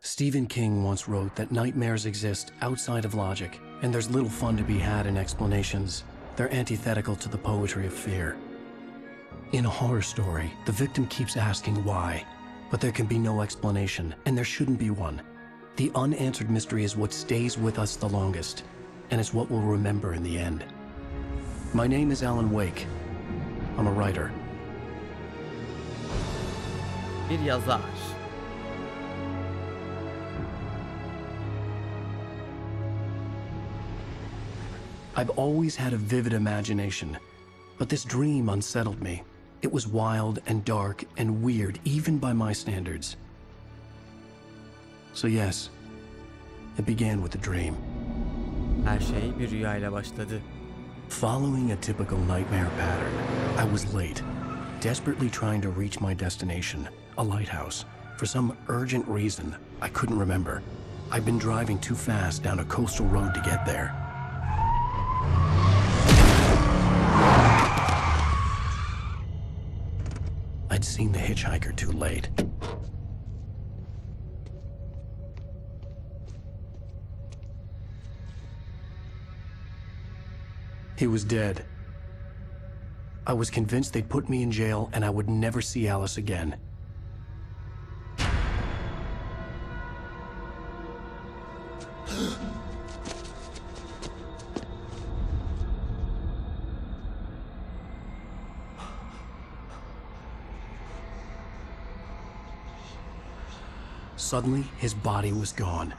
Stephen King once wrote that nightmares exist outside of logic, and there's little fun to be had in explanations. They're antithetical to the poetry of fear. In a horror story, the victim keeps asking why, but there can be no explanation, and there shouldn't be one. The unanswered mystery is what stays with us the longest, and it's what we'll remember in the end. My name is Alan Wake. I'm a writer. Bir yazar. I've always had a vivid imagination, but this dream unsettled me. It was wild and dark and weird, even by my standards. So yes, it began with a dream. Her şey bir rüyayla başladı. Following a typical nightmare pattern, I was late, desperately trying to reach my destination, a lighthouse. For some urgent reason, I couldn't remember. I'd been driving too fast down a coastal road to get there. I'd seen the hitchhiker too late. He was dead. I was convinced they'd put me in jail and I would never see Alice again. Suddenly, his body was gone.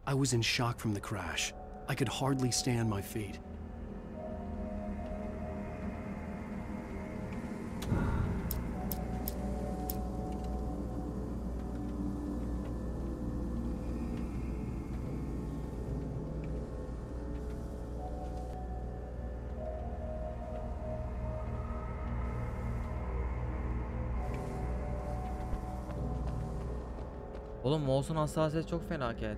I was in shock from the crash. I could hardly stay on my feet. Oğlum mouse'un hassasiyeti çok felaket.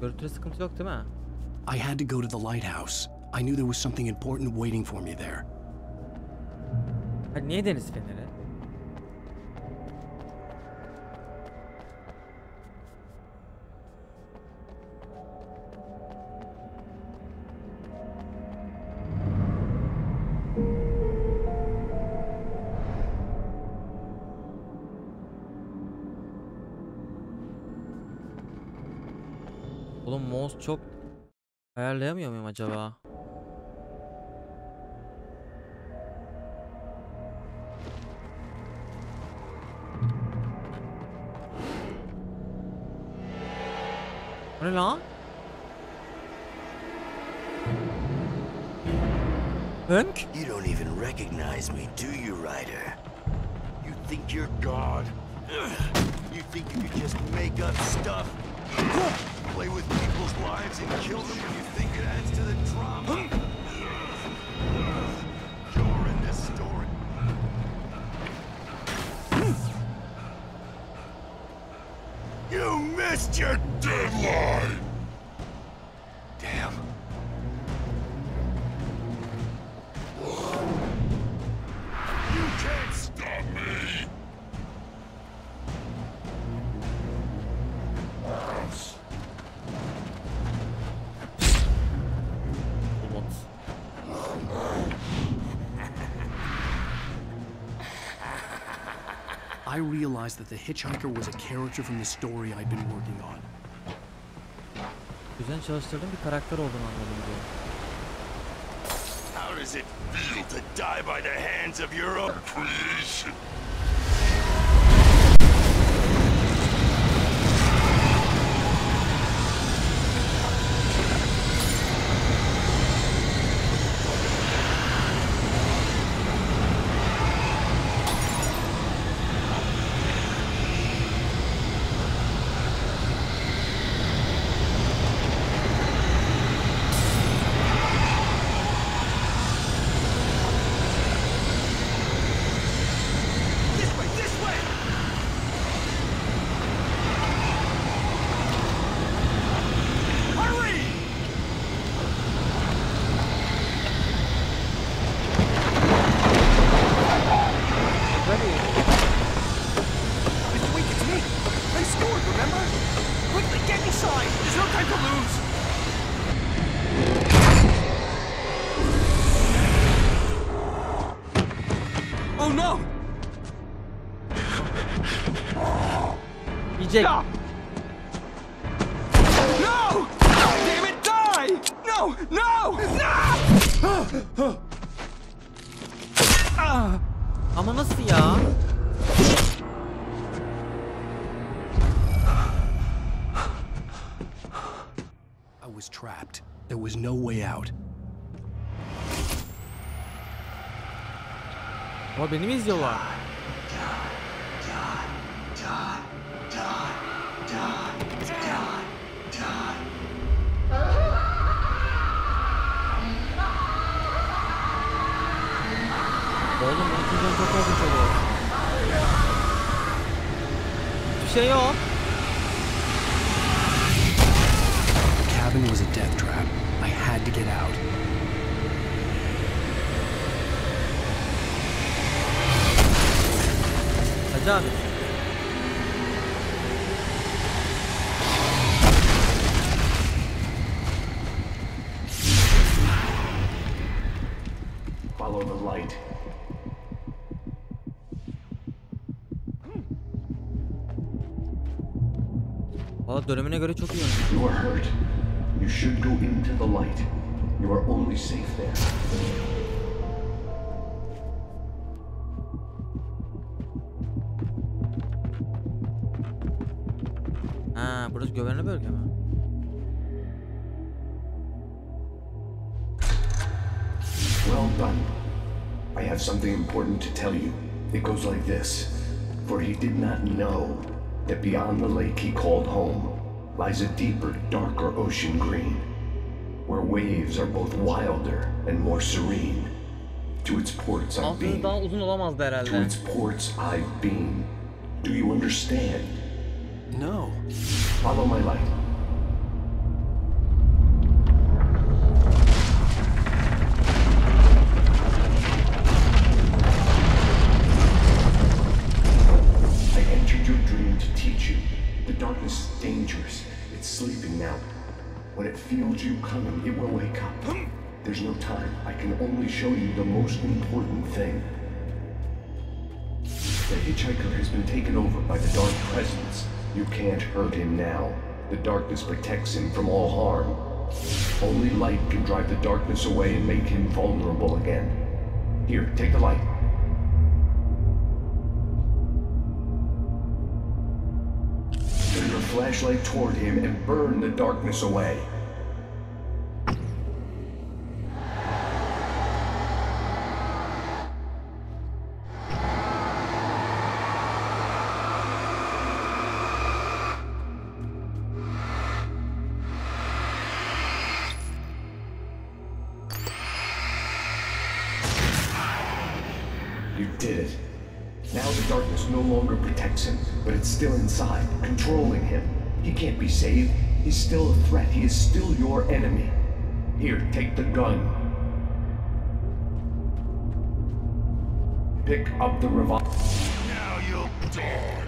Görüntüde sıkıntı yok değil mi? I had to go to the lighthouse. I knew there was something important waiting for me there. Hadi niye deniz feneri? Oğlum mouse çok ayarlayamıyor muyum acaba? O ne lan? Hönk? You don't even recognize me, do you, Ryder? You think you're God? You think you could just make up stuff? Play with people's lives and kill them when you think it adds to the drama? You're in this story. You missed your deadline! Damn. You can't stop me! I realized that the hitchhiker was a character from the story I'd been working on. Güzel çalıştırdığım bir karakter olduğunu anladım diyor. How does it feel to die by the hands of your own creation? Oh no! Yiyecek. No! No! Damn it, die! No! No! No! Ama nasıl ya? I was trapped. There was no way out. Ama beni mi izliyorlar? Oğlum bu kızın çok korkunç oluyor. Hiçbir şey yok. The cabin was a death trap. I had to get out. Hacı abi. Follow the light. Valla dönemine göre çok iyi oynuyor. You are hurt. You should go into the light. You are only safe there. Ha, burası güvenli bölge mi? Well done. I have something important to tell you. It goes like this. For he did not know that beyond the lake he called home lies a deeper, darker ocean green, where waves are both wilder and more serene. To its ports I've Altını been. daha uzun olamazdı To herhalde. its ports I've been. Do you understand? No. Follow my light. I entered your dream to teach you. The darkness is dangerous. It's sleeping now. When it feels you coming, it will wake up. There's no time. I can only show you the most important thing. The hitchhiker has been taken over by the dark presence. You can't hurt him now. The darkness protects him from all harm. Only light can drive the darkness away and make him vulnerable again. Here, take the light. Turn your flashlight toward him and burn the darkness away. You did it. Now the darkness no longer protects him, but it's still inside, controlling him. He can't be saved. He's still a threat. He is still your enemy. Here, take the gun. Pick up the revolver. Now you'll die.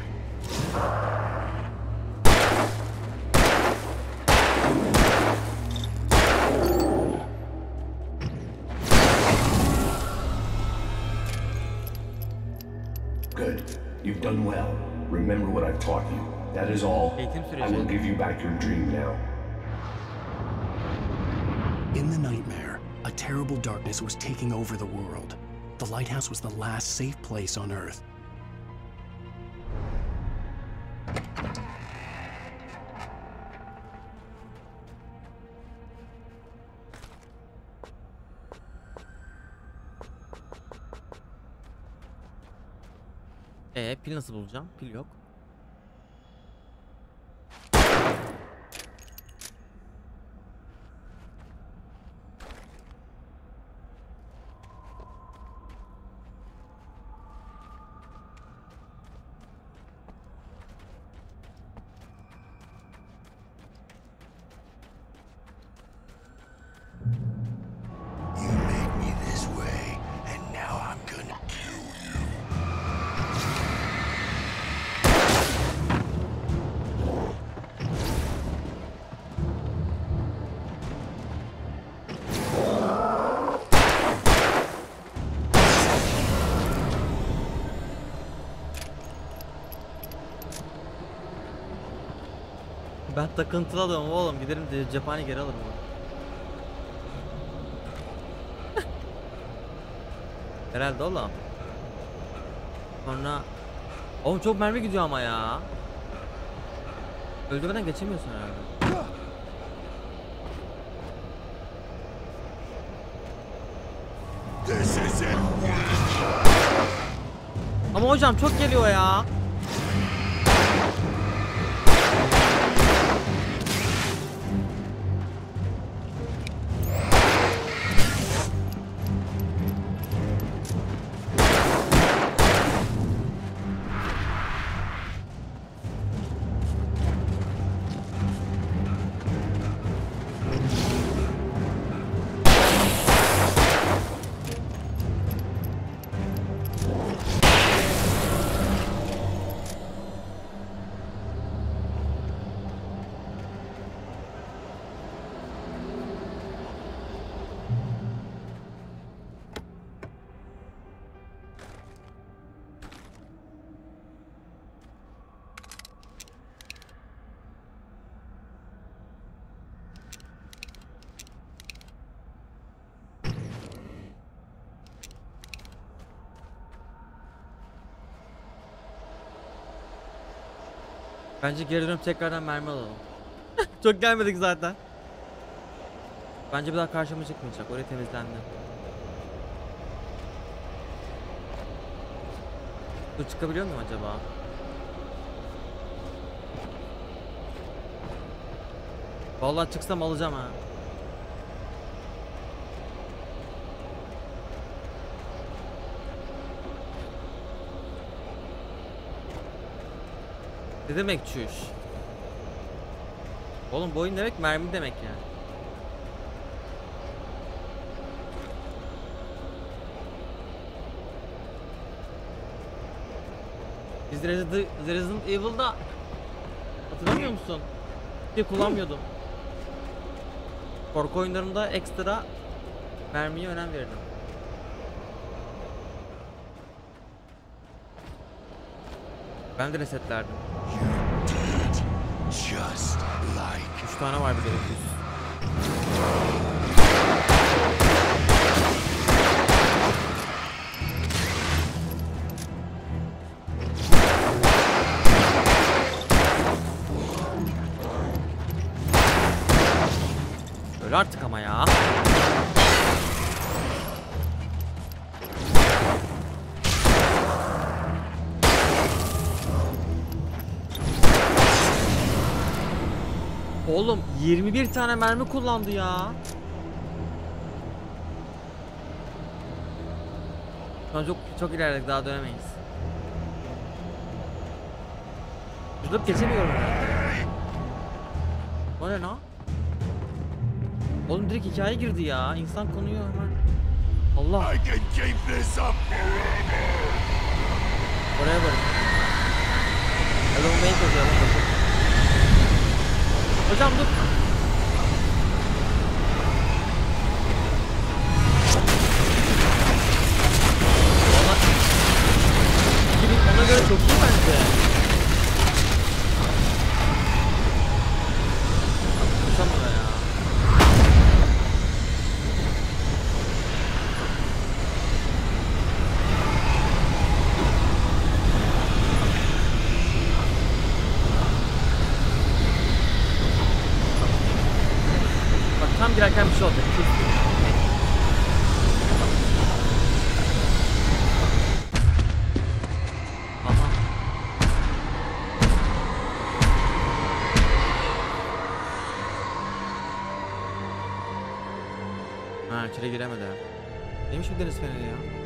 Good. You've done well. Remember what I've taught you. That is all. Eğitim I süreci. will give you back your dream now. In the nightmare, a terrible darkness was taking over the world. The lighthouse was the last safe place on Earth. Pil nasıl bulacağım? Pil yok. You made me this way, and now I'm gonna kill you. Ben takıntılı adamım oğlum. Giderim de cephane geri alırım onu. Herhalde oğlum. Sonra... Oğlum çok mermi gidiyor ama ya. Öldürmeden geçemiyorsun herhalde. Ama hocam çok geliyor ya. Bence geri dönüp tekrardan mermi alalım. Çok gelmedik zaten. Bence bir daha karşıma çıkmayacak. Oraya temizlendi. Dur, çıkabiliyor muyum acaba? Vallahi çıksam alacağım ha. Ne demek çüş? Oğlum bu oyun demek mermi demek yani. Biz Resident Evil'da hatırlamıyor musun? Bir kullanmıyordum. Korku oyunlarında ekstra mermiye önem verirdim. Ben de resetlerdim. Just like 3 tane var bir de. Öyle artık ama ya. Oğlum 21 tane mermi kullandı ya. Şu an çok ilerledik, daha dönemeyiz. Zıplıp geçemiyorum herhalde. O ne lan? Oğlum direkt hikaye girdi ya. İnsan konuyu hemen. Allah. Oraya bak. Alan Wake yazıyor. Hocam dur. Ona göre çok iyi bence. Tutamıyor ya. Tam girerken bir şey oldu. Aha. Ha, içeri giremedi. Neymiş bu deniz feneri ya?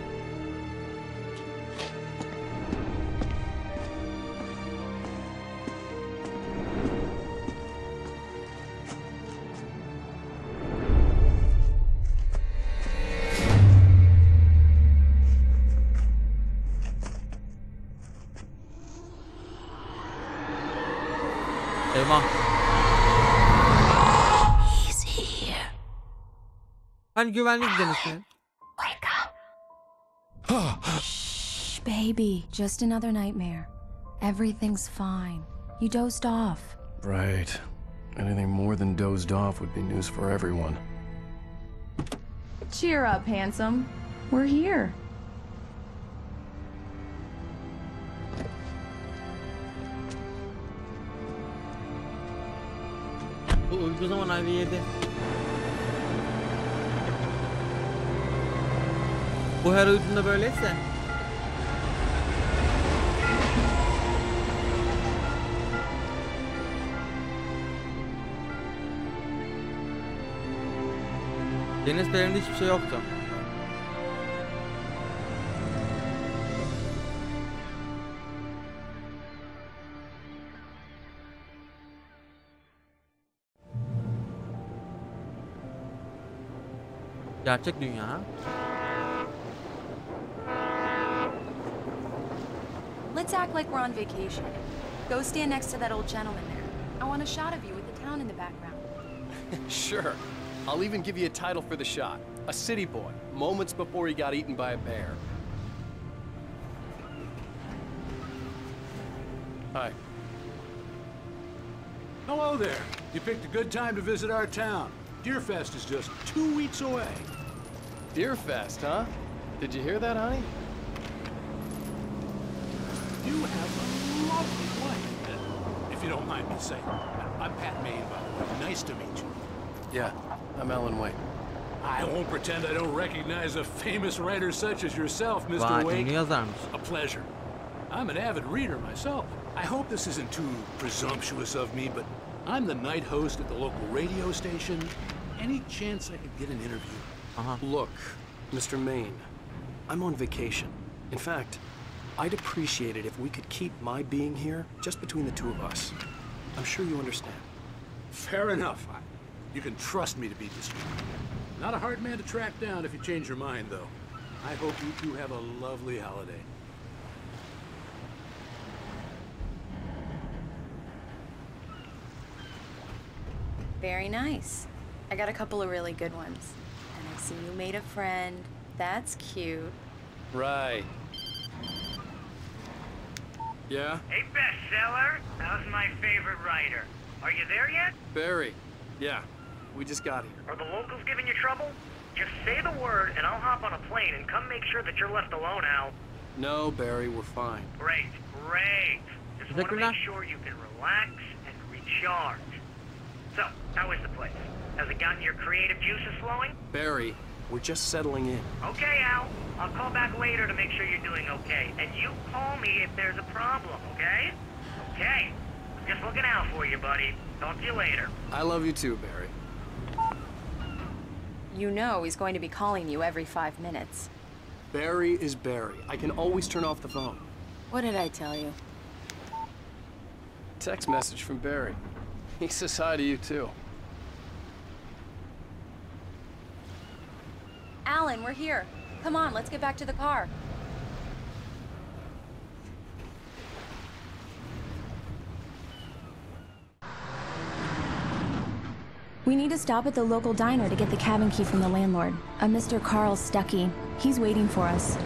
Eyvah. He's here. Hani güvenlik denizsi. Wake up. Shh, baby. Just another nightmare. Everything's fine. You dozed off. Right. Anything more than dozed off would be news for everyone. Cheer up, handsome. We're here. Bu uygun zaman abi yedi. Bu her oyunda böyleyse. Deniz Fener'inde hiçbir şey yoktu. Gerçek dünya. Let's act like we're on vacation. Go stand next to that old gentleman there. I want a shot of you with the town in the background. Sure. I'll even give you a title for the shot. A city boy, moments before he got eaten by a bear. Hi. Hello there. You picked a good time to visit our town. Deerfest is just 2 weeks away. Deerfest, huh? Did you hear that, honey? You have a lovely wife, if you don't mind me saying. I'm Pat Maine, by the way. Nice to meet you. Yeah, I'm Alan Wake. I won't pretend I don't recognize a famous writer such as yourself, Mr. Vay, Wake. ünlü yazarmış. A pleasure. I'm an avid reader myself. I hope this isn't too presumptuous of me, but I'm the night host at the local radio station. Any chance I could get an interview? Look, Mr. Maine, I'm on vacation. In fact, I'd appreciate it if we could keep my being here just between the two of us. I'm sure you understand. Fair enough. You can trust me to be discreet. Not a hard man to track down if you change your mind, though. I hope you two have a lovely holiday. Very nice. I got a couple of really good ones. And I see you made a friend. That's cute. Right. Yeah? Hey, bestseller. How's my favorite writer? Are you there yet? Barry. Yeah, we just got here. Are the locals giving you trouble? Just say the word and I'll hop on a plane and come make sure that you're left alone, Al. No, Barry, we're fine. Great, great. Just want to make sure you can relax and recharge. So, how is the place? Has it gotten your creative juices flowing? Barry, we're just settling in. Okay, Al. I'll call back later to make sure you're doing okay. And you call me if there's a problem, okay? Okay. Just looking out for you, buddy. Talk to you later. I love you too, Barry. You know he's going to be calling you every 5 minutes. Barry is Barry. I can always turn off the phone. What did I tell you? Text message from Barry. He says hi to you too. Alan, we're here. Come on, let's get back to the car. We need to stop at the local diner to get the cabin key from the landlord, a Mr. Carl Stuckey. He's waiting for us.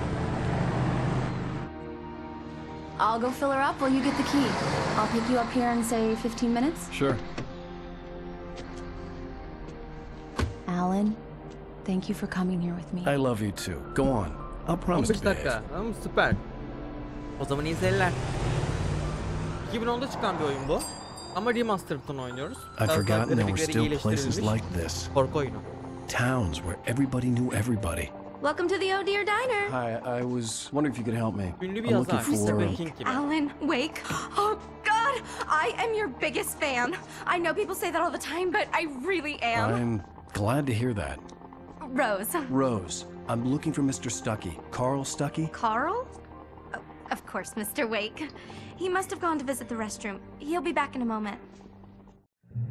I'll go fill her up while you get the key. I'll pick you up here in, say, 15 minutes? Sure. Alan, thank you for coming here with me. I love you too. Go on. I'll promise to 15 behave. dakika. Tamam, süper. O zaman iyi seyirler. 2010'da çıkan bir oyun bu. Ama Remastered'ını oynuyoruz. I'd forgotten there were still places iyileştirilmiş like this. korku oyunu. Towns where everybody knew everybody. Welcome to the Oh Dear Diner. Hi, I was wondering if you could help me. Ünlü bir I'm looking yazar. for... Stephen King gibi. Alan Wake. Oh, God! I am your biggest fan. I know people say that all the time, but I really am. I'm glad to hear that. Rose. Rose, I'm looking for Mr. Stuckey. Carl Stuckey? Carl? Oh, of course, Mr. Wake. He must have gone to visit the restroom. He'll be back in a moment.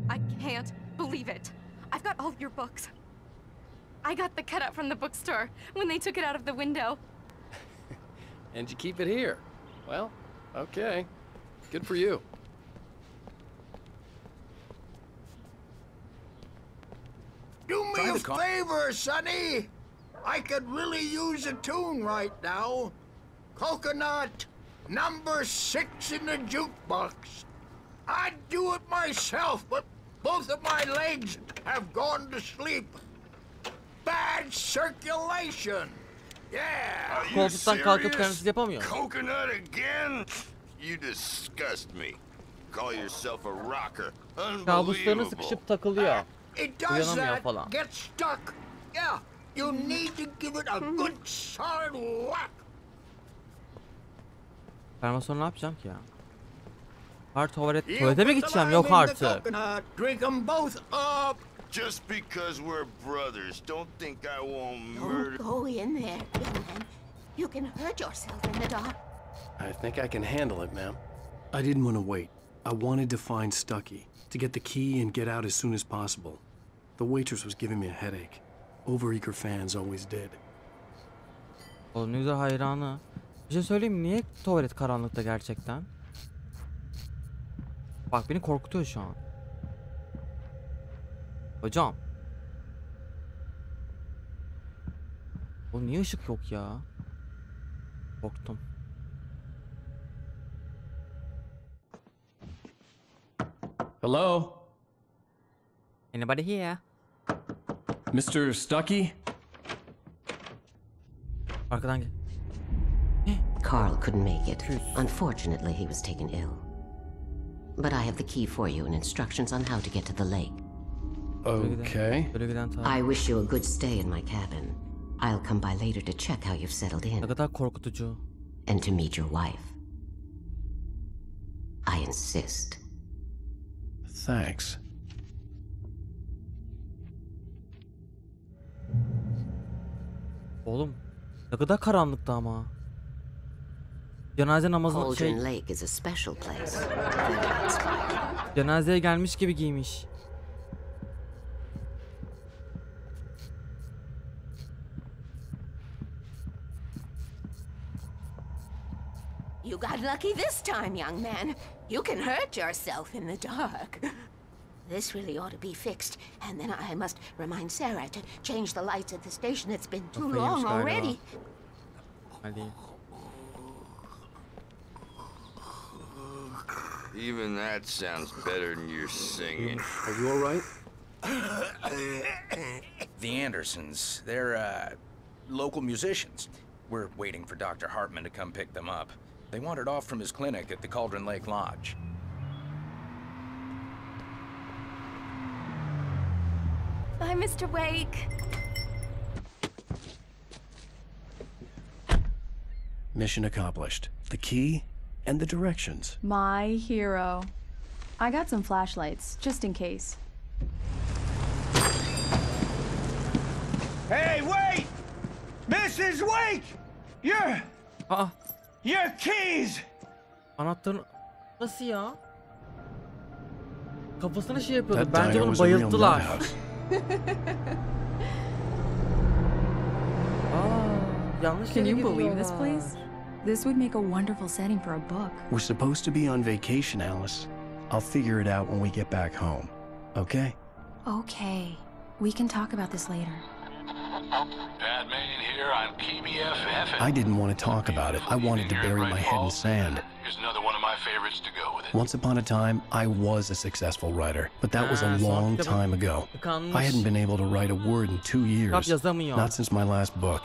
I can't believe it. I've got all your books. I got the cutout from the bookstore when they took it out of the window. And you keep it here. Well, okay. Good for you. Do me a favor, Sonny. I could really use a tune right now. Coconut, number 6 in the jukebox. I'd do it myself, but Both of my legs have gone to sleep. Bad circulation. Yeah. Koltuktan kalkıp kendisi yapamıyor. Coconut again? You disgust me. Call yourself a rocker. Kabuslarına sıkışıp takılıyor. It does Uyanamıyor that. falan. Get stuck. Yeah. You need to give it a good solid whack. Ben sonra ne yapacağım ki ya? Tuvalete mi gideceğim? Yok artık. Drink them both up. Just because we're brothers, don't think I won't murder. Don't go in there, young man. You can hurt yourself in the dark. I think I can handle it, ma'am. I didn't want to wait. I wanted to find Stucky, to get the key and get out as soon as possible. The waitress was giving me a headache. Overeager fans always did. Oğlum ne güzel hayranı. Bir şey söyleyeyim mi? Niye tuvalet karanlıkta gerçekten? Bak beni korkutuyor şu an. Hocam. Oğlum niye ışık yok ya? Korktum. Hello? Anybody here? Mr. Stucky? Arkadan gel. Carl couldn't make it. Unfortunately, he was taken ill. But I have the key for you and instructions on how to get to the lake. Okay. I wish you a good stay in my cabin. I'll come by later to check how you've settled in. Ne kadar korkutucu. And to meet your wife. I insist. Thanks. Oğlum ne kadar karanlıkta ama. Cenaze namazı şey. Lake is a special place. Cenazeye gelmiş gibi giymiş. You got lucky this time, young man. You can hurt yourself in the dark. This really ought to be fixed, and then I must remind Sarah to change the lights at the station. It's been too long already. Hadi. Even that sounds better than your singing. Are you all right? The Andersons, they're local musicians. We're waiting for Dr. Hartman to come pick them up. They wandered off from his clinic at the Cauldron Lake Lodge. Bye, Mr. Wake. Mission accomplished. The key and the directions. My hero. I got some flashlights, just in case. Hey, wait! Mrs. Wake! Your keys! Anahtarın... Nasıl ya? Kafasına şey yapıyordu. Bence onu bayılttılar. Can you believe this place? This would make a wonderful setting for a book. We're supposed to be on vacation, Alice. I'll figure it out when we get back home. Okay? Okay. We can talk about this later. Bad man here on KBFF. I didn't want to talk about it. I wanted to bury my head in sand. Here's another one of my favorites to go with it. Once upon a time, I was a successful writer, but that was a long time ago. I hadn't been able to write a word in 2 years. Not since my last book.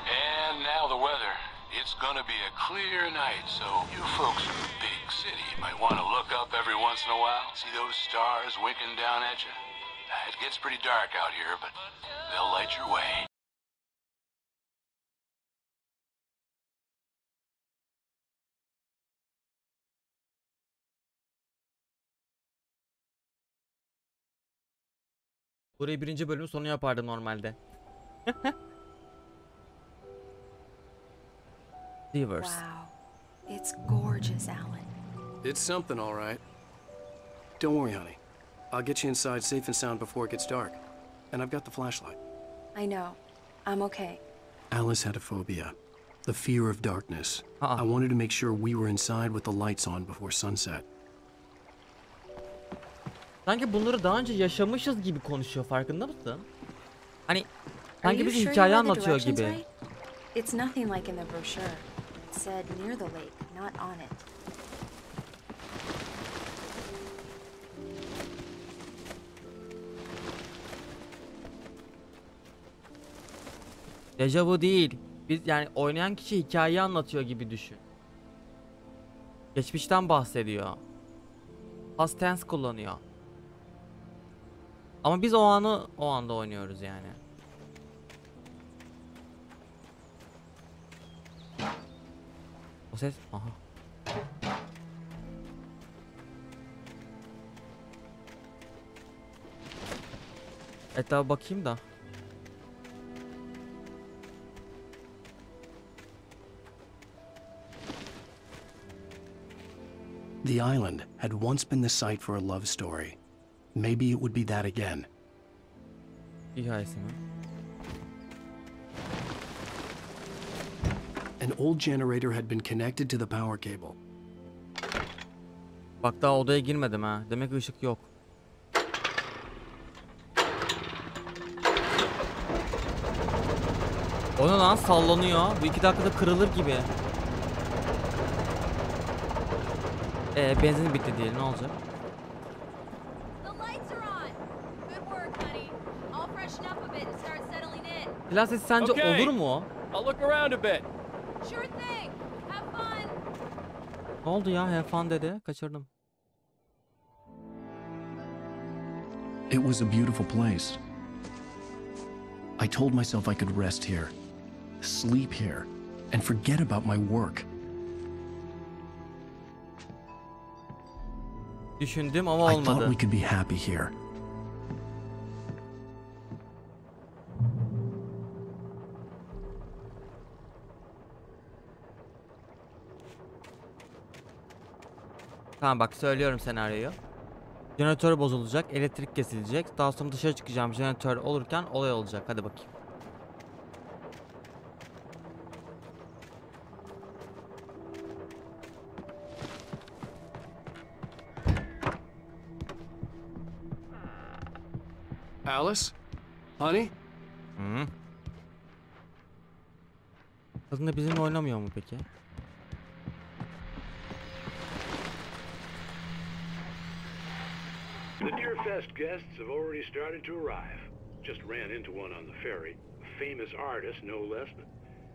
And now the weather. It's gonna be a clear night, so you folks in the big city might want to look up every once in a while. See those stars winking down at you? It gets pretty dark out here, but they'll light your way. Burayı birinci bölümün sonu yapardım normalde. Wow, it's gorgeous, Alan. It's something, all right. Don't worry, honey. I'll get you inside safe and sound before it gets dark. And I've got the flashlight. I know. I'm okay. Alice had a phobia. The fear of darkness. I wanted to make sure we were inside with the lights on before sunset. Sanki bunları daha önce yaşamışız gibi konuşuyor, farkında mısın? Hani sanki bize hikaye anlatıyor gibi. Right? It's nothing like in the brochure. It said near the lake, not on it. Dejavu değil. Biz yani oynayan kişi hikayeyi anlatıyor gibi düşün. Geçmişten bahsediyor. Past tense kullanıyor. Ama biz o anda oynuyoruz yani. O ses, aha. Etrafa bakayım da. The island had once been the site for a love story. Maybe it would be that again. Hikayesi mi? An old generator had been connected to the power cable. Bak daha odaya girmedim ha. Demek ki ışık yok. O ne lan, sallanıyor. Bu 2 dakikada kırılır gibi. Benzin bitti diyelim, ne olacak? Silah sesi sence olur mu? I'll look around a bit. Sure thing. Have fun. Ne oldu ya? Have fun dedi. Kaçırdım. It was a beautiful place. I told myself I could rest here, sleep here, and forget about my work. Düşündüm ama I thought olmadı. we could be happy here. Tamam bak, söylüyorum senaryoyu. Jeneratör bozulacak, elektrik kesilecek. Daha sonra dışarı çıkacağım, jeneratör olurken olay olacak. Hadi bakayım. Alice? Honey? Hı. Kadın da bizimle oynamıyor mu peki? The Deerfest guests have already started to arrive. Just ran into one on the ferry. A famous artist, no less, but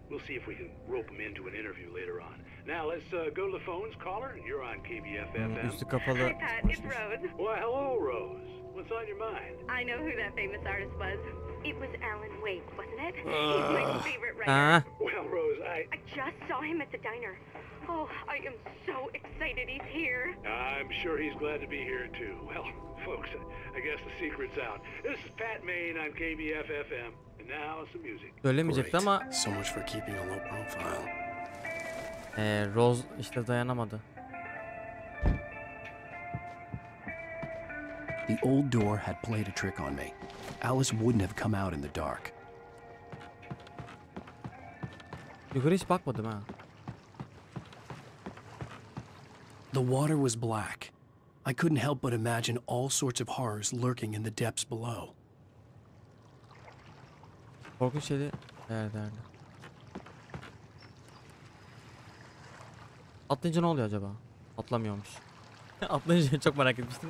we'll see if we can rope him into an interview later on. Now let's go to the phones. Caller, you're on KBF-FM. Üstü kapalı. Hi Pat, it's Rose. Well, hello, Rose. What's on your mind? I know who that famous artist was. It was Alan Wake, wasn't it? He's my favorite writer. Well, Rose, I just saw him at the diner. Oh, I am so excited he's here. I'm sure he's glad to be here too. Well, folks, I guess the secret's out. This is Pat Main on KBF-FM, and now some music. Söylemeyecekti ama. So much for keeping a low profile. Rose işte dayanamadı. The old door had played a trick on me. Alice wouldn't have come out in the dark. Yukarı hiç bakmadım ha. The water was black. I couldn't help but imagine all sorts of horrors lurking in the depths below. Korkunç şeyler derdi. Atlayınca ne oluyor acaba? Atlamıyormuş. Atlayınca çok merak etmiştim.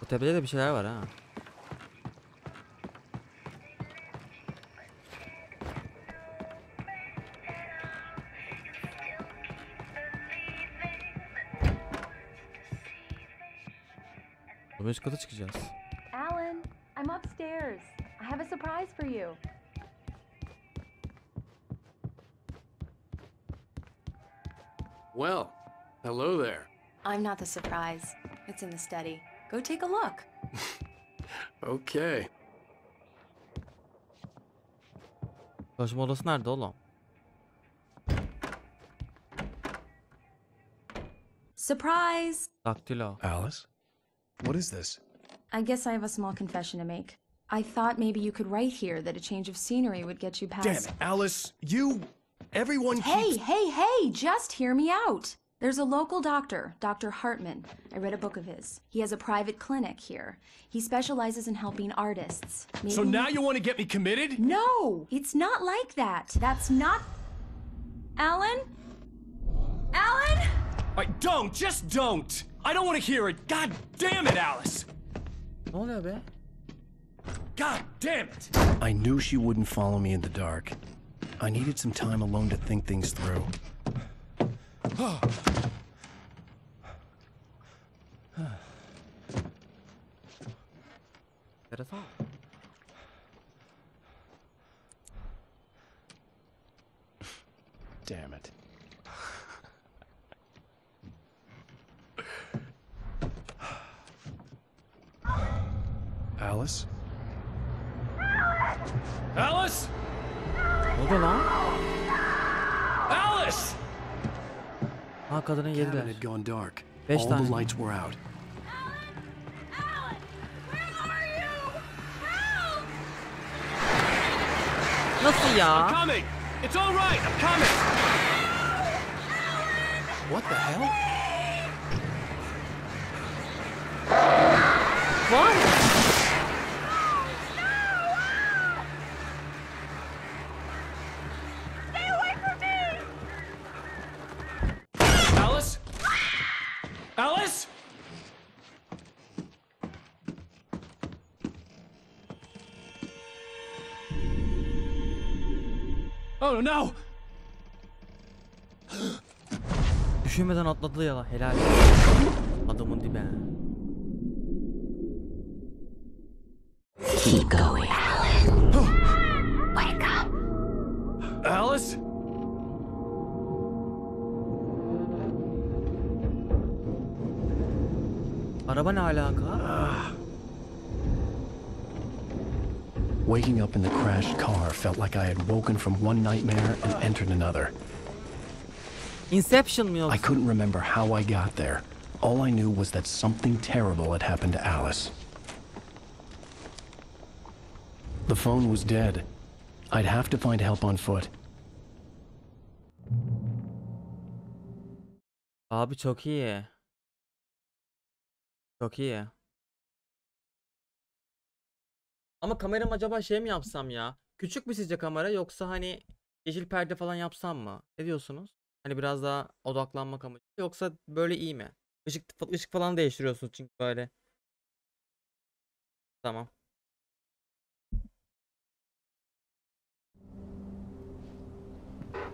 Bu tepede de bir şeyler var ha. Üst kata çıkacağız. Alan, I'm upstairs. I have a surprise for you. Well, hello there. I'm not the surprise. It's in the study. Go take a look. Okay. Çalışma odası nerede oğlum? Surprise! Daktilo. Alice? What is this? I guess I have a small confession to make. I thought maybe you could write here that a change of scenery would get you past... Damn it, Alice! Everyone keeps... Hey, just hear me out! There's a local doctor, Dr. Hartman. I read a book of his. He has a private clinic here. He specializes in helping artists. So now you want to get me committed? No! It's not like that. That's not... Alan? Alan? Just don't! I don't want to hear it! God damn it, Alice! Ne oluyor be? God damn it! I knew she wouldn't follow me in the dark. I needed some time alone to think things through. Damn it. Alice? Alice? Ne oldu lan? Alice! Ha, kadını The cabin yediler. had gone dark. 5 All tane. the lights were out. Nasıl ya? I'm coming! It's all right, I'm coming! What the hell? What? Stay away from me! Alice? Alice? Oh no! Düşünmeden atladı ya, helal. Adamın dibe. Keep going, Alan. Wake up. Alice? Araba ne alaka? Waking up in the crashed car felt like I had woken from one nightmare and entered another. Inception mı yoksa? I couldn't remember how I got there. All I knew was that something terrible had happened to Alice. The phone was dead. I'd have to find help on foot. Abi çok iyi. Çok iyi. Ama kameram acaba şey mi yapsam ya? Küçük mü sizce kamera, yoksa hani yeşil perde falan yapsam mı? Ne diyorsunuz? Hani biraz daha odaklanmak amacı. Yoksa böyle iyi mi? Işık falan değiştiriyorsunuz çünkü böyle. Tamam.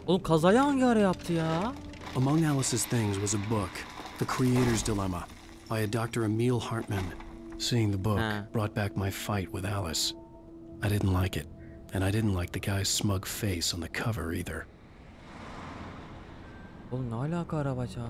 Oğlum kazayı hangi ara yaptı ya? Among Alice's things was a book, The Creator's Dilemma, by a Dr. Emil Hartman. Seeing the book brought back my fight with Alice. I didn't like it, and I didn't like the guy's smug face on the cover either. Oğlum ne alaka aracı?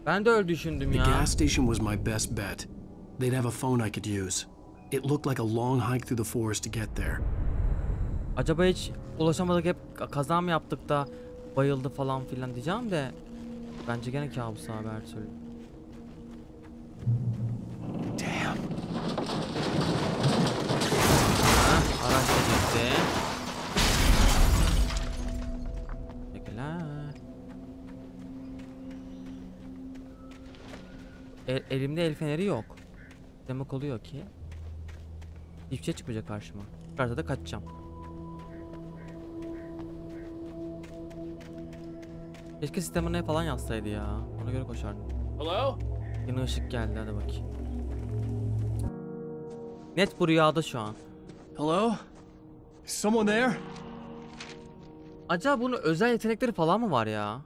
Ben de öyle düşündüm The ya. gas station was my best bet. They'd have a phone I could use. It looked like a long hike through the forest to get there. Acaba hiç ulaşamadık, hep kaza mı yaptık da bayıldı falan filan diyeceğim de bence gene kabus abi her türlü. Damn. Araç da gitti. Teşekkürler. Elimde el feneri yok. Demek oluyor ki hiçbir şey çıkmayacak karşıma. Çıkarsa da kaçacağım. Keşke sistemine falan yazsaydı ya. Ona göre koşardım. Hello? Yine ışık geldi, hadi bakayım. Net bu rüyada şu an. Hello? Is someone there? Acaba bunun özel yetenekleri falan mı var ya?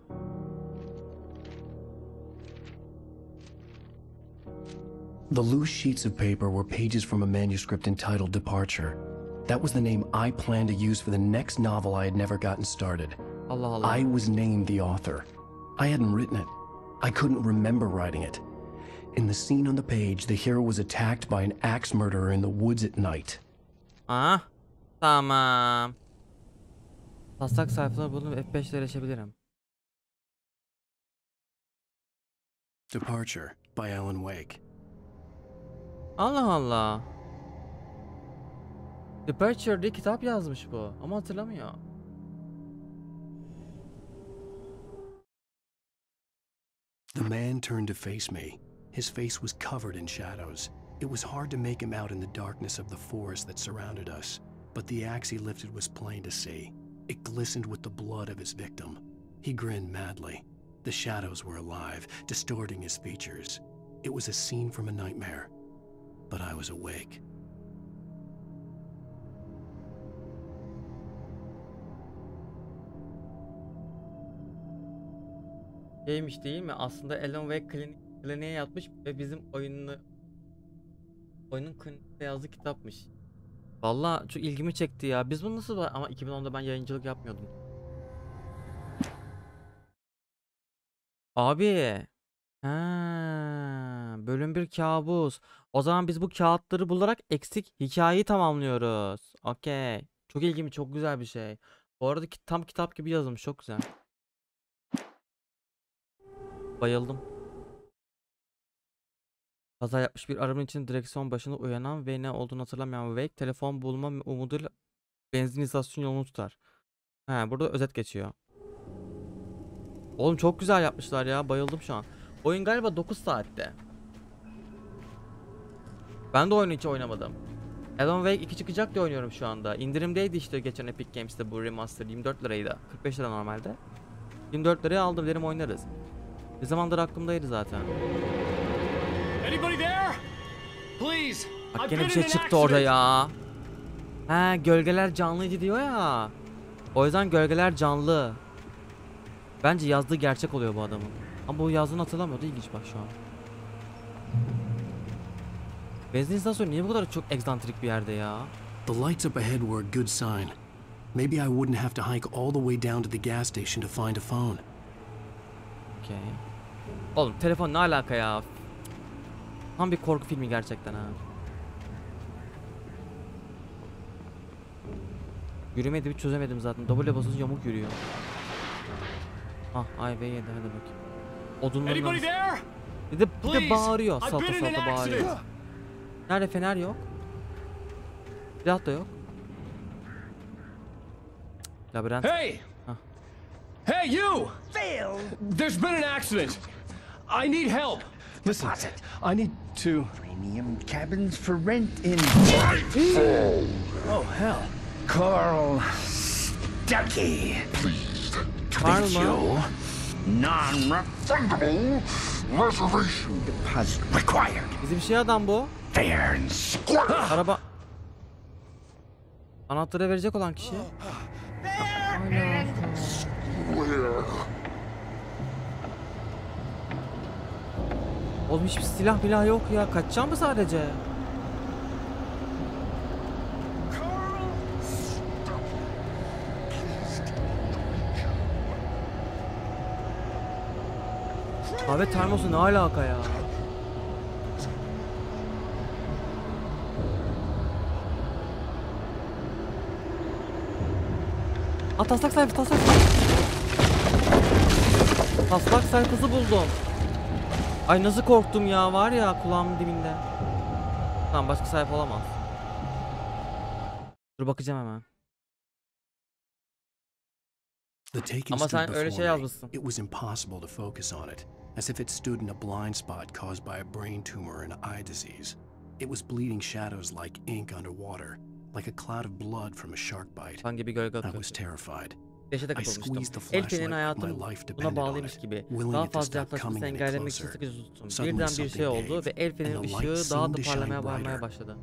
The loose sheets of paper were pages from a manuscript entitled Departure. That was the name I planned to use for the next novel I had never gotten started. Allah Allah. I was named the author. I hadn't written it. I couldn't remember writing it. In the scene on the page, the hero was attacked by an axe murderer in the woods at night. Ah, tamam. Taslak sayfaları buldum, F5'le erişebilirim. Departure by Alan Wake. Allah Allah. Departure diye kitap yazmış bu ama hatırlamıyor. The man turned to face me. His face was covered in shadows. It was hard to make him out in the darkness of the forest that surrounded us, but the axe he lifted was plain to see. It glistened with the blood of his victim. He grinned madly. The shadows were alive, distorting his features. It was a scene from a nightmare, but I was awake. Şeymiş değil mi? Aslında Alan Wake kliniğe yatmış ve bizim oyunun klinikte yazdığı kitapmış. Vallahi çok ilgimi çekti ya. Biz bunu nasıl ama 2010'da ben yayıncılık yapmıyordum. Abi. Ha, bölüm 1 kabus. O zaman biz bu kağıtları bularak eksik hikayeyi tamamlıyoruz. Okey. Çok ilgimi, çok güzel bir şey. Bu arada tam kitap gibi yazılmış, çok güzel. Bayıldım. Kaza yapmış bir arabanın için direksiyon başında uyanan ve ne olduğunu hatırlamayan Wake telefon bulma umuduyla benzin istasyon yolunu tutar. He, burada özet geçiyor. Oğlum çok güzel yapmışlar ya, bayıldım şu an. Oyun galiba 9 saatte. Ben de oyunu hiç oynamadım. Alan Wake 2 çıkacak diye oynuyorum şu anda. İndirimdeydi işte geçen Epic Games'te bu Remastered 24 liraydı. 45 lira normalde. 24 liraya aldım, derim oynarız. Bir zamandır aklımdaydı zaten. Bak gene bir şey çıktı orada ya. He, gölgeler canlıydı diyor ya. O yüzden gölgeler canlı. Bence yazdığı gerçek oluyor bu adamın. Ama bu yazdığını hatırlamıyordu, ilginç bak şu an. Benzin istasyonu niye bu kadar çok egzantrik bir yerde ya? The lights up ahead were a good sign. Maybe I wouldn't have to hike all the way down to the gas station to find a phone. Okay. Oğlum telefon ne alaka ya? Tam bir korku filmi gerçekten ha. Yürümedi, bir çözemedim zaten. W'ye basınca yamuk yürüyor. Ah, ay ve yedi, hadi bakayım. Odunların bir de bağırıyor. Salta salta bağırıyor. Nerede fener yok? Silah da yok. Labirent. Hey! Hey, you! Phil! There's been an accident. I need help. Listen, I need to... Premium cabins for rent in... Oh, hell. Carl Stuckey. Pleased to meet you. Non-refundable reservation deposit required. Bizim şey adam bu. Fair and square. Araba. Anahtarı verecek olan kişi. Oğlum hiçbir silah bilah yok ya. Kaçacağım mı sadece? Kahve termosu ne alaka ya? Taslak sayfası, taslak sayfası buldum. Ay nasıl korktum ya, var ya kulağımın dibinde. Tamam, başka sayfa olamaz. Dur bakacağım hemen. Ama sen öyle şey yazmışsın. It was impossible to focus on it, as if it stood in a blind spot caused by a brain tumor and eye disease. It was bleeding shadows like ink underwater, like a cloud of blood from a shark bite. Hangi bir gölge I was terrified. Dehşete kapılmıştım. Elfinin hayatım buna bağlıymış gibi. Daha fazla yaklaşmasını engellemek için sıkıcı tuttum. Birden bir şey oldu ve Elfinin ışığı daha da parlamaya başladı.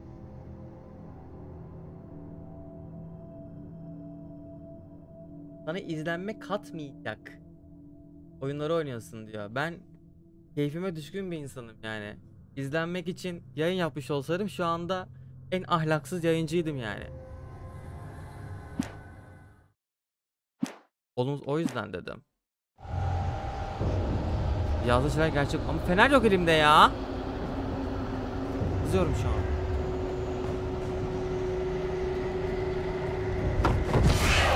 Sana izlenme katmayacak oyunları oynuyorsun diyor. Ben keyfime düşkün bir insanım yani. İzlenmek için yayın yapmış olsaydım şu anda en ahlaksız yayıncıydım yani. O yüzden dedim. Yazdığı şeyler gerçek ama fener yok elimde ya. Kızıyorum şu an.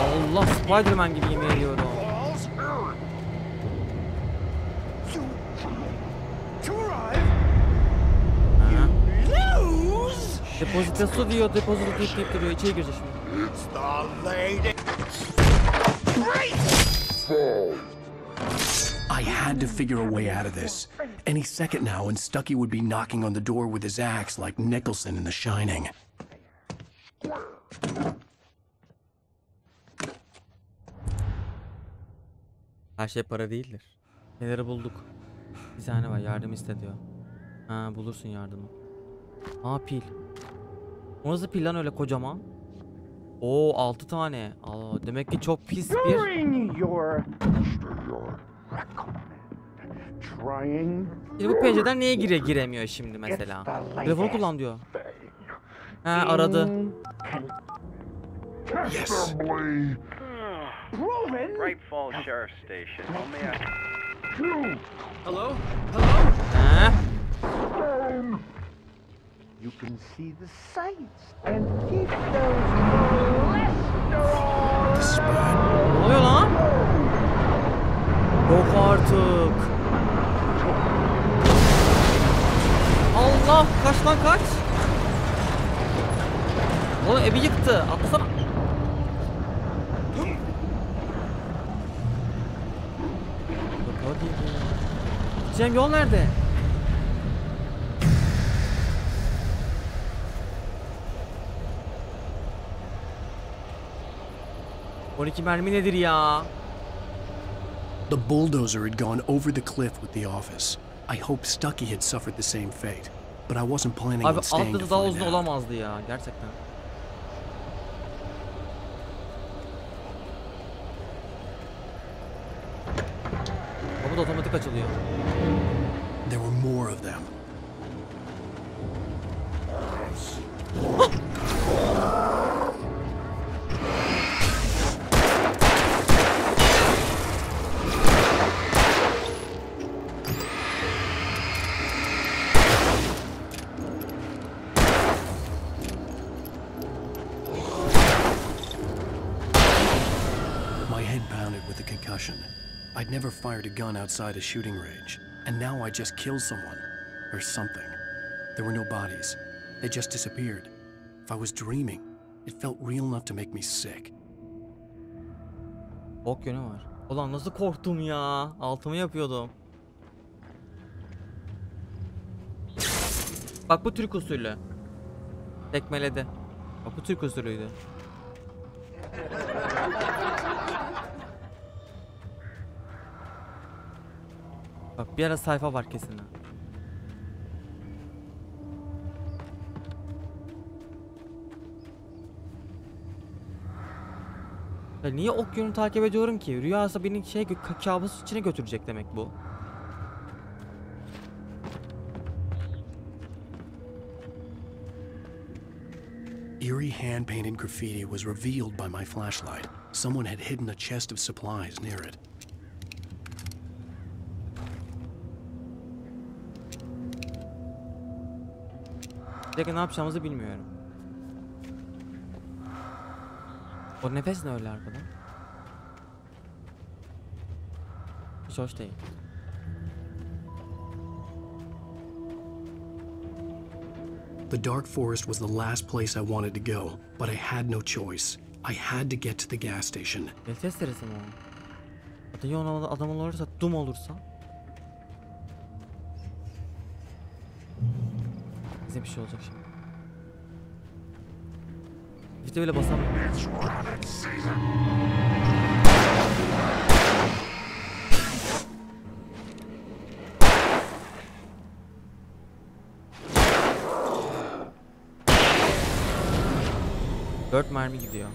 Allah, Spider-Man gibi yemin ediyorum. Depozite su diyor, depozite deyip duruyor. İçeri girecek şimdi. I had to figure a way out of this. Any second now, and Stucky would be knocking on the door with his axe like Nicholson in The Shining. Her şey para değildir. Neleri bulduk? Bir tane var, yardım iste diyor. Ha, bulursun yardımı. Aa, pil. O nasıl pil lan öyle kocaman? Oo, 6 tane. Aa, demek ki çok pis bir... Şimdi bu pencereden niye giremiyor şimdi mesela? Telefonu kullan diyor. Ha, aradı. Yes. Great Falls Sheriff Station. Hello? Hello? Ha? You can see the sights and keep those cholesterol. Ne oluyor lan? Yok artık. Allah, kaç lan kaç. Oğlum evi yıktı. Atlasana. Gideceğim yol nerede? ...12 mermi nedir ya? The bulldozer had gone over the cliff with the office. I hoped Stucky had suffered the same fate, but I wasn't planning Abi on staying to altı daha find uzun out. olamazdı ya gerçekten. Bu da otomatik açılıyor. There were more of them. My head pounded with a concussion. I'd never fired a gun outside a shooting range, and now I just killed someone. Or something. There were no bodies. They just disappeared. If I was dreaming, it felt real enough to make me sick. Ok yönü var. Ulan nasıl korktum ya. Altımı yapıyordum. Bak bu Türk usulü. Tekmeledi. Bak bu Türk usulüydü. Bak bir ara sayfa var kesin. Ya niye ok yönünü takip ediyorum ki? Rüyası beni kabus içine götürecek demek bu. Eerie hand-painted graffiti was revealed by my flashlight. Someone had hidden a chest of supplies near it. Bir dakika, ne yapacağımızı bilmiyorum. O nefes ne öyle arkada? Hiç hoş değil. The dark forest was the last place I wanted to go, but I had no choice. I had to get to the gas station. El testeresi mi o? Atıyor ona adam olursa, dum olursa. Bize bir şey olacak şimdi. Bir de öyle basamıyorum. Dört mermi gidiyor.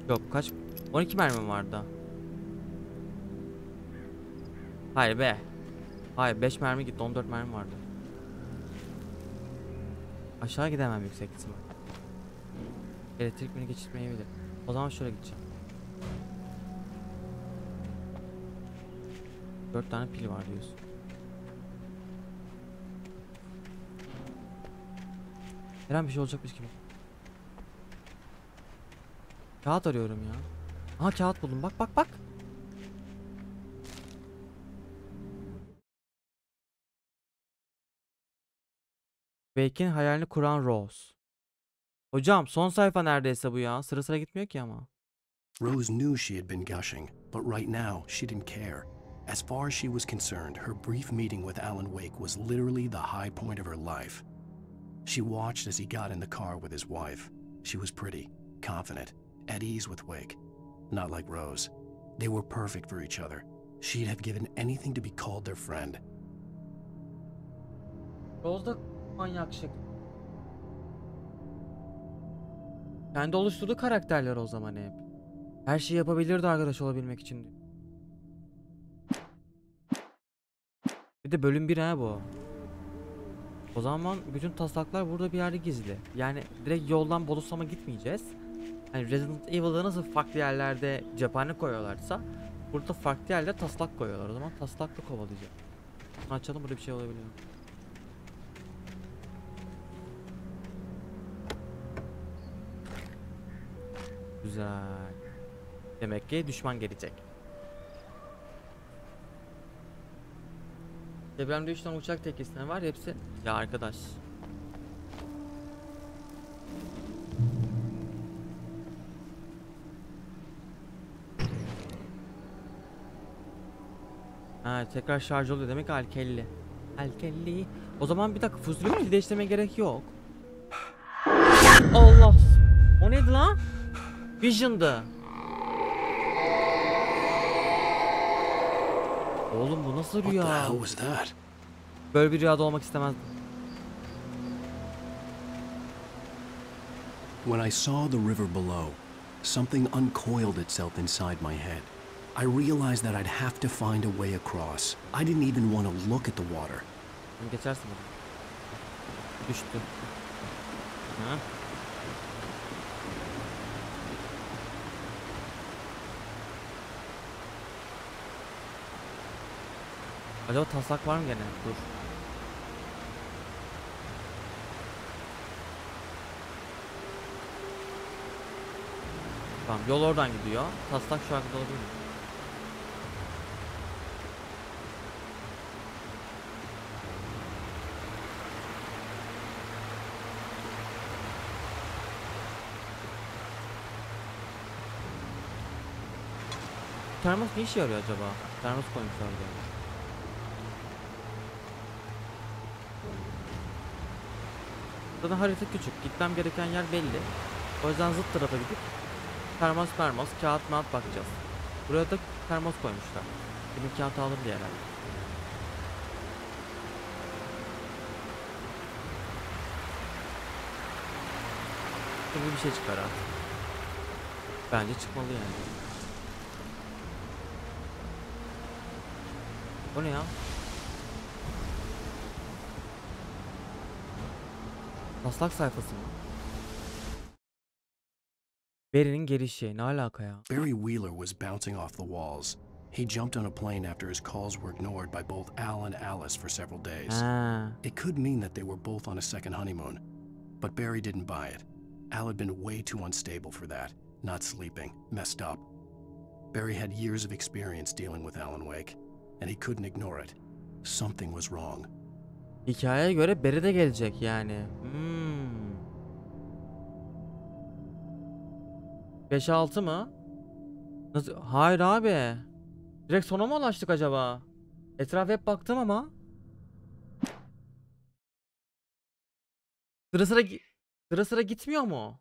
Yok kaç? 12 mermi vardı. Hayır be. Hayır 5 mermi gitti, 14 mermi vardı. Aşağı gidemem yüksek ihtimal. Elektrik beni geçirmeyebilir. O zaman şöyle gideceğim. 4 tane pil var diyorsun. Her an bir şey olacakmış gibi. Kağıt arıyorum ya. Aha kağıt buldum, bak bak bak. Wake'in hayalini kuran Rose. Hocam son sayfa neredeyse bu ya. Sıra sıra gitmiyor ki ama. Rose knew she had been gushing, but right now she didn't care. As far as she was concerned, her brief meeting with Alan Wake was literally the high point of her life. She watched as he got in the car with his wife. She was pretty, confident, at ease with Wake. Not like Rose. They were perfect for each other. She'd have given anything to be called their friend. Rose da manyak şık. Kendi oluşturduğu karakterler o zaman hep. Her şeyi yapabilirdi arkadaş olabilmek için diyor. Bir de bölüm 1 ha bu. O zaman bütün taslaklar burada bir yerde gizli. Yani direkt yoldan bodoslama gitmeyeceğiz. Yani Resident Evil'da nasıl farklı yerlerde cephane koyuyorlarsa burada farklı yerlerde taslak koyuyorlar. O zaman taslakla kovalayacağım. Bunu açalım, burada bir şey olabiliyor. Güzel. Demek ki düşman gelecek. Depremde 3 tane uçak teknesine var, hepsi ya arkadaş. Ha, tekrar şarj oluyor demek, alkelli. Alkelli. O zaman bir dakika, fuzuli değiştirmeye gerek yok. Allah. O neydi lan? Vision'dı. Oğlum bu nasıl rüya? What the hell was that? Böyle bir rüyada olmak istemezdim. When I saw the river below, something uncoiled itself inside my head. I realized that I'd have to find a way across. I didn't even want to look at the water. Geçersin bunu. Düştü. Ha? Acaba taslak var mı gene? Dur. Tamam, yol oradan gidiyor. Taslak şu arkada olabilir mi? Termos ne işe yarıyor acaba? Termos koymuşlar oraya. Zaten harita küçük. Gitmem gereken yer belli. O yüzden zıt tarafa gidip termos, kağıt mağat bakacağız. Buraya da termos koymuşlar. Benim kağıt alır diye herhalde. Şimdi bir şey çıkar artık. Bence çıkmalı yani. O ne ya? Taslak sayfası mı? Barry'nin gelişi. Ne alaka ya? Barry Wheeler was bouncing off the walls. He jumped on a plane after his calls were ignored by both Al and Alice for several days. It could mean that they were both on a second honeymoon. But Barry didn't buy it. Al had been way too unstable for that. Not sleeping. Messed up. Barry had years of experience dealing with Alan Wake. And he couldn't ignore it. Something was wrong. Hikayeye göre Barry de gelecek yani. 5-6 mı? Nasıl? Hayır abi. Direkt sona mı ulaştık acaba? Etrafa hep baktım ama. Sıra sıra gitmiyor mu?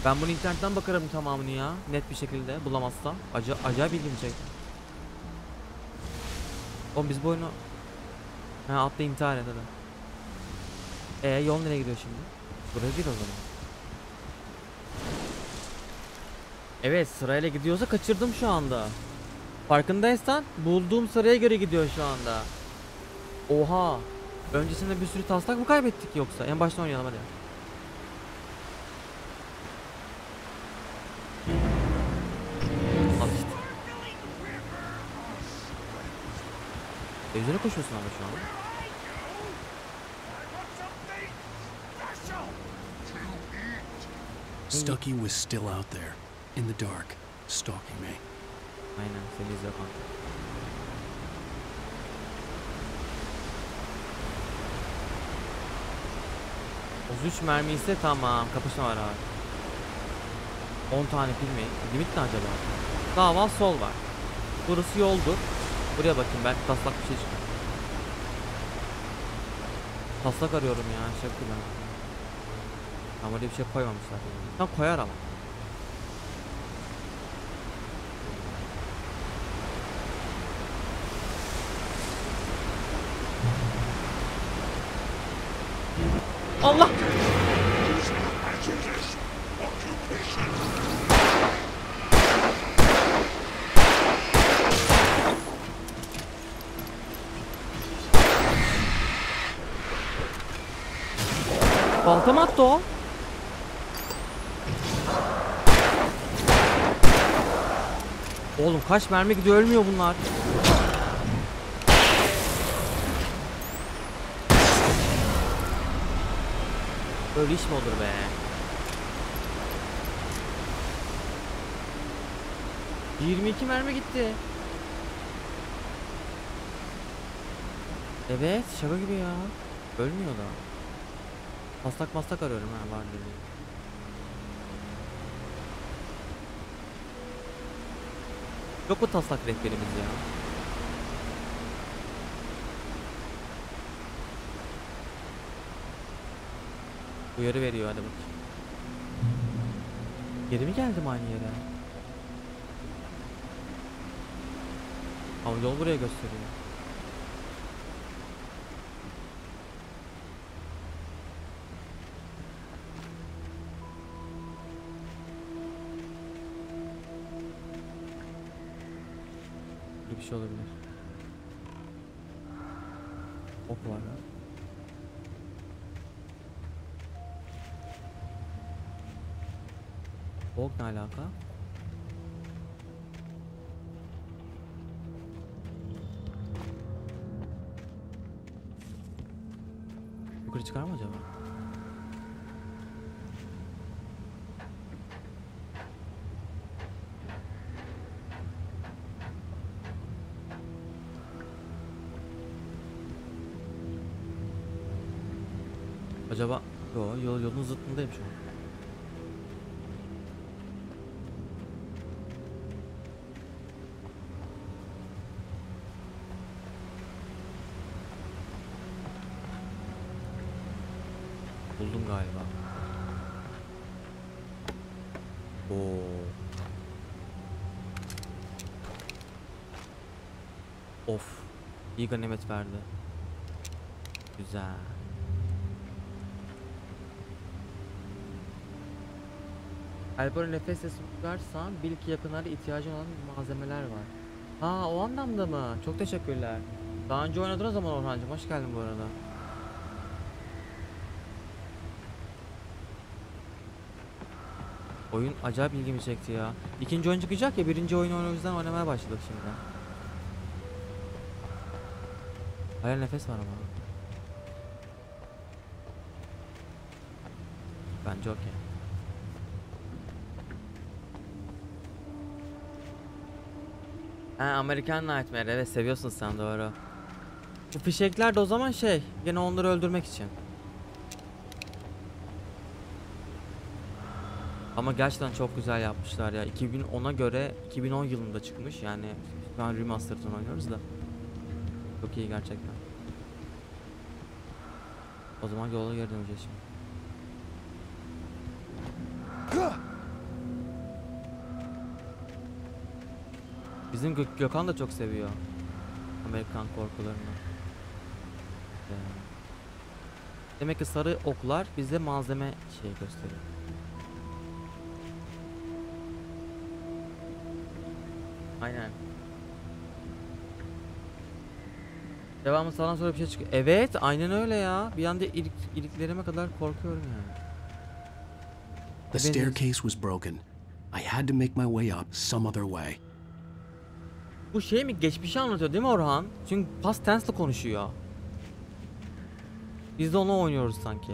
Ben bunu internetten bakarım tamamını ya. Net bir şekilde bulamazsam. Acayip ilgimi çekti. Oğlum biz bu oyunu... Ha, atla intihar et hadi. Yol nereye gidiyor şimdi? Buraya değil o zaman. Evet, sırayla gidiyorsa kaçırdım şu anda. Farkındaysan bulduğum sıraya göre gidiyor şu anda. Oha. Öncesinde bir sürü taslak mı kaybettik yoksa? En baştan oynayalım hadi. Al işte. Üzerine koşuyorsun ama şu an. Stucky was still out there, in the dark, stalking me. Aynen, seni izliyor kanka. O 3 mermi ise tamam, kapışma var abi. 10 tane pil mi? Limit ne acaba? Sağ var, sol var. Burası yoldur. Buraya bakayım, belki taslak bir şey çıkar. Taslak arıyorum ya, şaka ben. Ama öyle bir şey koymamışlar. Tam koyar ama. Allah! Baltam attı o. Oğlum kaç mermi gidiyor, ölmüyor bunlar. Böyle iş mi olur be? ...22 mermi gitti. Evet, şaka gibi ya. Ölmüyor da. Maslak arıyorum ha, var dedi. Yok mu taslak rehberimiz ya? Uyarı veriyor, hadi bakayım. Geri mi geldim aynı yere? Ama yol buraya gösteriyor. Bir şey olabilir. Ok var ha. Ok ne alaka? Yukarı çıkar mı acaba? Acaba yolun zıttındayım şu an. Buldum galiba. Oo. Of. İyi ganimet verdi. Güzel. Alper'e nefes sesi tutarsan bil ki yakınlarda ihtiyacın olan malzemeler var. Ha, o anlamda mı? Çok teşekkürler. Daha önce oynadın o zaman Orhancığım. Hoş geldin bu arada. Oyun acayip ilgimi çekti ya. İkinci oyun çıkacak ya, birinci oyunu o yüzden oynamaya başladık şimdi. Hayal nefes var ama. Bence okey. Ha, American Nightmare, evet seviyorsun sen, doğru. Bu fişekler de o zaman gene onları öldürmek için. Ama gerçekten çok güzel yapmışlar ya. 2010'a göre 2010 yılında çıkmış, yani şu an Remastered'ını oynuyoruz da. Çok iyi gerçekten. O zaman yola geri döneceğiz şimdi. Bizim Gökhan da çok seviyor Amerikan korkularını. Demek ki sarı oklar bize malzeme gösteriyor. Aynen. Devamı sağdan sonra bir şey çıkıyor. Evet, aynen öyle ya. Bir anda iliklerime kadar korkuyorum yani. The staircase was broken. I had to make my way up some other way. Bu mi, geçmişi anlatıyor değil mi Orhan? Çünkü past tense'le konuşuyor. Biz de onu oynuyoruz sanki.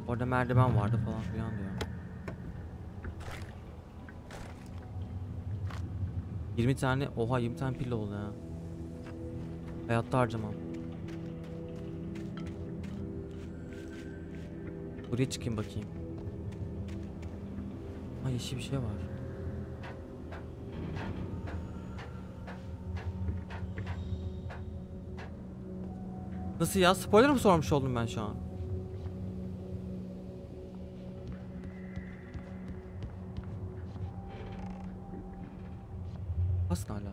Orada merdiven vardı falan filan diyor. 20 tane, oha 20 tane pil oldu ya. Hayatta harcamam. Buraya çıkayım bakayım. Ha, yeşil bir şey var. Nasıl ya? Spoiler mı sormuş oldum ben şu an? Nasıl hala?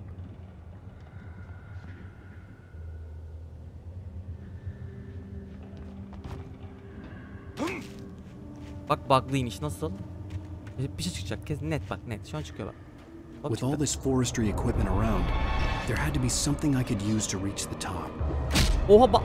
Bak bug'lı iniş nasıl? Bir şey çıkacak. Kes net bak net. Şu an çıkıyor bak. Bak With all çıktı. this forestry equipment around, there had to be something I could use to reach the top. Oha bak.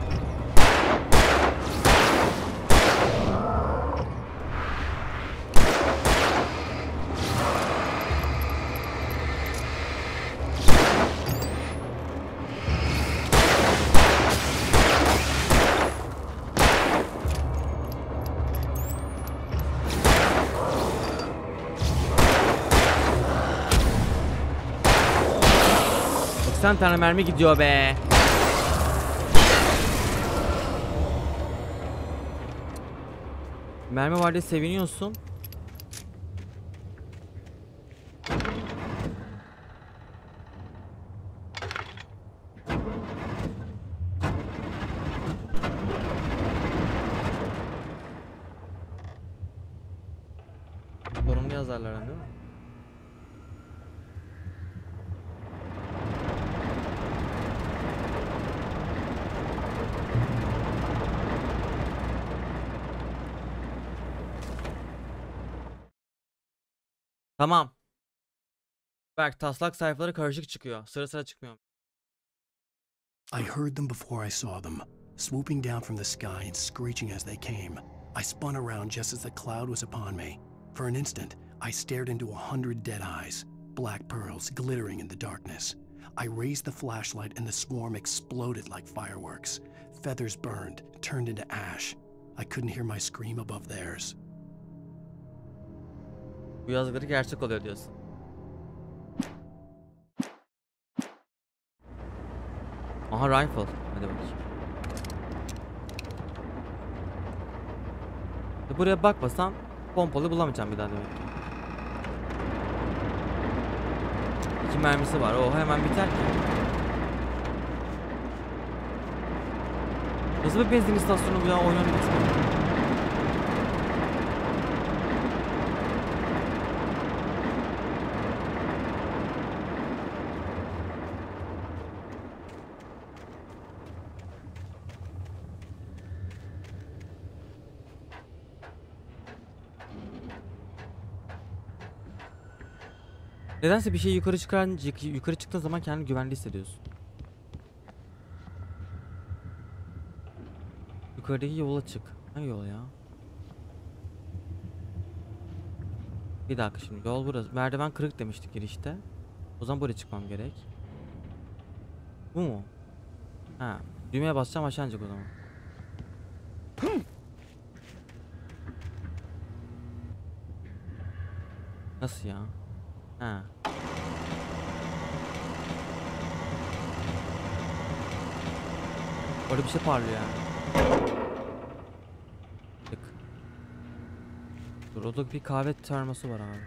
Sen tane mermi gidiyor be. Mermi var diye seviniyorsun. Sorunlu yazarlar değil mi? Tamam. Berk taslak sayfaları karışık çıkıyor. Sıra sıra çıkmıyor. I heard them before I saw them, swooping down from the sky and screeching as they came. I spun around just as the cloud was upon me. For an instant, I stared into 100 dead eyes, black pearls glittering in the darkness. I raised the flashlight and the swarm exploded like fireworks. Feathers burned, turned into ash. I couldn't hear my scream above theirs. Bu yazıları gerçek oluyor diyorsun. Aha rifle. Hadi bakayım. Buraya bakmasam pompalı bulamayacağım bir daha demek ki. 2 mermisi var. O hemen biter ki. Nasıl bir benzin istasyonu bu ya? Oynamak istemiyorum. Nedense bir şey yukarı çıktığın zaman kendini güvende hissediyorsun. Yukarıdaki yola çık. Hangi yol ya? Bir dakika şimdi yol burası. Merdiven kırık demiştik girişte. O zaman buraya çıkmam gerek. Bu mu? Ha, düğmeye basacağım aşağı inecek o zaman. Nasıl ya? Ha. Orada bir şey parlıyor yani. Tık. Dur, orada bir kahve termosu var abi.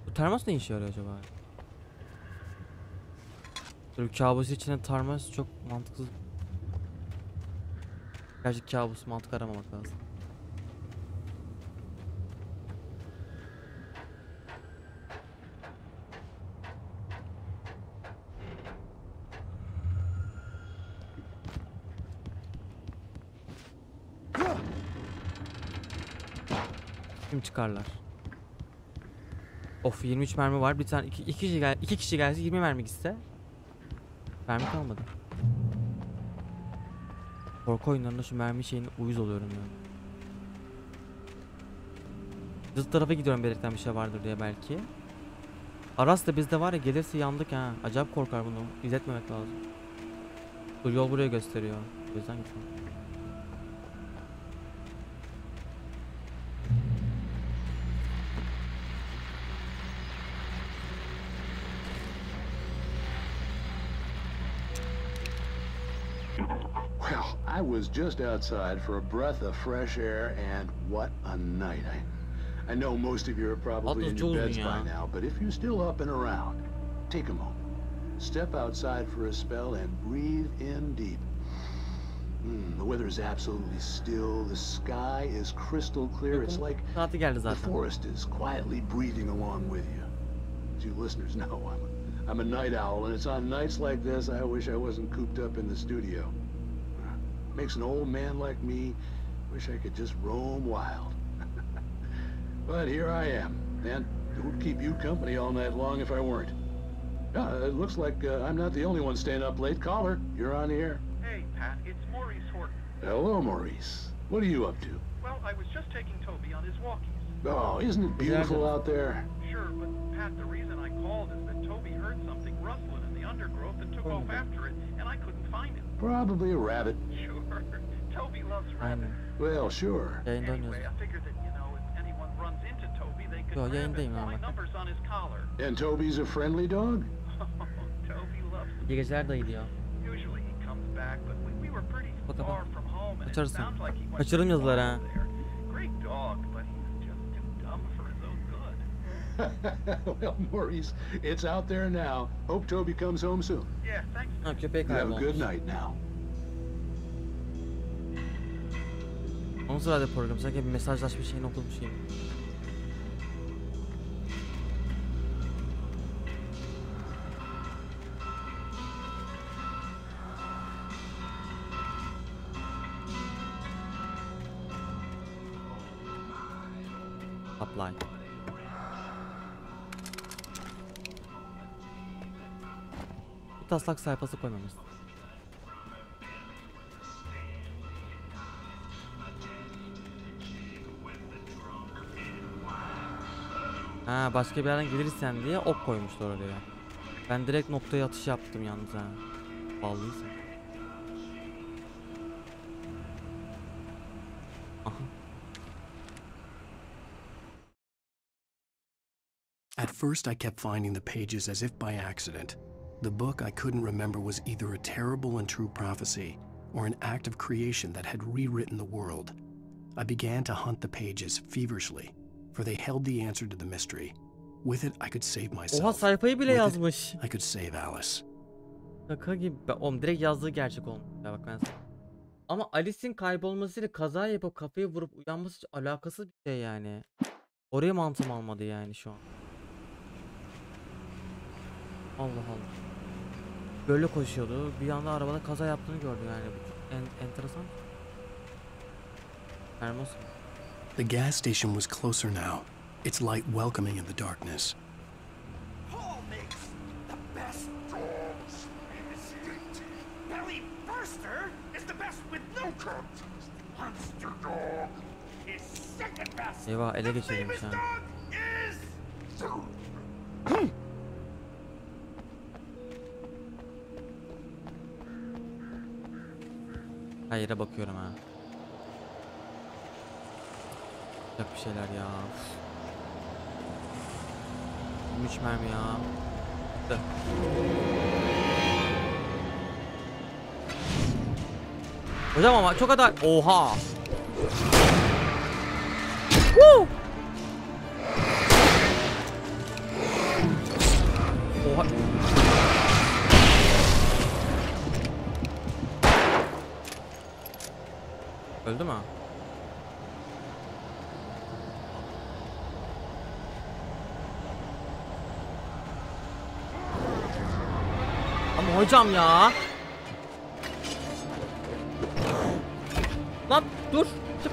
Bu termos ne işe yarıyor acaba? Dur, kabus içine termos çok mantıksız. Gerçi kabus mantık aramamak lazım. Kim çıkarlar? Of 23 mermi var. Bir tane iki kişi gelse 20 mermi gitse. Mermi kalmadı. Korku oyunlarında şu mermi şeyine uyuz oluyorum ya. Zıt tarafa gidiyorum belirten bir şey vardır diye belki. Aras da bizde var ya, gelirse yandık ha. Acayip korkar bunu. İzletmemek lazım. Dur, yol buraya gösteriyor. O yüzden gitmem. I was just outside for a breath of fresh air, and what a night. I know most of you are probably in your beds by now, but if you're still up and around, take a moment. Step outside for a spell and breathe in deep. The weather is absolutely still. The sky is crystal clear. It's like the forest is quietly breathing along with you. As you listeners know, I'm a night owl, and it's on nights like this I wish I wasn't cooped up in the studio. Makes an old man like me wish I could just roam wild. But here I am, and it would keep you company all night long if I weren't. It looks like I'm not the only one staying up late. Caller, you're on the air. Hey, Pat, it's Maurice Horton. Hello, Maurice. What are you up to? Well, I was just taking Toby on his walkies. Oh, isn't it beautiful out there? Sure, but Pat, the reason I called is that Toby heard something rustling in the undergrowth and took off after it, and I couldn't find it. Probably a rabbit. Sure. Toby loves rabbits. Well, sure. Anyway, I figured that, you know, if anyone runs into Toby, they could grab it. My number's on his collar. And Toby's a friendly dog? Toby loves it. Geceler daydı ya. Usually he comes back, but we were pretty far from home, and it Kaçarsın. sounds like he went Kaçırdım yazıları ha. Great dog, but he's just too dumb for his own good. Well, Maurice, it's out there now. Hope Toby comes home soon. Yeah, thanks. Ha, köpek Have a kaybolmuş. good night now. Onun sırada program sanki bir mesajlaşma şeyini okulmuş gibi. Apply. Bir taslak sayfası koymamız. Ha, başka bir yerden gelirsen diye ok koymuşlar oraya. Ben direkt noktaya atış yaptım yalnız ha. Bağlıysa. Aha. At first, I kept finding the pages as if by accident. The book I couldn't remember was either a terrible and true prophecy or an act of creation that had rewritten the world. I began to hunt the pages feverishly, for they held the answer to the mystery. With it, I could save myself. Oha, sayfayı bile yazmış. I could save Alice. Şaka gibi. Oğlum direkt yazdığı gerçek olmuş. Ya bak ben sana. Ama Alice'in kaybolmasıyla kaza yapıp kafayı vurup uyanması hiç alakasız bir şey yani. Oraya mantığım almadı yani şu an. Allah Allah. Böyle koşuyordu. Bir anda arabada kaza yaptığını gördü yani. Enteresan. Hermos. The gas station was closer now, its light welcoming in the darkness. Paul makes the best dogs in the state. Belly Burster is the best with no coat. Monster dog is second best. Eyvah, ele geçirilmiş ha. Hayır'a bakıyorum ha. Yap bir şeyler ya. 3 mermi ya. Hocam ama çok adam. Oha. Woo! Oha. Öldü mü? Ama hocam ya. Lan dur. Çık.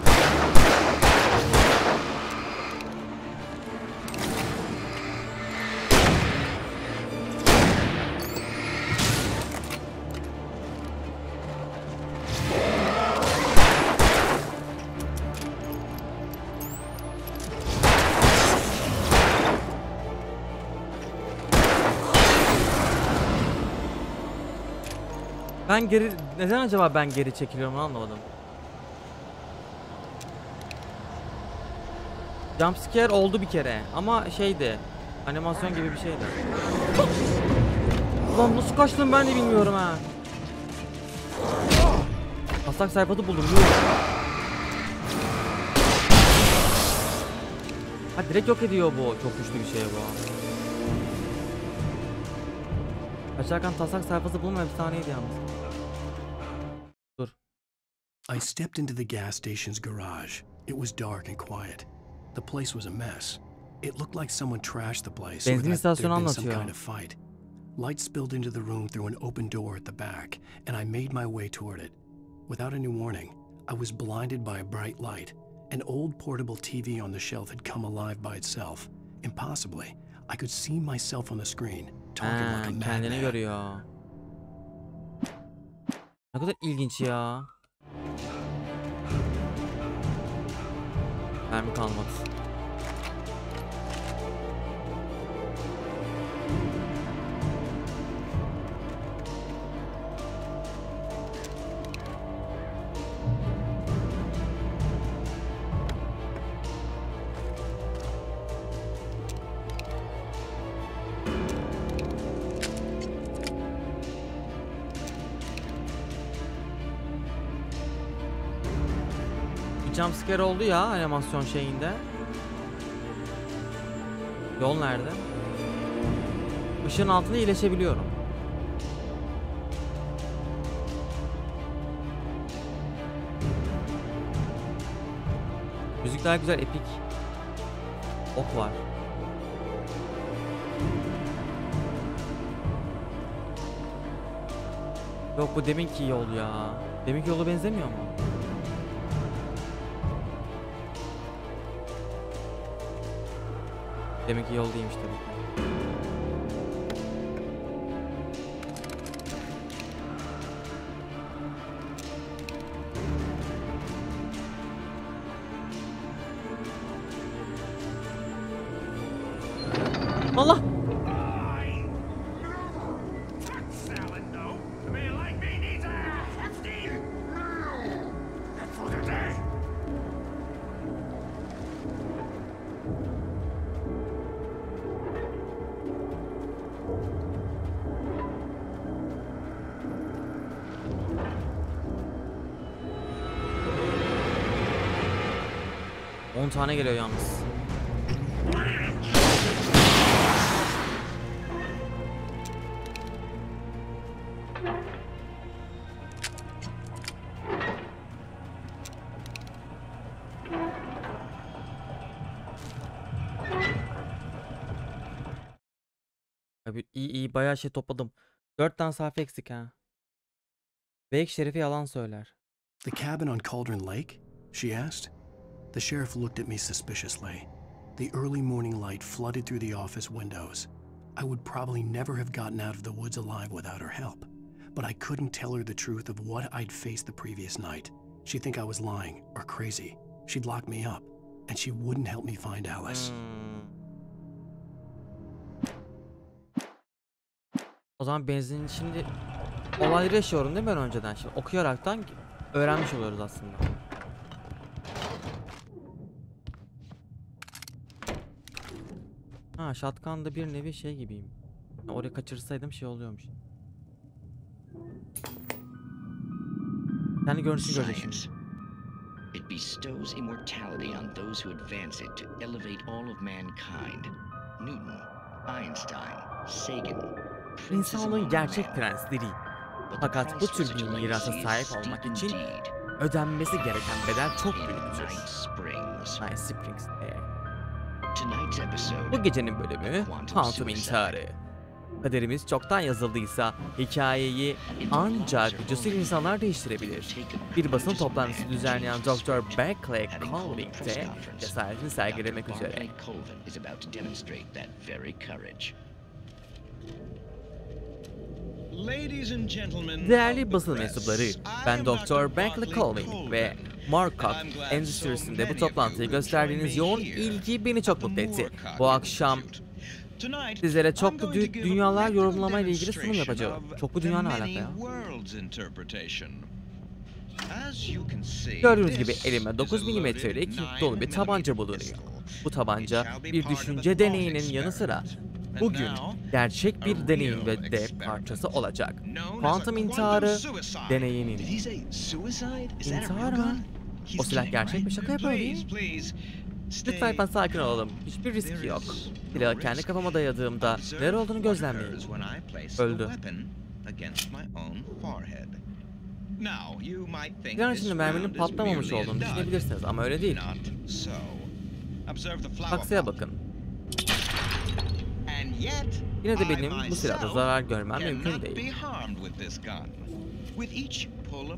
Ben geri... Neden acaba ben geri çekiliyorum anlamadım. Jumpscare oldu bir kere ama şeydi. Animasyon gibi bir şeydi. Lan nasıl kaçtım ben de bilmiyorum ha. Taslak sayfası buldum. Ha direkt yok ediyor bu. Çok güçlü bir şey bu. Açarken taslak sayfası bulma efsaneydi yalnız. Dur. I stepped into the gas station's garage. It was dark and quiet. The place was a mess. It looked like someone trashed the place or that there'd been some kind of fight. Light spilled into the room through an open door at the back, and I made my way toward it. Without any warning, I was blinded by a bright light. An old portable TV on the shelf had come alive by itself. Impossibly, I could see myself on the screen, talking like a madman. Kendini görüyor. Ne kadar ilginç ya. Mermi kalmadı. Jumpscare oldu ya animasyon şeyinde. Yol nerede? Işığın altında iyileşebiliyorum. Müzikler güzel, epik. Ok var. Yok bu deminki yol ya. Deminki yola benzemiyor mu? Demek ki yol değilmiş tabii. Allah! Tane geliyor yalnız. Abi iyi bayağı şey topladım. 4 tane sayfa eksik ha. Wake şerife yalan söyler. The cabin on Cauldron Lake? She asked. The sheriff looked at me suspiciously. The early morning light flooded through the office windows. I would probably never have gotten out of the woods alive without her help. But I couldn't tell her the truth of what I'd faced the previous night. She'd think I was lying or crazy. She'd lock me up, and she wouldn't help me find Alice. O zaman benzin şimdi olayları yaşıyorum değil mi ben önceden? Şimdi okuyaraktan öğrenmiş oluyoruz aslında. Ha, shotgun'da bir nevi şey gibiyim. Oraya kaçırsaydım şey oluyormuş. Kendi görünüşünü görecek şimdi. It bestows immortality on those who advance it to elevate all of mankind. Newton, Einstein, Sagan. İnsanlığın gerçek prensleri. Fakat bu tür bir mirasa sahip olmak için ödenmesi gereken bedel çok büyüktür. Night Springs. Bu gecenin bölümü Tam İntiharı. Kaderimiz çoktan yazıldıysa hikayeyi ancak cesur insanlar değiştirebilir. Bir basın toplantısı düzenleyen Dr. Berkeley Colvin de cesaretini sergilemek üzere. Değerli basın mensupları, ben Dr. Berkeley Colvin ve Markup Endüstrisi'nde bu toplantıyı gösterdiğiniz yoğun ilgi beni çok mutlu etti. Bu akşam sizlere çoklu dünyalar yorumlama ile ilgili sunum yapacağım. Çoklu dünya ne alaka ya? Gördüğünüz gibi elime 9 milimetrelik dolu bir tabanca bulunuyor. Bu tabanca bir düşünce deneyinin yanı sıra bugün gerçek bir deneyin ve de parçası olacak. Kuantum intiharı deneyinin. İntihar mı? O silah gerçek mi? Şaka yapıyor değil mi? Lütfen ben sakin olalım. Hiçbir riski yok. Silahı kendi kafama dayadığımda neler olduğunu gözlemleyin. Öldü. Silahın içinde merminin patlamamış olduğunu düşünebilirsiniz ama öyle değil. Aksaya bakın. Yine de benim bu silahda zarar görmem mümkün değil.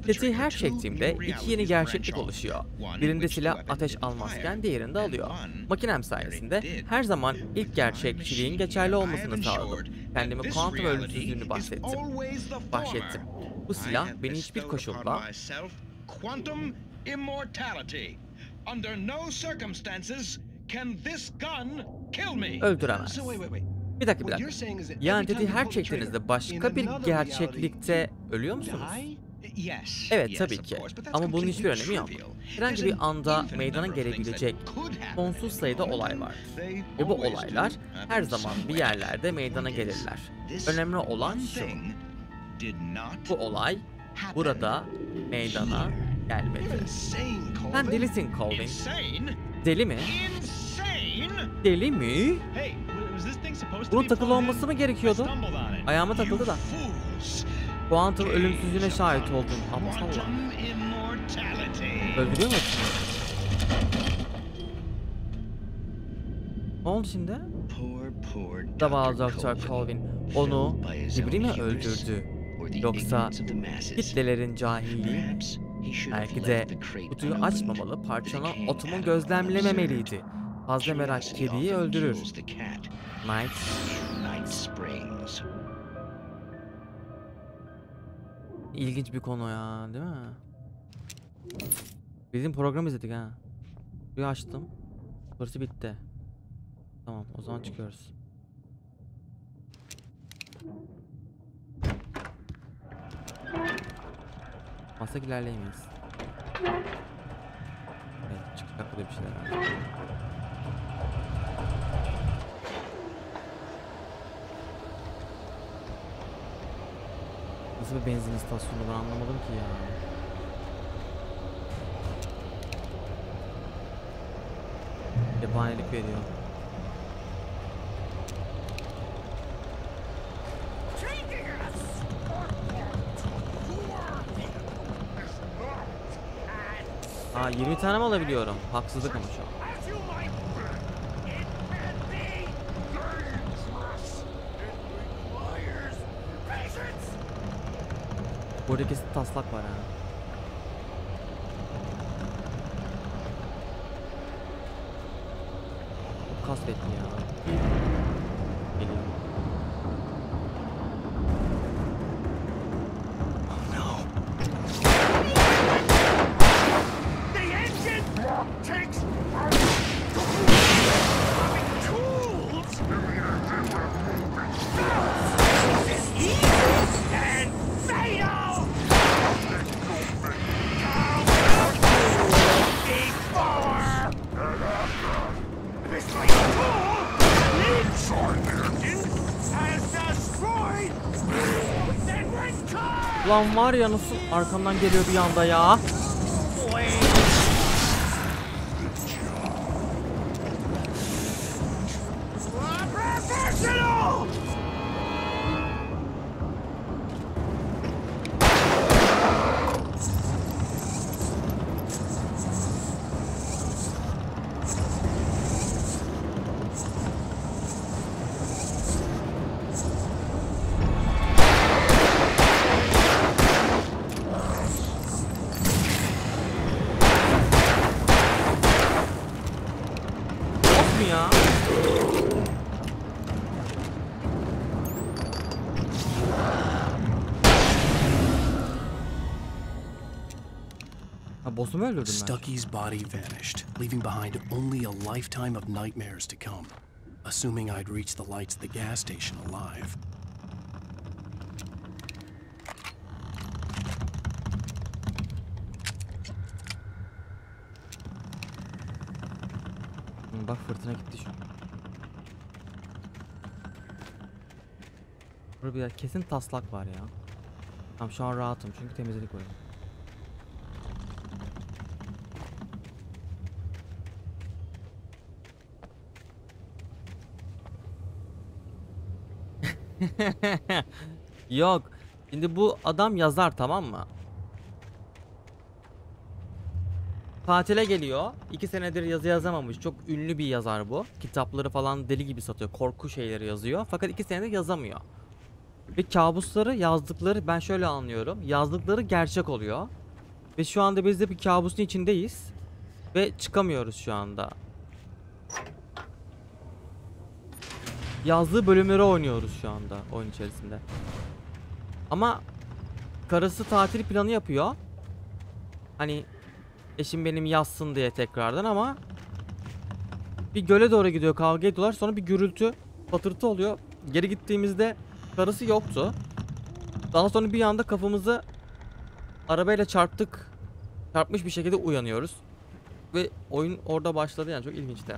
Tetiği her çektiğimde iki yeni gerçeklik oluşuyor. Birinde silah ateş almazken diğerinde alıyor. Makinem sayesinde her zaman ilk gerçekçiliğin geçerli olmasını sağladım. Kendime kuantum ölümsüzlüğünü bahşettim. Bu silah beni hiçbir koşulda öldüremez. Bir dakika. Yani tetiği her çektiğinizde başka bir gerçeklikte ölüyor musunuz? Evet tabii ki. Ama bunun hiçbir önemi yok. Herhangi bir anda meydana gelebilecek sonsuz sayıda olay var. Ve bu olaylar her zaman bir yerlerde meydana gelirler. Önemli olan şu. Bu olay burada meydana gelmedi. Sen delisin Colvin. Deli mi? Deli mi? Bunun takılı olması mı gerekiyordu? Ayağıma takıldı da. Kuantum ölümsüzlüğüne şahit oldum. Aptallar. Öldürüyor mu? Ne oldu şimdi? Zavallı Dr. Colvin onu Cibri mi öldürdü? Yoksa kitlelerin cahilliği? Belki de kutuyu açmamalı, parçalan otomu gözlemlememeliydi. Fazla merak kediyi öldürür. Night Springs. İlginç bir konu ya, değil mi? Bizim program izledik ha. Burayı açtım. Burası bitti. Tamam, o zaman çıkıyoruz. Masak ilerleyemeyiz. Evet, çıkacak burada bir şeyler var. Nasıl bir benzin istasyonu, ben anlamadım ki ya. Cephanelik veriyor. Aa, 20 tane mi alabiliyorum? Haksızlık ama şu an. Burada kesin taslak var ha. Çok kasvetli ya. Geliyor. Oh no. The engine takes tools. Easy and fatal. Ulan var ya, nasıl arkamdan geliyor bir anda ya. Stucky's body vanished, leaving behind only a lifetime of nightmares to come. Assuming I'd reach the lights at the gas station alive. Bak, fırtına gitti şu an. Burada bir kesin taslak var ya. Tamam, şu an rahatım çünkü temizledik oyunu. Yok. Şimdi bu adam yazar, tamam mı? Tatile geliyor. 2 senedir yazı yazamamış. Çok ünlü bir yazar bu. Kitapları falan deli gibi satıyor. Korku şeyleri yazıyor. Fakat 2 senedir yazamıyor. Ve kabusları yazdıkları, ben şöyle anlıyorum. Yazdıkları gerçek oluyor. Ve şu anda biz de bir kabusun içindeyiz. Ve çıkamıyoruz şu anda. Yazdığı bölümleri oynuyoruz şu anda oyun içerisinde. Ama karısı tatil planı yapıyor. Hani eşim benim yazsın diye tekrardan, ama bir göle doğru gidiyor, kavga ediyorlar, sonra bir gürültü, patırtı oluyor. Geri gittiğimizde karısı yoktu. Daha sonra bir anda kafamızı arabayla çarpmış bir şekilde uyanıyoruz. Ve oyun orada başladı, yani çok ilginçti.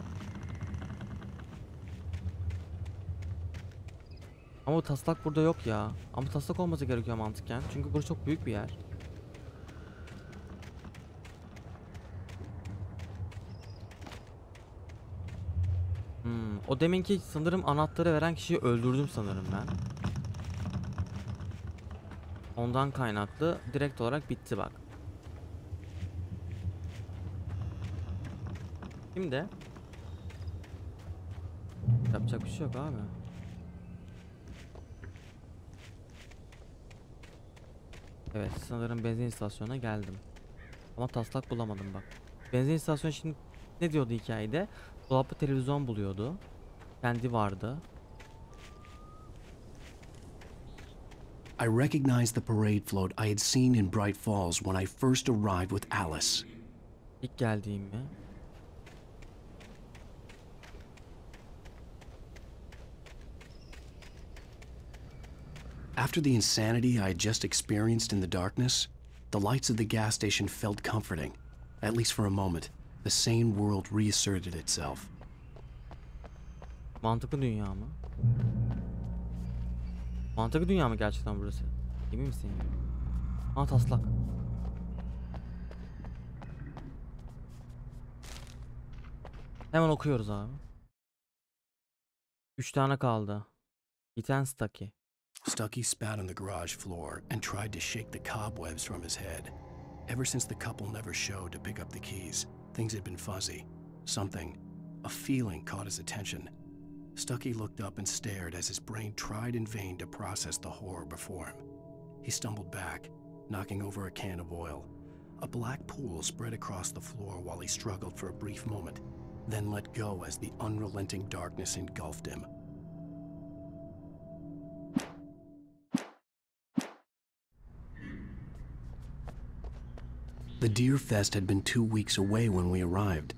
Ama bu taslak burada yok ya. Ama taslak olması gerekiyor mantıken. Çünkü burası çok büyük bir yer. O deminki sanırım anahtarı veren kişiyi öldürdüm sanırım ben. Ondan kaynaklı direkt olarak bitti bak. Şimdi yapacak bir şey yok abi. Evet, sanırım benzin istasyonuna geldim. Ama taslak bulamadım bak. Benzin istasyonu şimdi ne diyordu hikayede? Dolapta televizyon buluyordu. Kendi vardı. I recognized the parade float I had seen in Bright Falls when I first arrived with Alice. İlk geldiğim mi? After the insanity I had just experienced in the darkness, the lights of the gas station felt comforting. At least for a moment, the sane world reasserted itself. Mantıklı dünya mı? Mantıklı dünya mı gerçekten burası? Emin misin? Aa, taslak. Hemen okuyoruz abi. 3 tane kaldı. Biten Stucky. Stucky spat on the garage floor and tried to shake the cobwebs from his head. Ever since the couple never showed to pick up the keys, things had been fuzzy. Something, a feeling caught his attention. Stucky looked up and stared as his brain tried in vain to process the horror before him. He stumbled back, knocking over a can of oil. A black pool spread across the floor while he struggled for a brief moment, then let go as the unrelenting darkness engulfed him. The Deer Fest had been 2 weeks away when we arrived.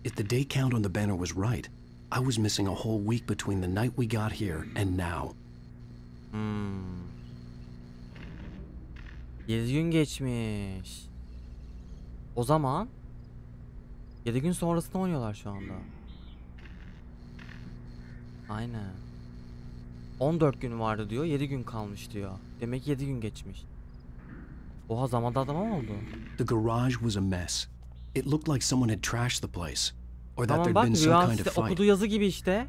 If the day count on the banner was right, I was missing a whole week between the night we got here and now. 7 gün geçmiş. O zaman 7 gün sonrasında oynuyorlar şu anda. Aynen. 14 gün vardı diyor, 7 gün kalmış diyor. Demek ki 7 gün geçmiş. Oha, zamanda adama mı oldu? The garage was a mess. It looked like someone had trashed the place. Or that Tamam there'd bak, been some rüya kind of işte fight. okuduğu yazı gibi işte.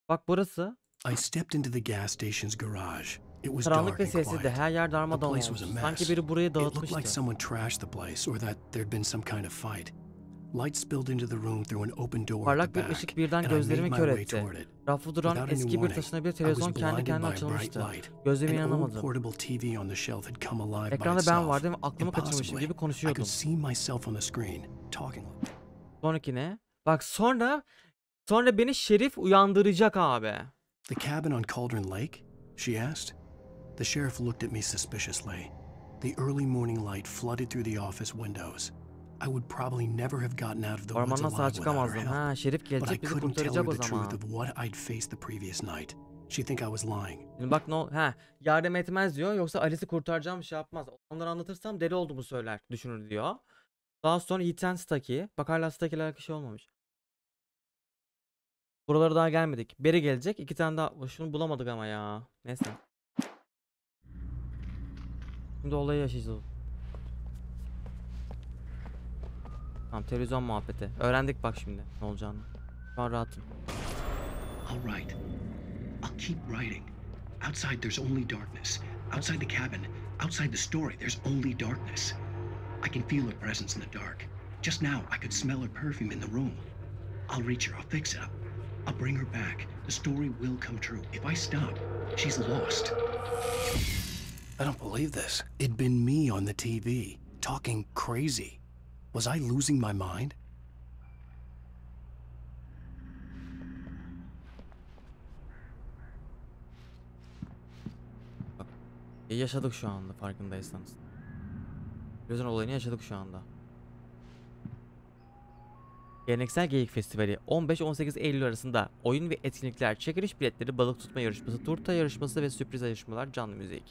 Bak burası. I stepped into the gas station's garage. It was Karanlık dark ve and sessizdi. quiet. Her yer The darmadağın place olmuş. was a mess. Sanki biri burayı It looked like dağıtmıştı. someone trashed the place or that there'd been some kind of fight. Light spilled into the room through an open door at Parlak the bir back, ışık birden and I made gözlerimi my kör way etti. toward it. Rafı duran Without any eski bir warning, taşınabilir I televizyon was kendi blinded kendine by a bright açılmıştı. light. Gözlerime An old inanamadım. portable TV on the shelf had come alive by Ekranda ben itself. vardım ve aklımı kaçırmışım Impossibly, gibi I konuşuyordum. could see myself on the screen, talking. Sonraki ne? Bak sonra beni Şerif uyandıracak abi. The cabin on Cauldron Lake? She asked. The sheriff looked at me suspiciously. The early morning light flooded through the office windows. I would probably never have gotten out of the woods Ormandan sağ alive without her çıkamazdım. help. Ha, Şerif But I gelecek bizi couldn't tell her kurtaracak o the zaman. truth of what I'd faced the previous night. She'd think I was lying. Şimdi bak yardım etmez diyor, yoksa Alice'i kurtaracağım şey yapmaz. Onları anlatırsam deli olduğumu söyler, düşünür diyor. Daha sonra Yiten Stucky. Bak hala Stucky ile şey olmamış. Buralara daha gelmedik. Beri gelecek. 2 tane daha. Şunu bulamadık ama ya. Neyse. Şimdi olayı yaşayacağız. Tamam, televizyon muhabbeti. Öğrendik bak şimdi ne olacağını. Şu an rahatım. All right. I'll keep writing. Outside, there's only darkness. Outside the cabin, outside the story, there's only darkness. I can feel her presence in the dark. Just now, I could smell her perfume in the room. I'll reach her, I'll fix it up. I'll bring her back. The story will come true. If I stop, she's lost. I don't believe this. It'd been me on the TV, talking crazy. Was I losing my mind? Yaşadık şu anda farkındaysanız. Gözün olayını yaşadık şu anda. Geleneksel Geyik Festivali 15-18 Eylül arasında oyun ve etkinlikler, çekiliş biletleri, balık tutma yarışması, turta yarışması ve sürpriz yarışmalar, canlı müzik.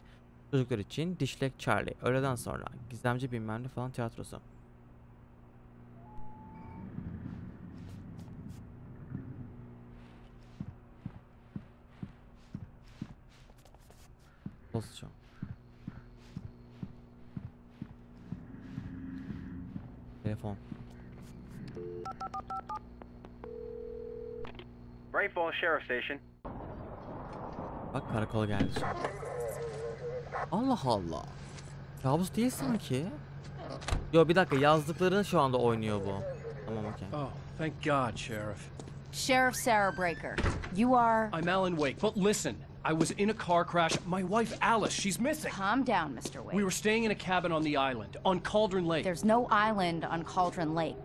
Çocuklar için Dişlek Charlie, öğleden sonra gizemci bilmem ne falan tiyatrosu. Pozisyon. Telefon. Bright Falls Sheriff Station. Bak karakola geldi şimdi. Allah Allah. Kabus değil sanki. Yo bir dakika, yazdıklarını şu anda oynuyor bu. Tamam, okey. Oh, thank God, Sheriff. Sheriff Sarah Breaker. You are... I'm Alan Wake, but listen. I was in a car crash. My wife, Alice, she's missing. Calm down, Mr. Wake. We were staying in a cabin on the island, on Cauldron Lake. There's no island on Cauldron Lake.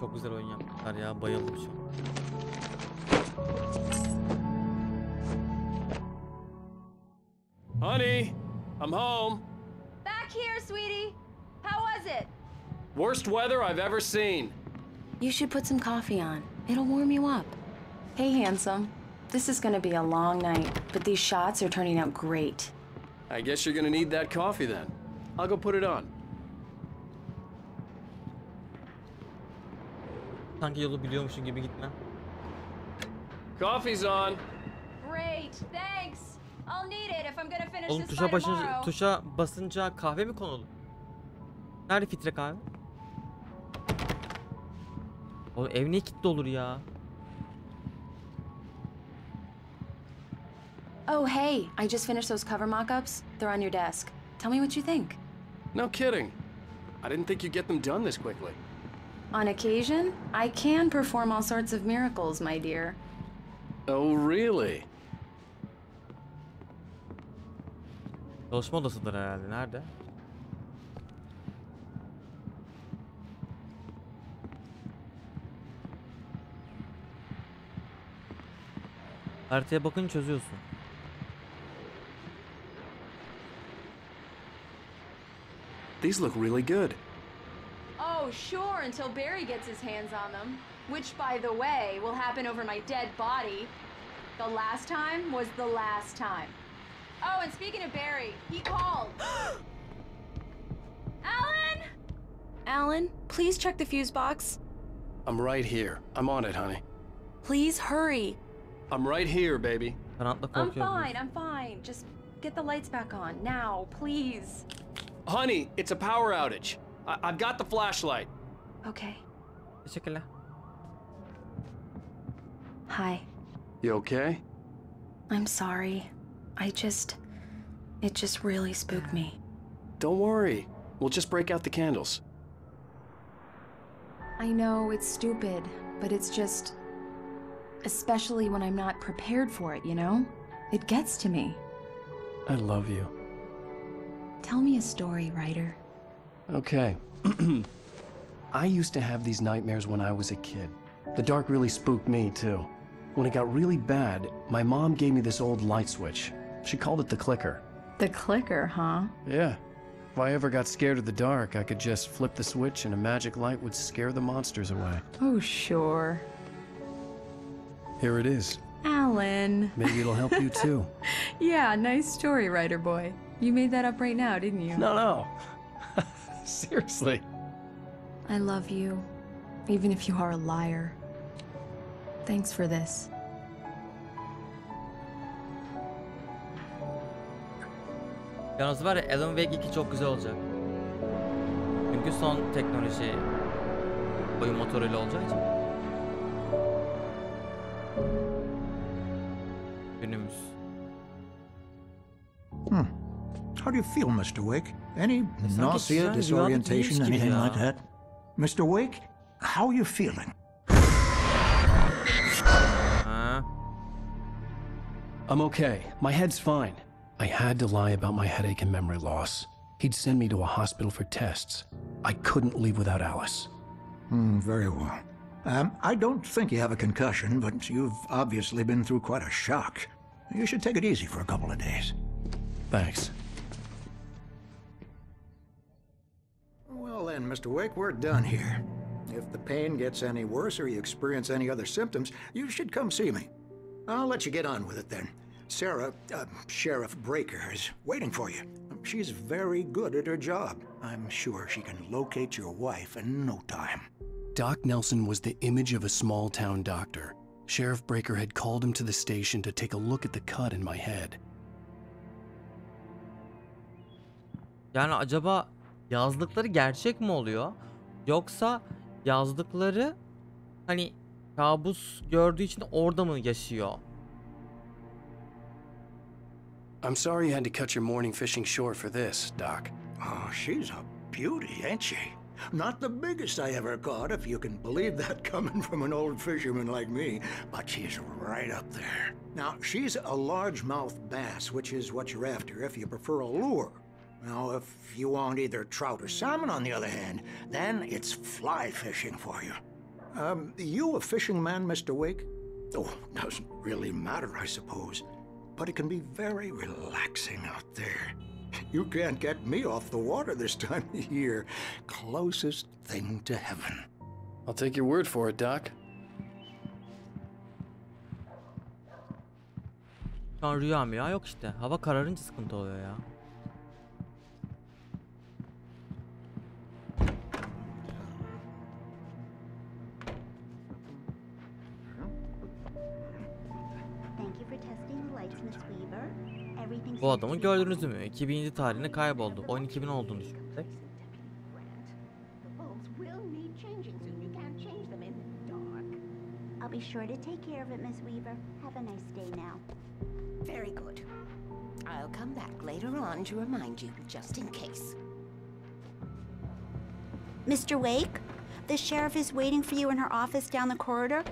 Çok güzel oyun yaptılar ya, bayıldım şu an. Honey, I'm home. Back here, sweetie. How was it? Worst weather I've ever seen. You should put some coffee on. It'll warm you up. Hey, handsome. This is gonna be a long night, but these shots are turning out great. I guess you're gonna need that coffee then. I'll go put it on. Sanki yolu biliyormuşum gibi gitme. Coffee's on. Great, thanks. I'll need it if I'm gonna finish Oğlum this by tomorrow. tuşa basınca kahve mi konulur? Nerede filtre kahve? Oğlum ev niye kilitli olur ya? Oh, hey, I just finished those cover mock-ups. They're on your desk. Tell me what you think. No kidding. I didn't think you'd get them done this quickly. On occasion, I can perform all sorts of miracles, my dear. Oh, really? Çalışma odasıdır herhalde. Nerede? Haritaya bakınca çözüyorsun. These look really good. Oh, sure, until Barry gets his hands on them. Which, by the way, will happen over my dead body. The last time was the last time. Oh, and speaking of Barry, he called. Alan? Alan, please check the fuse box. I'm right here. I'm on it, honey. Please hurry. I'm right here, baby. I'm fine. Just get the lights back on. Now, please. Honey, it's a power outage. I've got the flashlight. Okay. Teşekkürler. Hi. You okay? I'm sorry. It just really spooked me. Don't worry. We'll just break out the candles. I know it's stupid, but it's just... Especially when I'm not prepared for it, you know? It gets to me. I love you. Tell me a story, writer. Okay. I used to have these nightmares when I was a kid. The dark really spooked me, too. When it got really bad, my mom gave me this old light switch. She called it the clicker. The clicker, huh? Yeah. If I ever got scared of the dark, I could just flip the switch and a magic light would scare the monsters away. Oh, sure. Here it is. Alan. Maybe it'll help you, too. Yeah, nice story, writer boy. You made that up right now, didn't you? No. Seriously. I love you, even if you are a liar. Thanks for this. Yalnız var ya, Alan Wake 2 çok güzel olacak. Çünkü son teknoloji oyun motoruyla olacağı için. Günümüz. How do you feel, Mr. Wake? Any nausea, disorientation, anything like that? Mr. Wake, how are you feeling? I'm okay. My head's fine. I had to lie about my headache and memory loss. He'd send me to a hospital for tests. I couldn't leave without Alice. Very well. I don't think you have a concussion, but you've obviously been through quite a shock. You should take it easy for a couple of days. Thanks. Well then, Mr. Wake, we're done here. If the pain gets any worse or you experience any other symptoms, you should come see me. I'll let you get on with it then. Sarah, Sheriff Breaker, is waiting for you. She's very good at her job. I'm sure she can locate your wife in no time. Doc Nelson was the image of a small-town doctor. Sheriff Breaker had called him to the station to take a look at the cut in my head. Yani acaba yazdıkları gerçek mi oluyor? Yoksa yazdıkları hani kabus gördüğü için orada mı yaşıyor? I'm sorry you had to cut your morning fishing short for this, Doc. Oh, she's a beauty, ain't she? Not the biggest I ever caught, if you can believe that coming from an old fisherman like me, but she's right up there. Now, she's a largemouth bass, which is what you're after if you prefer a lure. Now, if you want either trout or salmon, on the other hand, then it's fly fishing for you. You a fishing man, Mr. Wake? Oh, doesn't really matter, I suppose. But it can be very relaxing out there. You can't get me off the water this time of year. Closest thing to heaven. I'll take your word for it, Doc. Şu an rüya mı ya? Yok işte. Hava kararınca sıkıntı oluyor ya. Bu adamı gördünüz mü? 2007 tarihinde kayboldu. Oyun 2000 olduğunu düşünürsek. I'll be sure to take care of it, Miss Weaver. Have a nice day now. Very good. I'll come back later on to remind you, just in case. Mr. Wake, the sheriff is waiting for you in her office down the corridor.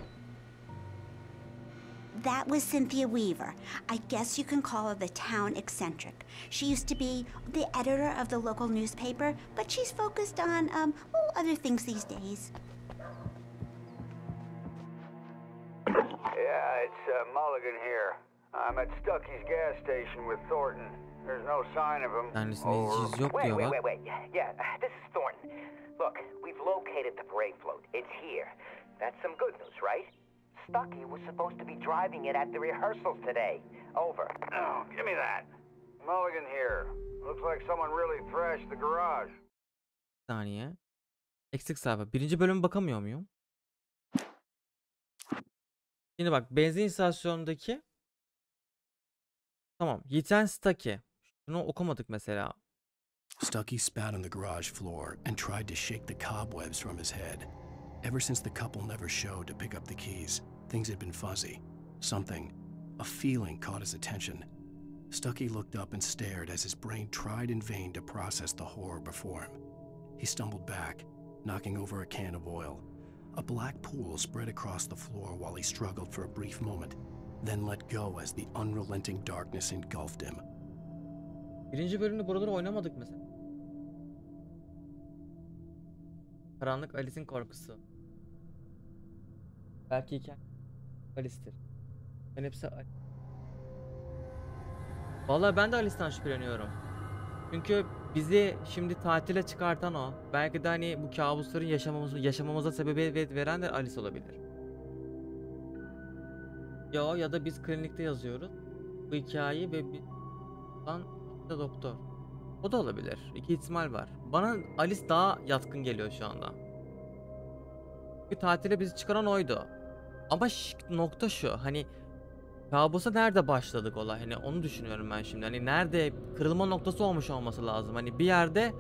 That was Cynthia Weaver. I guess you can call her the town eccentric. She used to be the editor of the local newspaper, but she's focused on, other things these days. Yeah, it's Mulligan here. I'm at Stucky's gas station with Thornton. There's no sign of him. Wait. Yeah, this is Thornton. Look, we've located the parade float. It's here. That's some good news, right? Stucky was supposed to be driving it at the rehearsals today. Over. Oh, give me that. Mulligan here. Looks like someone really thrashed the garage. Bir saniye. Eksik sayfa. Birinci bölüme bakamıyor muyum? Şimdi bak, benzin istasyonundaki. Tamam. Yiten Stucky. Bunu okumadık mesela. Stucky spat on the garage floor and tried to shake the cobwebs from his head. Ever since the couple never showed to pick up the keys, things had been fuzzy. Something, a feeling caught his attention. Stucky looked up and stared as his brain tried in vain to process the horror before him. He stumbled back, knocking over a can of oil. A black pool spread across the floor while he struggled for a brief moment, then let go as the unrelenting darkness engulfed him. Birinci bölümde buraları oynamadık mesela. Karanlık Alice'in korkusu. Belki hikaye Alice'tir. Ben hepsi Alice. Vallahi ben de Alice'ten şüpheleniyorum. Çünkü bizi şimdi tatile çıkartan o. Belki de hani bu kabusların yaşamamıza sebebiyet veren de Alice olabilir. Ya da biz klinikte yazıyoruz bu hikayeyi ve bir da doktor. O da olabilir. İki ihtimal var. Bana Alice daha yatkın geliyor şu anda. Bir tatile bizi çıkaran oydu. Ama nokta şu, hani kabusa nerede başladık olay, hani onu düşünüyorum ben şimdi. Hani nerede kırılma noktası olmuş olması lazım. Hani bir yerde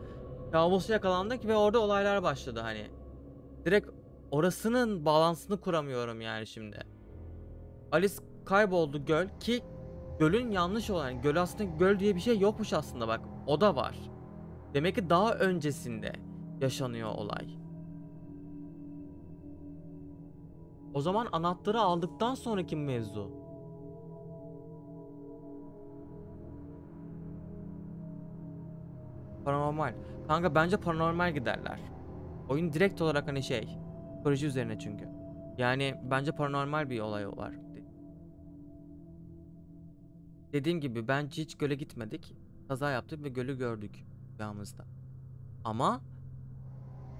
kabusa yakalandık ve orada olaylar başladı hani. Direkt orasının bağlantısını kuramıyorum yani şimdi. Alice kayboldu, göl ki gölün yanlış olan, yani göl aslında göl diye bir şey yokmuş aslında, bak o da var. Demek ki daha öncesinde yaşanıyor olay. O zaman anahtarı aldıktan sonraki mevzu. Paranormal. Kanka bence paranormal giderler. Oyun direkt olarak hani şey, psikoloji üzerine çünkü. Yani bence paranormal bir olay var. Dediğim gibi bence hiç göle gitmedik. Kaza yaptık ve gölü gördük rüyamızda. Ama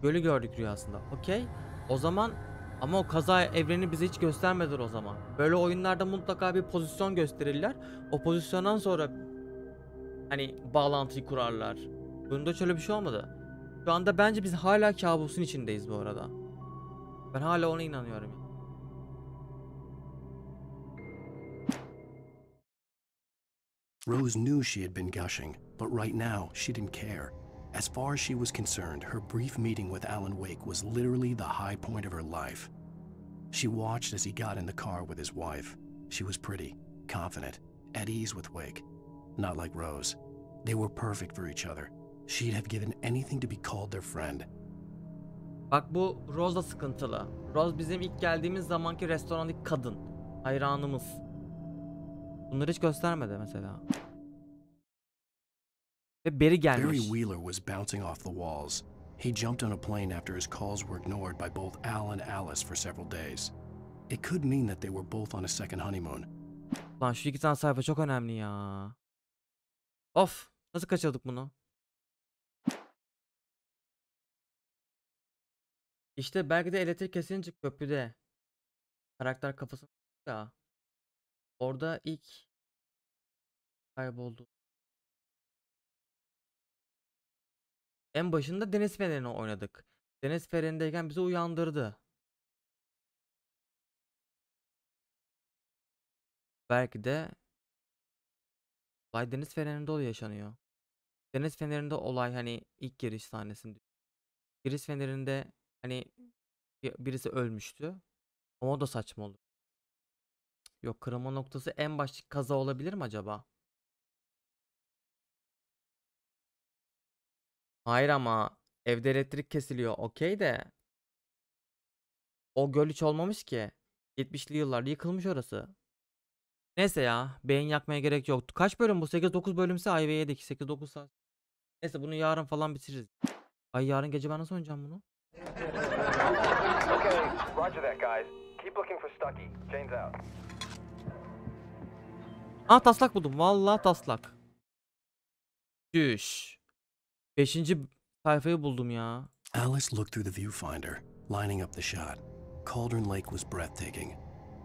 gölü gördük rüyasında. Okey. O zaman ama o kaza evreni bize hiç göstermediler o zaman. Böyle oyunlarda mutlaka bir pozisyon gösterirler. O pozisyondan sonra hani bağlantıyı kurarlar. Bunda şöyle bir şey olmadı. Şu anda bence biz hala kabusun içindeyiz bu arada. Ben hala ona inanıyorum. Rose knew she had been gushing, but right now she didn't care. As far as she was concerned, her brief meeting with Alan Wake was literally the high point of her life. She watched as he got in the car with his wife. She was pretty, confident, at ease with Wake. Not like Rose. They were perfect for each other. She'd have given anything to be called their friend. Bak bu Rose da sıkıntılı. Rose bizim ilk geldiğimiz zamanki restorandaki kadın. Hayranımız. Bunları hiç göstermedi mesela. Ve Barry gelmiş. Barry Wheeler was bouncing off the walls. He jumped on a plane after his calls were ignored by both Al and Alice for several days. It could mean that they were both on a second honeymoon. Lan şu iki tane sayfa çok önemli ya. Of. Nasıl kaçırdık bunu? İşte belki de elektrik kesince köprüde. Karakter kafasını ya. Orada ilk kayboldu. En başında deniz fenerini oynadık. Deniz fenerindeyken bizi uyandırdı. Belki de olay deniz fenerinde yaşanıyor. Deniz fenerinde olay hani ilk giriş sahnesinde. Giriş fenerinde hani birisi ölmüştü. Ama o da saçma olur. Yok, kırılma noktası en baştaki kaza olabilir mi acaba? Hayır ama evde elektrik kesiliyor. Okey de. O göl hiç olmamış ki. 70'li yıllarda yıkılmış orası. Neyse ya. Beyin yakmaya gerek yoktu. Kaç bölüm bu? 8-9 bölümse ayva yedik. 8-9 saat. Neyse bunu yarın falan bitiririz. Ay yarın gece ben nasıl oynayacağım bunu? Okay, roger that guys. Keep looking for Stucky. Chains out. Aa, taslak buldum. Vallahi taslak. Düş. 5. sayfayı buldum ya. Alice looked through the viewfinder, lining up the shot. Cauldron Lake was breathtaking.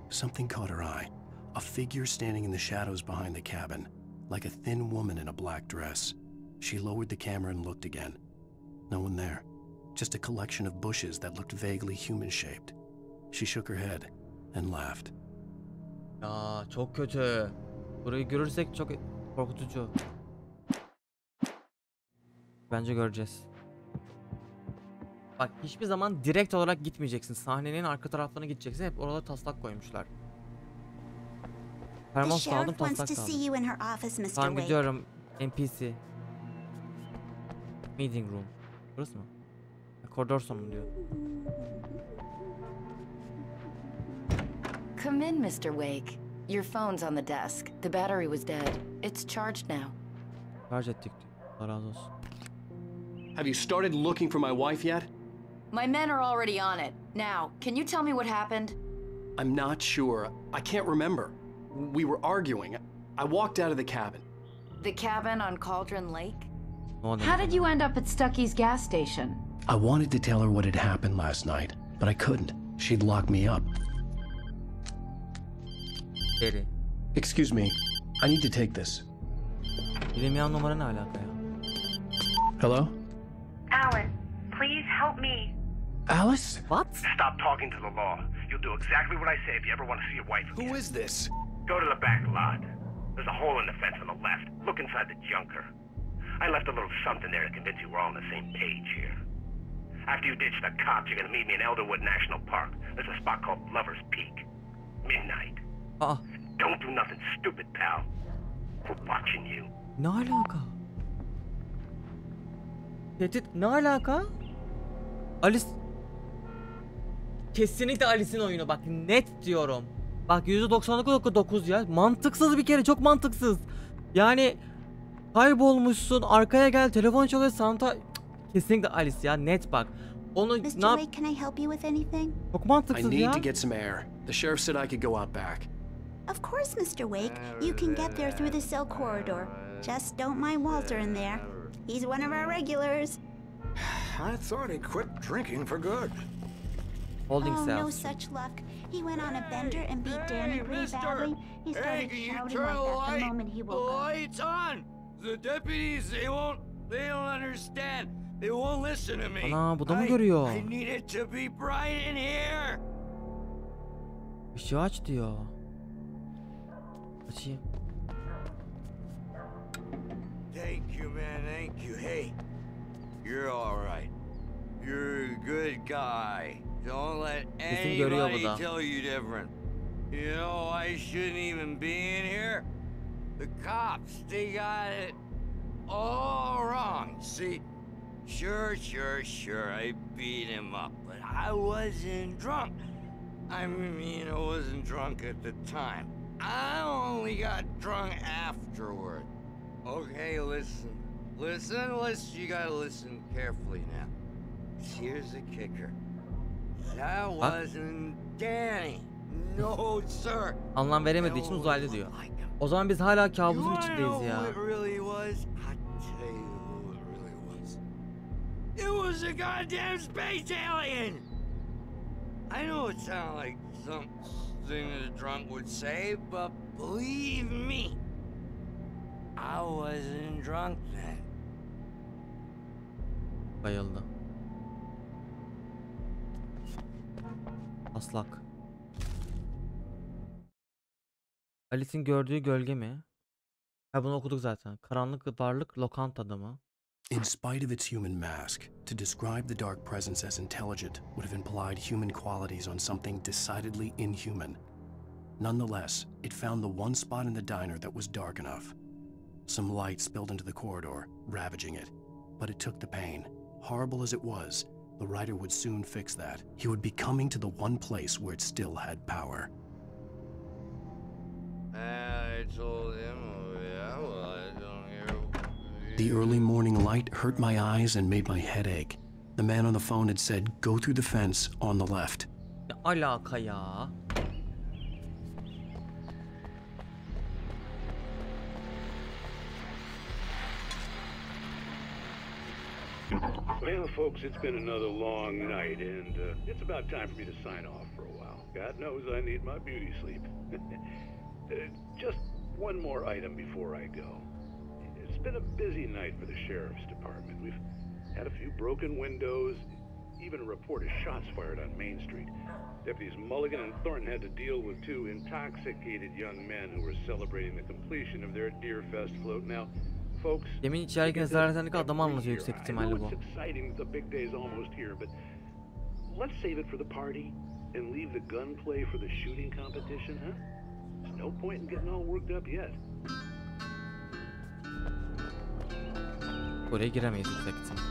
Something caught her eye. A figure standing in the shadows behind the cabin, like a thin woman in a black dress. She lowered the camera and looked again. No one there. Just a collection of bushes that looked vaguely human-shaped. She shook her head and laughed. Ya çok kötü. Burayı görürsek çok korkutucu. Bence göreceğiz. Bak hiçbir zaman direkt olarak gitmeyeceksin. Sahnenin arka taraflarına gideceksin. Hep orada taslak koymuşlar. Termos aldım, taslak aldım. Tamam gidiyorum. NPC. Meeting room. Burası mı? Koridor sonu diyor. Come in, Mr. Wake. Your phone's on the desk. The battery was dead. It's charged now. Charge ettik diyor. Allah razı olsun. Have you started looking for my wife yet? My men are already on it. Now, can you tell me what happened? I'm not sure. I can't remember. We were arguing. I walked out of the cabin. The cabin on Cauldron Lake? How did you end up at Stucky's gas station? I wanted to tell her what had happened last night, but I couldn't. She'd lock me up. Excuse me. I need to take this. Bilinmeyen numara ne alaka ya? Hello? Alan, please help me. Alice? What? Stop talking to the law. You'll do exactly what I say if you ever want to see your wife again. Who is this? Go to the back lot. There's a hole in the fence on the left. Look inside the junker. I left a little something there to convince you we're all on the same page here. After you ditch the cops, you're gonna meet me in Elderwood National Park. There's a spot called Lover's Peak. Midnight. Don't do nothing stupid, pal. We're watching you. Ne alaka? Tehdit ne alaka? Alice... Kesinlikle Alice'in oyunu bak, net diyorum. Bak %99.9 ya. Mantıksız bir kere, çok mantıksız. Yani kaybolmuşsun, arkaya gel, telefon çalıyor, Santa... Kesinlikle Alice ya, net bak. Onu Mr. Wake, can I help you with anything? Çok mantıksız ya. I need to get some air. The sheriff said I could go out back. Of course, Mr. Wake. You can get there through the cell corridor. Just don't mind Walter in there. He's one of our regulars. I thought he quit drinking for good. Holding oh, cells. no such luck. He went on a bender and beat Danny pretty badly. He started shouting like that the moment he woke up. Lights on! The deputies, they don't understand. They won't listen to me. Ana, bu da mı görüyor? I need it to be bright in here. Işığı aç diyor. Açayım. Thank you, man. Thank you. Hey, you're all right. You're a good guy. Don't let anybody tell you different. You know, I shouldn't even be in here. The cops, they got it all wrong. See, sure, I beat him up, but I wasn't drunk. I mean, I wasn't drunk at the time. I only got drunk afterward. Okay, listen. You gotta listen carefully now. Here's the kicker. That wasn't Danny. No, sir. Anlam veremediği için uzaylı diyor. O zaman biz hala kabusun içindeyiz ya. It really was. I was a goddamn space alien! I know it sounds like something a drunk would say, but believe me, I wasn't drunk then. Bayıldı. Aslak. Alice'in gördüğü gölge mi? Ha, bunu okuduk zaten. Karanlık varlık lokant adamı. In spite of its human mask, to describe the dark presence as intelligent would have implied human qualities on something decidedly inhuman. Nonetheless, it found the one spot in the diner that was dark enough. Some light spilled into the corridor, ravaging it. But it took the pain. Horrible as it was, the writer would soon fix that. He would be coming to the one place where it still had power. I told him, oh yeah, well, I don't hear. The early morning light hurt my eyes and made my head ache. The man on the phone had said, go through the fence on the left. Ne alaka ya? Well, folks, it's been another long night, and it's about time for me to sign off for a while. God knows I need my beauty sleep. Just one more item before I go. It's been a busy night for the Sheriff's Department. We've had a few broken windows, even a report of shots fired on Main Street. Deputies Mulligan and Thornton had to deal with two intoxicated young men who were celebrating the completion of their Deer Fest float. Now, folks, yemin içerik nezaretindeki adamı anlatıyor yüksek ihtimalle bu. it's exciting that the big day is almost here, but let's save it for the party and leave the gunplay for the shooting competition, huh? There's no point in getting all worked up yet. Buraya giremeyiz yüksek ihtimal.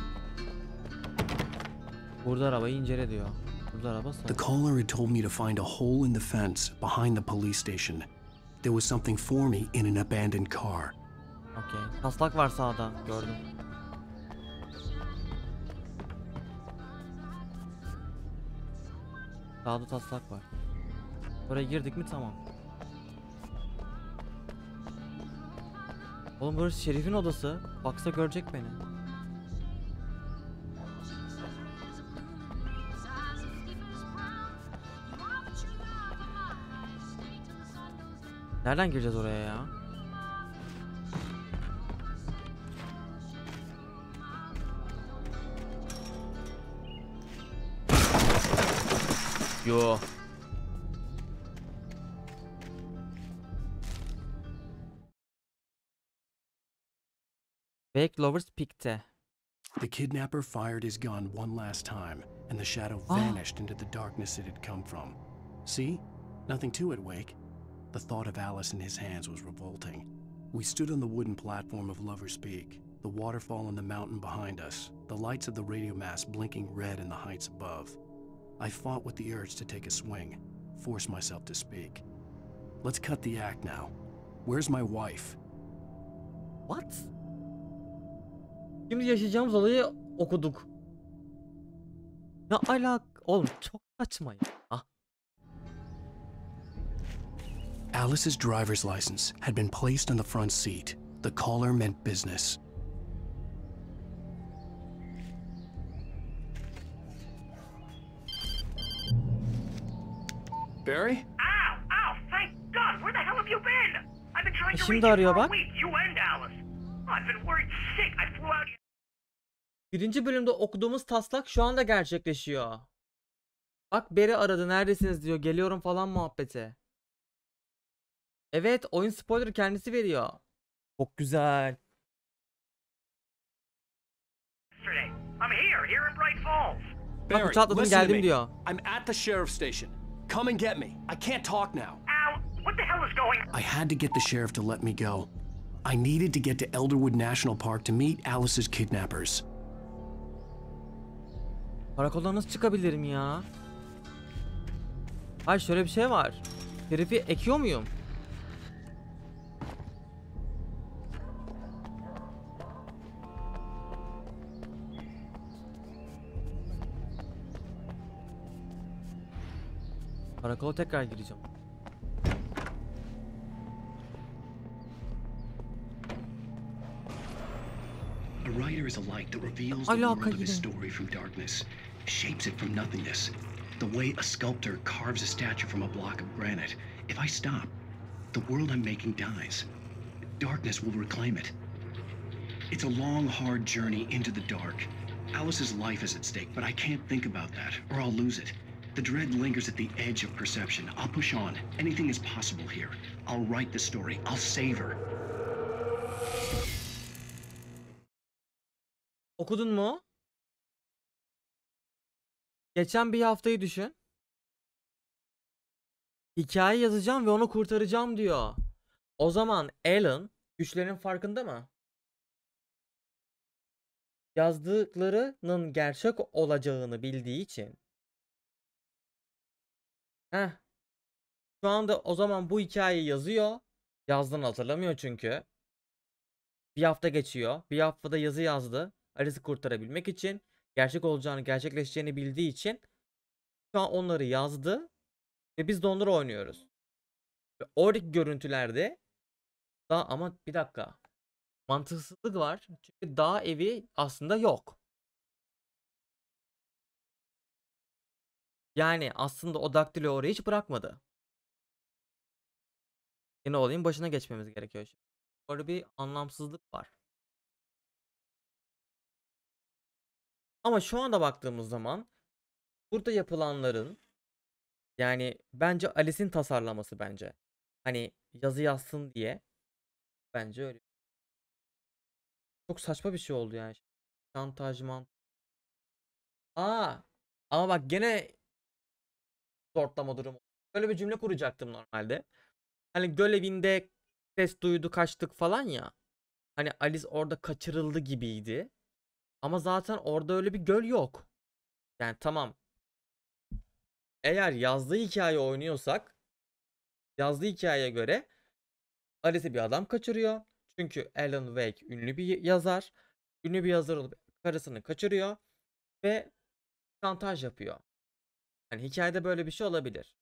Burada arabayı incele diyor. Burada araba sağ. The caller had told me to find a hole in the fence behind the police station. There was something for me in an abandoned car. Okay. Taslak var sağda. Gördüm. Sağda taslak var. Oraya girdik mi tamam. Oğlum burası Şerif'in odası. Baksa görecek beni. Nereden gireceğiz oraya ya? Yo. Fake lovers pikte. The kidnapper fired his gun one last time, and the shadow vanished into the darkness it had come from. See? Nothing to it, Wake. The thought of Alice in his hands was revolting. We stood on the wooden platform of Lover's Peak, the waterfall in the mountain behind us, the lights of the radio mast blinking red in the heights above. I fought with the urge to take a swing, force myself to speak. Let's cut the act now. Where's my wife? What? Şimdi yaşayacağımız olayı okuduk. Ne alak? Oğlum çok saçma ya. Ah. Alice's driver's license had been placed on the front seat. The caller meant business. Barry? Ow! Ow! Thank God! Where the hell have you been? I've been trying to Şimdi reach you arıyor for a bak. week. You and Alice. I've been worried sick. I flew out. Birinci bölümde okuduğumuz taslak şu anda gerçekleşiyor. Bak Barry aradı, neredesiniz diyor, geliyorum falan muhabbeti. Evet, oyun spoiler kendisi veriyor. Çok güzel. I'm here in Bright Falls. Barry, çatladım, listen to geldim me. diyor. I'm at the sheriff's station. Come and get me. I can't talk now. Al, what the hell is going on? I had to get the sheriff to let me go. I needed to get to Elderwood National Park to meet Alice's kidnappers. Karakoldan nasıl çıkabilirim ya? Hayır, şöyle bir şey var. Herifi ekiyor muyum? Karakola tekrar gireceğim. writer is a light that reveals the world of his story from darkness, shapes it from nothingness. The way a sculptor carves a statue from a block of granite. If I stop, the world I'm making dies. Darkness will reclaim it. It's a long, hard journey into the dark. Alice's life is at stake, but I can't think about that, or I'll lose it. The dread lingers at the edge of perception. I'll push on. Anything is possible here. I'll write the story. I'll save her. Okudun mu? Geçen bir haftayı düşün. Hikaye yazacağım ve onu kurtaracağım diyor. O zaman Alan güçlerinin farkında mı? Yazdıklarının gerçek olacağını bildiği için. Şu anda o zaman bu hikayeyi yazıyor. Yazdığını hatırlamıyor çünkü. Bir hafta geçiyor. Bir haftada yazı yazdı. Alice'i kurtarabilmek için. Gerçek olacağını, gerçekleşeceğini bildiği için. Şu an onları yazdı. Ve biz de onları oynuyoruz. Ve oradaki görüntülerde daha ama bir dakika. Mantıksızlık var. Çünkü dağ evi aslında yok. Yani aslında o daktilo orayı hiç bırakmadı. Yine olayın başına geçmemiz gerekiyor şimdi. Böyle bir anlamsızlık var. Ama şu anda baktığımız zaman burada yapılanların yani bence Alice'in tasarlaması bence. Hani yazı yazsın diye. Bence öyle. Çok saçma bir şey oldu yani. Şantaj ama bak gene sortlama durumu. Böyle bir cümle kuracaktım normalde. Hani göl evinde ses duydu kaçtık falan ya. Hani Alice orada kaçırıldı gibiydi. Ama zaten orada öyle bir göl yok. Yani tamam. Eğer yazdığı hikaye oynuyorsak yazdığı hikayeye göre Alice'i bir adam kaçırıyor. Çünkü Alan Wake ünlü bir yazar. Ünlü bir yazar olup karısını kaçırıyor. Ve şantaj yapıyor. Yani hikayede böyle bir şey olabilir.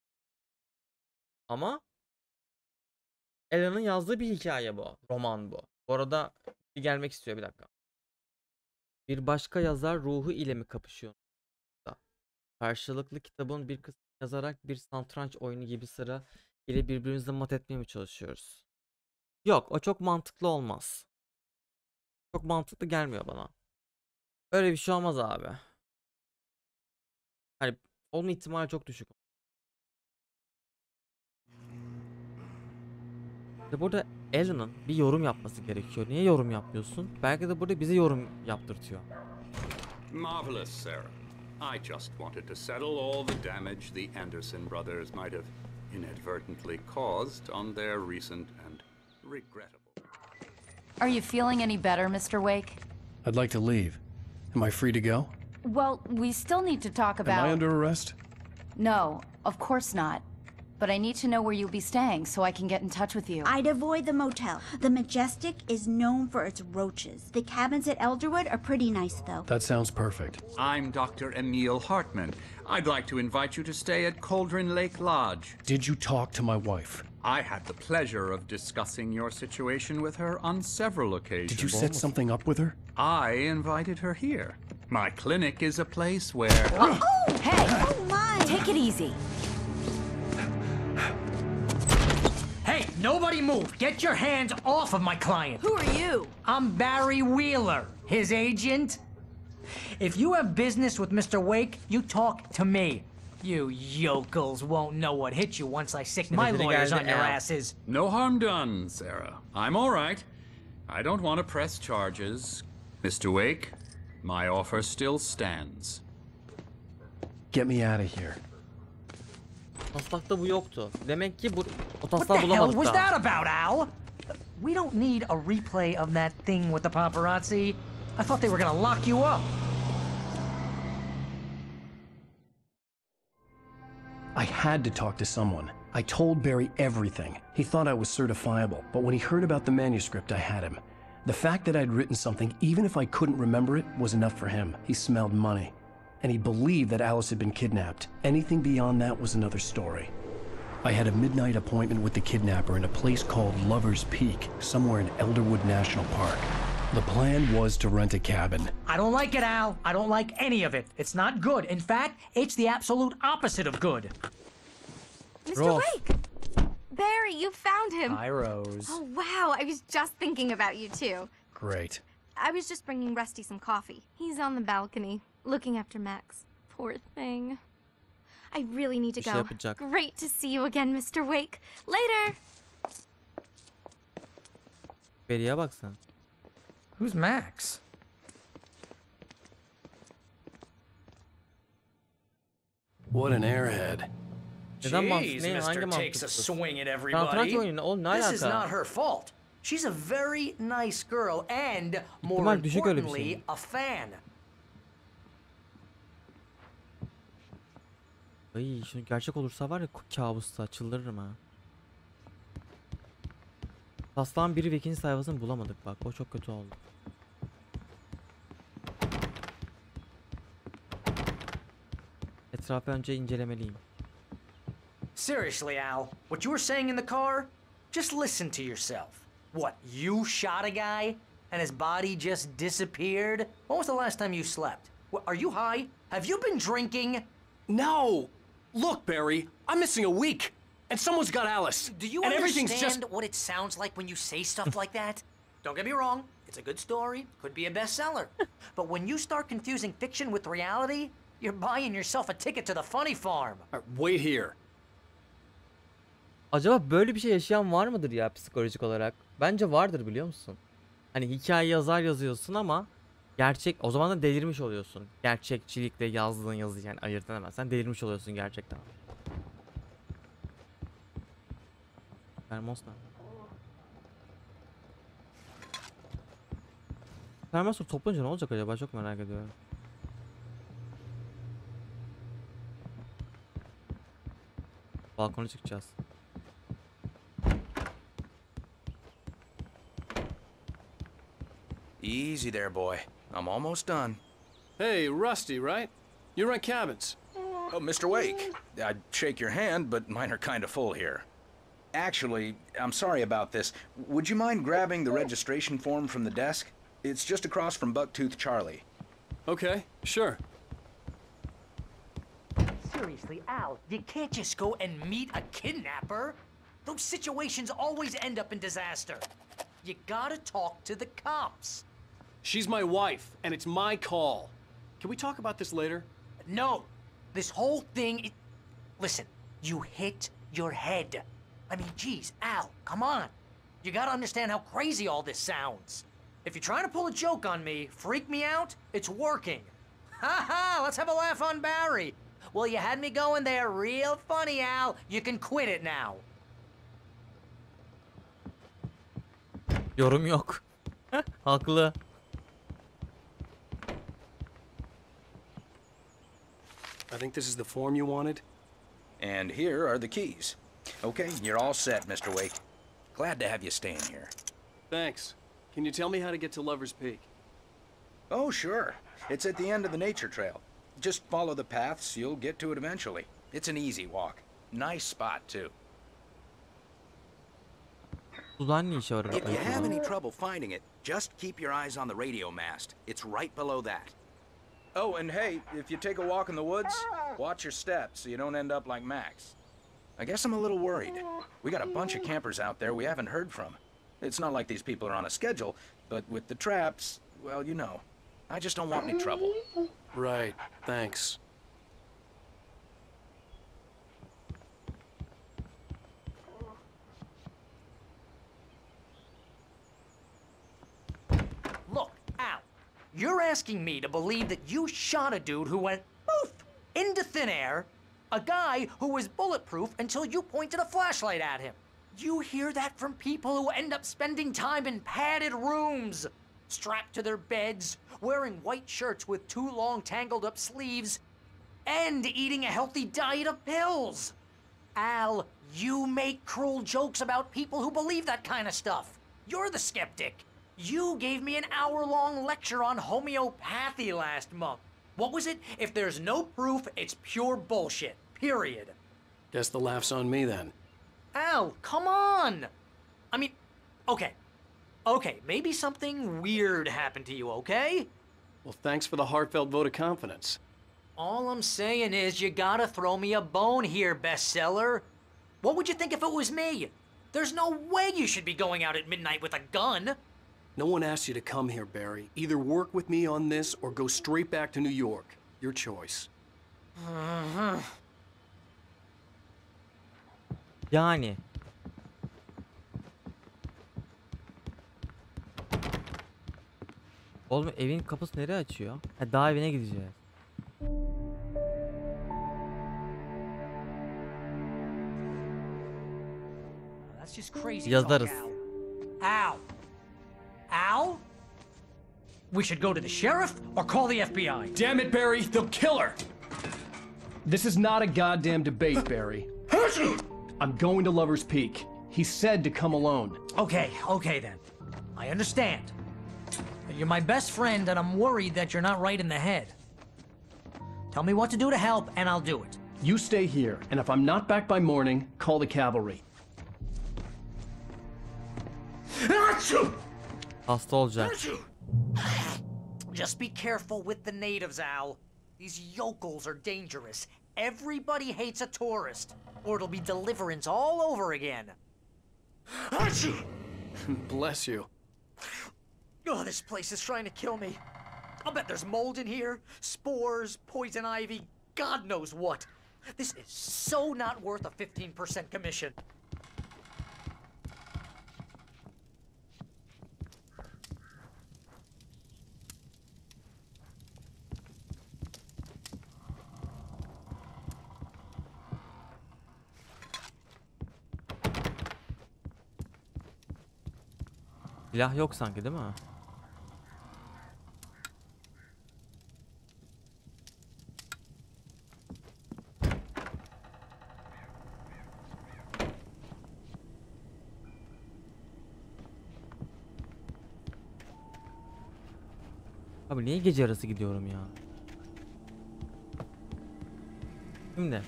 Ama Alan'ın yazdığı bir hikaye bu. Roman bu. Bu arada bir gelmek istiyor bir dakika. Bir başka yazar ruhu ile mi kapışıyor? Karşılıklı kitabın bir kısmını yazarak bir satranç oyunu gibi sıra ile birbirimizi mat etmeye mi çalışıyoruz? Yok, o çok mantıklı olmaz. Çok mantıklı gelmiyor bana. Öyle bir şey olmaz abi. Hani olma ihtimali çok düşük. Burada Alan'ın bir yorum yapması gerekiyor. Niye yorum yapmıyorsun? Belki de burada bize yorum yaptırtıyor. Marvelous, Sarah. I just wanted to settle all the damage the Anderson brothers might have inadvertently caused on their recent and regrettable. Are you feeling any better, Mr. Wake? I'd like to leave. Am I free to go? Well, we still need to talk about... Am I under arrest? No, of course not. But I need to know where you'll be staying so I can get in touch with you. I'd avoid the motel. The Majestic is known for its roaches. The cabins at Elderwood are pretty nice, though. That sounds perfect. I'm Dr. Emil Hartman. I'd like to invite you to stay at Cauldron Lake Lodge. Did you talk to my wife? I had the pleasure of discussing your situation with her on several occasions. Did you set something up with her? I invited her here. My clinic is a place where... Oh, hey! Oh, my! Take it easy. Hey, nobody move! Get your hands off of my client! Who are you? I'm Barry Wheeler, his agent. If you have business with Mr. Wake, you talk to me. You yokels won't know what hit you once I sick my lawyers on your asses. No harm done, Sarah. I'm all right. I don't want to press charges. Mr. Wake, my offer still stands. Get me out of here. Taslakta bu yoktu. Demek ki bu o What taslağı the hell bulamadık was daha. that about, Al? We don't need a replay of that thing with the paparazzi. I thought they were gonna lock you up. I had to talk to someone. I told Barry everything. He thought I was certifiable, but when he heard about the manuscript, I had him. The fact that I'd written something, even if I couldn't remember it, was enough for him. He smelled money. And he believed that Alice had been kidnapped. Anything beyond that was another story. I had a midnight appointment with the kidnapper in a place called Lover's Peak, somewhere in Elderwood National Park. The plan was to rent a cabin. I don't like it, Al. I don't like any of it. It's not good. In fact, it's the absolute opposite of good. Mr. Wake! Barry, you found him. Hi, Rose. Oh, wow. I was just thinking about you, too. Great. I was just bringing Rusty some coffee. He's on the balcony, looking after Max. Poor thing. I really need to go. Great to see you again, Mr. Wake. Later! Barry'e bak sen. Who's Max? What an airhead. Jeez, Mr. Takes a swing at everybody. This is not her fault. She's a very nice girl and, more importantly, a fan. Ay, şu gerçek olursa var ya kabusta çıldırırım ha. Taslağın biri ve ikinci sayfasını bulamadık bak. O çok kötü oldu. Etrafı önce incelemeliyim. Seriously, Al, what you were saying in the car? Just listen to yourself. What, you shot a guy and his body just disappeared? When was the last time you slept? What, are you high? Have you been drinking? No! Look, Barry, I'm missing a week, and someone's got Alice. Do you understand what it sounds like when you say stuff like that? Don't get me wrong, it's a good story, could be a bestseller. But when you start confusing fiction with reality, you're buying yourself a ticket to the funny farm. Wait here. Acaba böyle bir şey yaşayan var mıdır ya psikolojik olarak? Bence vardır biliyor musun? Hani hikaye yazıyorsun ama gerçek o zaman da delirmiş oluyorsun. Gerçekçilikle yazdığın yazı yani ayırt edemezsen delirmiş oluyorsun gerçekten. Termos ne? Termos toplanınca ne olacak acaba çok merak ediyorum. Balkona çıkacağız. Easy there, boy. I'm almost done. Hey, Rusty, right? You rent cabins. Oh, Mr. Wake. I'd shake your hand, but mine are kind of full here. Actually, I'm sorry about this. Would you mind grabbing the registration form from the desk? It's just across from Bucktooth Charlie. Okay, sure. Seriously, Al, you can't just go and meet a kidnapper. Those situations always end up in disaster. You gotta talk to the cops. She's my wife, and it's my call. Can we talk about this later? No. This whole thing... Listen, you hit your head. I mean, geez, Al, come on. You gotta understand how crazy all this sounds. If you're trying to pull a joke on me, freak me out, it's working. Ha ha, let's have a laugh on Barry. Well, you had me going there real funny, Al. You can quit it now. Yorum yok. Haklı. I think this is the form you wanted. And here are the keys. Okay, you're all set, Mr. Wake. Glad to have you staying here. Thanks. Can you tell me how to get to Lover's Peak? Oh, sure. It's at the end of the nature trail. Just follow the paths, you'll get to it eventually. It's an easy walk. Nice spot, too. If you have any trouble finding it, just keep your eyes on the radio mast. It's right below that. Oh, and hey, if you take a walk in the woods, watch your steps so you don't end up like Max. I guess I'm a little worried. We got a bunch of campers out there we haven't heard from. It's not like these people are on a schedule, but with the traps, well, you know. I just don't want any trouble. Right, thanks. Look, Al, you're asking me to believe that you shot a dude who went poof into thin air, a guy who was bulletproof until you pointed a flashlight at him. You hear that from people who end up spending time in padded rooms, strapped to their beds, wearing white shirts with too long tangled up sleeves, and eating a healthy diet of pills. Al, you make cruel jokes about people who believe that kind of stuff. You're the skeptic. You gave me an hour-long lecture on homeopathy last month. What was it? If there's no proof, it's pure bullshit. Period. Guess the laugh's on me then. Al, come on! I mean, okay. Okay, maybe something weird happened to you, okay? Well, thanks for the heartfelt vote of confidence. All I'm saying is you gotta throw me a bone here, bestseller. What would you think if it was me? There's no way you should be going out at midnight with a gun. No one asked you to come here, Barry. Either work with me on this or go straight back to New York. Your choice. Yani. Oğlum evin kapısı nereye açıyor? Ha, daha evine gideceğiz. That's just crazy Yazarız. talk, Al. Al? We should go to the sheriff or call the FBI. Damn it, Barry, they'll kill her! This is not a goddamn debate, Barry. I'm going to Lover's Peak. He said to come alone. Okay then. I understand. You're my best friend and I'm worried that you're not right in the head. Tell me what to do to help and I'll do it. You stay here, and if I'm not back by morning, call the cavalry. Hasta olacak. Just be careful with the natives, Al. These yokels are dangerous. Everybody hates a tourist, or it'll be deliverance all over again. Bless you. Oh, this place is trying to kill me. I'll bet there's mold in here, spores, poison ivy, God knows what. This is so not worth a 15% commission. Silah yok sanki, değil mi? Abi niye gece yarısı gidiyorum ya? Şimdi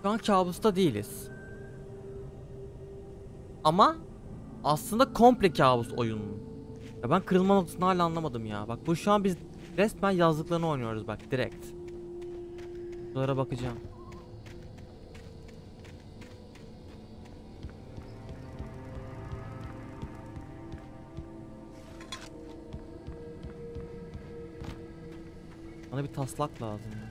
şu an kabusta değiliz. Ama aslında komple kabus oyunun. Ya ben kırılma noktasını hala anlamadım ya. Bak bu şu an biz resmen yazdıklarını oynuyoruz bak direkt. Bunlara bakacağım. Bana bir taslak lazım ya.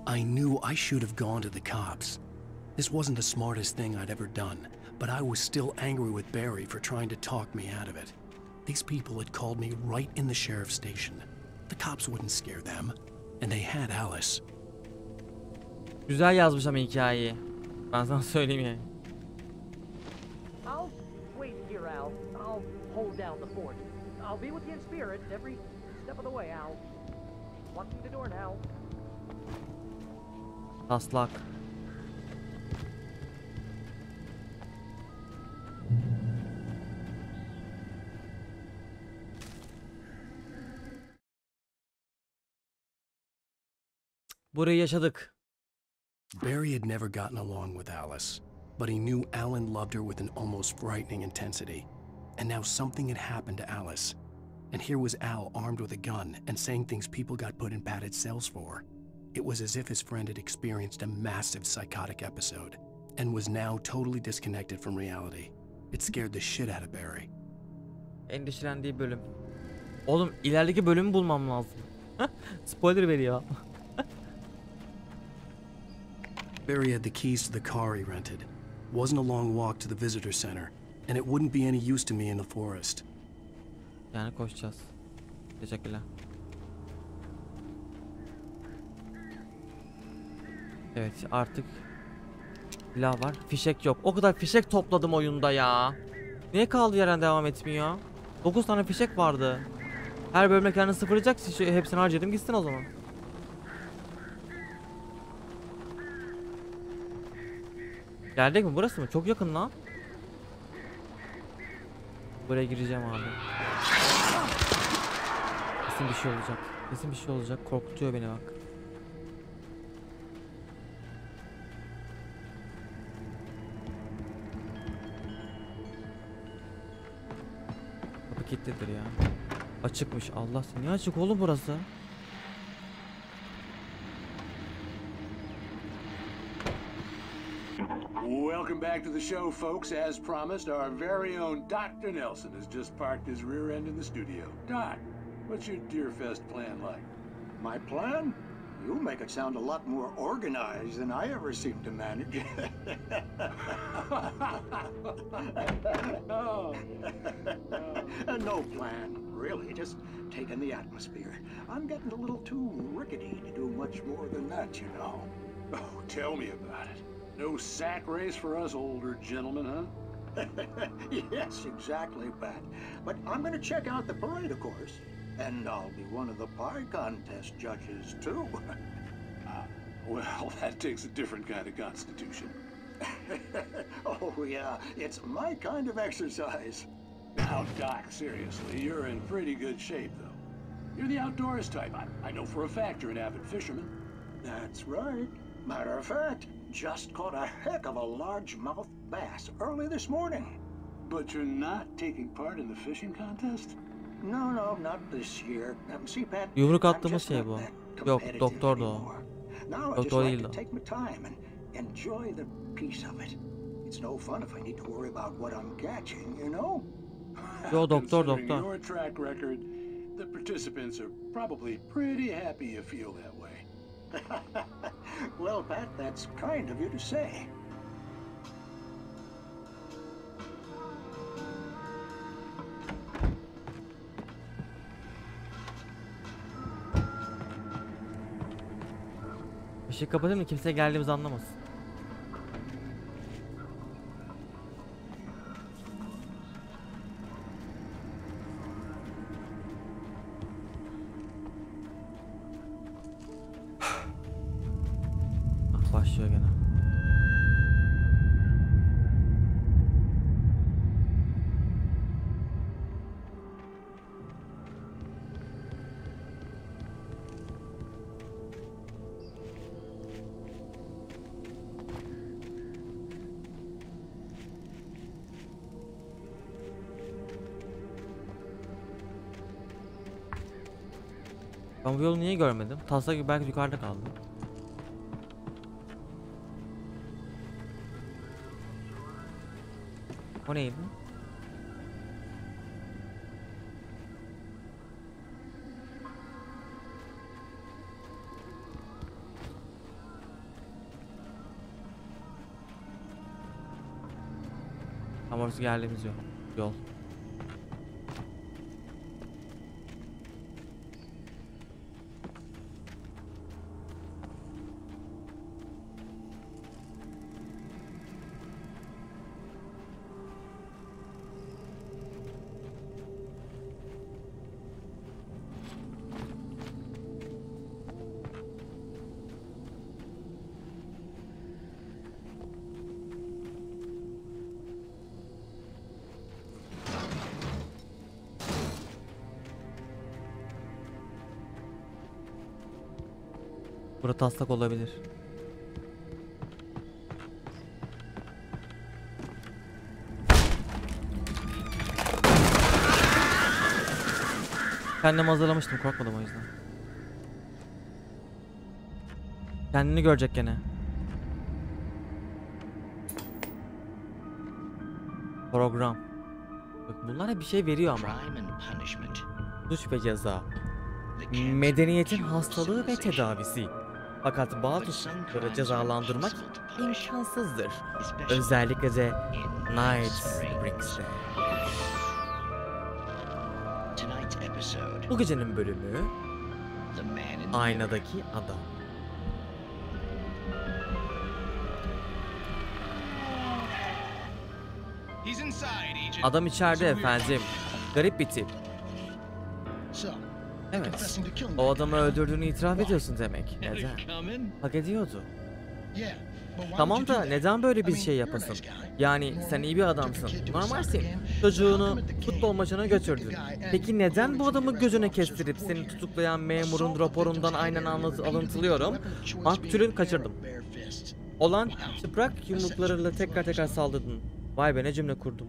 I knew I should have gone to the cops. This wasn't the smartest thing I'd ever done, but I was still angry with Barry for trying to talk me out of it. These people had called me right in the sheriff's station. The cops wouldn't scare them, and they had Alice. Güzel yazmış ama hikayeyi. Ben sana söyleyeyim yani. I'll wait here, Al. I'll hold down the fort. I'll be with you in spirit every step of the way, Al. Walking the door now. Taslak. Burayı yaşadık. Barry had never gotten along with Alice, but he knew Alan loved her with an almost frightening intensity. And now something had happened to Alice. And here was Al armed with a gun and saying things people got put in padded cells for. It was as if his friend had experienced a massive psychotic episode and was now totally disconnected from reality. It scared the shit out of Barry. Endişelendiği bölüm. Oğlum ilerideki bölümü bulmam lazım. Spoiler veriyor. Barry had the keys to the car he rented. Wasn't a long walk to the visitor center, and it wouldn't be any use to me in the forest. Yani koşacağız. Teşekkürler. Evet artık silah var. Fişek yok. O kadar fişek topladım oyunda ya. Niye kaldığı yerden devam etmiyor? 9 tane fişek vardı. Her bölümde kendini sıfırlayacak. Hepsini harcadım gitsin o zaman. Geldik mi? Burası mı? Çok yakın lan. Buraya gireceğim abi. Kesin bir şey olacak. Kesin bir şey olacak. Korkutuyor beni bak. Kapı kilitlidir ya. Açıkmış. Allah seni. Niye açık oğlum burası? Welcome back to the show, folks. As promised, our very own Dr. Nelson has just parked his rear end in the studio. Doc, what's your Deerfest plan like? My plan? You make it sound a lot more organized than I ever seem to manage. No plan, really. Just taking the atmosphere. I'm getting a little too rickety to do much more than that, you know. Oh, tell me about it. No sack race for us older gentlemen, huh? Yes, exactly, Pat. But I'm going to check out the parade, of course. And I'll be one of the pie contest judges, too. Well, that takes a different kind of constitution. Oh, yeah, it's my kind of exercise. Now, Doc, seriously, you're in pretty good shape, though. You're the outdoors type. I know for a fact you're an avid fisherman. That's right. Matter of fact, just caught a heck of a largemouth bass early this morning. But you're not taking part in the fishing contest? No, not this year. See, Pat, yumruk attığımız şey bu. Yok, doktordu o. Doktor değil o. Take my time and enjoy the piece of it. It's no fun if I need to worry about what I'm catching, you know? Yo, doktor. Your track record, the participants are probably pretty happy you feel that way. Well, Pat, that's kind of you to say. Işığı kapatayım da kimse geldiğimizi anlamasın. Başlıyor gene. Ben bu yolu niye görmedim? Taslak gibi belki yukarıda kaldı. O neydi? Ama orası geldiğimiz yol. Burada taslak olabilir. Kendimi hazırlamıştım, korkmadım o yüzden. Kendini görecek gene. Program. Bak bunlar hep bir şey veriyor ama. Suç ve ceza. Medeniyetin hastalığı ve tedavisi. Fakat bazı suçları cezalandırmak imkansızdır. Özellikle de Night Springs'te. Bu gecenin bölümü Aynadaki Adam. Adam içeride efendim. Garip bir tip. Evet. O adamı öldürdüğünü itiraf ediyorsun demek. Neden? Hak ediyordu. Tamam da neden böyle bir şey yapasın? Yani sen iyi bir adamsın. Normalsin. Çocuğunu futbol maçına götürdün. Peki neden bu adamı gözüne kestirip seni tutuklayan memurun raporundan aynen alıntılıyorum? Maktulün kaçırdım. Olan çıprak yumruklarıyla tekrar saldırdın. Vay be, ne cümle kurdum.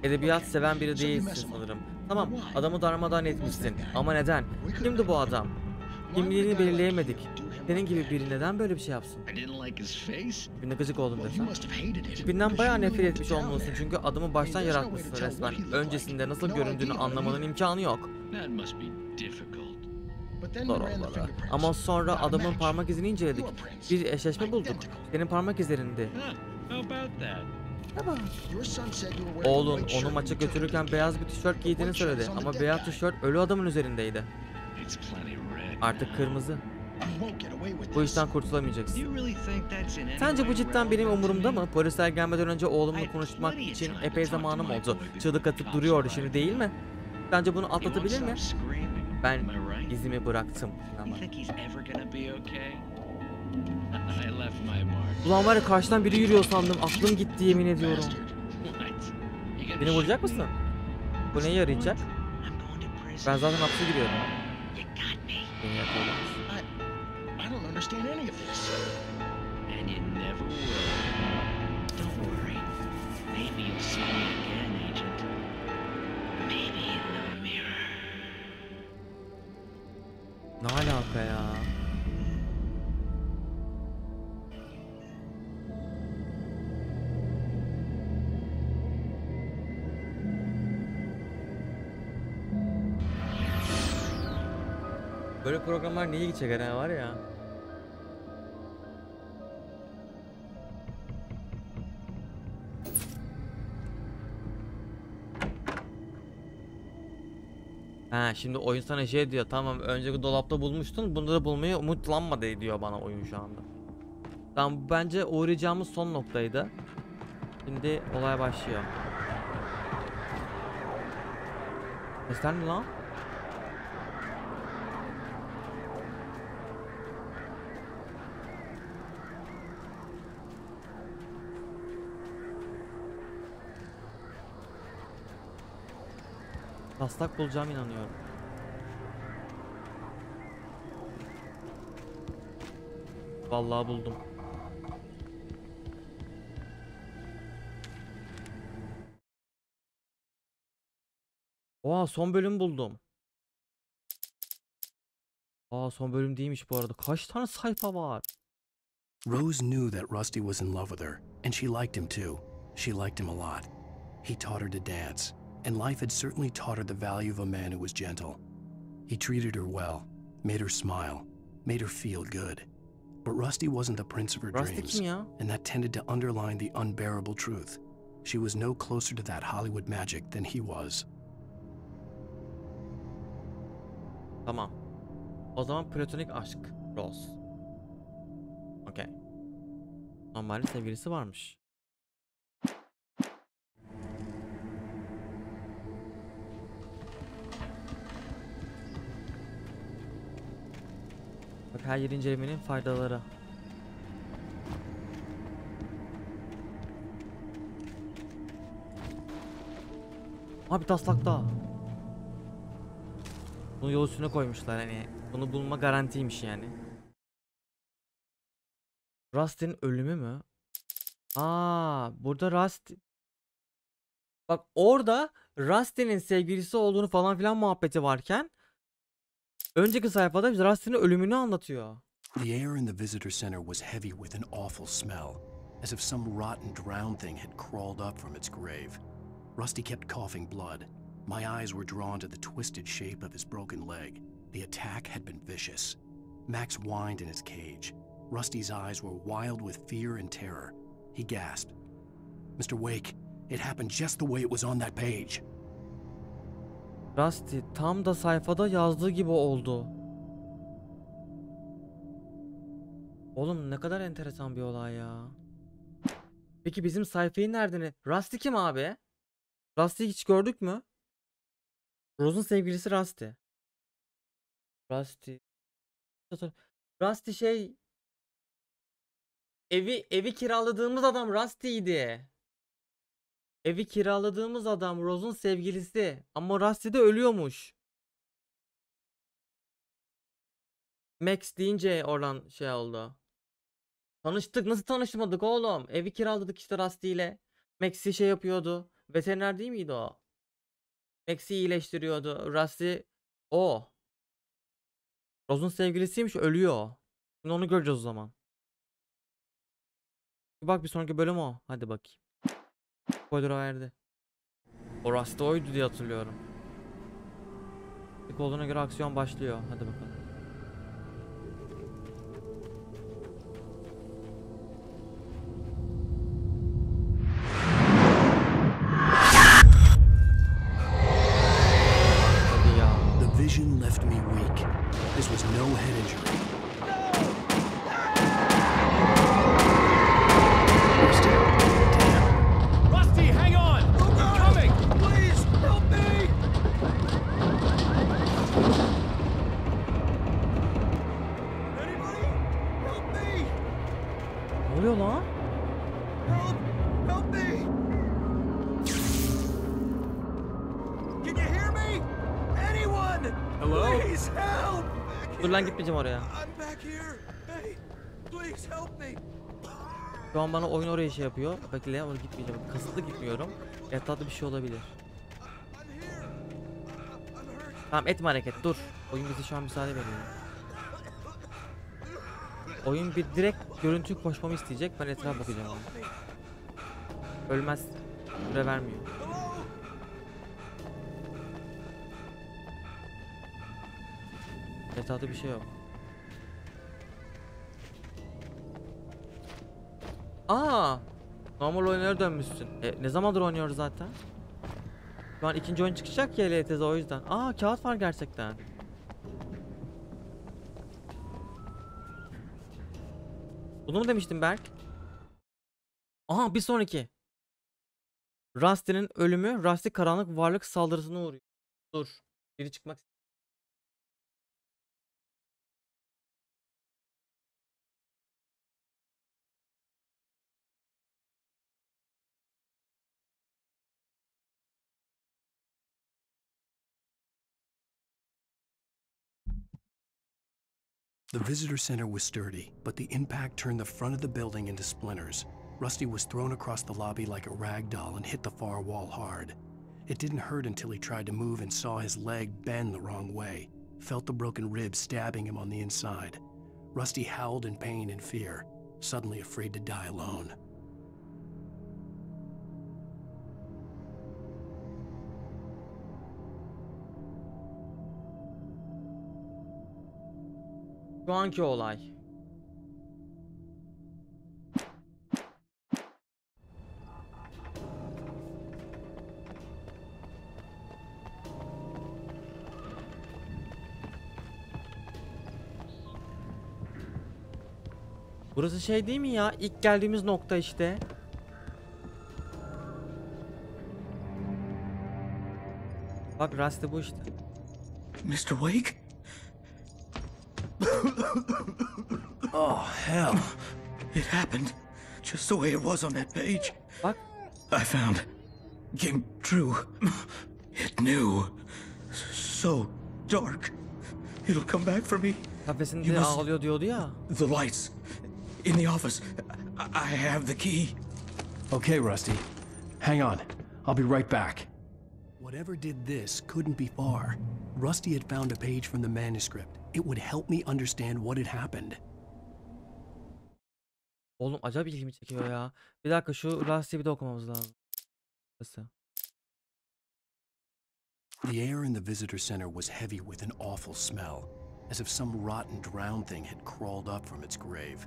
Edebiyat seven biri değilsin sanırım. Tamam, adamı darmadağın etmişsin. Ama neden? Kimdi bu adam? Kimliğini belirleyemedik. Senin gibi biri neden böyle bir şey yapsın? Tipine gıcık oldum desem. Tipinden bayağı nefret etmiş olmalısın çünkü adamı baştan yaratmışsın resmen. Öncesinde nasıl göründüğünü anlamanın imkanı yok. Zor olmalı. Ama sonra adamın parmak izini inceledik. Bir eşleşme bulduk. Senin parmak izlerinde. Tamam. Oğlun onu maça götürürken beyaz bir tişört giydiğini söyledi ama beyaz tişört ölü adamın üzerindeydi. Artık kırmızı. Bu işten kurtulamayacaksın. Sence bu cidden benim umurumda mı? Polisler gelmeden önce oğlumla konuşmak için epey zamanım oldu. Çığlık atıp duruyordu şimdi, değil mi? Sence bunu atlatabilir mi? Ben izimi bıraktım. Ama. Ulan var ya, karşıdan biri yürüyor sandım. Aklım gitti, yemin ediyorum. Beni vuracak mısın? Bu neye yarayacak? Ben zaten hapse giriyorum. Beni yapıyorlar. Ne alaka ya? Böyle programlar niye gidecek hani var ya? Ha, şimdi oyun sana şey diyor, tamam önceki dolapta bulmuştun, bunları bulmaya umutlanma diyor bana oyun şu anda. Tamam, bence uğrayacağımız son noktaydı. Şimdi olay başlıyor. Sesler mi lan? Taslak bulacağım, inanıyorum. Vallahi buldum. Oha, son bölüm buldum. Aa, son bölüm değilmiş bu arada. Kaç tane sayfa var? Rose knew that Rusty was in love with her, and she liked him too. She liked him a lot. He taught her to dance, and life had certainly taught her the value of a man who was gentle. He treated her well, made her smile, made her feel good. But Rusty wasn't the prince of her dreams, and that tended to underline the unbearable truth. She was no closer to that Hollywood magic than he was. Tamam. O zaman platonik aşk Rose. Okey. Normalde sevgilisi varmış. Bak, her yer incelemenin faydaları. Abi taslak daha. Bunu yol üstüne koymuşlar, hani bunu bulma garantiymiş yani. Rusty'nin ölümü mü? Aa, burada Rusty. Bak, orada Rusty'nin sevgilisi olduğunu falan filan muhabbeti varken önceki sayfada Rusty'nin ölümünü anlatıyor. The air in the visitor center was heavy with an awful smell, as if some rotten drowned thing had crawled up from its grave. Rusty kept coughing blood. My eyes were drawn to the twisted shape of his broken leg. The attack had been vicious. Max whined in his cage. Rusty's eyes were wild with fear and terror. He gasped. Mr. Wake, it happened just the way it was on that page. Rusty tam da sayfada yazdığı gibi oldu. Oğlum ne kadar enteresan bir olay ya. Peki bizim sayfayı nereden? Rusty kim abi? Rusty'yi hiç gördük mü? Rose'un sevgilisi Rusty. Rusty. Rusty şey evi kiraladığımız adam Rusty'ydi. Evi kiraladığımız adam Rose'un sevgilisi. Ama Rusty de ölüyormuş. Max deyince oradan şey oldu. Tanıştık. Nasıl tanışmadık oğlum? Evi kiraladık işte Rusty ile. Max'i şey yapıyordu. Veteriner değil miydi o? Max'i iyileştiriyordu. Rusty o. Rose'un sevgilisiymiş, ölüyor. Şimdi onu göreceğiz o zaman. Bak bir sonraki bölüm o. Hadi bakayım. Spoiler verdi. O Rusty oydu diye hatırlıyorum. İlk olduğuna göre aksiyon başlıyor. Hadi bakalım. The vision left me weak. This was no head injury. Rusty, hang on! I'm coming! Please, help me! Anybody? Help me! Ne oluyor lan? Help! Help me! Can you hear me? Anyone? Hello? Please help! Dur lan, gitmeyeceğim oraya. I'm back here. Hey, please help me. Şu an bana oyun oraya şey yapıyor. Bekle, oraya gitmeyeceğim. Kasıtlı gitmiyorum. Etrafta bir şey olabilir. Tamam, etme hareket, dur. Oyun bize şu an müsaade veriyor. Oyun bir direkt görüntü koşmamı isteyecek. Ben etrafa bakacağım. Ölmez. Süre vermiyor. Etrafta bir şey yok. Aa! Normal oyunlara dönmüşsün. Ne zamandır oynuyoruz zaten? Şu an ikinci oyun çıkacak ya LTZ, o yüzden. Aa, kağıt var gerçekten. Bunu mu demiştim Berk? Aha, bir sonraki. Rusty'nin ölümü. Rusty karanlık varlık saldırısına uğruyor. Dur. Biri çıkmak istiyor. The visitor center was sturdy, but the impact turned the front of the building into splinters. Rusty was thrown across the lobby like a rag doll and hit the far wall hard. It didn't hurt until he tried to move and saw his leg bend the wrong way, felt the broken rib stabbing him on the inside. Rusty howled in pain and fear, suddenly afraid to die alone. Şu anki olay. Burası şey değil mi ya? İlk geldiğimiz nokta işte. Bak Rusty bu işte. Mr. Wake? Oh, hell. It happened just the way it was on that page. What? I found. Came true. It knew. So dark. It'll come back for me. Kafesinde ağlıyor diyordu ya. The lights. In the office. I have the key. Okay, Rusty. Hang on. I'll be right back. Whatever did this couldn't be far. Rusty had found a page from the manuscript. It would help me understand what had happened. Oğlum acayip ilgimi çekiyor ya. Bir dakika, şu Rusty'yi bir de okumamız lazım. Nasıl? The air in the visitor center was heavy with an awful smell, as if some rotten drowned thing had crawled up from its grave.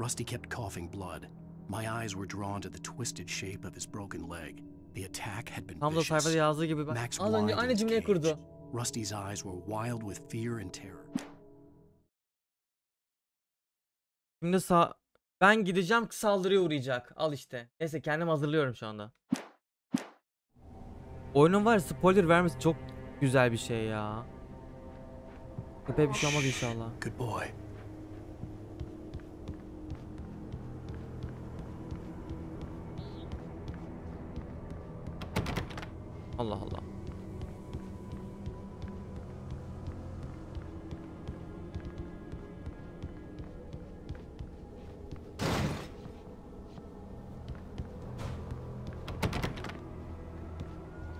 Rusty kept coughing blood. My eyes were drawn to the twisted shape of his broken leg. The attack had been Tam da sayfada yazdığı gibi. Max Az önce aynı cümleyi kurdu. Rusty's eyes were wild with fear and terror. Şimdi ben gideceğim, saldırıya uğrayacak. Al işte. Neyse, kendim hazırlıyorum şu anda. Oyunun var, spoiler vermesi çok güzel bir şey ya. Köpeğe bir şey olmaz inşallah. Good boy. Allah Allah.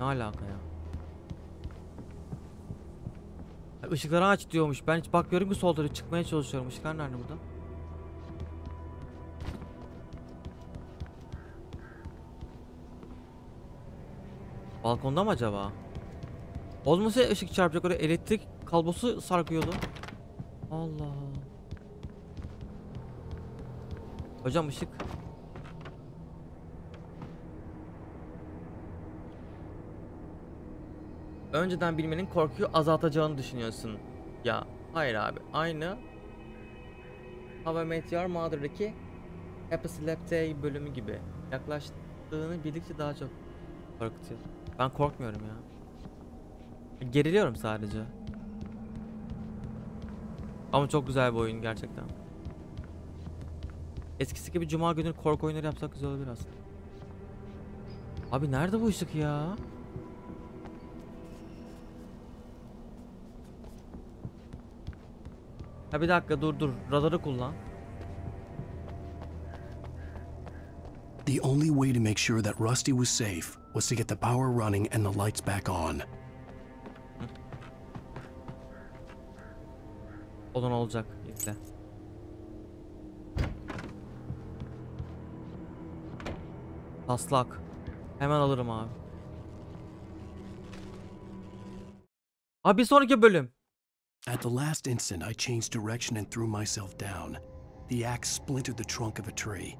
Ne alaka ya? Işıkları aç diyormuş. Ben hiç bakıyorum ki solda çıkmaya çalışıyorum. Işıklar nerede burada? Balkonda mı acaba? Olmasa ışık çarpacak, oraya elektrik kablosu sarkıyordu. Allah. Hocam ışık. Önceden bilmenin korkuyu azaltacağını düşünüyorsun. Ya hayır abi. Aynı How I Met Your Mother'daki Happy Slap Day bölümü gibi. Yaklaştığını bildikçe daha çok korkutuyor. Ben korkmuyorum ya. Geriliyorum sadece. Ama çok güzel bir oyun gerçekten. Eskisi gibi cuma günü korku oyunları yapsak güzel olur aslında. Abi nerede bu ışık ya? Ha bir dakika dur. Radarı kullan. The only way to make sure that Rusty was safe was to get the power running and the lights back on. Olan olacak işte. Taslak. Hemen alırım abi. Abi bir sonraki bölüm. At the last instant, I changed direction and threw myself down. The axe splintered the trunk of a tree.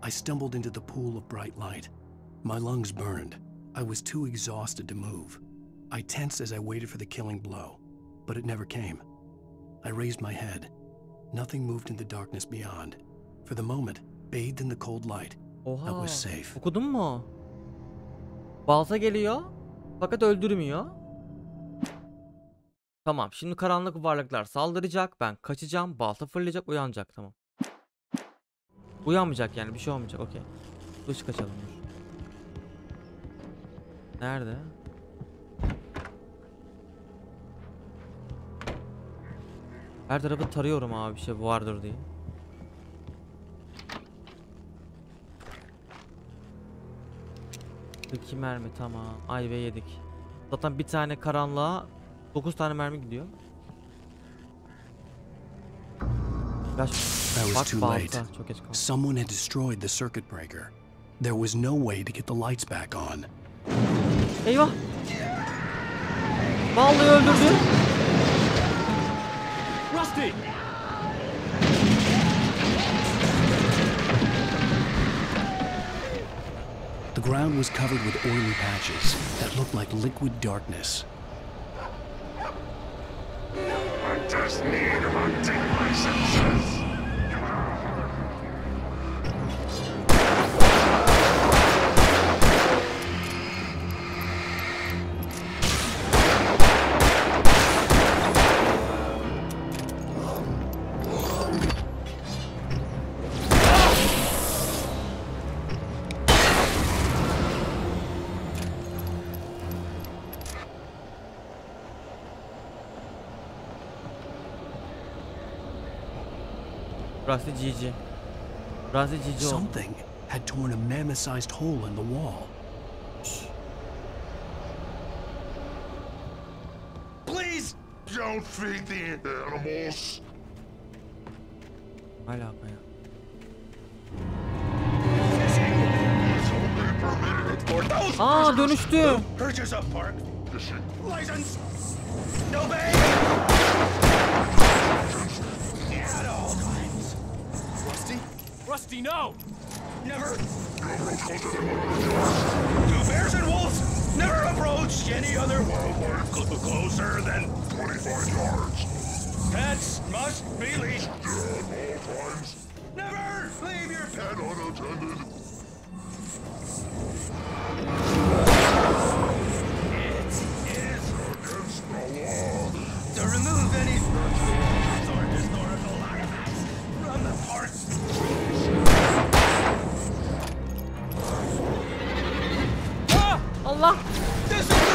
I stumbled into the pool of bright light. My lungs burned. I was too exhausted to move. I tensed as I waited for the killing blow, but it never came. I raised my head. Nothing moved in the darkness beyond. For the moment, bathed in the cold light, I was safe. Okudun mu? Balta geliyor, fakat öldürmüyor. Tamam, şimdi karanlık varlıklar saldıracak, ben kaçacağım, balta fırlayacak, uyanacak, tamam. Uyanmayacak yani, bir şey olmayacak, okey. Dur kaçalım. Nerede? Her tarafı tarıyorum abi, bir şey vardır diye. İki mermi, tamam. Ay ve yedik. Zaten bir tane karanlığa 9 tane mermi gidiyor. I was too late. Someone had destroyed the circuit breaker. There was no way to get the lights back on. Eyvah! Vallahi öldürdü. Rusty! The ground was covered with oily patches that looked like liquid darkness. I just need to take my senses. Something had torn a mammoth-sized hole in the wall. Please don't feed the animals. Alaka ya. Aa dönüştü. Purchase a park license. No pay. At all times. Rusty, no! Never. Do bears and wolves never approach any other wildlife closer than 25 yards. Pets must be leashed. At all times. Never leave your pet unattended. It is against the law to remove any structures or historical artifacts from the park. Allah! This is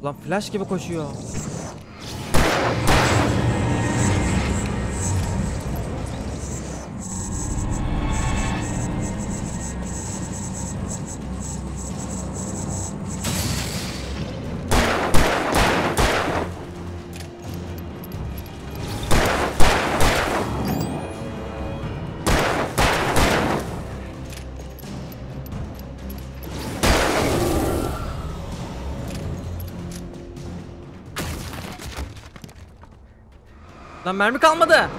Lan flash gibi koşuyor. Lan mermi kalmadı.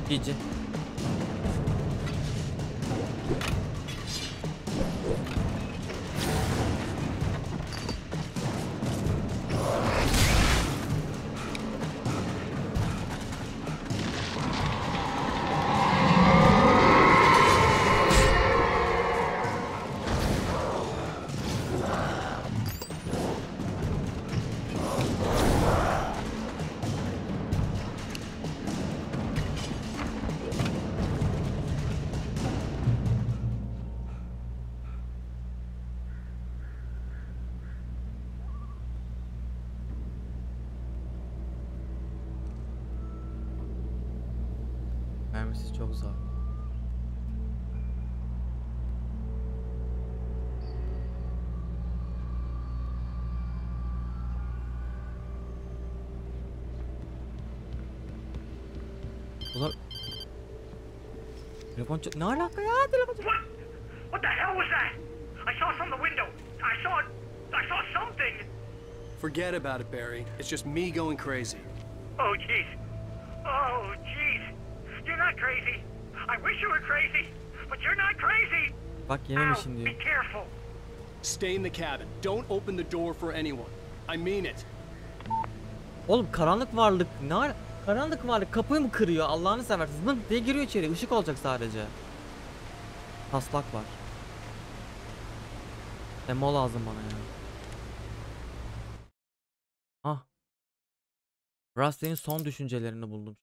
GG. Mermisi çok zor. Ulan telefon ne alaka ya telefon? What the hell was that? I saw from the window. I saw something. Forget about it, Barry. It's just me going crazy. Oh jeez. Oh jeez. You're not crazy. I wish you were crazy, but you're not crazy. Bak yememişim diyor. Be careful. Stay in the cabin. Don't open the door for anyone. I mean it. Oğlum karanlık varlık ne karanlık varlık kapıyı mı kırıyor Allah'ını seversen zın diye giriyor içeri ışık olacak sadece. Taslak var. Emo lazım bana ya. Ah. Rusty'nin son düşüncelerini buldum.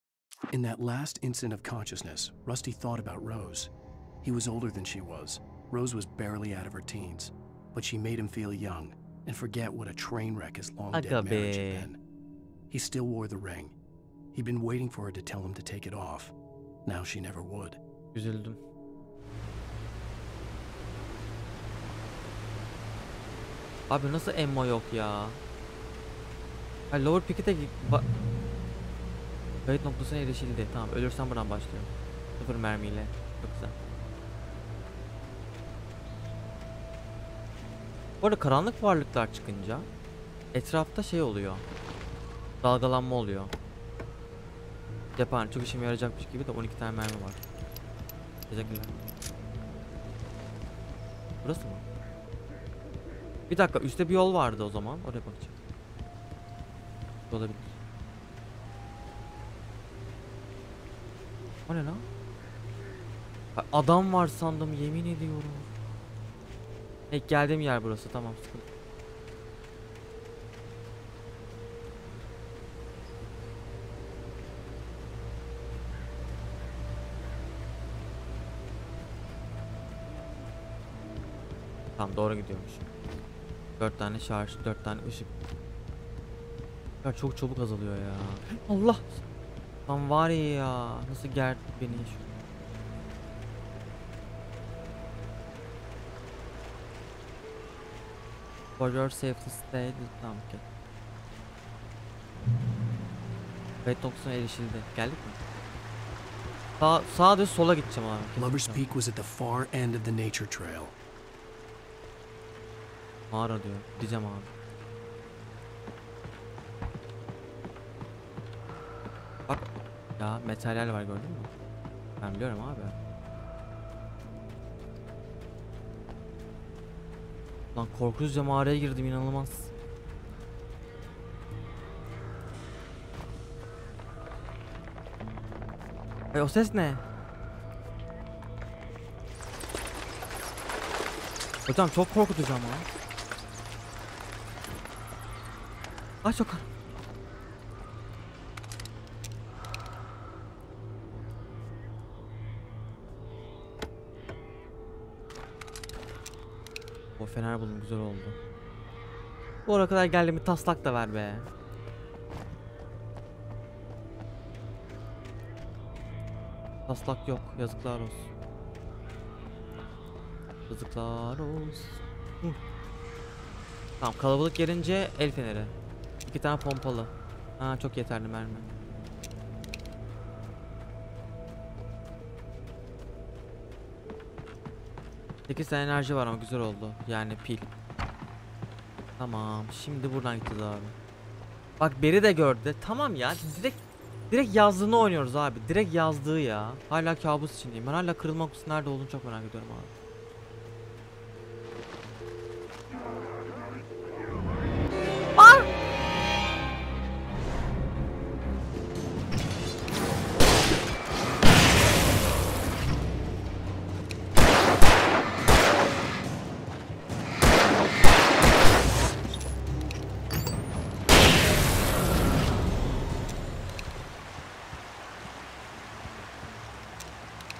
In that last instant of consciousness, Rusty thought about Rose. He was older than she was. Rose was barely out of her teens, but she made him feel young and forget what a train wreck his long-dead marriage had been. He still wore the ring. He'd been waiting for her to tell him to take it off. Now she never would. Üzüldüm. Abi nasıl ammo yok ya? Ha, lower picket'e kayıt noktasına erişildi. Tamam ölürsem buradan başlıyorum. 0 mermiyle. Çok güzel. Bu arada karanlık varlıklar çıkınca etrafta şey oluyor. Dalgalanma oluyor. Yapan çok işime yarayacakmış gibi de 12 tane mermi var. Teşekkürler. Burası mı? Bir dakika üstte bir yol vardı o zaman. Oraya bakacağım. Olabilir. O ne lan? Adam var sandım yemin ediyorum. Geldiğim yer burası tamam sıkıntı. Tamam doğru gidiyormuş. 4 tane şarj, 4 tane ışık. Ya çok çabuk azalıyor ya. Allah. Lan var ya nasıl gerdi beni şu. For your safety stay. Tamam okey. Kayıt noktasına erişildi. Geldik mi? Sağa düz sola gideceğim abi. Lover's Peak was at the far end of the nature trail. Mağara diyor. Gideceğim abi. Bak ya materyal var gördün mü? Ben biliyorum abi. Lan korkusuzca mağaraya girdim inanılmaz. O ses ne? Hocam çok korkutucu ama. Aç o O fener buldum, güzel oldu. Bu oraya kadar geldi mi taslak da ver be. Taslak yok, yazıklar olsun. Yazıklar olsun. Tamam, kalabalık gelince el feneri. 2 tane pompalı. Ha, çok yeterli mermi. Sekiz tane enerji var ama güzel oldu. Yani pil. Tamam, şimdi buradan gideceğiz abi. Bak Beri de gördü. Tamam ya, direkt yazdığını oynuyoruz abi. Direkt yazdığı ya. Hala kabus içindeyim. Ben hala kırılma kutusu nerede olduğunu çok merak ediyorum abi.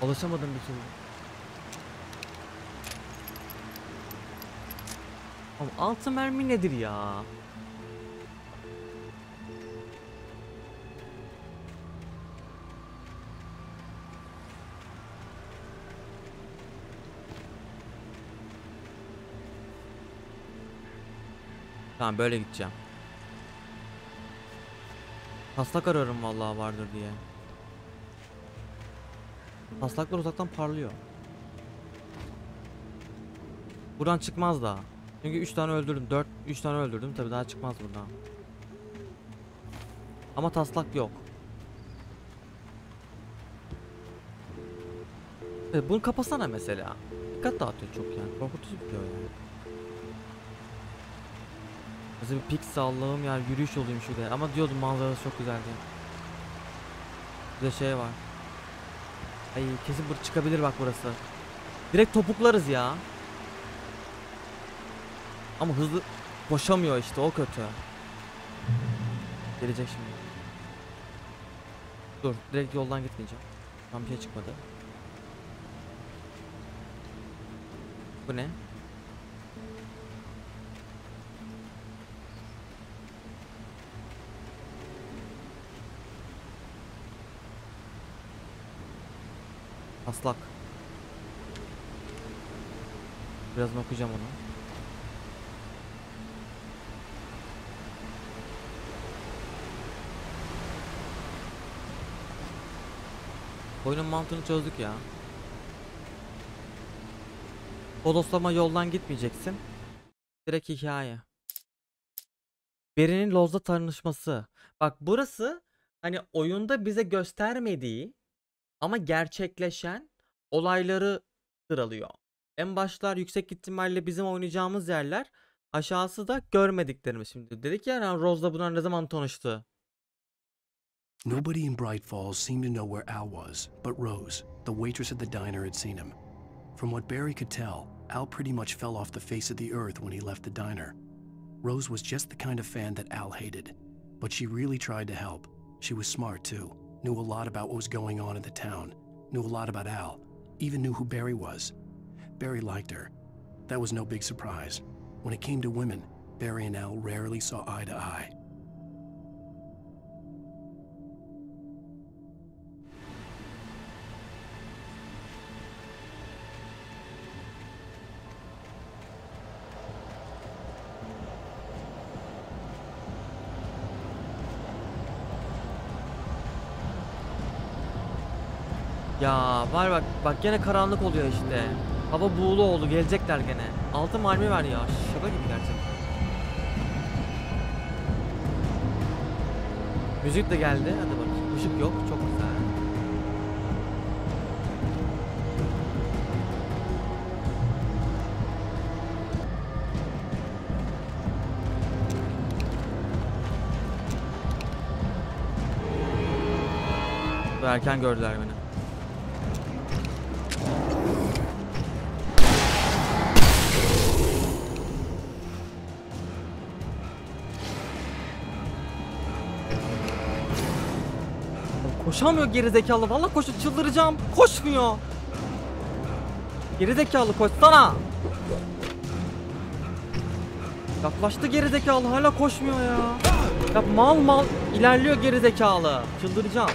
Alışamadım bir türlü. Ama altı mermi nedir ya? Tamam, böyle gideceğim. Taslak arıyorum vallahi vardır diye. Taslaklar uzaktan parlıyor. Buradan çıkmaz daha. Çünkü 3 tane öldürdüm. 3 tane öldürdüm. Tabii daha çıkmaz buradan. Ama taslak yok. Evet, bunu kapasana mesela. Dikkat dağıtıyor çok yani. Korkutucu bir video yani. Nasıl bir pik sallığım yani, yürüyüş olayım şurada. Ama diyordum manzarası çok güzel diye. Bir de şey var. Ay kesin burada çıkabilir bak burası. Direkt topuklarız ya. Ama hızlı koşamıyor işte, o kötü. Gelecek şimdi. Dur, direkt yoldan gitmeyeceğim. Tam bir şey çıkmadı. Bu ne? Taslak. Birazdan okuyacağım onu. Oyunun mantığını çözdük ya. Bodoslama yoldan gitmeyeceksin. Direkt hikaye. Beri'nin Loz'da tanışması. Bak burası hani oyunda bize göstermediği ama gerçekleşen olayları sıralıyor. En başlar yüksek ihtimalle bizim oynayacağımız yerler. Aşağısı da görmediklerimiz şimdi. Dedik ya yani Rose'la bunlar ne zaman tanıştı? Nobody in Bright Falls seemed to know where Al was, but Rose, the waitress at the diner, had seen him. From what Barry could tell, Al pretty much fell off the face of the earth when he left the diner. Rose was just the kind of fan that Al hated, but she really tried to help. She was smart too, knew a lot about what was going on in the town, knew a lot about Al, even knew who Barry was. Barry liked her. That was no big surprise. When it came to women, Barry and Al rarely saw eye to eye. Ya var bak gene karanlık oluyor işte. Hava buğulu oldu, gelecekler gene. 6 mermi var ya, şaka gibi gerçekten. Müzik de geldi, hadi bakayım. Işık yok, çok güzel. Erken gördüler beni. Koşamıyor gerizekalı. Vallahi koşup çıldıracağım. Koşmuyor. Gerizekalı koşsana. Yaklaştı gerizekalı, hala koşmuyor ya. Ya mal ilerliyor gerizekalı. Çıldıracağım.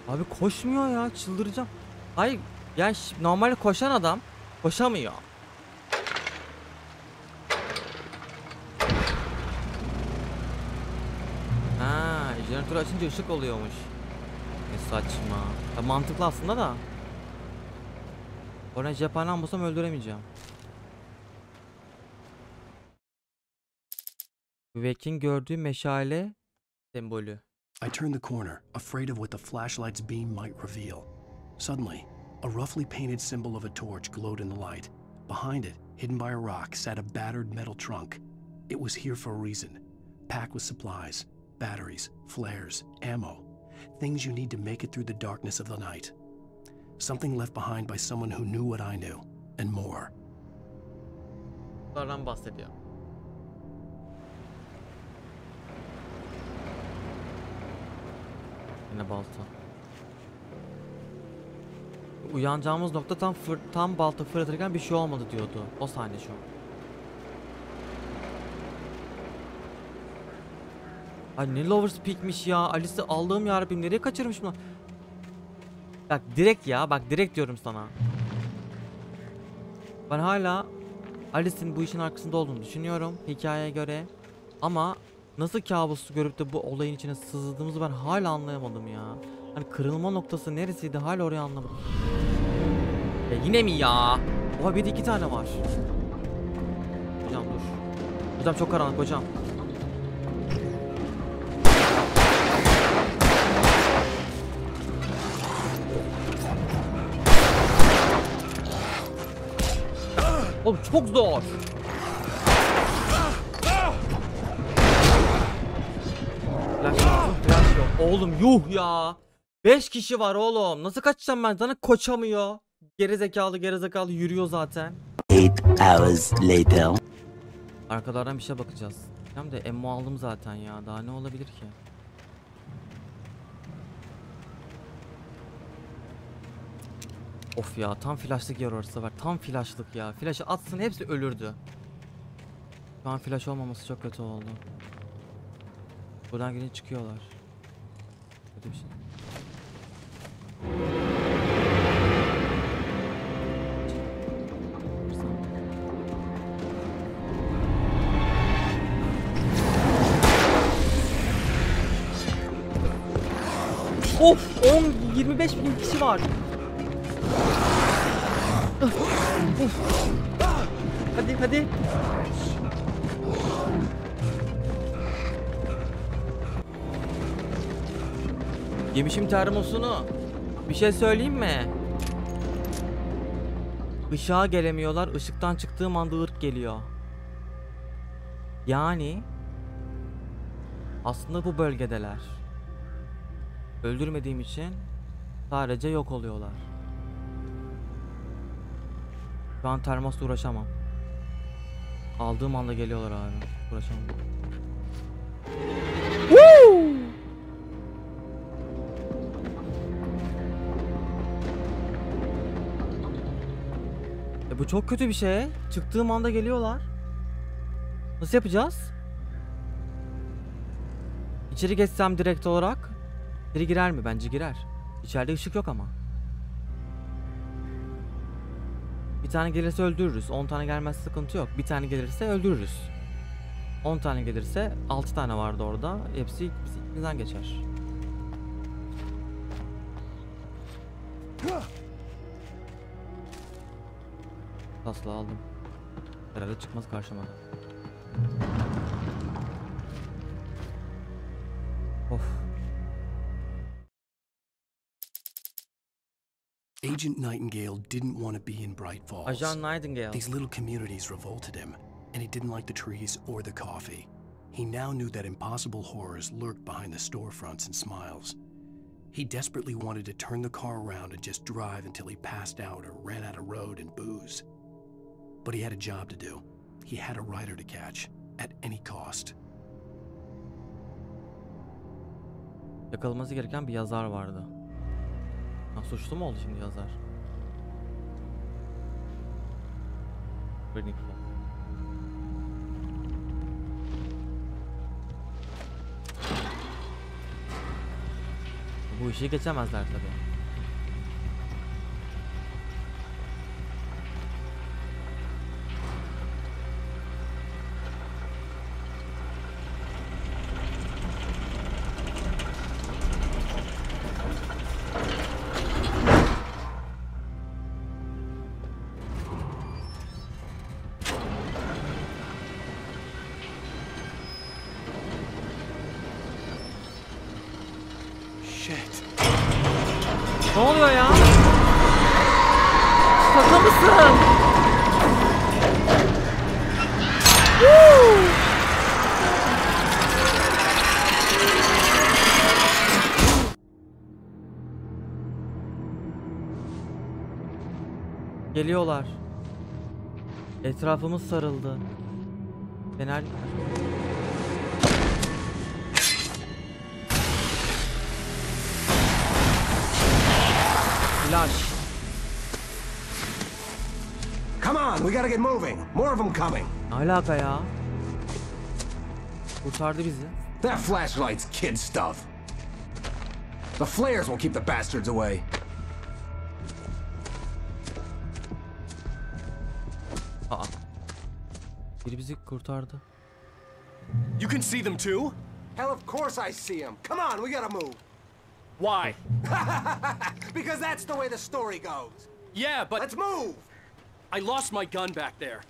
Abi koşmuyor ya, çıldıracağım. Hayır ya, normalde koşan adam koşamıyor. Ha, jeneratörü açınca ışık oluyormuş. Ne saçma. Ya mantıklı aslında da. Oraya cephane almasam öldüremeyeceğim. Wake'in gördüğü meşale sembolü. I turned the corner, afraid of what the flashlight's beam might reveal. Suddenly, a roughly painted symbol of a torch glowed in the light. Behind it, hidden by a rock, sat a battered metal trunk. It was here for a reason. Packed with supplies, batteries, flares, ammo. Things you need to make it through the darkness of the night. Something left behind by someone who knew what I knew, and more. Bunlardan bahsediyor. Yine balta. Uyanacağımız nokta tam balta fırlatırken bir şey olmadı diyordu. O sahne şu. Ay ne Lovers Peak'miş ya. Alice'i aldığım yarabbim, nereye kaçırmış bunu? Bak direkt ya, bak direkt diyorum sana. Ben hala Alice'in bu işin arkasında olduğunu düşünüyorum hikayeye göre. Ama nasıl kabusu görüp de bu olayın içine sızdığımızı ben hala anlayamadım ya. Hani kırılma noktası neresiydi, hala orayı anlamadım. Ya yine mi ya? Oha, bir de 2 tane var. Hocam dur. Hocam çok karanlık hocam. Oğlum çok zor. Flash yok. Oğlum yuh ya. 5 kişi var oğlum. Nasıl kaçacağım ben? Sana koşamıyor. Gerizekalı yürüyor zaten. 8 hours later. Arkalardan bir şey bakacağız. Hem de ammo aldım zaten ya. Daha ne olabilir ki? Of ya, tam flashlık yer orası var. Tam flashlık ya. Flash'ı atsın hepsi ölürdü. Şu an flash olmaması çok kötü oldu. Buradan yine çıkıyorlar. Kötü bir şey. Of, 25 bin kişi var. Hadi. Yemişim termosunu. Bir şey söyleyeyim mi? Işığa gelemiyorlar. Işıktan çıktığım anda ırk geliyor. Yani aslında bu bölgedeler. Öldürmediğim için sadece yok oluyorlar. Şu an termosla uğraşamam. Aldığım anda geliyorlar abi. Uğraşamam. Woo! Bu çok kötü bir şey. Çıktığım anda geliyorlar. Nasıl yapacağız? İçeri geçsem direkt olarak biri girer mi? Bence girer. İçeride ışık yok ama. Bir tane gelirse öldürürüz. 10 tane gelmezse sıkıntı yok. Bir tane gelirse öldürürüz. 10 tane gelirse 6 tane vardı orada. Hepsi bizden geçer. Asla aldım. Herhalde çıkmaz karşıma. Of. Agent Nightingale didn't want to be in Bright Falls. Ajan Nightingale. These little communities revolted him, and he didn't like the trees or the coffee. He now knew that impossible horrors lurked behind the storefronts and smiles. He desperately wanted to turn the car around and just drive until he passed out or ran out of road and booze. But he had a job to do. He had a rider to catch at any cost. Yakalanması gereken bir yazar vardı. Ha, suçlu mu oldu şimdi yazar? Bu işi geçemezler tabii. Ne oluyor ya? Şaka mısın? Geliyorlar. Etrafımız sarıldı. Fener. Flash. Come on, we gotta get moving. More of them coming. Ne alaka ya? Kurtardı bizi. That flashlight's kid stuff. The flares will keep the bastards away. Aa. Biri bizi kurtardı. You can see them too? Hell, of course I see them. Come on, we gotta move. Why? Because that's the way the story goes. Yeah, but... Let's move! I lost my gun back there.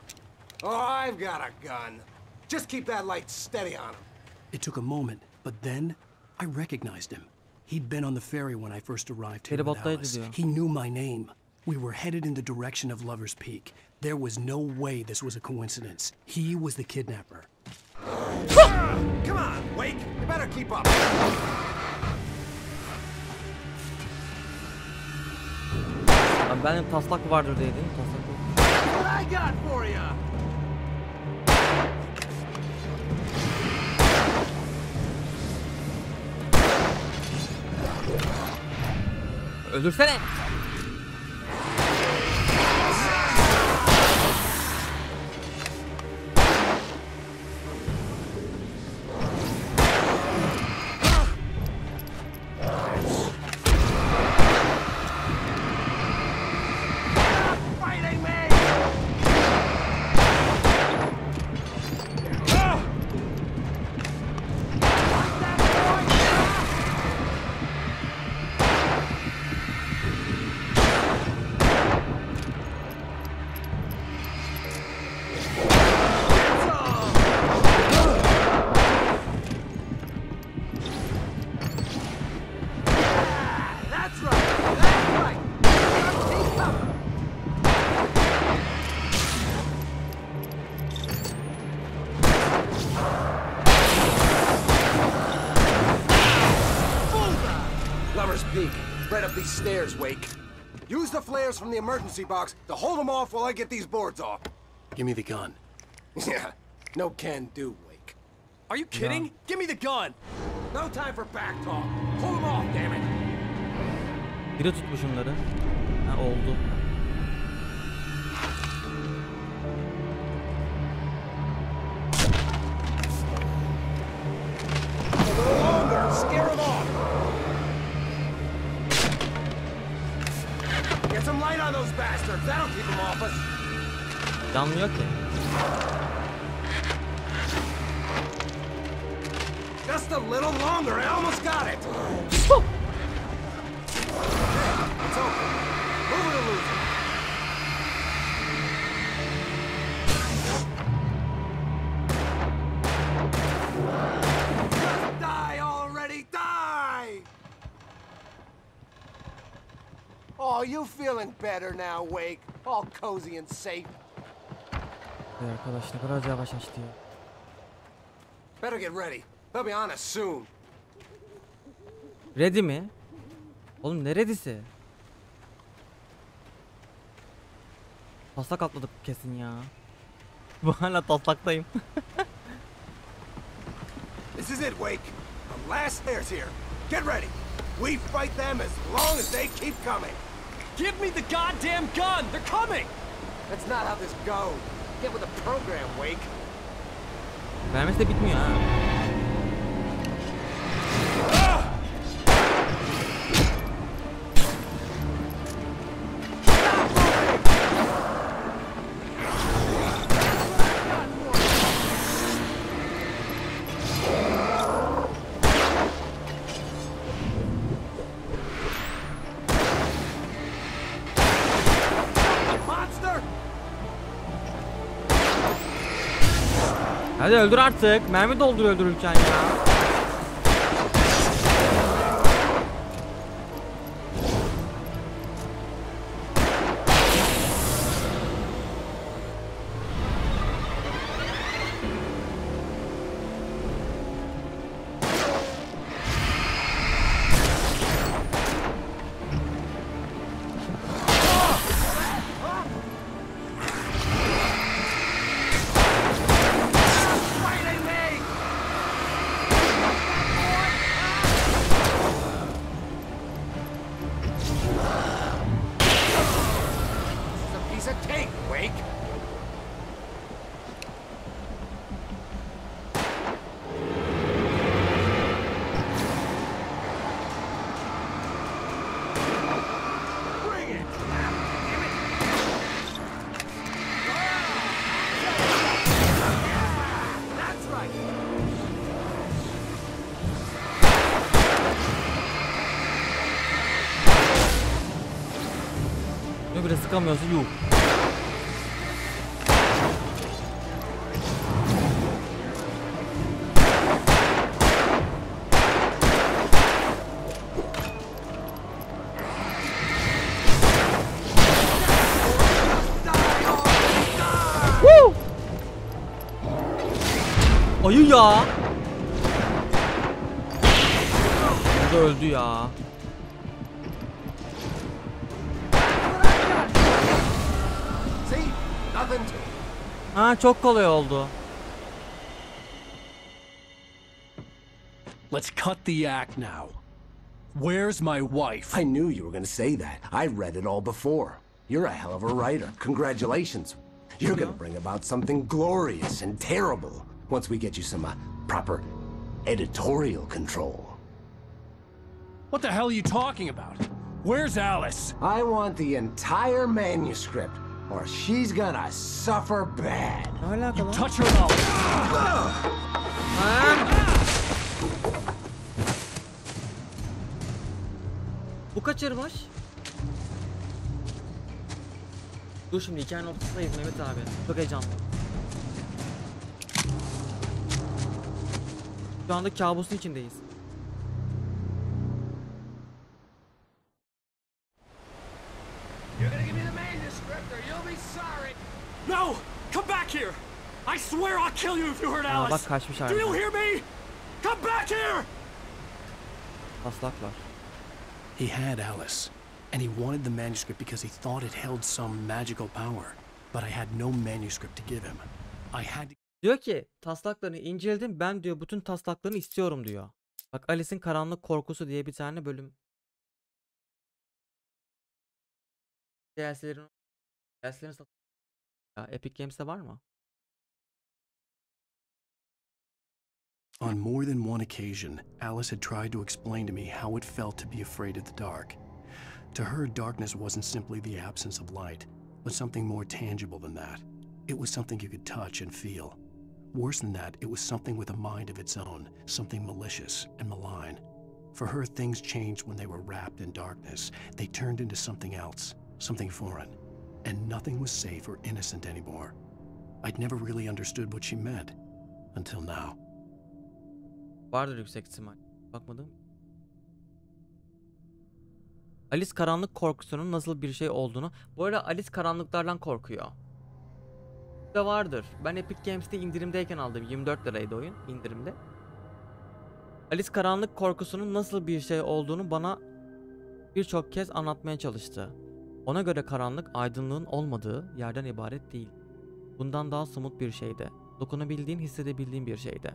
Oh, I've got a gun. Just keep that light steady on him. It took a moment, but then I recognized him. He'd been on the ferry when I first arrived here with Alice. He knew my name. We were headed in the direction of Lover's Peak. There was no way this was a coincidence. He was the kidnapper. Come on, Wake! You better keep up. Benim taslak vardır dedi. What I got for you? Öldürsene. Right up these stairs, Wake. Use the flares from the emergency box to hold them off while I get these boards off. Give me the gun. Yeah, no can do, Wake. Are you kidding? No. Give me the gun! No time for back talk. Pull them off, damn it! Biri tutmuş onları. Ha, oldu. No longer! Scare them off! Get some light on those bastards. That'll keep them off us. Yanmıyor ki. Just a little longer. I almost got it. It's open. Move it or lose it. Just die already. Die. Oh, you feeling better now, Wake? All cozy and safe. Arkadaş ne kadar yavaş açtı ya. Better get ready. They'll be on us soon. Ready mi? Oğlum neredesi? Taslak atladık kesin ya. Bu hala taslaktayım. This is it, Wake. The last snare's here. Get ready. We fight them as long as they keep coming. Give me the goddamn gun! They're coming! That's not how this goes. Get with the program, Wake. Vermesi de bitmiyor ha. Hadi öldür artık. Mermi doldur öldürürken ya. Bile sıkamıyorsa yuh. Ayı ya. O da öldü ya. Ha, çok kolay oldu. Let's cut the act now. Where's my wife? I knew you were going to say that. I read it all before. You're a hell of a writer. Congratulations. You're going to bring about something glorious and terrible once we get you some proper editorial control. What the hell are you talking about? Where's Alice? I want the entire manuscript, or she's gonna suffer bad. You touch her mouth. Bu kaçırmış. Dur şimdi hikayenin ortasındayız Mehmet abi. Çok heyecanlı. Şu anda kabusun içindeyiz. You're gonna give me the manuscript or you'll be sorry. No! Come back here! I swear I'll kill you if you hurt Alice! Bak kaçmış abi. Do you hear me? Come back here! Taslaklar. He had Alice, and he wanted the manuscript because he thought it held some magical power. But I had no manuscript to give him. I had to... Diyor ki taslaklarını inceledim, ben diyor bütün taslaklarını istiyorum diyor. Bak Alice'in karanlık korkusu diye bir tane bölüm. DLC'lerin ya Epic Games'te var mı? On more than one occasion, Alice had tried to explain to me how it felt to be afraid of the dark. To her, darkness wasn't simply the absence of light, but something more tangible than that. It was something you could touch and feel. Worse than that, it was something with a mind of its own, something malicious and malign. For her, things changed when they were wrapped in darkness. They turned into something else, something foreign, and nothing was safe or innocent anymore. I'd never really understood what she meant, until now. Vardır yüksek ihtimal. Bakmadım. Alice karanlık korkusunun nasıl bir şey olduğunu... Bu arada Alice karanlıklardan korkuyor. Bu da vardır. Ben Epic Games'te indirimdeyken aldım. 24 liraydı oyun indirimde. Alice karanlık korkusunun nasıl bir şey olduğunu bana birçok kez anlatmaya çalıştı. Ona göre karanlık aydınlığın olmadığı yerden ibaret değil. Bundan daha somut bir şeydi. Dokunabildiğin, hissedebildiğin bir şeydi.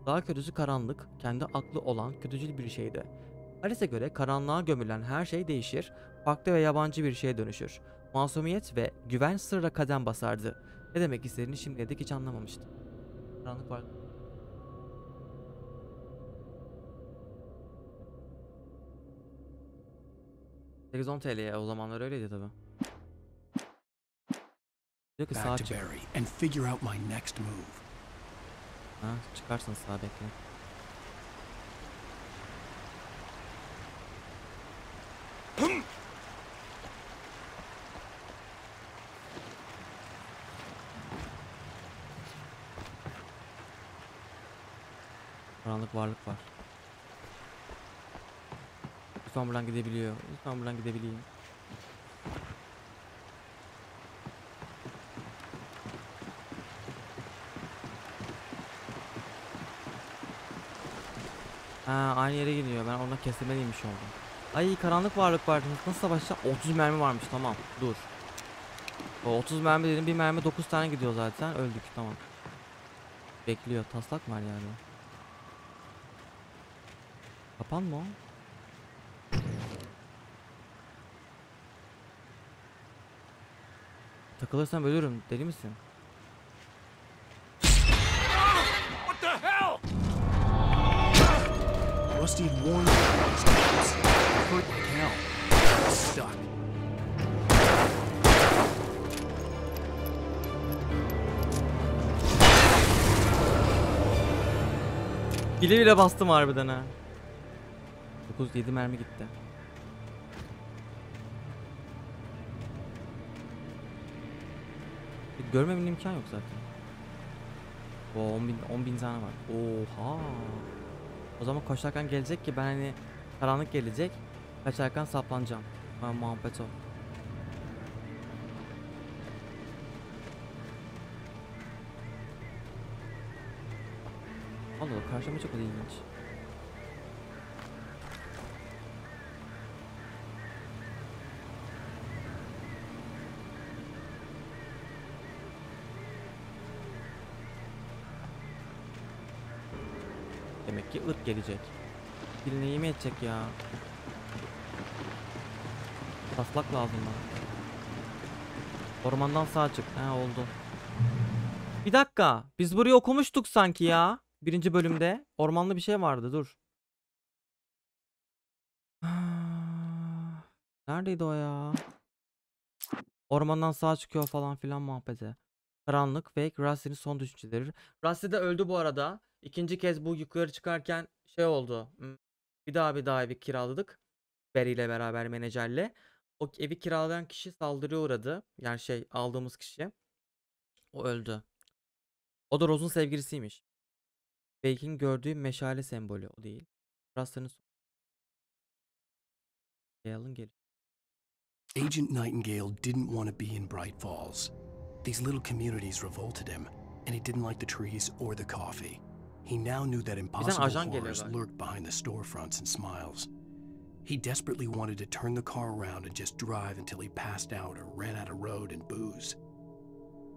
Daha kötüsü karanlık, kendi aklı olan kötücül bir şeydi. Alice'e göre karanlığa gömülen her şey değişir, farklı ve yabancı bir şeye dönüşür. Masumiyet ve güven sırra kadem basardı. Ne demek istediğini şimdiye dek hiç anlamamıştı. Karanlık var. $8-10 TL'ye o zamanlar öyleydi tabi. Diyor ki sağa çık. And figure out my next move. Ha, çıkarsın sağa bekle. Karanlık varlık var. Lütfen buradan gidebiliyor. Lütfen buradan gidebileyim. Ha, aynı yere gidiyor. Ben ona kestirmeliymiş oldum. Ay karanlık varlık var. Nasıl savaşacağım? 30 mermi varmış. Tamam. Dur. O 30 mermi dedim. Bir mermi 9 tane gidiyor zaten. Öldük. Tamam. Bekliyor. Taslak var yani. Kapan mı o? Takılırsam ölürüm. Deli misin? What the hell? Rusty had warned me about these guys. Hurt like hell. Stuck. Bile bile bastım harbiden ha. 9-7 mermi gitti. Görmemin imkan yok zaten. O 10.000 tane var. Oha. O zaman koşarken gelecek ki ben hani karanlık gelecek. Kaçarken saplanacağım. Ha, muhabbet o. Allah karşıma çok ilginç. Demek ki ırk gelecek. Birine yemin edecek ya. Taslak lazım bana. Ormandan sağa çık. He oldu. Bir dakika. Biz burayı okumuştuk sanki ya. Birinci bölümde. Ormanlı bir şey vardı. Dur. Neredeydi o ya? Ormandan sağa çıkıyor falan filan muhabbeti. Karanlık, fake, Rusty'nin son düşünceleri. Rusty de öldü bu arada. İkinci kez bu yukarı çıkarken şey oldu. Bir daha evi kiraladık. Barry ile beraber menajerle. O evi kiralayan kişi saldırıya uğradı. Yani şey aldığımız kişi. O öldü. O da Rose'un sevgilisiymiş. Fake'in gördüğü meşale sembolü o değil. Rusty'nin Agent Nightingale didn't want to be in Bright Falls. These little communities revolted him, and he didn't like the trees or the coffee. He now knew that impossible horrors lurked behind the storefronts and smiles. He desperately wanted to turn the car around and just drive until he passed out or ran out of road and booze.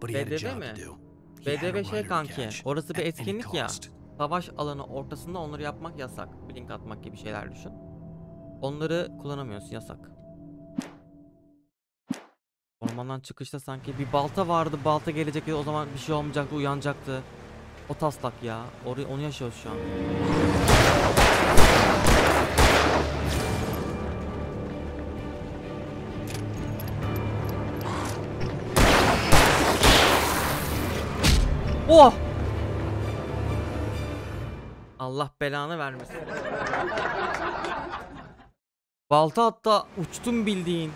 But he had a job to do. BDV şey kanki, orası bir etkinlik ya. Savaş alanı ortasında onları yapmak yasak. Blink atmak gibi şeyler düşün. Onları kullanamıyorsun, yasak. Ormandan çıkışta sanki bir balta vardı. Balta gelecekti, o zaman bir şey olmayacaktı, uyanacaktı. O taslak ya. Onu yaşıyoruz şu an. Oh! Allah belanı vermesin. Balta hatta uçtum bildiğin.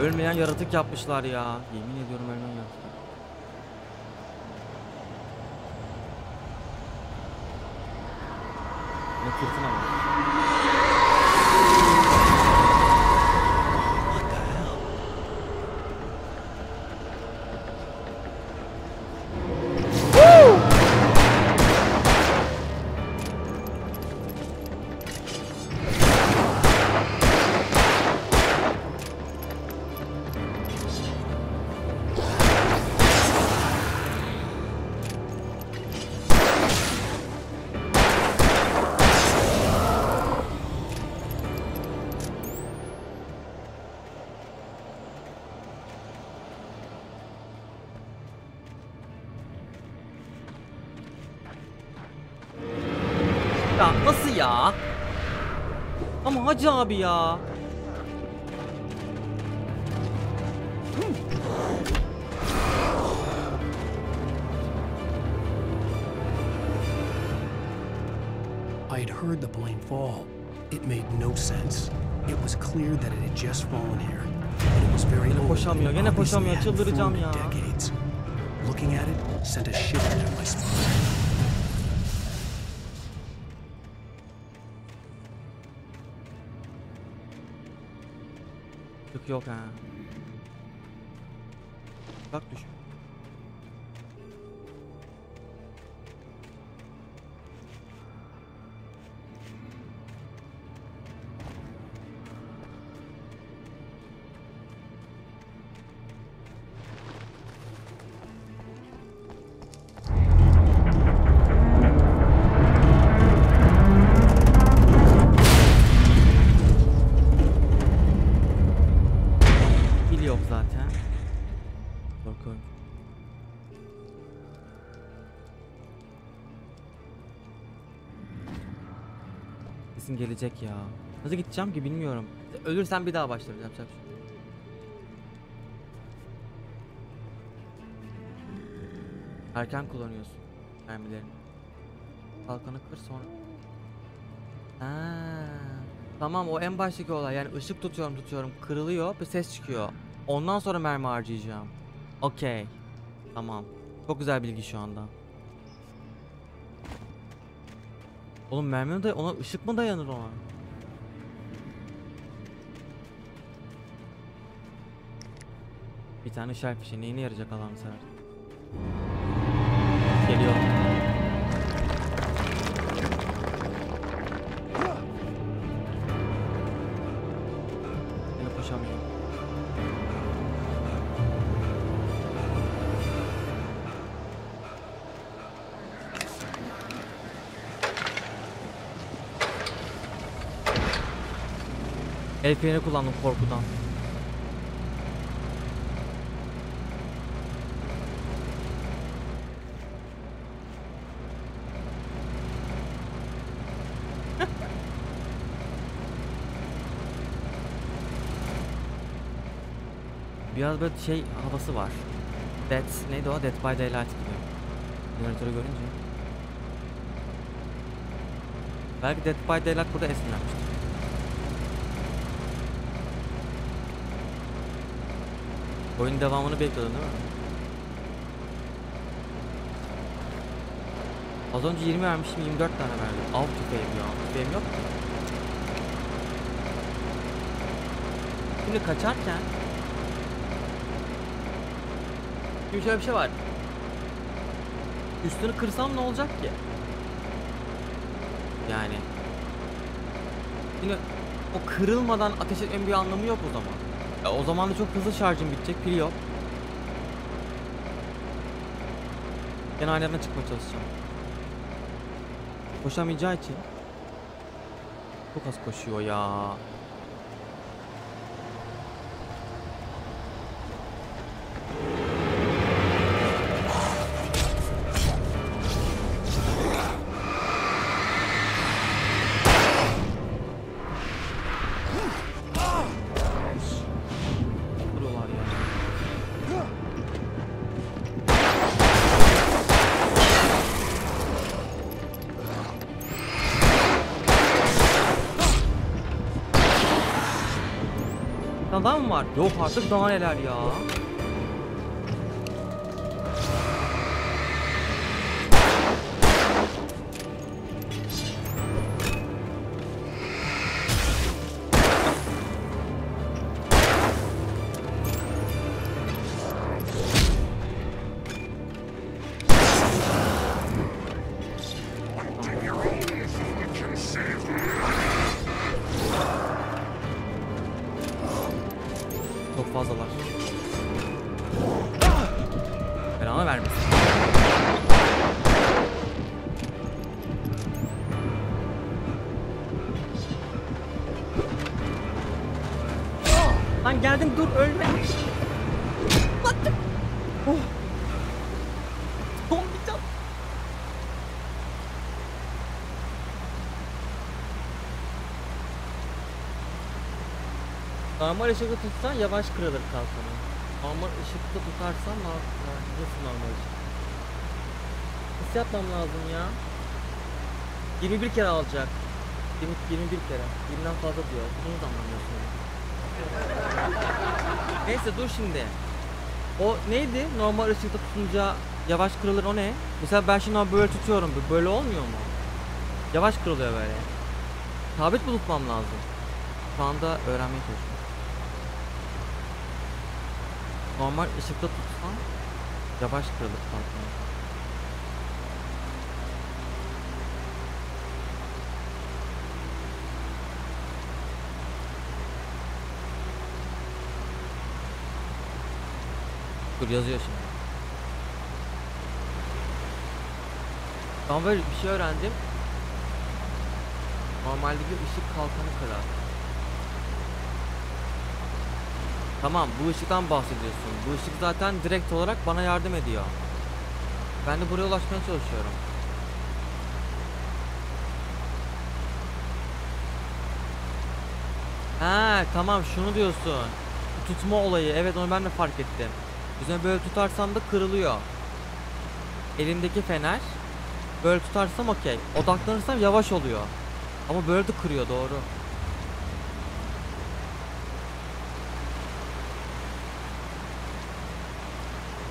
Ölmeyen yaratık yapmışlar ya. Yemin ediyorum ölmeyen yaratık. Ne fırtına var. Ya nasıl ya? Ama hacı abi ya. I had heard the plane fall. It made no sense. It was clear that it had just fallen here. And it was very old. Koşamıyor, gene koşamıyor. Çıldıracağım ya. Decades. Looking at it sent a shiver down my spine. Yok ha. Bak düş. Kesin gelecek ya. Nasıl gideceğim ki bilmiyorum. Ölürsem bir daha başlarım. Yapacak bir şey. Erken kullanıyorsun mermilerini. Kalkanı kır sonra. Tamam, o en baştaki olay. Yani ışık tutuyorum kırılıyor, bir ses çıkıyor. Ondan sonra mermi harcayacağım. Okey. Tamam. Çok güzel bilgi şu anda. Oğlum mermi de ona ışık mı dayanır ona? Bir tane işaret fişeği neyine yarayacak Allah'ını seversen. Geliyor. Yine koşamıyor. El freni kullandım korkudan. Biraz böyle şey havası var. Neydi o? Dead by Daylight gibi. Jeneratörü görünce. Belki Dead by Daylight burada esinlenmiştir. Oyunun devamını bekliyordun değil mi? Az önce 20 vermişim, 24 tane verdim. Av tüfeğim ya. Tüfeğim yok ki. Şimdi kaçarken şimdi şöyle bir şey var. Üstünü kırsam ne olacak ki? Yani yine o kırılmadan ateş etmenin bir anlamı yok o zaman. O zaman da çok hızlı şarjım bitecek, pil yok. Gene aynı yerden çıkmaya çalışacağım. Koşamayacağı için çok az koşuyor ya. daha mı var? Yok artık, daha neler ya. Çok fazlalar. Belanı vermesin. Lan geldim, dur ölme. Battım. Oh. Son bir can. Normal ışıkta tutsan yavaş kırılır kalkanı. Normal ışıkta tutarsan nasıl normal ışık? Nasıl yapmam lazım ya? 21 kere alacak. 21 kere. 20'den fazla diyor. Bunu da anlamıyorsun. Neyse dur şimdi. O neydi? Normal ışıkta tutunca yavaş kırılır, o ne? Mesela ben şimdi böyle tutuyorum. Böyle olmuyor mu? Yavaş kırılıyor böyle. Sabit mi tutmam lazım? Şu anda öğrenmeye çalışıyorum. Normal ışıkta tutsam yavaş kırılır kalkıyor. Dur, yazıyor şimdi. Ben böyle bir şey öğrendim. Normaldeki ışık kalkanı kırar. Tamam, bu ışıktan bahsediyorsun. Bu ışık zaten direkt olarak bana yardım ediyor. Ben de buraya ulaşmaya çalışıyorum. Ha tamam, şunu diyorsun. Tutma olayı, evet onu ben de fark ettim. Üzerine böyle tutarsam da kırılıyor. Elimdeki fener. Böyle tutarsam okey. Odaklanırsam yavaş oluyor. Ama böyle de kırıyor, doğru.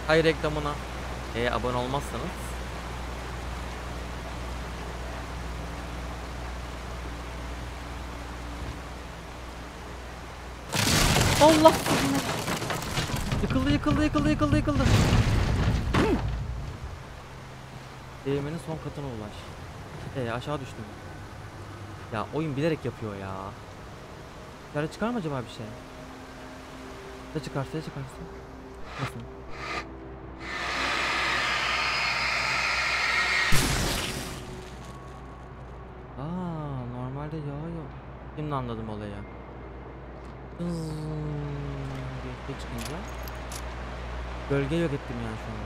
Hay reklamına. Abone olmazsanız. Allah! Yıkıldı. Değirmenin son katına ulaş. Aşağı düştüm. Ya oyun bilerek yapıyor ya. Ya çıkar mı acaba bir şey? Ya çıkarsa. Nasıl? Normalde yağıyor. Şimdi anladım olayı. Bir çıkınca gölge yok ettim yani şu an.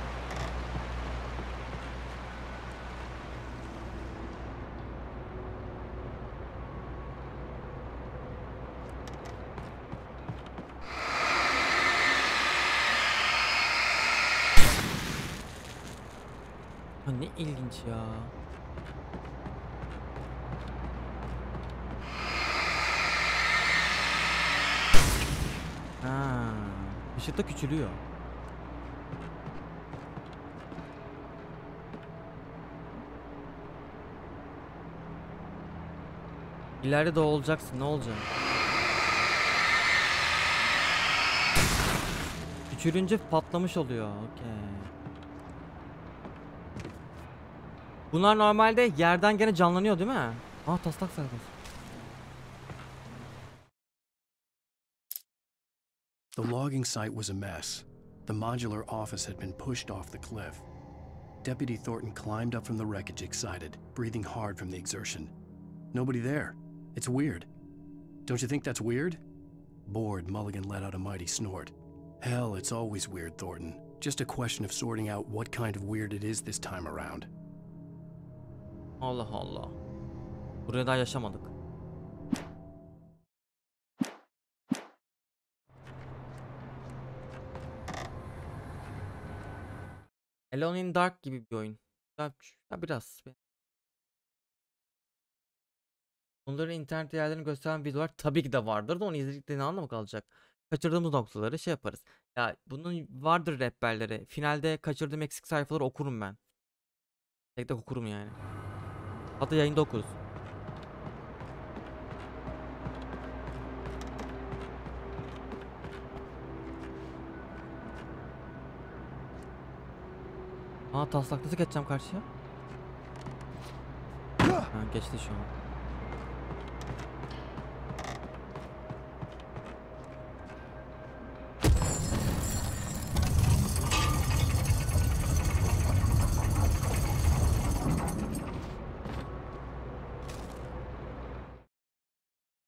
Ne ilginç ya. Işıkta küçülüyor. İleride de olacaksın, ne olacak? Küçülünce patlamış oluyor. Okey. Bunlar normalde yerden gene canlanıyor değil mi? Taslak serbest. The logging site was a mess. The modular office had been pushed off the cliff. Deputy Thornton climbed up from the wreckage excited, breathing hard from the exertion. Nobody there. It's weird. Don't you think that's weird? Bored, Mulligan let out a mighty snort. Hell, it's always weird, Thornton. Just a question of sorting out what kind of weird it is this time around. Allah Allah. Buraya daha yaşamadık. Alone in Dark gibi bir oyun. Ya biraz. Bunların internet yerlerini gösteren videolar tabii ki de vardır da onu izlediklerine anlamı kalacak. kaçırdığımız noktaları şey yaparız. Ya bunun vardır rehberleri. Finalde kaçırdığım eksik sayfaları okurum ben. Tek tek okurum yani. Hatta yayında okuruz. Aa, taslaklısı geçeceğim karşıya. Ha, geçti şu an.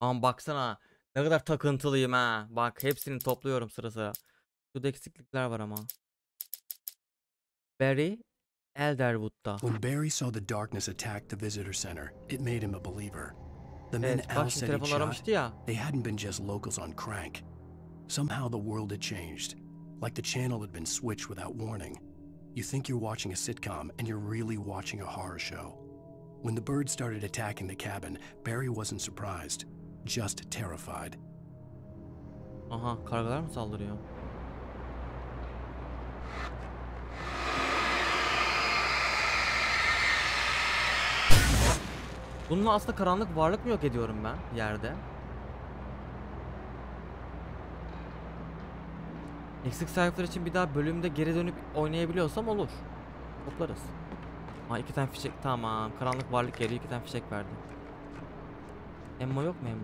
Aman baksana ne kadar takıntılıyım ha. Bak hepsini topluyorum sıra sıra. Şurada eksiklikler var ama. Barry Elderwood'da. When Barry saw the darkness attack the visitor center, it made him a believer. The men Al said he'd shot, they hadn't been just locals on crank. Somehow the world had changed, like the channel had been switched without warning. You think you're watching a sitcom, and you're really watching a horror show. When the birds started attacking the cabin, Barry wasn't surprised, just terrified. Aha, kargalar mı saldırıyor? Bununla aslında karanlık varlık mı yok ediyorum ben yerde? Eksik sayfalar için bir daha bölümde geri dönüp oynayabiliyorsam olur. Toplarız. Aa, 2 tane fişek, tamam. Karanlık varlık geliyor, 2 tane fişek verdi. Emmo yok mu Emmo?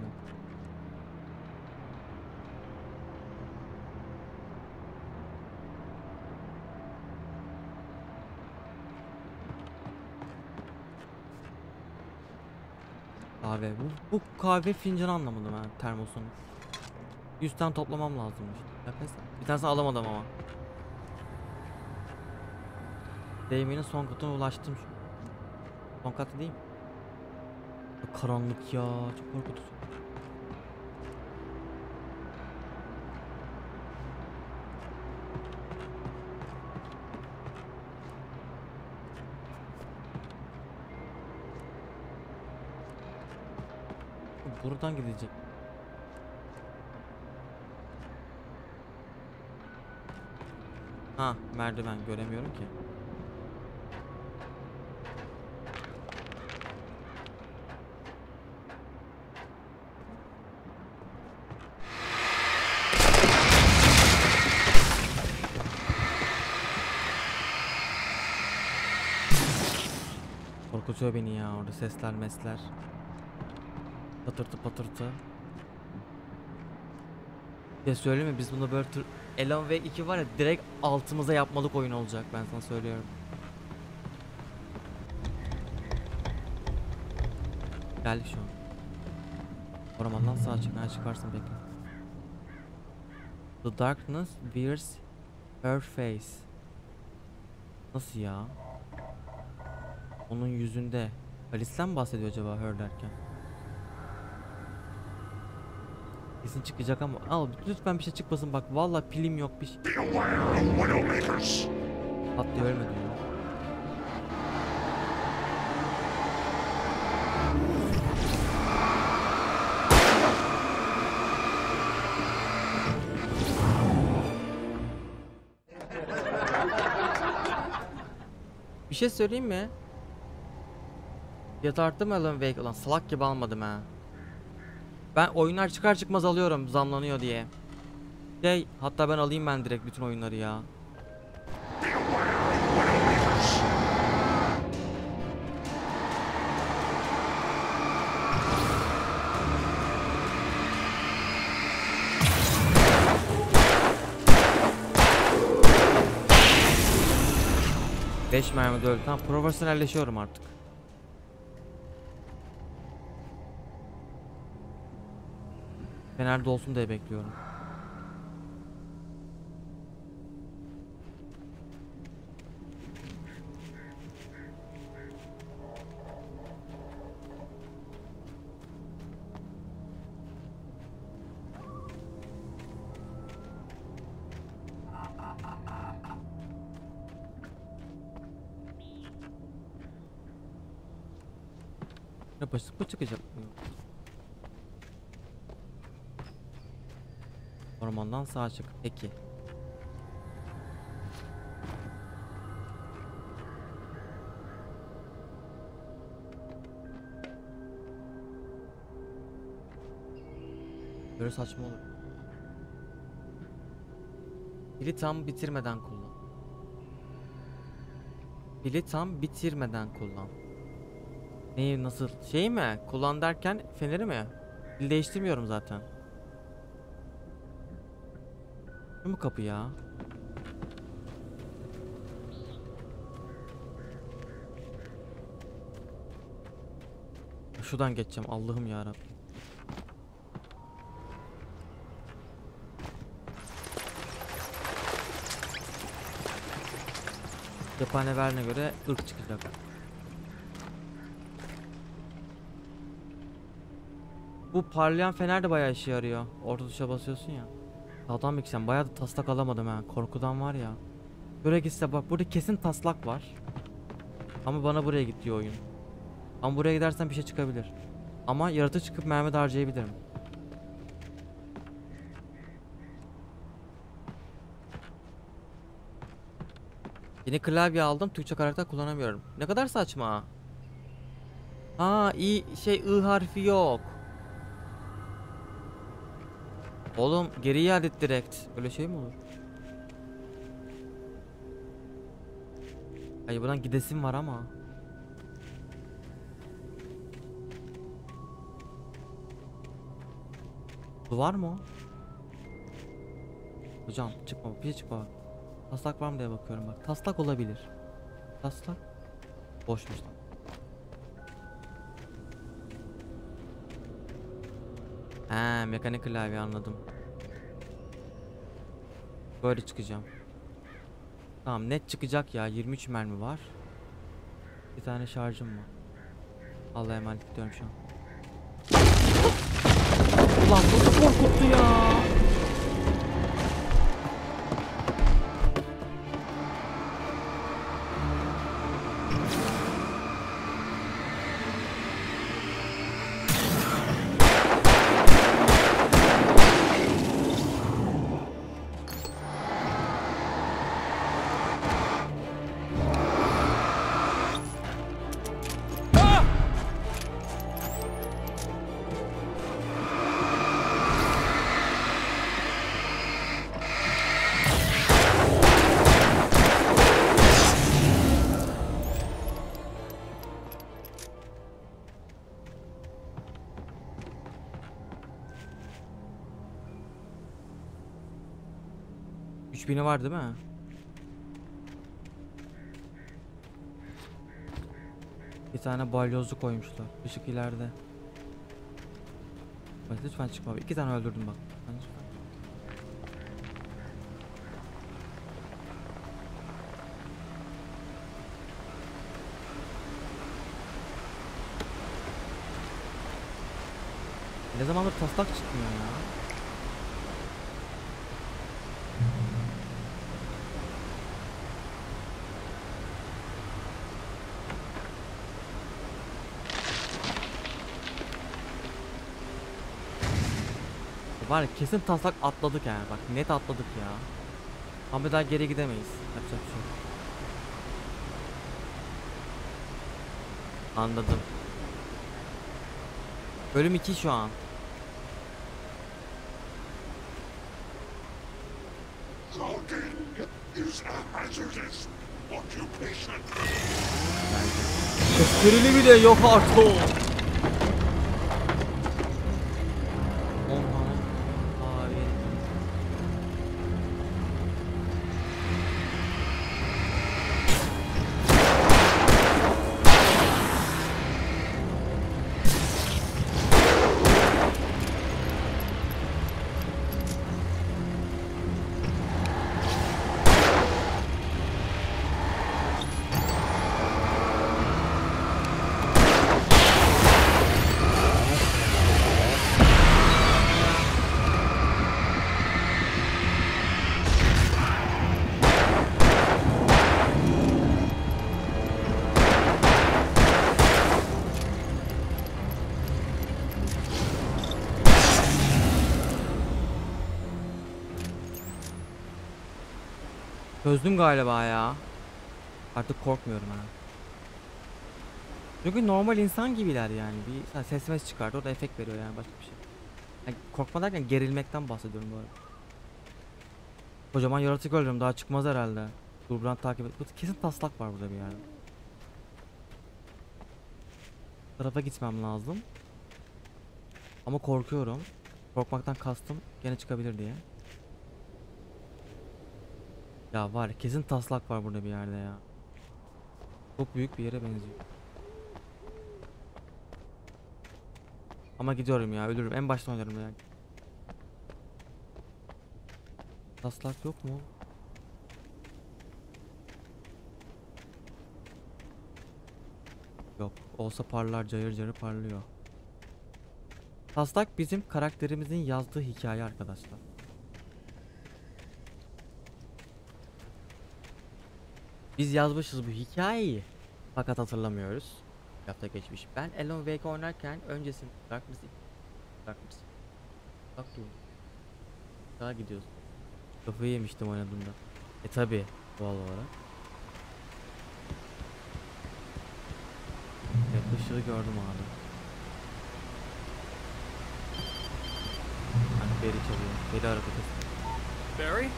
Kahve. Bu kahve fincanı anlamadım ha, termosunu. 100 tane toplamam lazımmış. Bir tanesini alamadım ama. Değmenin son katına ulaştım. Son katı değil mi? Karanlık ya, çok korkutucu. Buradan gidecek. Ha, merdiven göremiyorum ki. Korkutuyor beni ya orada sesler mesler. Patırtı patırtı. Ya söyleyeyim mi, biz bunu böyle Alan Wake 2 var ya, direkt altımıza yapmalık oyun olacak, ben sana söylüyorum. Geldik şu an. Ormandan sağa çık, nereye çıkarsın bekle. The darkness wears her face. Nasıl ya? Onun yüzünde. Alice'den mi bahsediyor acaba her derken? Kesin çıkacak ama al lütfen bir şey çıkmasın, bak vallahi pilim yok bir şey. Hatta ölmedi ya. Bir şey söyleyeyim mi? Fiyat arttı mı Alan Wake? Ulan salak gibi almadım ha. Ben oyunlar çıkar çıkmaz alıyorum zamlanıyor diye. Hatta ben alayım ben direkt bütün oyunları ya. Beş mermi de öldü. Tamam, profesyonelleşiyorum artık. Fener'de olsun diye bekliyorum. Ya basıp mı çıkacak? Ormandan sağa çık. Peki. Böyle saçma olur. Pili tam bitirmeden kullan. Pili tam bitirmeden kullan. Neyi nasıl? Şey mi? Kullan derken feneri mi? Pil değiştirmiyorum zaten. Şu mu kapı ya? Şuradan geçeceğim. Allah'ım yarabbim. Cephane verine göre ırk çıkacak. Bu parlayan fener de bayağı işe yarıyor. Orta tuşa basıyorsun ya. Sağdan bakacağım. Bayağı da taslak alamadım ha. Korkudan var ya. Buraya gitse bak, burada kesin taslak var. Ama bana buraya git diyor oyun. Ama buraya gidersen bir şey çıkabilir. Ama yaratık çıkıp mermi de harcayabilirim. Yeni klavye aldım. Türkçe karakter kullanamıyorum. Ne kadar saçma. Ha iyi şey, I harfi yok. Oğlum geri iade et direkt. Öyle şey mi olur? Hayır, buradan gidesim var ama. Bu var mı o? Hocam çıkma, bir şey çıkma. Taslak var mı diye bakıyorum bak. Taslak olabilir. Taslak boşmuş lan. He, mekanik klavye, anladım. Böyle çıkacağım. Tamam, net çıkacak ya. 23 mermi var. Bir tane şarjım var. Allah'a emanet ediyorum şu an. Ulan bu korkuttu ya. Bini var değil mi? Bir tane balyozlu koymuşlar. Işık ileride. Bak lütfen çıkma. 2 tane öldürdüm bak. Ne zamandır taslak çıkmıyor ya. Var ya, kesin taslak atladık yani, bak net atladık ya. Ama daha geri gidemeyiz. Yapacak bir şey yok. Anladım. Bölüm 2 şu an. Gösterili bile yok artık. Çözdüm galiba ya. Artık korkmuyorum ha. Çünkü normal insan gibiler yani. Bir ses mes çıkardı, orada efekt veriyor yani, başka bir şey. Yani korkma derken gerilmekten bahsediyorum bu arada. Kocaman yaratık öldürüyorum, daha çıkmaz herhalde. Durduran takip et. Kesin taslak var burada bir yerde. Bu tarafa gitmem lazım. Ama korkuyorum. Korkmaktan kastım gene çıkabilir diye. Ya var, kesin taslak var burada bir yerde ya. Çok büyük bir yere benziyor. Ama gidiyorum ya, ölürüm. En baştan oynarım ya. Taslak yok mu? Yok. Olsa parlar, cayır cayır parlıyor. Taslak bizim karakterimizin yazdığı hikaye arkadaşlar. Biz yazmışız bu hikayeyi. Fakat hatırlamıyoruz. Bir hafta geçmiş. Ben Alan Wake oynarken öncesini bırakmışsın. Bak dur. Daha gidiyoruz. Kafayı yemiştim oynadığımda. Tabi doğal olarak. Evet, ışığı gördüm abi. Hani Barry çalıyor. Barry arada kesin. Barry?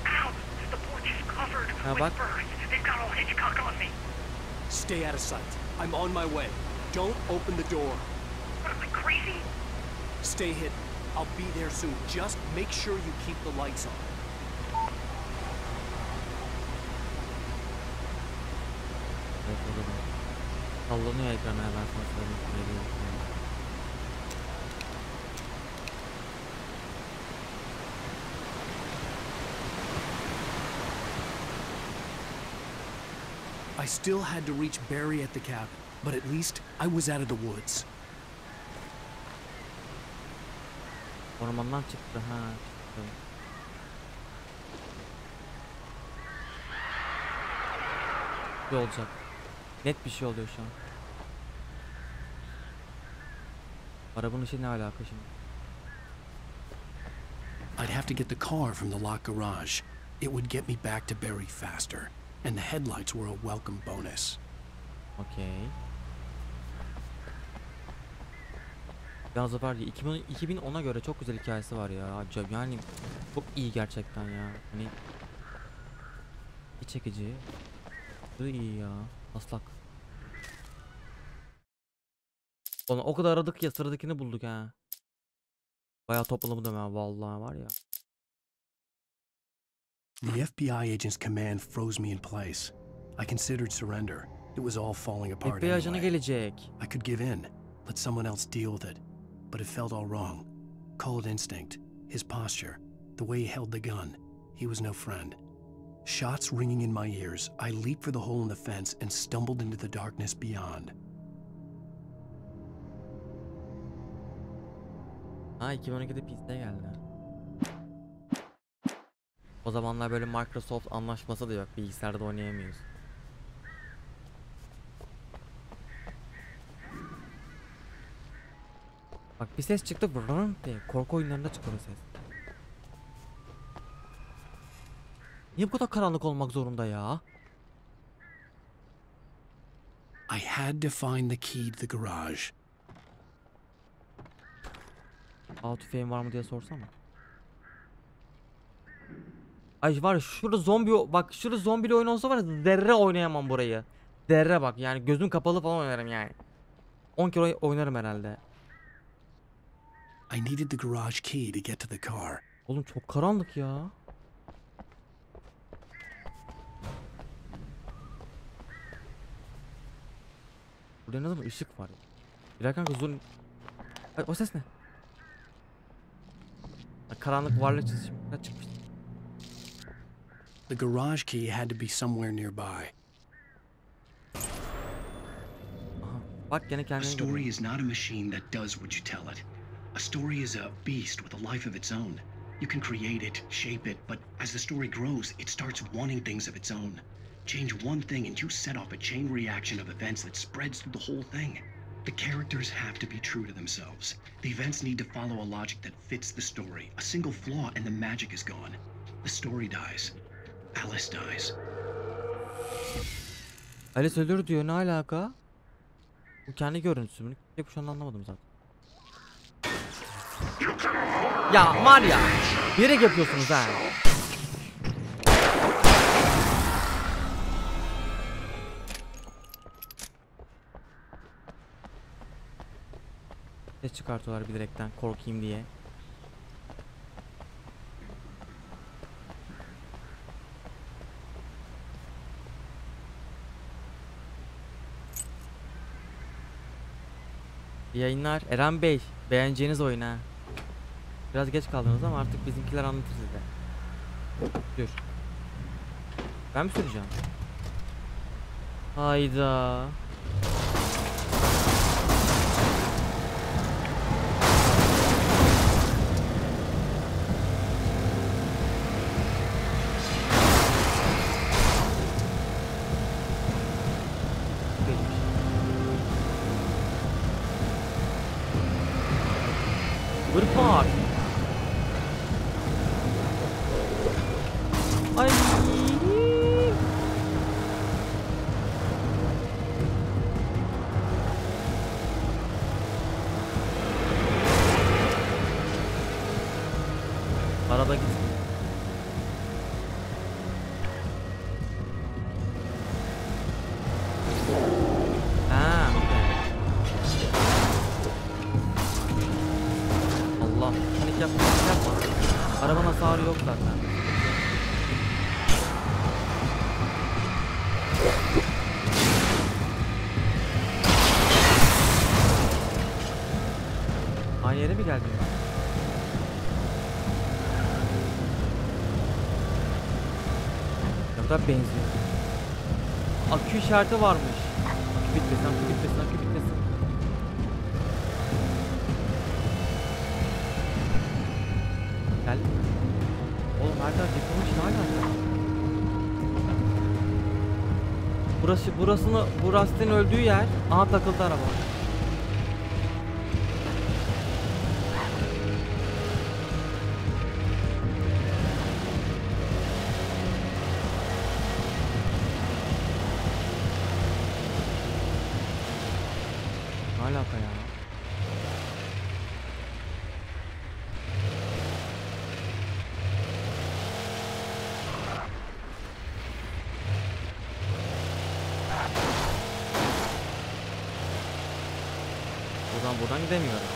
Ow! The porch is covered with birds. They've got all Hitchcock on me. Stay out of sight. I'm on my way. Don't open the door. What am I, crazy? Stay hidden. I'll be there soon. Just make sure you keep the lights on. Evet, orada da. Sallanıyor ekranı, ben sana söyleyeyim. I still had to reach Barry at the cabin, but at least I was out of the woods. Ormandan çıktı ha. Çıktı. Bir şey olacak. Net bir şey oluyor şu an. Arabanın işi ne alaka şimdi? I'd have to get the car from the locked garage. It would get me back to Barry faster. And the headlights were a welcome bonus. Okay. Yalnız var ya, 2010'a göre çok güzel hikayesi var ya. Acayip yani, çok iyi gerçekten ya. Hani bir çekici. Bu iyi ya. Aslak. O kadar aradık ya, sıradakini bulduk ha. Bayağı topladım ha, vallahi var ya. The FBI agent's command froze me in place. I considered surrender. It was all falling apart FBI ajanı anyway. gelecek. I could give in, let someone else deal with it. But it felt all wrong. Call it instinct, his posture, the way he held the gun. He was no friend. Shots ringing in my ears, I leaped for the hole in the fence and stumbled into the darkness beyond. Ha, 2012'de PC'ye geldi. O zamanlar böyle Microsoft anlaşması da yok. Bilgisayarda oynayamıyoruz. Bak bir ses çıktı brrrr diye. Korku oyunlarında çıkıyor o ses. Niye bu kadar karanlık olmak zorunda ya? I had to find the key to the garage. Tüfeğin var mı diye sorsana. Ay var ya, şurada zombi, bak şurada zombili oyun olsa var ya, zerre oynayamam burayı. Zerre bak yani, gözüm kapalı falan oynarım yani. 10 kere oynarım herhalde. I needed the garage key to get to the car. Oğlum çok karanlık ya. Burada ne zaman ışık var ya. Bir dakika huzur. Ay, o ses ne? Karanlık varlık çizişim çıkmış. The garage key had to be somewhere nearby. Bak gene kendini. A story is not a machine that does what you tell it. A story is a beast with a life of its own. You can create it, shape it, but as the story grows, it starts wanting things of its own. Change one thing and you set off a chain reaction of events that spreads through the whole thing. The characters have to be true to themselves. The events need to follow a logic that fits the story. A single flaw and the magic is gone. The story dies. Alice dies. Alice ölür diyor, ne alaka? Bu kendi görüntüsü mü? Hep şu an anlamadım zaten. Ya var ya, bilerek yapıyorsunuz ha. Ses çıkartıyorlar bilerekten, korkayım diye. İyi yayınlar Eren Bey, beğeneceğiniz oyun ha. Biraz geç kaldınız ama artık bizimkiler anlatır size. Dur. Ben mi süreceğim? Hayda. Vırpar. Ay. Araba git. Ha, Allah, panik yapma, Arabanın hasarı yok zaten. Aynı yere mi geldin? Ne kadar benziyor. Akü işareti varmış. Akü bitmesin, akü bitmesin, akü bitmesin. Geldi mi? Oğlum her taraf yıkılmış, ne alaka? Bu Rust'in öldüğü yer. Aha, takıldı araba. Ne alaka ya? Buradan gidemiyorum.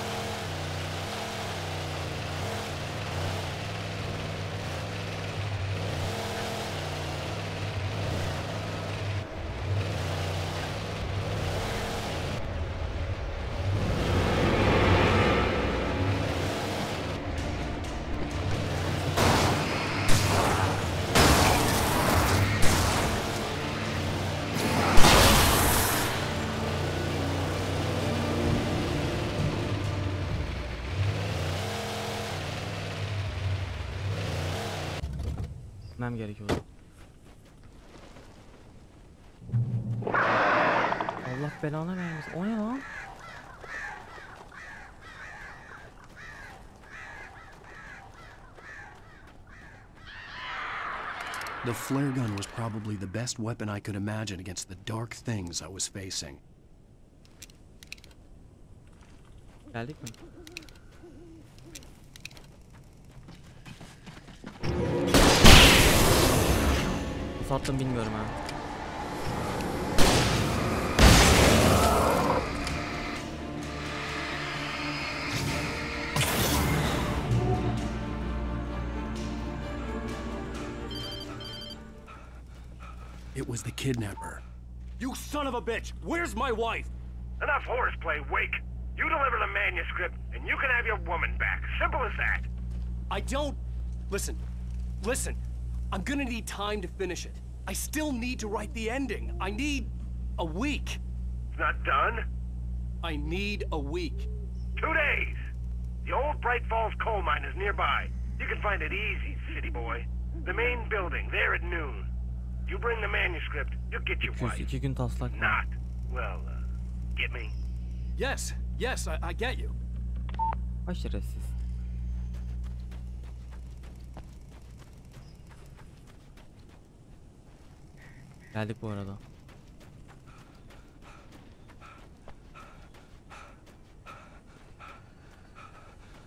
Gitmem gerekiyor. Allah belanı vermesin. O ne lan? The flare gun was probably the best weapon I could imagine against the dark things I was facing. Geldik mi? Nasıl attım bilmiyorum ha. It was the kidnapper. You son of a bitch! Where's my wife? Enough horseplay, Wake. You deliver the manuscript, and you can have your woman back. Simple as that. I don't... Listen. I'm gonna need time to finish it. I still need to write the ending. I need a week. It's not done? I need a week. 2 days. The old Bright Falls coal mine is nearby. You can find it easy, city boy. The main building, there at noon. You bring the manuscript, you'll get your wife. 2 gün taslak. Not. Well, get me? Yes, I get you. Geldik bu arada.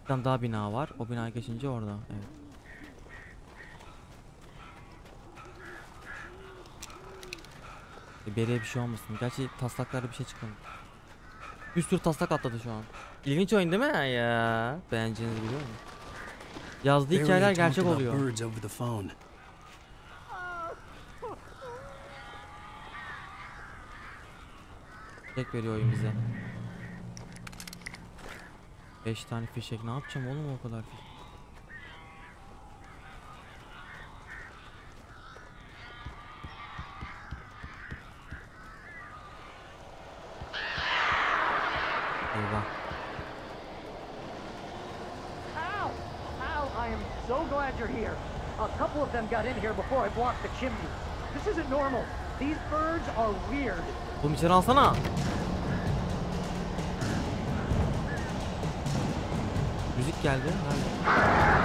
Bir tane daha bina var. O binaya geçince orada. Evet. Beriye bir şey olmasın. Gerçi taslaklarda bir şey çıkmadı. Bir sürü taslak atladı şu an. İlginç oyun değil mi ya? Beğeneceğinizi biliyorum. Yazdığı hikayeler gerçek oluyor. Fişek veriyor oyun bize. 5 tane fişek. Ne yapacağım oğlum o kadar fişek? Al! Al, I am so glad you're here. A couple of them got in here before I blocked the chimney. This isn't normal. These birds are weird. Oğlum içeri alsana. Müzik geldi. Nerede?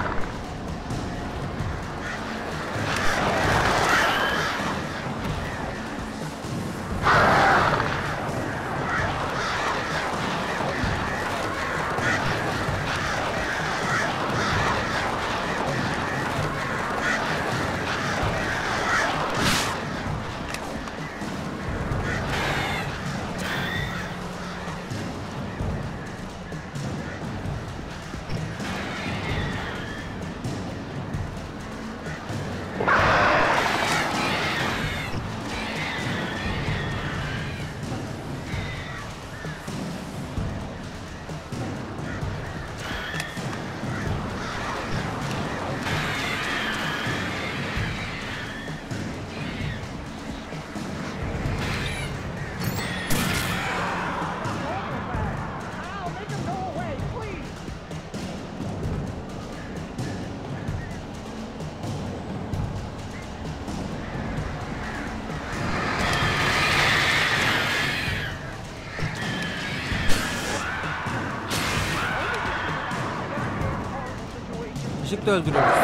Işık da öldürüyoruz.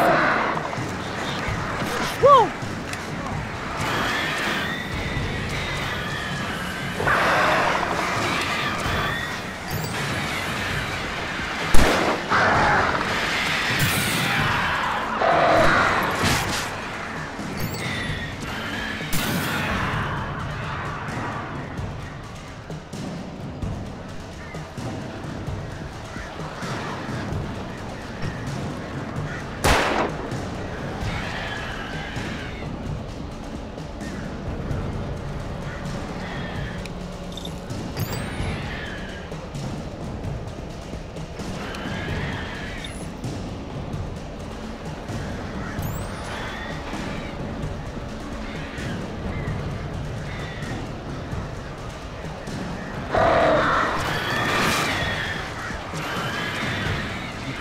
Woo!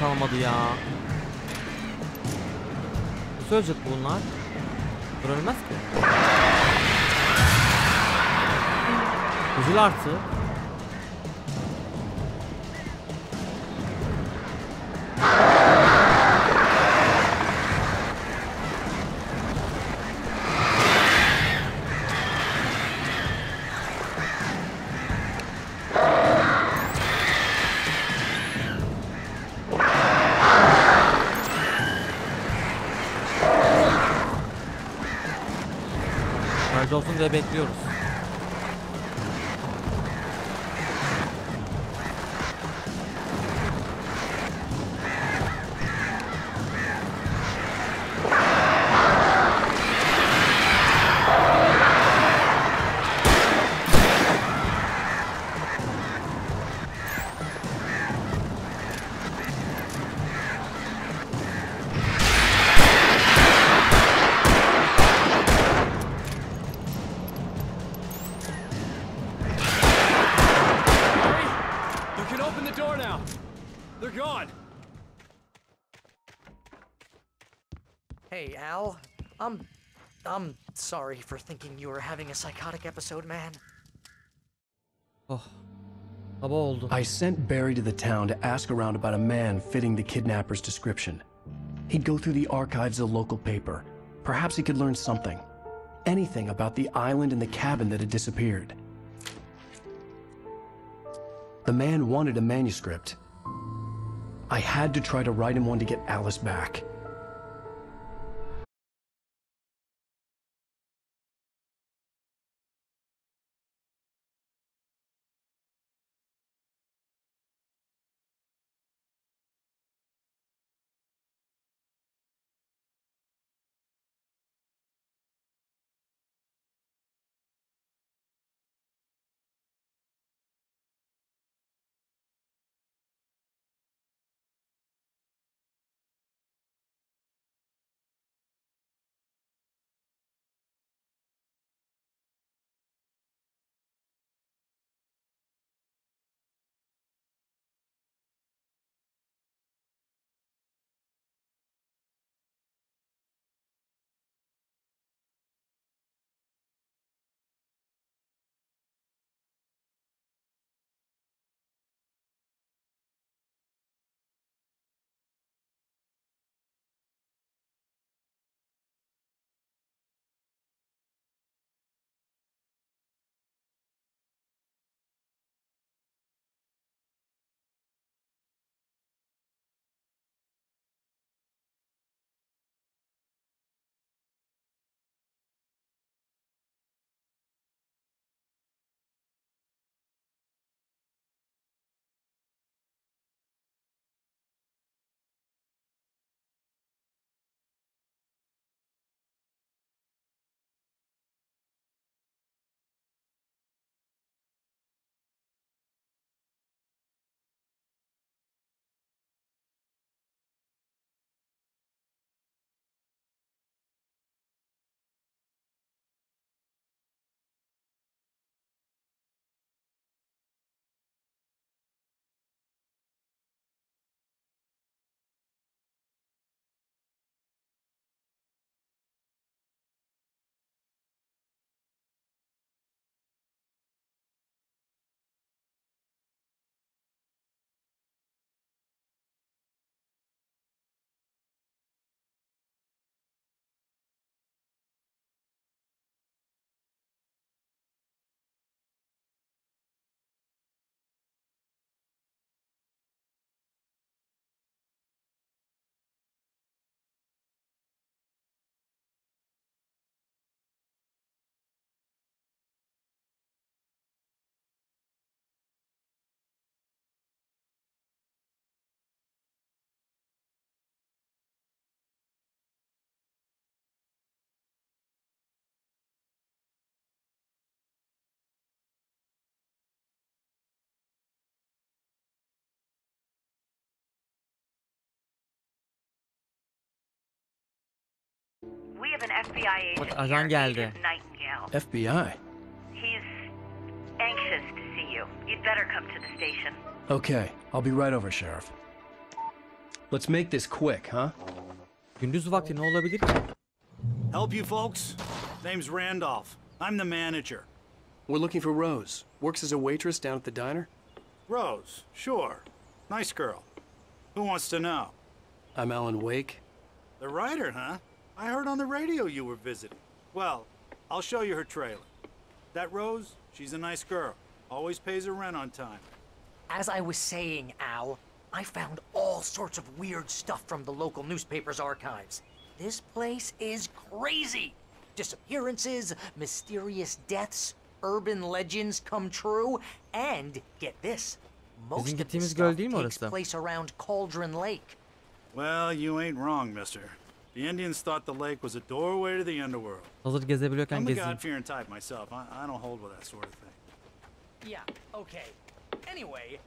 Kalmadı ya. Nasıl ölecek bunlar? Ölmez ki. Üzül artık. Olsun diye bekliyoruz. Hey, Al. I'm sorry for thinking you were having a psychotic episode, man. Oh. Sabah oldu. I sent Barry to the town to ask around about a man fitting the kidnapper's description. He'd go through the archives of the local paper. Perhaps he could learn something. anything about the island and the cabin that had disappeared. The man wanted a manuscript. I had to try to write him one to get Alice back. We have an FBI agent Bak ajan geldi. FBI? He's anxious to see you. You'd better come to the station. Okay, I'll be right over, Sheriff. Let's make this quick, huh? Gündüz vakti ne olabilir ki? Help you folks? Name's Randolph. I'm the manager. We're looking for Rose. Works as a waitress down at the diner. Rose, sure. Nice girl. Who wants to know? I'm Alan Wake. The writer, huh? I heard on the radio you were visiting. Well, I'll show you her trailer. That Rose, she's a nice girl. Always pays her rent on time. As I was saying, Al, I found all sorts of weird stuff from the local newspaper's archives. This place is crazy. Disappearances, mysterious deaths, urban legends come true, and get this, most of the stuff takes place around Cauldron Lake. Well, you ain't wrong, mister. The Indians thought the lake was a doorway to the underworld. Hazır gezebiliyorken I'm the gezeyim. God-fearing type myself. I don't hold with that sort of thing. Yeah, okay. Anyway,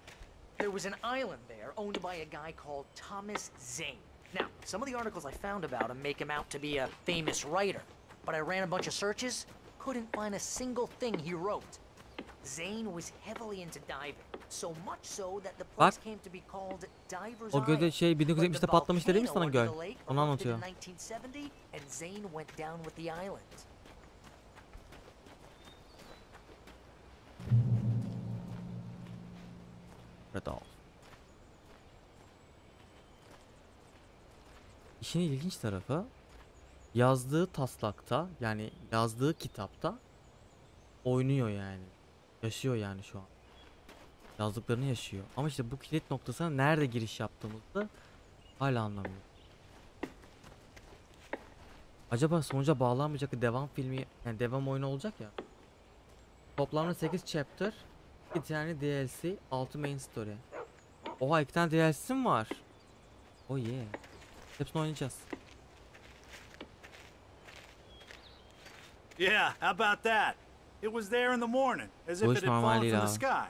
there was an island there owned by a guy called Thomas Zane. Now, some of the articles I found about him make him out to be a famous writer, but I ran a bunch of searches, couldn't find a single thing he wrote. Zane was heavily into diving, so much so that the place came to be called Divers O gölde şey Island. 1970'te patlamıştı değil mi sana göl? Onu anlatıyor. In 1970, and Zane went down with the island. Redolf. İşin ilginç tarafı yazdığı taslakta, yani yazdığı kitapta oynuyor yani. Yaşıyor yani şu an. Yazdıklarını yaşıyor. Ama işte bu kilit noktasına nerede giriş yaptığımızda hala anlamıyorum. Acaba sonuca bağlanmayacak bir devam filmi, yani devam oyunu olacak ya. Toplamda 8 chapter, 2 tane DLC, 6 main story. Oha, 2 tane DLC'si mi var? Oh yeah. Hepsini oynayacağız. Yeah, how about that? It was there in the morning, as if it had fallen from the sky.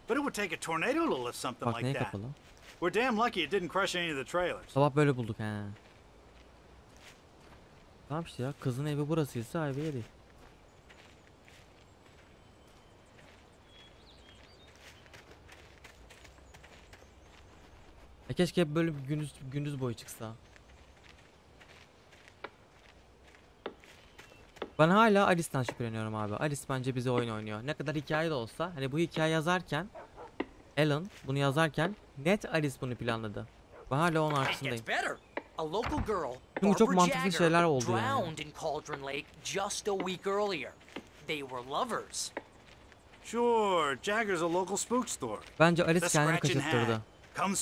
But it would take a tornado to lift something like that. We're damn lucky it didn't crush any of the trailers. Sabah böyle bulduk he. Tamam işte ya, kızın evi burasıysa evi yeri. Keşke böyle gündüz boyu çıksa. Ben hala Alice'den şüpheleniyorum abi. Alice bence bize oyun oynuyor. Ne kadar hikaye de olsa, hani bu hikaye yazarken, Alan bunu yazarken net Alice bunu planladı. Ben hala onun arkasındayım. Çünkü çok mantıklı şeyler oldu yani. Sure, Jagger's a local spook story. Bence Alice kendini kaçırttırdı.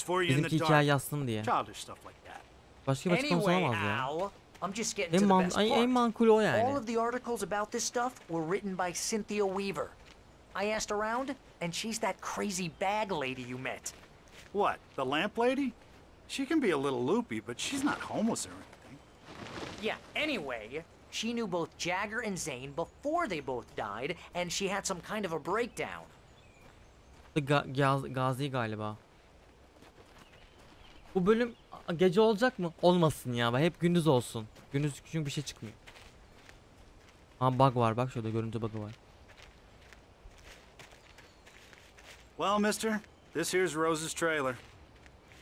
Bizimki hikaye yazsın diye. Başka bir açıklaması olamaz ya. I'm just getting to the best part. En makul o yani. All of the articles about this stuff were written by Cynthia Weaver. I asked around, and she's that crazy bag lady you met. What, the lamp lady? She can be a little loopy, but she's not homeless or anything. Yeah, anyway, she knew both Jagger and Zane before they both died, and she had some kind of a breakdown. Gazi galiba. Bu bölüm gece olacak mı? Olmasın ya. Hep gündüz olsun. Gündüz çünkü bir şey çıkmıyor. Ha, bug var. Bak şurada görüntü bug'ı var. Well, mister, this here's Rose's trailer.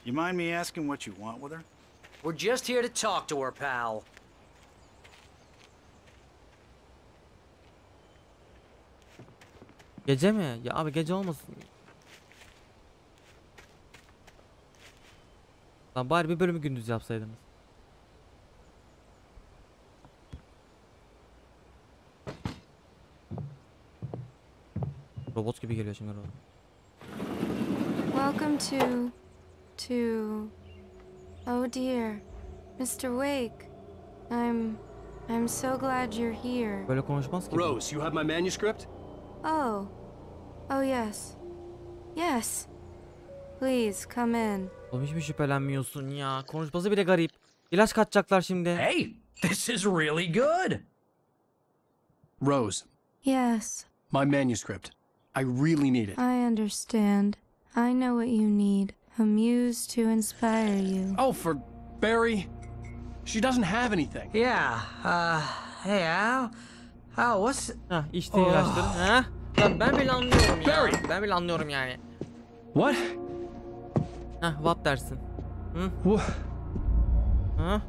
You mind me asking what you want with her? We're just here to talk to her, pal. Gece mi? Ya abi gece olmasın. Lan bari bir bölümü gündüz yapsaydınız. Robot gibi geliyor şimdi. Welcome to oh dear, Mr. Wake. I'm so glad you're here. Böyle konuşmaz ki. Rose, you have my manuscript? Oh yes. Yes. Please come in. Oğlum hiç mi şüphelenmiyorsun ya? Konuşması bile garip. İlaç kaçacaklar şimdi. Hey, this is really good. Rose. Yes. My manuscript. I really need it. I understand. I know what you need. A muse to inspire you. Oh, for Barry? She doesn't have anything. Yeah, hey Al. What's... Hah, işte ilaçları. Ha? Ben bile anlıyorum ya. Barry. Ben bile anlıyorum yani. What? Hah, what dersin? Hı? Ha?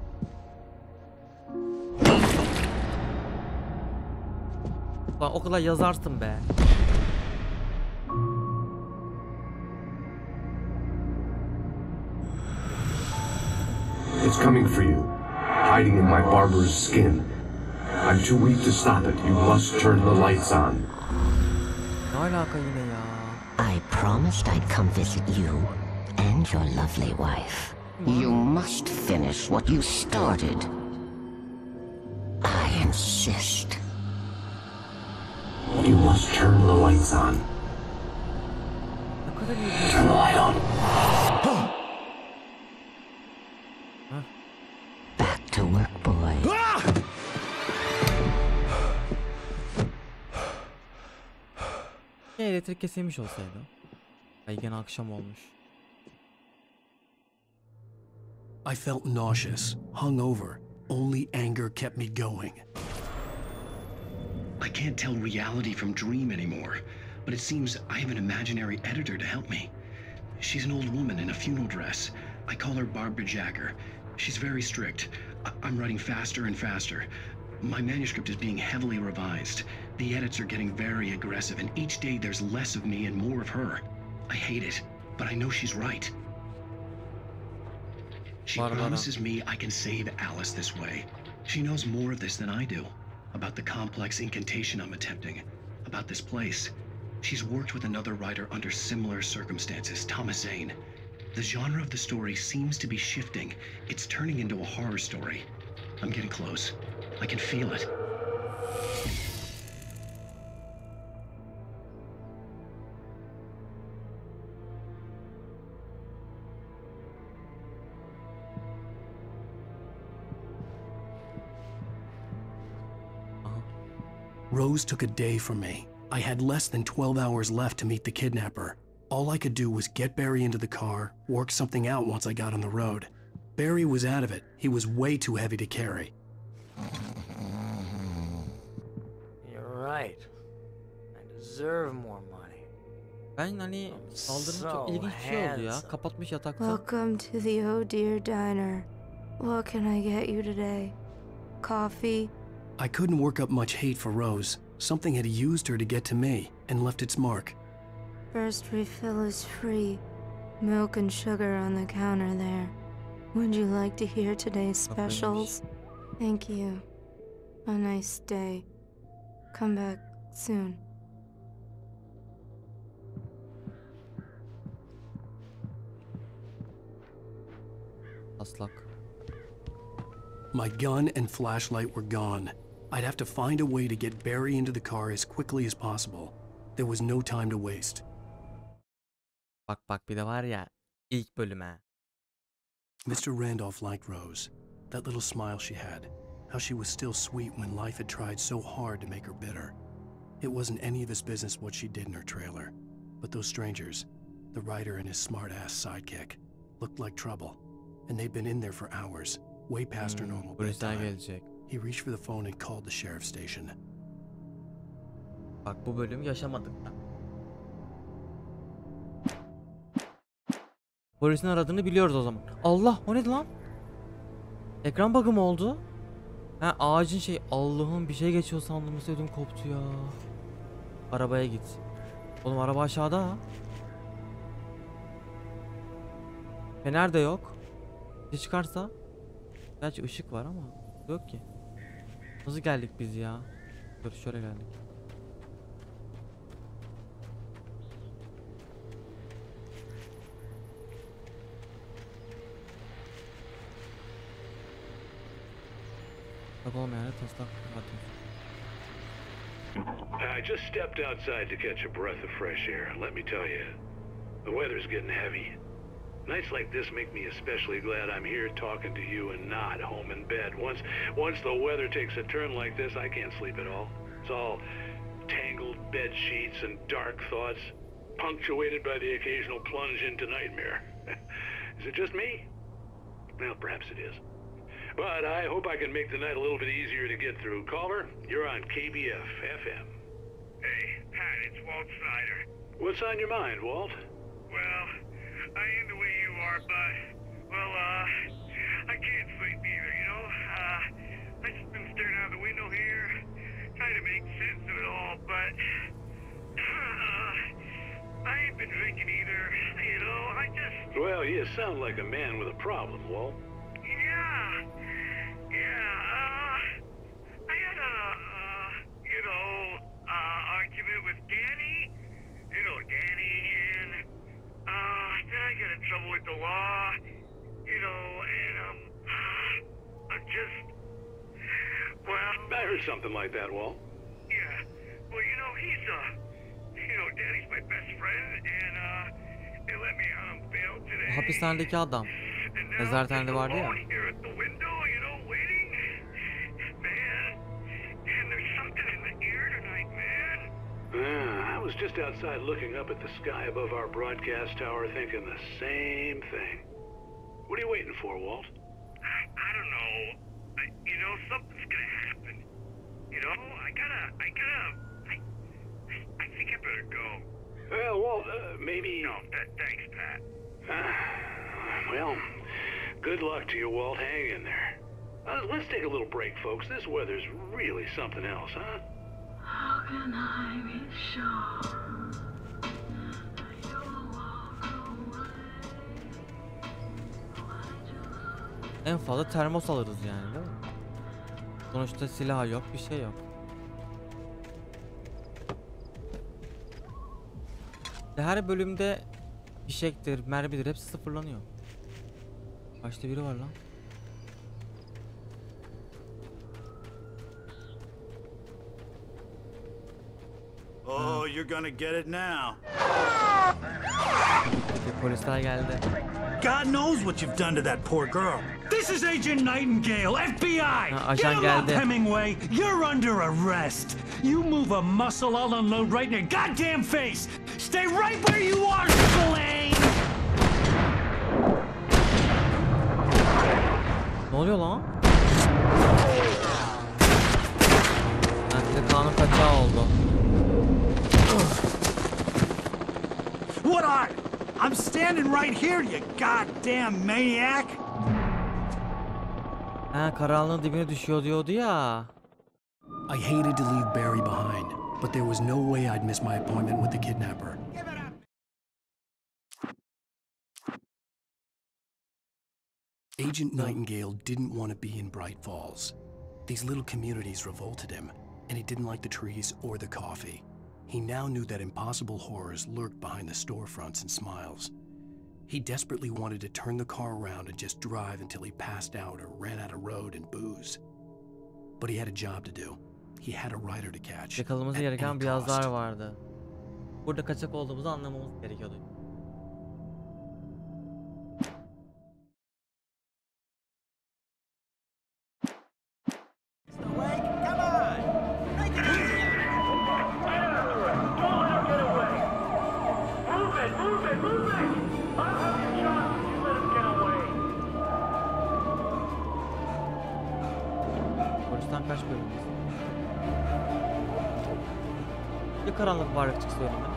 Lan o kadar yazarsın be. It's coming for you, hiding in my barber's skin. I'm too weak to stop it. You must turn the lights on. Ne alaka yine ya? I promised I'd come visit you and your lovely wife. You must finish what you started. I insist. You must turn the lights on. Turn the light on. Back to work, boy. Elektrik kesilmiş olsaydı. Ay gene akşam olmuş. I felt nauseous, hungover. Only anger kept me going. I can't tell reality from dream anymore, but it seems I have an imaginary editor to help me. She's an old woman in a funeral dress. I call her Barbara Jagger. She's very strict. I'm writing faster and faster. My manuscript is being heavily revised. The edits are getting very aggressive, and each day there's less of me and more of her. I hate it, but I know she's right. She promises me I can save Alice this way. She knows more of this than I do. About the complex incantation I'm attempting. About this place. She's worked with another writer under similar circumstances, Thomas Zane. The genre of the story seems to be shifting. It's turning into a horror story. I'm getting close. I can feel it. Rose took a day from me. I had less than 12 hours left to meet the kidnapper. All I could do was get Barry into the car, work something out once I got on the road. Barry was out of it. He was way too heavy to carry. You're right. I deserve more money. Ben hani saldırının çok ilginç bir şey oldu ya. Kapatmış yatakta. Welcome to the Oh Dear Diner. What can I get you today? Coffee? I couldn't work up much hate for Rose. Something had used her to get to me and left its mark. First refill is free. Milk and sugar on the counter there. Would you like to hear today's specials? Thank you. A nice day. Come back soon. Aslak. My gun and flashlight were gone. I'd have to find a way to get Barry into the car as quickly as possible. There was no time to waste. Bak bir de var ya ilk bölüme. Mr. Randolph liked Rose. That little smile she had. How she was still sweet when life had tried so hard to make her bitter. It wasn't any of his business what she did in her trailer. But those strangers, the writer and his smart-ass sidekick, looked like trouble. And they'd been in there for hours, way past her normal bedtime. He reached for the phone and called the sheriff's station. Bak bu bölüm yaşamadık da. Polisin aradığını biliyoruz o zaman. Allah, o neydi lan? Ekran bug'ı mı oldu? Ha, ağacın şey, Allah'ım bir şey geçiyor sandım, ödüm koptu ya. Arabaya git. Oğlum araba aşağıda. Fener de yok. Bir çıkarsa. Gerçi ışık var ama yok ki. Nasıl geldik biz ya? Dur şöyle geldik. I just stepped outside to catch a breath of fresh air. Let me tell you, the weather's getting heavy. Nights like this make me especially glad I'm here talking to you and not home in bed. Once the weather takes a turn like this, I can't sleep at all. It's all tangled bed sheets and dark thoughts, punctuated by the occasional plunge into nightmare. Is it just me? Well, perhaps it is. But I hope I can make the night a little bit easier to get through. Caller, you're on KBF FM. Hey, Pat, it's Walt Snyder. What's on your mind, Walt? Well, I am the way you are, but, well, I can't sleep either, you know? I just been staring out the window here, trying to make sense of it all, but, I ain't been drinking either, you know, I just... Well, you sound like a man with a problem, Walt. I had a, argument with Danny, Danny, and, then I got in trouble with the law, and, I'm just, well... I heard something like that, Walt. Yeah, well, he's, Danny's my best friend, and, they let me out on bail today. Hapishanedeki adam. Nezarethanede vardı ya. I was just outside looking up at the sky above our broadcast tower thinking the same thing. What are you waiting for, Walt? I don't know. Something's gonna happen. I think I better go. Well, Walt, maybe... No, thanks, Pat. Well, good luck to you, Walt. Hang in there. Let's take a little break, folks. This weather's really something else, huh? How can I be sure you'll walk away? En fazla termos alırız yani, değil mi? Sonuçta silah yok, bir şey yok. Her bölümde fişektir, mermidir, hepsi sıfırlanıyor. Başta biri var lan. Oh, you're gonna get it now. Polisler geldi. God knows what you've done to that poor girl. This is Agent Nightingale, FBI. Ajan Get him geldi. up, Hemingway. You're under arrest. You move a muscle, I'll unload right in your goddamn face. Stay right where you are, Spillane. Ne oluyor lan? Bence kanun kaçağı oldu. What are? I'm standing right here, you goddamn maniac. Ha, karanlığın dibine düşüyor diyordu ya. I hated to leave Barry behind, but there was no way I'd miss my appointment with the kidnapper. Agent Nightingale didn't want to be in Bright Falls. These little communities revolted him, and he didn't like the trees or the coffee. He now knew that impossible horrors lurked behind the storefronts and smiles. He desperately wanted to turn the car around and just drive until he passed out or ran out of road and booze. But he had a job to do. He had a rider to catch. Yakalamamız gereken bir yazar vardı. Burada kaçak olduğumuzu anlamamız gerekiyordu. Kaç bölümümüz? Bir karanlık varlık çıksa önüme.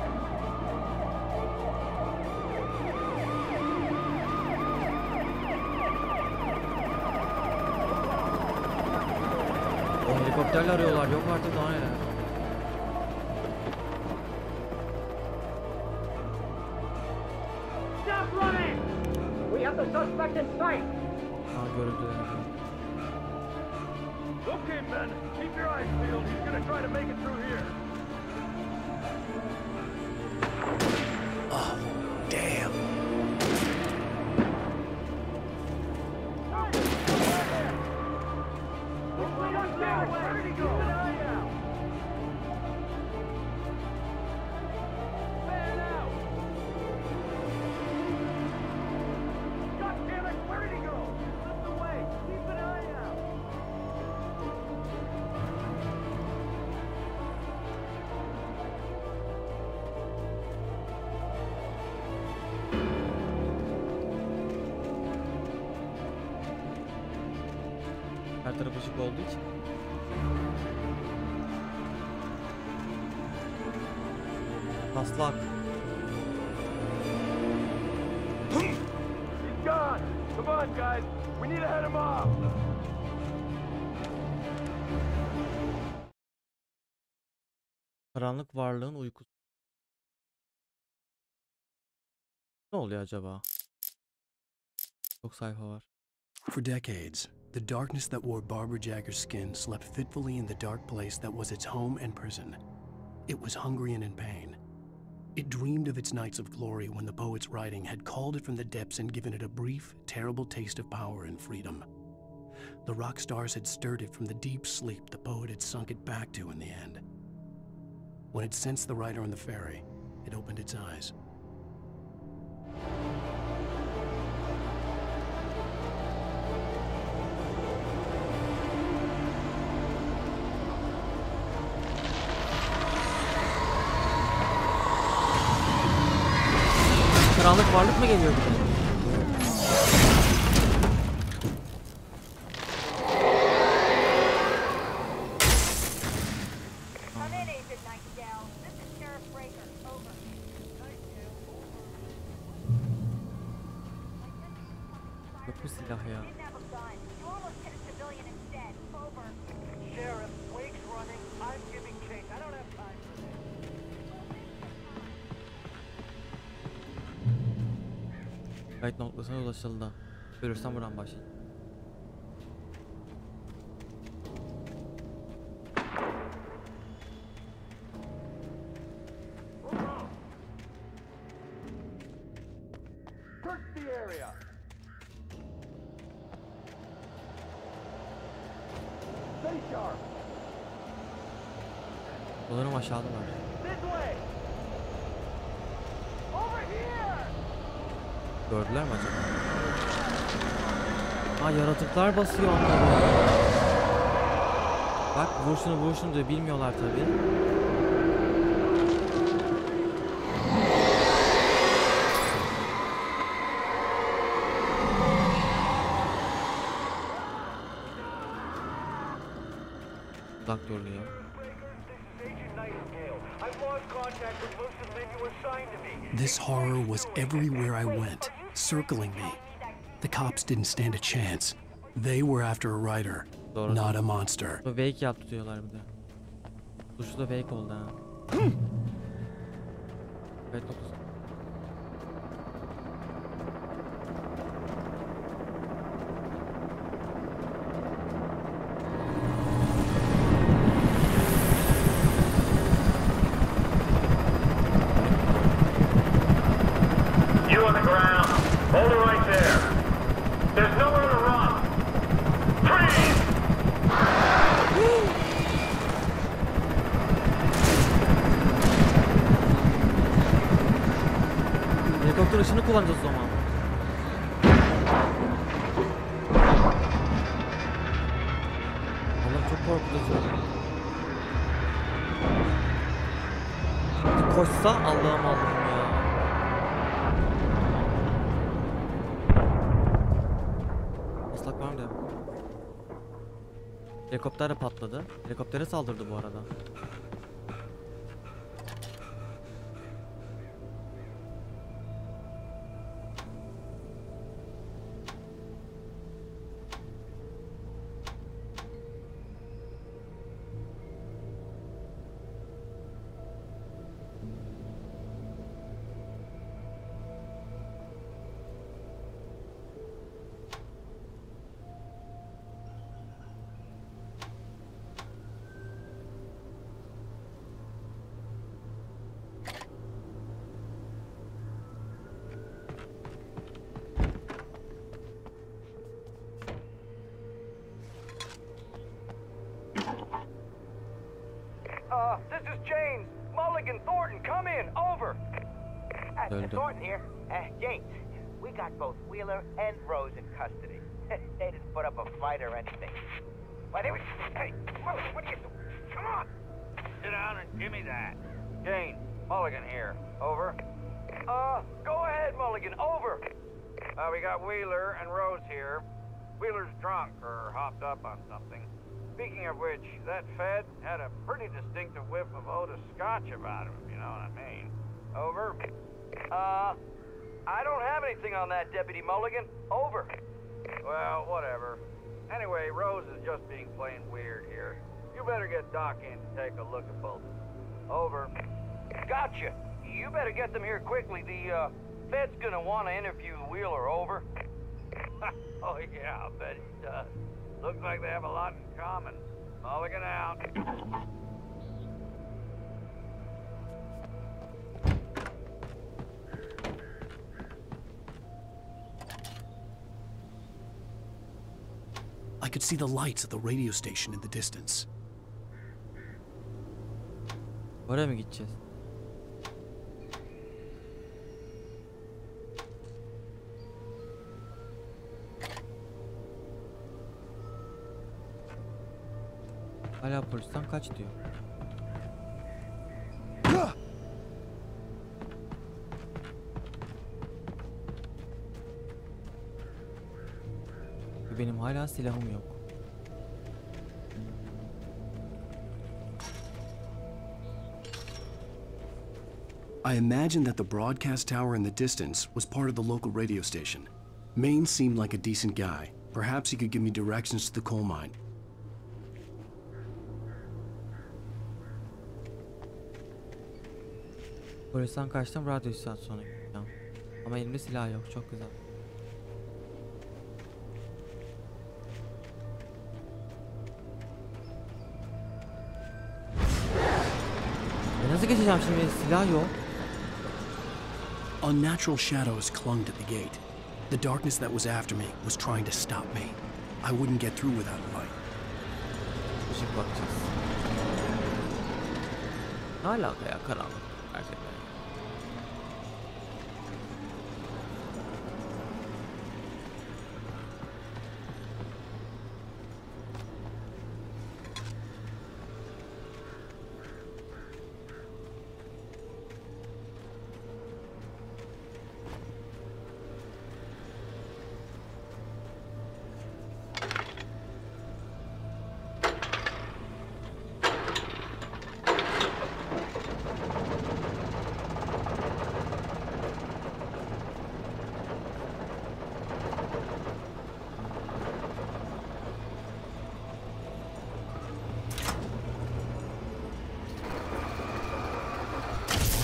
O helikopterle arıyorlar, yok artık daha neler. Stop running! We have the suspect in sight. Görüldü. Okay, men, keep your eyes peeled. He's gonna try to make it through here. Oh, damn. Where did he go? Man out! God damn it, where did he go? Slipped away. Keep an eye out. Her taraf ışık olduğu için. Taslak. He's gone. Come on, guys. We need to head him off. Karanlık varlığın uykusu. Ne oluyor acaba? Çok sayfa var. For decades, the darkness that wore Barbara Jagger's skin slept fitfully in the dark place that was its home and prison. It was hungry and in pain. It dreamed of its nights of glory when the poet's writing had called it from the depths and given it a brief, terrible taste of power and freedom. The rock stars had stirred it from the deep sleep the poet had sunk it back to in the end. When it sensed the rider on the ferry, it opened its eyes. Karanlık varlık mı geliyor bize? Yok bu silah ya. Kayıt noktasına ulaşıldı. Ölürsem buradan başlayayım. Search the area. Stay sharp. Sanırım aşağıda var. This way. Over here. Gördüler mi acaba? Ha, yaratıklar basıyor onları. Bak, vur şunu diyor, bilmiyorlar tabii. Uzak görülüyor. This horror was everywhere I went, circling me. The cops didn't stand a chance. They were after a writer, not a monster. Wake yaptı diyorlar bir de. Suçlu da Wake oldu ha. Evet, 9. You on the ground. Hold it right there. There's nowhere to run. Freeze! Helikopter ışını kullanacağız o zaman. Allah, çok korkutucu. Koşsa Allah'ım ya. Islak var mı diye. Helikopter de patladı. Helikoptere saldırdı bu arada. This is James. Mulligan Thornton, come in. Over. Thornton here. James, we got both Wheeler and Rose in custody. They didn't put up a fight or anything. Why, they were... Hey, what are you doing? Come on. Sit down and give me that. Jane, Mulligan here. Over. Go ahead, Mulligan. Over. We got Wheeler and Rose here. Wheeler's drunk or hopped up on something. Speaking of which, that Fed had a pretty distinctive whiff of Otis Scotch about him, if you know what I mean. Over. I don't have anything on that, Deputy Mulligan. Over. Well, whatever. Anyway, Rose is just being plain weird here. You better get Doc in to take a look at both. Over. Gotcha. You better get them here quickly. The, Fed's gonna want to interview Wheeler. Over. Oh, yeah, I'll bet he does. Looks like they have a lot in common. Mulligan out. I could see the lights of the radio station in the distance. Oraya mı gideceğiz? Hala polisten kaç diyor. Benim hala silahım yok. I imagined that the broadcast tower in the distance was part of the local radio station. Maine seemed like a decent guy. Perhaps he could give me directions to the coal mine. Polisten kaçtım, radyo istasyonu gideceğim. Ama elimde silah yok, çok güzel. Nasıl geçeceğim şimdi? Silah yok. Unnatural shadows clung to the gate. The darkness that was after me was trying to stop me. I wouldn't get through without light. Işık bakacağız. Ne alaka ya karanlık gerçekten.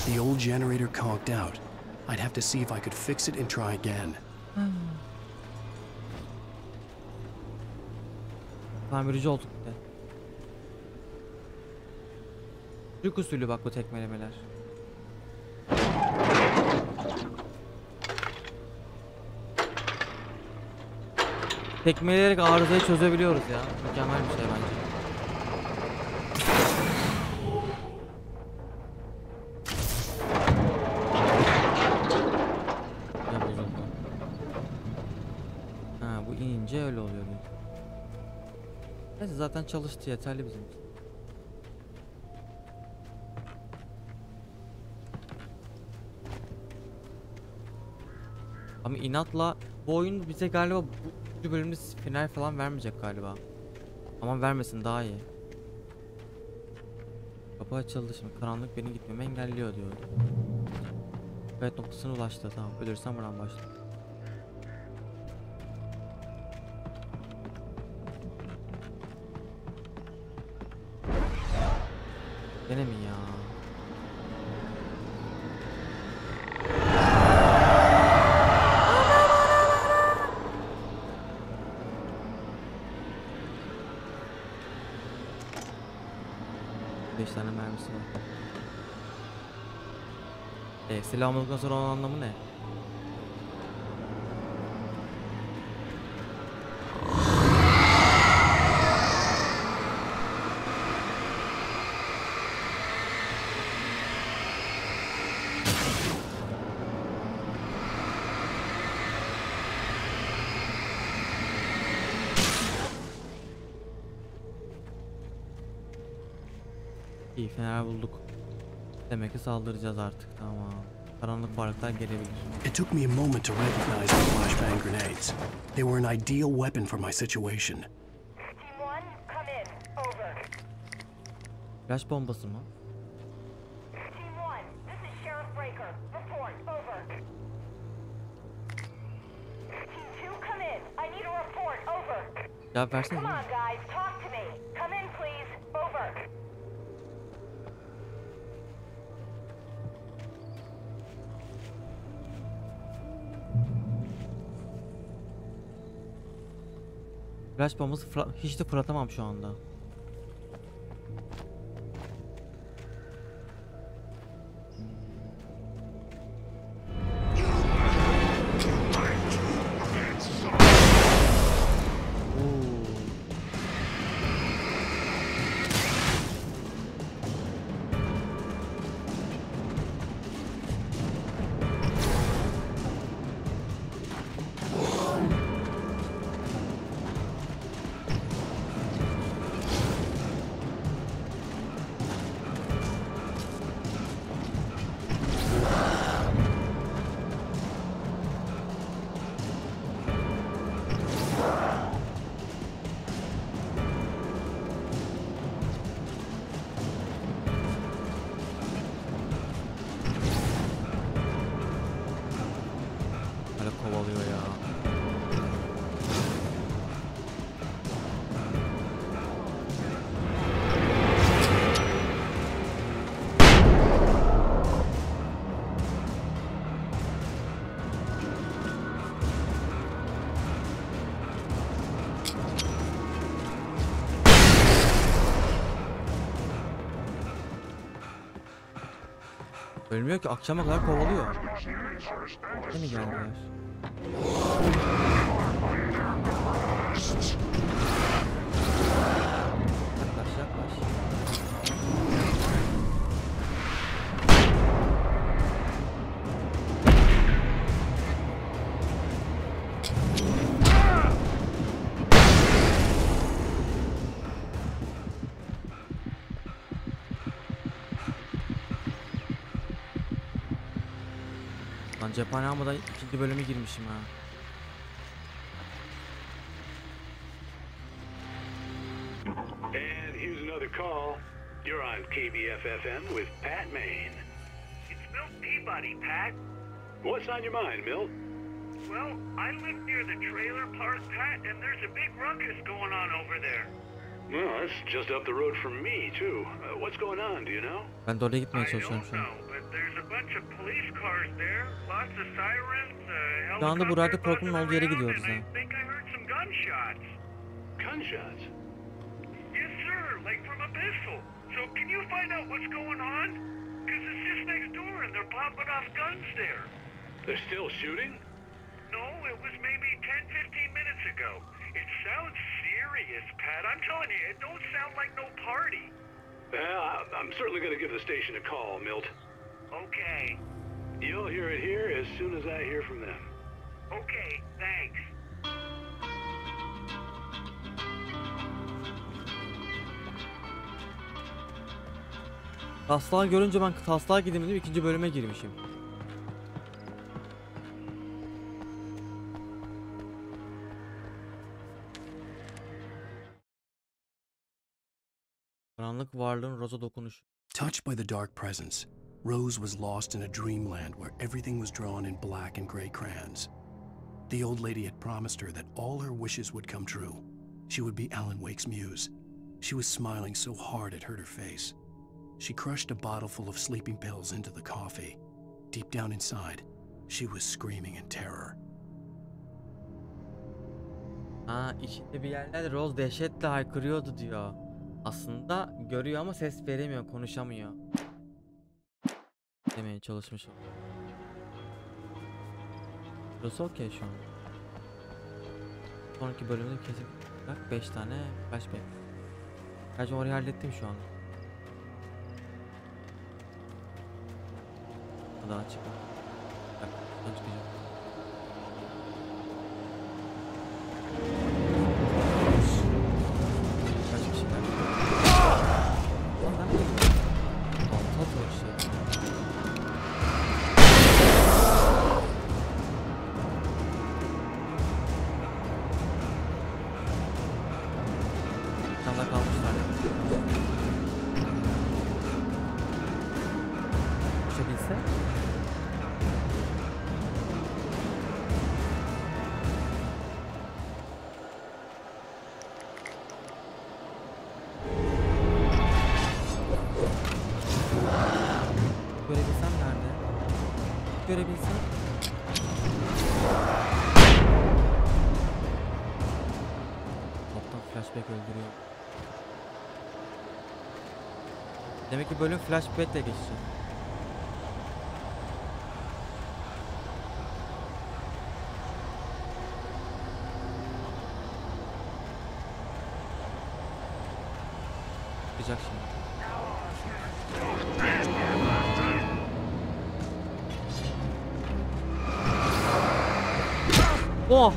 The old generator conked out. I'd have to see if I could fix it and try again. Tamirci olduk bir de. Türk usulü bak bu tekmelemeler. Tekmeleyerek arızayı çözebiliyoruz ya. Mükemmel bir şey bence. Öyle oluyor. Neyse zaten çalıştı, yeterli bizim için. Ama inatla bu oyun bize galiba bu bölümde final falan vermeyecek galiba. Ama vermesin daha iyi. Kapı açıldı şimdi. Karanlık beni gitmemi engelliyor diyor. Evet noktasına ulaştı. Tamam ölürsem buradan başla. Gene mi ya? Beş tane mermisi var. Silah almadıktan sonra onun anlamı ne? İyi fener bulduk. Demek ki saldıracağız artık. Tamam. Karanlık varlıklar gelebilir. It took me a moment to recognize the flashbang grenades. They were an ideal weapon for my situation. Team 1, come in. Over. Flash bombası mı? Team 1, this is Sheriff Breaker. Report. Over. Team 2, come in. I need a report. Over. Cevap versene. Come on guys, talk to me. Come in please. Over. Flash bombası hiç de fırlatamam şu anda. kovalıyor ya. Ölmüyor ki, akşama kadar kovalıyor. Yine geldiler. Yaklaş yaklaş. Lan cephane almadan ikinci bölüme girmişim ha. And here's another call. You're on KBFFM with Pat Maine. It's Milt Peabody, Pat. What's on your mind, Milt? Well, I live near the trailer park, Pat, and there's a big ruckus going on over there. Well, that's just up the road from me, too. What's going on, do you know? Ben de oraya gitmeye çalışıyorum şu an. But there's a bunch of police cars there, lots of sirens, Şu anda bu radyo programının olduğu yere gidiyoruz ha. I think I heard some gunshots. Gunshots? Yes, sir, like from a pistol. So can you find out what's going on? Because it's just next door and they're popping off guns there. They're still shooting? No, it was maybe 10-15 minutes ago. It sounds serious, Pat. I'm telling you, it don't sound like no party. Well, I'm certainly going to give the station a call, Milt. Okay. You'll hear it here as soon as I hear from them. Okay, thanks. Taslağı görünce ben taslağa gideyim dedim, ikinci bölüme girmişim. Karanlık varlığın Rose'a dokunuşu. Touched by the dark presence, Rose was lost in a dreamland where everything was drawn in black and gray crayons. The old lady had promised her that all her wishes would come true. She would be Alan Wake's muse. She was smiling so hard it hurt her face. She crushed a bottle full of sleeping pills into the coffee. Deep down inside, she was screaming in terror. İçinde bir yerlerde Rose dehşetle haykırıyordu diyor. Aslında görüyor ama ses veremiyor, konuşamıyor. Demeye çalışmışım. Burası okey şu an. Sonraki bölümde kesin 5 tane flashback. Gerçi orayı hallettim şu an. Daha açık. Ben çıkacağım. Kaç kişi var? Altı atıyor şey. Canlar kalmışlar. Uçabilse. Görebilsem nerede? Görebilsem. Toptan flashback öldürüyor. Demek ki bölüm flashback'le geçecek. Çıkacak şimdi. Oh!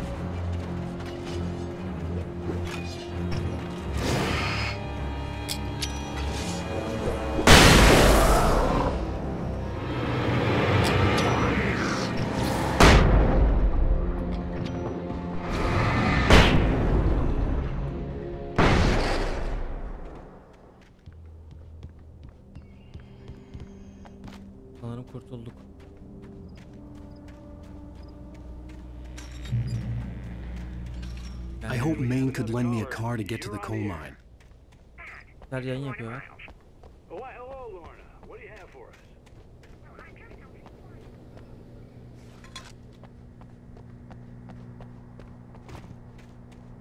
Sanırım kurtulduk. I hope Maine could lend me a car to get to the coal mine. Yayın yapıyor. Oh, hello, Lorna. What do you have for us?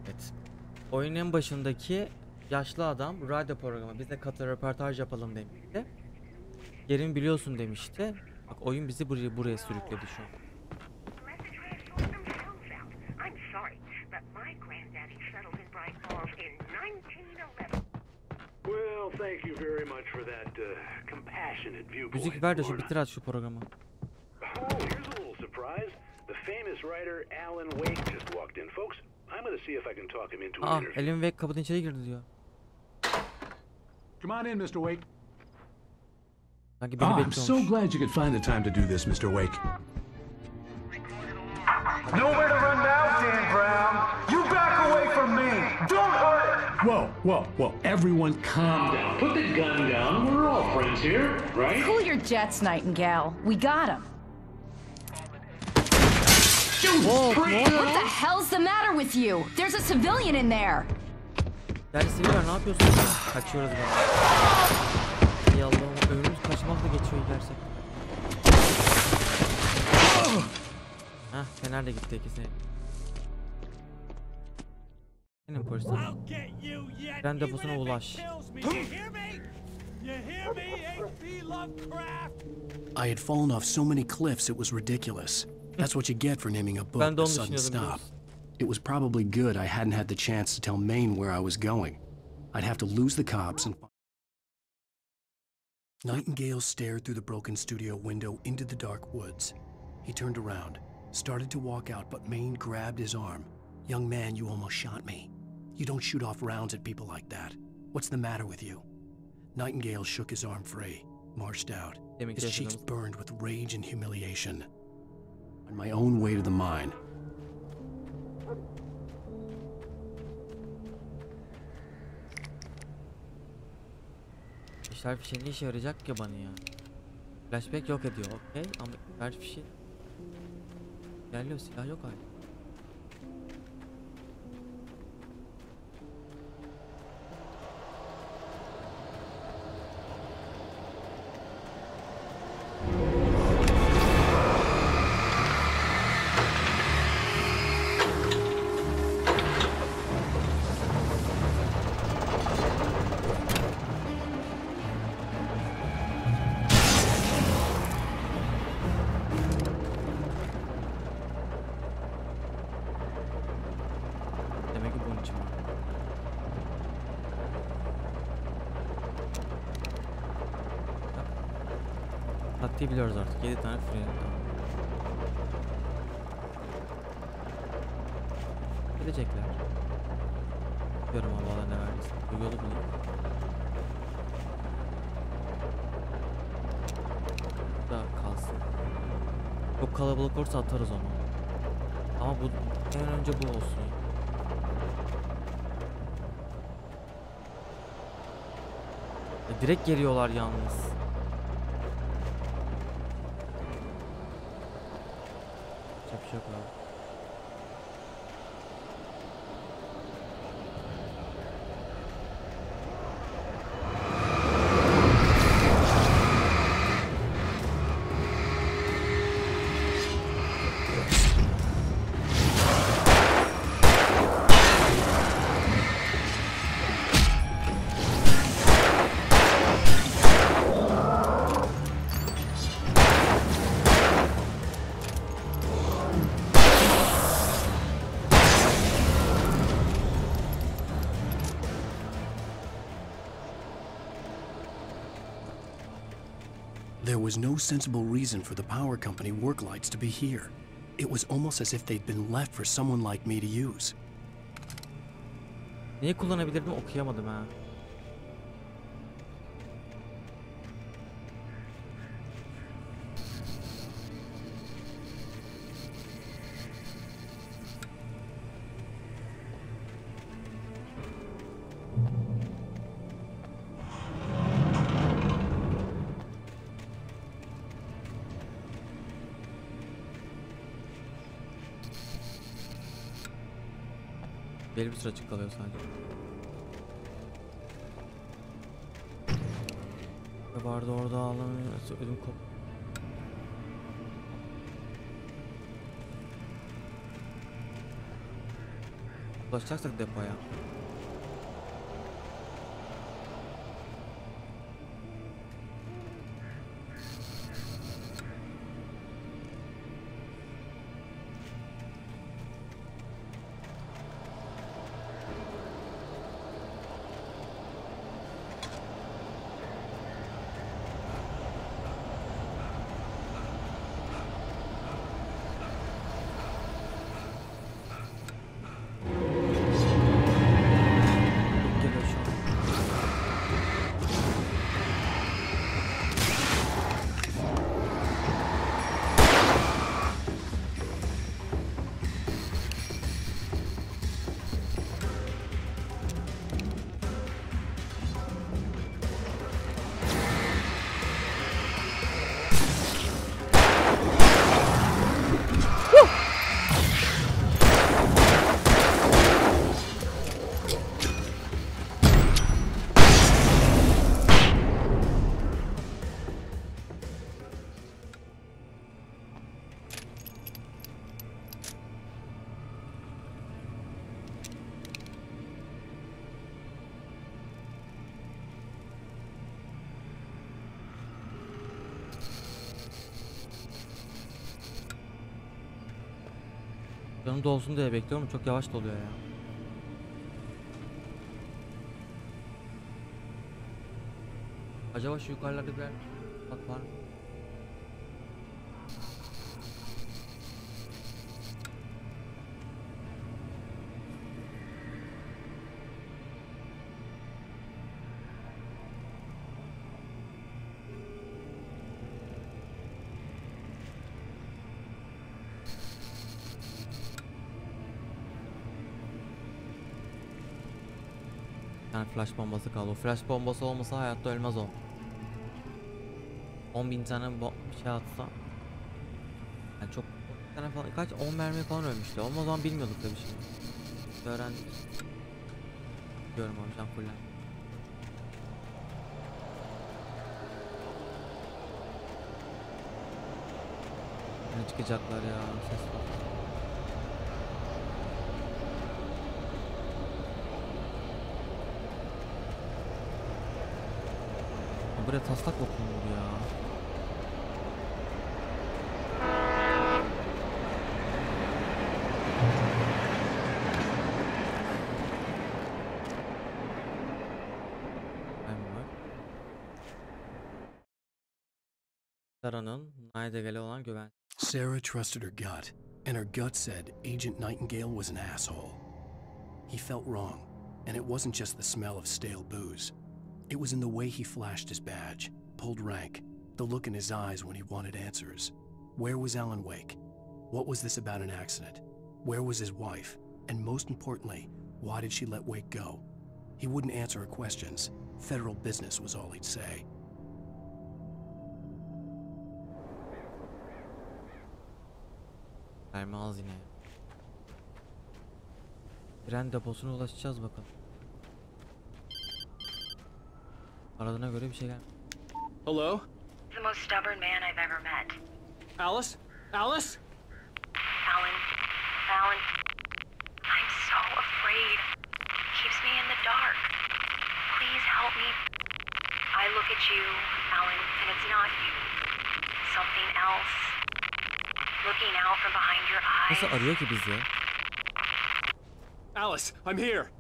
Evet. Oyunun en başındaki yaşlı adam radyo programı, biz de katıl röportaj yapalım demişti. yerini biliyorsun demişti. Bak oyun bizi buraya sürükledi şu an. Well, thank you very much for that compassionate viewpoint. Müzik ver de şu bitir şu programı. Oh, here's a little surprise. The famous writer Alan Wake just walked in, folks. I'm going to see if I can talk him into an interview. Alan Wake kapıdan içeri girdi diyor. Come on in, Mr. Wake. I'm so glad you could find the time to do this, Mr. Wake. Nowhere to run now, Dan Brown. You back away from me. Don't hurt it. Whoa. Everyone calm down. Put the gun down. We're all friends here, right? Cool your jets, Nightingale. We got him. What the hell's the matter with you? There's a civilian in there. Yani siviller ne yapıyorsun? Kaçıyoruz galiba. Ya Allah'ım ömrümüz kaçmakla geçiyor gerçekten. Hah Fener de gitti ikisi. Senin polisten. Tren deposuna ulaş. I had fallen off so many cliffs it was ridiculous. That's what you get for naming a book A Sudden Stop. It was probably good I hadn't had the chance to tell Maine where I was going. I'd have to lose the cops and... Nightingale stared through the broken studio window into the dark woods. He turned around, started to walk out, but Maine grabbed his arm. "Young man, you almost shot me. You don't shoot off rounds at people like that. What's the matter with you?" Nightingale shook his arm free, marched out. His cheeks burned with rage and humiliation. On my own way to the mine. İşler fişeği ne işe yarayacak ki bana ya? Flashback yok ediyor, okey, ama her fişeği geliyor, silah yok hala. Taktiği biliyoruz artık. 7 tane free. Gelecekler. Biliyorum Allah'a ne verdiyse. Bu yolu bulayım. Bu da kalsın. Çok kalabalık olursa atarız onu. Ama bu en önce bu olsun. Direkt geliyorlar yalnız. Çok abi. There was no sensible reason for the power company work lights to be here. It was almost as if they'd been left for someone like me to use. Neyi kullanabilirdim okuyamadım ha. Belli bir süre açık kalıyor sadece. Ve vardı orada ağlamıyor. Ödüm kop. Ulaşacaksak depoya. Canım dolsun diye bekliyorum. Çok yavaş doluyor ya. Acaba şu yukarılarda bir bak var mı? Yani flash bombası kaldı. O flash bombası olmasa hayatta ölmez o. 10.000 tane şey atsa. Yani çok tane falan, kaç 10 mermi falan ölmüştü. O zaman bilmiyorduk da bir şey. Öğrendik. Diyorum abi can fullen. Ne çıkacaklar ya, ses var. Buraya taslak okunur ya. Olan güven. Sarah trusted her gut, and her gut said Agent Nightingale was an asshole. He felt wrong, and it wasn't just the smell of stale booze. It was in the way he flashed his badge, pulled rank, the look in his eyes when he wanted answers. Where was Alan Wake? What was this about an accident? Where was his wife? And most importantly, why did she let Wake go? He wouldn't answer her questions. Federal business was all he'd say. Vermez yine. Tren deposuna ulaşacağız bakalım. Aradığına göre bir şey gelmiyor. Hello? The most stubborn man I've ever met. Alice? Alice? Alan. I'm so afraid. Keeps me in the dark. Please help me. I look at you, Alan, and it's not you. Something else. Looking out from behind your eyes. Nasıl arıyor ki bizi? Alice, I'm here.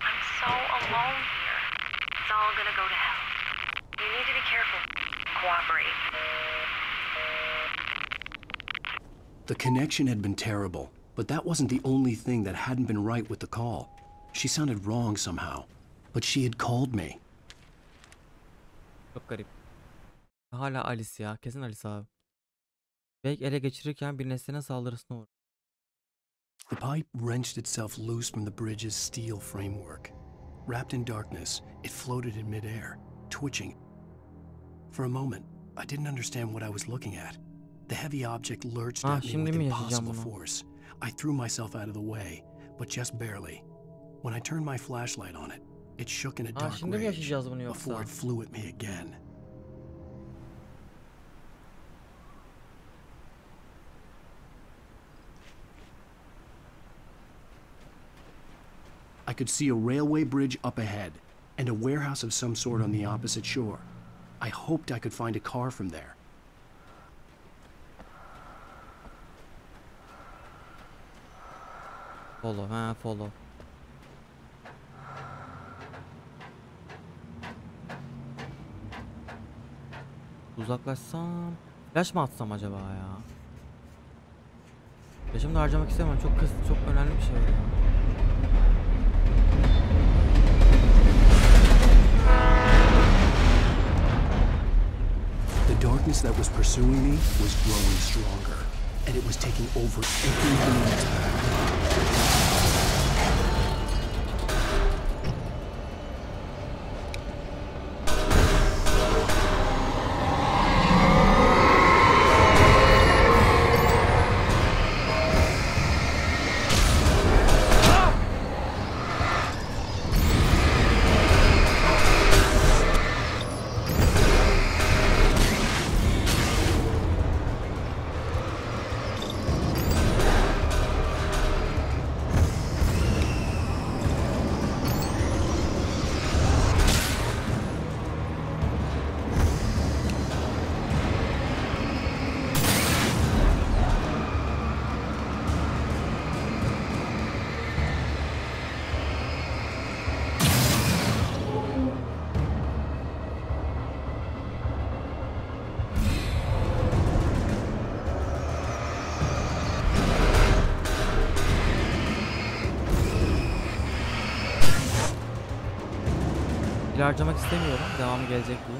I'm so alone here. It's all gonna go to hell. You need to be careful. Cooperate. The connection had been terrible, but that wasn't the only thing that hadn't been right with the call. She sounded wrong somehow, but she had called me. Çok garip. Hala Alice ya. Kesin Alice abi. Wake ele geçirirken bir nesnenin saldırısına uğradı. The pipe wrenched itself loose from the bridge's steel framework. Wrapped in darkness, it floated in midair, twitching. For a moment, I didn't understand what I was looking at. The heavy object lurched at me with impossible force. I threw myself out of the way, but just barely. When I turned my flashlight on it, it shook in a dark rage before it flew at me again. I could see a railway bridge up ahead, and a warehouse of some sort on the opposite shore. I hoped I could find a car from there. Follow, follow. Uzaklaşsam... Flash mı atsam acaba ya? Flash'ımı da harcamak istemem. Çok önemli bir şey ya. The darkness that was pursuing me was growing stronger, and it was taking over everything in its path. Skill harcamak istemiyorum. Devamı gelecek diye.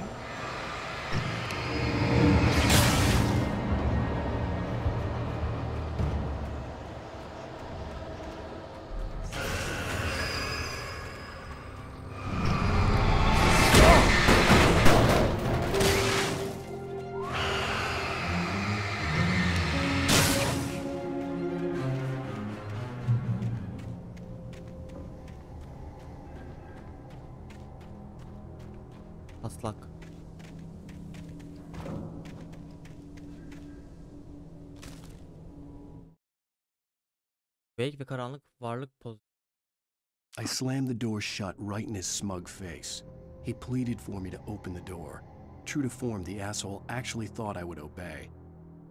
Aslak. Wake ve karanlık varlık poz. I slammed the door shut right in his smug face. He pleaded for me to open the door. True to form, the asshole actually thought I would obey.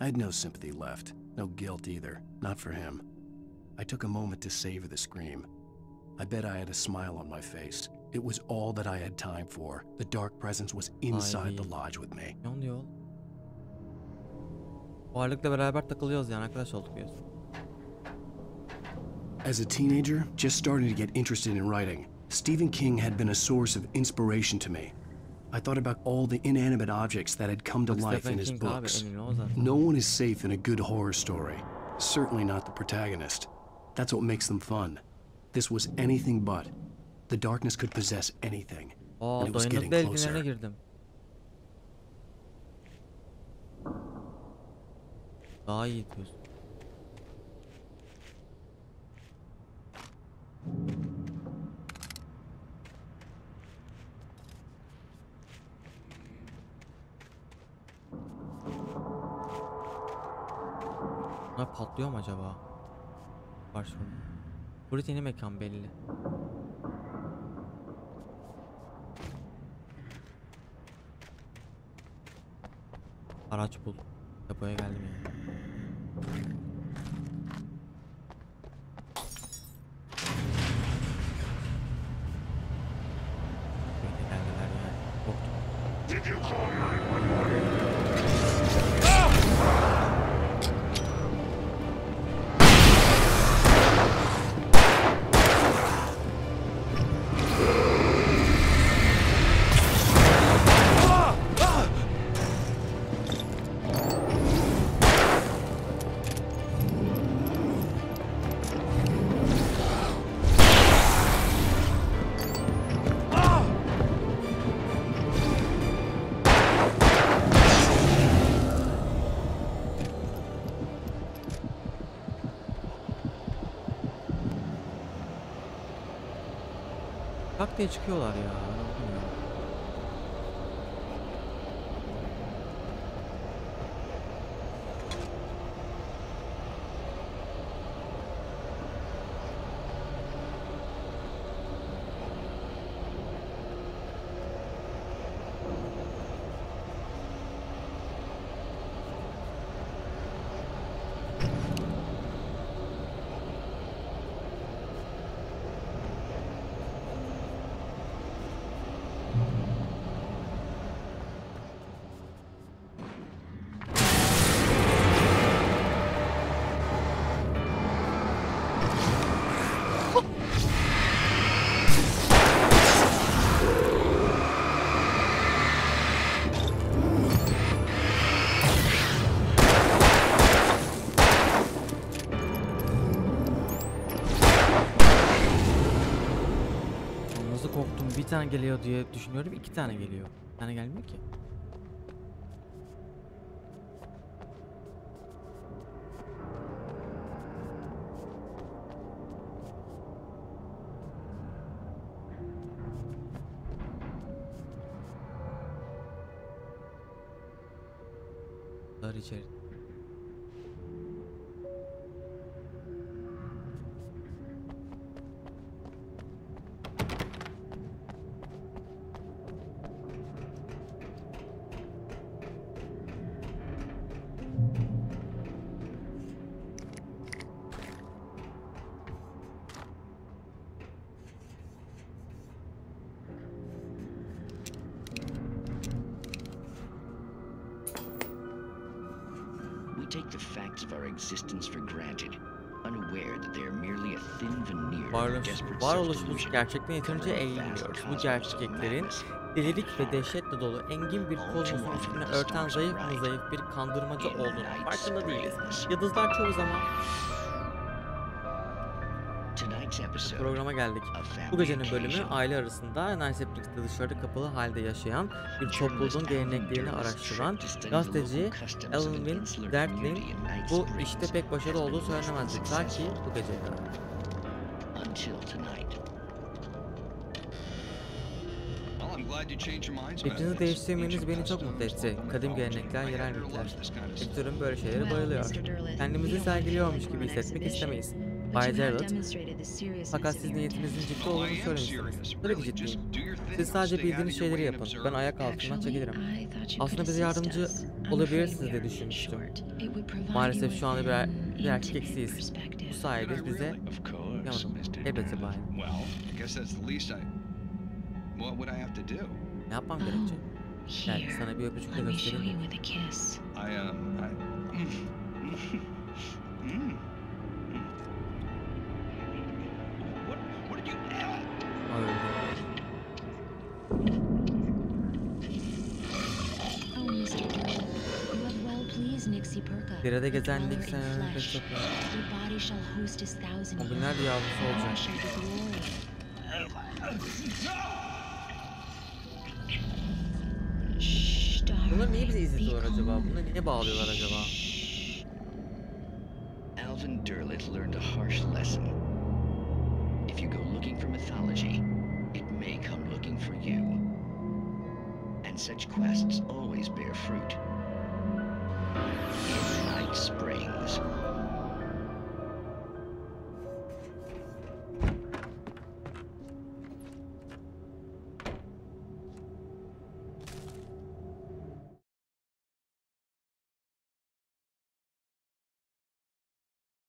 I had no sympathy left, no guilt either, not for him. I took a moment to savor the scream. I bet I had a smile on my face. It was all that I had time for. The dark presence was inside the lodge with me. Ne oluyor? Varlıkla beraber takılıyoruz yani, arkadaş olduk biz. As a teenager, just starting to get interested in writing, Stephen King had been a source of inspiration to me. I thought about all the inanimate objects that had come to life in his books. No one is safe in a good horror story. Certainly not the protagonist. That's what makes them fun. This was anything but. The darkness could possess anything. And it was getting closer. Girdim. Daha iyi diyorsun. Bunlar patlıyor mu acaba? Var şurada. Burası yeni mekan belli. Araç bul. Depoya geldim yani. Böyle geldiler yani. Korktum. Tak diye çıkıyorlar ya. Bir tane geliyor diye düşünüyorum, 2 tane geliyor. Bir tane gelmiyor ki. Dar içeri. Take the facts of our existence for granted. Varoluşumuz gerçekten yeterince eğilmiyoruz. Bu gerçeklerin delilik ve dehşetle dolu engin bir kozmosun üstüne örten zayıf bir kandırmacı olduğunu farkında değiliz. Yıldızlar çoğu zaman... Programa geldik. Bu gecenin bölümü aile arasında Nice Applics'te dışarıda kapalı halde yaşayan bir topluluğun geleneklerini araştıran gazeteci Alan Wake Remastered'ın bu işte pek başarılı olduğu söylenemezdi. Ta ki bu geceye kadar. Fikrinizi değiştirmeniz beni çok mutlu etti. Kadim gelenekler, yerel mitler. Editörüm böyle şeylere bayılıyor. Kendimizi sergiliyormuş gibi hissetmek istemeyiz. Bay Gerald, fakat siz niyetinizin ciddi olduğunu söylemişsiniz. Tabii ki ciddiyim. Siz sadece bildiğiniz şeyleri yapın. Ben ayak altından çekilirim. Aslında bize yardımcı olabilirsiniz diye düşünmüştüm. Maalesef şu anda bir erkek eksiyiz. Bu sayede bize yapamadım. Elbette bay. Ne yapmam gerekecek? Gel sana bir öpücükle göstereyim. Derede gezen Nick sen pek çok o binlerce yavrusu olacak. Bunlar niye bizi izliyorlar acaba? Bunları niye bağlıyorlar acaba? Alvin Derlet learned a harsh lesson. If you go looking for mythology, it may come looking for you. And such quests always bear fruit. In Night Springs.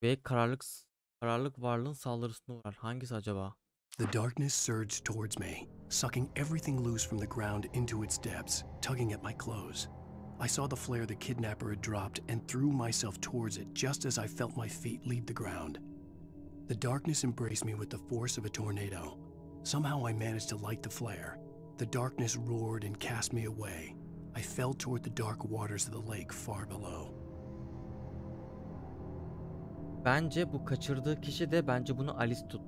Ve kararlılık varlığın saldırısına uğrar. Hangisi acaba? The darkness surged towards me, sucking everything loose from the ground into its depths, tugging at my clothes. I saw the flare the kidnapper had dropped and threw myself towards it just as I felt my feet leave the ground. The darkness embraced me with the force of a tornado. Somehow I managed to light the flare. The darkness roared and cast me away. I fell toward the dark waters of the lake far below. Bence bu kaçırdığı kişi de bence bunu Alice tut.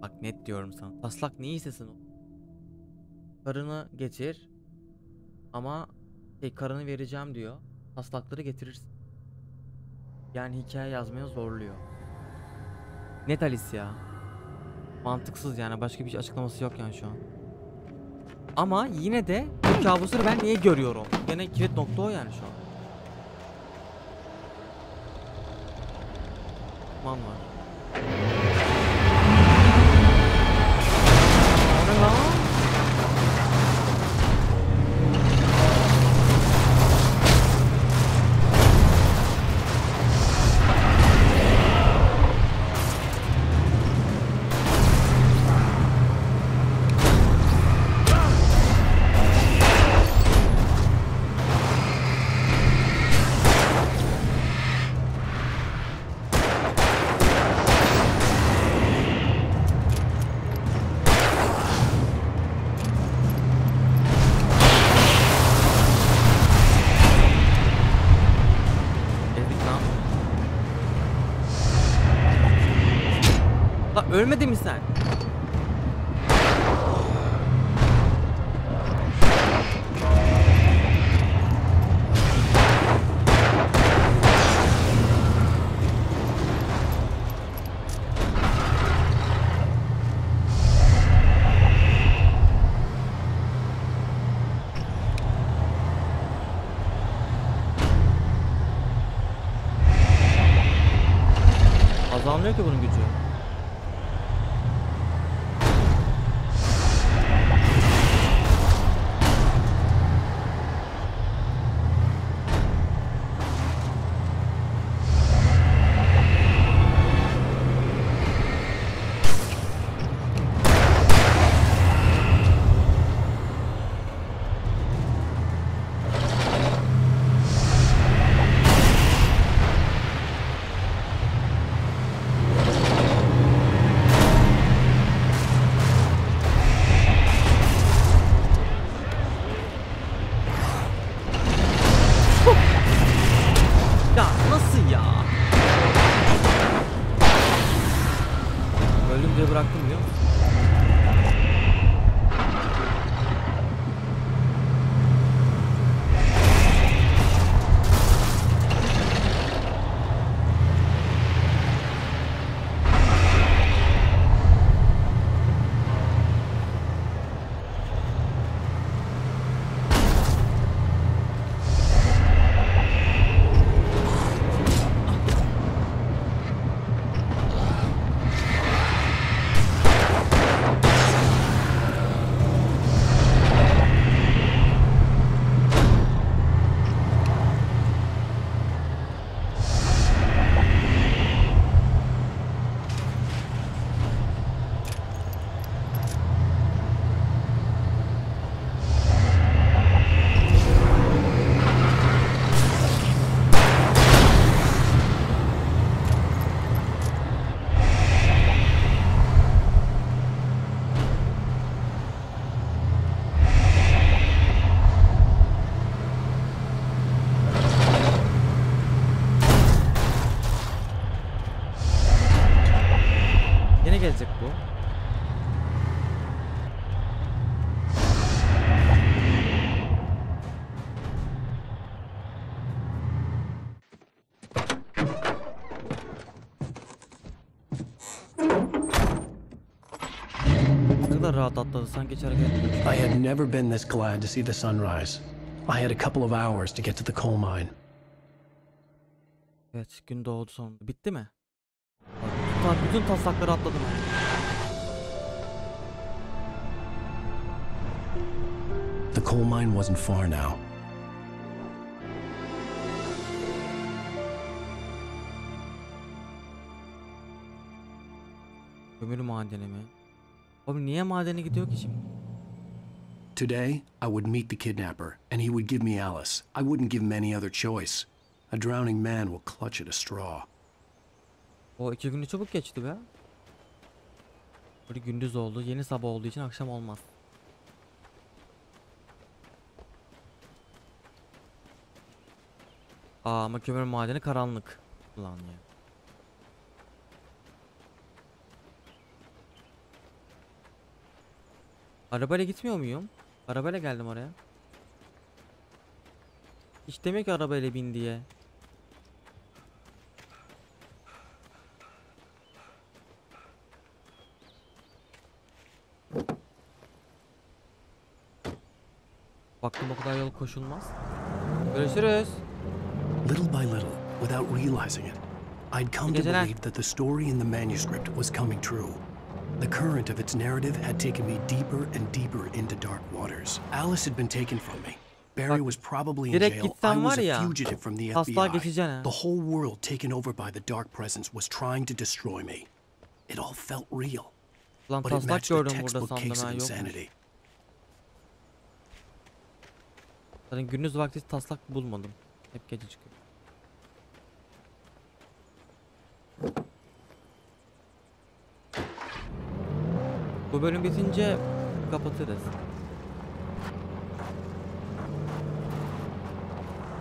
Bak net diyorum sana. Taslak ne istesin o? Karını getir. Ama karını vereceğim diyor. Taslakları getirirsin. Yani hikaye yazmaya zorluyor. Net Alice ya. Mantıksız yani. Başka bir açıklaması yok yani şu an. Ama yine de bu kabusları ben niye görüyorum? Gene kilit nokta o yani şu an. Man var. O ne lan? Ölmedin mi sen? Azalmıyor ki bunun gücü. Nasıl ya? Bölüm diye bıraktım biliyor musun? Gelecek bu. Ne kadar rahat atladı sanki hiç hareket etmiyor. I had never been this glad to see the sunrise. I had a couple of hours to get to the coal mine. Evet, gün doğdu sonunda. Bitti mi? Bütün taslakları atladım. The coal mine wasn't far now. Kömür madeni mi? Oğlum niye madene gidiyor ki şimdi? Today, I would meet the kidnapper, and he would give me Alice. I wouldn't give him any other choice. A drowning man will clutch at a straw. O 2 günü çabuk geçti be. Böyle gündüz oldu. Yeni sabah olduğu için akşam olmaz. Ama kömür madeni karanlık. Ulan ya. Arabayla gitmiyor muyum? Arabayla geldim oraya. Hiç demek ki arabayla bin diye. Baktım o kadar yol koşulmaz. Görüşürüz. Little by little, without realizing it, I'd come to believe that the story in the manuscript was coming true. The current of its narrative had taken me deeper and deeper into dark waters. Alice had been taken from me. Barry was probably in jail. I was a fugitive from the FBI. The whole world taken over by the dark presence was trying to destroy me. It all felt real. But it matched the textbook case of insanity. Zaten gündüz vakti taslak bulmadım. Hep gece çıkıyor. Bu bölüm bitince kapatırız.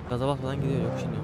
Gaza basmadan gidiyor yok şimdi.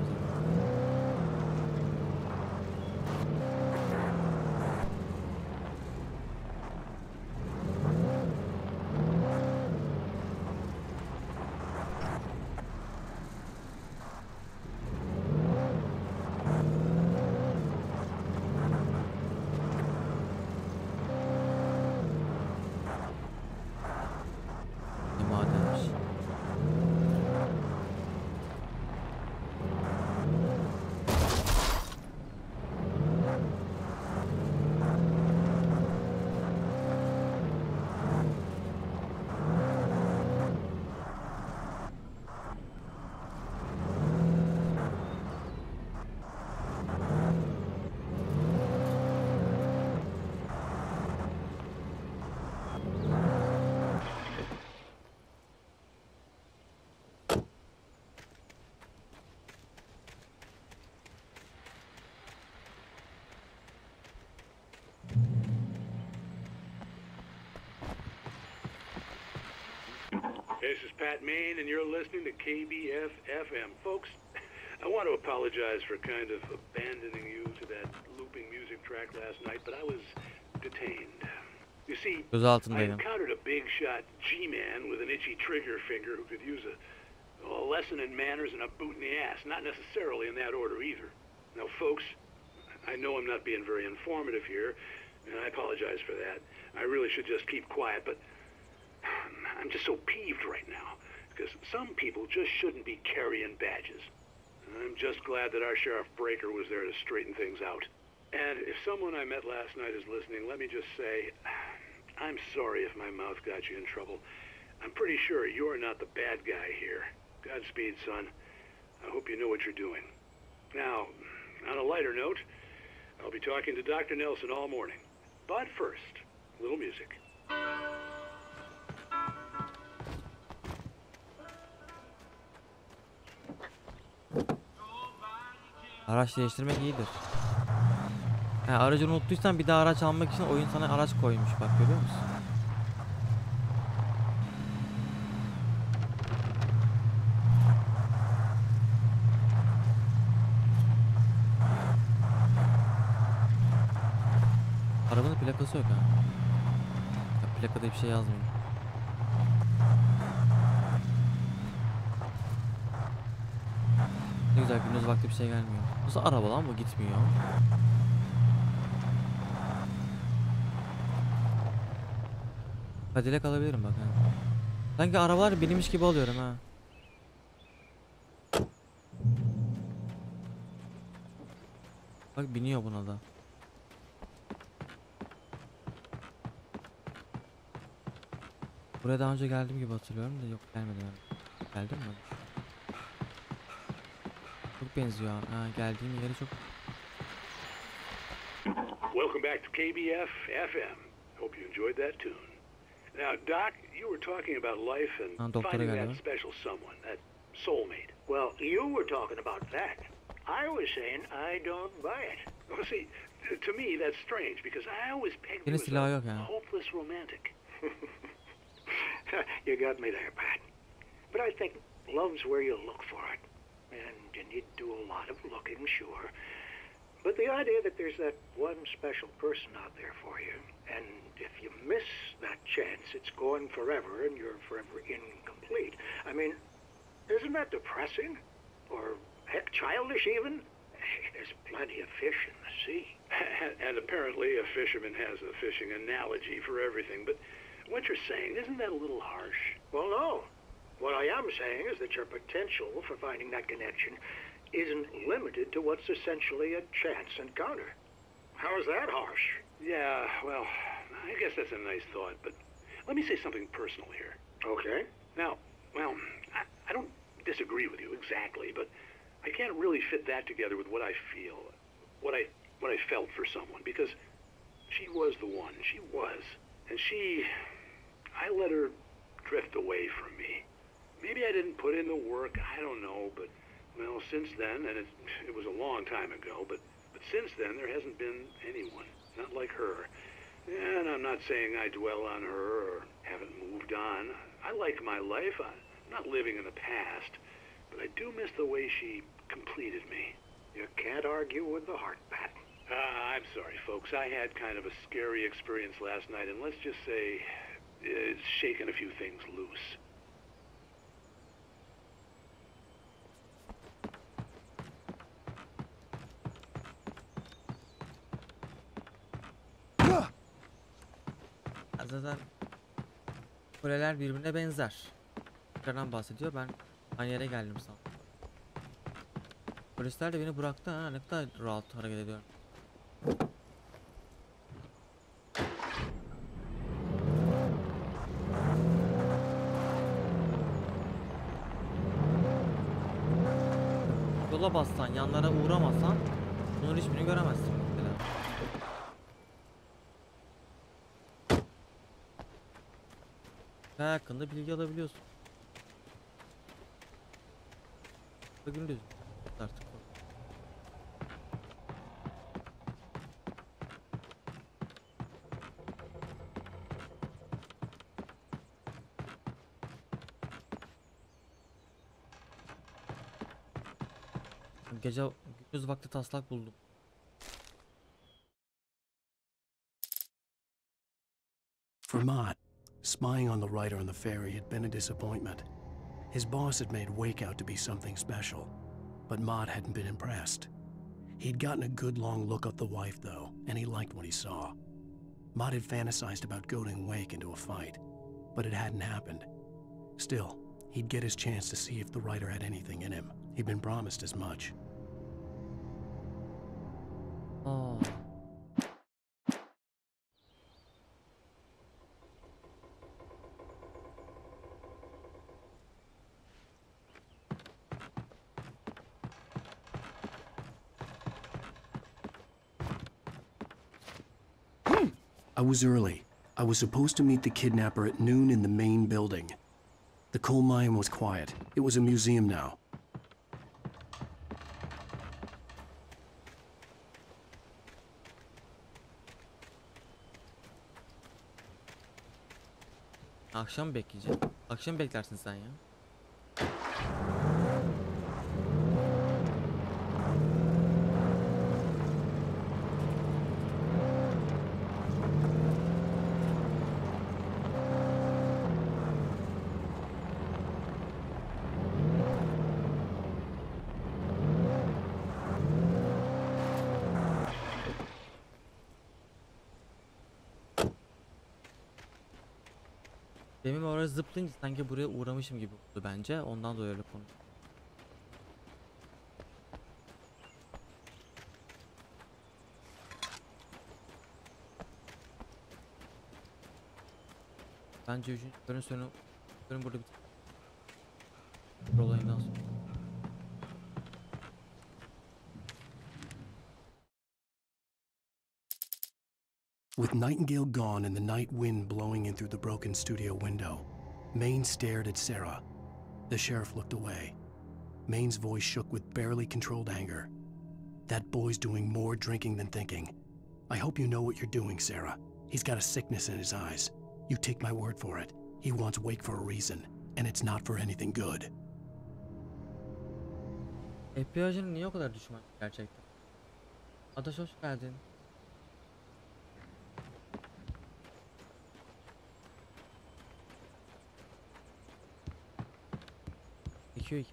This is Pat Main, and you're listening to KBF FM. Folks, I want to apologize for kind of abandoning you to that looping music track last night, but I was detained. You see, I encountered a big shot G-man with an itchy trigger finger who could use a lesson in manners and a boot in the ass. Not necessarily in that order either. Now, folks, I know I'm not being very informative here, and I apologize for that. I really should just keep quiet, but I'm just so peeved right now, because some people just shouldn't be carrying badges. I'm just glad that our Sheriff Breaker was there to straighten things out. And if someone I met last night is listening, let me just say, I'm sorry if my mouth got you in trouble. I'm pretty sure you're not the bad guy here. Godspeed, son. I hope you know what you're doing. Now, on a lighter note, I'll be talking to Dr. Nelson all morning. But first, a little music. Araç değiştirmek iyidir. Yani aracı unuttuysan bir daha araç almak için oyun sana araç koymuş, bak görüyor musun? Arabanın plakası yok ha. Plakada bir şey yazmıyor. Ne güzel, gündüz vakti bir şey gelmiyor. Nasıl araba lan bu, gitmiyor. Cadillac alabilirim bak ha. Sanki arabalar benimmiş gibi alıyorum ha. Bak biniyor buna da. Buraya daha önce geldim gibi hatırlıyorum da yok, gelmedim yani. Geldim mi? Çok benziyor ha, geldiğim yere çok. Welcome back to KBF FM. Hope you enjoyed that tune. Now, Doc, you were talking about life and finding that special someone, that soulmate. Well, you were talking about that. I was saying I don't buy it. Well, see, to me that's strange because I always pegged you as a hopeless romantic. You got me there, Pat. But I think love's where you look for it. And you need to do a lot of looking, sure. But the idea that there's that one special person out there for you, and if you miss that chance, it's gone forever and you're forever incomplete. I mean, isn't that depressing? Or heck, childish even? There's plenty of fish in the sea. And apparently a fisherman has a fishing analogy for everything, but what you're saying, isn't that a little harsh? Well, no. What I am saying is that your potential for finding that connection isn't limited to what's essentially a chance encounter. How is that harsh? Yeah, well, I guess that's a nice thought, but let me say something personal here. Okay. Now, well, I don't disagree with you exactly, but I can't really fit that together with what I feel, what I felt for someone, because she was the one. She was. And I let her drift away from me. Maybe I didn't put in the work, I don't know, but, well, since then, and it was a long time ago, but since then there hasn't been anyone, not like her. And I'm not saying I dwell on her or haven't moved on. I like my life. I'm not living in the past, but I do miss the way she completed me. You can't argue with the heart, Pat. I'm sorry, folks. I had kind of a scary experience last night, and let's just say it's shaken a few things loose. Zaten kuleler birbirine benzer. Tekrardan bahsediyor. Ben aynı yere geldim sandım. Polisler de beni bıraktı ha. Ne kadar rahat hareket ediyorum. Yola bassan, yanlara uğramasan bunun hiçbirini göremezsin mesela. Hakkında bilgi alabiliyorsun. Gündüz artık. Gece gündüz vakti taslak buldum. For Mott, spying on the writer on the ferry had been a disappointment. His boss had made Wake out to be something special, but Mott hadn't been impressed. He'd gotten a good long look at the wife, though, and he liked what he saw. Mott had fantasized about goading Wake into a fight, but it hadn't happened. Still, he'd get his chance to see if the writer had anything in him. He'd been promised as much. Oh. I was early. I was supposed to meet the kidnapper at noon in the main building. The coal mine was quiet. It was a museum now. Akşam bekleyeceğim. Akşam beklersin sen ya. Demin oraya zıplayınca sanki buraya uğramışım gibi oldu bence. Ondan dolayı öyle konuştum. Bence üçüncü bölüm burada bir olayından sonra. With Nightingale gone and the night wind blowing in through the broken studio window, Maine stared at Sarah. The sheriff looked away. Maine's voice shook with barely controlled anger. That boy's doing more drinking than thinking. I hope you know what you're doing, Sarah. He's got a sickness in his eyes. You take my word for it. He wants Wake for a reason, and it's not for anything good. FBI'cının niye o kadar düşman gerçekten? Adaş hoş geldin. İki.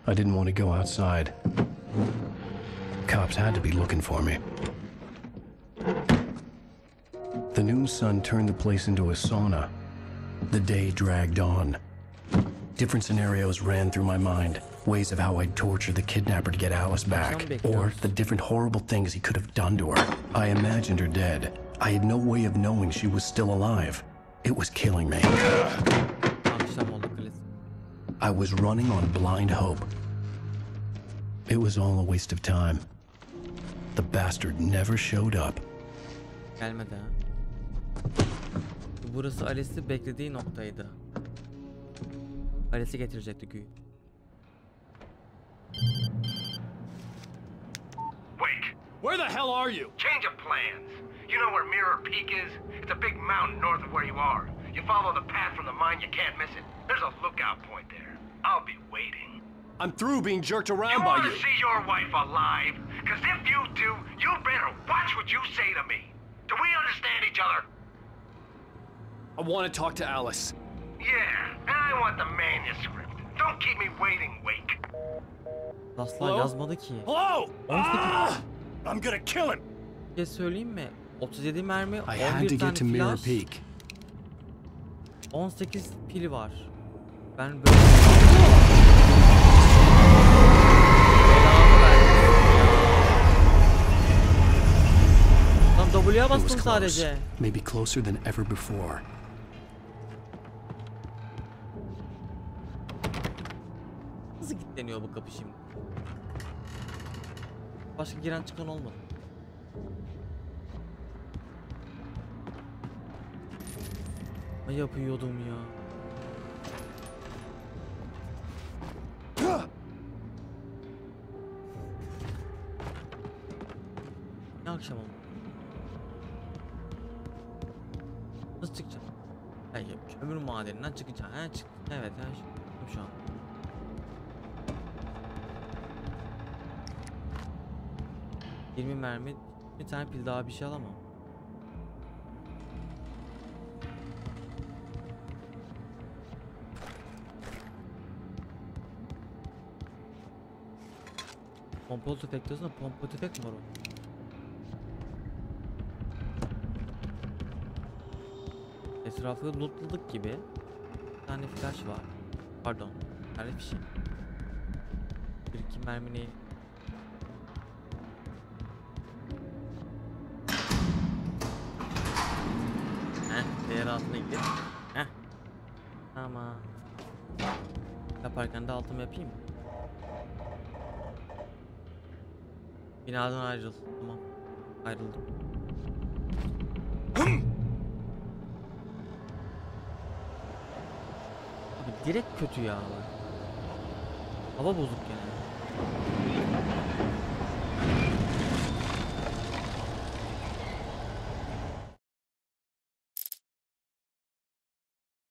I didn't want to go outside. Cops had to be looking for me. The noon sun turned the place into a sauna. The day dragged on. Different scenarios ran through my mind. Ways of how I'd torture the kidnapper to get Alice back. Or the different horrible things he could have done to her. I imagined her dead. I had no way of knowing she was still alive. It was killing me. I was running on blind hope. It was all a waste of time. The bastard never showed up. Gelmedi ha. Burası Alice'i beklediği noktaydı. Alice'i getirecekti güyü. Wake! Where the hell are you? Change of plans. You know where Mirror Peak is? It's a big mountain north of where you are. You follow the path from the mine, you can't miss it. There's a lookout point there. I'll be waiting. I'm through being jerked around by you. You want to see your wife alive? Because if you do, you better watch what you say to me. Do we understand each other? I want to talk to Alice. Yeah, and I want the manuscript. Don't keep me waiting, Wake. Asla yazmadı ki. Hello! I'm gonna kill him. Bir şey söyleyeyim mi? 37 mermi, I had to get to Mirror Peak. 18 pili var. Ben böyle... Tam W'ye bastım sadece. Maybe closer than ever before. Nasıl kilitleniyor bu kapı şimdi? Başka giren çıkan olmadı. Ay yapıyordum ya. Ne akşam oldu? Hayır, kömür madeninden çıkacağım. Ha çık. Evet, ha çıktım şu an. ...20 mermi, bir tane pil daha bir şey alamam. Pompalı tüfek diyorsun da pompalı tüfek mi var o? Etrafı lootladık gibi. Bir tane flash var. Pardon. Nerede bir şey? Bir iki mermini. Değer altına gidip. Tamam. Yaparken de altımı yapayım. Binadan ayrıl. Tamam. Ayrıldım. Abi direkt kötü ya. Hava bozuk yani.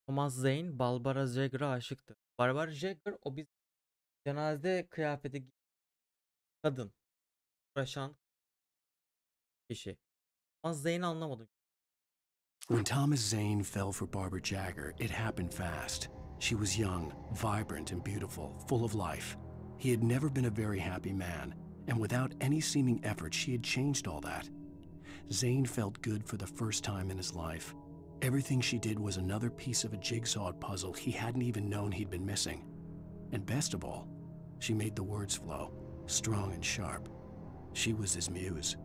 Thomas Zane Barbara Jagger'a aşıktı. Barbara Jagger o biz cenazede kıyafeti kadın. Uğraşan kişi. Thomas Zane'i anlamadım. When Thomas Zane fell for Barbara Jagger, it happened fast. She was young, vibrant, and beautiful, full of life. He had never been a very happy man, and without any seeming effort, she had changed all that. Zane felt good for the first time in his life. Everything she did was another piece of a jigsaw puzzle he hadn't even known he'd been missing. And best of all, she made the words flow, strong and sharp. She was his muse.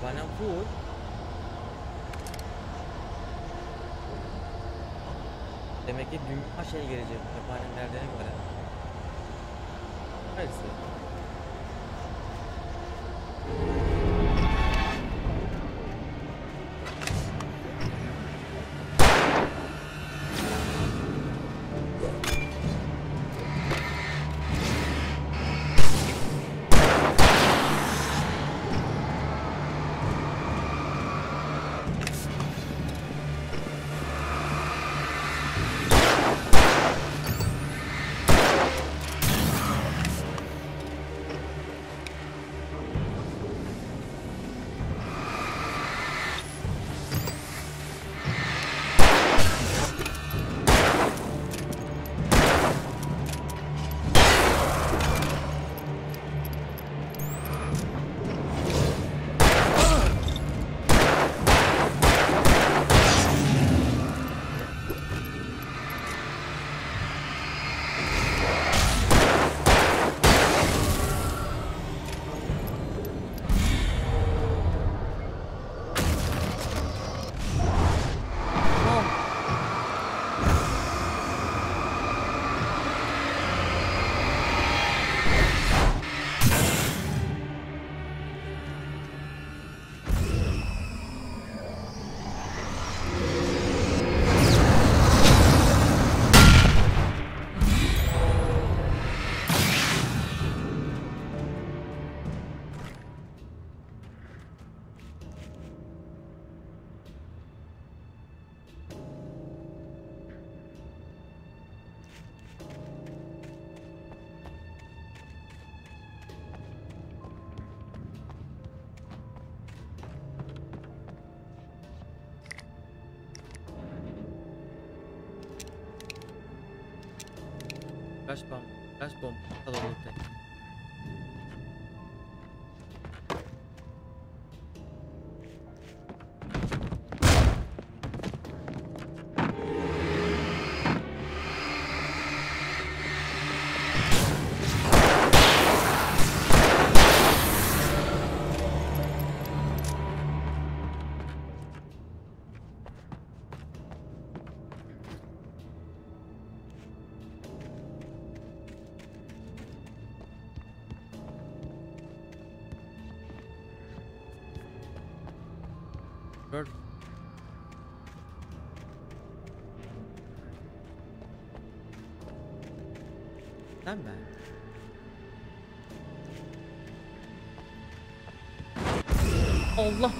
Bana vur. Demek ki dünya şey gelecek. Cephanelerden göre. Hayırlısı. Flash bomb. Kalabalıkta. Sen ben. Allah.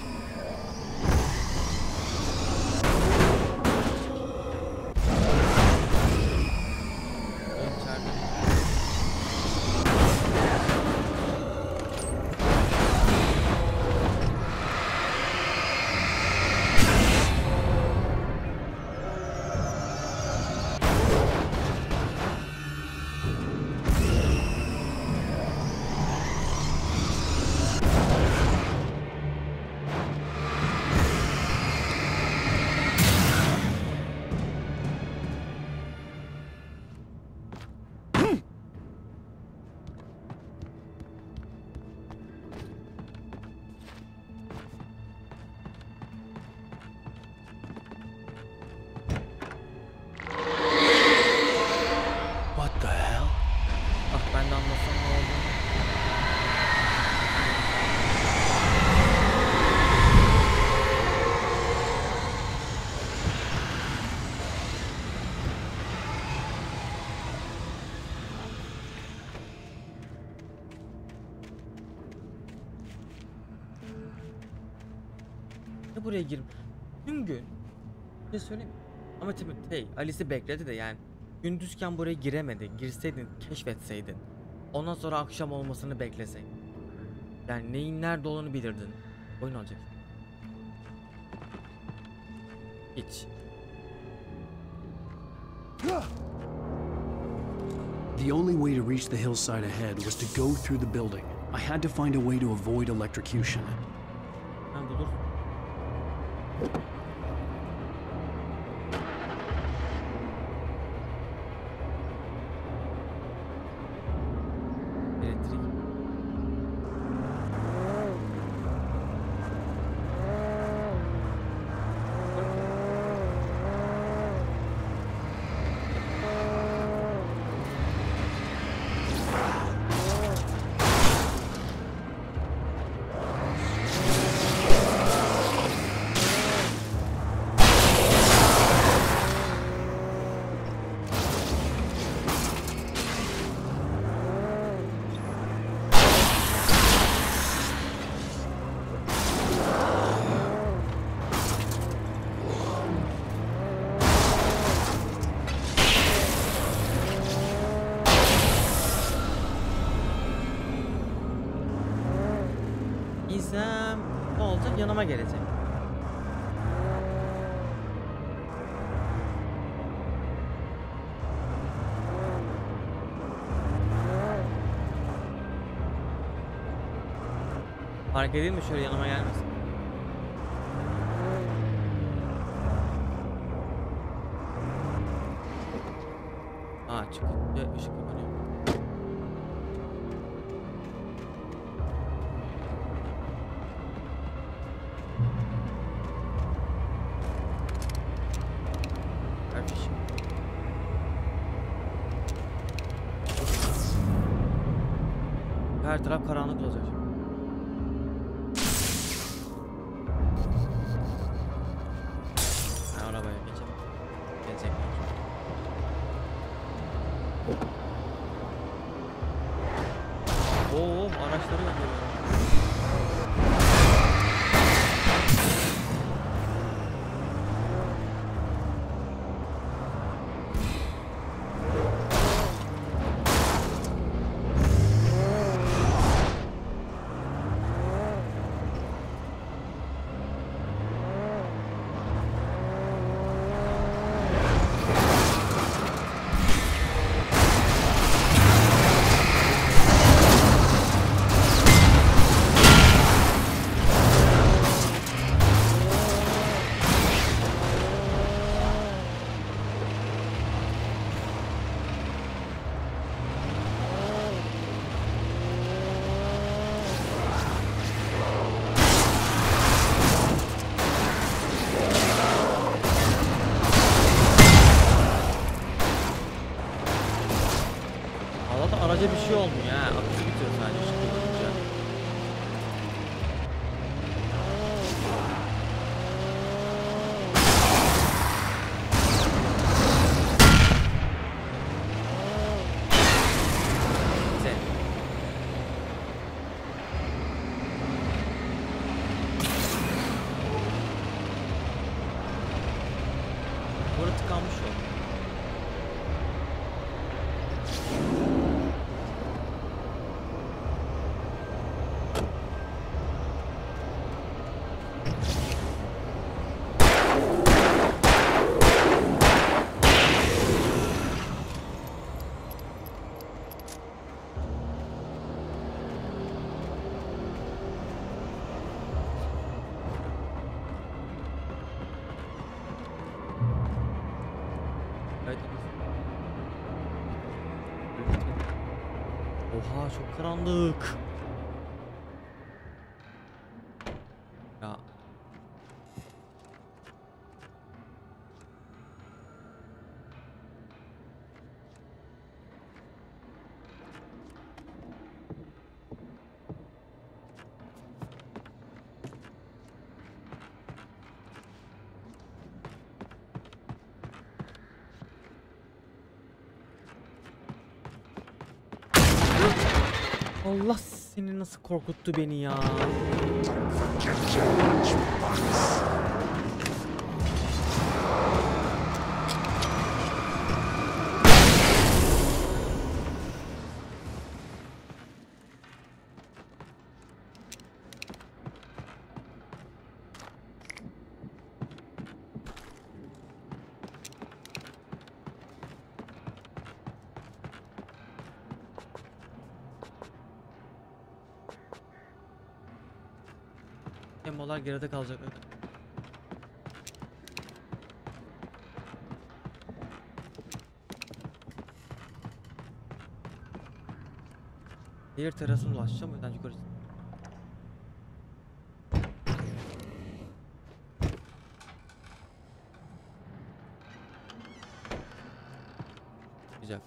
Buraya girip tüm gün ne söyleyeyim ama tabii Alice'i bekledi de yani gündüzken buraya giremedi. Girseydin, keşfetseydin, ondan sonra akşam olmasını bekleseydin, yani neyin nerede olduğunu bilirdin. Oyun olacak hiç. The only way to reach the hillside ahead was to go through the building. I had to find a way to avoid electrocution. Ben bulur. İzlem ne olacak? Yanıma gelecek. Fark edeyim mi şöyle yanıma gelmesin? Çıkınca ışık kapanıyor. Her taraf karanlık olacak. Ben arabaya geçeyim. Gelecekler. Oo, araçları yapıyorlar. Araca bir şey olmuyor ya. Akısı bitiyor sadece ışık kullanınca. sonra tıkanmış o. Oha çok karanlık. Ya. Allah seni nasıl korkuttu beni ya. Molar geride kalacak. Diğer terasına ulaşacağım, o yüzden yukarı. Güzel.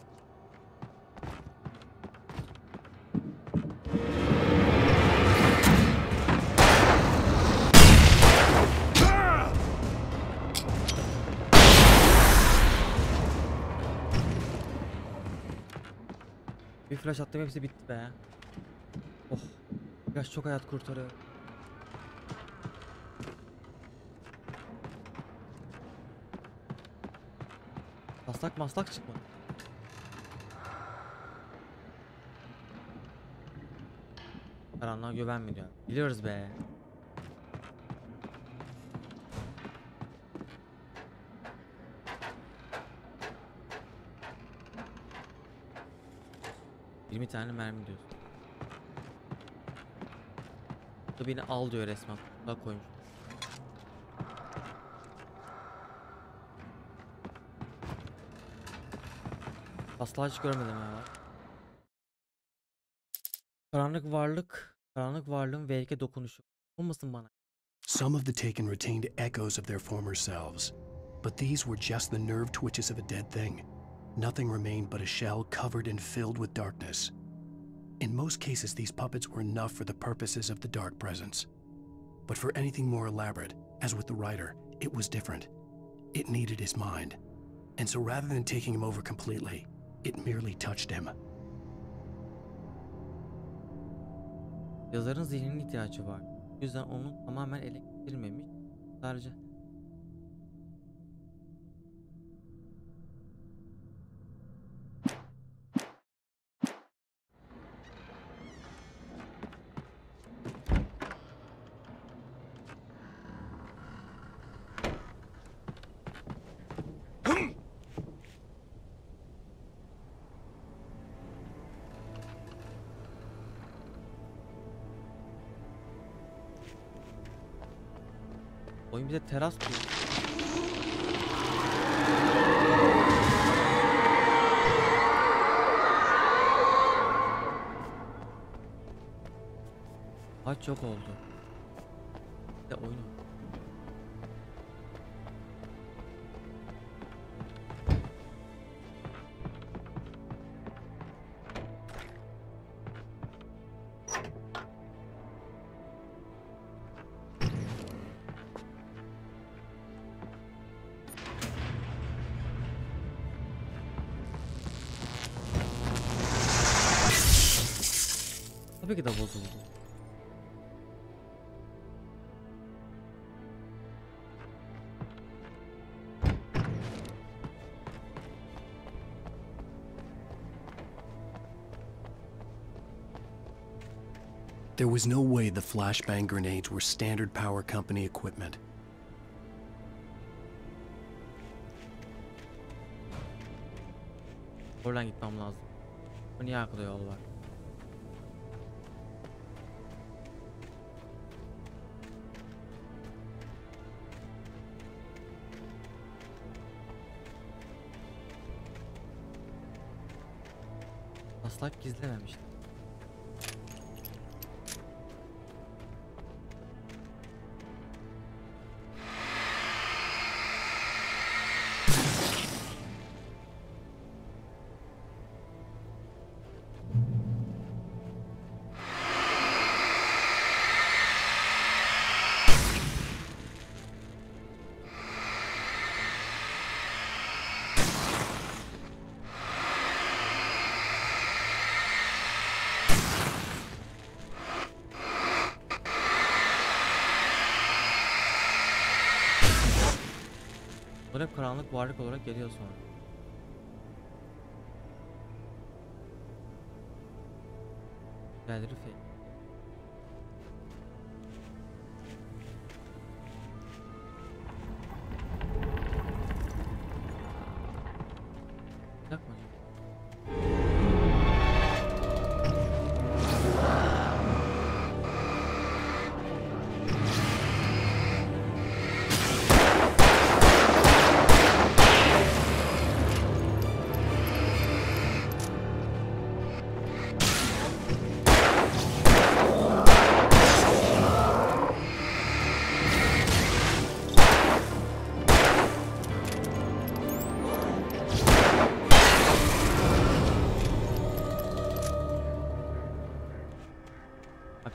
Bir flash attım, hepsi bitti be. Oh. Flash çok hayat kurtarıyor. Maslak çıkmadı. Karanlığa güvenme diyor. Biliyoruz be. ...20 tane mermi diyorsun. Bu da beni al diyor resmen. Daha koymuş. Asla hiç görmedim ya. Karanlık varlığın belki dokunuşu. Olmasın bana. Some of the Taken retained echoes of their former selves, but these were just the nerve twitches of a dead thing. Nothing remained but a shell covered and filled with darkness. In most cases, these puppets were enough for the purposes of the dark presence. But for anything more elaborate, as with the writer, it was different. It needed his mind. And so rather than taking him over completely, it merely touched him. Yazarın zihninin ihtiyacı var. O yüzden onu tamamen ele geçirmemiş. Sadece oyun bize teras diyor. Kaç çok oldu. Bir de oyunu. Tabii ki de bozuldu. There was no way the flashbang grenades were standard power company equipment. Oradan gitmem lazım. Bu niye arkada yol var? Taslak gizlememiştim. Bunlar hep karanlık varlık olarak geliyor sonra. Geldi fake. Yakma.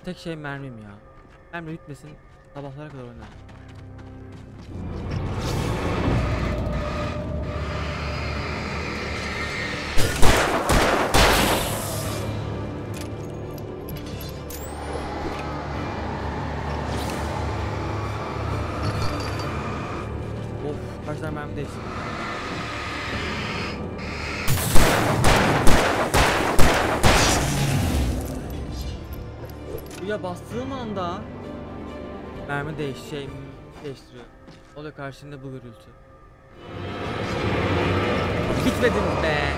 Tek şey mermim ya. Mermi bitmesin, sabahlara kadar oynarım. Of, kaç tane mermi değişti. Ya bastığım anda mermi değiştiriyor. Oluyor karşında bu gürültü. Bitmediniz be.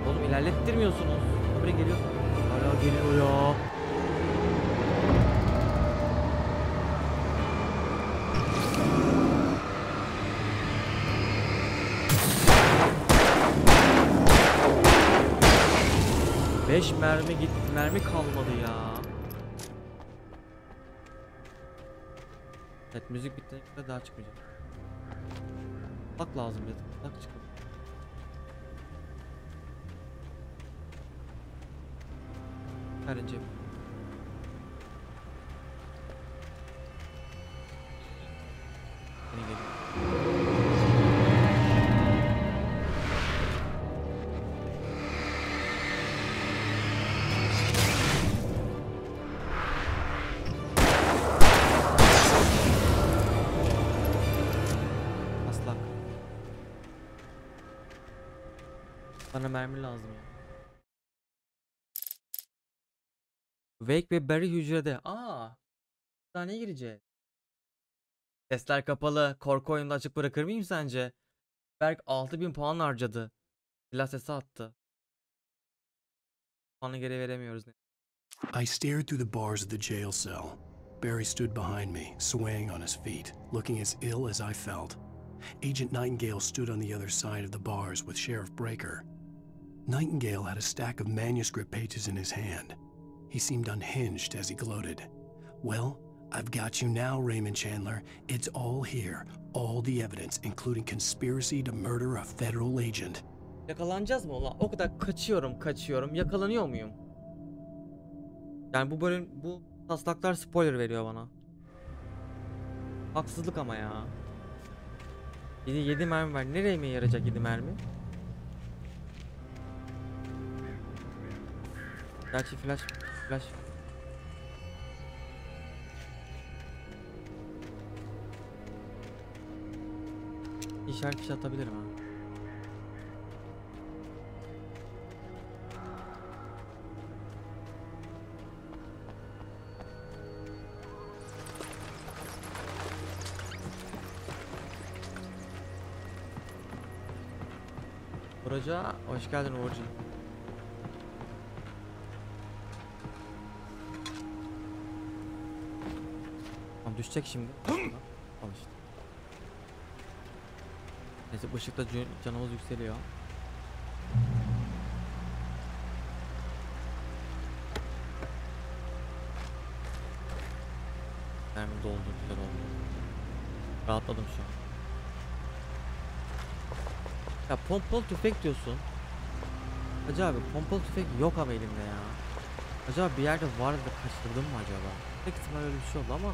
Oğlum ilerlettirmiyorsunuz. Habire geliyor. Hala geliyor ya. Beş mermi gitti, mermi kalmadı ya. Evet, müzik bittiğine kadar daha çıkmayacak. Bak lazım ya, bak çıkıyor. Karınca. Yine geliyor. Bana mermi lazım ya. Wake ve Barry hücrede. Hastaneye gireceğiz. Testler kapalı. Korku oyununda açık bırakır mıyım sence? Berk 6000 puan harcadı. Silah sesi attı. Puanı geri veremiyoruz. I stared through the bars of the jail cell. Barry stood behind me, swaying on his feet, looking as ill as I felt. Agent Nightingale stood on the other side of the bars with Sheriff Breaker. Nightingale had a stack of manuscript pages in his hand. He seemed unhinged as he gloated. Well, I've got you now, Raymond Chandler. It's all here. All the evidence, including conspiracy to murder a federal agent. Yakalanacağız mı ulan? O kadar kaçıyorum. Yakalanıyor muyum? Yani bu bölüm, bu taslaklar spoiler veriyor bana. Haksızlık ama ya. 7 mermi var. Nereye mi yarayacak 7 mermi? Gerçi flash. işaret fişi atabilirim ha. Hoca, hoş geldin Uğurcu. Tamam, düşecek şimdi. Al işte. Neyse, bu ışıkta canımız yükseliyor. Mermi doldu, güzel oldu. Rahatladım şu an. Ya pompalı tüfek diyorsun. Hacı abi pompalı tüfek yok ama elimde ya. Acaba bir yerde vardı da kaçırdım mı acaba? Tek ihtimal öyle bir şey oldu ama.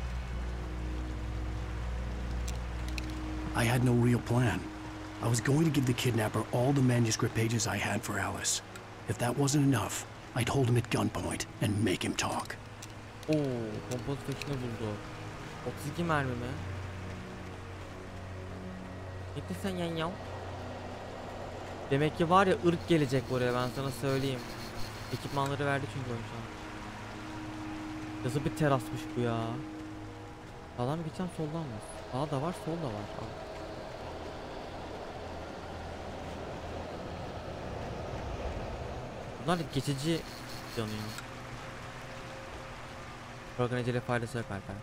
I had no real plan. I was going to give the kidnapper all the manuscript pages I had for Alice. If that wasn't enough, I'd hold him at gunpoint and make him talk. Oo, pompalı tüfekini buldu. 32 mermi mi? Gitti sen yan. Demek ki var ya, ırk gelecek buraya, ben sana söyleyeyim. Ekipmanları verdi çünkü oyun şu an. Nasıl bir terasmış bu ya. Sağdan mı gideceğim, soldan mı? Sağ da var, sol da var. Bunlar geçici yanıyor. Program acele faydası yok Alper.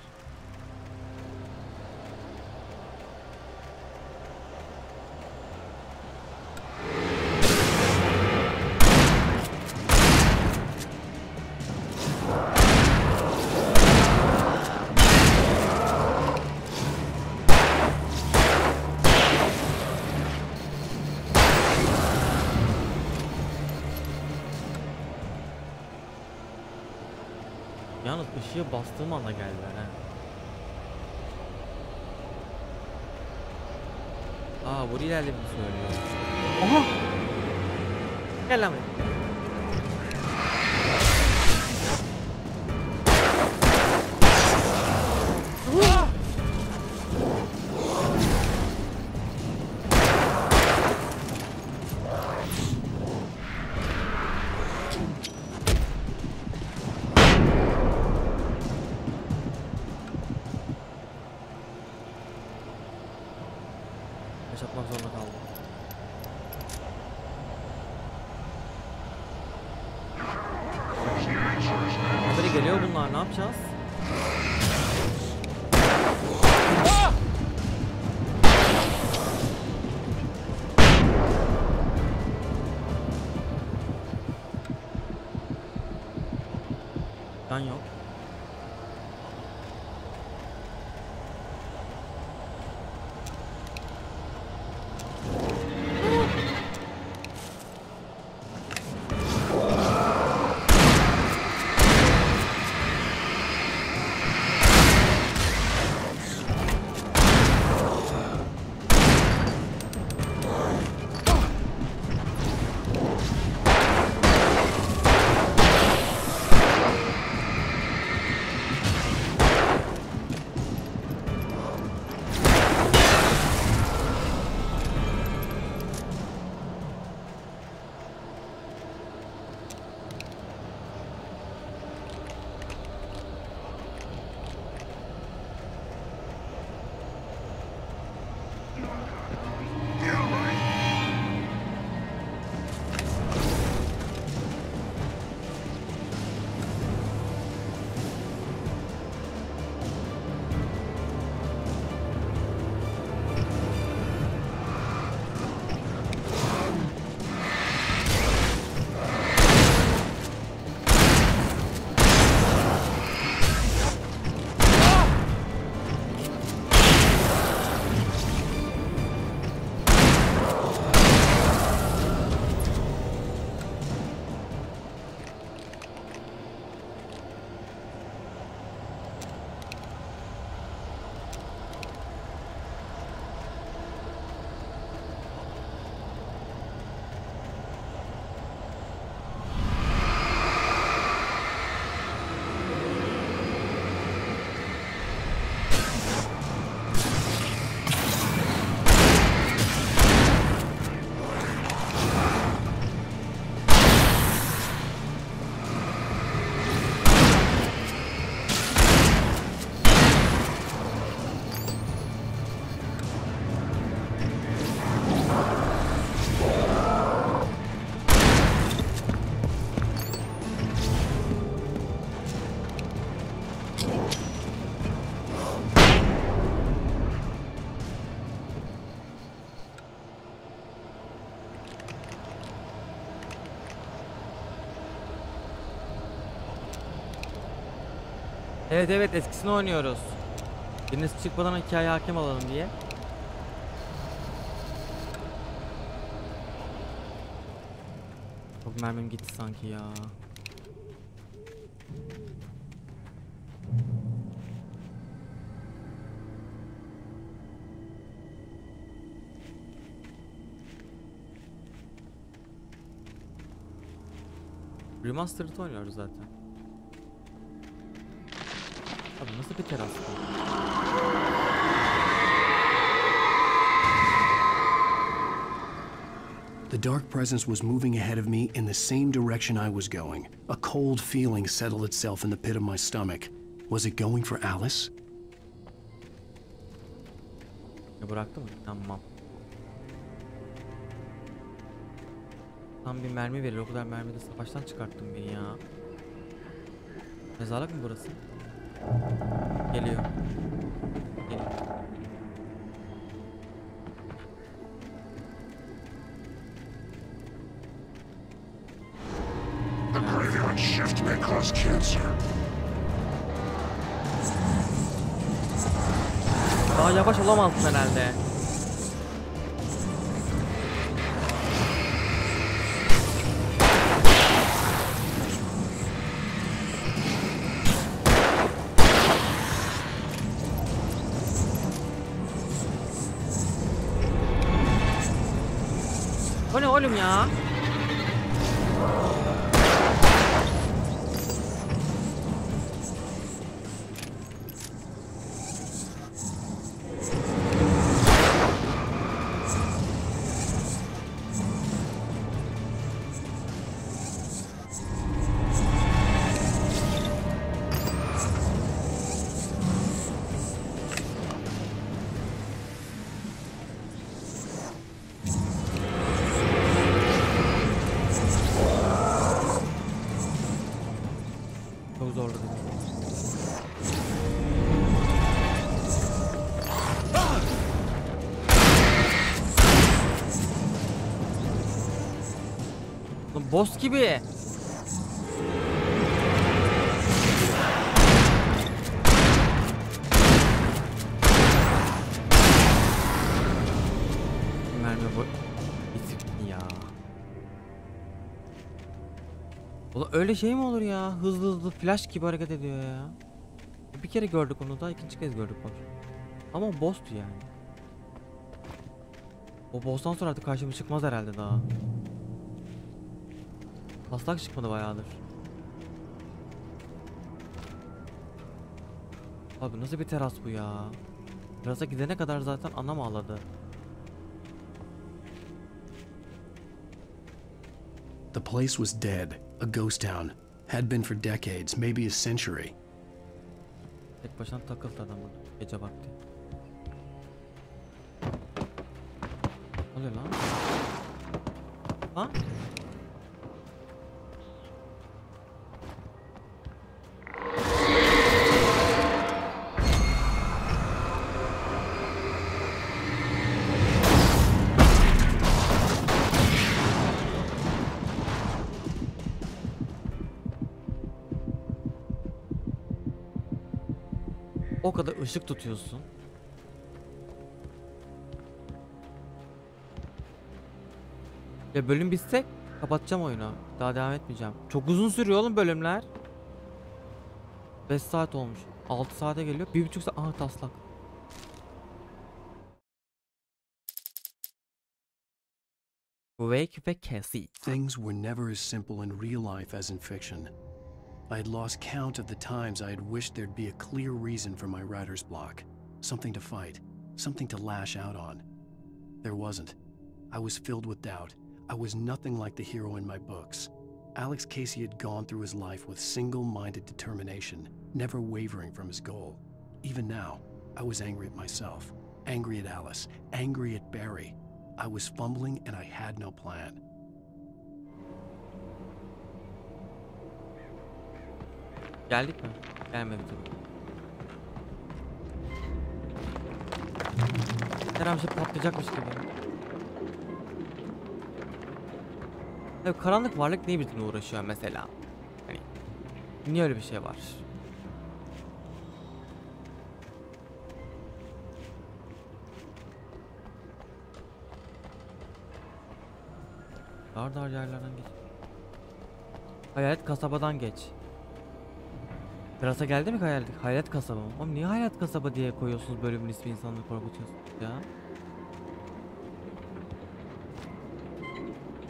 Yalnız ışığı bastığım anda geldiler ha. Aa, buraya ilerlediğini söylüyor. Oha! Gel lan buraya. Yaşatmak zorunda kaldım. Böyle geliyor bunlar, ne yapacağız? Can yok. Evet evet, eskisini oynuyoruz. Biriniz çıkmadan hikaye hakim alalım diye. Çok mermim gitti sanki ya. Remastered'ı oynuyoruz zaten. Abi nasıl bir teras bu? The dark presence was moving ahead of me in the same direction I was going. A cold feeling settled itself in the pit of my stomach. Was it going for Alice? Ya bıraktı mı? Tamam. Tam bir mermi verir. O kadar mermi de savaştan çıkarttım beni ya. Mezarlık mı burası? Geliyor. Geliyor. The graveyard shift may cause cancer. Daha yavaş olamazsın herhalde. O ne oğlum ya? Çok zorladı. Boss gibi. Mermi bu. Bitirdi ya. Ulan öyle şey mi olur ya? Hızlı hızlı flash gibi hareket ediyor ya. Bir kere gördük onu da, ikinci kez gördük bak. Ama boss'tu yani. O boss'tan sonra artık karşıma çıkmaz herhalde daha. Taslak çıkmadı bayağıdır. Abi nasıl bir teras bu ya? Terasa gidene kadar zaten anam ağladı. The place was dead, a ghost town. Had been for decades, maybe a century. Tek başına takıldı adam gece vakti. Ne oluyor lan? Ha? O kadar ışık tutuyorsun. Ya bölüm bitse kapatacağım oyunu. Daha devam etmeyeceğim. Çok uzun sürüyor oğlum bölümler. 5 saat olmuş. 6 saate geliyor. 1,5 saat. Aha taslak. Wake ve Cassie. Things were never as simple in real life as in fiction. I had lost count of the times I had wished there'd be a clear reason for my writer's block. Something to fight, something to lash out on. There wasn't. I was filled with doubt. I was nothing like the hero in my books. Alex Casey had gone through his life with single-minded determination, never wavering from his goal. Even now, I was angry at myself, angry at Alice, angry at Barry. I was fumbling and I had no plan. Geldik mi? Gelmedi tabii. Her an şey patlayacakmış gibi. Tabii karanlık varlık niye bizimle uğraşıyor mesela? Hani niye öyle bir şey var? Dar dar yerlerden geç. Hayalet kasabadan geç. Terasa geldi mi hayalet kasaba mı? Oğlum niye hayalet kasaba diye koyuyorsunuz bölümün ismi, insanları korkutuyorsunuz ya?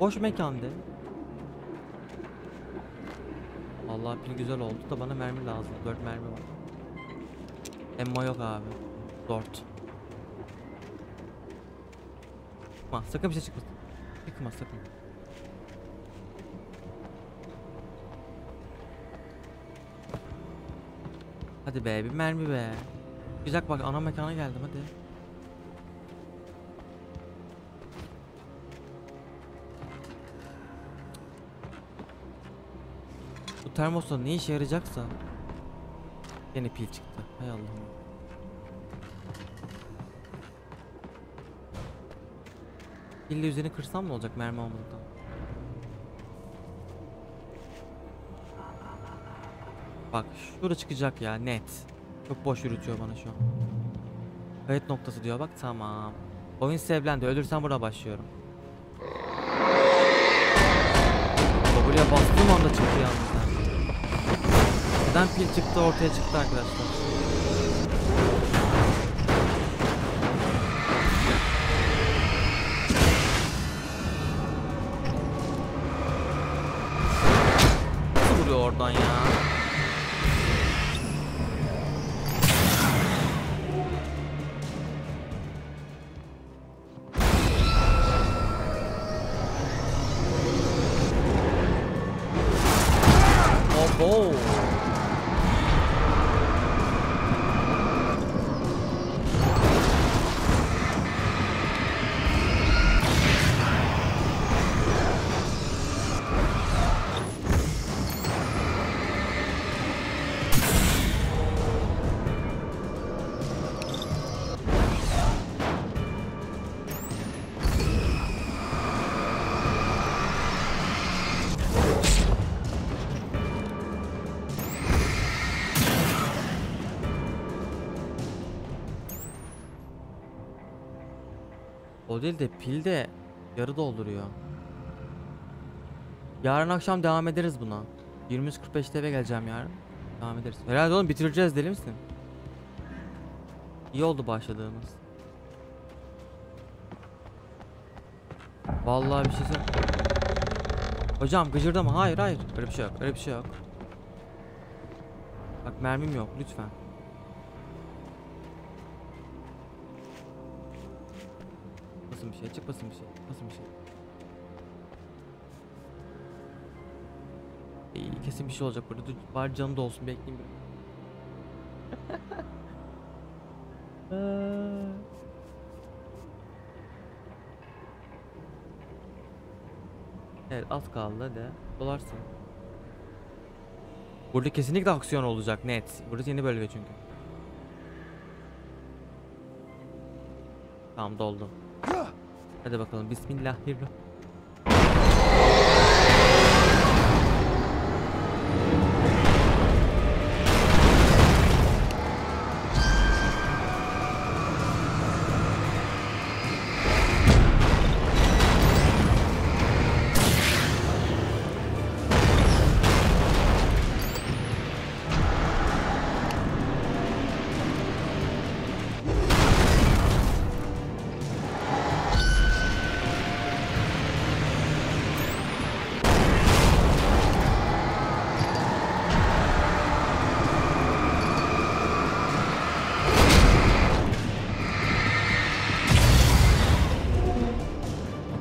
Boş mekandı. Vallahi pil güzel oldu da bana mermi lazım. 4 mermi var. Emma yok abi. 4. Çıkma, sakın bir şey çıkmasın. Çıkma sakın. Hadi be, bir mermi be. Güzel bak, ana mekana geldim hadi. Bu termosla ne işe yarayacaksa. Yine pil çıktı. Hay Allah'ım. Pille üzerini kırsam ne olacak mermi olmadan? Bak şurada çıkacak ya net. Çok boş yürütüyor bana şu an. Kayıt noktası diyor bak, tamam. Oyun sevlendi, ölürsem burada başlıyorum. Buraya bastığım anda çıktı yalnız. Neden pil çıktı ortaya çıktı arkadaşlar. Nasıl vuruyor oradan ya? Oh. O değil de pil de yarı dolduruyor. Yarın akşam devam ederiz buna. 23.45'te eve geleceğim yarın. Devam ederiz. Herhalde oğlum bitireceğiz, deli misin? İyi oldu başladığımız. Vallahi bir şey hocam gıcırdama. Hayır hayır. Öyle bir şey yok. Öyle bir şey yok. Bak mermim yok lütfen. Çıkmasın bir şey, çıkmasın bir şey, çıkmasın bir şey. İyi, kesin bir şey olacak burada. Dur, bari canı da olsun, bekleyeyim bir. Evet, az kaldı hadi. Dolarsın. Burada kesinlikle aksiyon olacak net. Burası yeni bölge çünkü. Tamam, doldu. Hadi bakalım, bismillahirrahmanirrahim.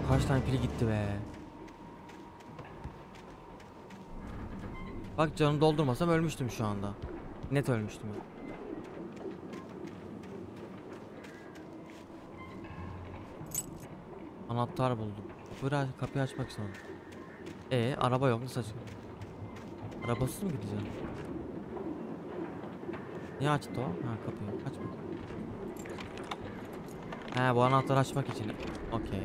Kaç tane pili gitti be. Bak canımı doldurmasam ölmüştüm şu anda. Net ölmüştüm. Anahtar buldum. Böyle kapıyı açmak istiyorum. Araba yok, nasıl açayım? Arabasız mı gideceğim? Niye açtı o? Ha, kapıyı aç bakayım. He, bu anahtarı açmak için. Okey.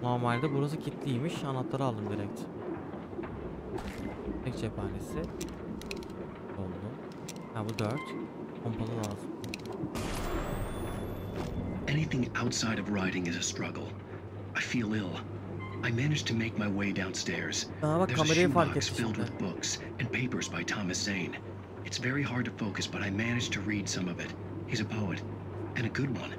Normalde burası kilitliymiş. Anahtarı aldım direkt. Tek cephanesi. Oldu. Ha, bu 4. Pompalı lazım. Anything outside of writing is a struggle. I feel ill. I managed to make my way downstairs. There's a shoebox filled with books and papers by Thomas Zane. It's very hard to focus, but I managed to read some of it. He's a poet, and a good one.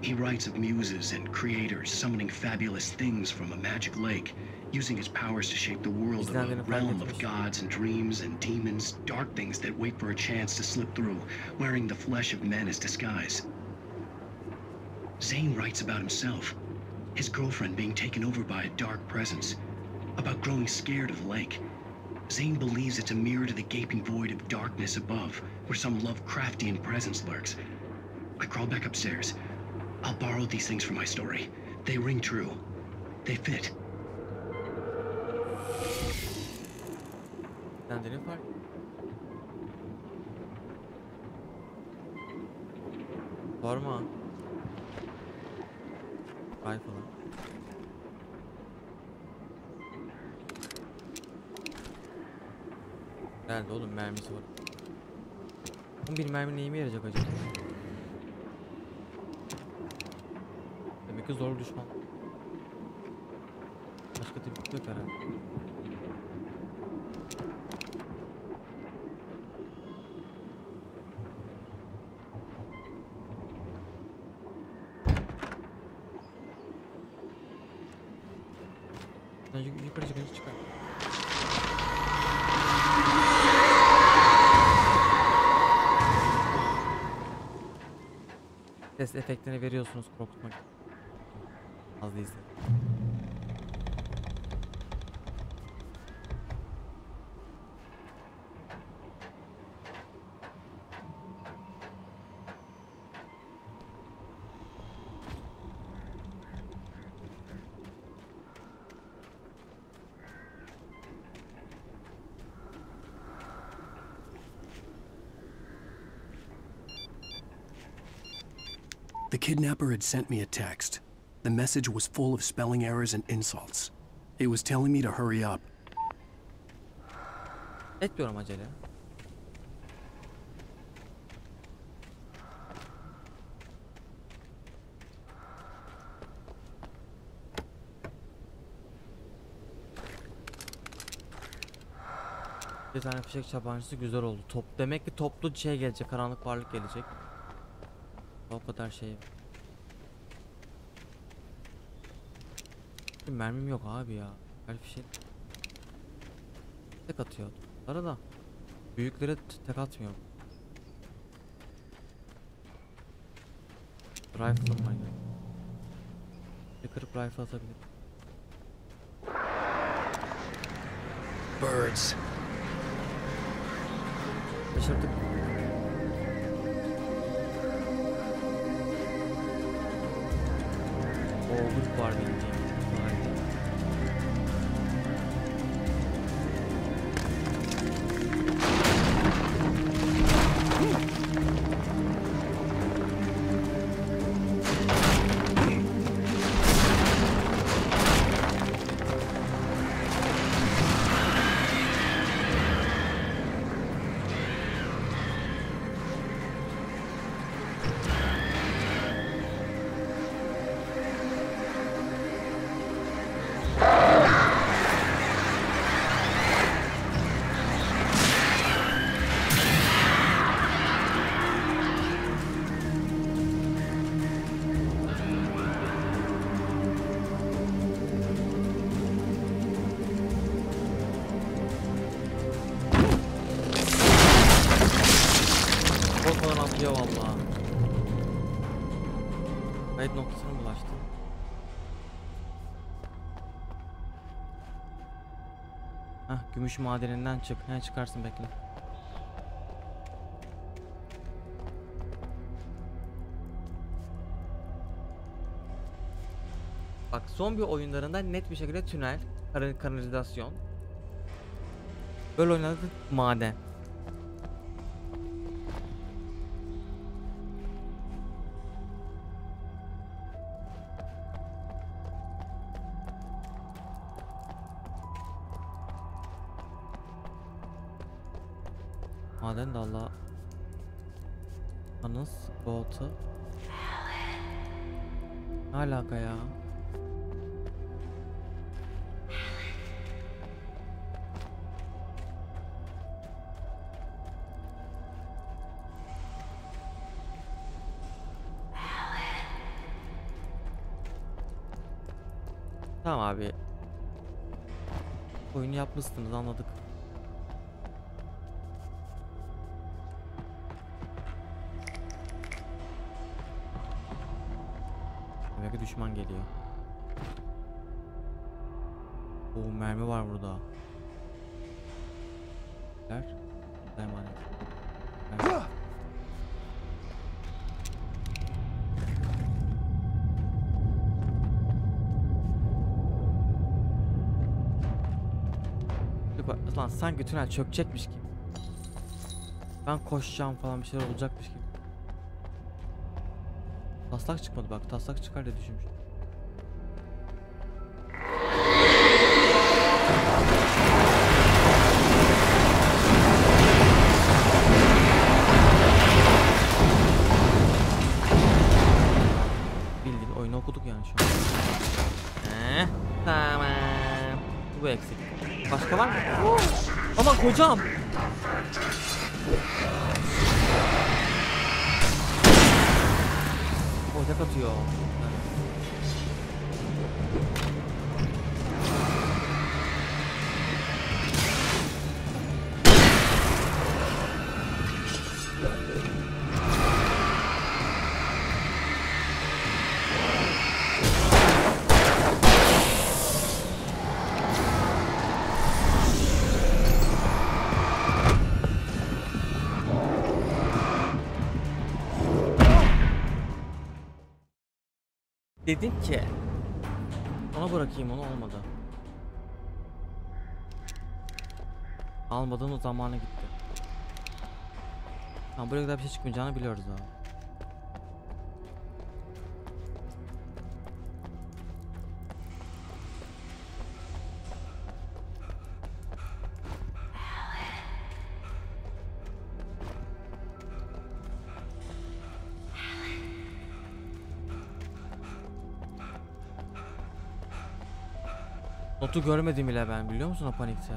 He writes of muses and creators summoning fabulous things from a magic lake, using his powers to shape the world of a realm of gods and dreams and demons, dark things that wait for a chance to slip through, wearing the flesh of men as disguise. Zane writes about himself, his girlfriend being taken over by a dark presence, about growing scared of the lake. Zane believes it's a mirror to the gaping void of darkness above, where some Lovecraftian presence lurks. I crawl back upstairs. I'll borrow these things for my story. They ring true. They fit. Kendini fark. Sorma. Ay falan. Geldi oğlum, mermisi var. 11 mermi neyime yarayacak acaba? Demek ki zor düşman. Başka tepki yok herhalde. Yukarı çıkar. Ses efektini veriyorsunuz korkutmak. Az değilse. The kidnapper had sent me a text. The message was full of spelling errors and insults. It was telling me to hurry up. Etmiyorum acele. Bir tane fişek tabancası güzel oldu. Demek ki toplu şey gelecek, karanlık varlık gelecek. O kadar şey. Mermim yok abi ya. Her fişek tek atıyor. Arada büyüklere tek atmıyor. Rifle'ım var ya. Bir kırıp rifle atabilir. Birds. Şaşırdık. Grup var benim diyeyim. Atıyor vallahi. Kayıt noktasına ulaştı. Hah, gümüş madeninden çık. Ne çıkarsın, bekle. Bak, zombi oyunlarında net bir şekilde tünel, kanalizasyon. Böyle oyunlarda maden. Maden de Allah. Anız, volta. Ne alaka ya? Tamam abi. Oyunu yapmışsınız, anladık. Demek ki düşman geliyor. Oo, mermi var burada. Ver. Emanet. Ver. Lan sanki tünel çökecekmiş gibi. Ben koşacağım falan, bir şeyler olacakmış gibi. Taslak çıkmadı bak, taslak çıkar diye düşünmüştüm. Bildiğin oyunu okuduk yani şu an. Tamam. Bu eksik. Başka var mı? Aman hocam. Ocak atıyor. Dedim ki ona bırakayım, onu olmadı. Almadığın o zamanı gitti. Tamam, buraya kadar bir şey çıkmayacağını biliyoruz abi. Notu görmedim bile ben, biliyor musun o panikte?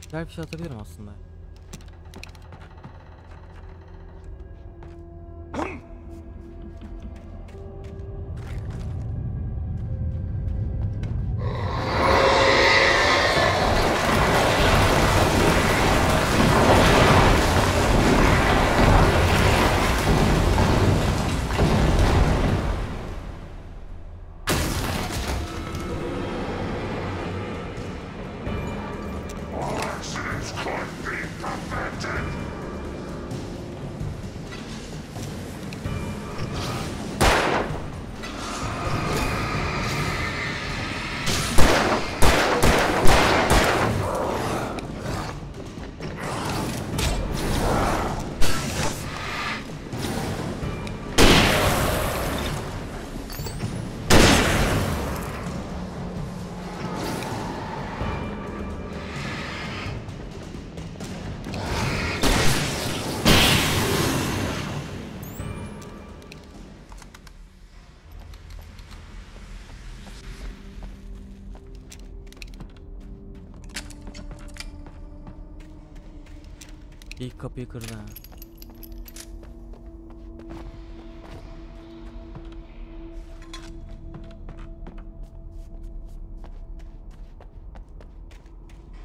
Güzel bir şey atabilirim aslında. İlk kapıyı kırdı ha.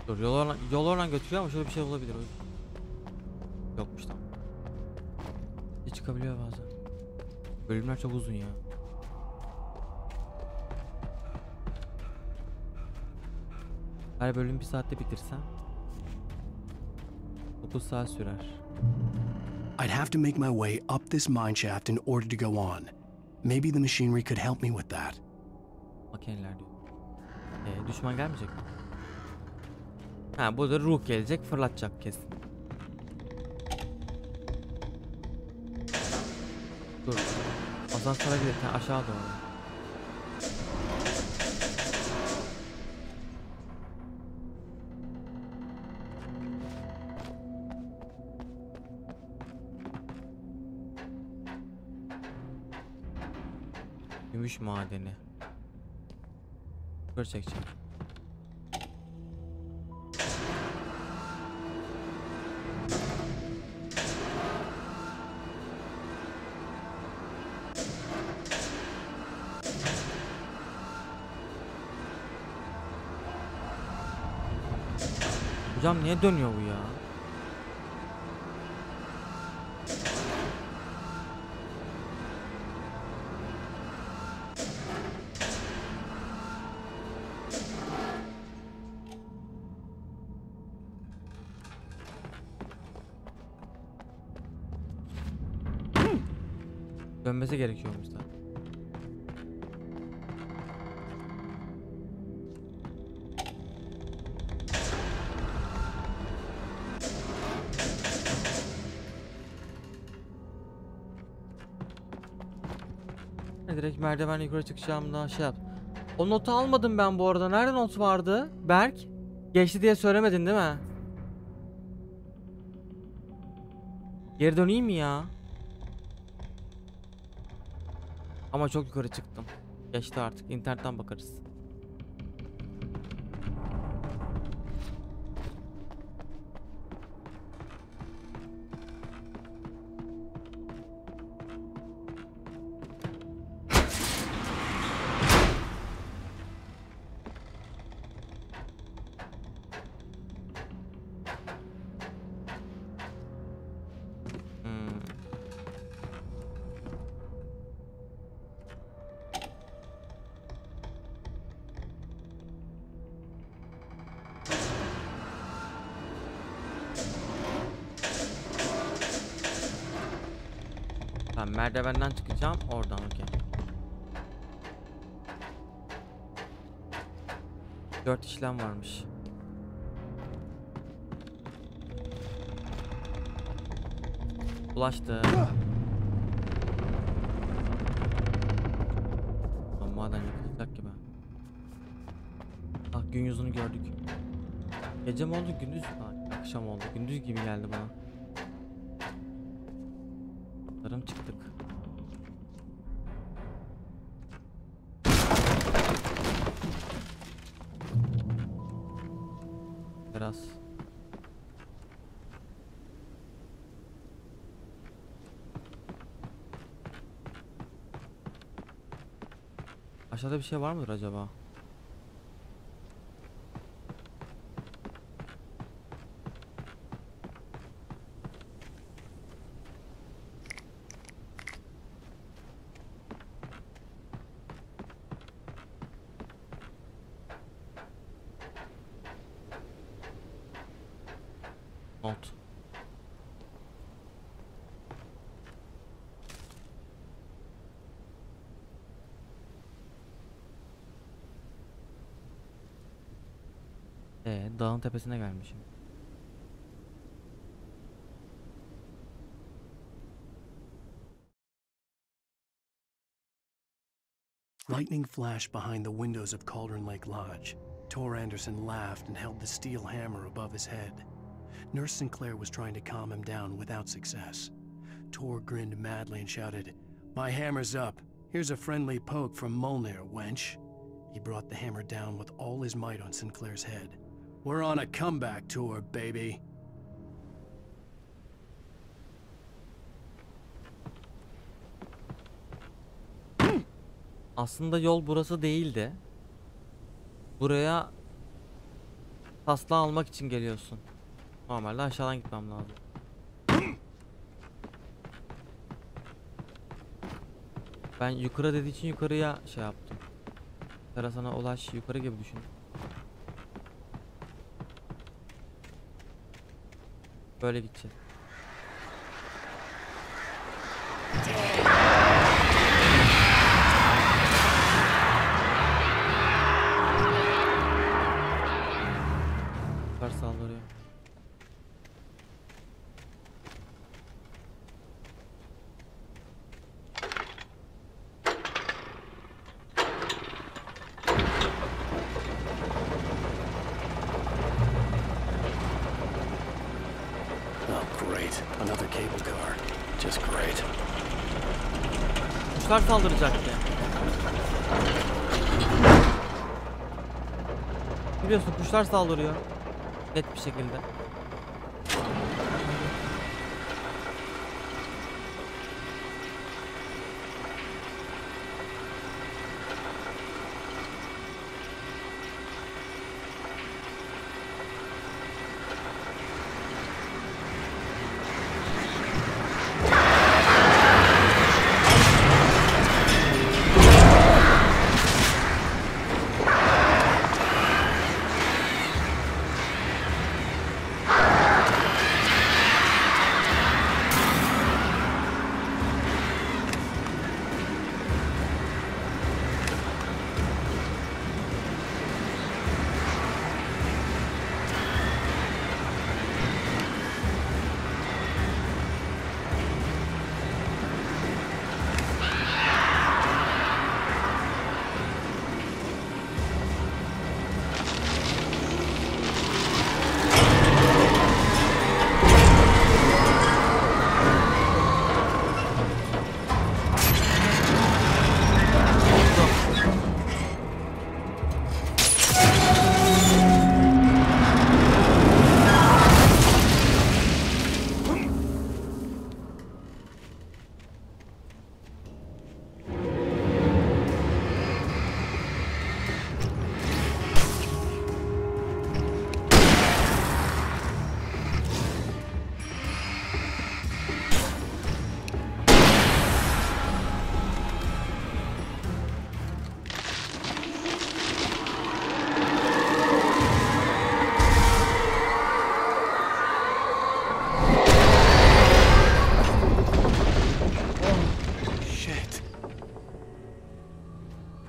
Dur, yol oradan götürüyor ama şöyle bir şey olabilir. Yokmuş, tamam. Çıkabiliyor bazen. Bölümler çok uzun ya. Her bölüm 1 saatte bitirsem 9 saat sürer. I'd have to make my way up this mine shaft in order to go on. Maybe the machinery could help me with that. Makineler diyor. Düşman gelmeyecek mi? Ha, burada ruh gelecek, fırlatacak kesin. Dur. Asansöre giderken aşağı doğru. Gümüş madeni. Yukarı çekeceğim. Hocam niye dönüyor bu ya? Dönmesi gerekiyormuş da. Direkt merdivenle yukarı çıkacağım daha şey yap. O notu almadım ben bu arada. Nerede not vardı? Berk? Geçti diye söylemedin değil mi? Geri döneyim mi ya? Ama çok yukarı çıktım. Geçti artık. İnternetten bakarız. Tamam, merdivenden çıkacağım oradan, okey. 4 işlem varmış. Ulaştı. Maden yapılacak gibi. Ah, gün yüzünü gördük. Gece mi oldu, gündüz? Ah, akşam oldu. Gündüz gibi geldi bana. Çıktık. Biraz. Aşağıda bir şey var mıdır acaba? Not. Dağın tepesine gelmişim. Lightning flashed behind the windows of Cauldron Lake Lodge. Tor Anderson laughed and held the steel hammer above his head. Nurse Sinclair was trying to calm him down without success. Tor grinned madly and shouted, "My hammer's up. Here's a friendly poke from Molnir, wench." He brought the hammer down with all his might on Sinclair's head. "We're on a comeback tour, baby." Aslında yol burası değildi. Buraya taslağı almak için geliyorsun. Normalde aşağıdan gitmem lazım. Ben yukarı dediği için yukarıya şey yaptım. Terasana ulaş, yukarı gibi düşün. Böyle gideceğiz. Saldırıyor. Oh great, another cable car. Just great. Kuşlar saldıracak ya. biliyorsun kuşlar saldırıyor. Net bir şekilde.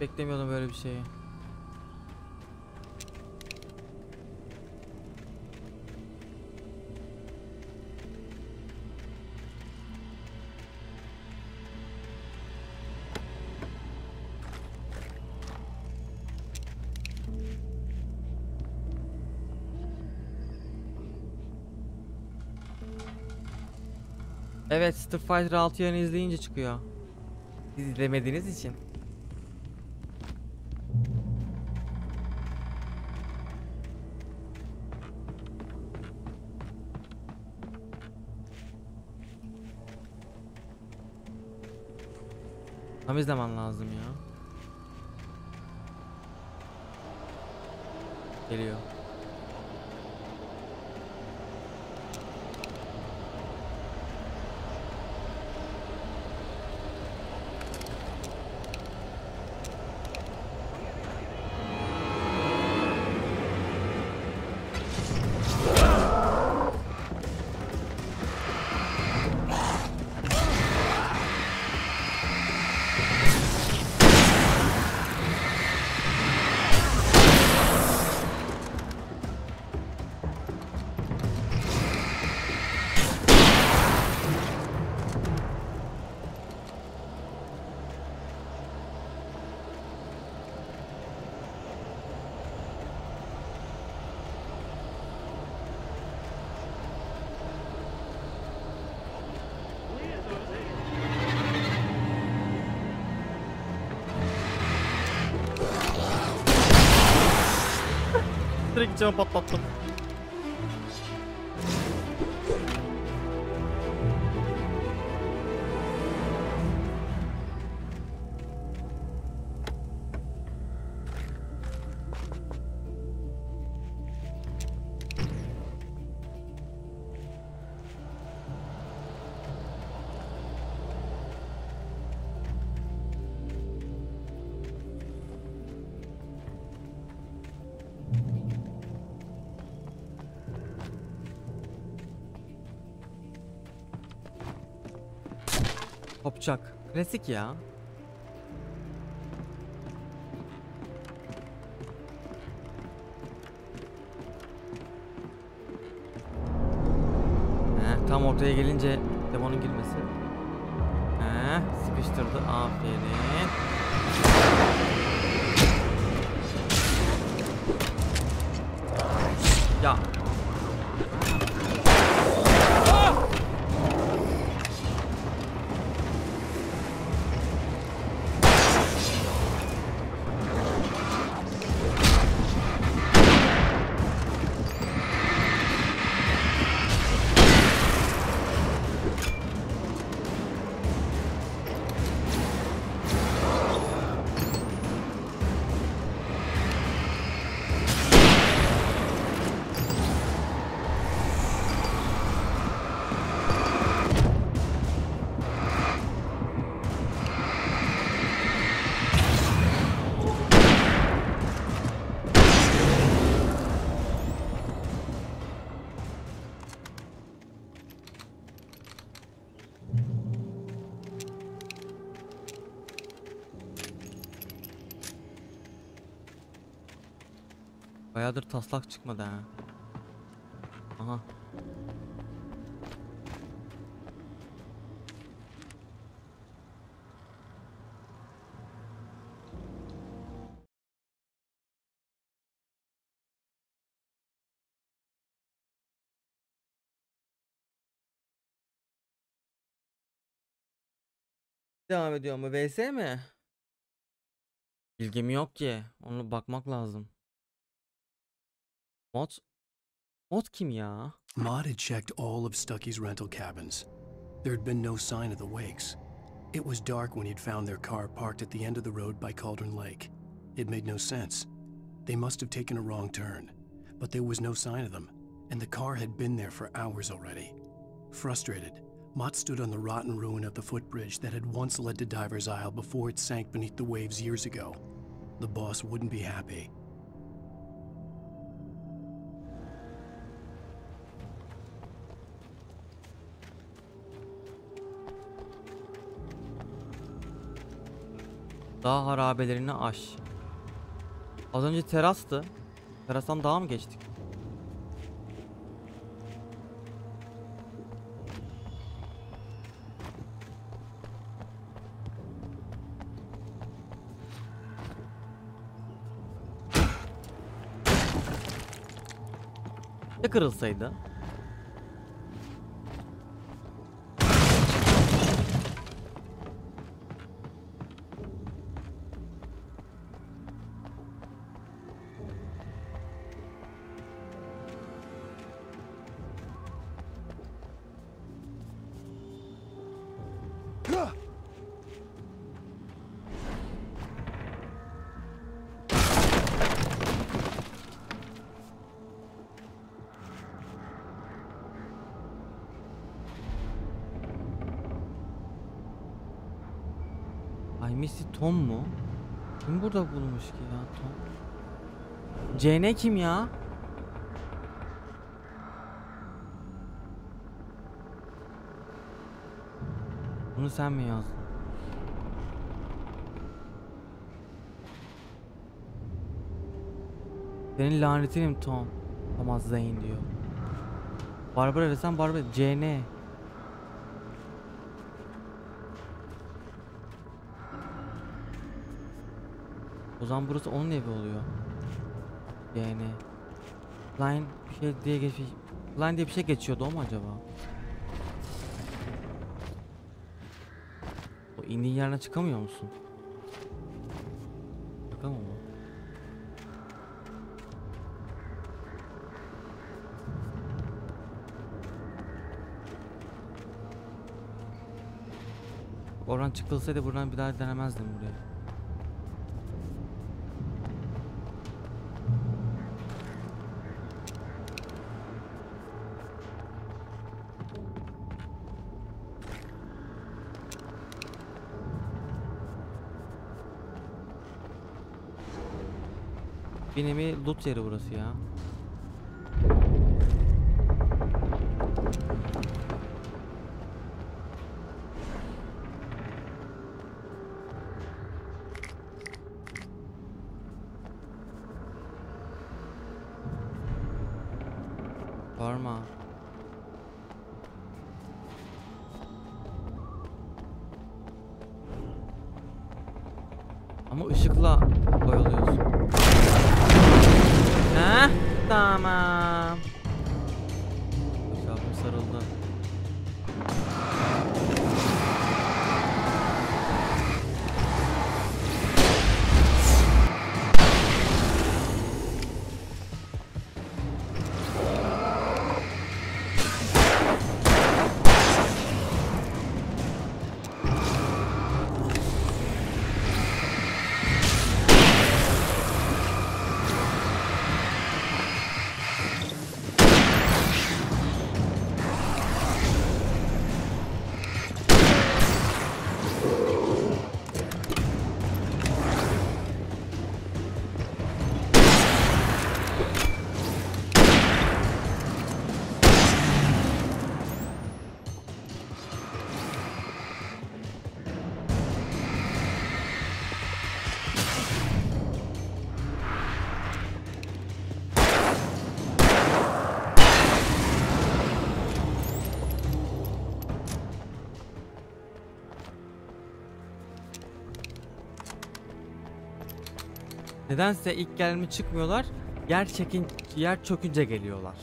Beklemiyordum böyle bir şeyi. Evet, Street Fighter 6 yayını izleyince çıkıyor. Siz izlemediğiniz için. Tam izlemen lazım ya. Geliyor. Direkt camı patlattım. Kopacak. Klasik ya. Tam ortaya gelince demonun girmesi. Sıkıştırdı. Aferin. Ya. Bayağıdır taslak çıkmadı ha. Aha. Devam ediyor mu? VS mi? Bilgim yok ki. Onu bakmak lazım. Mod kim ya? Maud had checked all of Stucky's rental cabins. There had been no sign of the Wakes. It was dark when he'd found their car parked at the end of the road by Cauldron Lake. It made no sense. They must have taken a wrong turn, but there was no sign of them, and the car had been there for hours already. Frustrated, Mott stood on the rotten ruin of the footbridge that had once led to Diver's Isle before it sank beneath the waves years ago. The boss wouldn't be happy. Dağ harabelerini aş. Az önce terastı. Terastan dağa mı geçtik? Ne kırılsaydı? Tom mu? Kim burada bulmuş ki ya Tom? CN kim ya? Bunu sen mi yazdın? Senin lanetinim Tom. Thomas Zane diyor. Barbara desen Barbara. CN. O zaman burası onun evi oluyor. Yani Line bir şey diye geçiyor. Line diye bir şey geçiyordu o mu acaba? O indiğin yerine çıkamıyor musun? Bakalım mı? Oradan çıkılsaydı buradan bir daha denemezdim buraya. Bir nevi loot yeri burası ya. Parma. Ama ışıkla oyalıyorsun. Heh, tamam. Hesabım sarıldı. Nedense ilk gelme çıkmıyorlar. Yer çökünce geliyorlar.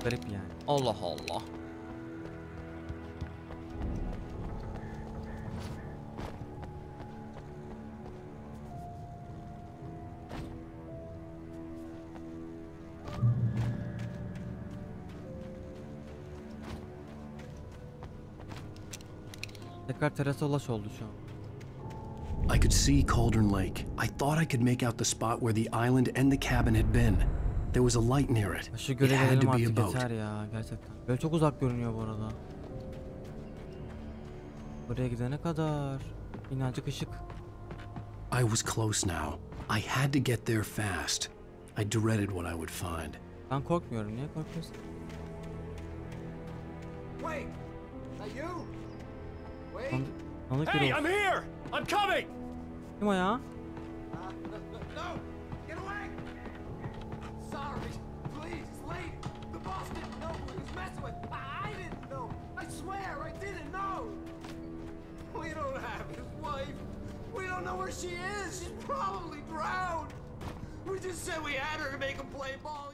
Garip yani. Allah Allah. Tekrar terasa ulaş oldu şu an. I could see Cauldron Lake. I thought I could make out the spot where the island and the cabin had been. There was a light near it. Şu It göle had gelelim to be a artık boat. yeter ya gerçekten. Böyle çok uzak görünüyor bu arada. Buraya gidene kadar minnacık ışık. I was close now. I had to get there fast. I dreaded what I would find. Ben korkmuyorum. Niye korkuyorsun? Wait, are you? Wait. Hey, I'm here! I'm coming! Kim o ya? No, get away! Sorry, please, it's late. The boss didn't know who he was messing with. I didn't know. I swear, I didn't know. We don't have his wife. We don't know where she is. She's probably drowned. We just said we had her to make him play ball.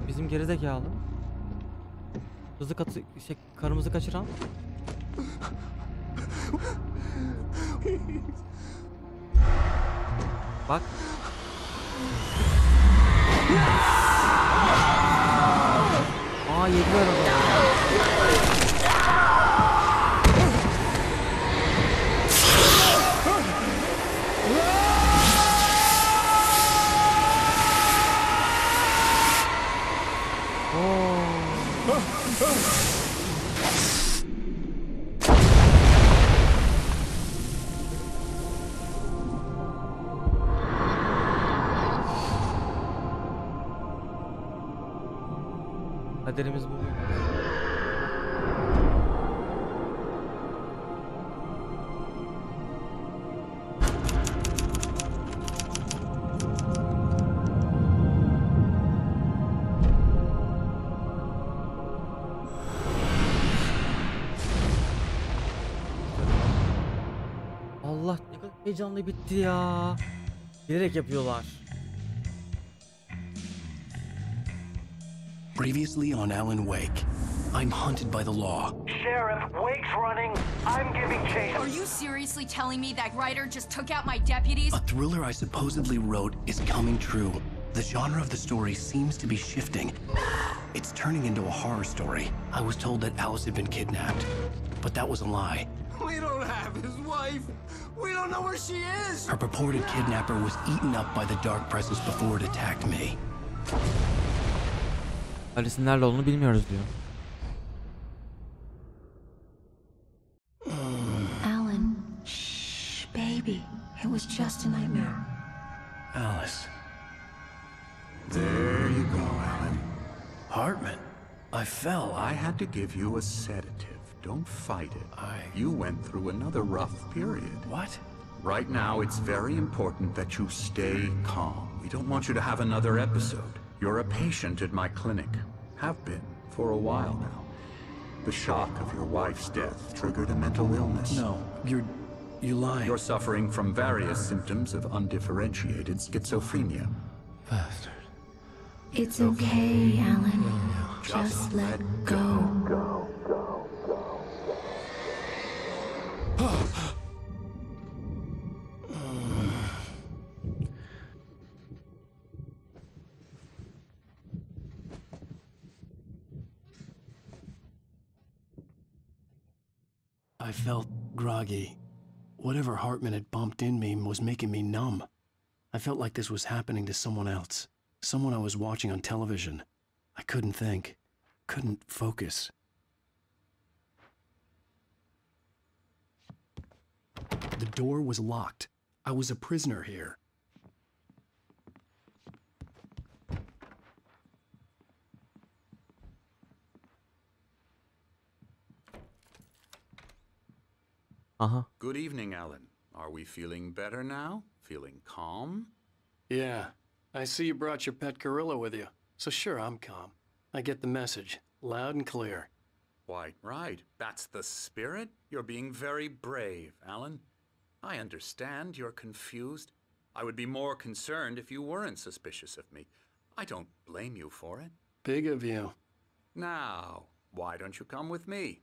Bizim gerizekalı. Karımızı kaçıran. Bak. Yediler adamı. Kaderimiz bu. Allah ne kadar heyecanlı bitti ya. Bilerek yapıyorlar. Previously on Alan Wake, I'm hunted by the law. Sheriff, Wake's running. I'm giving chase. Are you seriously telling me that writer just took out my deputies? A thriller I supposedly wrote is coming true. The genre of the story seems to be shifting. It's turning into a horror story. I was told that Alice had been kidnapped, but that was a lie. We don't have his wife. We don't know where she is. Her purported kidnapper was eaten up by the dark presence before it attacked me. Alice'in nerede olduğunu bilmiyoruz diyor. Alan, shh, baby. It was just a nightmare. Alice. There you go, Alan. Hartman, I fell. I had to give you a sedative. Don't fight it. You went through another rough period. What? Right now, it's very important that you stay calm. We don't want you to have another episode. You're a patient at my clinic. Have been for a while now. The shock of your wife's death triggered a mental illness. No, you lie. You're suffering from various symptoms of undifferentiated schizophrenia. Bastard. It's okay, Alan. Just let go. I felt groggy. Whatever Hartman had bumped in me was making me numb. I felt like this was happening to someone else. Someone I was watching on television. I couldn't think. Couldn't focus. The door was locked. I was a prisoner here. Good evening, Alan. Are we feeling better now? Feeling calm? Yeah. I see you brought your pet gorilla with you. So sure, I'm calm. I get the message. Loud and clear. Quite right. That's the spirit. You're being very brave, Alan. I understand you're confused. I would be more concerned if you weren't suspicious of me. I don't blame you for it. Big of you. Now, why don't you come with me?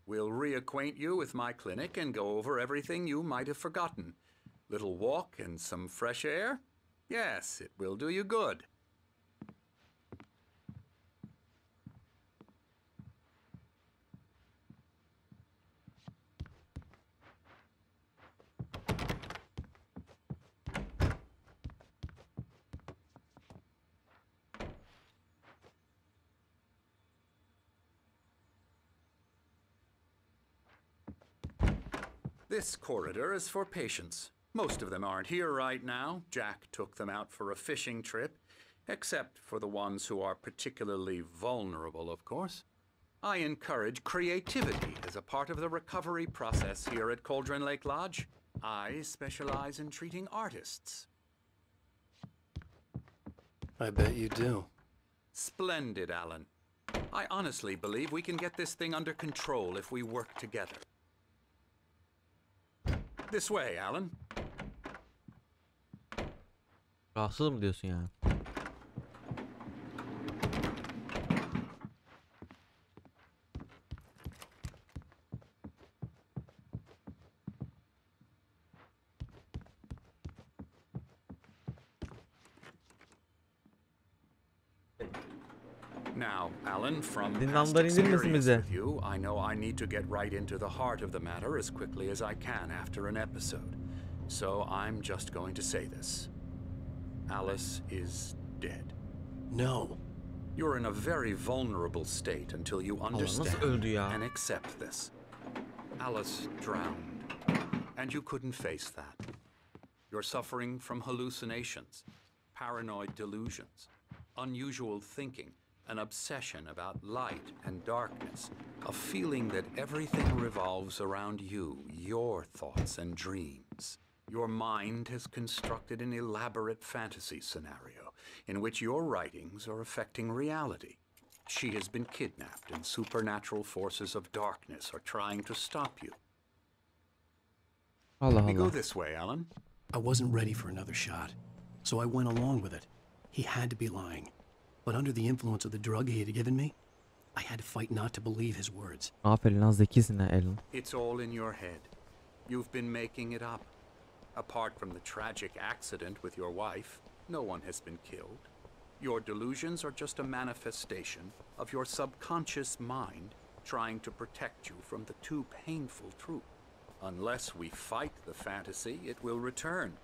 We'll reacquaint you with my clinic and go over everything you might have forgotten. Little walk and some fresh air? Yes, it will do you good. This corridor is for patients. Most of them aren't here right now. Jack took them out for a fishing trip, except for the ones who are particularly vulnerable, of course. I encourage creativity as a part of the recovery process here at Cauldron Lake Lodge. I specialize in treating artists. I bet you do. Splendid, Alan. I honestly believe we can get this thing under control if we work together. This way, Alan. Rahatsız mı diyorsun yani? Now, Alan, from past experience with you, I know I need to get right into the heart of the matter as quickly as I can after an episode. So I'm just going to say this. Alice is dead. No. You're in a very vulnerable state until you understand and accept this. Alice drowned, and you couldn't face that. You're suffering from hallucinations, paranoid delusions, unusual thinking, an obsession about light and darkness, a feeling that everything revolves around you, your thoughts and dreams. Your mind has constructed an elaborate fantasy scenario in which your writings are affecting reality. She has been kidnapped and supernatural forces of darkness are trying to stop you. We go this way, Alan. I wasn't ready for another shot, so I went along with it. He had to be lying. But under the influence of the drug he had given me, I had to fight not to believe his words. Aferin lan, zekisin ha Alan. It's all in your head. You've been making it up. Apart from the tragic accident with your wife, no one has been killed. Your delusions are just a manifestation of your subconscious mind trying to protect you from the too painful truth. Unless we fight the fantasy, it will return.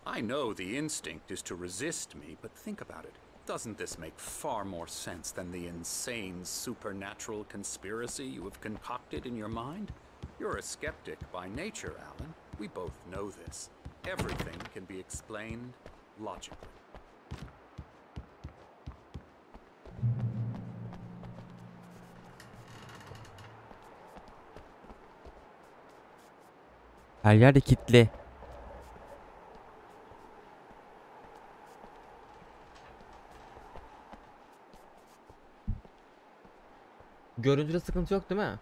I know the instinct is to resist me, but think about it. Doesn't this make far more sense than the insane supernatural conspiracy you have concocted in your mind? You're a skeptic by nature, Alan. We both know this. Everything can be explained logically. Her yer de kilitli. Görüntüde sıkıntı yok değil mi?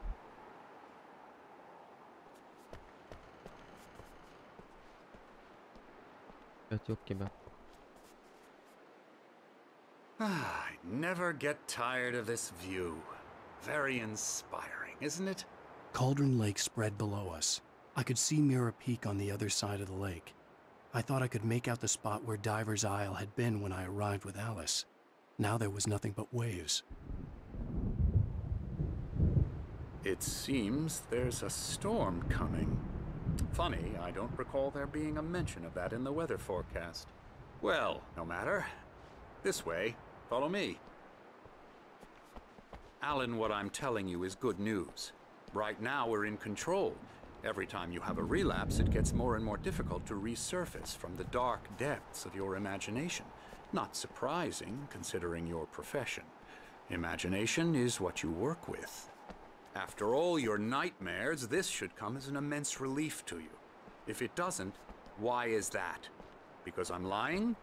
Evet, yok gibi. I never get tired of this view. Very inspiring, isn't it? Cauldron Lake spread below us. I could see Mirror Peak on the other side of the lake. I thought I could make out the spot where Diver's Isle had been when I arrived with Alice. Now there was nothing but waves. It seems there's a storm coming. Funny, I don't recall there being a mention of that in the weather forecast. Well, no matter. This way. Follow me. Alan, what I'm telling you is good news. Right now we're in control. Every time you have a relapse, it gets more and more difficult to resurface from the dark depths of your imagination. Not surprising, considering your profession. Imagination is what you work with. After all your nightmares, this should come as an immense relief to you. If it doesn't, why is that? Because I'm lying?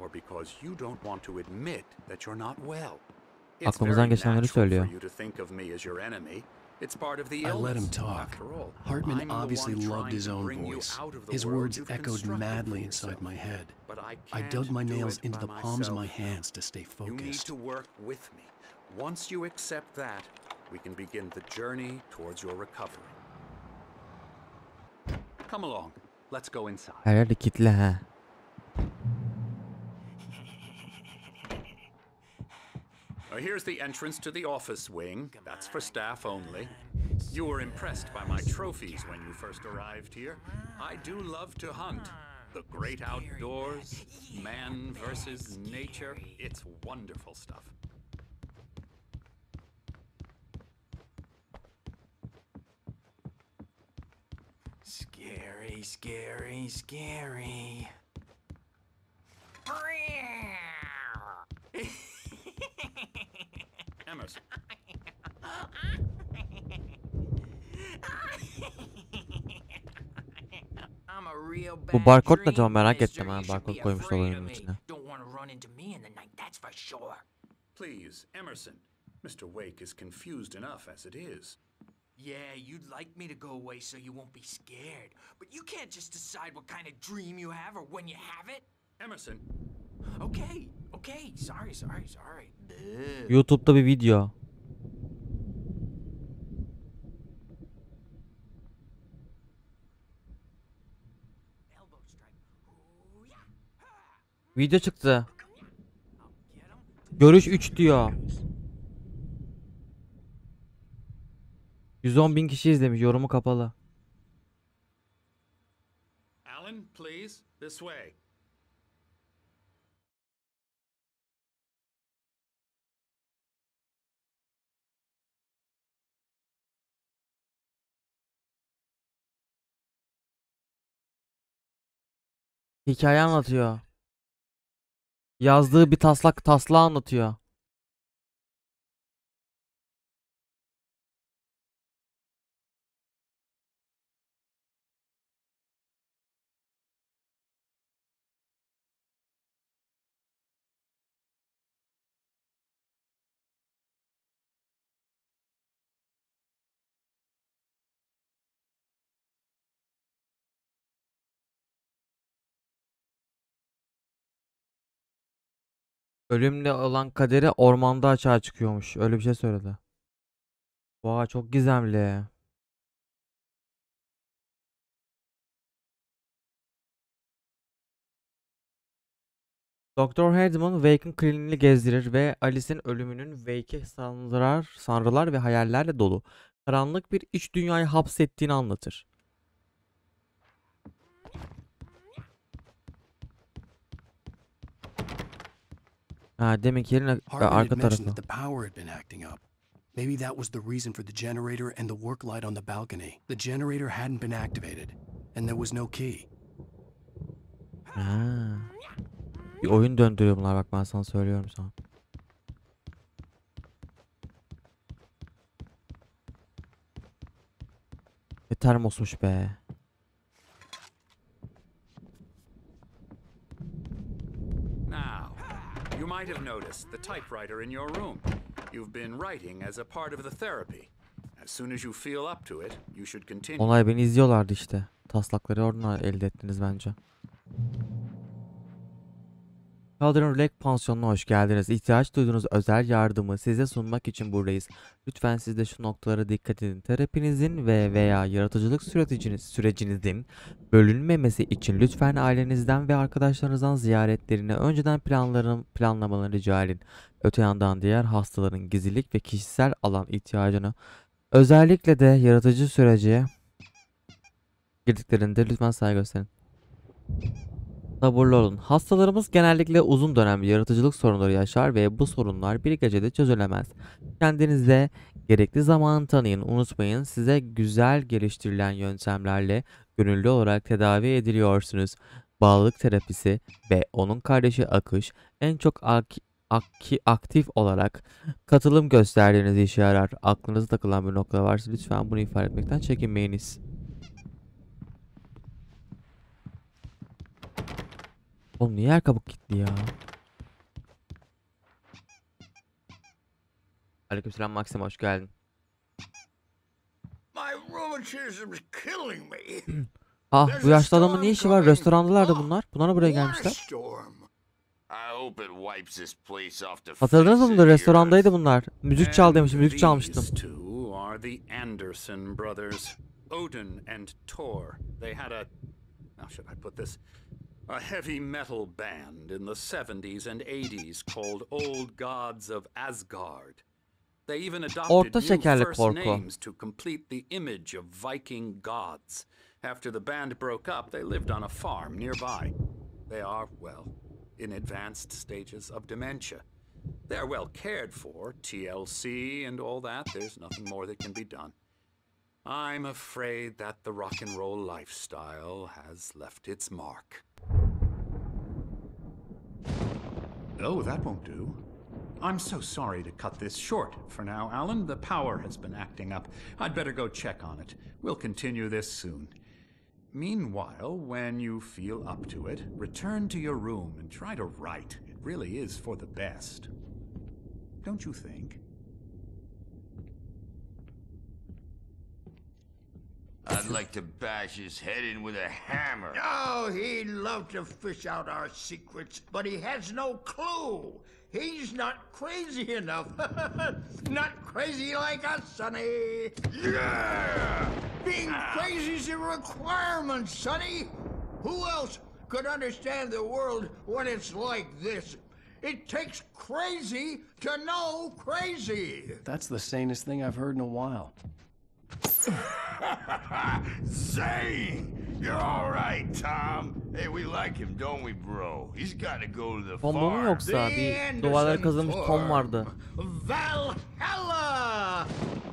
Or because you don't want to admit that you're not well? It's very natural for you to think of me as your enemy. It's part of the I let him illness. talk. After all, Hartman I'm the obviously one loved trying his to own bring you voice. out of the His world words you've echoed constructed madly for inside yourself. my head. But I I can't dug my do nails it into by the palms of my myself. hands to stay You need focused. to work with me. Once you accept that, we can begin the journey towards your recovery. Come along. Let's go inside. Her yerde kitle ha. Here's the entrance to the office wing. That's for staff only. You were impressed by my trophies when you first arrived here. I do love to hunt. The great outdoors, man versus nature. It's wonderful stuff. Scary, scary, scary. Emerson. I'm a real Bu bad barkod ne dream, acaba, merak mister. ettim ha. You should Barkod be koymuşlar afraid of oyunun me. içine. Don't want to run into me in the night, that's for sure. Please, Emerson. Mr. Wake is confused enough as it is. Yeah, you'd like me to go away so you won't be scared. But you can't just decide what kind of dream you have or when you have it. Emerson. Okay, okay. Sorry. YouTube'da bir video. Video çıktı. Görüş 3 diyor. 110.000 kişi izlemiş. Yorumu kapalı. Alan, please, this way. Hikaye anlatıyor. Yazdığı bir taslağı anlatıyor. Ölümle olan kaderi ormanda açığa çıkıyormuş. Öyle bir şey söyledi. Vay çok gizemli. Doktor Herdman Wake'ın kliniğini gezdirir ve Alice'in ölümünün Wake'i sanrılar ve hayallerle dolu karanlık bir iç dünyayı hapsettiğini anlatır. Ha, demek ki yerin arka tarafı. The power had been acting up. Maybe that was the reason for the generator and the work light on the balcony. The generator hadn't been activated, and there was no key. Ha. Bir oyun döndürüyor bunlar, bak ben sana söylüyorum sana. Termosmuş be. Now, you might have noticed the typewriter in your room. You've been writing as a part of the therapy. As soon as you feel up to it, you should continue. Onlar beni izliyorlardı işte. Taslakları oradan elde ettiniz bence. Kaldırım Lake Pansiyonu'na hoş geldiniz. İhtiyaç duyduğunuz özel yardımı size sunmak için buradayız. Lütfen siz de şu noktalara dikkat edin. Terapinizin veya yaratıcılık sürecinizin bölünmemesi için lütfen ailenizden ve arkadaşlarınızdan ziyaretlerini önceden planlamalarını rica edin. Öte yandan diğer hastaların gizlilik ve kişisel alan ihtiyacını, özellikle de yaratıcı sürece girdiklerinde lütfen saygı gösterin. Sabırlı olun. Hastalarımız genellikle uzun dönemli yaratıcılık sorunları yaşar ve bu sorunlar bir gecede çözülemez. Kendinize gerekli zamanı tanıyın. Unutmayın, size güzel geliştirilen yöntemlerle gönüllü olarak tedavi ediliyorsunuz. Bağlılık terapisi ve onun kardeşi akış en çok aktif olarak katılım gösterdiğiniz işe yarar. Aklınıza takılan bir nokta varsa lütfen bunu ifade etmekten çekinmeyiniz. Oğlum niye yer kabuk gitti ya? Aleykümselam Maxim, hoş geldin. Rheumatism's killing me. Ah, bu yaşlı adamın ne işi var? Restorandalardı bunlar. Bunlar buraya gelmişler. Hatırladınız mı bunları? Restorandaydı bunlar. Müzik çal demiştim. Müzik çalmıştım. Are the Anderson brothers, Odin and Thor. They had a, how should I put this? A heavy metal band in the 70s and 80s called Old Gods of Asgard. They even adopted new first names to complete the image of Viking gods. After the band broke up, they lived on a farm nearby. They are, well, in advanced stages of dementia. They're well cared for, TLC and all that. There's nothing more that can be done. I'm afraid that the rock and roll lifestyle has left its mark. Oh, that won't do. I'm so sorry to cut this short for now, Alan. The power has been acting up. I'd better go check on it. We'll continue this soon. Meanwhile, when you feel up to it, return to your room and try to write. It really is for the best. Don't you think? I'd like to bash his head in with a hammer. Oh, he'd love to fish out our secrets, but he has no clue. He's not crazy enough. Not crazy like us, Sonny. Yeah! Being crazy's a requirement, Sonny. Who else could understand the world when it's like this? It takes crazy to know crazy. That's the sanest thing I've heard in a while. Zane! You're all right, Tom. Hey, we like him, don't we, bro? He's got to go to the Tom mu farm. yoksa bir duvarlara kazılmış Tom vardı. Valhalla!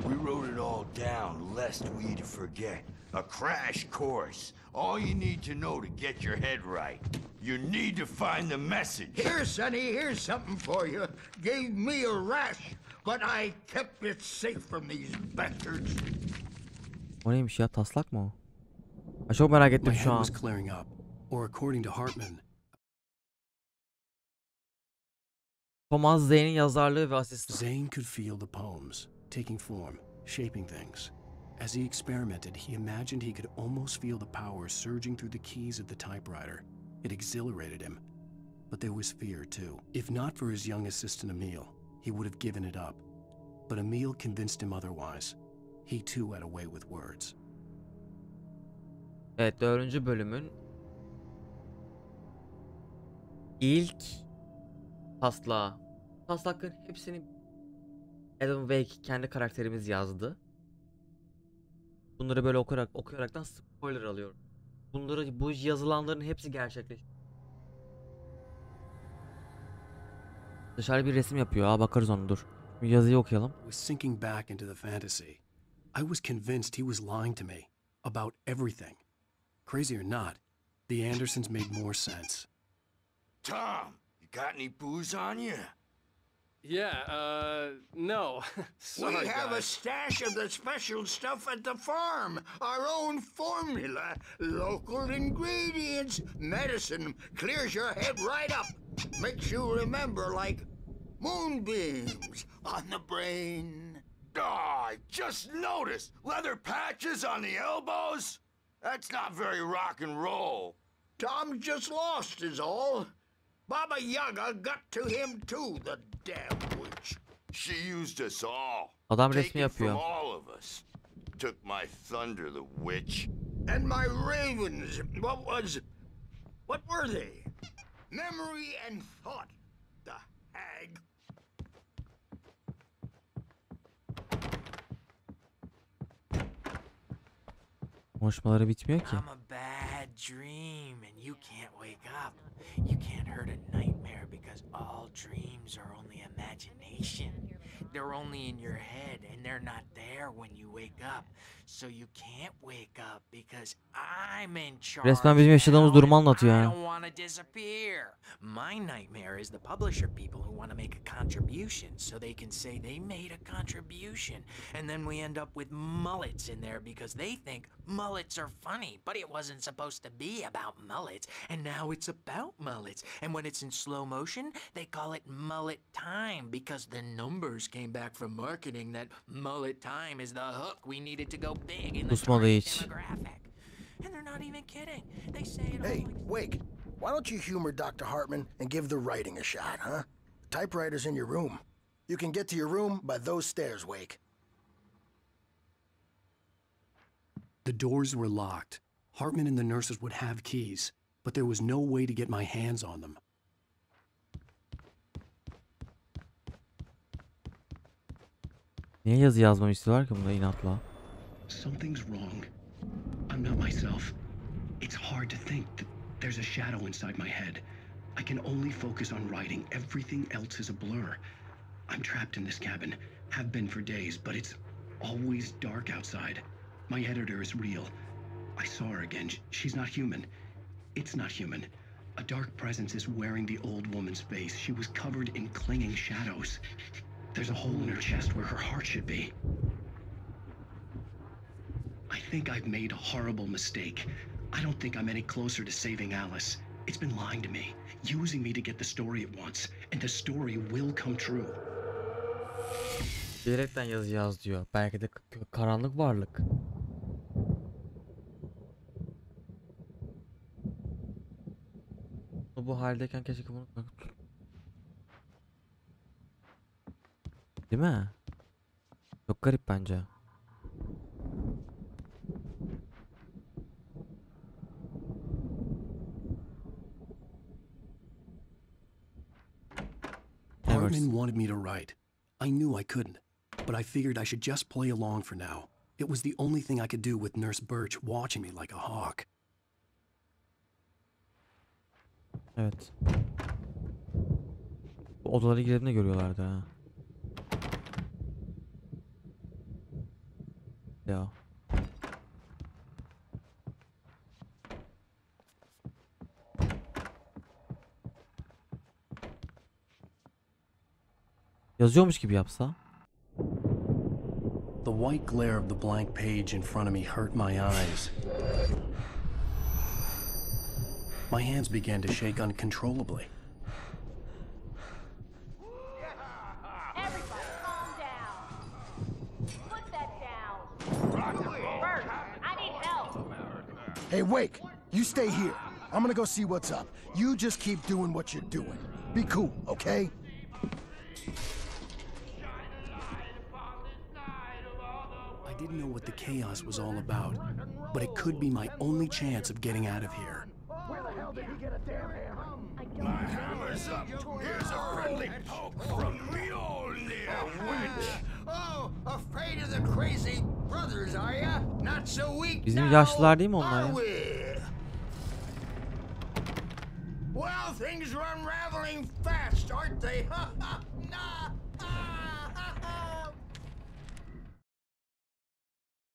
We wrote it all down, lest we forget. A crash course. All you need to know to get your head right. You need to find the message. Here, Sonny, here's something for you. Gave me a rash, but I kept it safe from these bastards. O neymiş ya? Taslak mı o? Ha, çok merak ettim şu an. Thomas Zane'in yazarlığı ve asistanı. Zane could feel the poems taking form, shaping things. As he experimented, he imagined he could almost feel the power surging through the keys of the typewriter. It exhilarated him. But there was fear, too. If not for his young assistant Emil, he would have given it up. But Emil convinced him otherwise. He too had a way with words. Evet, 4. bölümün ilk taslağı. Taslakların hepsini Alan Wake kendi karakterimiz yazdı. Bunları böyle okuyaraktan spoiler alıyorum. Bu yazılanların hepsi gerçekleşti. Dışarı bir resim yapıyor. Aa, bakarız onu, dur. Bir yazıyı okuyalım. I was sinking back into the fantasy. I was convinced he was lying to me about everything. Crazy or not, the Andersons made more sense. Tom, you got any booze on you? Yeah, no. Sorry, we have guys. a stash of the special stuff at the farm. Our own formula. Local ingredients. Medicine clears your head right up. Makes you remember like moonbeams on the brain. Oh, I just noticed. Leather patches on the elbows? That's not very rock and roll. Tom just lost is all. Baba Yaga got to him too, the damn witch. She used us all. Adam resmi yapıyor. From all of us. Took my thunder, the witch. And my ravens. What were they? Memory and thought. The hag. Konuşmaları bitmiyor ki. I'm a bad dream and you can't wake up. You can't hurt a nightmare because all dreams are only imagination. They're only in your head and they're not there when you wake up. So you can't wake up because I'm in charge. Resmen bizim yaşadığımız durumu anlatıyor I yani. don't want to disappear. My nightmare is the publisher people who want to make a contribution so they can say they made a contribution. And then we end up with mullets in there because they think mullets are funny. But it wasn't supposed to be about mullets. And now it's about mullets. And when it's in slow motion, they call it mullet time because the numbers came back from marketing that mullet time is the hook we needed to go big in the target demographic. And they're not even kidding. They say it all. Hey, Wake, why don't you humor Dr. Hartman and give the writing a shot, huh? The typewriter's in your room. You can get to your room by those stairs, Wake. The doors were locked. Hartman and the nurses would have keys, but there was no way to get my hands on them. Niye yazı yazmamı istiyorlar ki bunda inatla? Something's wrong. I'm not myself. It's hard to think that there's a shadow inside my head. I can only focus on writing. Everything else is a blur. I'm trapped in this cabin. Have been for days, but it's always dark outside. My editor is real. I saw her again. She's not human. It's not human. A dark presence is wearing the old woman's face. She was covered in clinging shadows. There's a hole in her chest where her heart should be. I think I've made a horrible mistake. I don't think I'm any closer to saving Alice. It's been lying to me, using me to get the story it wants, and the story will come true. Bilerekten yazı yaz diyor. Belki de karanlık varlık. Bu haldeyken keşke bunu unutmak. Değil mi? Çok garip bence. Hartman wanted me to write. I knew I couldn't, but I figured I should just play along for now. It was the only thing I could do with Nurse Birch watching me like a hawk. Evet. Bu odalara girdiğinde görüyorlardı ha. Ya. Yazıyormuş gibi yapsa. The white glare of the blank page in front of me hurt my eyes. My hands began to shake uncontrollably. Everybody calm down. Put that down. Bert, I need help. Hey, Wake, you stay here. I'm gonna go see what's up. You just keep doing what you're doing. Be cool, okay? I didn't know what the chaos was all about, but it could be my only chance of getting out of here. Where the hell did he get a damn hammer? My hammer's up. Here's a friendly poke from Mjolnir, wench. Oh, afraid of the crazy brothers, are ya? Not so weak Bizim now, yaşlılar değil mi onlar ya? are we? Well, things are unraveling fast, aren't they?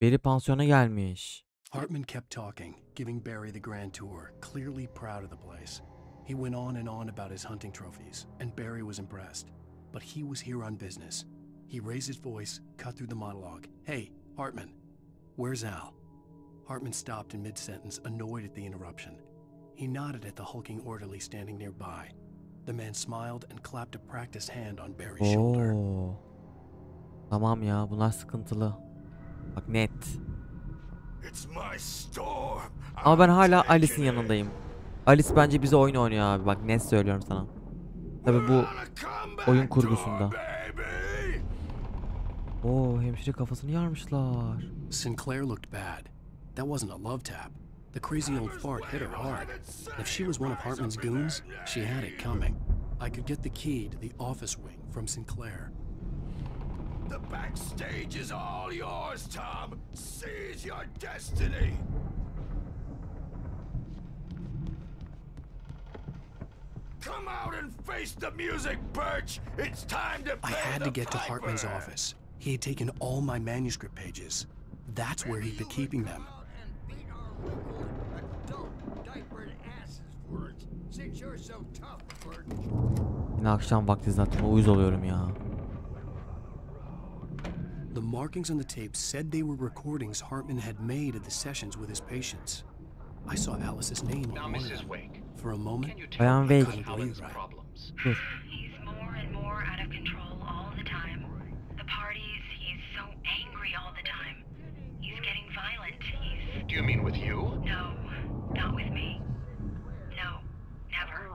Beri pansiyona gelmiş. Hartman kept talking, giving Barry the grand tour, clearly proud of the place. He went on and on about his hunting trophies, and Barry was impressed. But he was here on business. He raised his voice, cut through the monologue. Hey, Hartman, where's Al? Hartman stopped in mid-sentence, annoyed at the interruption. He nodded at the hulking orderly standing nearby. The man smiled and clapped a practiced hand on Barry's shoulder. Oo. Tamam ya, bunlar sıkıntılı. Bak net. Ama ben hala Alice'in yanındayım. Alice bence bize oyun oynuyor abi. Bak net söylüyorum sana. Tabi bu oyun kurgusunda. Oo, hemşire kafasını yarmışlar. Sinclair looked bad. That wasn't a love tap. The crazy old fart hit her hard. If she was one of Hartman's goons, she had it coming. I could get the key to the office wing from Sinclair. The backstage is all yours, Tom. Seize your destiny. Come out and face the music, Birch. It's time to I had to get to Hartman's office. He had taken all my manuscript pages. That's where he'd been keeping them. See, thinks you're so tough, Bert. Yine akşam vakti zaten uyuz oluyorum ya. The markings on the tape said they were recordings Hartman had made at the sessions with his patients. I saw Alice's name on one of them. For a moment, Alan I Wake. couldn't believe it. He's more and more out of control all the time. The parties, he's so angry all the time. He's getting violent. Do you mean with you? No, not with me. No, never.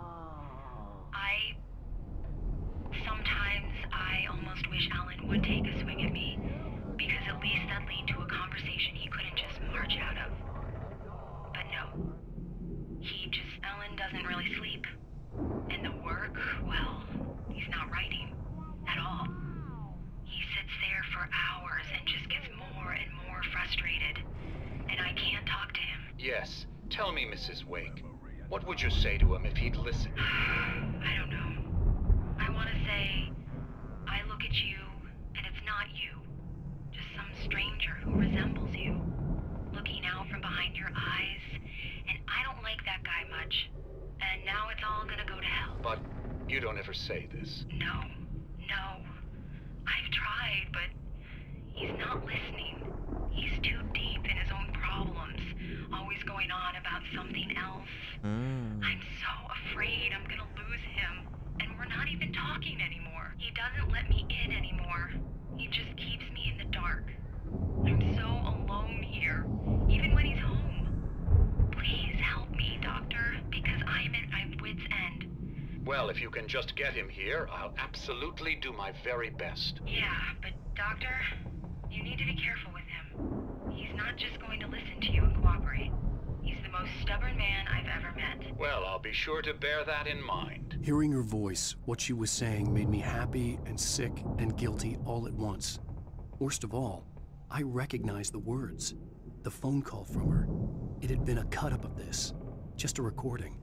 Sometimes I almost wish Alan would take a swing at me, because at least that lead to a conversation he couldn't just march out of. But no. Alan doesn't really sleep. And the work, well, he's not writing at all. He sits there for hours and just gets more and more frustrated. And I can't talk to him. Yes. Tell me, Mrs. Wake. What would you say to him if he'd listen? I don't know. I want to say, I look at you, and it's not you. Just some stranger who resembles you. Looking out from behind your eyes. And I don't like that guy much. And now it's all gonna go to hell. But you don't ever say this. No. I've tried, but he's not listening. He's too deep in his own problems. Always going on about something else. I'm so afraid I'm gonna lose him. And we're not even talking anymore. He doesn't let me in anymore. He just keeps me in the dark. I'm so alone here, even when he's home. Please help me, Doctor, because I'm at my wit's end. Well, if you can just get him here, I'll absolutely do my very best. Yeah, but Doctor, you need to be careful with him. He's not just going to listen to you and cooperate. He's the most stubborn man I've ever met. Well, I'll be sure to bear that in mind. Hearing her voice, what she was saying made me happy and sick and guilty all at once. Worst of all, I recognized the words. The phone call from her. It had been a cut-up of this. Just a recording.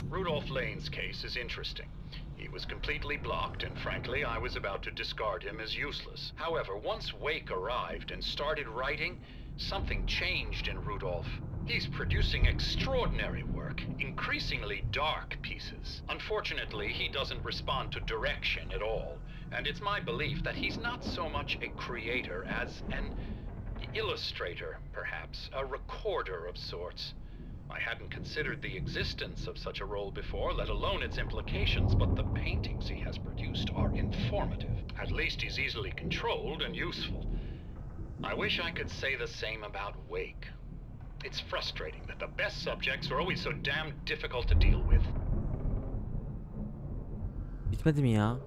Rudolph Lane's case is interesting. He was completely blocked, and frankly, I was about to discard him as useless. However, once Wake arrived and started writing, something changed in Rudolph. He's producing extraordinary work, increasingly dark pieces. Unfortunately, he doesn't respond to direction at all, and it's my belief that he's not so much a creator as an illustrator, perhaps, a recorder of sorts. I hadn't considered the existence of such a role before, let alone its implications, but the paintings he has produced are informative. At least he's easily controlled and useful. I wish I could say the same about Wake. It's frustrating that the best subjects are always so damn difficult to deal with. Bitmedi mi ya?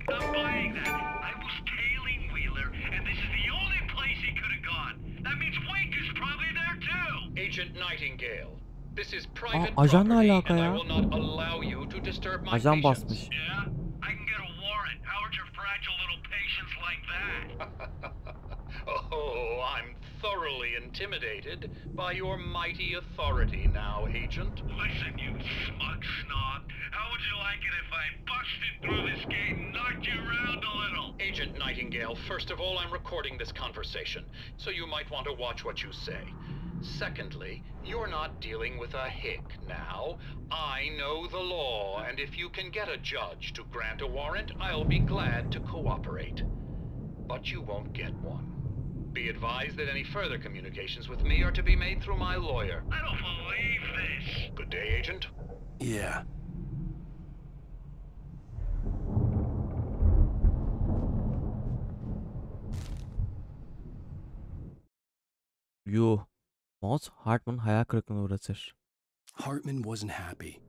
I'm buying that. I was tailing Wheeler, and this is the only place he could have gone. That means Wake is probably there too. Agent Nightingale, this is private ajan ne property, alaka and I ya? will not allow you to disturb my Ajan patients. basmış. Yeah, I can get a warrant. How are your fragile little patients like that? Oh, I'm thoroughly intimidated by your mighty authority now, Agent. Listen, you smug snob. How would you like it if I busted through this gate and knocked you around a little? Agent Nightingale, first of all, I'm recording this conversation, so you might want to watch what you say. Secondly, you're not dealing with a hick now. I know the law, and if you can get a judge to grant a warrant, I'll be glad to cooperate. But you won't get one. Be advised that any further communications with me are to be made through my lawyer. I don't believe this. Good day, Agent. Yeah. Yuh. Moss, Hartman hayal kırıklığına uğratır. Hartman wasn't happy.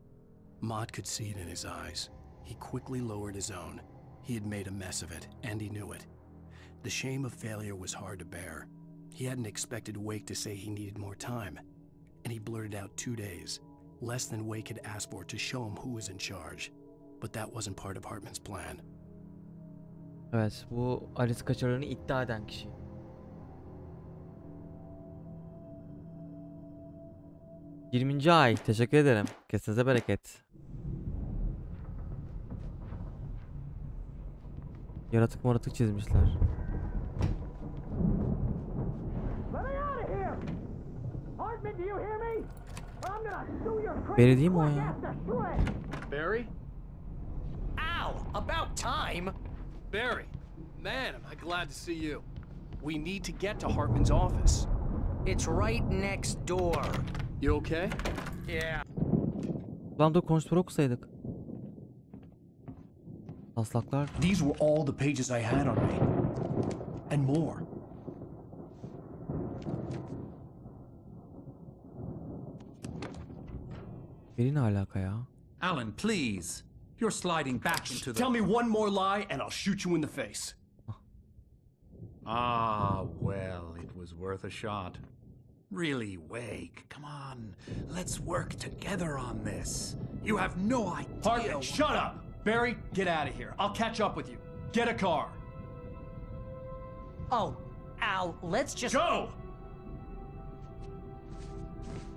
Mott could see it in his eyes. He quickly lowered his own. He had made a mess of it, and he knew it. The shame of failure was hard to bear. He hadn't expected Wake to say he needed more time, and he blurted out 2 days, less than Wake had asked for to show him who was in charge. But that wasn't part of Hartman's plan. Evet, bu Alice kaçarını iddia eden kişi. ...20. ay. Teşekkür ederim. Kesinize bereket. Yaratık maratık çizmişler. Let me out of here! Hartman, do you hear me? I'm gonna Beri değil mi o ya? Barry? Al, about time. Barry, man, am I glad to see you. We need to get to Hartman's office. It's right next door. You okay? Yeah. Lan dur konuşmaları okusaydık. Taslaklar. These were all the pages I had on me. And more. Beri ne alaka ya? Alan, please. You're sliding back into the... Tell me one more lie and I'll shoot you in the face. Ah, well, it was worth a shot. Really, Wake, come on. Let's work together on this. You have no idea... Hartman, shut up! Barry, get out of here. I'll catch up with you. Get a car. Oh, Al, let's just... Go!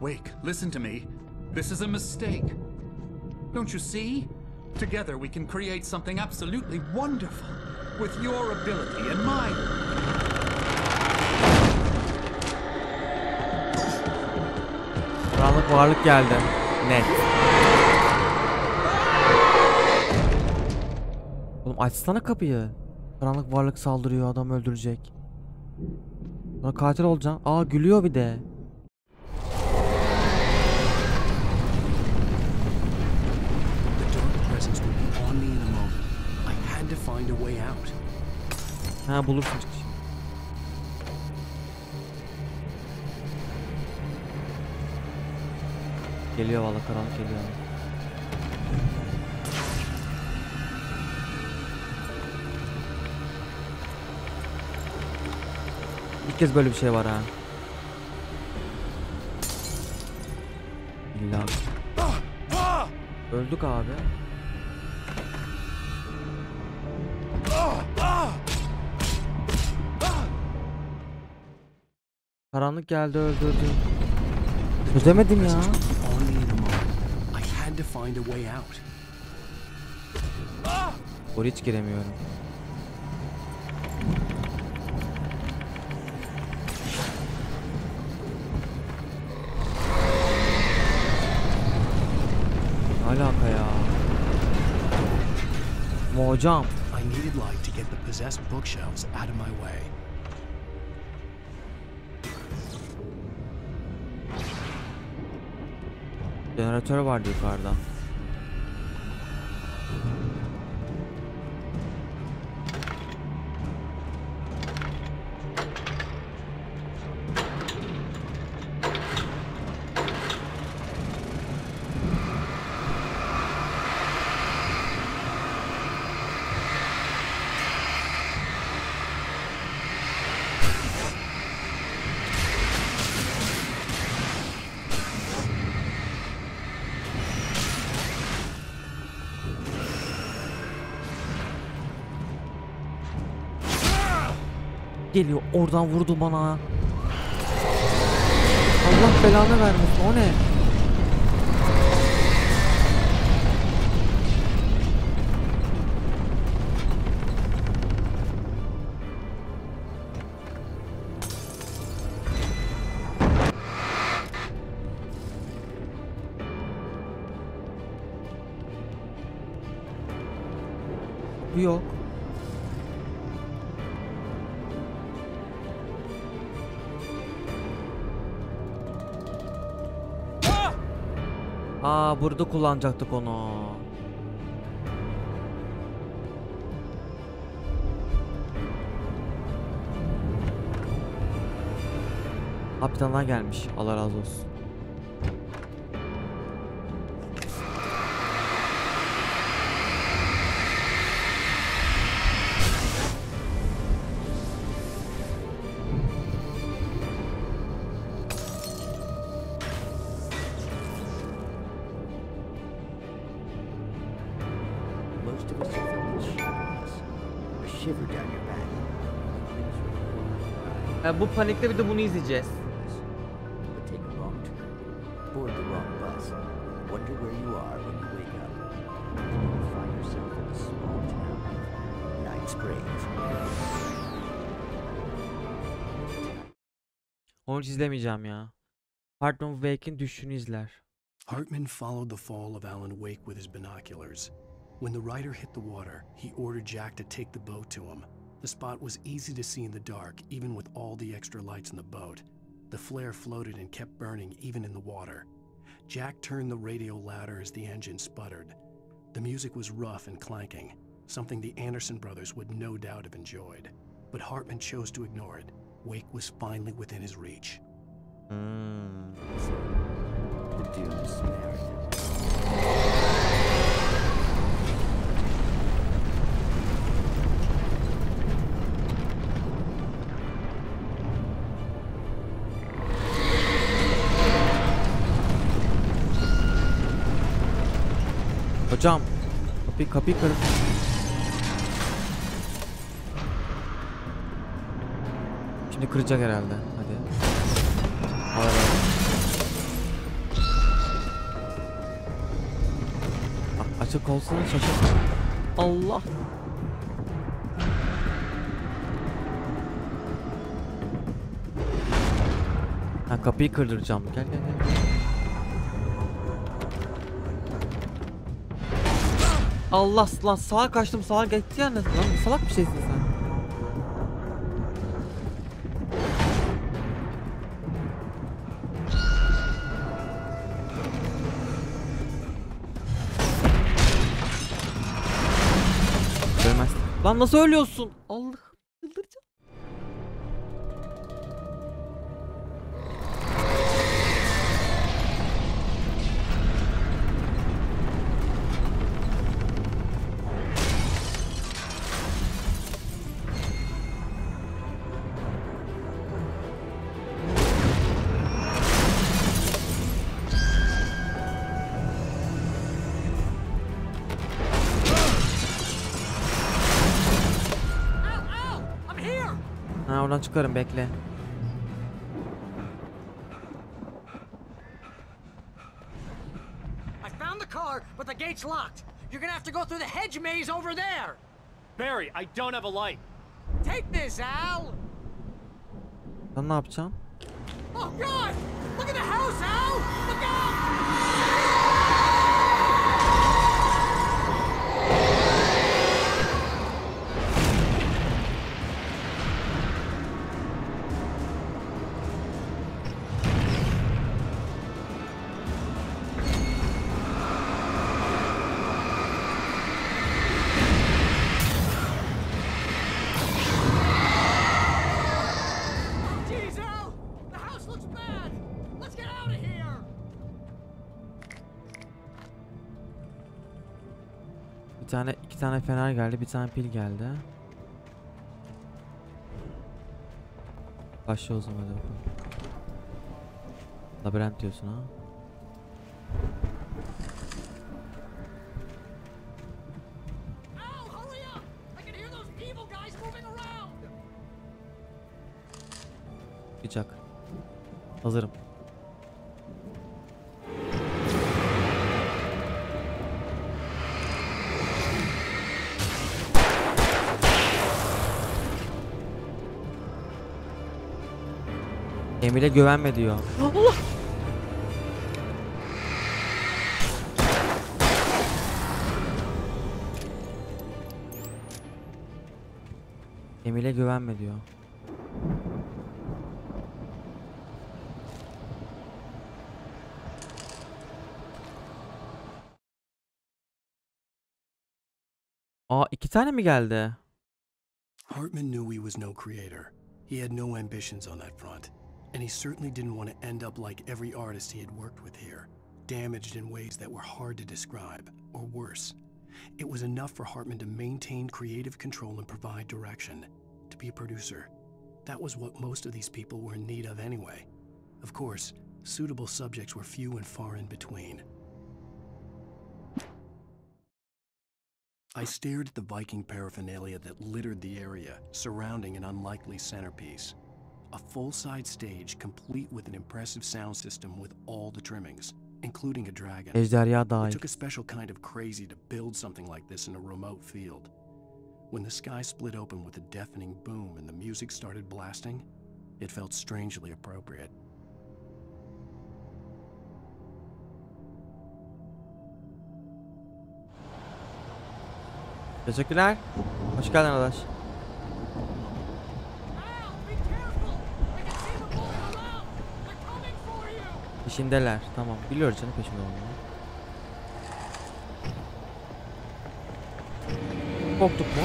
Wake, listen to me. This is a mistake. Don't you see? Together we can create something absolutely wonderful. With your ability and mine. Karanlık varlık geldi. Net. Oğlum açsana kapıyı. Karanlık varlık saldırıyor, adam öldürecek. Sonra katil olacaksın. Aa gülüyor bir de. Ha bulursun çıkış. Geliyor valla, karanlık geliyor. İlk kez böyle bir şey var ha. İlla. Öldük abi. Karanlık geldi, öldürdü. Çözemedim ya. Oraya hiç giremiyorum. Ne alaka ya? Ama hocam. I needed light to get the possessed bookshelves out of my way. Jeneratör vardı yukarıda. Geliyor, oradan vurdu bana. Allah belanı vermesin, o ne? Bu yok. Aa, burada kullanacaktık onu. Kapitanlar gelmiş. Allah razı olsun. Bu panikte bir de bunu izleyeceğiz. Onu hiç izlemeyeceğim ya. Alan Wake'in düşüşünü izler. Hartman followed the fall of Alan Wake with his binoculars. When the rider hit the water, he ordered Jack to take the boat to him. The spot was easy to see in the dark, even with all the extra lights in the boat. The flare floated and kept burning even in the water. Jack turned the radio louder as the engine sputtered. The music was rough and clanking, something the Anderson brothers would no doubt have enjoyed. But Hartman chose to ignore it. Wake was finally within his reach. The Doom Samaritan. Hocam, kapıyı kırın. Şimdi kıracak herhalde. Hadi. Hayır. Açık olsun, şaşır. Allah. Ha, kapıyı kırdıracağım. Gel. Allah lan, sağa kaçtım, sağa geçti ya, lan salak bir şeysin sen. Ölmez. Lan nasıl ölüyorsun? Allah, çıldıracağım. Ha, oradan çıkarım, bekle. I found the car, but the gate's locked. You're gonna have to go through the hedge maze over there. Barry, I don't have a light. Take this, Al. Sen ne yapacaksın? Oh God! Look at the house, Al! Look out! İki tane fener geldi, bir tane pil geldi. Başla o zaman, hadi bakalım. Labirent diyorsun ha. Çıkacak. Hazırım. Emile güvenme diyor. Allah! Emile güvenme diyor. Aa, 2 tane mi geldi? Hartman knew he was no creator. He had no ambitions on that front. And he certainly didn't want to end up like every artist he had worked with here, damaged in ways that were hard to describe, or worse. It was enough for Hartman to maintain creative control and provide direction, to be a producer. That was what most of these people were in need of anyway. Of course, suitable subjects were few and far in between. I stared at the Viking paraphernalia that littered the area, surrounding an unlikely centerpiece. A full-size stage complete with an impressive sound system with all the trimmings, including a dragon. It took a special kind of crazy to build something like this in a remote field. When the sky split open with a deafening boom and the music started blasting, it felt strangely appropriate. Teşekkürler. Hoş geldin arkadaş. Peşindeler. Tamam. Biliyoruz canım peşinde olduğunu. Korktuk mu?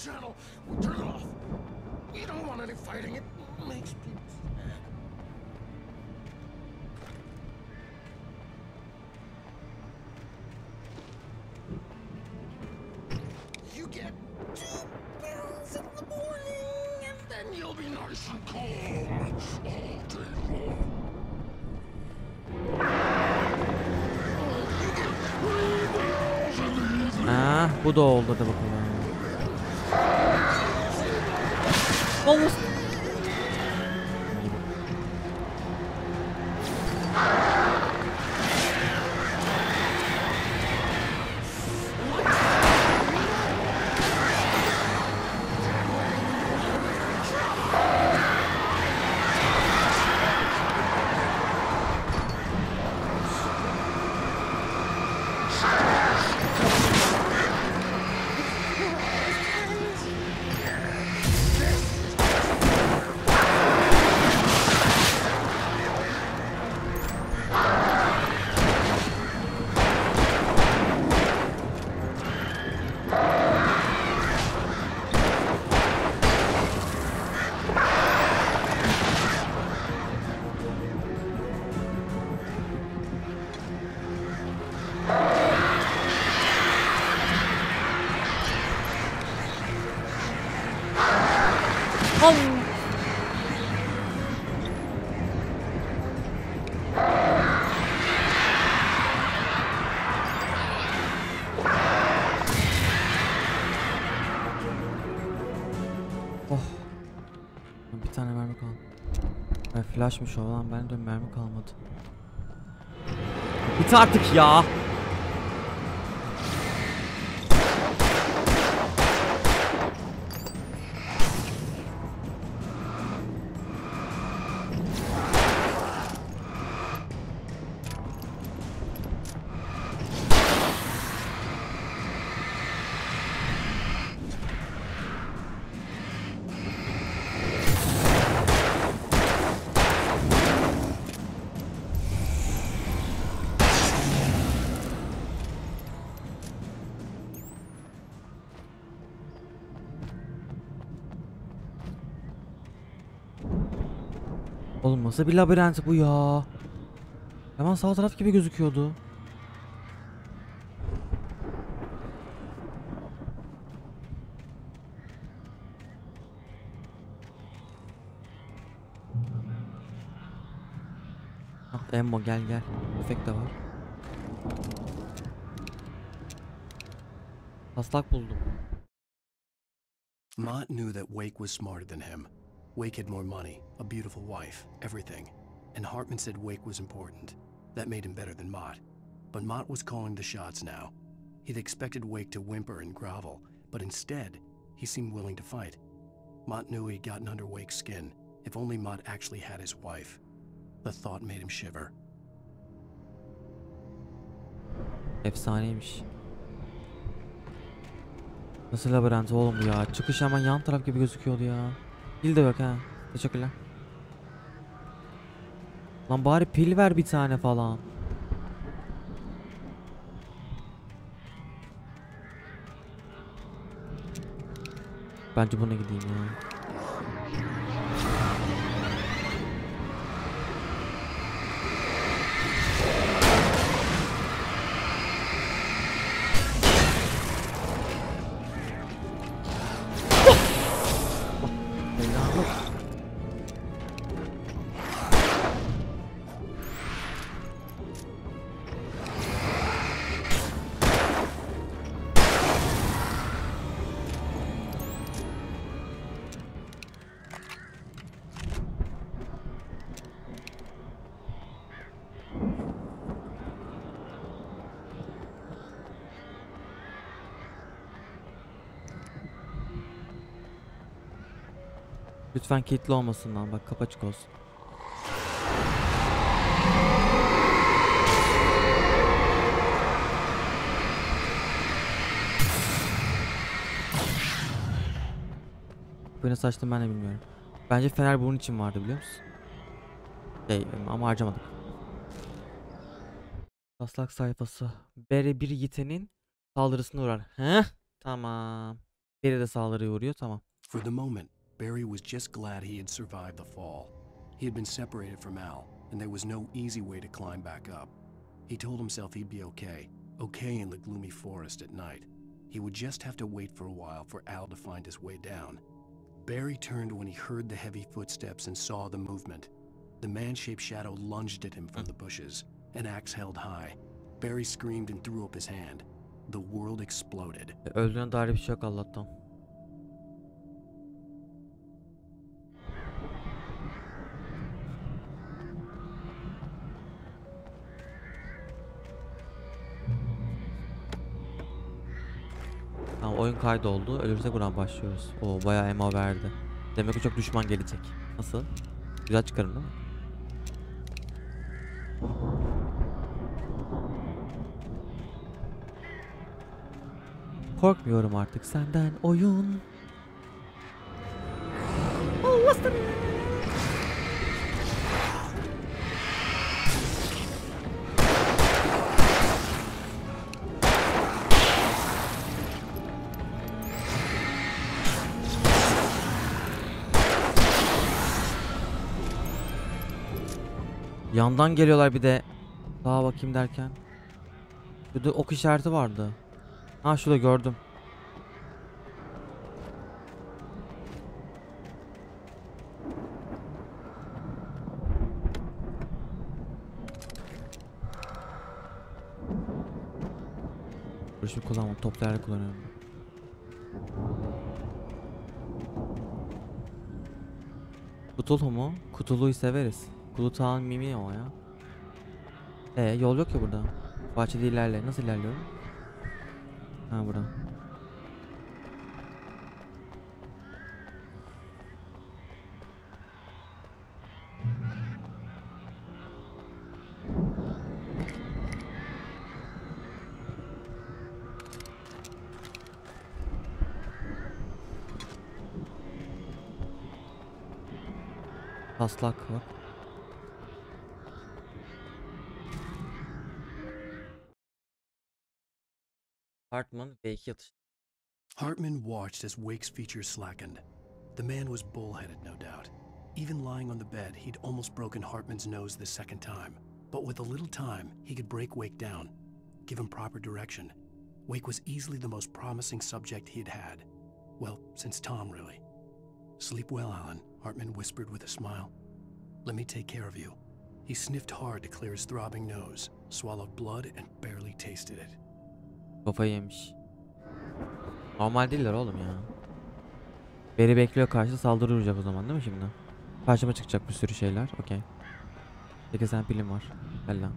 Channel, we'll turn it off. We don't want any fighting. It makes people sad. You get 2 pills in the morning, and then you'll be nice and calm all day long. Ah, bu da oldu da bakalım. Olmuş. Bir tane mermi kaldı. Flashmış o lan, ben de mermi kalmadı. Bit artık ya. Oğlum nasıl bir labirent bu ya? Hemen sağ taraf gibi gözüküyordu. Emmo gel gel. Efekt de var. Taslak buldum. Mott knew that Wake was smarter than him. Wake had more money, a beautiful wife, everything. And Hartman said Wake was important. That made him better than Mott. But Mott was calling the shots now. He'd expected Wake to whimper and grovel, but instead, he seemed willing to fight. Mott knew he'd gotten under Wake's skin. If only Mott actually had his wife. The thought made him shiver. Efsaneymiş. Nasıl labirent oğlum bu ya? Çıkış hemen yan taraf gibi gözüküyordu ya. Pil de yok ha. Teşekkürler. Lan bari pil ver bir tane falan. Bence buna gideyim ya. Lütfen kilitli olmasın lan, bak kapı açık olsun. Bu nasıl açtım ben de bilmiyorum. Bence fener bunun için vardı, biliyor musun? Ama harcamadık. Taslak sayfası. Barry bir yitenin saldırısına uğrar. Heh, tamam. Barry de saldırıya uğruyor, tamam. For the moment, Barry was just glad he had survived the fall. He had been separated from Al, and there was no easy way to climb back up. He told himself he'd be okay in the gloomy forest at night. He would just have to wait for a while for Al to find his way down. Barry turned when he heard the heavy footsteps and saw the movement. The man-shaped shadow lunged at him from the bushes, an axe held high. Barry screamed and threw up his hand. The world exploded. Öldüğüne dair bir şey yok Allah'tan. Tamam, oyun kaydoldu. Ölürsek buradan başlıyoruz. Oo, bayağı emo verdi. Demek ki çok düşman gelecek. Nasıl? Güzel çıkarım değil mi? Korkmuyorum artık senden oyun. Oh, what's the... Yandan geliyorlar bir de. Sağa bakayım derken. Şurada ok işareti vardı. Ha, şurada gördüm. Dur, şimdi kullanmam. Toplayarak kullanıyorum. Kutulu mu? Kutuluyu severiz. Kulutan mimi o ya. Yol yok ya burada. Bahçede ilerle. Nasıl ilerliyorum? Ha, burada. Taslak var. Hartman belki yatış. Hartman watched as Wake's features slackened. The man was bullheaded, no doubt. Even lying on the bed, he'd almost broken Hartman's nose the second time. But with a little time, he could break Wake down, give him proper direction. Wake was easily the most promising subject he'd had. Well, since Tom, really. Sleep well, Alan, Hartman whispered with a smile. Let me take care of you. He sniffed hard to clear his throbbing nose, swallowed blood, and barely tasted it. Kafayı yemiş. Normal değiller oğlum ya. Beri bekliyor, karşıda saldırı vuracak o zaman değil mi şimdi? Karşıma çıkacak bir sürü şeyler. Okey. 8 tane pilim var. Bella.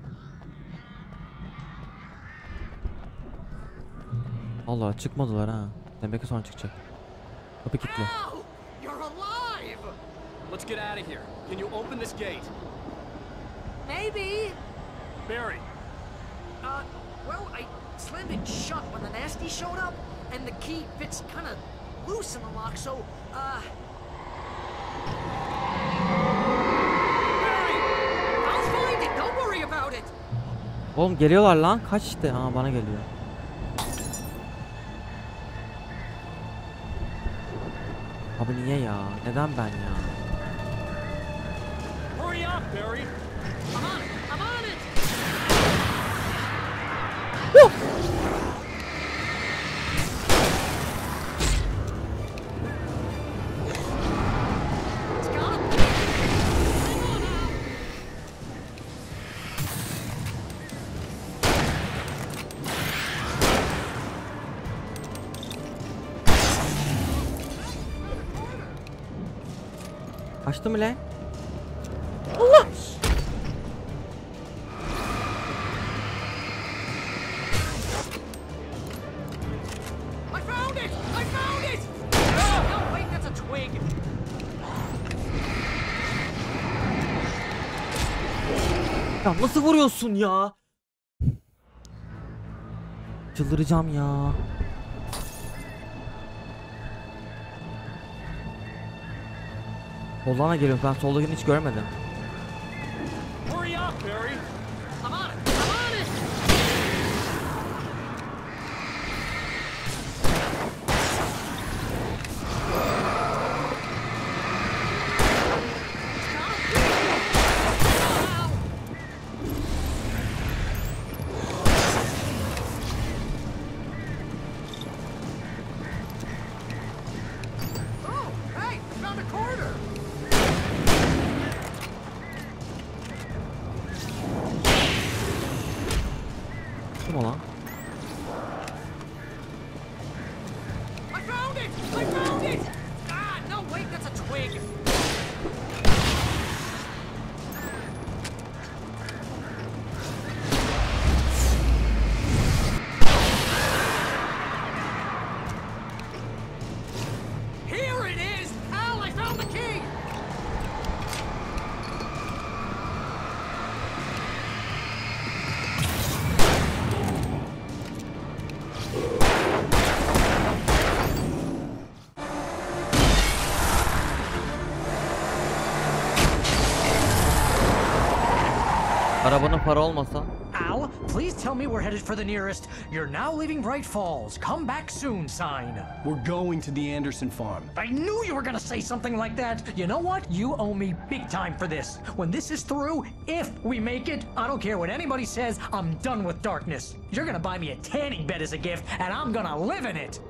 Allah, çıkmadılar ha. Demek ki sonra çıkacak. Kapı kilitli. You're alive! Let's get out of here. Can you open this gate? Maybe. Barry. Well, I slammed it shut when the nasty showed up, and the key fits kind of loose in the lock, so, Barry! I'll find it, don't worry about it! Oğlum geliyorlar lan. Kaç işte. Aa, bana geliyor. Abi niye ya? Neden ben ya? Hurry up, Barry. I'm on it. I'm on it. Açtı mı lan? Allah! I found it! I found it! No, wait, that's a twig. Ya nasıl vuruyorsun ya? Çıldıracağım ya. Soldan geliyorum, ben soldakini hiç görmedim. Hurry up, Barry. I'm on it. I'm on it. Oh, hey, I found a corner. Kim o lan? I found it! I found it! Ah, no, wait, that's a twig. Here it is! Al, I found the key! Arabanın para olmasa. Al, please tell me we're headed for the nearest "You're now leaving Bright Falls. Come back soon" sign. We're going to the Anderson farm. I knew you were gonna say something like that. You know what? You owe me big time for this. When this is through, if we make it, I don't care what anybody says, I'm done with darkness. You're gonna buy me a tanning bed as a gift, and I'm gonna live in it.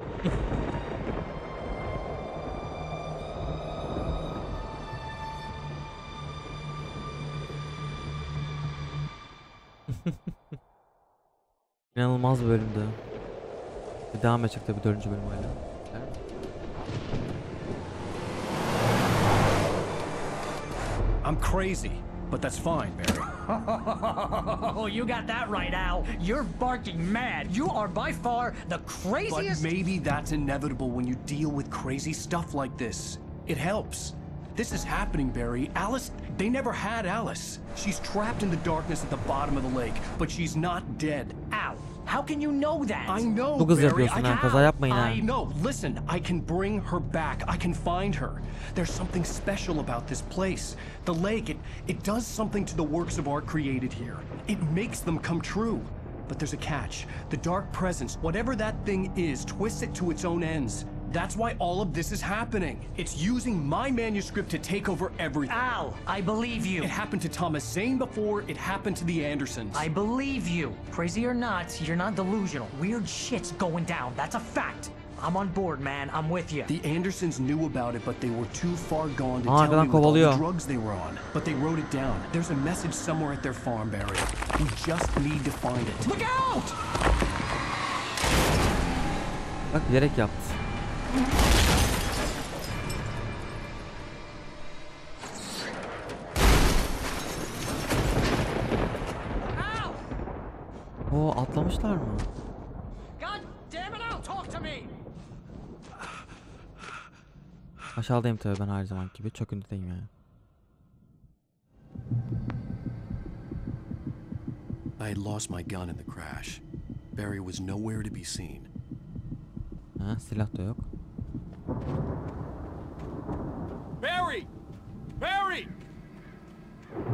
İnanılmaz bir bölümdü. Bir devam edecek tabii 4. bölüm hala. I'm crazy, but that's fine, Barry. Oh, you got that right, Al. You're barking mad. You are by far the craziest. But maybe that's inevitable when you deal with crazy stuff like this. It helps. This is happening, Barry. Alice, they never had Alice. She's trapped in the darkness at the bottom of the lake, but she's not dead. Al, how can you know that? I know, Bu kız Barry. yapıyorsun ha, kaza yapmayın ha. I know. Listen, I can bring her back. I can find her. There's something special about this place. The lake, it does something to the works of art created here. It makes them come true. But there's a catch. The dark presence, whatever that thing is, twists it to its own ends. That's why all of this is happening. It's using my manuscript to take over everything. Al, I believe you. It happened to Thomas Zane before, it happened to the Andersons. I believe you. Crazy or not, you're not delusional. Weird shit's going down. That's a fact. I'm on board, man. I'm with you. The Andersons knew about it, but they were too far gone to Aa, tell me what all the kovalıyor. drugs they were on. But they wrote it down. There's a message somewhere at their farm, Barry. We just need to find it. Look out! Bak bilerek yaptı. Oo, atlamışlar mı? God damn it, Al, talk to me. Aşağıdayım tabii ben her zaman gibi. Çöküntüdeyim yani. I had lost my gun in the crash. Barry was nowhere to be seen. Ha, silah da yok. Barry! Barry!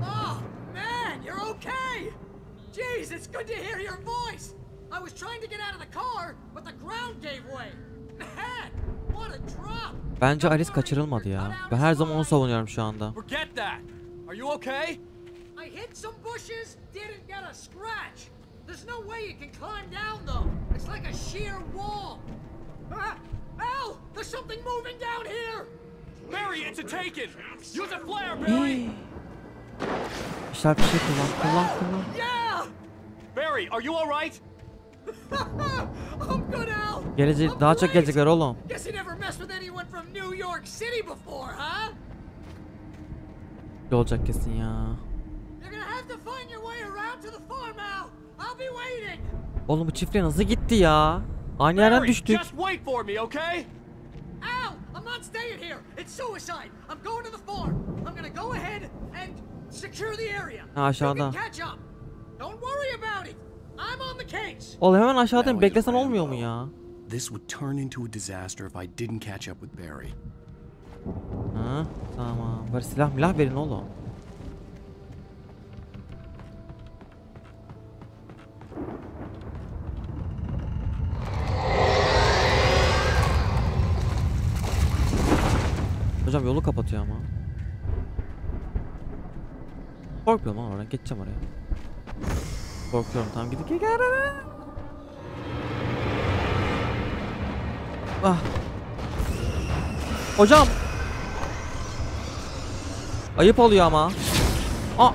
Oh, man, you're okay! Jeez, it's good to hear your voice! I was trying to get out of the car, but the ground gave way. Man, Bence Alice kaçırılmadı ya. Ben her zaman onu savunuyorum şu anda. Forget that. Are you okay? I hit some bushes, didn't get a scratch. There's no way you can climb down though. It's like a sheer wall. Al, there's something moving down here. Barry, it's a taken. Use a flare, Barry. İşler bir şey kullan. Yeah. Barry, are you all right? I'm good, Al. Gelecek daha çok gelecekler oğlum. Guess you never messed with anyone from New York City before, huh? Ne olacak kesin ya. You're gonna have to find your way around to the farm, Al. I'll be waiting. Oğlum bu çiftliğe nasıl gitti ya? Aynı yerden düştük. Just wait for me, okay? Al, I'm not staying here. It's suicide. I'm going to the farm. I'm gonna go ahead and secure the area. Aşağıda. You can catch up. Don't worry about it. I'm on the case. Oğlum hemen aşağıdan beklesen olmuyor mu ya? This would turn into a disaster if I didn't catch up with Barry. Ha, tamam. Bari silah milah verin oğlum. Hocam yolu kapatıyor ama. Korkuyorum lan oradan. Geçeceğim oraya. Korkuyorum. Tamam gidip gel. Ah. Hocam. Ayıp oluyor ama. Aa.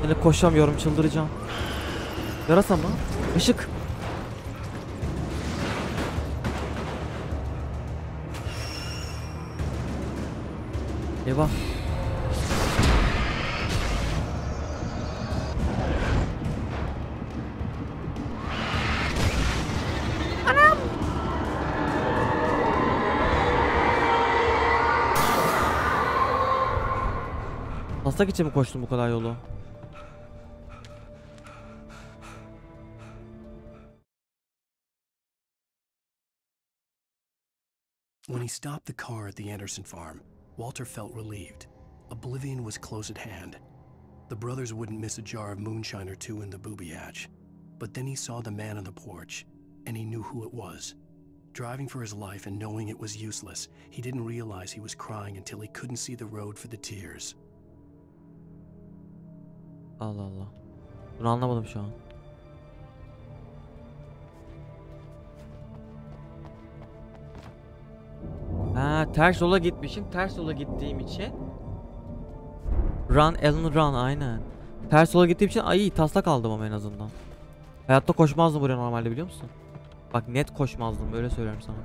Yine koşamıyorum, çıldıracağım. Yarasa mı? Işık. Eyvah. Anam. Taslak için mi koştun bu kadar yolu? When he stopped the car at the Anderson farm, Walter felt relieved. Oblivion was close at hand. The brothers wouldn't miss a jar of moonshine or two in the booby hatch. But then he saw the man on the porch, and he knew who it was. Driving for his life and knowing it was useless, he didn't realize he was crying until he couldn't see the road for the tears. Allah Allah. Bunu anlamadım şu an. Ha, ters yola gitmişim. Ters yola gittiğim için. Run, Alan run, aynen. Ters yola gittiğim için ay taslak aldım ama en azından. Hayatta koşmazdım buraya normalde, biliyor musun? Bak net koşmazdım, öyle söylüyorum sana.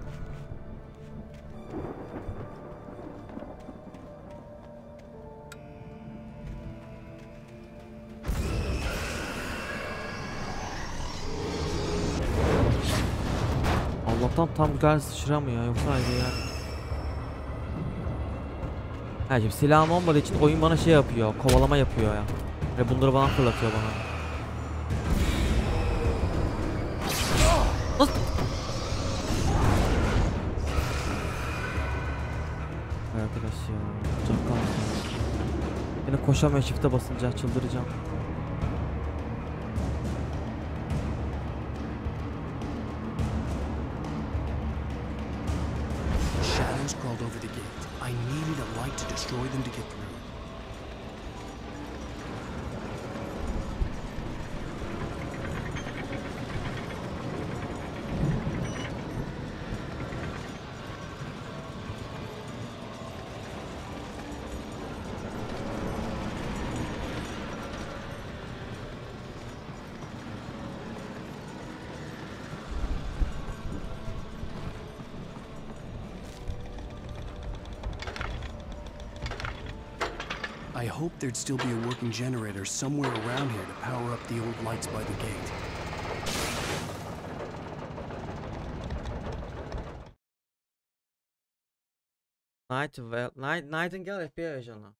Allah'tan tam güzel sıçramıyor, yoksa ayrı yer. Ha şimdi silahım olmadığı için oyun bana şey yapıyor, kovalama yapıyor ya. Yani bunları bana fırlatıyor bana. Nasıl? Arkadaş ya, can kalmadı. Yine koşamıyor, shift'e basınca çıldıracağım. Shadows crawled over the gate. I needed a light to destroy them to get through. I hoped there'd still be a working generator somewhere around here to power up the old lights by the gate. Nightingale FBI ajanı.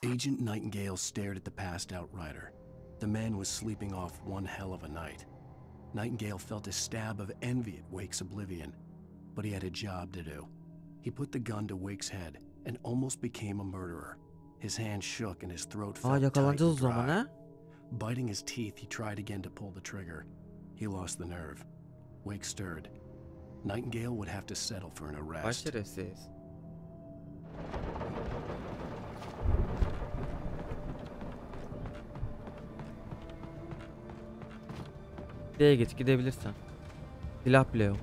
Agent Nightingale stared at the passed out rider. The man was sleeping off one hell of a night. Nightingale felt a stab of envy at Wake's oblivion, but he had a job to do. He put the gun to Wake's head and almost became a murderer. His hand shook and his throat felt tight and dry. Biting his teeth, he tried again to pull the trigger. He lost the nerve. Wake stirred. Nightingale would have to settle for an arrest. Baş şerefsiz. Fidye'ye git, gidebilirsen. Silah bile yok.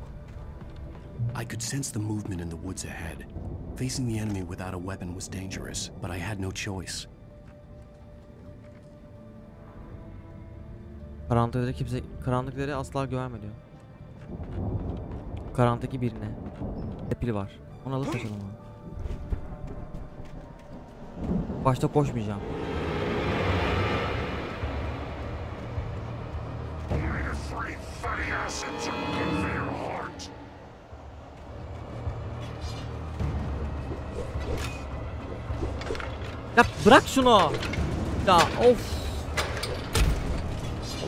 I could sense the movement in the woods ahead. Facing the enemy without a weapon was dangerous, but I had no choice. Karanlıkları asla güvenme diyor. Karanlıktaki birine. Pil var. Onu alıp kaçalım abi. Başta koşmayacağım. Ya bırak şunu. Ya of.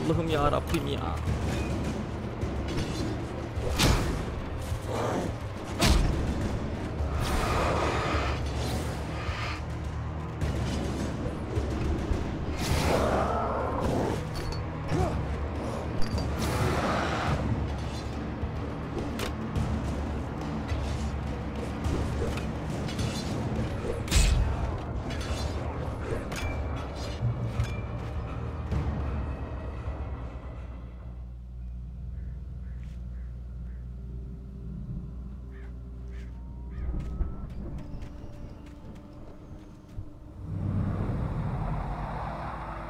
Allah'ım ya Rabbim ya.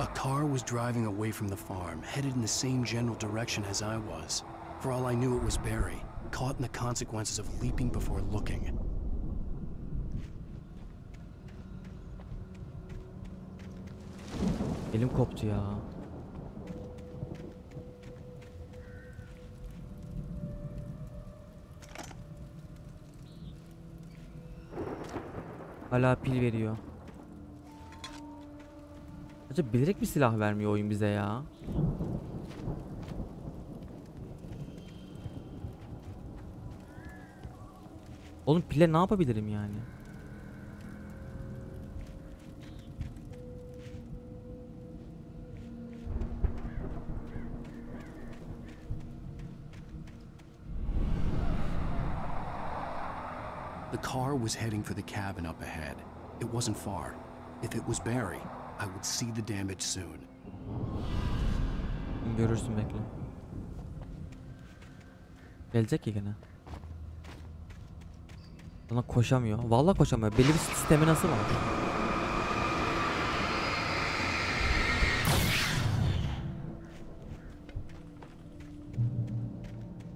A car was driving away from the farm, headed in the same general direction as I was. For all I knew, it was Barry, caught in the consequences of leaping before looking. Elim koptu ya. Hala pil veriyor. Acaba bilerek bir silah vermiyor oyun bize ya. Oğlum pile ne yapabilirim yani? The car was heading for the cabin up ahead. It wasn't far. If it was Barry, I would see the damage soon. Görürsün, bekle. Gelecek ya gene. Bana koşamıyor. Vallahi koşamıyor. Belli bir sistemi nasıl var?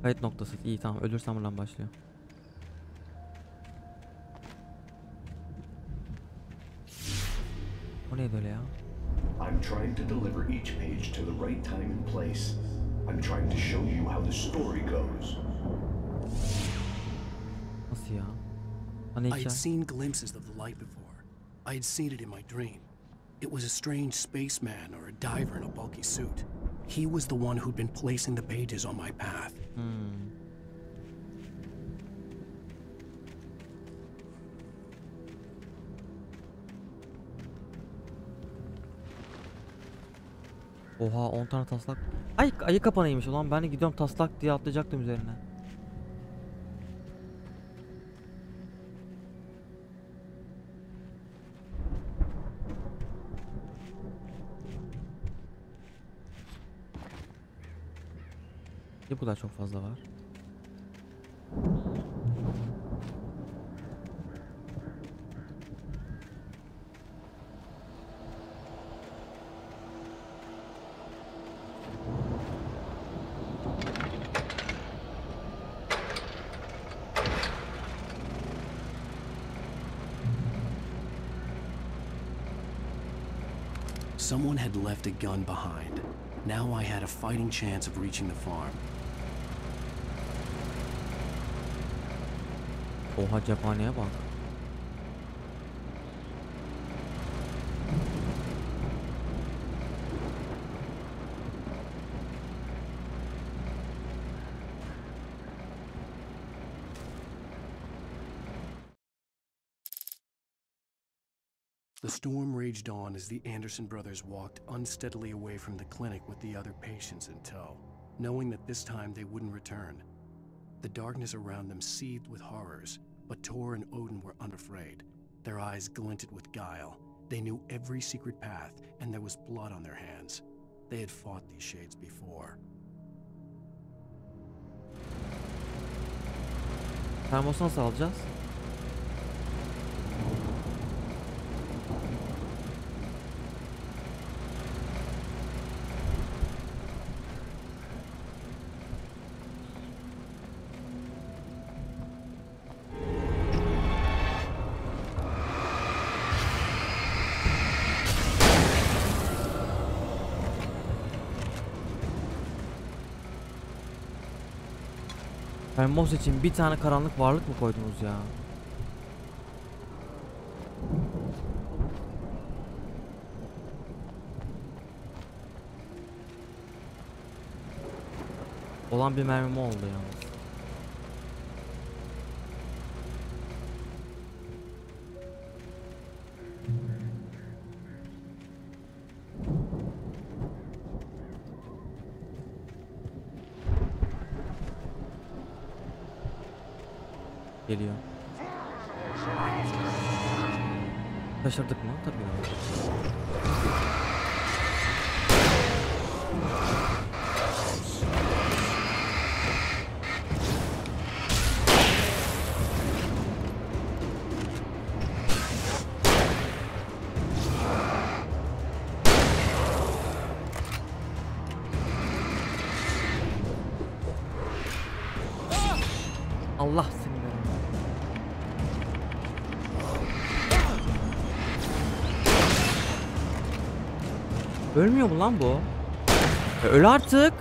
Kayıt noktası. İyi, tamam. Ölürsem buradan başlıyor. O neydi öyle ya? I'm trying to deliver each page to the right time and place. I'm trying to show you how the story goes. Nasıl ya? I had seen glimpses of the light before. I had seen it in my dream. It was a strange spaceman or a diver in a bulky suit. He was the one who'd been placing the pages on my path. Oha, 10 tane taslak. Ay, ayı kapanıymış ulan, ben de gidiyorum taslak diye atlayacaktım üzerine. Ne bu kadar çok fazla var? Someone had left a gun behind. Now I had a fighting chance of reaching the farm. Oha, cephaneye bak. The storm raged on as the Anderson brothers walked unsteadily away from the clinic with the other patients in tow. knowing that this time they wouldn't return. The darkness around them seethed with horrors, but Tor and Odin were unafraid. Their eyes glinted with guile. They knew every secret path, and there was blood on their hands. They had fought these shades before. Termosu nasıl alacağız? Termos için bir tane karanlık varlık mı koydunuz ya? Olan bir mermi oldu yalnız. Geliyor. Şaşırdık mı? Tabii. Allah seni be. Ölmüyor mu lan bu? Öl artık.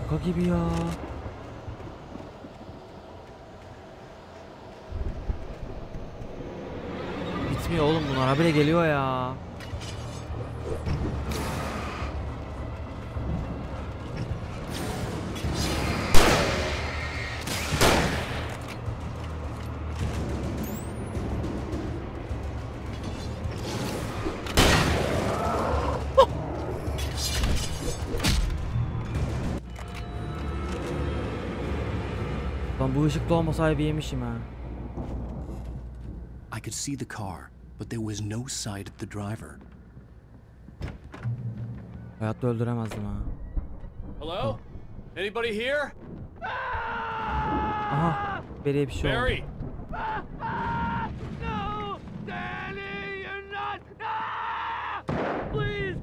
Şaka gibi ya. Bitmiyor oğlum bunlar. Habire geliyor ya. Ben bu ışıkta olmasaydı yemişim ha. I could see the car, but there was no sight of the driver. Hayatta öldüremezdim ha. Hello? Anybody here? Aha, böyle bir şey oldu. Barry! No! Danny, you're not! Please!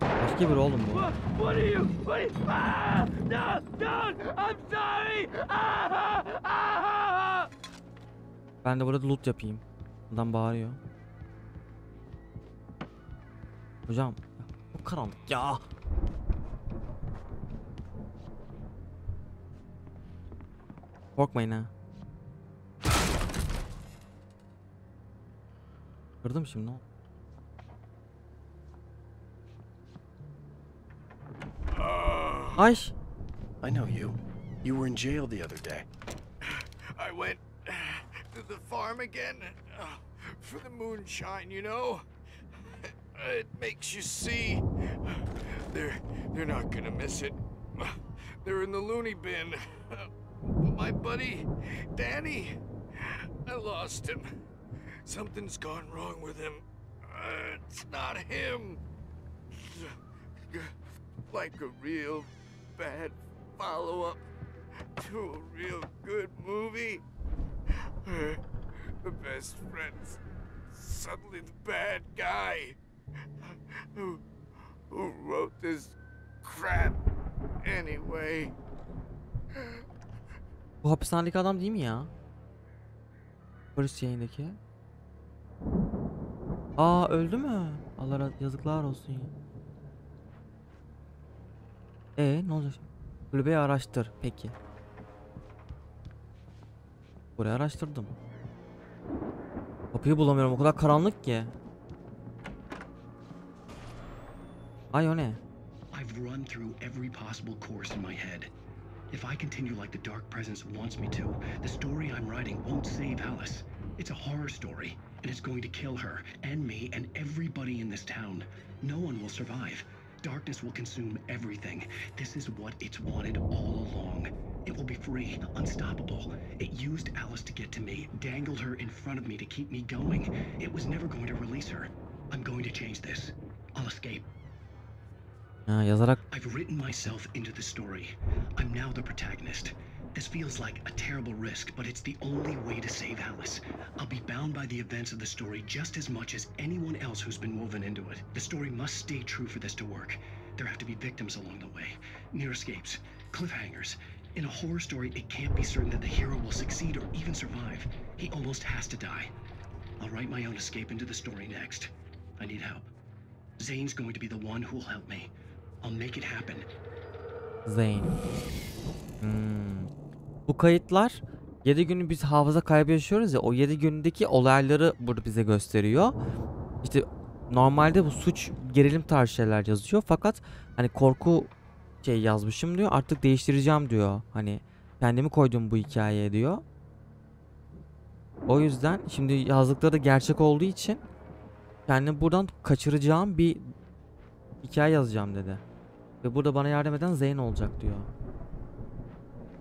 Başka biri oğlum bu. What are you? No! Don't! I'm sorry! Ben de burada loot yapayım. Adam bağırıyor. Hocam, bu karanlık ya. Korkmayın ha. Kırdım şimdi. Ay. I know you. You were in jail the other day. I went to the farm again for the moonshine, you know? It makes you see. They're not gonna miss it. They're in the loony bin. My buddy, Danny, I lost him. Something's gone wrong with him. It's not him. Like a real bad follow-up to a real good movie. The best friend's suddenly the bad guy. Who wrote this crap anyway? Bu hapishanedeki adam değil mi ya? Polis yayındaki. Aa, öldü mü? Allah yazıklar olsun ya. Ne olacak şimdi? Kulübeyi araştır. Peki. Burayı araştırdım. Kapıyı bulamıyorum. O kadar karanlık ki. Ay o ne? I've run through every possible course in my head. If I continue like the dark presence wants me to, the story I'm writing won't save Alice. It's a horror story, and it's going to kill her, and me, and everybody in this town. No one will survive. Darkness will consume everything. This is what it's wanted all along. It will be free, unstoppable. It used Alice to get to me, dangled her in front of me to keep me going. It was never going to release her. I'm going to change this. I'll escape. Yazarak. I've written myself into the story. I'm now the protagonist. This feels like a terrible risk, but it's the only way to save Alice. I'll be bound by the events of the story just as much as anyone else who's been woven into it. The story must stay true for this to work. There have to be victims along the way, near escapes, cliffhangers. In a horror story, it can't be certain that the hero will succeed or even survive. He almost has to die. I'll write my own escape into the story next. I need help. Zane's going to be the one who'll help me. I'll make it happen. Zane. Bu kayıtlar 7 günü biz hafıza kaybı yaşıyoruz ya, o 7 gündeki olayları burada bize gösteriyor. İşte normalde bu suç gerilim tarzı şeyler yazıyor fakat hani korku şey yazmışım diyor, artık değiştireceğim diyor. Hani kendimi koydum bu hikayeye diyor. O yüzden şimdi yazdıkları da gerçek olduğu için kendimi buradan kaçıracağım bir hikaye yazacağım dedi. Ve burada bana yardım eden Zane olacak diyor.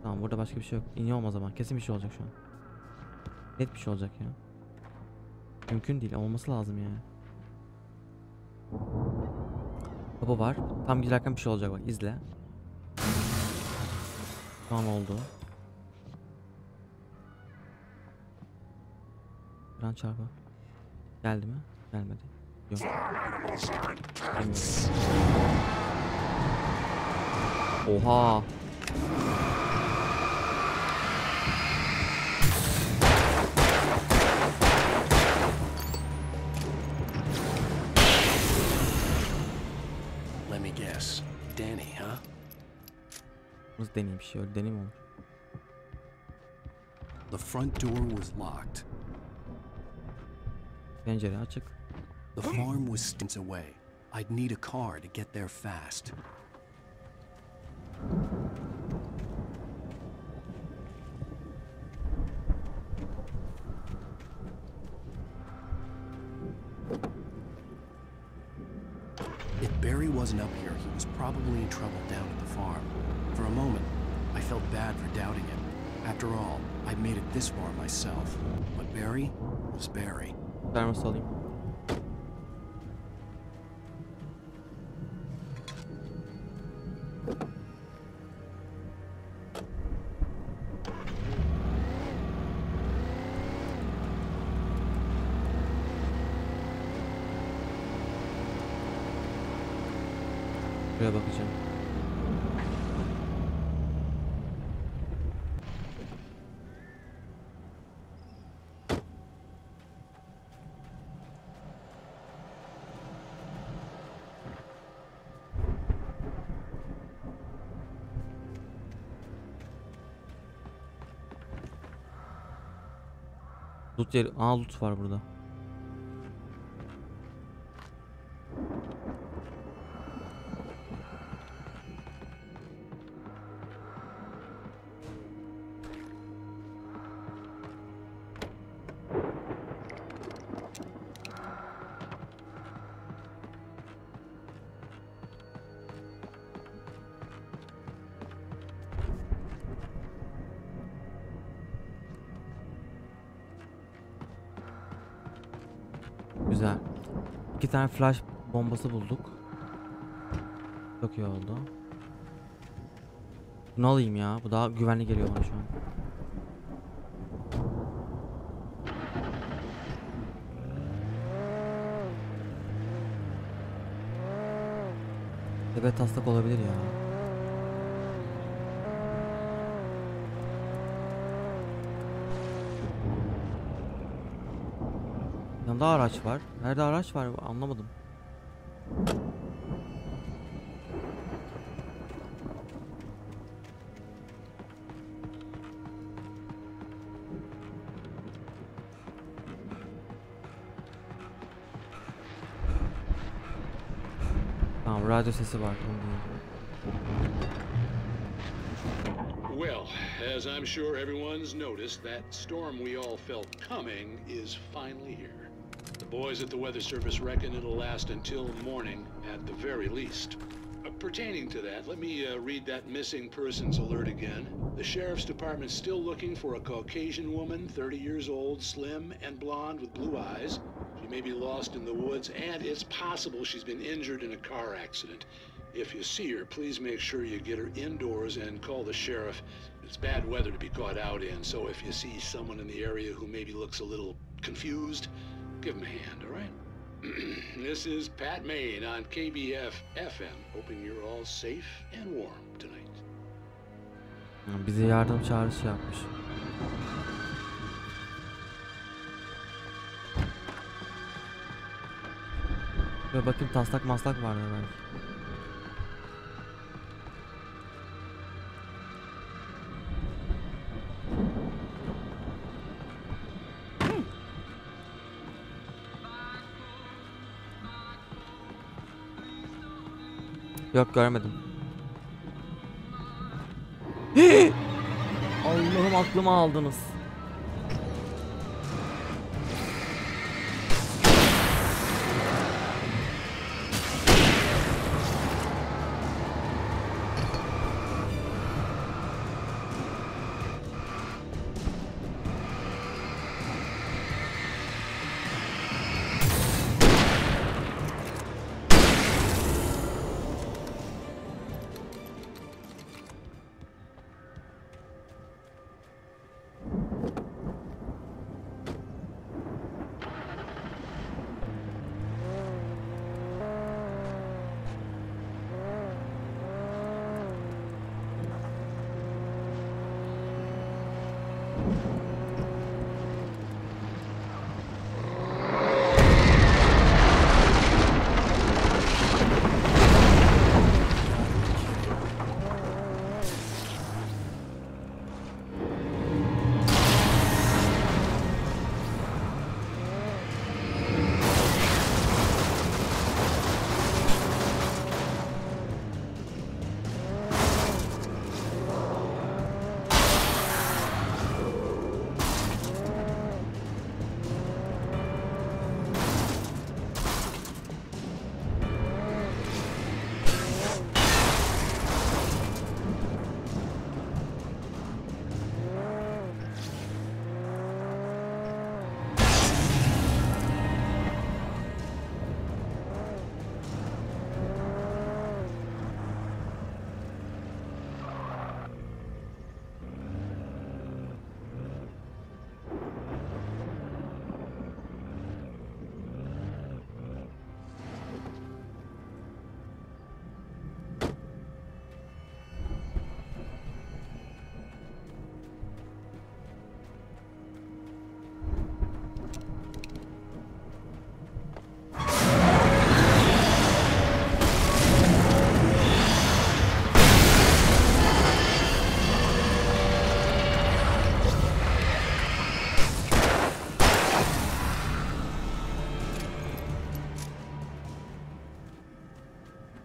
Tamam, burada başka bir şey yok. İniyorum o zaman. Kesin bir şey olacak şu an. Net bir şey olacak ya. Mümkün değil. Olması lazım yani. Kapı var. Tam giderken bir şey olacak bak. İzle. Şu an oldu. Fren çarpı. Geldi mi? Gelmedi. Yok. Oha. Let me guess. Danny, huh? Nasıl deneyim bir şey? Öyle deneyim olur. The front door was locked. Pencere açık. The farm was stints away. I'd need a car to get there fast. If Barry wasn't up here, he was probably in trouble down at the farm. For a moment, I felt bad for doubting him. After all, I'd made it this far myself. But Barry was Barry. Termos alayım. Buraya bakacağım. Loot yeri. Aa, loot var burada. Güzel. 2 tane flash bombası bulduk. Çok iyi oldu. Bunu alayım ya. Bu daha güvenli geliyor bana şu an. Tepe taslak olabilir ya. Yanında araç var. Nerede araç var? Anlamadım. Tamam, radyo sesi var. Well, as I'm sure everyone's noticed, that storm we all felt coming is finally here. The boys at the Weather Service reckon it'll last until morning at the very least. Pertaining to that, let me read that missing persons alert again. The Sheriff's Department's still looking for a Caucasian woman, 30 years old, slim and blonde with blue eyes. She may be lost in the woods, and it's possible she's been injured in a car accident. If you see her, please make sure you get her indoors and call the sheriff. It's bad weather to be caught out in, so if you see someone in the area who maybe looks a little confused, give him a hand, all right? This is Pat Main on KBF FM, hoping you're all safe and warm tonight. Bize yardım çağrısı yapmış. Ve bakayım taslak maslak vardı belki. Yok, görmedim. Allah'ım, aklımı aldınız.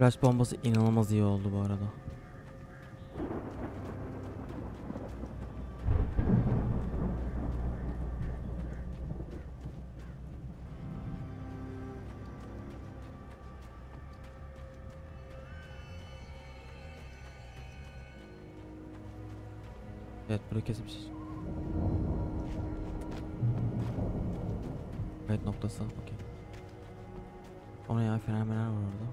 Flash bombası inanılmaz iyi oldu bu arada. Evet, burayı kesmişiz. Kayıt noktası. Okay. Ona ya fenomenler var orada.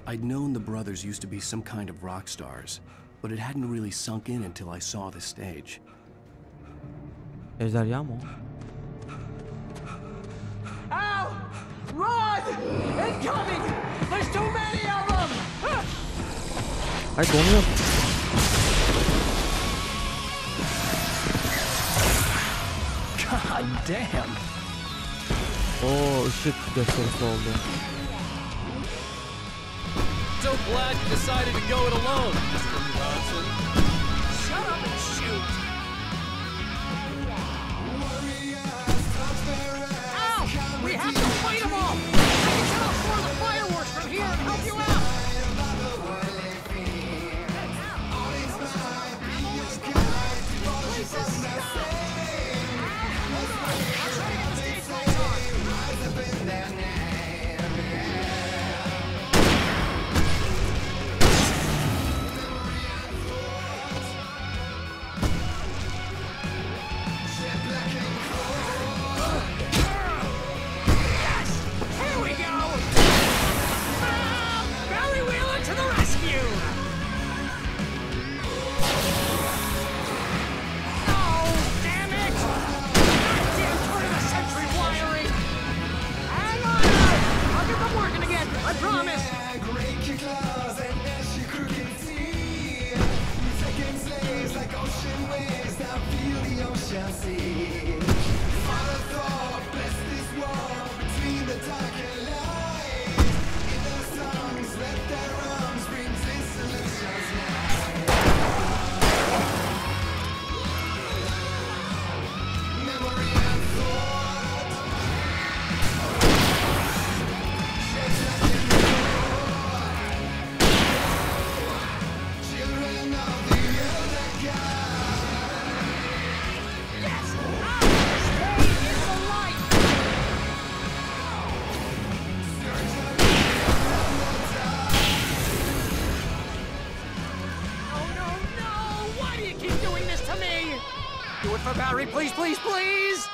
I'd known the brothers used to be some kind of rock stars, but it hadn't really sunk in until I saw the stage. Ejderha mı o? Ow! Run! Incoming! There's too many of them! Ay, donuyor. God damn! Oo, ışık gösterisi oldu. So glad you decided to go it alone, Mr. Johnson. Shut up and shoot! Ow! We have to fight them all! I cannot afford the fireworks for Do it for Barry, please, please, please!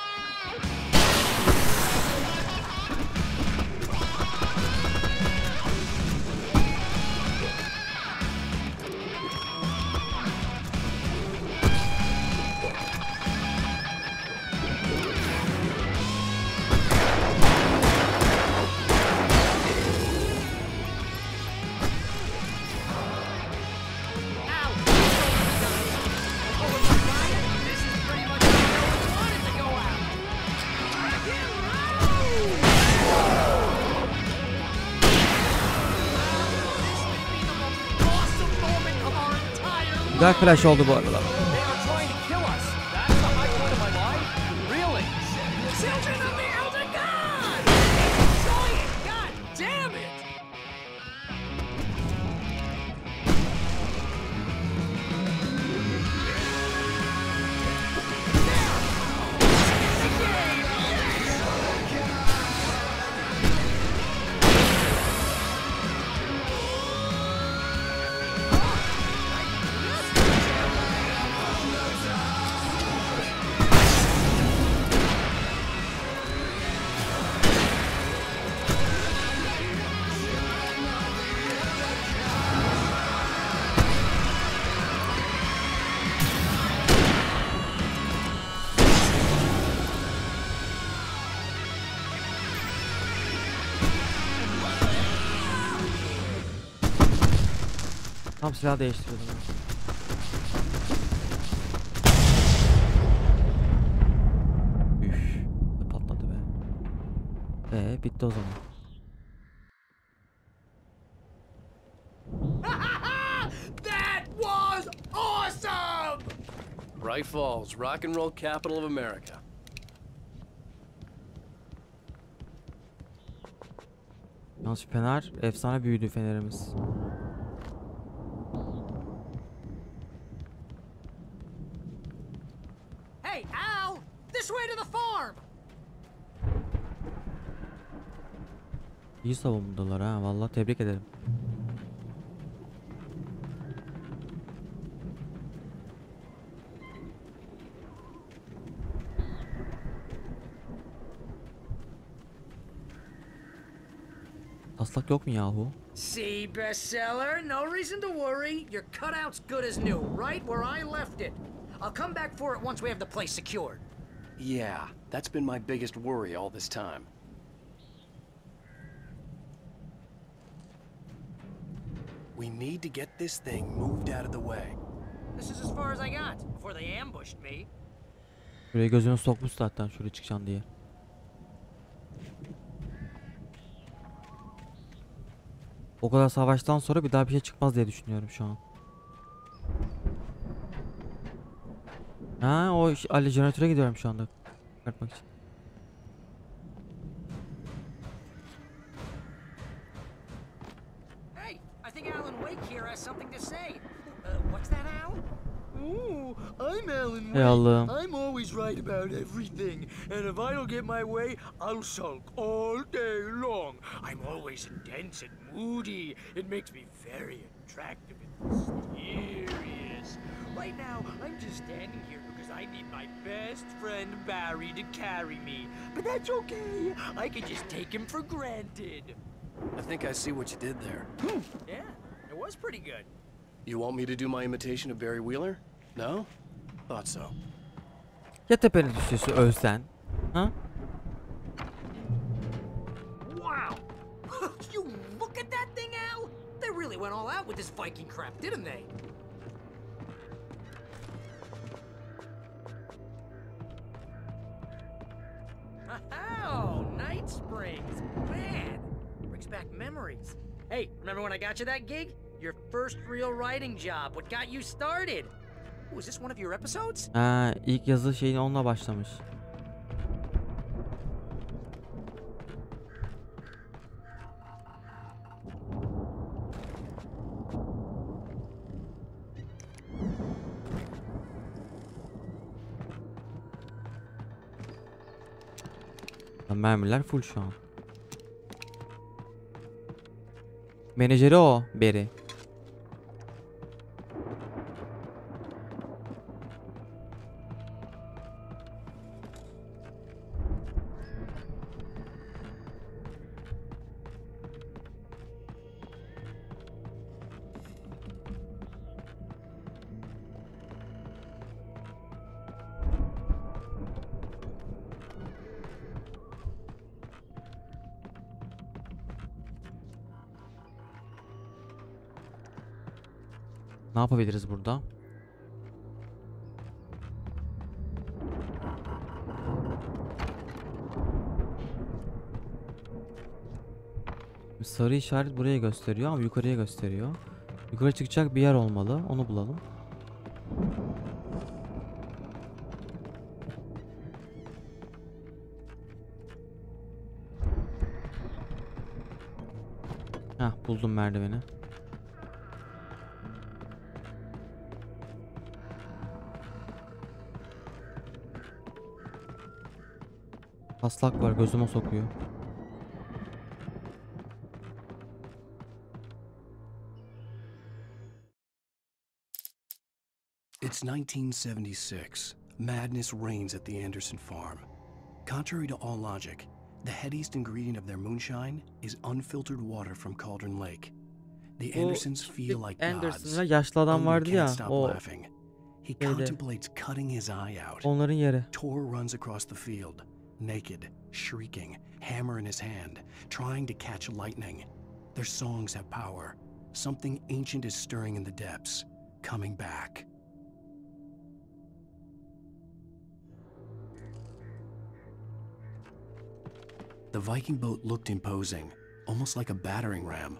Güzel flash oldu bu arada. Tam silah değiştiriyordum. Üf, patladı be. Bitti o zaman. That was awesome! Bright Falls, rock and roll capital of America. Yalnız fener, efsane büyüdü fenerimiz. Hey, Al! This way to the farm! İyi savundular ha, vallahi tebrik ederim. Taslak yok mu yahu? See, bestseller, no reason to worry. Your cutout's good as new, right where I left it. I'll come back for it once we have the place secured. Yeah, that's been my biggest worry all this time. We need to get this thing moved out of the way. This is as far as I got before they ambushed me. Şuraya gözünü sokmuş zaten şuraya çıkacaksın diye. O kadar savaştan sonra bir daha bir şey çıkmaz diye düşünüyorum şu an. Ha, o Ali jeneratöre gidiyorum şu anda. Çıkartmak için. Hey, I think Alan Wake here has something to say. What's that, Al? Ooh, I'm Alan Wake. Hey Allah'ım. I'm always right about everything, and if I don't get my way, I'll sulk all day long. I'm always intense and moody. It makes me very attractive and mysterious. Right now, I'm just standing here because I need my best friend Barry to carry me. But that's okay. I can just take him for granted. I think I see what you did there. Yeah, it was pretty good. You want me to do my imitation of Barry Wheeler? No? Thought so. Ya tepene düşüyorsa ölsen? Ha? Wow! You look at that thing, Al! They really went all out with this Viking crap, didn't they? Oh, Night Springs! Man! Brings back memories. Hey, remember when I got you that gig? Your first real writing job, what got you started? Was this one of your episodes? Ha, ilk yazı şeyin onunla başlamış. Mermiler full şu an. Menajeri o, Barry. Ne yapabiliriz burada? Sarı işaret buraya gösteriyor ama yukarıya gösteriyor. Yukarı çıkacak bir yer olmalı. Onu bulalım. Heh, buldum merdiveni. Paslak var, gözüme sokuyor. It's 1976. Madness reigns at the Anderson farm. Contrary to all logic, the headiest ingredient of their moonshine is unfiltered water from Cauldron Lake. The Andersons feel like gods. Anderson'la yaşlı adam vardı ya, o He contemplates cutting his eye out. onların yeri. Tor runs across the field, naked, shrieking, hammer in his hand, trying to catch lightning. Their songs have power. Something ancient is stirring in the depths, coming back. The Viking boat looked imposing, almost like a battering ram.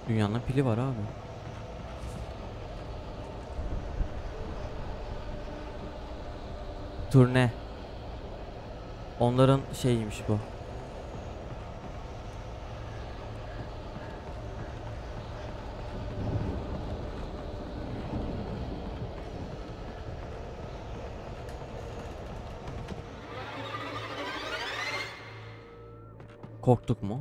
Dünyanın pili var abi. Turne. Onların şeyiymiş bu. Korktuk mu?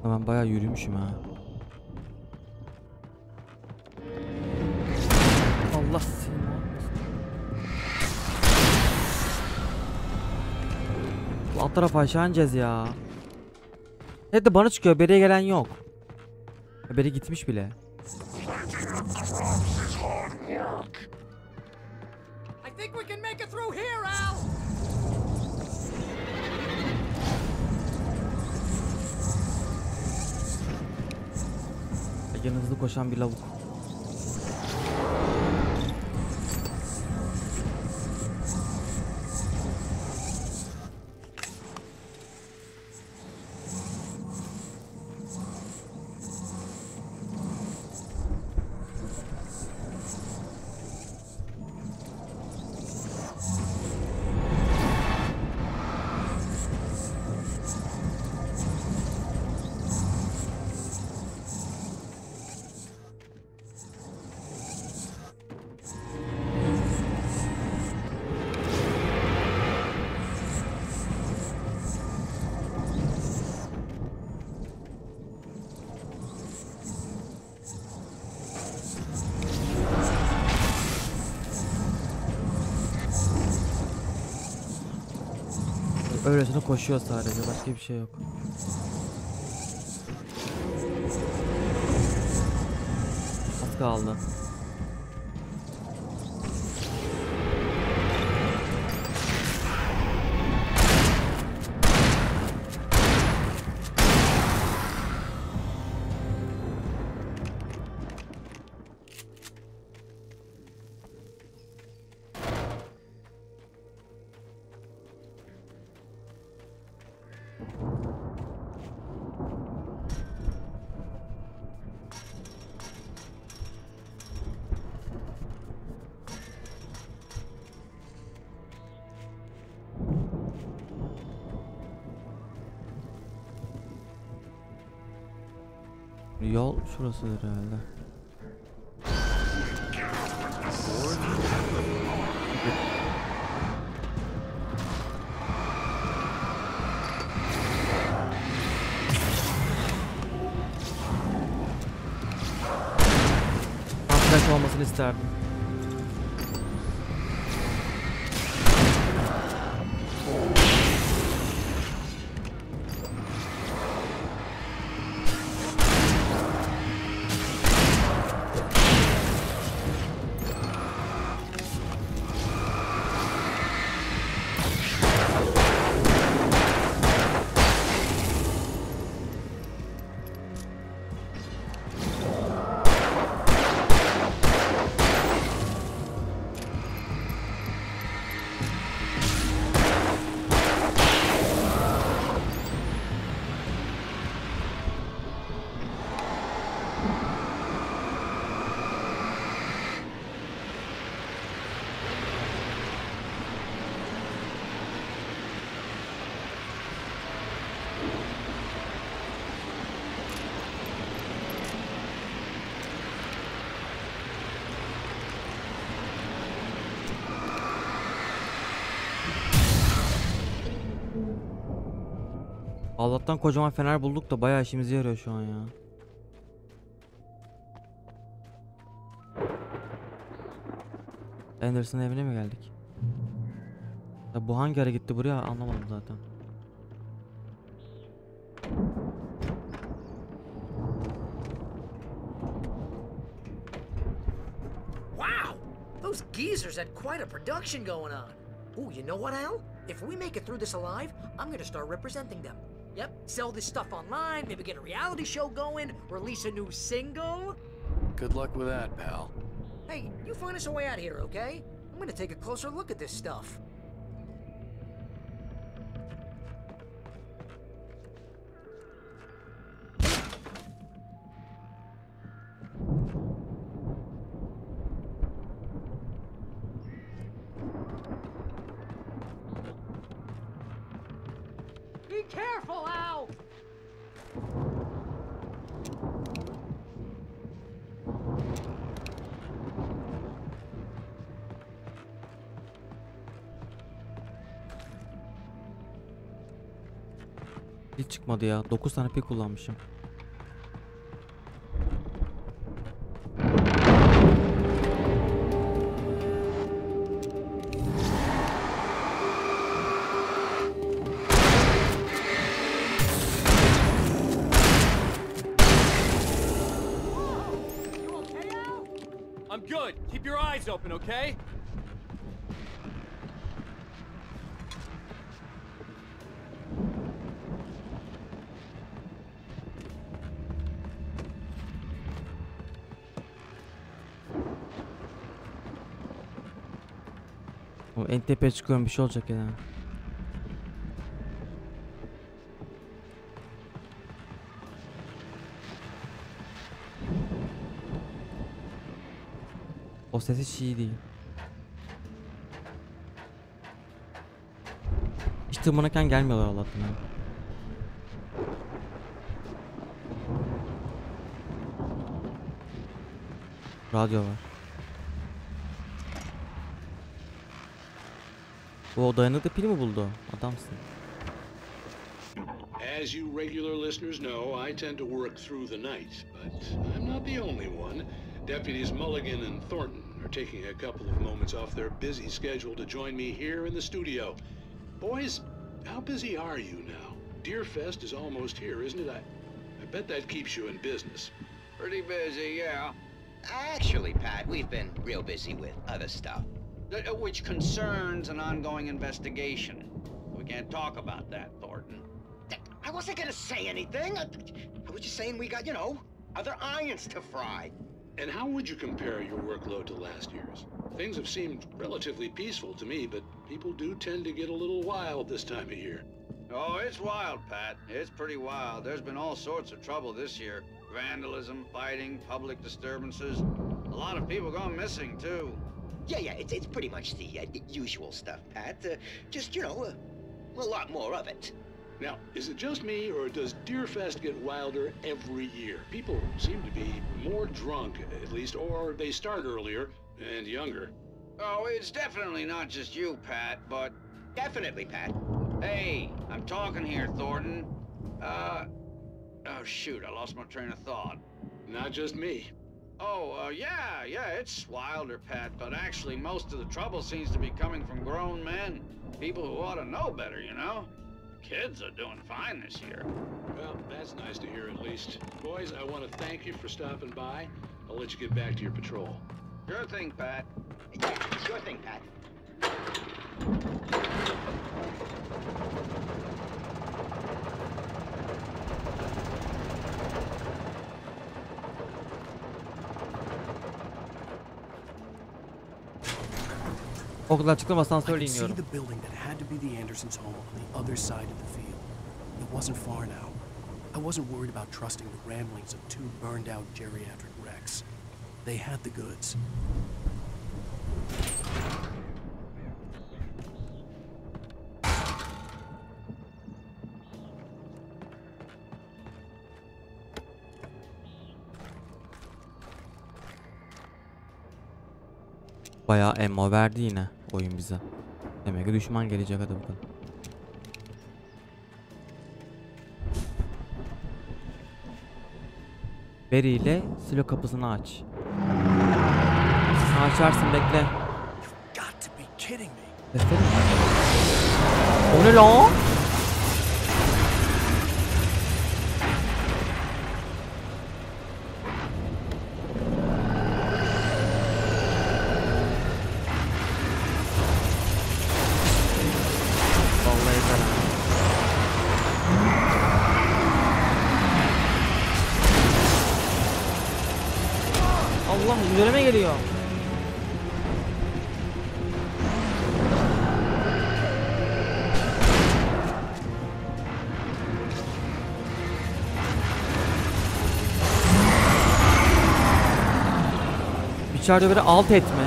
Ben bayağı yürümüşüm ha. Allah seni. Bu alt tarafa aşağı ineceğiz ya. Evet de bana çıkıyor. Beriye gelen yok. Beri gitmiş bile. I think we can make it through here, Al. Egen hızlı koşan bir lavuk. Öylesine koşuyor sadece, başka bir şey yok. Az kaldı. Yol şurasıdır herhalde. Flash olmasını isterdim. Allah'tan kocaman fener bulduk da bayağı işimize yarıyor şu an ya. Anderson'ın evine mi geldik? Ya bu hangi ara gitti buraya anlamadım zaten. Wow! Those geezers had quite a production going on. Ooh, you know what, Al? If we make it through this alive, I'm gonna start representing them. Yep, sell this stuff online, maybe get a reality show going, release a new single. Good luck with that, pal. Hey, you find us a way out here, okay? I'm gonna take a closer look at this stuff. Be careful, Al! Hiç çıkmadı ya. 9 tane pil kullanmışım. I'm good. Keep your eyes open, okay? O en tepeye çıkıyorum, bir şey olacak ya. O ses hiç iyi değil. Hiç tırmanırken gelmiyorlar Allah'tan. Radyo var. Bu dayanıklı pil mi buldu? Adamsın. As you regular listeners know, I tend to work through the night, but I'm not the only one. Deputies Mulligan and Thornton are taking a couple of moments off their busy schedule to join me here in the studio. Boys, how busy are you now? Deerfest is almost here, isn't it? I bet that keeps you in business. Pretty busy, yeah. Actually, Pat, we've been real busy with other stuff, which concerns an ongoing investigation. We can't talk about that, Thornton. I wasn't gonna say anything. I was just saying we got, you know, other irons to fry. And how would you compare your workload to last year's? Things have seemed relatively peaceful to me, but people do tend to get a little wild this time of year. Oh, it's wild, Pat. It's pretty wild. There's been all sorts of trouble this year. Vandalism, fighting, public disturbances. A lot of people gone missing, too. Yeah, it's pretty much the usual stuff, Pat. Just, you know, a lot more of it. Now, is it just me, or does Deerfest get wilder every year? People seem to be more drunk, at least, or they start earlier and younger. Oh, it's definitely not just you, Pat, but... Definitely, Pat. Hey, I'm talking here, Thornton. Oh, shoot, I lost my train of thought. Not just me. Oh, yeah, it's wilder, Pat, but actually most of the trouble seems to be coming from grown men. People who ought to know better, you know? Kids are doing fine this year. Well, that's nice to hear at least. Boys, I want to thank you for stopping by. I'll let you get back to your patrol. Sure thing, Pat. Yeah, sure thing, Pat. Okuldan çıktım asansörle I could see iniyorum. the building that had to be the Andersons' home on the other side of the field. It wasn't far now. I wasn't worried about trusting the ramblings of two burned-out geriatric wrecks. They had the goods. Bayağı ammo verdi yine oyun bize. Demek ki düşman gelecek, hadi bakalım. Barry ile silo kapısını aç. Açarsın, bekle. O ne lan? Allah, üzerime geliyor. İçeride böyle alt etme.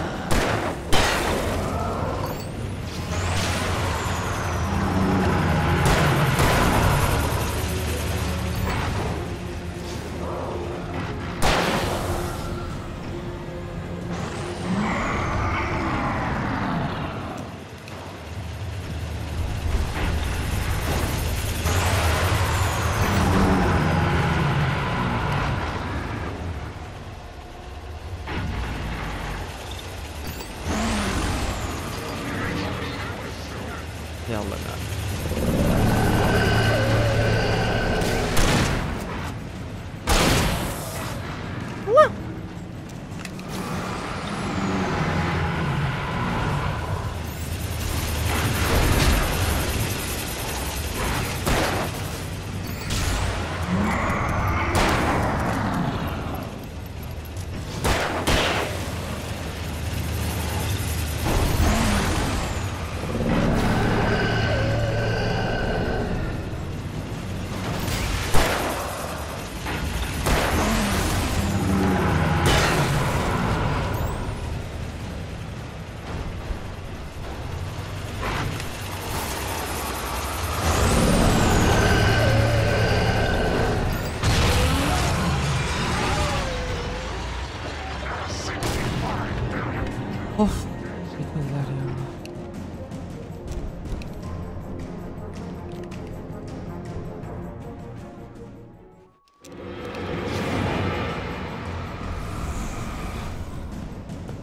Yallah ya. Allah. Of, bitmediler ya.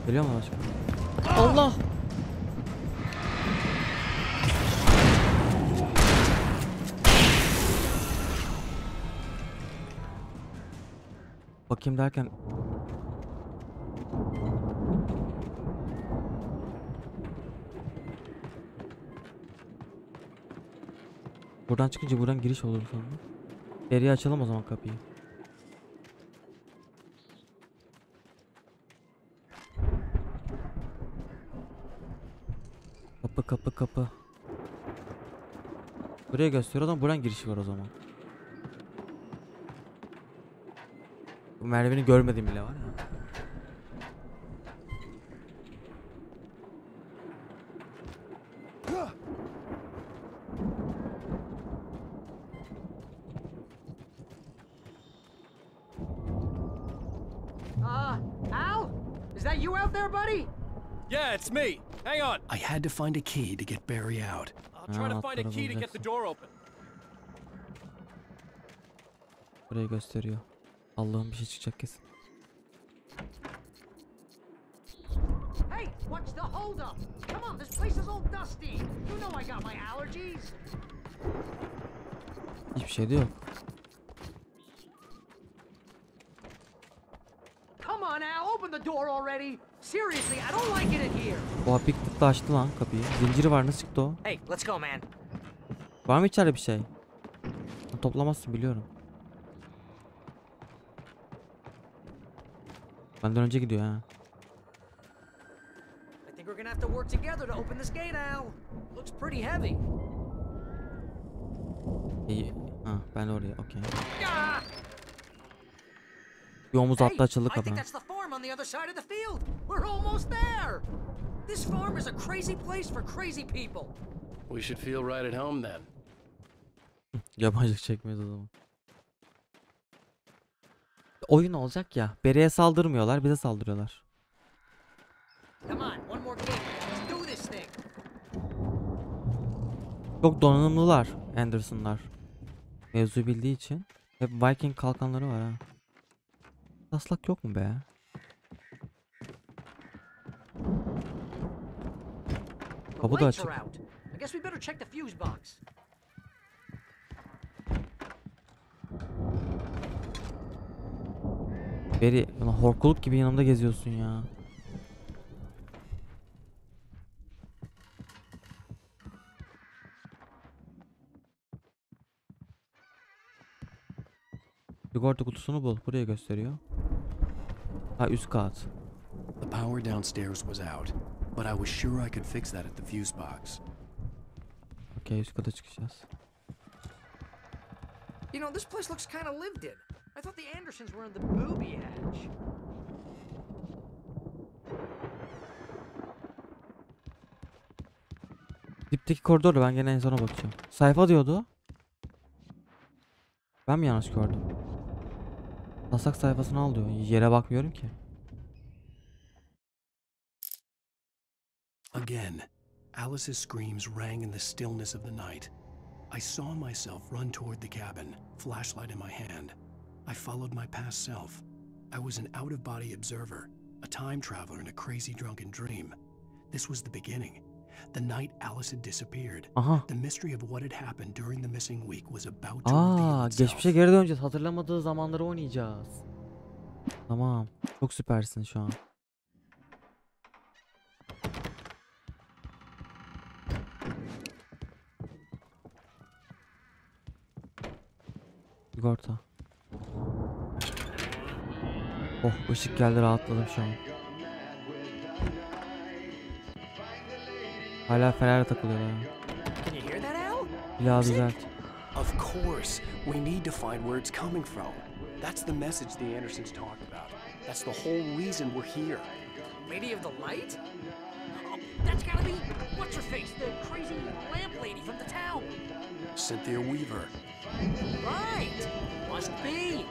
Geliyor mu başka? Allah! Bakayım derken buradan çıkınca buradan giriş olur sonra. Geriye açalım o zaman kapıyı. Kapı. Buraya gösteriyor ama buradan girişi var o zaman. Bu merdiveni görmedim bile var ya. Al? Is that you out there, buddy? Yeah, it's me. Hang on. I had to find a key to get Barry out. I'll try to find a key to get the door open. Burayı gösteriyor. Allah'ım bir şey çıkacak kesin. Hey, what's the hold up? Come on, this place is all dusty. You know I got my allergies. Hiçbir şey de yok. Come on Al, open the door already. Seriously, I don't like it in here. Oha Bigfoot da açtı lan kapıyı. Zinciri var, nasıl çıktı o? Hey, let's go man. Var mı içeride bir şey? Toplamazsın biliyorum. Benden önce gidiyor ha. I think we're gonna have to work together to open this gate, Al. Looks pretty heavy. İyi. Ha, ben de oraya. Okey. Bir omuz attı, açıldı kapı. I think that's the farm on the other side of the field. We're almost there. This farm is a crazy place for crazy people. We should feel right at home then. Yabancılık çekmeyiz o zaman. Oyun olacak ya. Bere'ye saldırmıyorlar, bize saldırıyorlar. Come on, one more game. Let's do this thing. Çok donanımlılar Anderson'lar. Mevzu bildiği için. Hep Viking kalkanları var ha. Taslak yok mu be? Kapı da açık. I guess we better check the fuse box. Beri, horkuluk gibi yanımda geziyorsun ya. Sigorta kutusunu bul. Buraya gösteriyor. Ha, üst kat. The power downstairs was out, but I was sure I could fix that at the fuse box. Okay, üst kata çıkacağız. You know, this place looks kind of lived in. I thought the Andersons were in the booby hatch. Dipteki koridorda ben gene en sona bakacağım. Sayfa diyordu. Ben mi yanlış gördüm? Taslak sayfasını al diyor. Yere bakmıyorum ki. Again, Alice's screams rang in the stillness of the night. I saw myself run toward the cabin, flashlight in my hand. I followed my past self. I was an out-of-body observer, a time traveler in a crazy drunken dream. This was the beginning. The night Alice had disappeared. The mystery of what had happened during the missing week was about to reveal itself. Geçmişe geri döneceğiz. Hatırlamadığı zamanları oynayacağız. Tamam. Çok süpersin şu an. Sigorta. Oh, ışık geldi, rahatladım şu an. Hala fenerle takılıyorlar. Can you hear that, Al? Biraz düzelt. Of course, we need to find where it's coming from. That's the message the Andersons talked about. That's the whole reason we're here. Lady of the Light? Oh, that's gotta be what's her face, the crazy lamp lady from the town. Cynthia Weaver. Right, must be.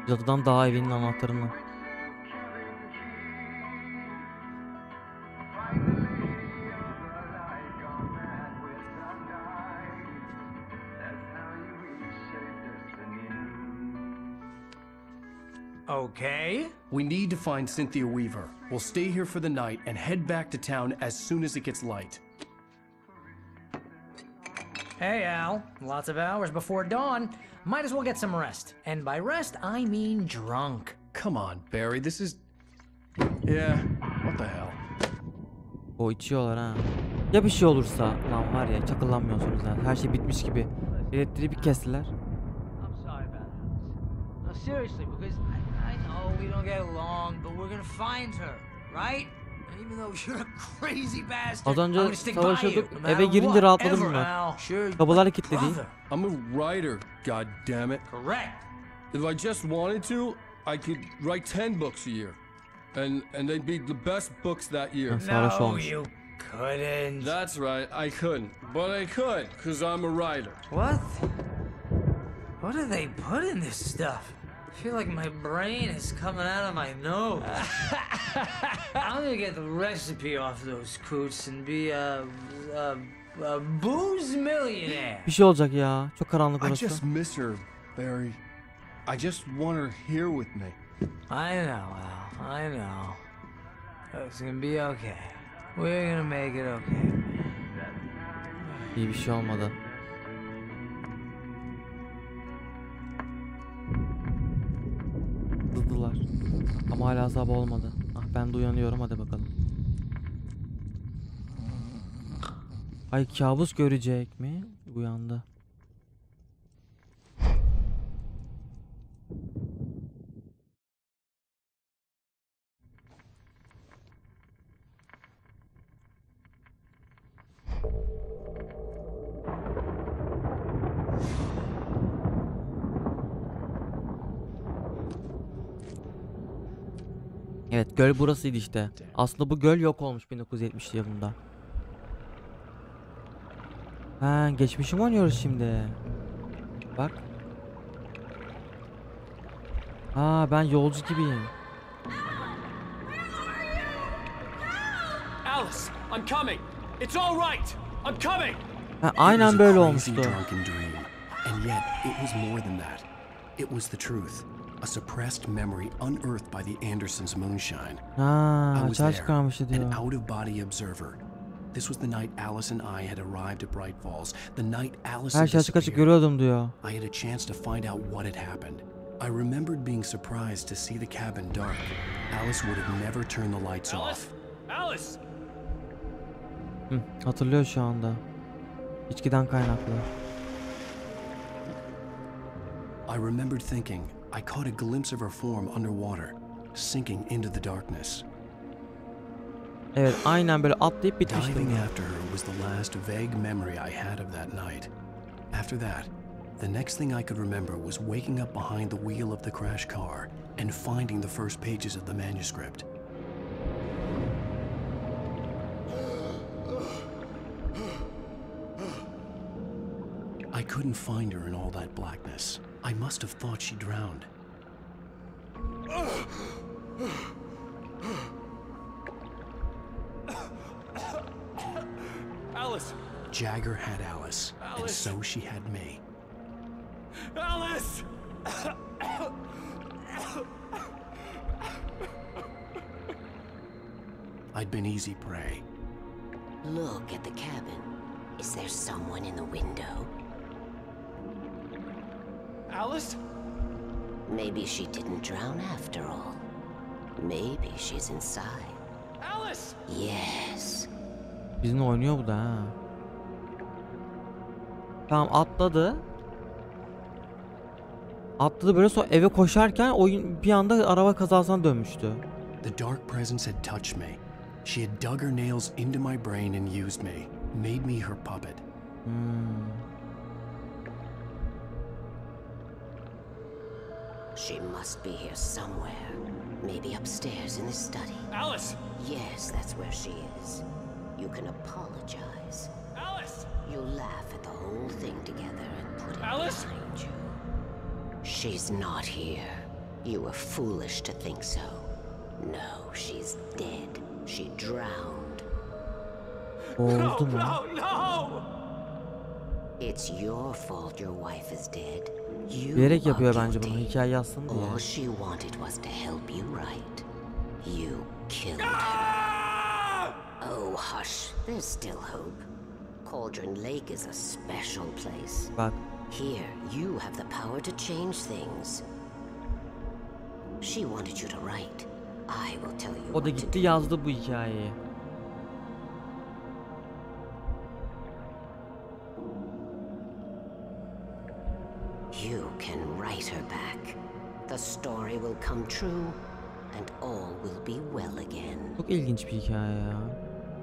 Cadıdan daha evinin anahtarını. Okay. We need to find Cynthia Weaver. We'll stay here for the night and head back to town as soon as it gets light. Hey, Al. Lots of hours before dawn. Might as well get some rest. And by rest, I mean drunk. Come on, Barry. This is... Yeah, what the hell? O içiyorlar ha. Ya bir şey olursa lan var ya, çakıllanmıyorsunuz ha. Her şey bitmiş gibi. Elektriği bir kestiler. No, seriously, because I know we don't get along, but we're gonna find her, right? Even though you're a crazy bastard, Az önce I'm gonna stick by you, savaşıyorduk. no matter Eve girince what, rahatladım ever, ben. Al. Sure, Kapılar kilitledi. I'm a writer, god damn it. Correct. If I just wanted to, I could write 10 books a year. And they'd be the best books that year. sarhoş No, olmuş. you couldn't. That's right, I couldn't. But I could, because I'm a writer. What? What do they put in this stuff? I feel like my brain is coming out of my nose. I'm gonna get the recipe off those coots and be a booze millionaire. Bir şey olacak ya. Çok karanlık I orası. just miss her, Barry. I just want her here with me. I know, Al. I know. It's gonna be okay. We're gonna make it okay. İyi bir şey olmadı. Dıdılar. Ama hala sabah olmadı. Ah ben de uyanıyorum, hadi bakalım. Ay kabus görecek mi? Uyandı. Evet, göl burasıydı işte. Aslında bu göl yok olmuş 1970 yılında. Ha, geçmişi mi oynuyoruz şimdi? Bak. Ha, ben yolcu gibiyim. Alice, I'm coming. It's all right. I'm coming. Ha, aynen böyle olmuştu. And yet, it was more than that. It was the truth. A suppressed memory unearthed by the Andersons' moonshine. Ha, I was there, diyor. an out-of-body observer. This was the night Alice and I had arrived at Bright Falls. The night Alice Her şey açık açık görüyordum diyor. I had a chance to find out what had happened. I remembered being surprised to see the cabin dark. Alice would have never turned the lights off. Alice! Hı, hatırlıyor şu anda. İçkiden kaynaklı. I remembered thinking I caught a glimpse of her form underwater, sinking into the darkness. Evet, aynen böyle atlayıp bitmiştim. Diving after her was the last vague memory I had of that night. After that, the next thing I could remember was waking up behind the wheel of the crash car and finding the first pages of the manuscript. I couldn't find her in all that blackness. I must have thought she drowned. Alice! Jagger had Alice, and so she had me. Alice! I'd been easy prey. Look at the cabin. Is there someone in the window? Alice? Maybe she didn't drown after all. Maybe she's inside. Alice! Yes. Bizimle oynuyor bu da ha. Tamam, atladı. Atladı böyle, sonra eve koşarken oyun bir anda araba kazasına dönmüştü. The dark presence had touched me. She had dug her nails into my brain and used me, made me her puppet. She must be here somewhere. Maybe upstairs in the study. Alice! Yes, that's where she is. You can apologize. Alice! You'll laugh at the whole thing together and put it Alice? behind you. She's not here. You were foolish to think so. No, she's dead. She drowned. Oldu mu? No! It's your fault your wife is dead. Bilerek yapıyor bence bunu, hikaye yazsın diye. All she wanted was to help you right. You killed her. Oh, hush. There's still hope. Cauldron Lake is a special place. Bak. Here, you have the power to change things. She wanted you to write. I will tell you O da gitti yazdı bu hikayeyi. You can write her back. The story will come true, and all will be well again. Çok ilginç bir hikaye ya.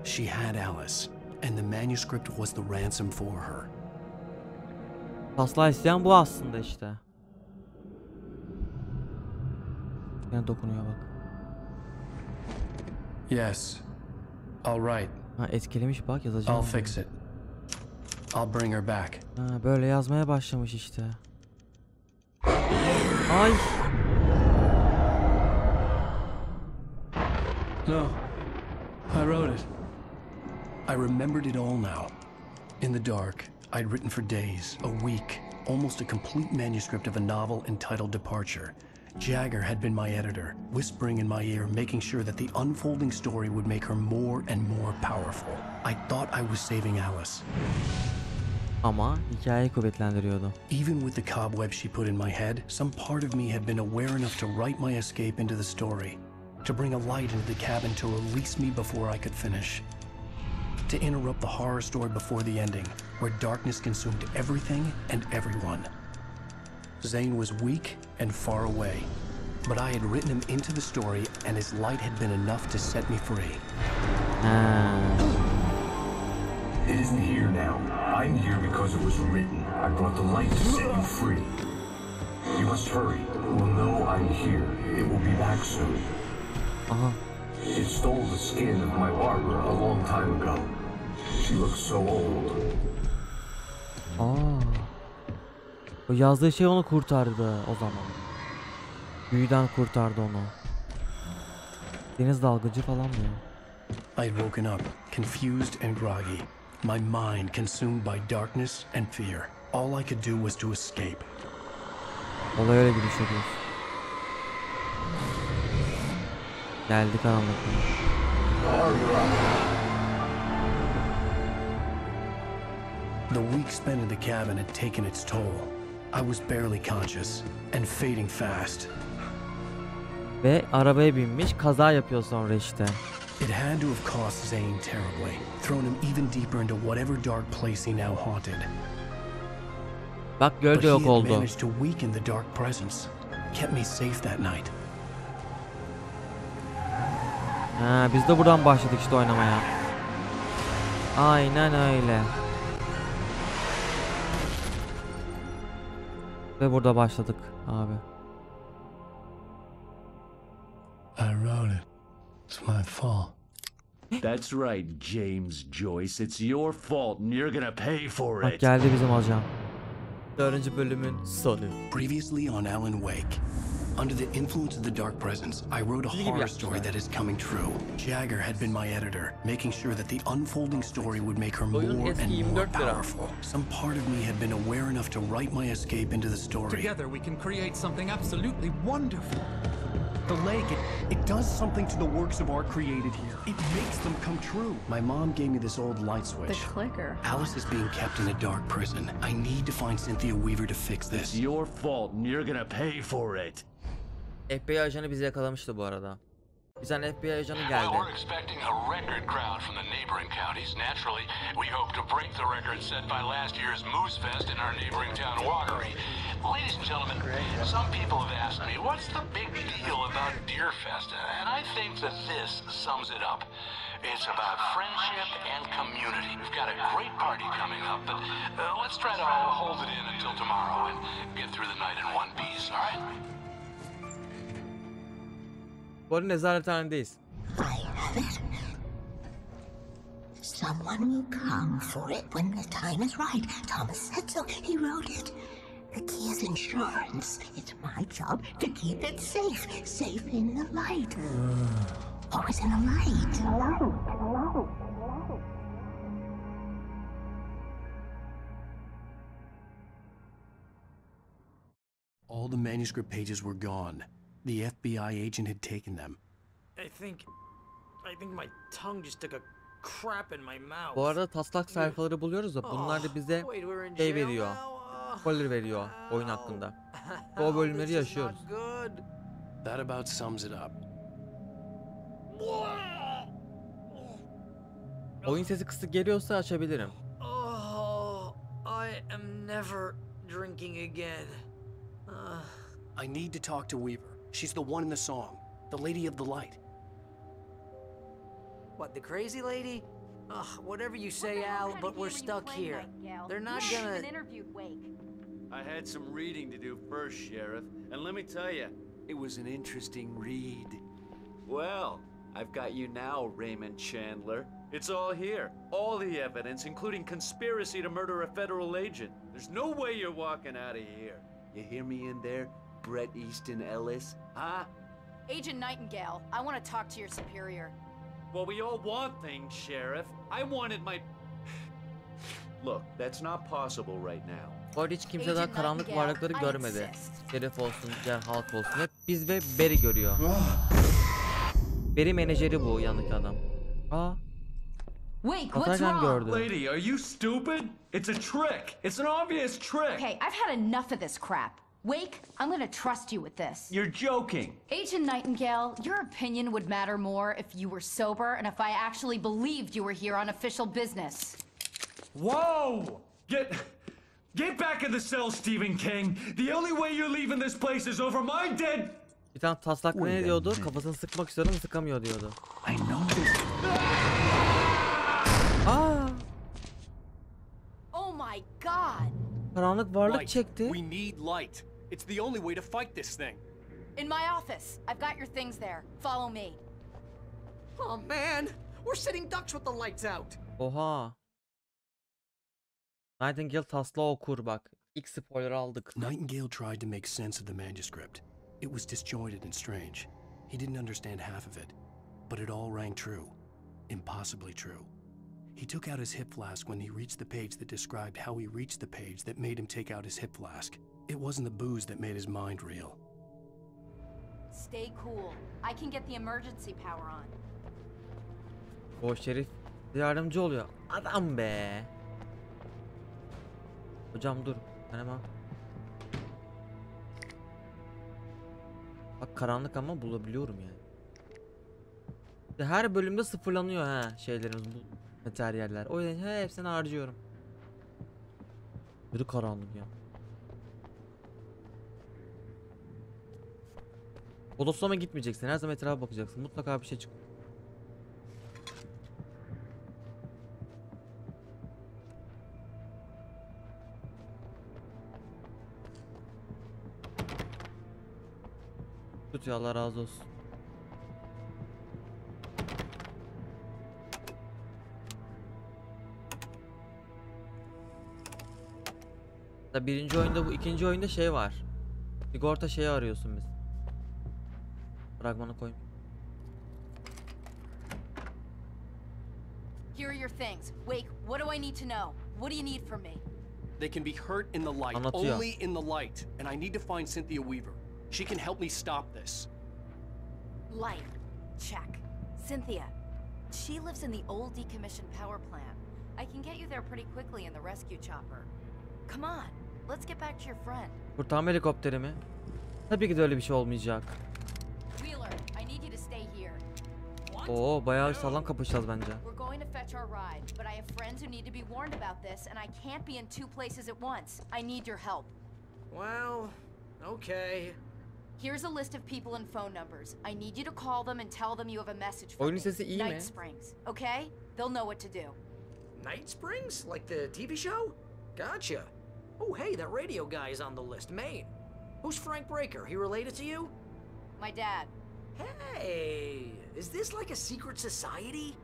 She had Alice, and the manuscript was the ransom for her. Taslağı isteyen bu aslında işte. Yine dokunuyor bak. Yes, I'll write. Ha, etkilemiş bak, yazacağım. I'll fix it. I'll bring her back. Ha, böyle yazmaya başlamış işte. Ay. No, I wrote it. I remembered it all now. In the dark, I'd written for days, a week, almost a complete manuscript of a novel entitled Departure. Jagger had been my editor, whispering in my ear, making sure that the unfolding story would make her more and more powerful. I thought I was saving Alice. Ama hikayeyi kuvvetlendiriyordu. Even with the cobweb she put in my head, some part of me had been aware enough to write my escape into the story, to bring a light into the cabin to release me before I could finish, to interrupt the horror story before the ending, where darkness consumed everything and everyone. Zane was weak and far away, but I had written him into the story, and his light had been enough to set me free. It isn't here now. I'm here because it was written. I brought the light to set you free. You must hurry. It will know I'm here. It will be back soon. It stole the skin of my barber a long time ago. She looks so old. O yazdığı şey onu kurtardı o zaman. Büyüden kurtardı onu. Deniz dalgıcı falan mı ya? I'd woken up, confused and groggy. My mind consumed by darkness and fear. All I could do was to escape. Olay öyle gidiş ediyor. Geldi karanlık. The week spent in the cabin had taken its toll. I was barely conscious and fading fast. Ve arabaya binmiş, kaza yapıyor sonra işte. It had to have cost Zane terribly, thrown him even deeper into whatever dark place he now haunted. Bak göl de yok oldu. But he had managed to weaken the dark presence, kept me safe that night. Ha, biz de buradan başladık işte oynamaya. Aynen öyle. Ve burada başladık abi. I wrote it. It's my fault. That's right, James Joyce. It's your fault and you're gonna pay for Bak it. geldi bizim ajan. 4. bölümün sonu. Previously on Alan Wake. Under the influence of the dark presence, I wrote a horror story that is coming true. Jagger had been my editor, making sure that the unfolding story would make her more and more powerful. Some part of me had been aware enough to write my escape into the story. Together we can create something absolutely wonderful. The lake, it does something to the works of art created here. It makes them come true. My mom gave me this old light switch. The clicker. Alice is being kept in a dark prison. I need to find Cynthia Weaver to fix this. It's your fault and you're gonna pay for it. FBI ajanı bizi yakalamıştı bu arada. Bir tane FBI ajanı geldi. Well, we're expecting a record crowd from the neighboring counties. Naturally, we hope to break the record set by last year's Moose Fest in our neighboring town, Walkery. Ladies and gentlemen, some people have asked me, what's the big deal about Deer Fest? And I think that this sums it up. It's about friendship and community. We've got a great party coming up, but let's try to hold it in until tomorrow and get through the night in one piece, all right? Bu arada nezarethanedeyiz. Someone will come for it when the time is right. Thomas said so. He wrote it. The key is insurance. It's my job to keep it safe. Safe in the light. Always in the light. All the manuscript pages were gone. The FBI agent had taken them. I think my tongue just took a crap in my mouth. Bu arada taslak sayfaları buluyoruz da bunlar da bize şey veriyor. Spoiler veriyor oyun hakkında. O bölümleri yaşıyoruz. That about sums it up. Oyun sesi kısık geliyorsa açabilirim. Oh, I am never drinking again. I need to talk to Weaver. She's the one in the song, the lady of the light. What, the crazy lady? Ugh, whatever you say, Al, but we're stuck here. They're not gonna... I had some reading to do first, Sheriff, and let me tell you, it was an interesting read. Well, I've got you now, Raymond Chandler. It's all here. All the evidence, including conspiracy to murder a federal agent. There's no way you're walking out of here. You hear me in there, Bret Easton Ellis? Huh? Agent Nightingale, I want to talk to your superior. Well, we all want things, Sheriff. I wanted my... Look, that's not possible right now. Bu arada hiç kimse daha karanlık varlıkları görmedi. Şerif olsun, diğer halk olsun. Hep biz ve Barry görüyor. Barry menajeri bu yanındaki adam. Aa. Wait, what's wrong? Gördü. Lady, are you stupid? It's a trick. It's an obvious trick. Okay, I've had enough of this crap. Wake, I'm gonna trust you with this. You're joking. Agent Nightingale, your opinion would matter more if you were sober and if I actually believed you were here on official business. Whoa! Get back in the cell, Stephen King. The only way you're leaving this place is over my dead... Bir tane taslaklı ne diyordu? Kafasını sıkmak istiyorum, sıkamıyor diyordu. I know this. Aa! Oh my god! Karanlık varlık çekti. We need light. It's the only way to fight this thing. In my office. I've got your things there. Follow me. Oh man, we're sitting ducks with the lights out. Oha. Nightingale taslağı okur bak. İlk spoiler aldık. Nightingale tried to make sense of the manuscript. It was disjointed and strange. He didn't understand half of it, but it all rang true. Impossibly true. He took out his hip flask when he reached the page that described how he reached the page that made him take out his hip flask. It wasn't the booze that made his mind real. Stay cool. I can get the emergency power on. O Şerif yardımcı oluyor. Adam be. Hocam dur. Ben hemen. Bak karanlık ama bulabiliyorum yani. Her bölümde sıfırlanıyor ha şeylerimiz, bu materyaller. O yüzden hepsini harcıyorum. Biri karanlık ya. Bodoslama gitmeyeceksin. Her zaman etrafa bakacaksın. Mutlaka bir şey çıkıyor. Tut ya, Allah razı olsun. Da birinci oyunda, bu ikinci oyunda şey var. Sigorta şeyi arıyorsun biz. Fragmanı koy. Here are your things. Wake, what do I need to know? What do you need from me? They can be hurt in the light. Anlatıyor. Only in the light. And I need to find Cynthia Weaver. She can help me stop this. Light. Check. Cynthia. She lives in the old decommissioned power plant. I can get you there pretty quickly in the rescue chopper. Come on. Let's get back to your friend. Kurtarma helikopteri mi? Tabii ki de öyle bir şey olmayacak. Wheeler, I need you to stay here. Oo, bayağı sağlam kapışacağız bence. We're going to fetch our ride, but I have friends who need to be warned about this, and I can't be in two places at once. I need your help. Well, okay. Here's a list of people and phone numbers. I need you to call them and tell them you have a message from Oyunun me. sesi iyi mi? Night Springs, okay? They'll know what to do. Night Springs? Like the TV show? Gotcha. Oh, hey, that radio guy is on the list, Maine. Who's Frank Breaker? He related to you? My dad. Hey, is this like a secret society?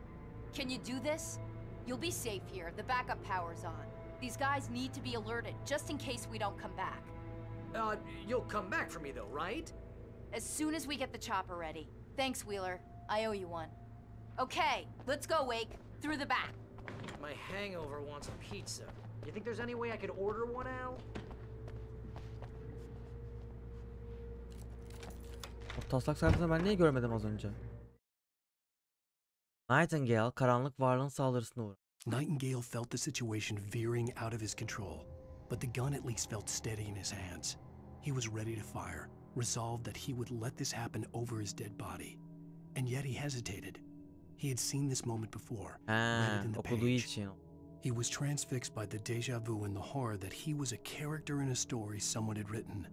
Can you do this? You'll be safe here. The backup power's on. These guys need to be alerted, just in case we don't come back. You'll come back for me though, right? As soon as we get the chopper ready. Thanks, Wheeler. I owe you one. Okay, let's go, Wake. Through the back. My hangover wants a pizza. You think there's any way I could order one, Al? O taslak sayfasını ben niye görmedim az önce? Nightingale karanlık varlığın saldırısına uğradı. Nightingale felt the situation veering out of his control, but the gun at least felt steady in his hands. He was ready to fire, resolved that he would let this happen over his dead body. And yet he hesitated. He had seen this moment before, read it in the page. He was transfixed by the déjà vu and the horror that he was a character in a story someone had written.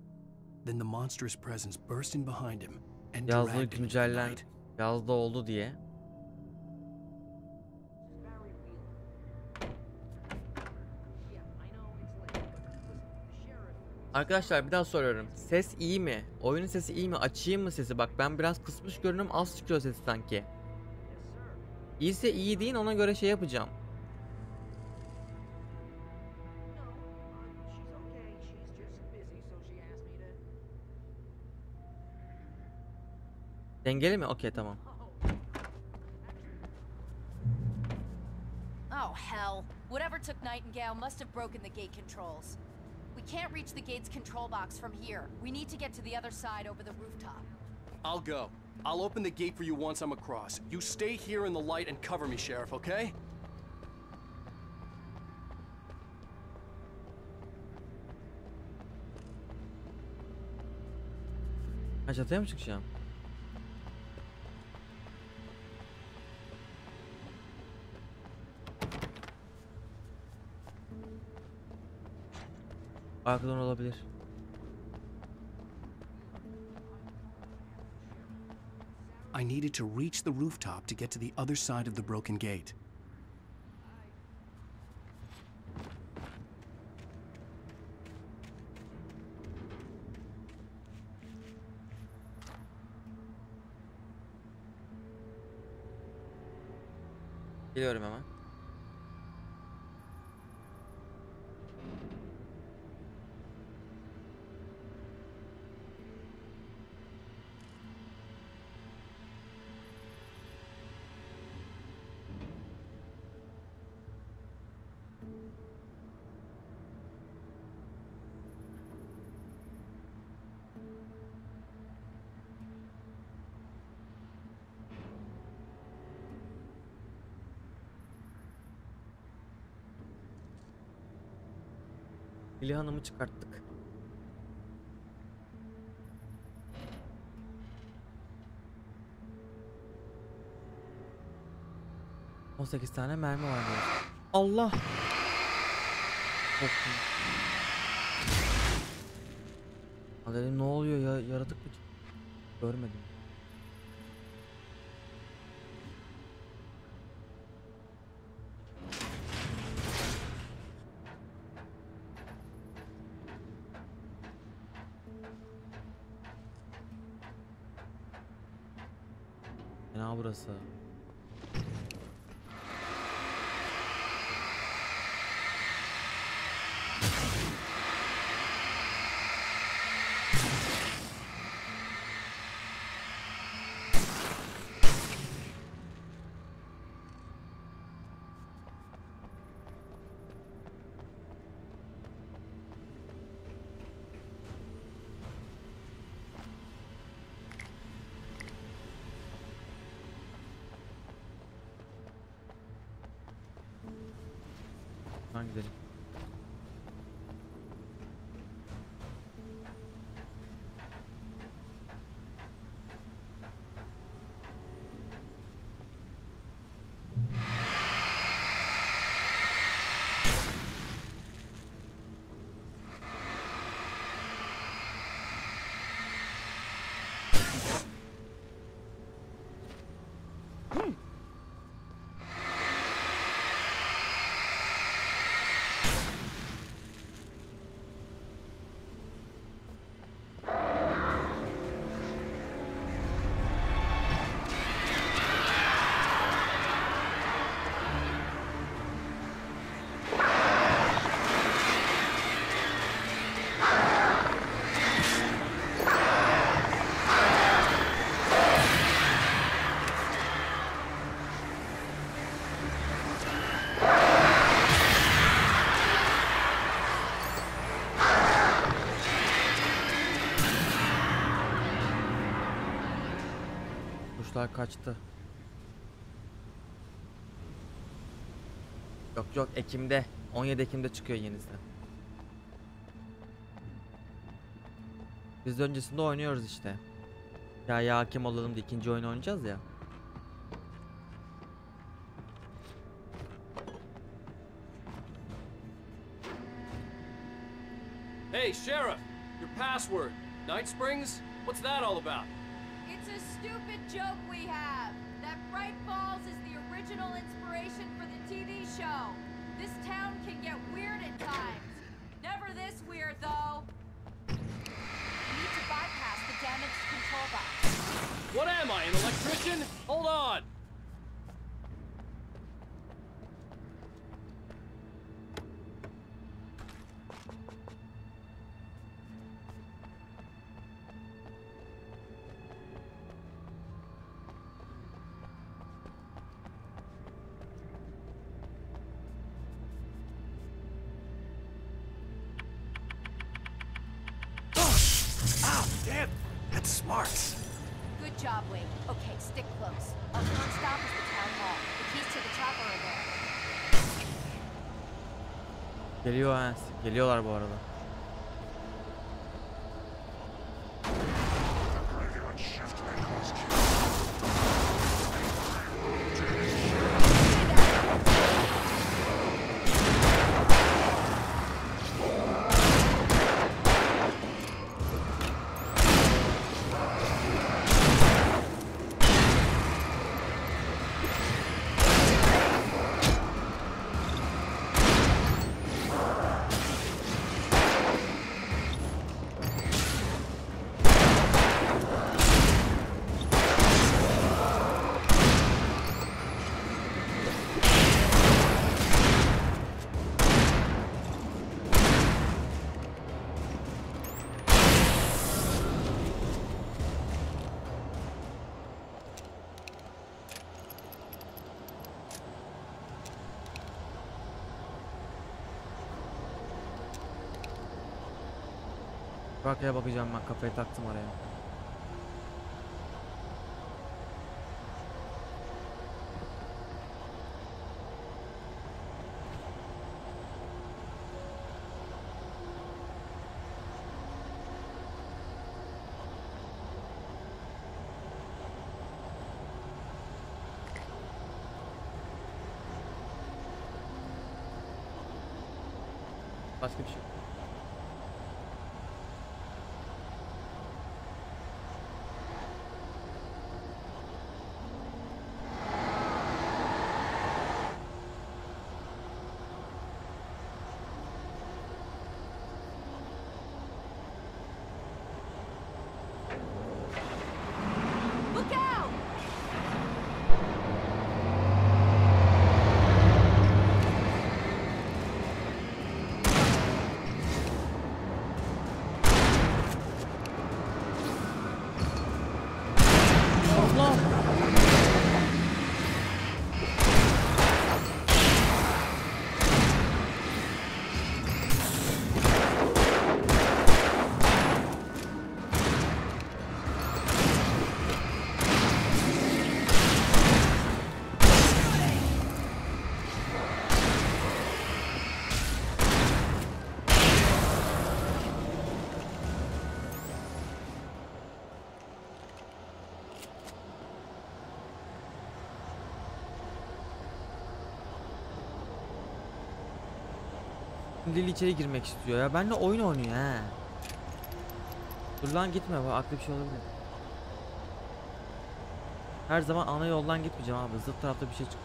Then the monstrous presence burst in behind him and Yazdığı dragged him into the güncellen night. yazda oldu diye. Arkadaşlar bir daha soruyorum. Ses iyi mi? Oyunun sesi iyi mi? Açayım mı sesi? Bak ben biraz kısmış görünüyorum. Az çıkıyor sesi sanki. İyiyse iyi deyin, ona göre şey yapacağım. Dengeli mi? Okey, tamam. Oh, hell. Whatever took Nightingale must have broken the gate controls. We can't reach the gate's control box from here. We need to get to the other side over the rooftop. I'll go. I'll open the gate for you once I'm across. You stay here in the light and cover me, Sheriff, okay? Ha, çatıya mı çıkacağım? Arkadan olabilir. I needed to reach the rooftop to get to the other side of the broken gate. Geliyorum hemen. Lili Hanım'ı çıkarttık. ...18 tane mermi var diyor. Allah! Dedim, ne oluyor ya? Yaratık mı? Görmedim. Fena burası. Gidelim. Kaçtı. Yok Ekim'de. 17 Ekim'de çıkıyor yenisi. Biz de öncesinde oynuyoruz işte. Ya hakim olalım diye ikinci oyunu oynayacağız ya. Hey Sheriff, your password. Night Springs? What's that all about? It's a stupid joke we have. That Bright Falls is the original inspiration for the TV show. This town can get weird at times. Never this weird, though. We need to bypass the damaged control box. What am I, an electrician? Hold on! smarts. Good job, Wake. Okay, stick close. Our first stop is the town hall. The keys to the chopper are there. Geliyor ha. Geliyorlar bu arada. Arkaya bakacağım, ben kafayı taktım oraya. Başka bir şey. Lili içeri girmek istiyor ya. Benle oyun oynuyor ha. Dur lan gitme, bu aklı bir şey olabilir. Her zaman ana yoldan gitmeyeceğim abi. Zıt tarafta bir şey çık.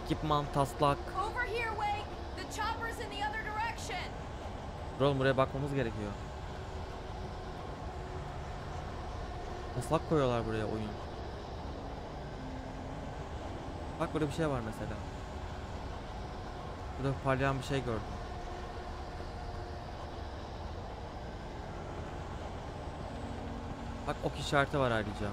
Ekipman, taslak. Dur oğlum, buraya bakmamız gerekiyor. Taslak koyuyorlar buraya oyun. Bak burada bir şey var mesela. Burada parlayan bir şey gördüm. Bak ok işareti var ayrıca.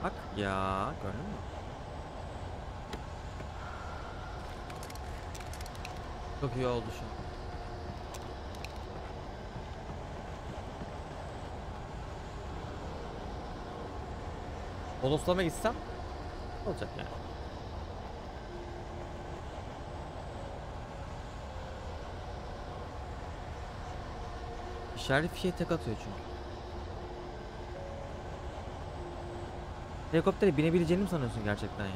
Bak ya, gördün mü? Çok iyi oldu şu an. Boloslama gitsem olacak yani. İşaret fişeğe tek atıyor çünkü. Helikoptere binebileceğini mi sanıyorsun gerçekten ya?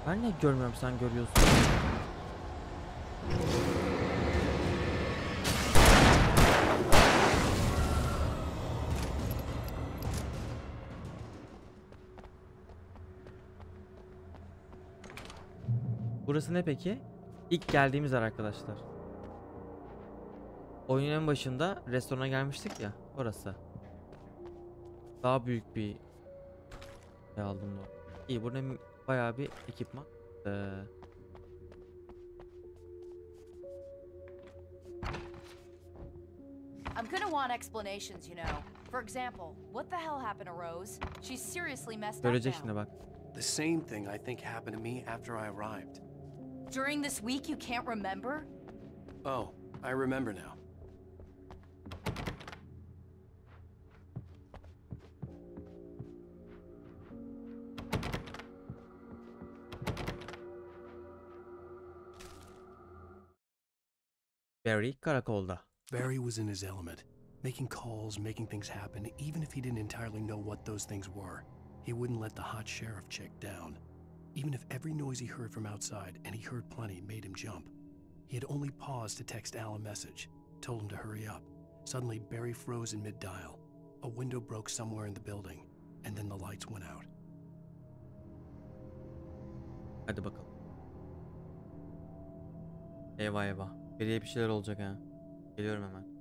Ben ne görmüyorum, sen görüyorsun. Burası ne peki? İlk geldiğimiz yer arkadaşlar. Oyunun en başında restorana gelmiştik ya, orası. Daha büyük bir şey aldım da. İyi, burada bayağı bir ekipman. I'm gonna want explanations, you know. For example, what the hell happened to Rose? She's seriously messed up Görecek now. şimdi bak. The same thing I think happened to me after I arrived. During this week, you can't remember? Oh, I remember now. Barry karakolda. Barry was in his element, making calls, making things happen, even if he didn't entirely know what those things were. He wouldn't let the hot sheriff chick down. Even if every noise he heard from outside, and he heard plenty, made him jump. He had only paused to text Al a message, told him to hurry up. Suddenly, Barry froze in mid-dial. A window broke somewhere in the building, and then the lights went out. Hadi bakalım. Eyvah eyvah. Geriye bir şeyler olacak ha. Geliyorum hemen.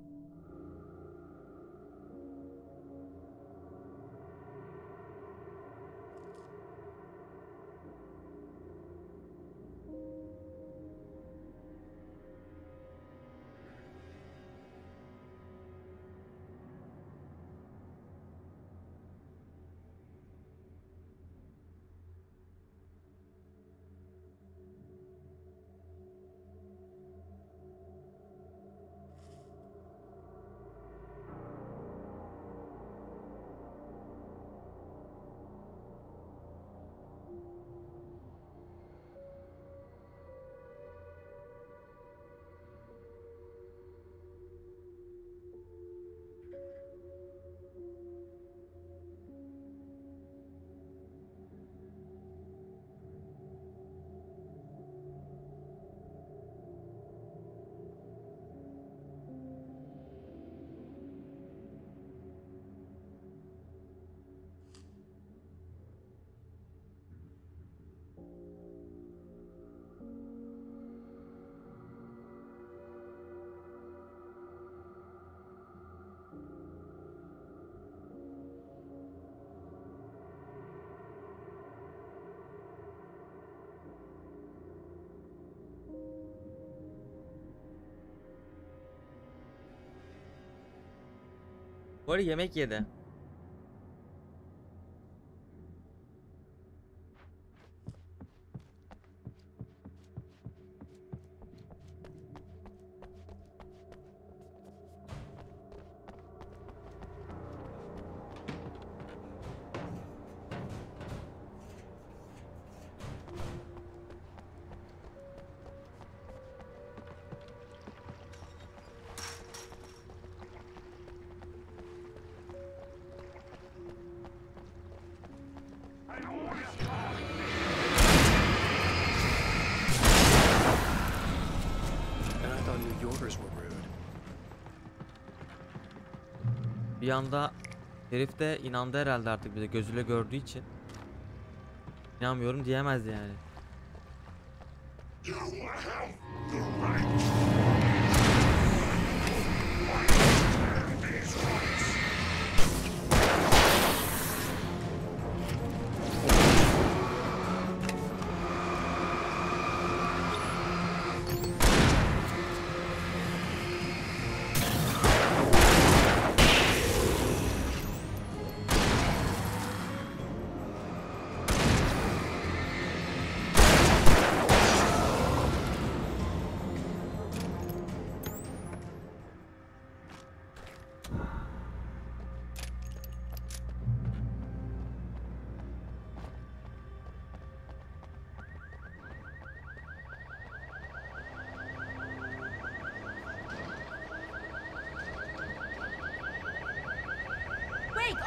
Bu arada yemek yedi. Bir anda herif de inandı herhalde artık bize, gözüyle gördüğü için. İnanmıyorum diyemez yani.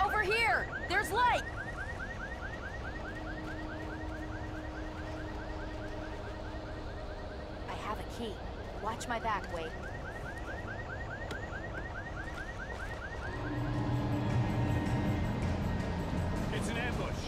Over here! There's light! I have a key. Watch my back, Wake. It's an ambush.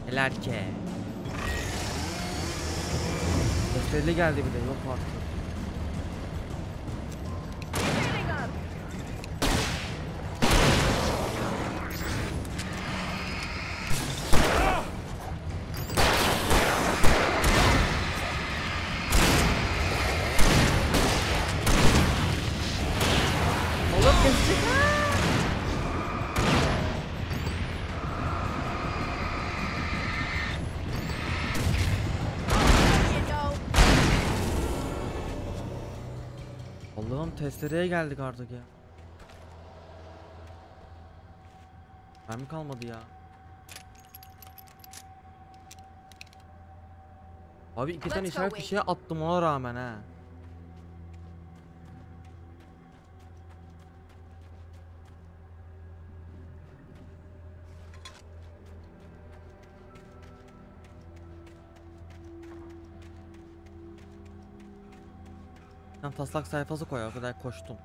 Elerke. Gösterili geldi bir de, yok artık. Allah'ım, testereye geldik artık ya. Mermi kalmadı ya. Abi 2 tane işaret bir şeye attım ona rağmen ha. Ben taslak sayfası koy, o kadar koştum.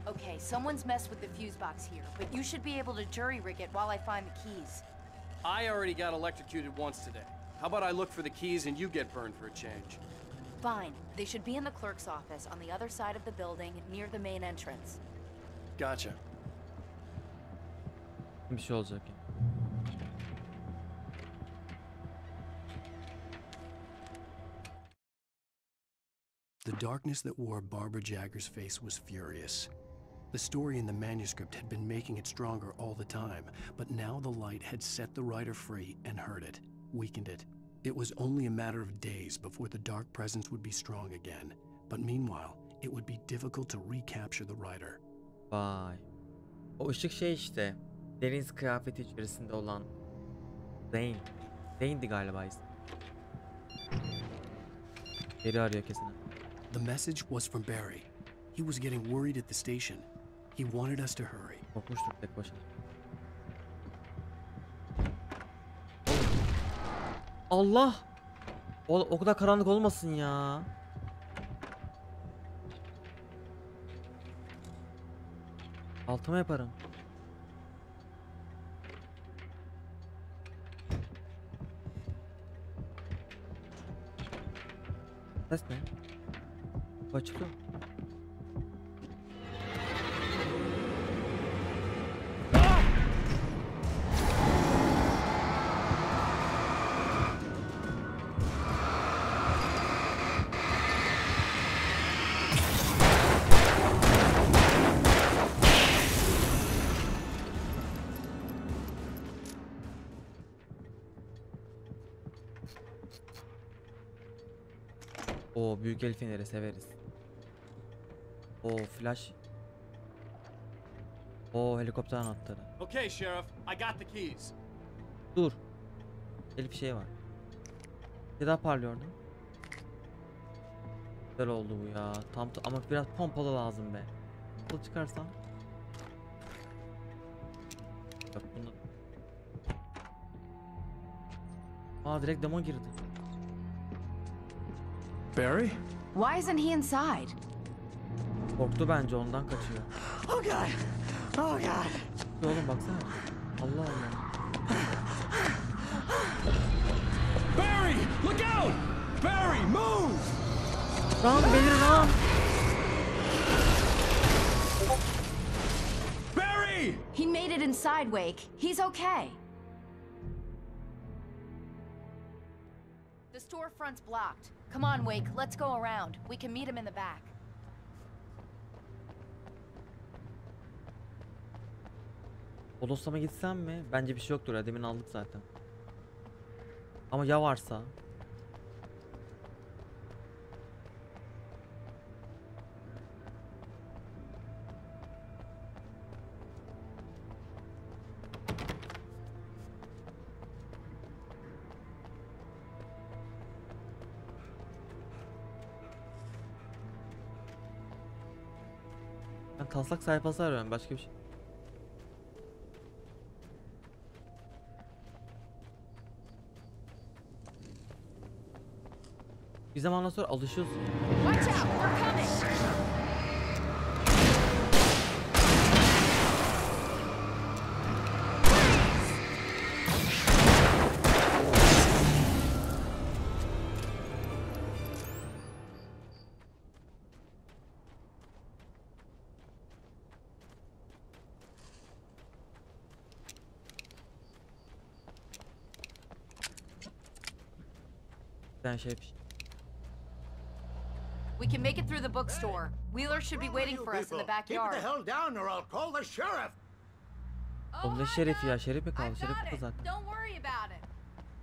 Okay, someone's messed with the fuse box here, but you should be able to jury rig it while I find the keys. I already got electrocuted once today. How about I look for the keys and you get burned for a change? Fine. They should be in the clerk's office on the other side of the building near the main entrance. Gotcha. Bir şey olacak ya. The darkness that wore Barbara Jagger's face was furious. The story in the manuscript had been making it stronger all the time, but now the light had set the writer free and hurt it, weakened it. It was only a matter of days before the dark presence would be strong again. But meanwhile, it would be difficult to recapture the writer. Vay. O ışık şey işte. Deniz kıyafeti içerisinde olan Zane. Zane'di galiba ismi. Geri arıyor kesin. The message was from Barry. He was getting worried at the station. He wanted us to hurry. Korkmuştuk tek başına. Allah! O kadar karanlık olmasın ya. Altıma yaparım. Ses ne? Açılıyor. O büyük el feneri severiz. O flash. O helikopter anahtarı. Okay, Sheriff, I got the keys. Dur. Elif şey var. Bir daha parlıyordu. Güzel oldu bu ya. Tam ama biraz pompalı lazım be. Pompalı çıkarsam. Bak bunu. Aa, direkt demo girdi. Barry? Why isn't he inside? Korktu bence, ondan kaçıyor. Oh God! Oh God! Oğlum baksana. Allah Allah. Barry, look out! Barry, move! Run, Barry, run! Barry! He made it inside, Wake. He's okay. The storefront's blocked. Come on, Wake, let's go around. We can meet him in the back. Bodoslama gitsem mi? Bence bir şey yoktur ya, demin aldık zaten. Ama ya varsa? Ben taslak sayfası arıyorum, başka bir şey. Bir zamandan sonra alışıyorsun. Watch out, we're coming. Ben şey We can make it through the bookstore. Wheeler should be waiting for us in the Keep the backyard. hell down or I'll call the sheriff. Oğlum ne şerefi ya? Şerif mi kaldı? Şerif bu zaten. Don't worry about it.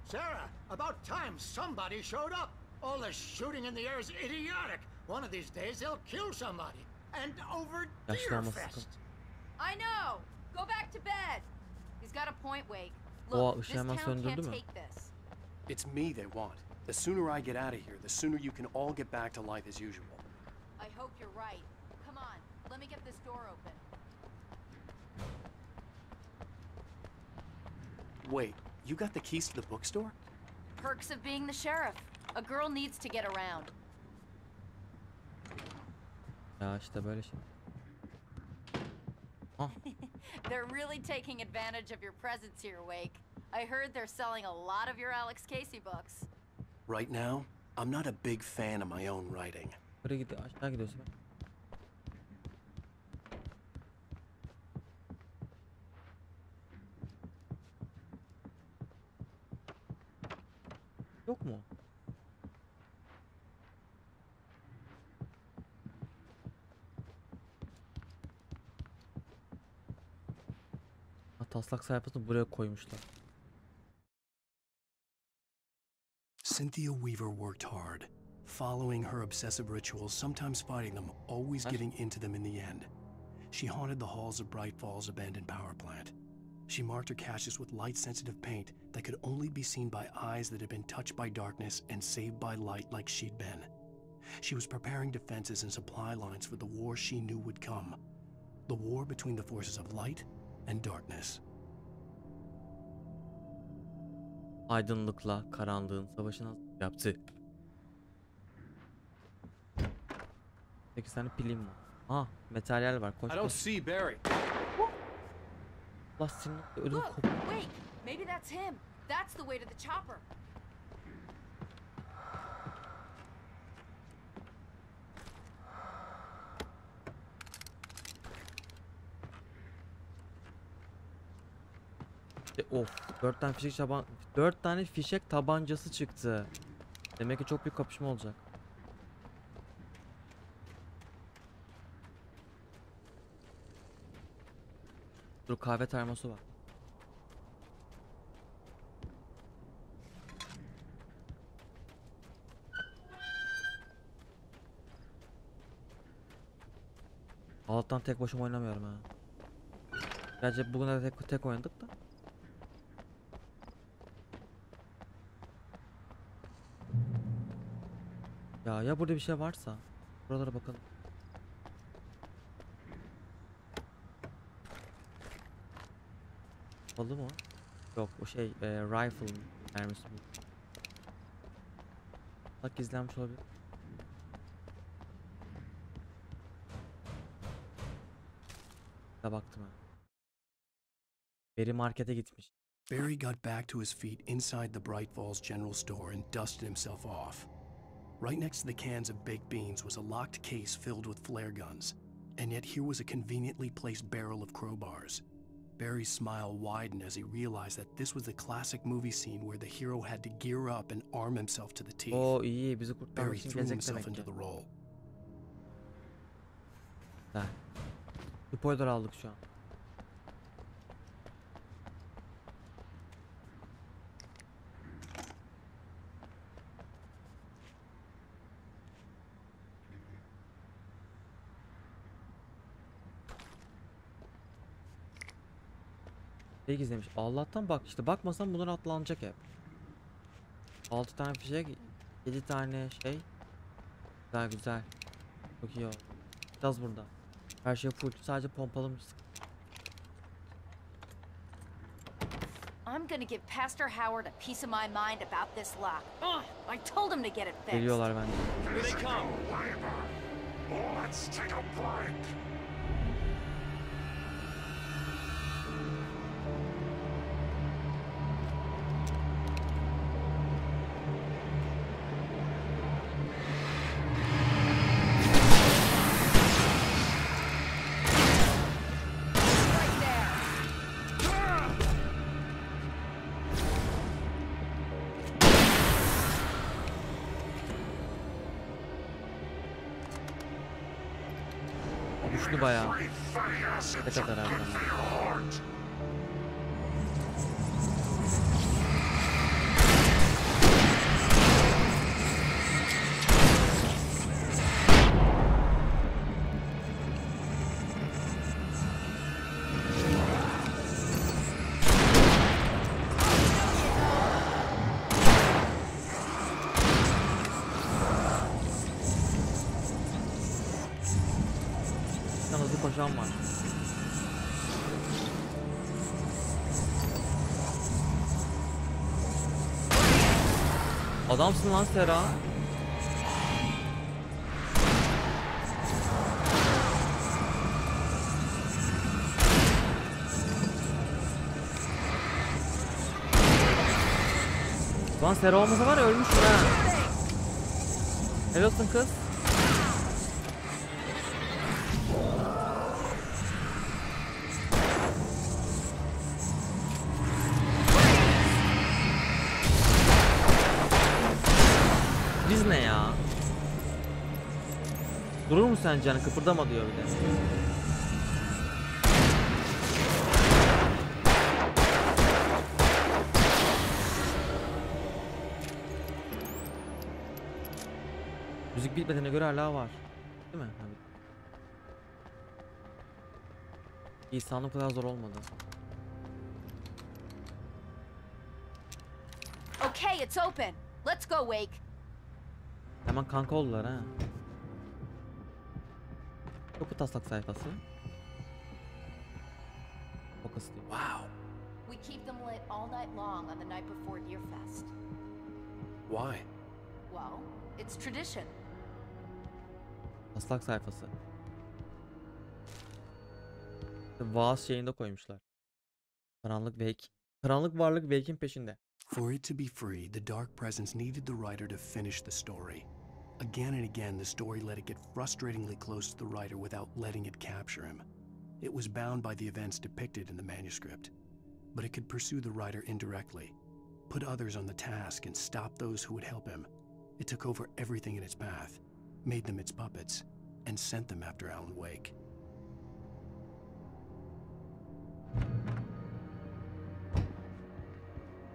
Sarah, about time somebody showed up. All the shooting in the air is idiotic. One of these days they'll kill somebody. And over Deerfest. I know. Go back to bed. He's got a point, Wake. O Look, ışığı this hemen town söndürdü can't mü? take this. It's me they want. The sooner I get out of here, the sooner you can all get back to life as usual. I hope you're right. Come on, let me get this door open. Wait, you got the keys to the bookstore? Perks of being the sheriff. A girl needs to get around. Ya işte böyle şey. They're really taking advantage of your presence here, Wake. I heard they're selling a lot of your Alex Casey books. Right now, I'm not a big fan of my own writing. Buraya gidiyor, aşağı gidiyorsun. Yok mu? Ha, taslak sayfasını buraya koymuşlar. Cynthia Weaver worked hard, following her obsessive rituals, sometimes fighting them, always getting into them in the end. She haunted the halls of Bright Falls' abandoned power plant. She marked her caches with light-sensitive paint that could only be seen by eyes that had been touched by darkness and saved by light like she'd been. She was preparing defenses and supply lines for the war she knew would come. The war between the forces of light and darkness. Aydınlıkla karanlığın savaşını yaptı. 8 tane pilim var. Ah, materyal var. Koş I don't koş. see Barry. Allah senin ödüm Look, koptu. wait, maybe that's him. That's the way to the chopper. Of, 4 tane fişek tabancası çıktı. Demek ki çok büyük kapışma olacak. Dur, kahve termosu var. Allah'tan tek başıma oynamıyorum ha. Gerçi bugün de tek oynadık da. Ya burada bir şey varsa buralara bakalım. Balı mı? Yok, o şey rifle mermisi bu. Bak, gizlenmiş olabilir. Da baktım ha. Beri markete gitmiş. Barry got back to his feet inside the Bright Falls General Store and dusted himself off. Right next to the cans of baked beans was a locked case filled with flare guns, and yet here was a conveniently placed barrel of crowbars. Barry's smile widened as he realized that this was the classic movie scene where the hero had to gear up and arm himself to the teeth. Oo, iyi, bizi kurtarmak Barry için threw gelecek himself demek into ki. the role. Ha. Spoiler aldık şu an. Ne gizlemiş? Allah'tan bak işte, bakmasam bunlar atlanacak hep. 6 tane fişek, 7 tane şey. Güzel güzel. Çok iyi oldu. Biraz burada. Her şey full. Sadece pompalım. I'm gonna give Pastor Howard a piece of my mind about this lock. I told him to get it fixed. Geliyorlar bence. Here they come. Let's take a break. Güçlü bayağı. Ne kadar arkadaşlar. Hızlı koşan var. Adamsın lan Sera. Lan Sera olmasa var ya ölmüşsün ha. Helal olsun kız. Biz ne ya? Durur mu sence yani kıpırdama diyor bir de. Müzik bitmediğine göre hala var. Değil mi? Hani. İsa'nın kadar zor olmadı. Okay, it's open. Let's go, Wake. Hemen kanka oldular ha. Çok bu taslak sayfası. Focus diyor. Wow. We keep them lit all night long on the night before Deerfest. Why? Well, it's tradition. Taslak sayfası. Vaaz şeyinde koymuşlar. Karanlık varlık Wake'in peşinde. For it to be free, the dark presence needed the writer to finish the story. Again and again, the story let it get frustratingly close to the writer without letting it capture him. It was bound by the events depicted in the manuscript, but it could pursue the writer indirectly, put others on the task, and stop those who would help him. It took over everything in its path, made them its puppets, and sent them after Alan Wake.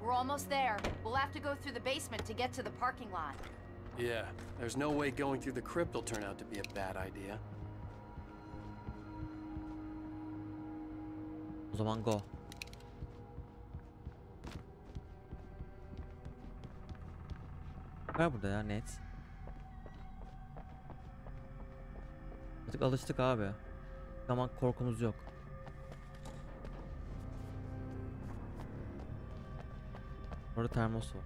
We're almost there. We'll have to go through the basement to get to the parking lot. Yeah, there's no way going through the crypt will turn out to be a bad idea. O zaman go. Var burada ya net. Artık alıştık abi. Zaman korkumuz yok. Orada termos var.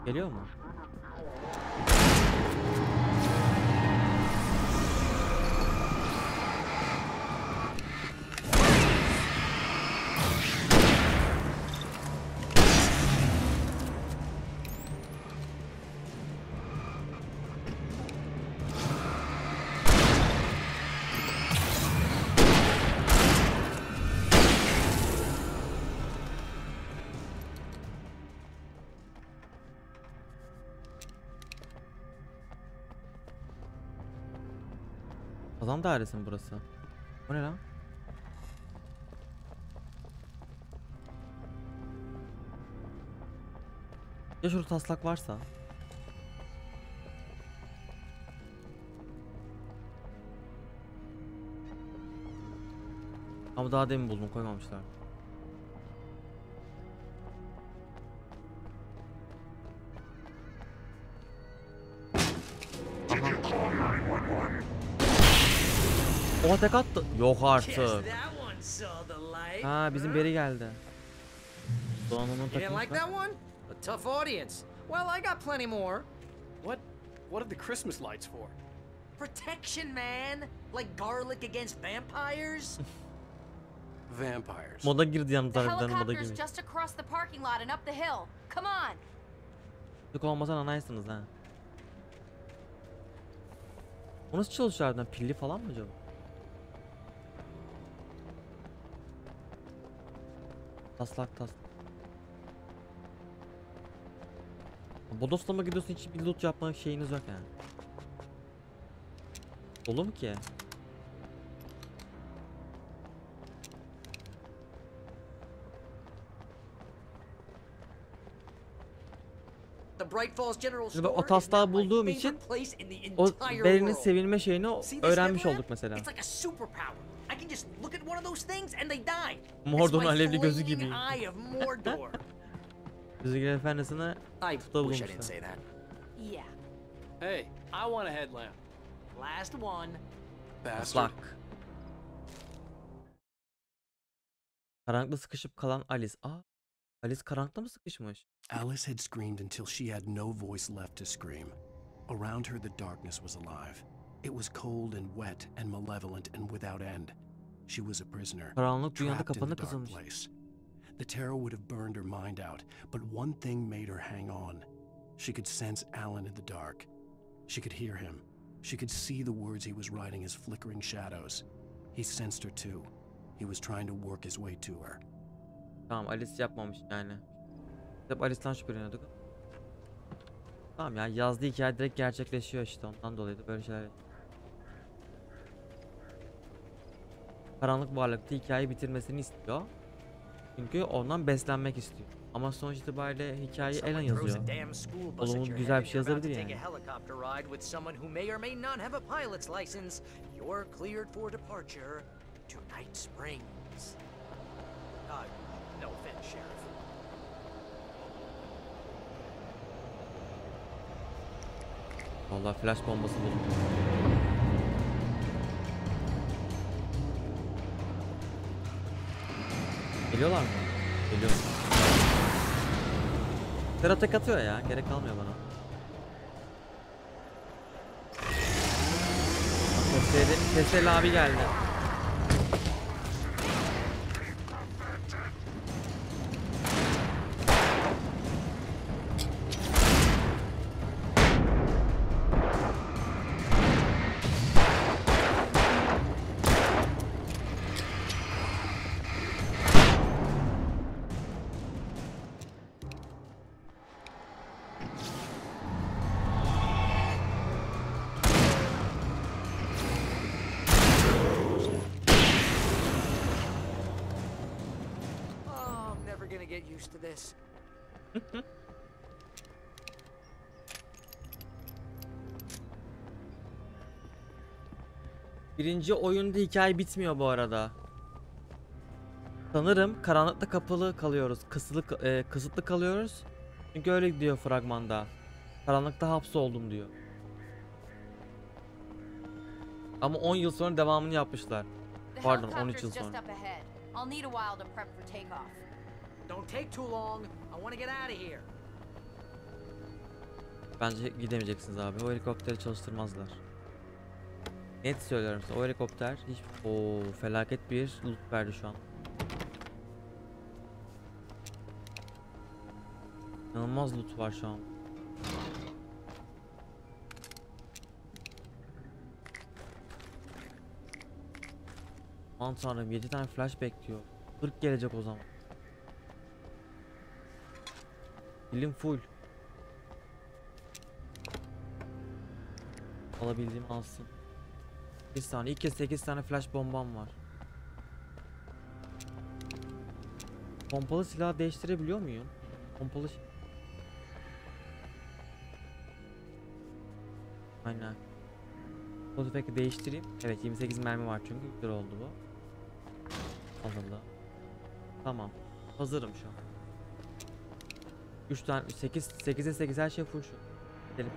Geliyor mu? Adam dairesi mi burası? O ne lan? Ya şurada taslak varsa? Ama daha demin buldum, koymamışlar. Oha tek attı. Yok artık. Ha bizim beri geldi. Donanımın You didn't takımı. like that one? A tough audience. Well, I got plenty more. What are the Christmas lights for? Protection, man. Like garlic against vampires. Vampires. Moda girdi yalnız The harbiden moda helicopter's girdi. just across the parking lot and up the hill. Come on. Yok olmasan anaysınız ha. O nasıl çalışıyor harbiden? Pilli falan mı acaba? Taslak tas. Bodoslama gidiyorsun, hiç bir loot yapma şeyiniz yok yani. Dolu mu ki? Şimdi o taslağı bulduğum için o Barry'nin sevilme şeyini öğrenmiş olduk mesela. Mordor'un alevli gözü gibi. Yüzüklerin Efendisi'ne tuta bulmuşlar. Yeah. Hey, I want a headlamp. Last one. Bastard. Karanlıkta sıkışıp kalan Alice. Alice karanlıkta mı sıkışmış? Alice had screamed until she had no voice left to scream. Around her, the darkness was alive. It was cold and wet and malevolent and without end. She was a prisoner, Karanlık dünyada trapped in kapanı the dark kızılmış. place. The terror would have burned her mind out, but one thing made her hang on. She could sense Alan in the dark. She could hear him. She could see the words he was writing as flickering shadows. He sensed her too. He was trying to work his way to her. Tamam, Alice yapmamış yani. Hep Alice'den şüpheleniyorduk. Tamam ya, yazdığı hikaye direkt gerçekleşiyor işte, ondan dolayı da böyle şeyler. Karanlık varlıkta hikayeyi bitirmesini istiyor. Çünkü ondan beslenmek istiyor. Ama sonuç itibariyle hikayeyi Alan yazıyor. Olumlu güzel bir şey yazabilir yani. Vallahi flash bombası buldum. Geliyorlar mı? Geliyor. Serhat tek atıyor ya, gerek kalmıyor bana. Teseli abi geldi. Birinci oyunda hikaye bitmiyor bu arada. Sanırım karanlıkta kapalı kalıyoruz. Kısıtlı kalıyoruz. Çünkü öyle diyor fragmanda. Karanlıkta hapsoldum diyor. Ama 10 yıl sonra devamını yapmışlar. Pardon, 13 yıl sonra. Bence gidemeyeceksiniz abi. O helikopteri çalıştırmazlar. Net söylüyorum size, o helikopter hiç felaket bir loot verdi şu an. İnanılmaz loot var şu an. Aman tanrım, 7 tane flash bekliyor. 40 gelecek o zaman. Bilim full. Alabildiğimi alsın. Bir saniye, ilk kez 8 tane flash bombam var. Pompalı silah değiştirebiliyor muyum? Pompalı aynen. Bu tüfeği değiştireyim. Evet, 28 mermi var çünkü güzel oldu bu. Hazırla. Tamam. Hazırım şu an. 3 tane 8'e 8 her şey full şu. Gidelim.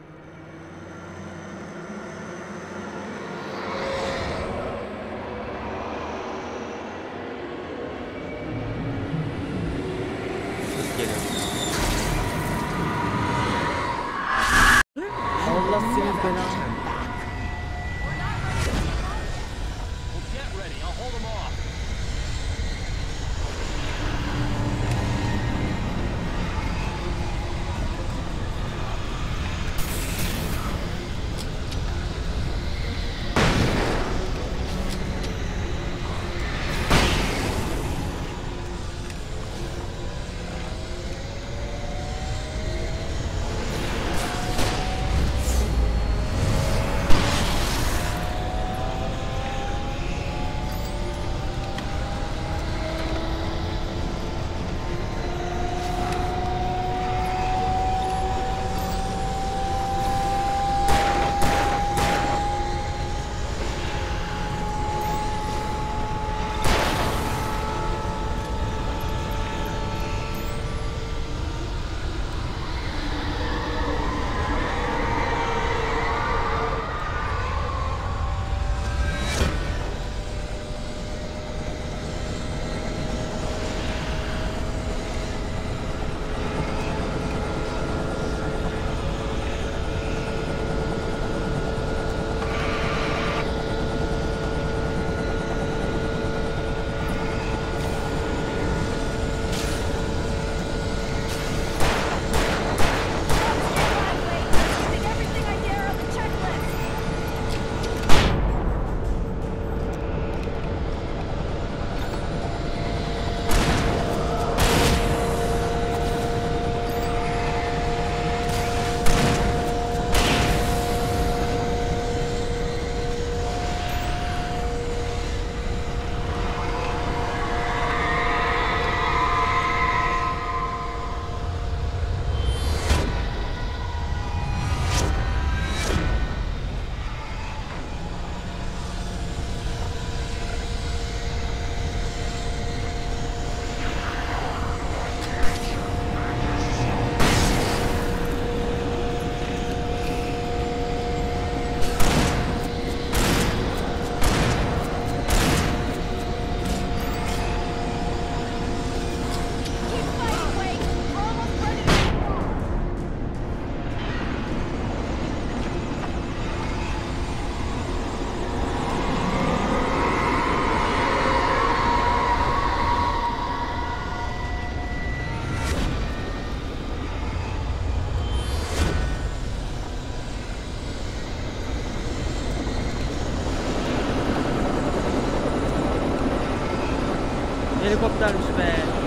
Helikoptermiş be.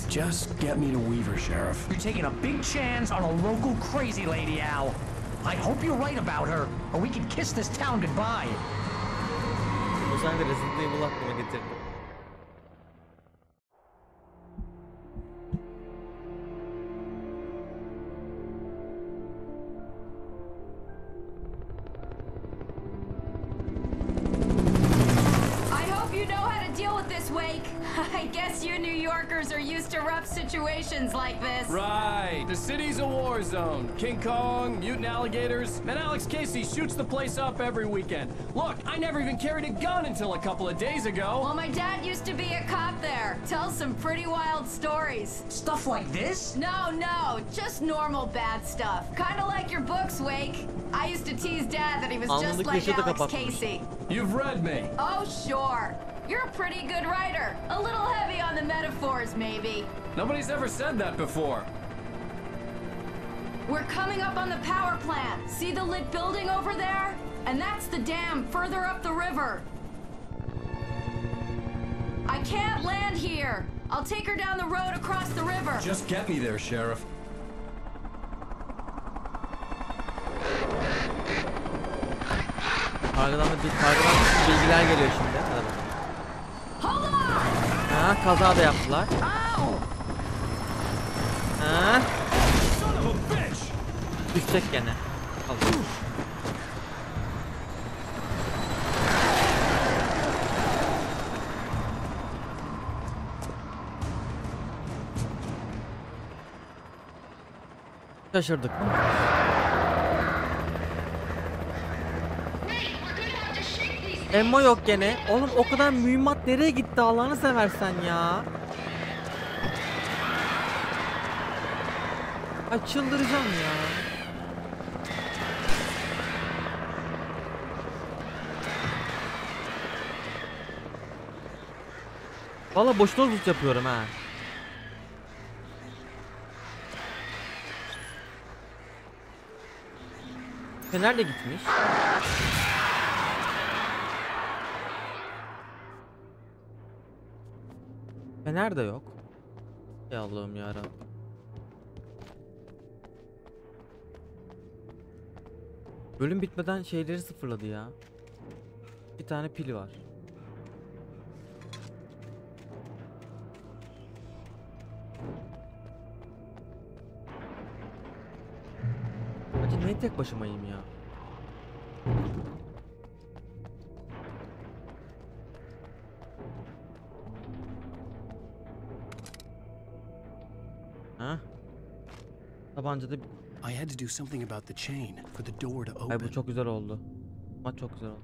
Just get me to Weaver, Sheriff. You're taking a big chance on a local crazy lady, Al. I hope you're right about her, or we can kiss this town goodbye. O zaman da Resident Evil aklıma getirdim. I guess you New Yorkers are used to rough situations like this. Right. The city's a war zone. King Kong, mutant alligators, and Alex Casey shoots the place up every weekend. Look, I never even carried a gun until a couple of days ago. Well, my dad used to be a cop there. Tells some pretty wild stories. Stuff like this? No, just normal bad stuff. Kinda like your books, Wake. I used to tease Dad that he was just like Alex Casey. You've read me. Oh, sure. You're a pretty good writer. A little heavy on the metaphors, maybe. Nobody's ever said that before. We're coming up on the power plant. See the lit building over there? And that's the dam further up the river. I can't land here. I'll take her down the road across the river. Just get me there, Sheriff. Kargadan bilgiler geliyor şimdi. Hadi bakalım. Ha, kaza da yaptılar. Ha. Düşecek gene. Şaşırdık. Emma yok gene. Oğlum o kadar mühimmat nereye gitti Allah'ını seversen ya. Ay çıldıracağım ya. Vallahi boşuna loot yapıyorum ha. Fener de gitmiş. Fener de yok. Ya Allah'ım ya Rabbim. Bölüm bitmeden şeyleri sıfırladı ya. Bir tane pili var. Acı niye tek başımayım ya? Ha? Tabancada I had to do something about the chain for the door to open. Ay bu çok güzel oldu. Ama çok güzel oldu.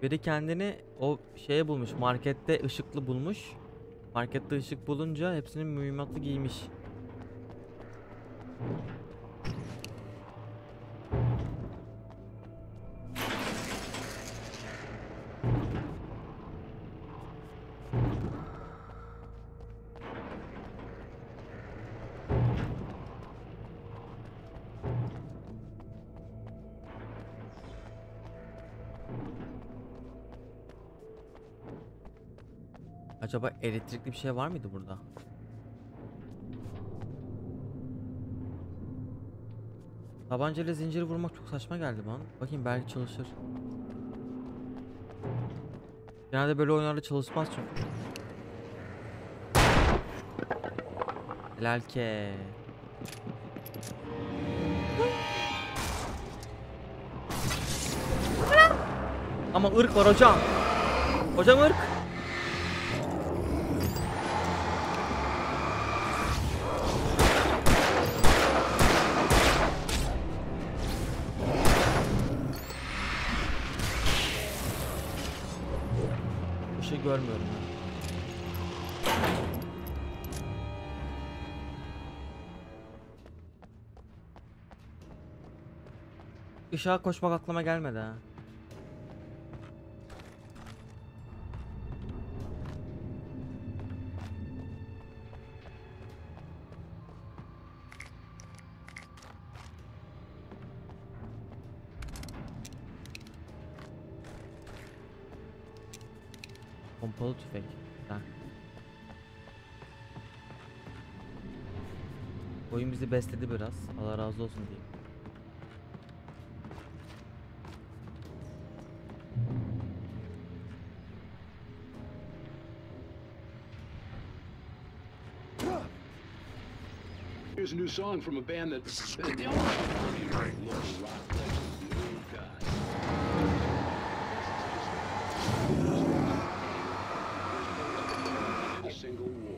Biri kendini o şeye bulmuş, markette ışıklı bulmuş. Markette ışık bulunca hepsinin mühimmatı giymiş. Acaba elektrikli bir şey var mıydı burada? Tabancayla zinciri vurmak çok saçma geldi bana. Bakayım belki çalışır. Genelde böyle oyunlarda çalışmaz çünkü. Helal ki. Ama ırk var hocam. Hocam ırk. ışığa koşmak aklıma gelmedi ha. Pompalı tüfek. Ha. Oyun bizi besledi biraz. Allah razı olsun diye. Here's a new song from a band that the only rock a single war.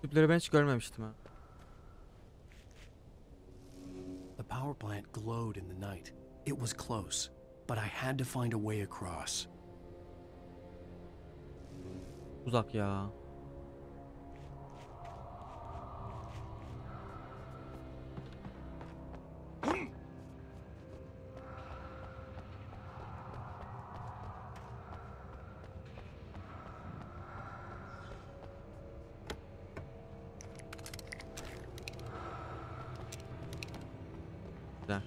Tüpleri ben hiç görmemiştim ha. The power plant glowed in the night. It was close, but I had to find a way across. Uzak ya. Güzel.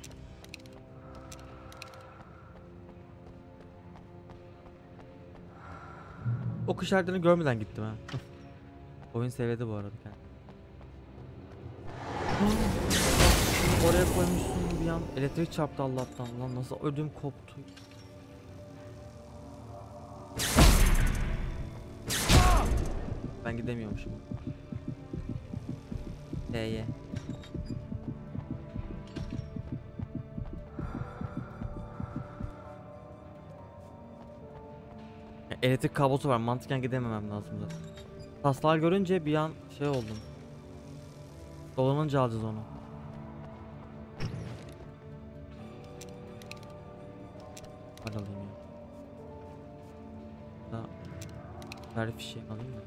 O kış işaretlerini görmeden gittim ha. Oyun seviyede bu arada kendini. Oraya koymuşsun bir an. Elektrik çarptı Allah'tan. Lan nasıl ödüm koptu. Ben gidemiyormuşum. Ye. Elektrik kablosu var. Mantıken gidememem lazım zaten. Taslar görünce bir an şey oldum. Dolanınca alacağız onu. Hadi alayım ya. Daha tarif fişeği alayım mı?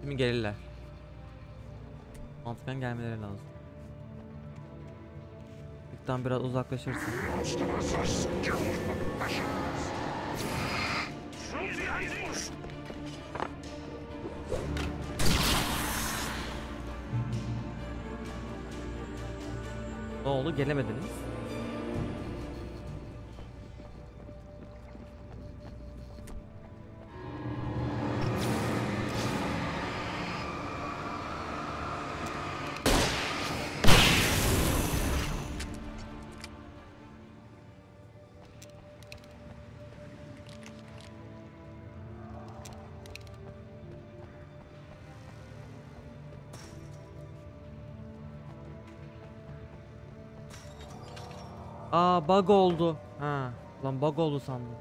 Şimdi gelirler. Mantıken gelmeleri lazım. Yükten biraz uzaklaşırsın. Ne oldu? Gelemediniz. Aa, bug oldu. Ha, lan bug oldu sandım.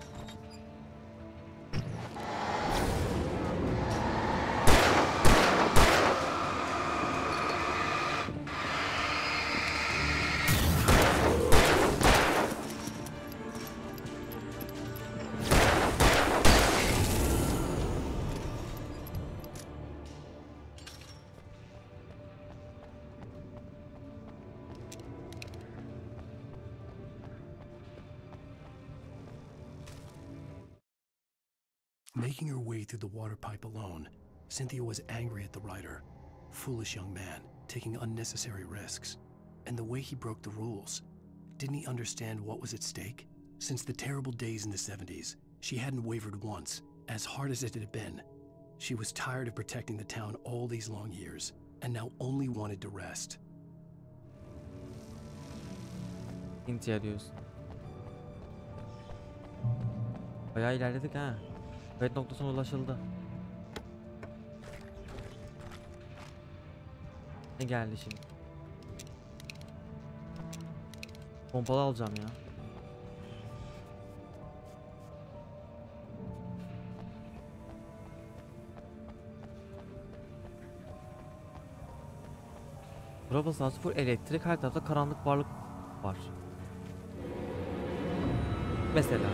Making her way through the water pipe alone, Cynthia was angry at the writer. Foolish young man, taking unnecessary risks. And the way he broke the rules. Didn't he understand what was at stake? Since the terrible days in the 70s, she hadn't wavered once, as hard as it had been. She was tired of protecting the town all these long years, and now only wanted to rest. Cynthia diyorsun. Bayağı ilerledik ha. Kayıt noktasına ulaşıldı. Ne geldi şimdi? Pompalı alacağım ya. Burası full elektrik, her tarafta karanlık varlık var. Mesela.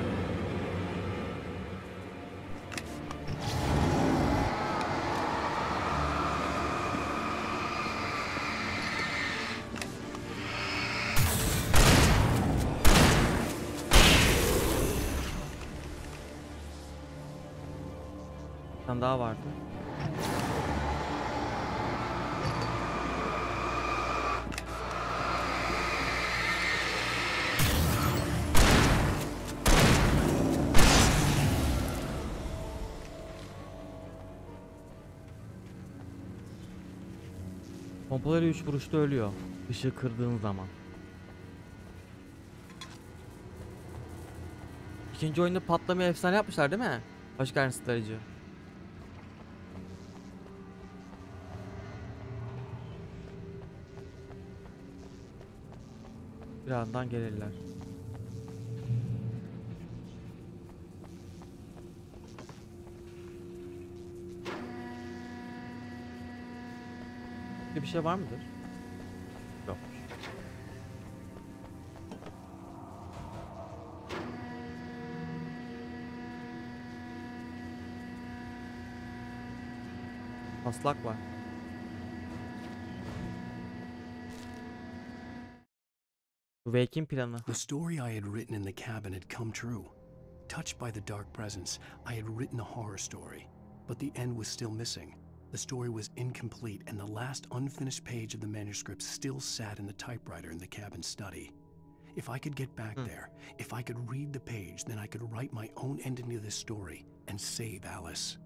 Bir tane daha vardı. Pompaları 3 vuruşta ölüyor. Işığı kırdığın zaman. İkinci oyunda patlamayı efsane yapmışlar değil mi? Hoş geldin Starıcı. Birazdan gelirler. Bir şey var mıdır? Yok. Taslak var. Wake'in planı. The story I had written in the cabin had come true. Touched by the dark presence, I had written a horror story, but the end was still missing. The story was incomplete, and the last unfinished page of the manuscript still sat in the typewriter in the cabin study. If I could get back there, if I could read the page, then I could write my own ending to this story and save Alice.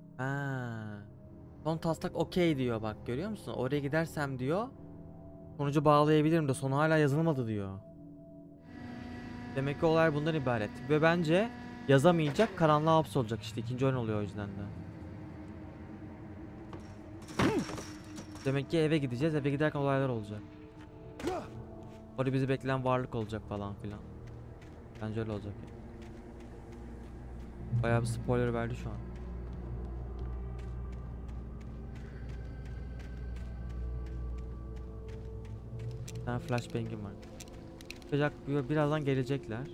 Son taslak okey diyor, bak görüyor musun? Oraya gidersem diyor, sonucu bağlayabilirim de sonu hala yazılmadı diyor. Demek ki olay bundan ibaret. Ve bence yazamayacak, karanlığa hapsolacak işte. İkinci oyun oluyor o yüzden de. Demek ki eve gideceğiz. Eve giderken olaylar olacak. Orada bizi bekleyen varlık olacak falan filan. Bence öyle olacak. Bayağı bir spoiler verdi şu an. Bir tane flashbang'im var. Birazdan gelecekler.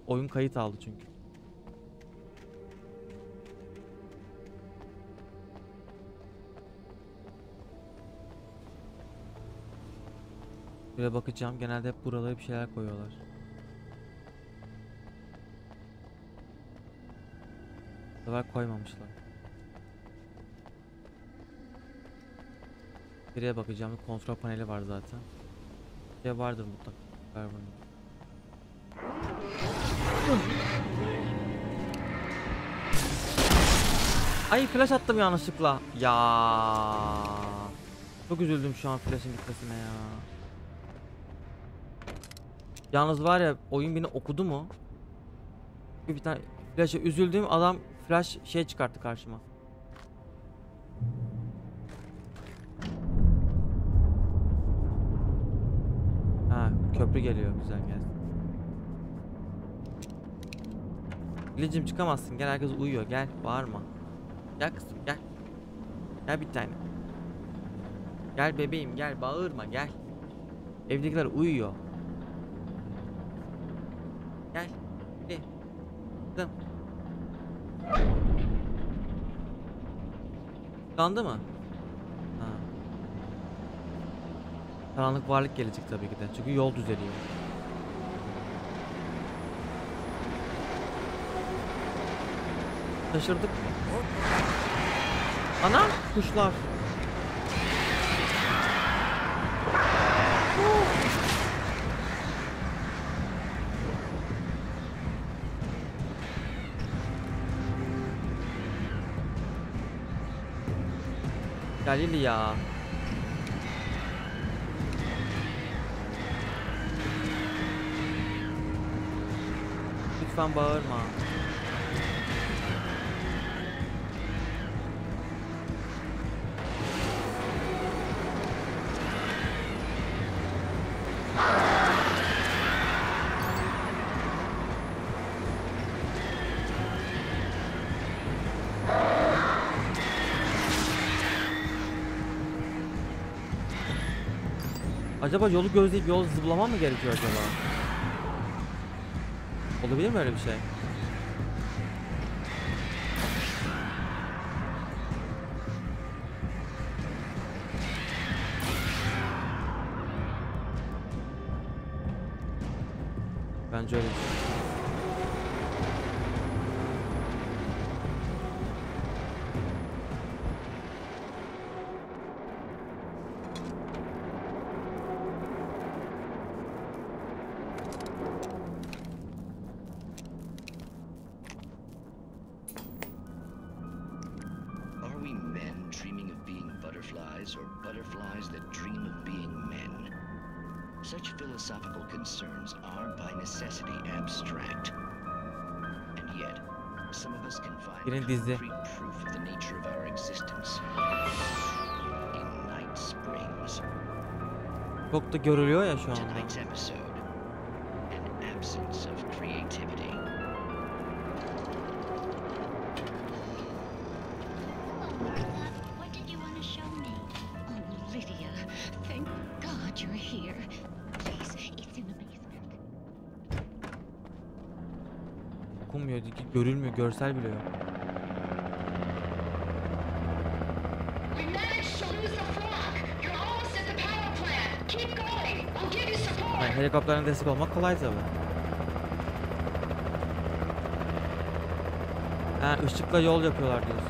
Oyun kayıt aldı çünkü. . Şöyle bakacağım. Genelde hep buralara bir şeyler koyuyorlar. Bu sefer koymamışlar. Nereye bakacağım? Kontrol paneli var zaten. Bir şey vardır mutlaka. Ver bunu. Ay flash attım yanlışlıkla. Ya. Çok üzüldüm şu an flash'ın gitmesine ya. Yalnız var ya, oyun beni okudu mu? Bir tane flash'a üzüldüğüm adam flash şey çıkarttı karşıma. Ha, köprü geliyor, güzel gelsin. Bilicim çıkamazsın, gel, herkes uyuyor, gel, bağırma. Gel kızım, gel. Gel bir tane. Gel bebeğim, gel, bağırma, gel. Evdekiler uyuyor. Gel. Gel. Kızım. Kandı mı? Ha. Karanlık varlık gelecek tabii ki de. Çünkü yol düzeliyor. Şaşırdık. Ana kuşlar. Galili ya. Lütfen bağırma. Acaba yolu gözleyip yol zıplamam mı gerekiyor acaba? Olabilir mi öyle bir şey? Bence öyle bir şey. Or butterflies that dream of being men. Such philosophical concerns are by necessity abstract. And yet, some of us can find concrete proof of the nature of our existence in Night Springs. Çok da görülüyor ya şu anda. Tonight's episode, an absence of creativity. Okunmuyor, görülmüyor, görsel bile yok. Yani helikopterine destek olmak kolay tabi. Ha, ışıkla yol yapıyorlar diyorsun.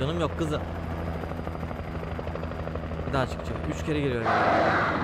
Canım yok kızım. Bir daha çıkacak. 3 kere geliyor yani.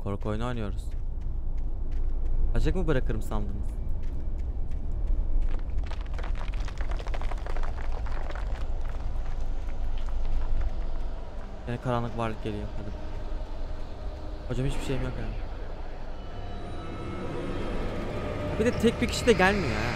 Korku oyunu oynuyoruz. Açık mı bırakırım sandınız? Yani karanlık varlık geliyor. Hadi. Hocam hiçbir şeyim yok yani. Bir de tek bir kişi de gelmiyor ha.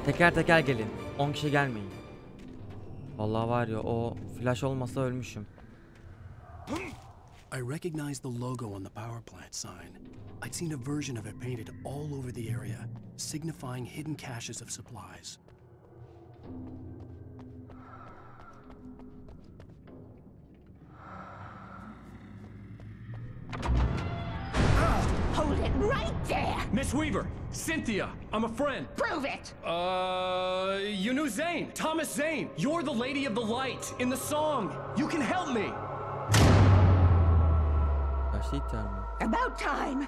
Teker teker gelin. 10 kişi gelmeyin. Vallahi var ya, o flash olmasa ölmüşüm. I recognized the logo on the power plant sign. I'd seen a version of it painted all over the area, signifying hidden caches of supplies. Hold it right there! Miss Weaver, Cynthia, I'm a friend. Prove it! You knew Zane, Thomas Zane. You're the Lady of the Light in the song. You can help me. About time.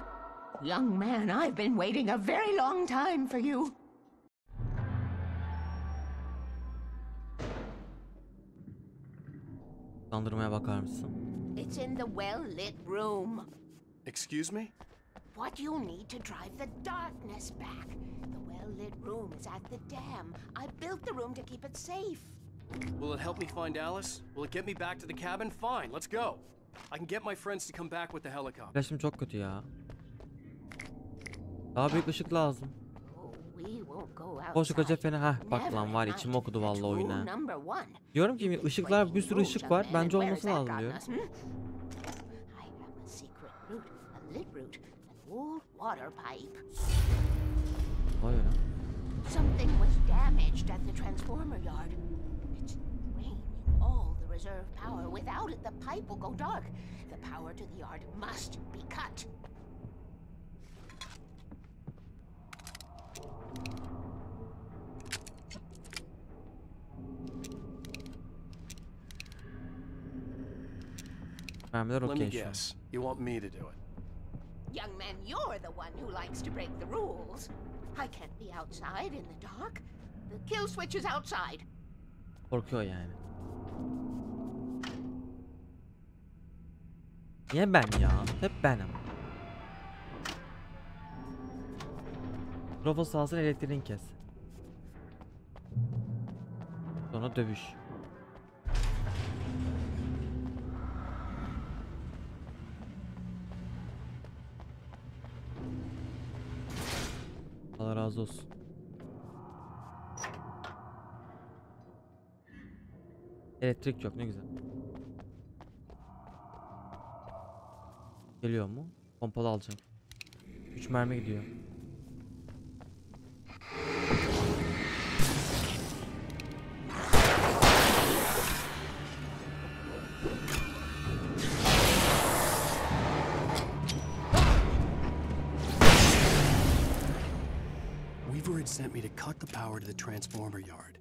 Young man, I've been waiting a very long time for you. Kandırmaya bakar mısın? It's in the well-lit room. Excuse me? What you need to drive the darkness back. The well-lit room is at the dam. I built the room to keep it safe. Will it help me find Alice? Will it get me back to the cabin? Fine, let's go. I can get my friends to come back with the helicopter. Flash'ım çok kötü ya. Daha büyük ışık lazım. Koşu koca fena. Heh bak lan var, içim okudu vallahi oyuna. Diyorum ki ışıklar, bir sürü ışık var. Bence olması lazım diyor. Vay ya. Something was damaged at the transformer yard. It's draining all the reserve power. Without it, the pipe will go dark. The power to the yard must be cut. Let me guess. You want me to do it? Young man, you're the one who likes to break the rules. I can't be outside in the dark. The kill switch is outside. Korkuyor yani. Niye ben ya? Hep benim. Trofo sahasının elektriğini kes. Sonra dövüş. Allah razı olsun. Elektrik yok, ne güzel. Geliyor mu? Pompalı alacağım. 3 mermi gidiyor. Weaver had sent me to cut the power to the transformer yard.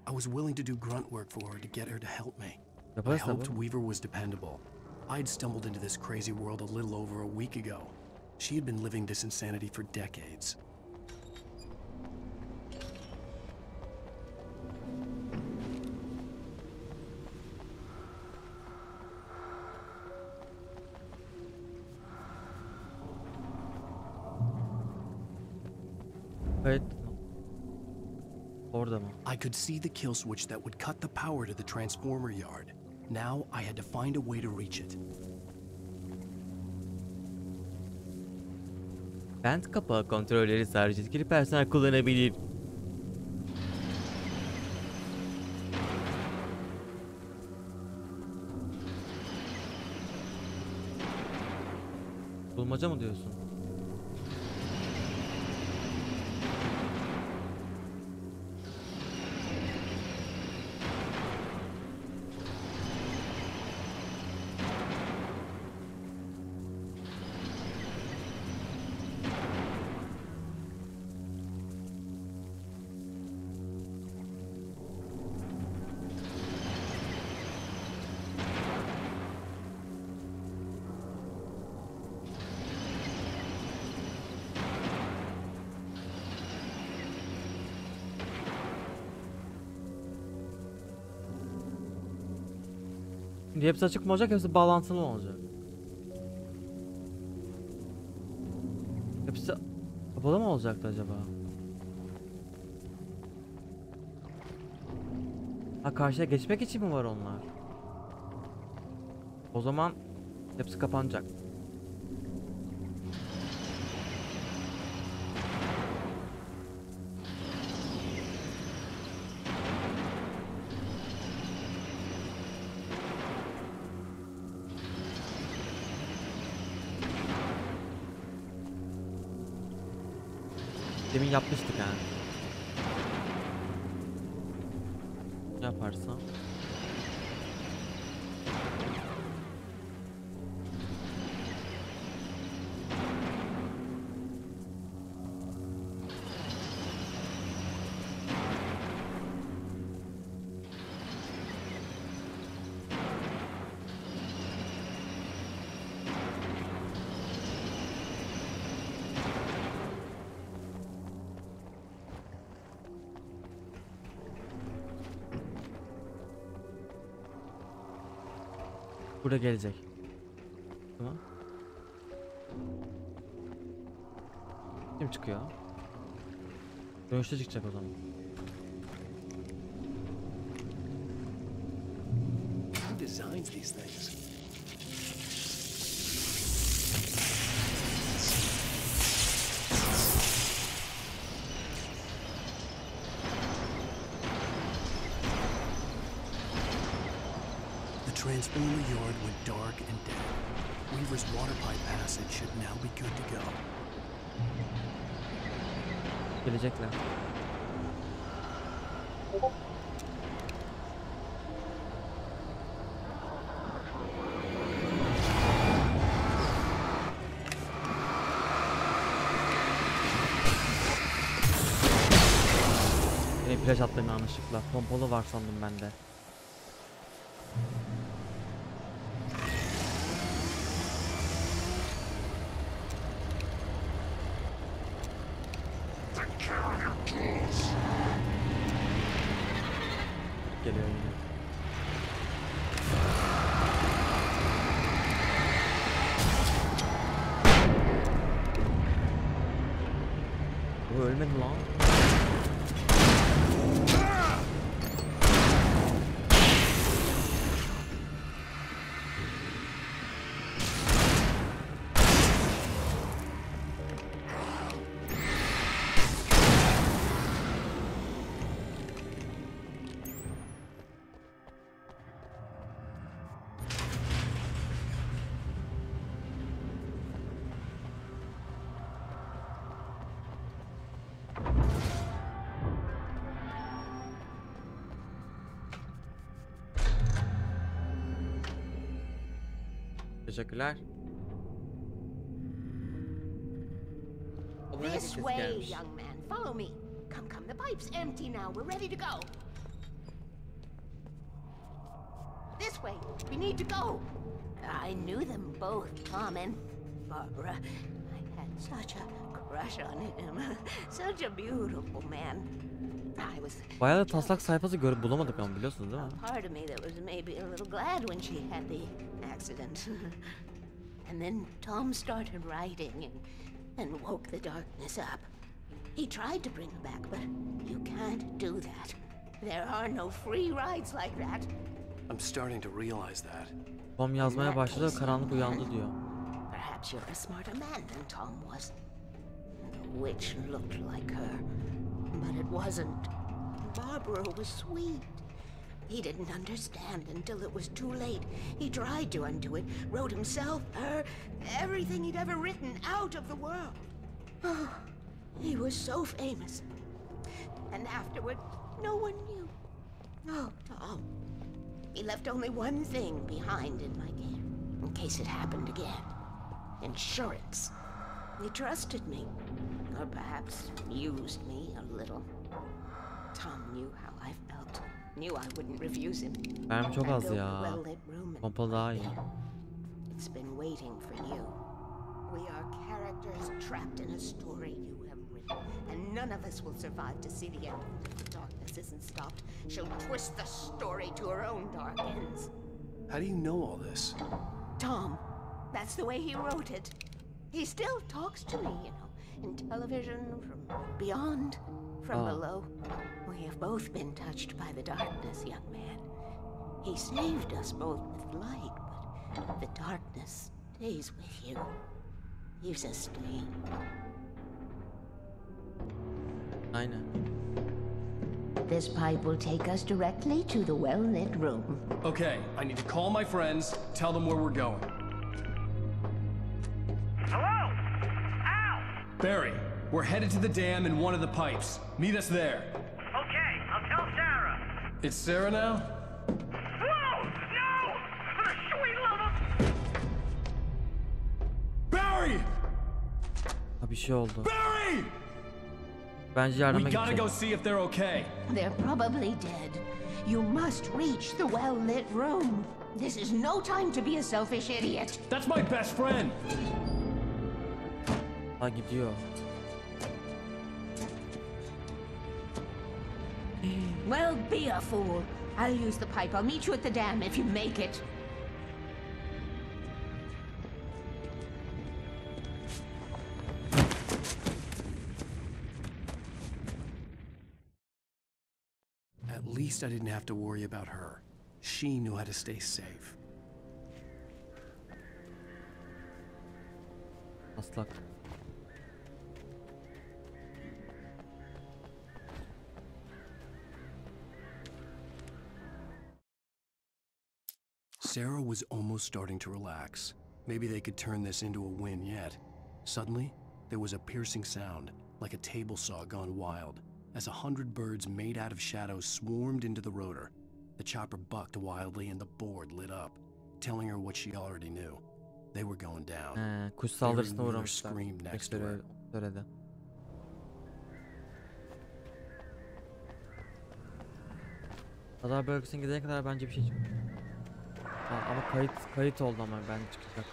I was willing to do grunt work for her to get her to help me. I hoped Weaver was dependable. I'd stumbled into this crazy world a little over a week ago. She had been living this insanity for decades. Evet. Orada mı? I could see the kill switch that would cut the power to the transformer yard. Now I had to find a way to reach it. Vent kapağı kontrolleri sadece yetkili personel kullanabilir. Bulmaca mı diyorsun? Şimdi hepsi açık mı olacak, hepsi bağlantılı mı olacak? Hepsi kapalı mı olacaktı acaba? Ha, karşıya geçmek için mi var onlar? O zaman hepsi kapanacak. Demin yapmıştık ha. Ne yaparsam? Burada gelecek. Tamam. Kim çıkıyor? Dönüşte çıkacak o zaman. Who designed these things? The transformer yard went dark and dead. Weaver's water pipe passage should now be good to go. Gelecekler. Flash attım yanlışlıkla. Pompalı var sandım ben de. Geliyor yine. Bu ölmedi lan. Teşekkürler. This way, young man. Follow me. Come, come. The pipe's empty now. We're ready to go. This way. We need to go. I knew them both, Tom and Barbara. I had such a crush on him. Such a beautiful man. I was bayağı da taslak sayfası görüp bulamadık ama biliyorsunuz değil mi? part of me that was maybe a little glad when she had the accident. And then Tom started writing and woke the darkness up. He tried to bring her back, but you can't do that. There are no free rides like that. I'm starting to realize that. Tom yazmaya başladı, karanlık uyandı diyor. Perhaps you're a smarter man than Tom was. The witch looked like her, but it wasn't. Barbara was sweet. He didn't understand until it was too late. He tried to undo it, wrote himself, her, everything he'd ever written out of the world. Oh, he was so famous. And afterward, no one knew. Oh, Tom. He left only one thing behind in my care, in case it happened again. Insurance. He trusted me, or perhaps used me a little. Tom knew how I felt. Knew I wouldn't refuse him. Benim çok az ya. Pompalı daha iyi. It's been waiting for you. We are characters trapped in a story you have written, and none of us will survive to see the end. If the darkness isn't stopped, she'll twist the story to her own dark ends. How do you know all this? Tom, that's the way he wrote it. He still talks to me, you know, in television, from beyond, from below. We have both been touched by the darkness, young man. He saved us both with light, but the darkness stays with you. Leaves a stain. Aynen. This pipe will take us directly to the well-lit room. Okay, I need to call my friends, tell them where we're going. Hello? Al! Barry, we're headed to the dam in one of the pipes. Meet us there. Okay, I'll tell Sarah. It's Sarah now? Whoa! No! For the sweet love of... Barry! Ha, bir şey oldu. Barry! Bence yardıma We gotta gideceğim. go see if they're okay. They're probably dead. You must reach the well-lit room. This is no time to be a selfish idiot. That's my best friend. Ha, gidiyor. Well, be a fool. I'll use the pipe. I'll meet you at the dam if you make it. At least I didn't have to worry about her. She knew how to stay safe. Aslak. Sarah was almost starting to relax. Maybe they could turn this into a win yet. Suddenly, there was a piercing sound, like a table saw gone wild, as 100 birds made out of shadows swarmed into the rotor. The chopper bucked wildly and the board lit up, telling her what she already knew. They were going down. Kuş saldırısına uğramışlar. Screamed next to her. Söyledi. Radar bölgesine gidene kadar bence bir şey çıkıyor. Ama kayıt oldu ama bence çıkacak.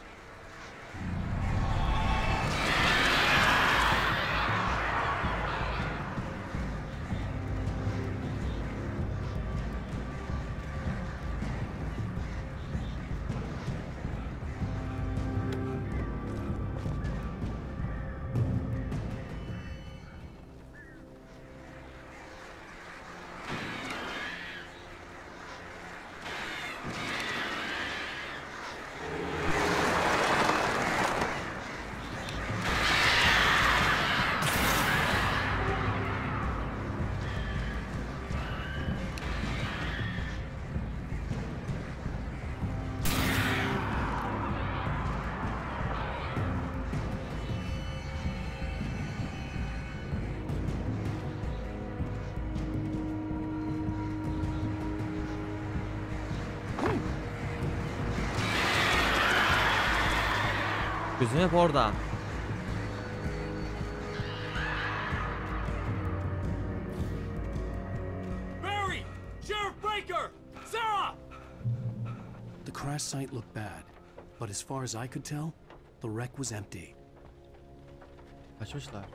Gözüm hep orada. Barry! Sheriff Baker! Sarah! The crash site looked bad, but as far as I could tell, the wreck was empty. Kaçmışlar.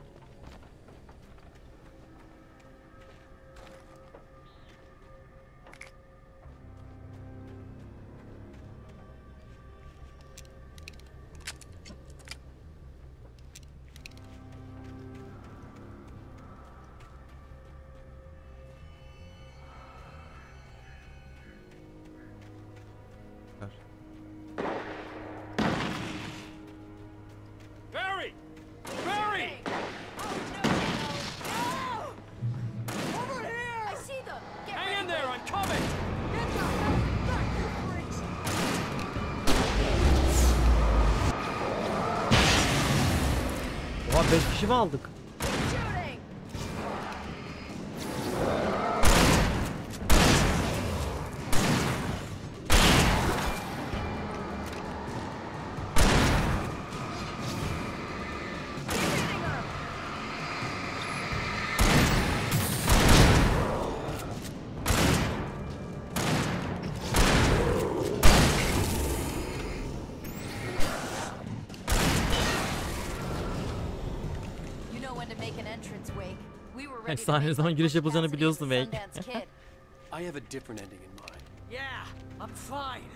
Aa 5 kişi mi aldık? Efsane ne zaman giriş yapılacağını biliyorsun Wake. I have a different ending in mind. Yeah, I'm fine.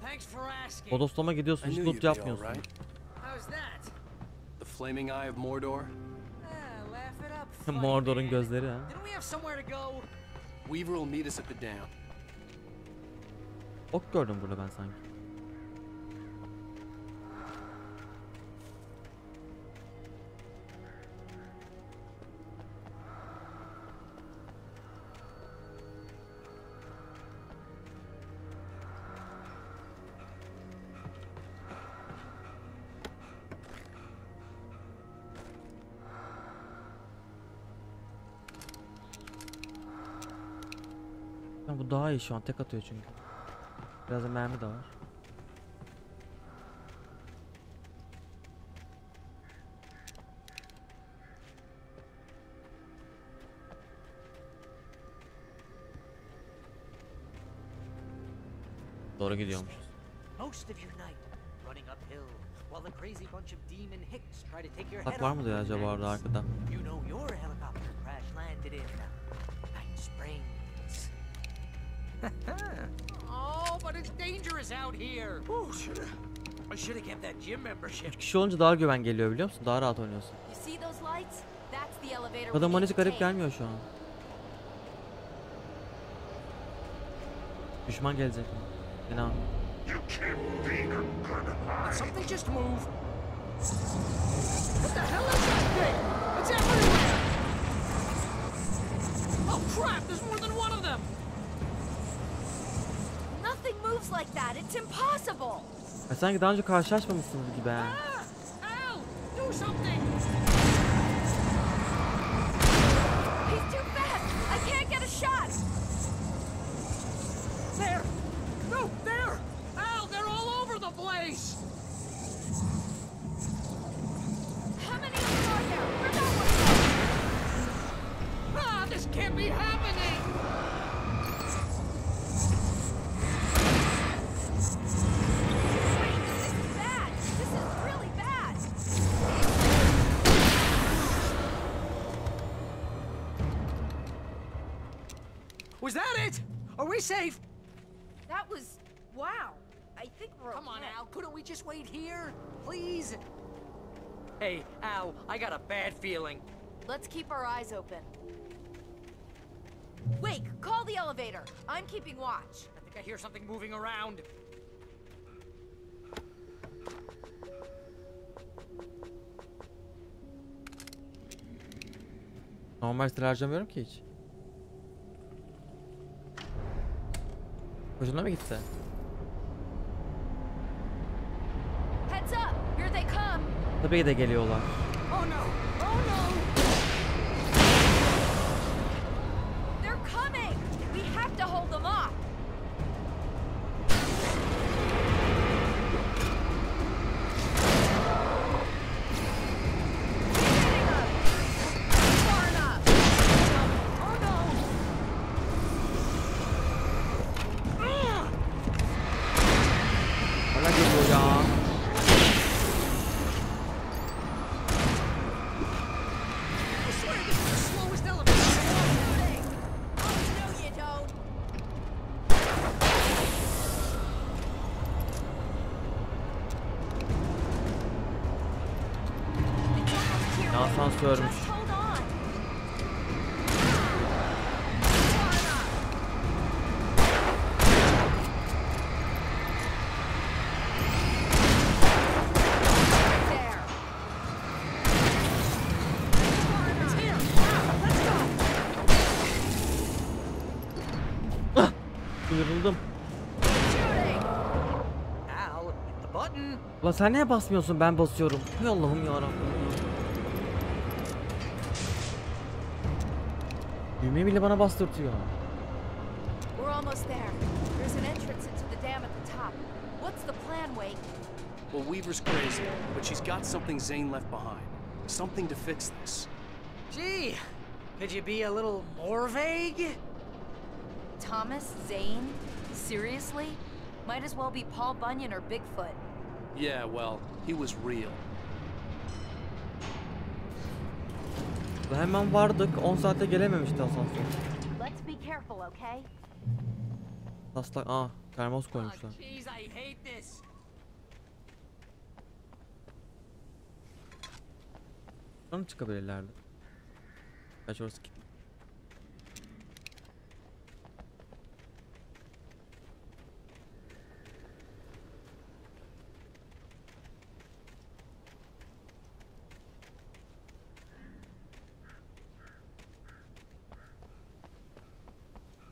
Thanks for asking. Bodoslama gidiyorsun, hiç loot yapmıyorsun. How's that? The flaming eye of Mordor? Laugh it up. Mordor'un gözleri ha. Didn't we have somewhere to go? Weaver will meet us at the dam. Ok gördüm burada ben sanki. Bu daha iyi şu an, tek atıyor çünkü. Biraz da mermi de var. Doğru gidiyormuş. Bak var mı diyor acaba orada arkada? Oh, but it's dangerous out here. I should have kept that gym membership. 3 kişi olunca daha güven geliyor biliyor musun? Daha rahat oynuyorsun. Adam bana hiç garip gelmiyor şu an. Düşman gelecek mi? İnan. Something just move. What the hell is that thing? It's everywhere. Oh crap, there's more than one of them. Nothing moves like that. It's impossible. Sanki daha önce karşılaşmamışsınız gibi ha. Al, do something. He's too fast. I can't get a shot. There. No, there. Al, they're all over the place. How many of them are there? Where'd that one go? Ah, this can't be happening. Was that it? Are we safe? That was... wow. I think we're Come on, Al. Couldn't we just wait here? Please? Hey, Al, I got a bad feeling. Let's keep our eyes open. Wake, call the elevator. I'm keeping watch. I think I hear something moving around. Normal silah harcamıyorum ki hiç. Hoşuna mı gitti? Heads up, here they come. Tabii ki de geliyorlar. Oh no! Oh no! They're coming. We have to hold them off. Asansörmüş. Kırıldım. Ulan sen niye basmıyorsun? Ben basıyorum. Hay Allah'ım yarabbim. Düğme bile bana bastırtıyor. We're almost there. There's an entrance into the dam at the top. What's the plan, Wake? Well, Weaver's crazy, but she's got something Zane left behind. Something to fix this. Gee, could you be a little more vague? Thomas Zane? Seriously? Might as well be Paul Bunyan or Bigfoot. Yeah, well, he was real. Hemen vardık. 10 saate gelememişti asansör. Let's be careful, okay? Taslak, termos koymuşlar. Jeez, I hate this. Şuradan çıkabilirlerdi. Kaç orası kilitli.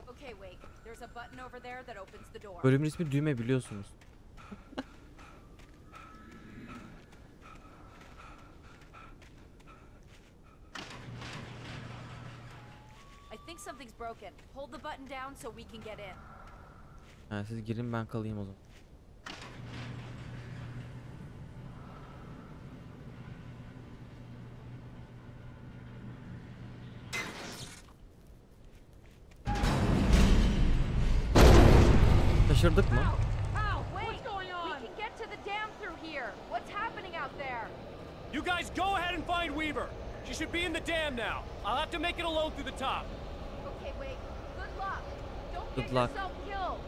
Okay, Wake. There's a button over there that opens the door. Bölümün ismi Düğme, biliyorsunuz. I think something's broken. Hold the button down so we can get in. Yani siz girin, ben kalayım o zaman. Şaşırdık mı? Wait! We can get to the dam through here. What's happening out there? You guys go ahead and find Weaver. She should be in the dam now. I'll have to make it alone through the top. Okay, wait. Good luck. Don't Good get luck. yourself killed.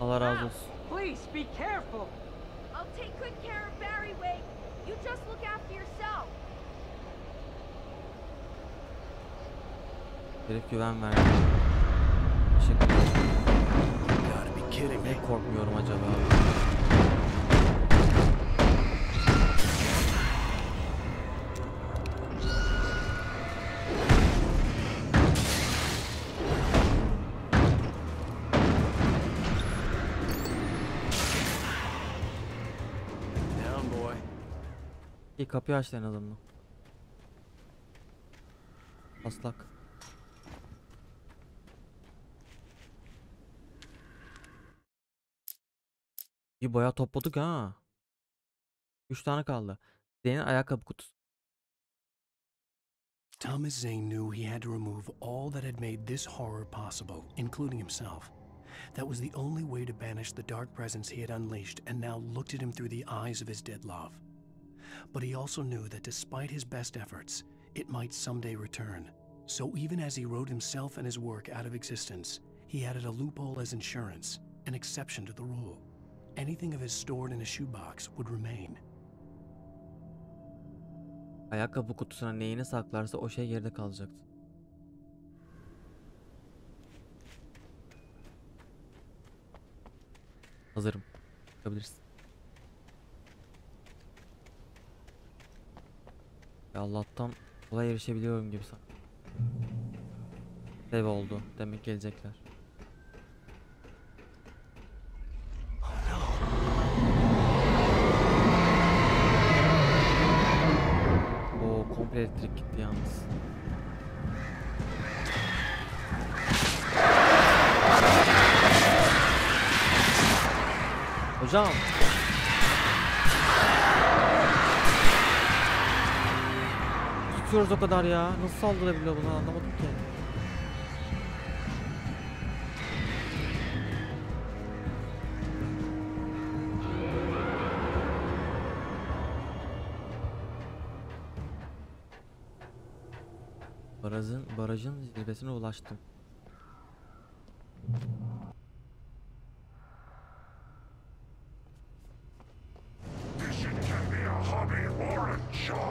Allah razı olsun. Please be careful. I'll take good care of Barry, Wake. You just look after yourself. Herif güven verdi. Teşekkür ederim. Ne korkmuyorum acaba? Down boy. İyi, kapıyı açtı en azından. Taslak. İyi, bayağı topladık ha. 3 tane kaldı. Zeyn'in ayakkabı kutusu. Thomas Zane knew he had to remove all that had made this horror possible, including himself. That was the only way to banish the dark presence he had unleashed and now looked at him through the eyes of his dead love. But he also knew that despite his best efforts, it might someday return. So even as he wrote himself and his work out of existence, he added a loophole as insurance, an exception to the rule. Anything of his stored in a shoebox would remain. Ayakkabı kutusuna neyini saklarsa o şey geride kalacaktı. Hazırım. Çıkabilirsin. Ya Allah'tan kolay erişebiliyorum gibi sanki. Dev oldu. Demek gelecekler. Oo, komple elektrik gitti yalnız. Hocam. Tutuyoruz o kadar ya. Nasıl saldırabiliyor bunu, anlamadım ki. Barajın zirvesine ulaştım.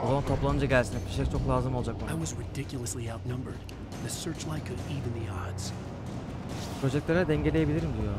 O zaman toplanınca gelsin. Bir şey çok lazım olacak bana. I was ridiculously outnumbered. The searchlight could even the odds. Projektlere dengeleyebilirim diyor.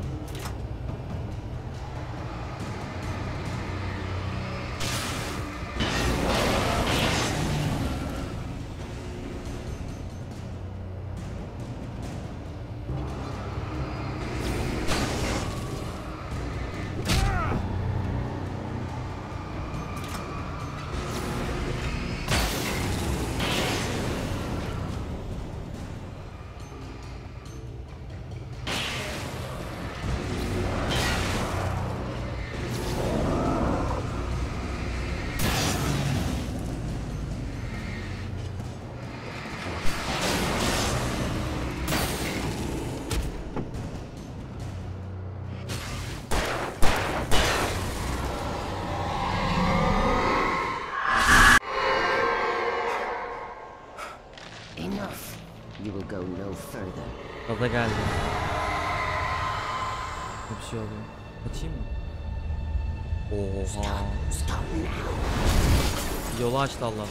go no further. Gaza geldi. Bir şey oluyor. Açayım mı? Oha. Yolu açtı Allah'tan.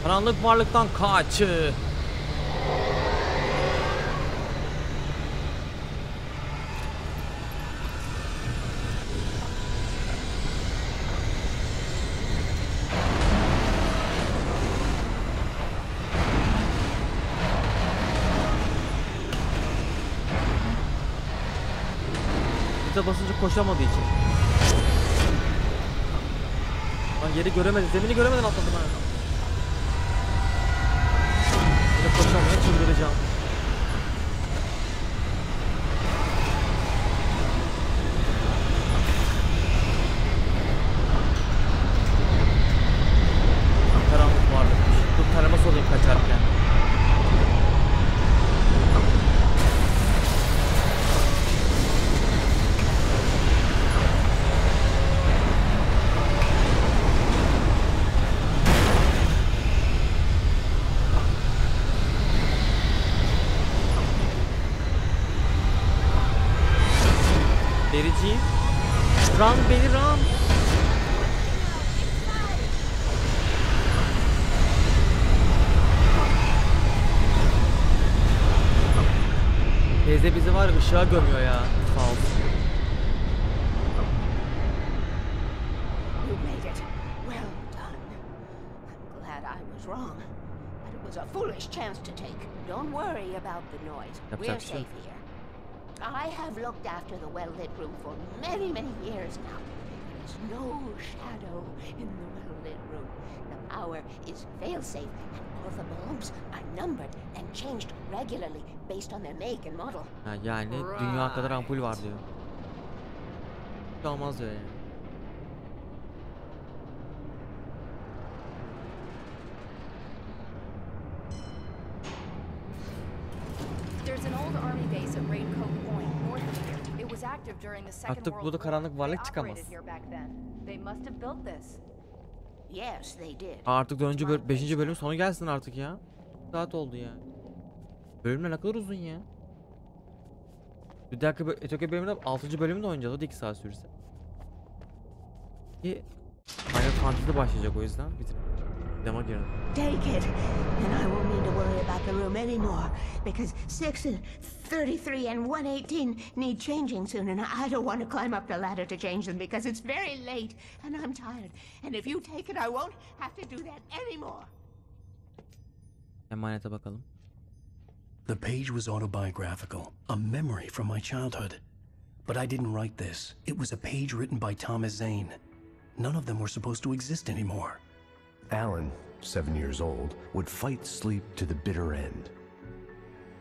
Karanlık varlıktan kaç. Basınca koşamadığı için. Lan yeri göremedi, zemini göremeden atladım ha. Yine koşamaya çıldıracağım. Karanlık varlıkmış. Dur taraması olayım kaçarken. Vereceğim. Ram beni ram. Teyze bizi var ışığa gömüyor ya. Sağ ol. You made it. Well done. I'm glad I was wrong. But it was a foolish chance to take. Don't worry about the noise. We're safe here. I have looked after the well-lit room for many, many years now. There is no shadow in the well-lit room. The power is fail-safe, and all the bulbs are numbered and changed regularly based on their make and model. Ha, yani dünya kadar ampul var diyor. Hiç olmaz diyor yani. Artık burada karanlık varlık çıkamaz. Artık 5. bölüm sonu gelsin artık ya. Saat oldu ya. Bölümler ne kadar uzun ya. Bir dakika öteki bölümde 6. bölümde oynayacağız. O da 2 saat sürse. Ki Final Fantasy'de başlayacak o yüzden bitirelim. Demo girelim. Take it, and I won't need to worry about the room anymore, because 6 and 33 and 118 need changing soon, and I don't want to climb up the ladder to change them because it's very late, and I'm tired. And if you take it, I won't have to do that anymore. Emanete bakalım. The page was autobiographical, a memory from my childhood. But I didn't write this. It was a page written by Thomas Zane. None of them were supposed to exist anymore. Alan, 7 years old, would fight sleep to the bitter end.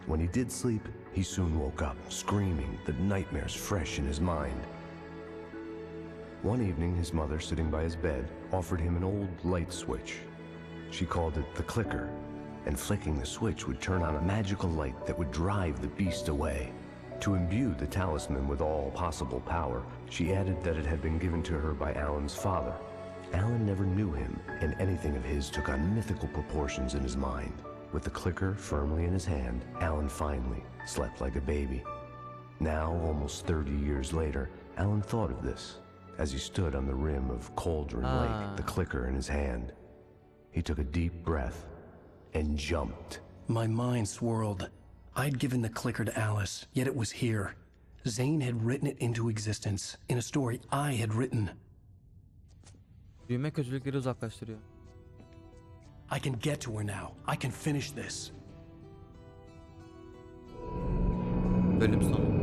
When he did sleep, he soon woke up, screaming, the nightmares fresh in his mind. One evening, his mother, sitting by his bed, offered him an old light switch. She called it the clicker, and flicking the switch would turn on a magical light that would drive the beast away. To imbue the talisman with all possible power, she added that it had been given to her by Alan's father. Alan never knew him, and anything of his took on mythical proportions in his mind. With the clicker firmly in his hand, Alan finally slept like a baby. Now, almost 30 years later, Alan thought of this as he stood on the rim of Cauldron Lake, the clicker in his hand. He took a deep breath and jumped. My mind swirled. I'd given the clicker to Alice, yet it was here. Zane had written it into existence in a story I had written. Düğme kötülükleri uzaklaştırıyor. I can get to her now. I can finish this. Bölüm sonu.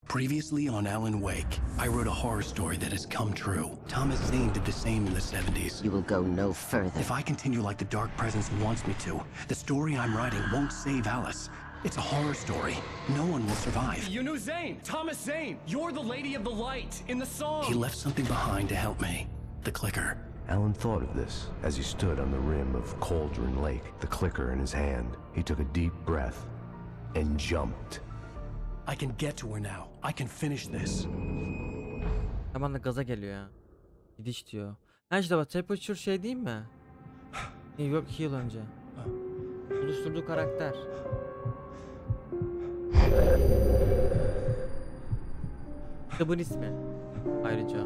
Previously on Alan Wake, I wrote a horror story that has come true. Thomas Zane did the same in the 70s. You will go no further. If I continue like the Dark Presence wants me to, the story I'm writing won't save Alice. It's a horror story. No one will survive. You knew Zane! Thomas Zane! You're the Lady of the Light in the song! He left something behind to help me. The clicker. Alan thought of this as he stood on the rim of Cauldron Lake, the clicker in his hand. He took a deep breath and jumped. I can get to her now. I can finish this. Hemen de gaza geliyor ya. Gidiş diyor. Ha işte bak Temperature şey değil mi? New York 2 yıl önce. Oluşturduğu karakter. Kitabın ismi. Ayrıca.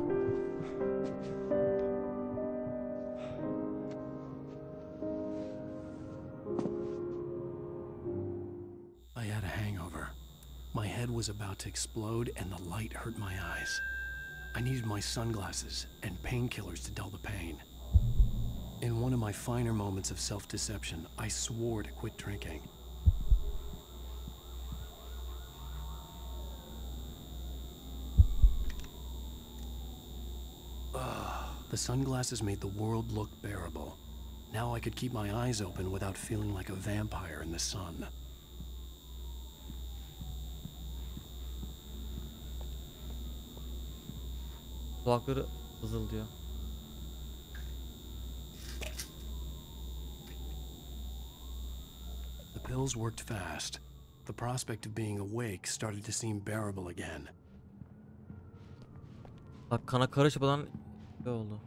I had a hangover. My head was about to explode and the light hurt my eyes. I needed my sunglasses and painkillers to dull the pain. In one of my finer moments of self-deception, I swore to quit drinking. The sunglasses made the world look bearable. Now I could keep my eyes open without feeling like a vampire in the sun. Kulakları vızıldıyor. The pills worked fast. The prospect of being awake started to seem bearable again. Bak kana karışmadan ne oldu?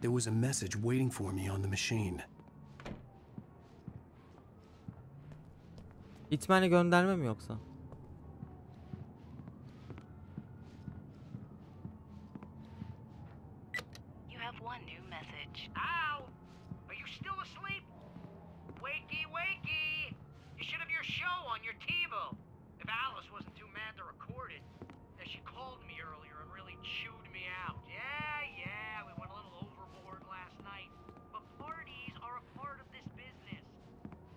There was a message waiting for me on the machine. Hitman'e gönderme mi yoksa? You have one new message. Al! Are you still asleep? Wakey, wakey! You should have your show on your TiVo. If Alice wasn't too mad to record it. She called me earlier and really chewed me out. Yeah, we went a little overboard last night. But parties are a part of this business.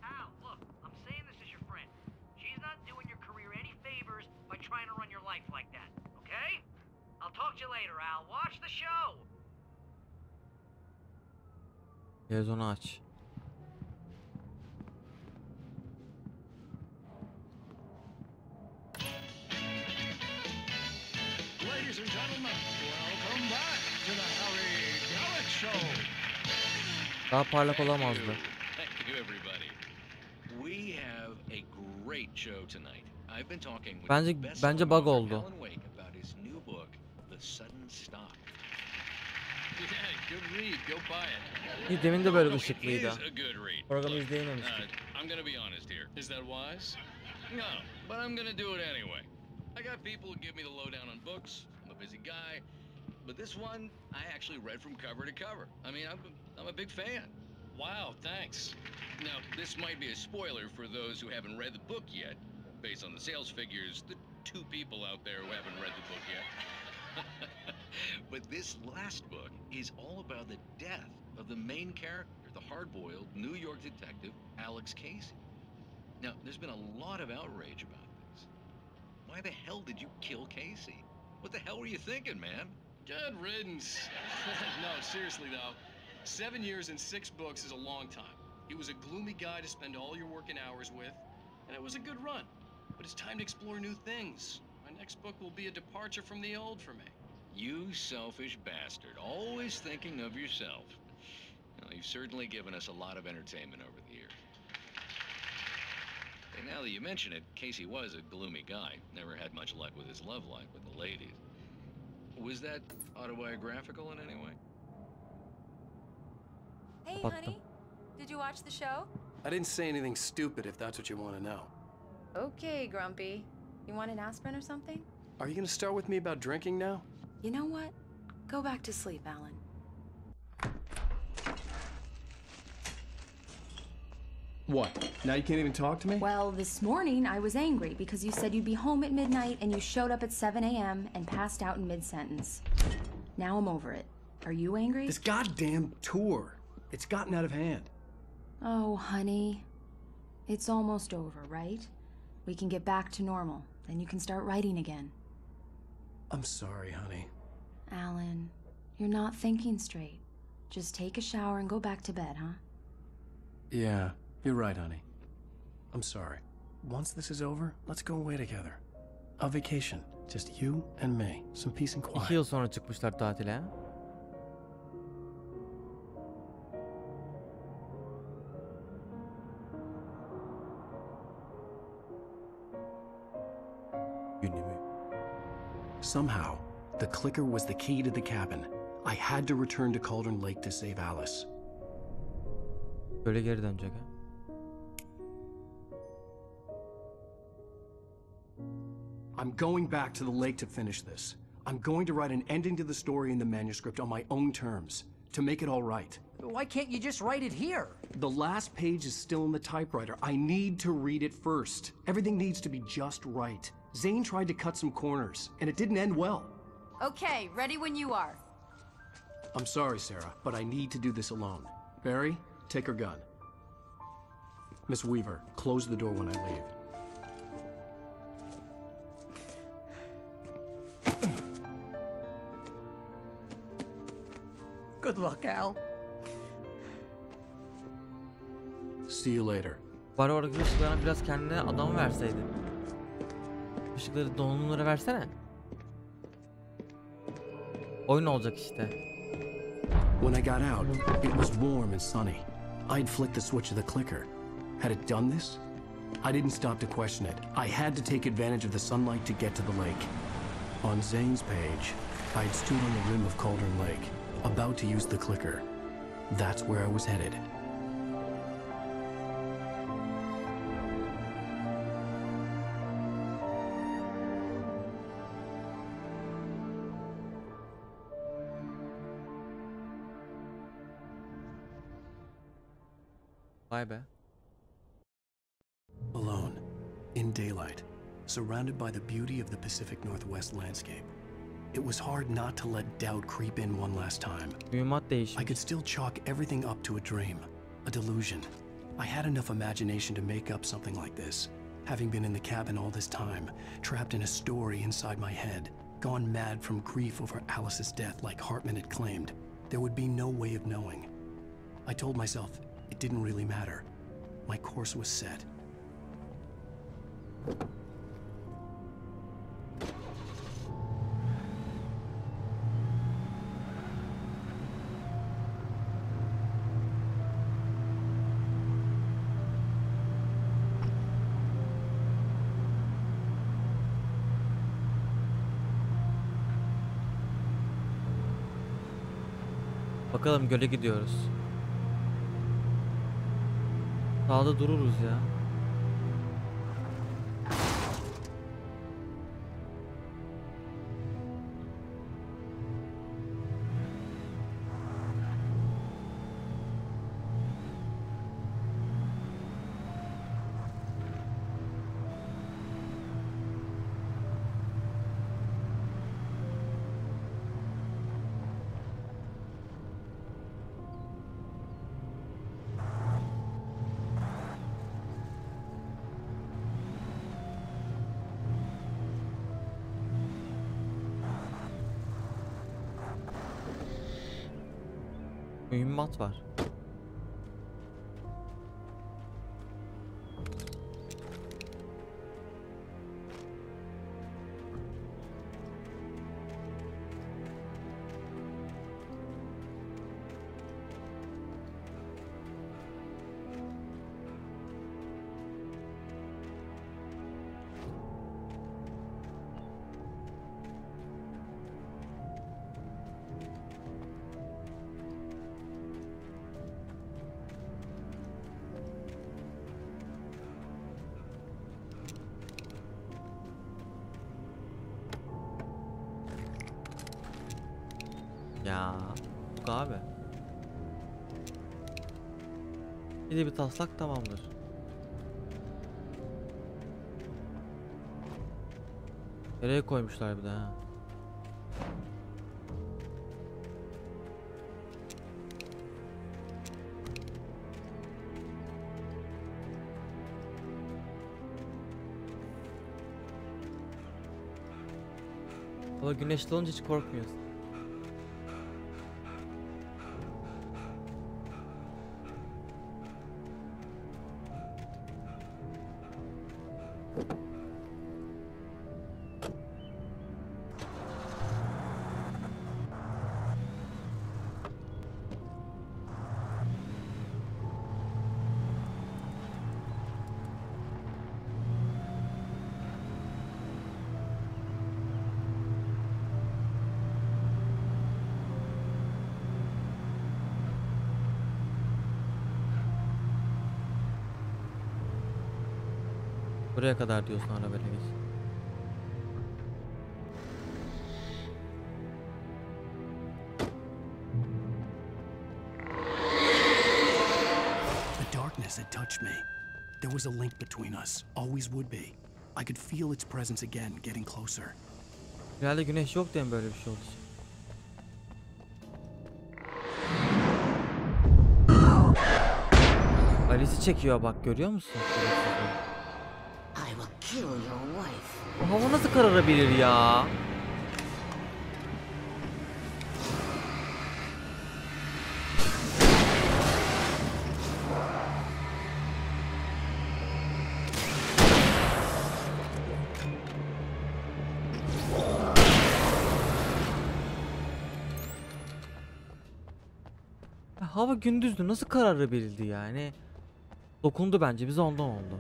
Al, look, I'm saying this as your friend. She's not doing your career any favors by trying to run your life like that, okay? I'll talk to you later, Al. Watch the show. Televizyonu aç. Ladies and gentlemen, welcome back to the Harry Gallic Show. Daha parlak olamazdı. Thank you, everybody. We have a great show tonight. I've been talking with Bence bug oldu. Alan Wake about his new book, The Sudden Stop. Yeah, good read. Go buy it. Demin de böyle ışıklıydı. It is a good read. Programı izleyememiştik. I'm gonna be honest here. Is that wise? No, but I'm gonna do it anyway. I got people who give me the lowdown on books. I'm a busy guy. But this one, I actually read from cover to cover. I mean, I'm a big fan. Wow, thanks. Now, this might be a spoiler for those who haven't read the book yet. Based on the sales figures, the 2 people out there who haven't read the book yet. But this last book is all about the death of the main character, the hard-boiled New York detective, Alex Casey. Now, there's been a lot of outrage about this. Why the hell did you kill Casey? What the hell were you thinking, man? Good riddance. No, seriously though, 7 years and 6 books is a long time. He was a gloomy guy to spend all your working hours with, and it was a good run. But it's time to explore new things. My next book will be a departure from the old for me. You selfish bastard, always thinking of yourself. Well, you've certainly given us a lot of entertainment over the years. And now that you mention it, Casey was a gloomy guy. Never had much luck with his love life with the ladies. Was that autobiographical in any way? Hey, honey. Did you watch the show? I didn't say anything stupid if that's what you want to know. Okay, Grumpy. You want an aspirin or something? Are you going to start with me about drinking now? You know what? Go back to sleep, Alan. What? Now you can't even talk to me? Well, this morning I was angry because you said you'd be home at midnight and you showed up at 7 a.m. and passed out in mid-sentence. Now I'm over it. Are you angry? This goddamn tour. It's gotten out of hand. Oh, honey. It's almost over, right? We can get back to normal. Then you can start writing again. I'm sorry, honey. Alan, you're not thinking straight. Just take a shower and go back to bed, huh? Yeah, you're right, honey. I'm sorry. Once this is over, let's go away together. A vacation. Just you and me. Some peace and quiet. 2 yıl sonra çıkmışlar tatile. Somehow, the clicker was the key to the cabin. I had to return to Cauldron Lake to save Alice. Böyle geri dönecek ha. I'm going back to the lake to finish this. I'm going to write an ending to the story in the manuscript on my own terms, to make it all right. Why can't you just write it here? The last page is still in the typewriter. I need to read it first. Everything needs to be just right. Zane tried to cut some corners, and it didn't end well. Okay, ready when you are. I'm sorry, Sarah, but I need to do this alone. Barry, take her gun. Miss Weaver, close the door when I leave. Good luck, Al. See you later. Bari oradaki ışıklarına biraz kendine adam verseydin. Işıkları donanımlara versene. Oyun olacak işte. When I got out, it was warm and sunny. I'd flicked the switch of the clicker. Had it done this? I didn't stop to question it. I had to take advantage of the sunlight to get to the lake. On Zane's page, I'd stood on the rim of Cauldron Lake, about to use the clicker. That's where I was headed. Vay be. Alone, in daylight, surrounded by the beauty of the Pacific Northwest landscape. It was hard not to let doubt creep in one last time. I could still chalk everything up to a dream, a delusion. I had enough imagination to make up something like this, having been in the cabin all this time, trapped in a story inside my head, gone mad from grief over Alice's death like Hartman had claimed. There would be no way of knowing. I told myself it didn't really matter. My course was set. Bakalım göle gidiyoruz. Sağda dururuz ya. Mühimmat var. Ya bu abi. Bir de bir taslak tamamdır. Nereye koymuşlar bir de ha. Ama güneşli olunca hiç korkmuyorsun. Buraya kadar diyorsun arabayla geç. The darkness had touched me. There was a link between us, always would be. I could feel its presence again, getting closer. Herhalde güneş yok diye böyle bir şey oldu. Alice'i çekiyor bak, görüyor musun? I will kill your wife. Bu hava nasıl kararabilir ya? Hava gündüzdü, nasıl kararabildi yani? Dokundu bence, bize ondan oldu.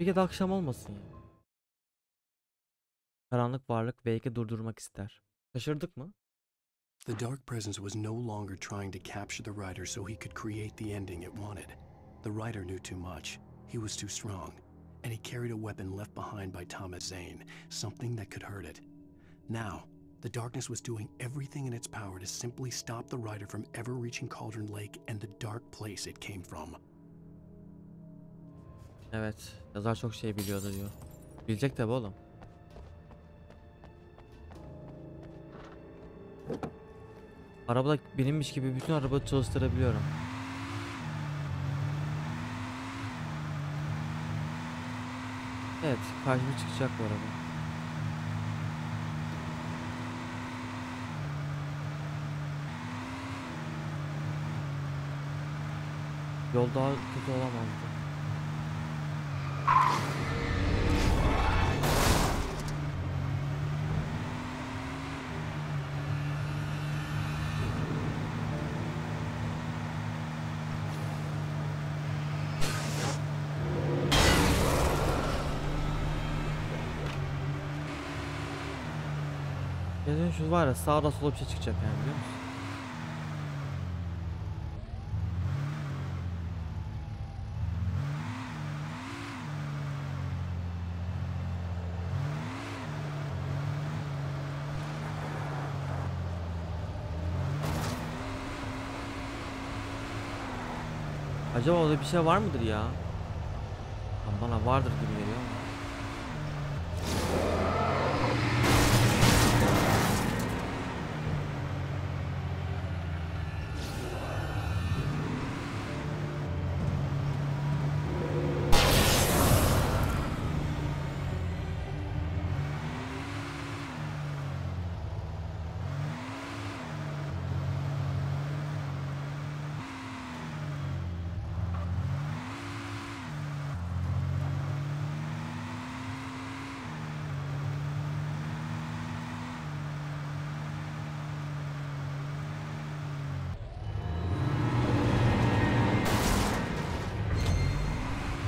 Bir kez akşam olmasın ya. Karanlık varlık Wake'i durdurmak ister. Şaşırdık mı? The dark presence was no longer trying to capture the writer so he could create the ending it wanted. The writer knew too much. He was too strong. And he carried a weapon left behind by Thomas Zane, something that could hurt it. Now, the darkness was doing everything in its power to simply stop the writer from ever reaching Cauldron Lake and the dark place it came from. Evet, yazar çok şey biliyordu diyor. Bilecek tabi oğlum. Arabada benimmiş gibi bütün arabayı çalıştırabiliyorum. Evet, karşıma çıkacak bu araba. Yol daha kötü olamazdı. Yazın şu var ya, sağda sola bir şey çıkacak yani, biliyor musun? Acaba orada bir şey var mıdır ya? Bana vardır gibi geliyor ama.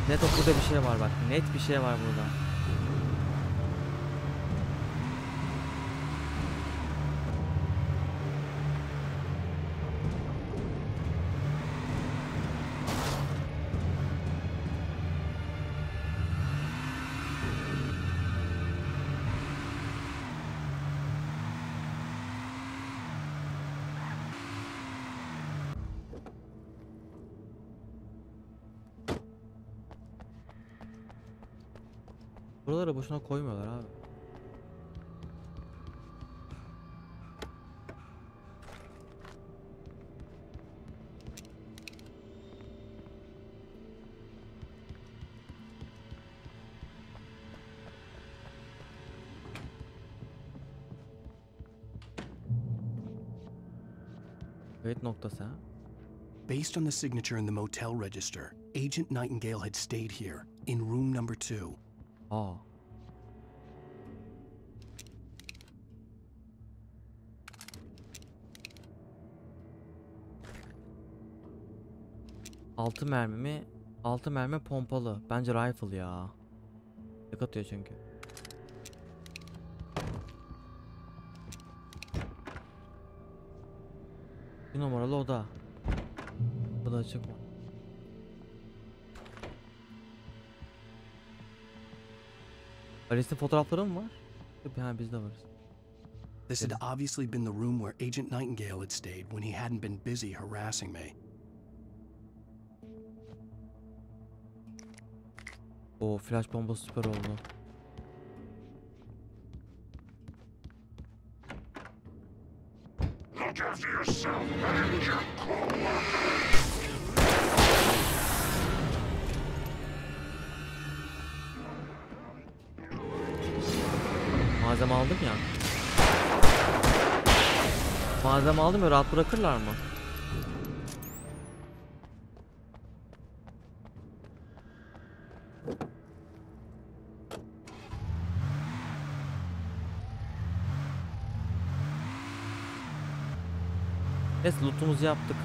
Net burada bir şey var bak. Net bir şey var burada. Buralara boşuna koymuyorlar abi. Kayıt noktası ha? Based on the signature in the motel register, Agent Nightingale had stayed here, in room number 2. Aa. Altı mermi mi? 6 mermi pompalı. Bence rifle ya. Tek atıyor çünkü. Bir numaralı oda. Bu da açık mı? Alice'in fotoğrafları mı var? Ha, biz de varız. This had obviously been the room where Agent Nightingale had stayed when he hadn't been busy harassing me. O flash bombası süper oldu. Look after yourself and your coworkers. Malzeme aldım ya. Malzeme aldım ya, rahat bırakırlar mı? Neyse, lootumuzu yaptık.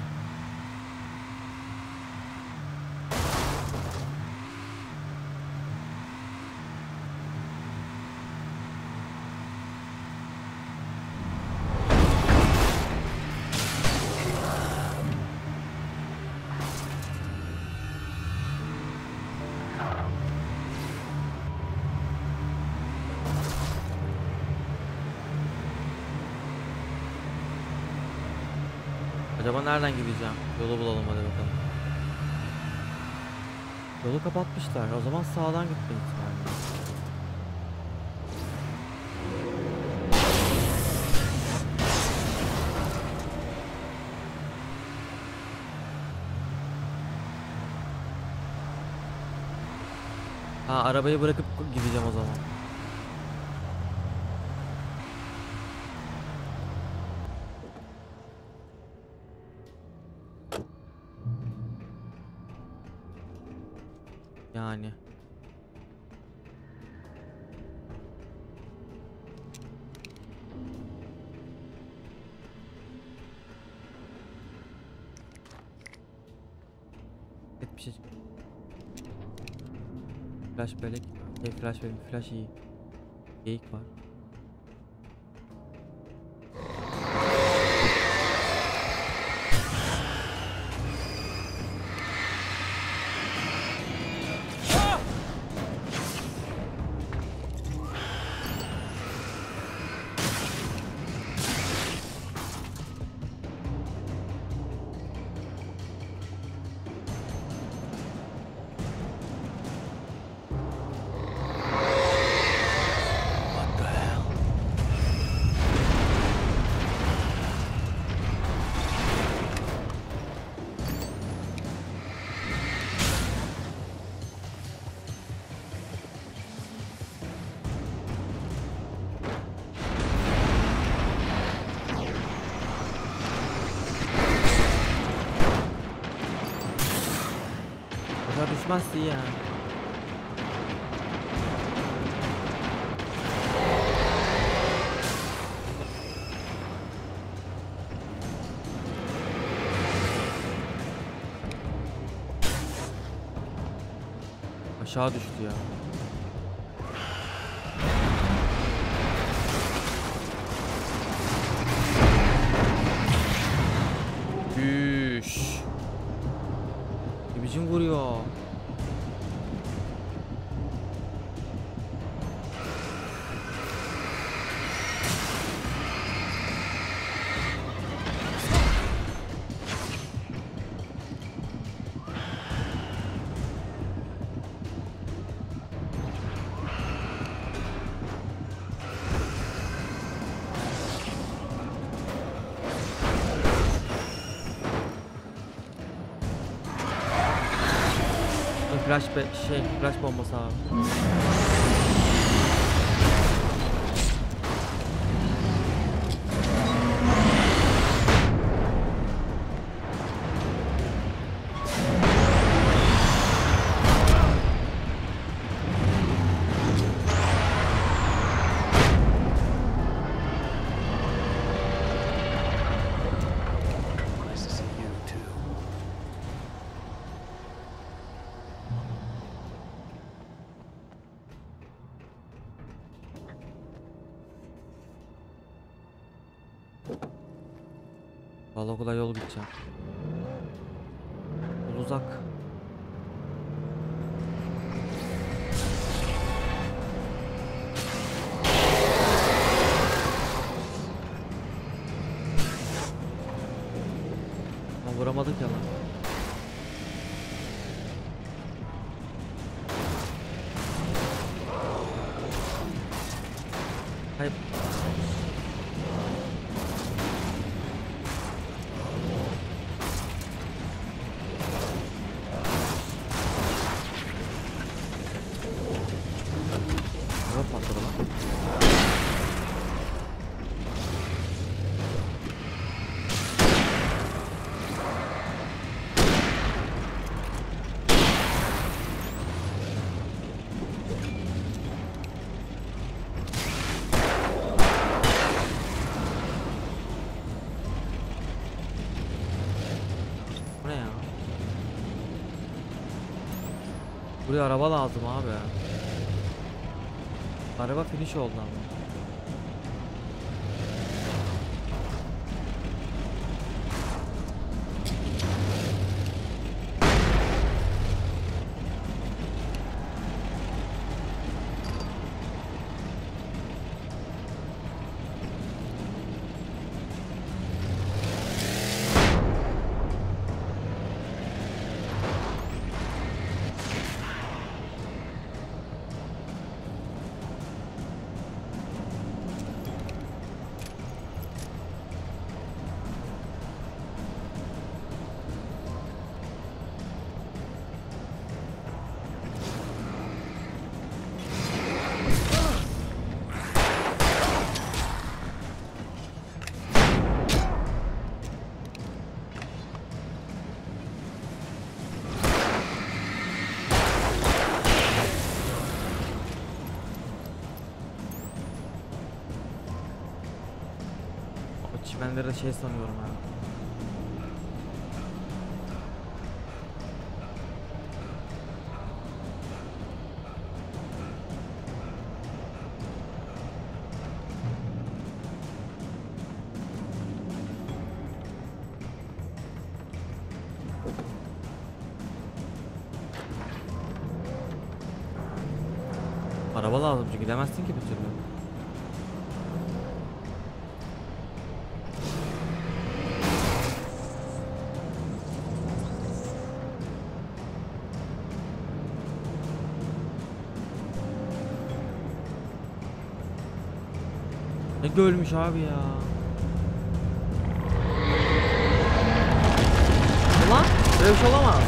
Acaba nereden gideceğim? Yolu bulalım, hadi bakalım. Yolu kapatmışlar. O zaman sağdan gitme ihtimali. Ha, arabayı bırakıp gideceğim o zaman. Yani. Bir şey. Flash bellek. Flash verin. Flash iyi. Geyik var. Düşmezse iyi yani. Aşağı düştü ya. Düş. Ne biçim vuruyor? Flash bombası abi. Vallahi o kadar yol gideceğim. uzak. Ama vuramadık ya lan. Hayır. Araba patladı lan. Bu ne ya? Buraya araba lazım abi. Araba finish oldu ama. Çimenleri şey sanıyorum ha. Araba lazım çünkü gidemezsin ki bir türlü. Ne gölmüş abi ya. Ulan böyle bir şey olamaz.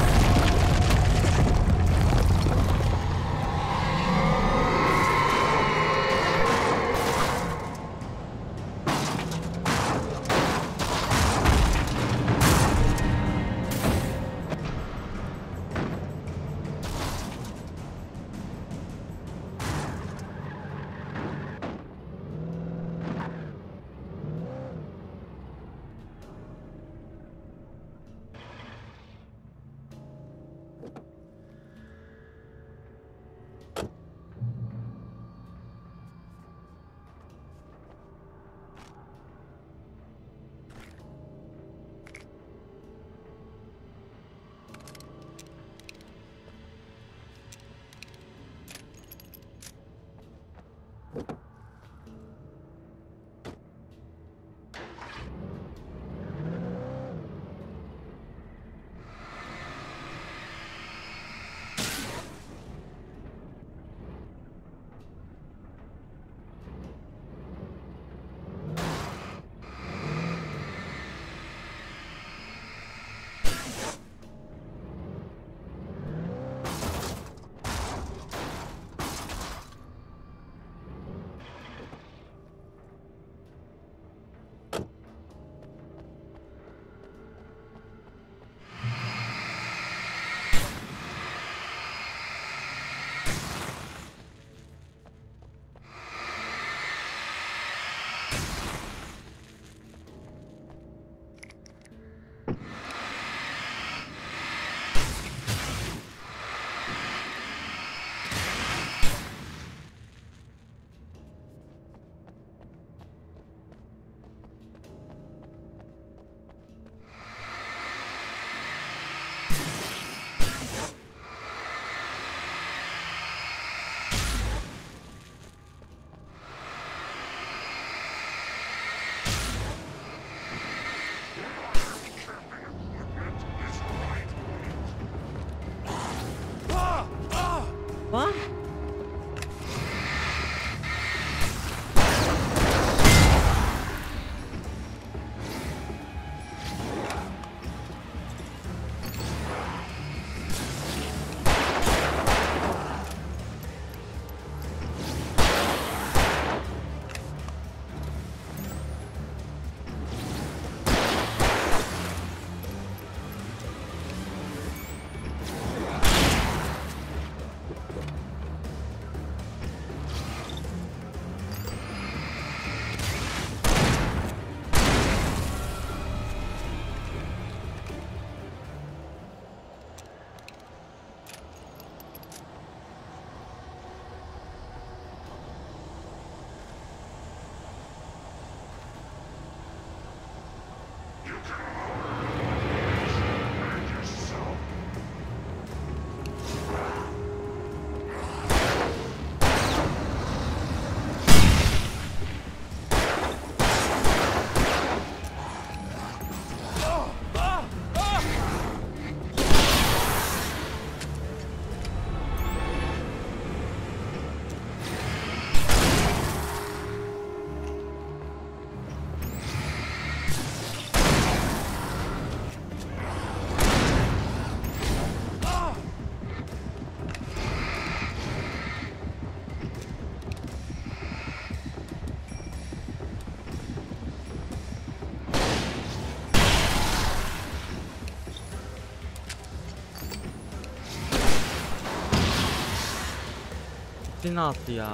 ne attı ya?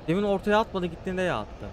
Demin ortaya atmadı, gittiğinde ya attı.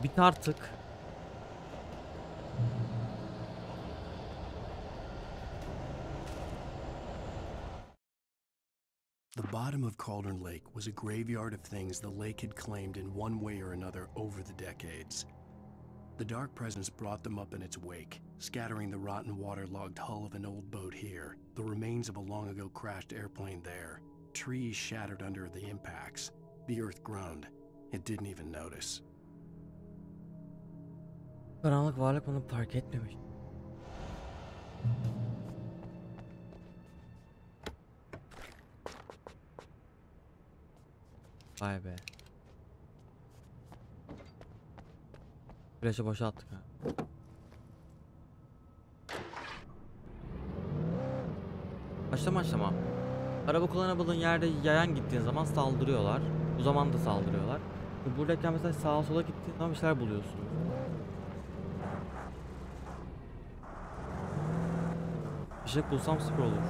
Bit artık. The bottom of Cauldron Lake was a graveyard of things the lake had claimed in one way or another over the decades. The dark presence brought them up in its wake, scattering the rotten waterlogged hull of an old boat here, the remains of a long-ago crashed airplane there, trees shattered under the impacts. The earth groaned. It didn't even notice. Karanlık varlık bunu fark etmemiş. Vay be. Flash'ı boşa attık ha. Başlama. Araba kullanamadığın yerde yayan gittiğin zaman saldırıyorlar. Bu zaman da saldırıyorlar. Buradayken mesela sağa sola gittiğin zaman bir şeyler buluyorsun. Bir şey bulsam süper olur.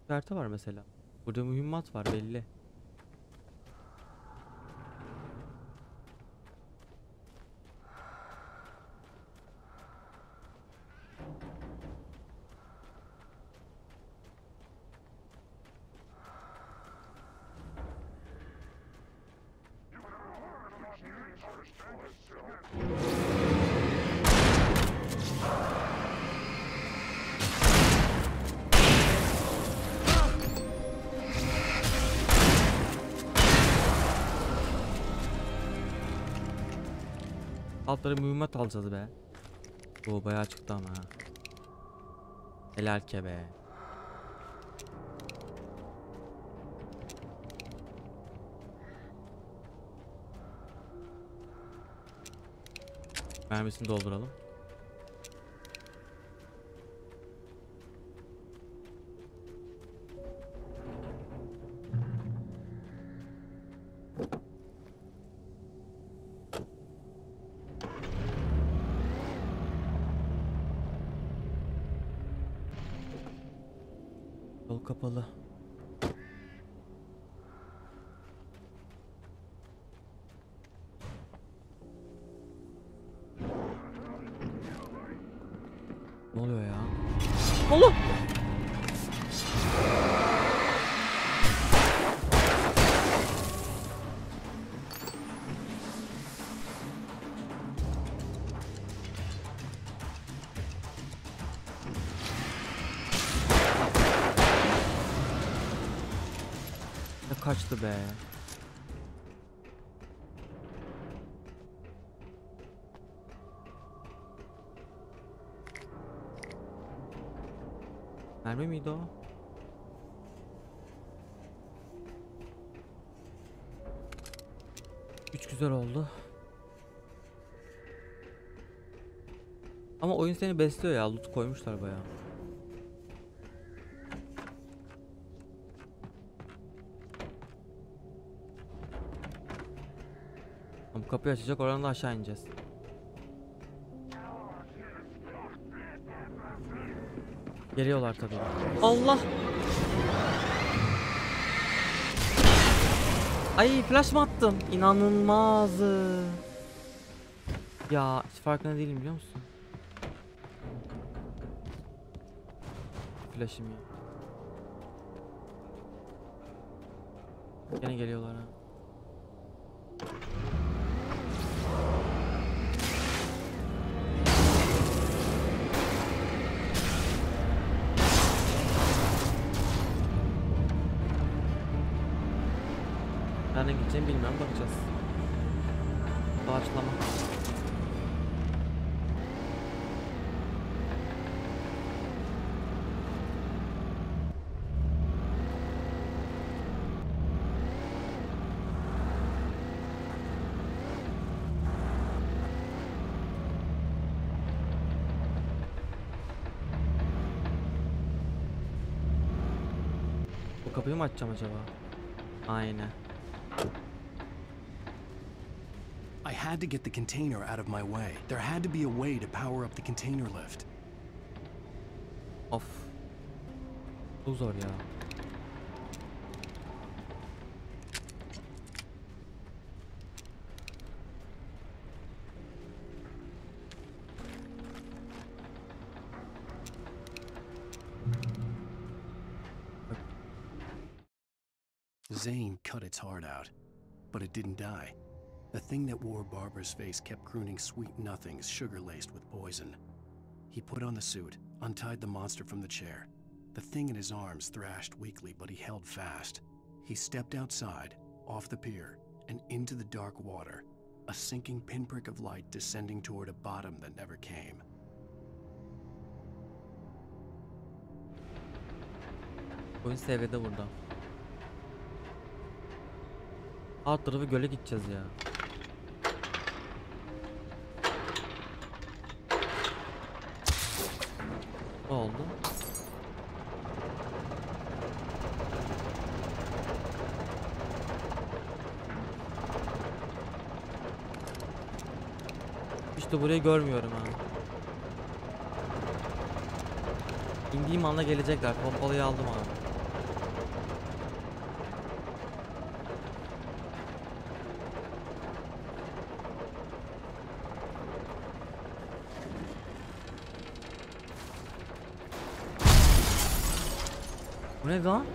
Harita var mesela. Burada mühimmat var belli. Altları mühimmat alacağız be. Bu bayağı çıktı ama ha. Helal ke be. Mermisini dolduralım. Yol kapalı. Ne oluyor ya? Allah! Kaçtı be. Mermi miydi o? Üç güzel oldu. Ama oyun seni besliyor ya. Loot koymuşlar bayağı. Bu kapıyı açacak, oradan da aşağı ineceğiz. Geliyorlar tabii. Allah! Ay flash mı attım? İnanılmaz. Ya hiç farkında değilim biliyor musun? Flash'ım ya. Gene geliyorlar ha. Nereden gideceğimi bilmem, bakacağız. Doğaçlama. Bu kapıyı mı açacağım acaba? Aynen. I had to get the container out of my way. There had to be a way to power up the container lift. Of. Bu zor ya. Zane cut its heart out, but it didn't die. The thing that wore Barbara's face kept crooning sweet nothings sugar-laced with poison. He put on the suit, untied the monster from the chair. The thing in his arms thrashed weakly, but he held fast. He stepped outside, off the pier, and into the dark water, a sinking pinprick of light descending toward a bottom that never came. Oyun seviyede burada. Alt tarafı göle gideceğiz ya. Ne oldu? İşte burayı görmüyorum ha. İndiğim anda gelecekler. Pompalıyı aldım abi. Bu ne lan?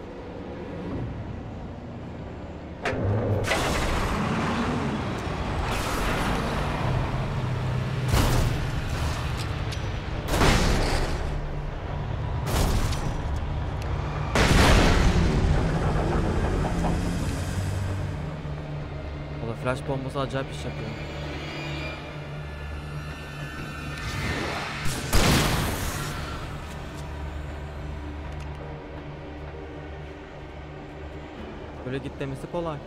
O da flash bombası acayip iş yapıyor. Böyle git demesi kolay.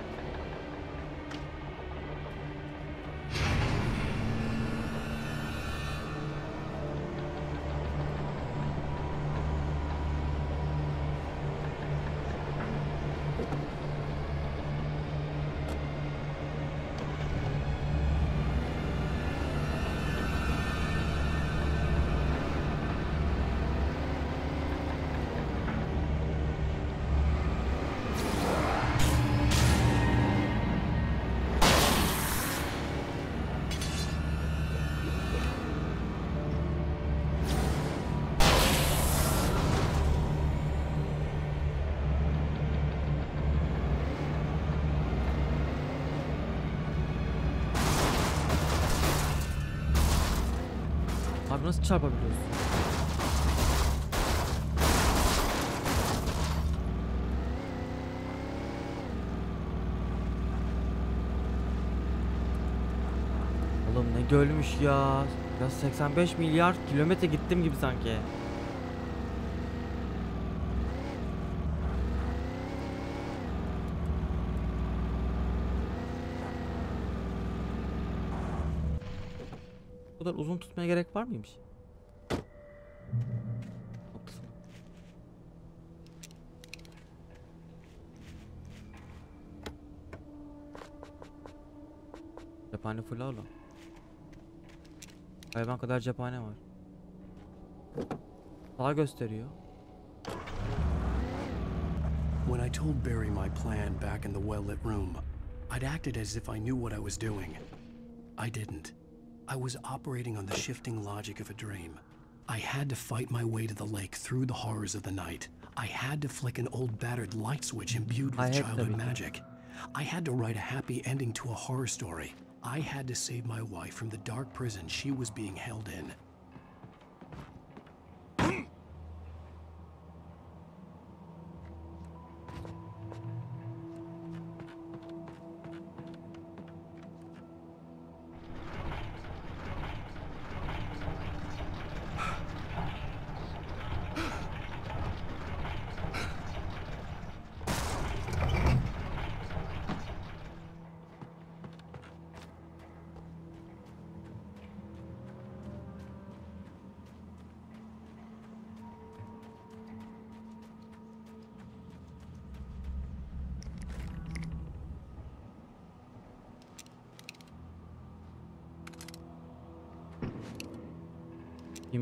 Abi nasıl çarpabiliyorsun? Oğlum ne gölmüş ya. Ya 85 milyar kilometre gittim gibi sanki. Bu kadar uzun tutmaya gerek var mıymış? Cephane full oğlum. Hayvan kadar cephane var. Sağ gösteriyor. When I told Barry my plan back in the well-lit room, I'd acted as if I knew what I was doing. I didn't. I was operating on the shifting logic of a dream. I had to fight my way to the lake through the horrors of the night. I had to flick an old battered light switch imbued with childhood magic. I had to write a happy ending to a horror story. I had to save my wife from the dark prison she was being held in.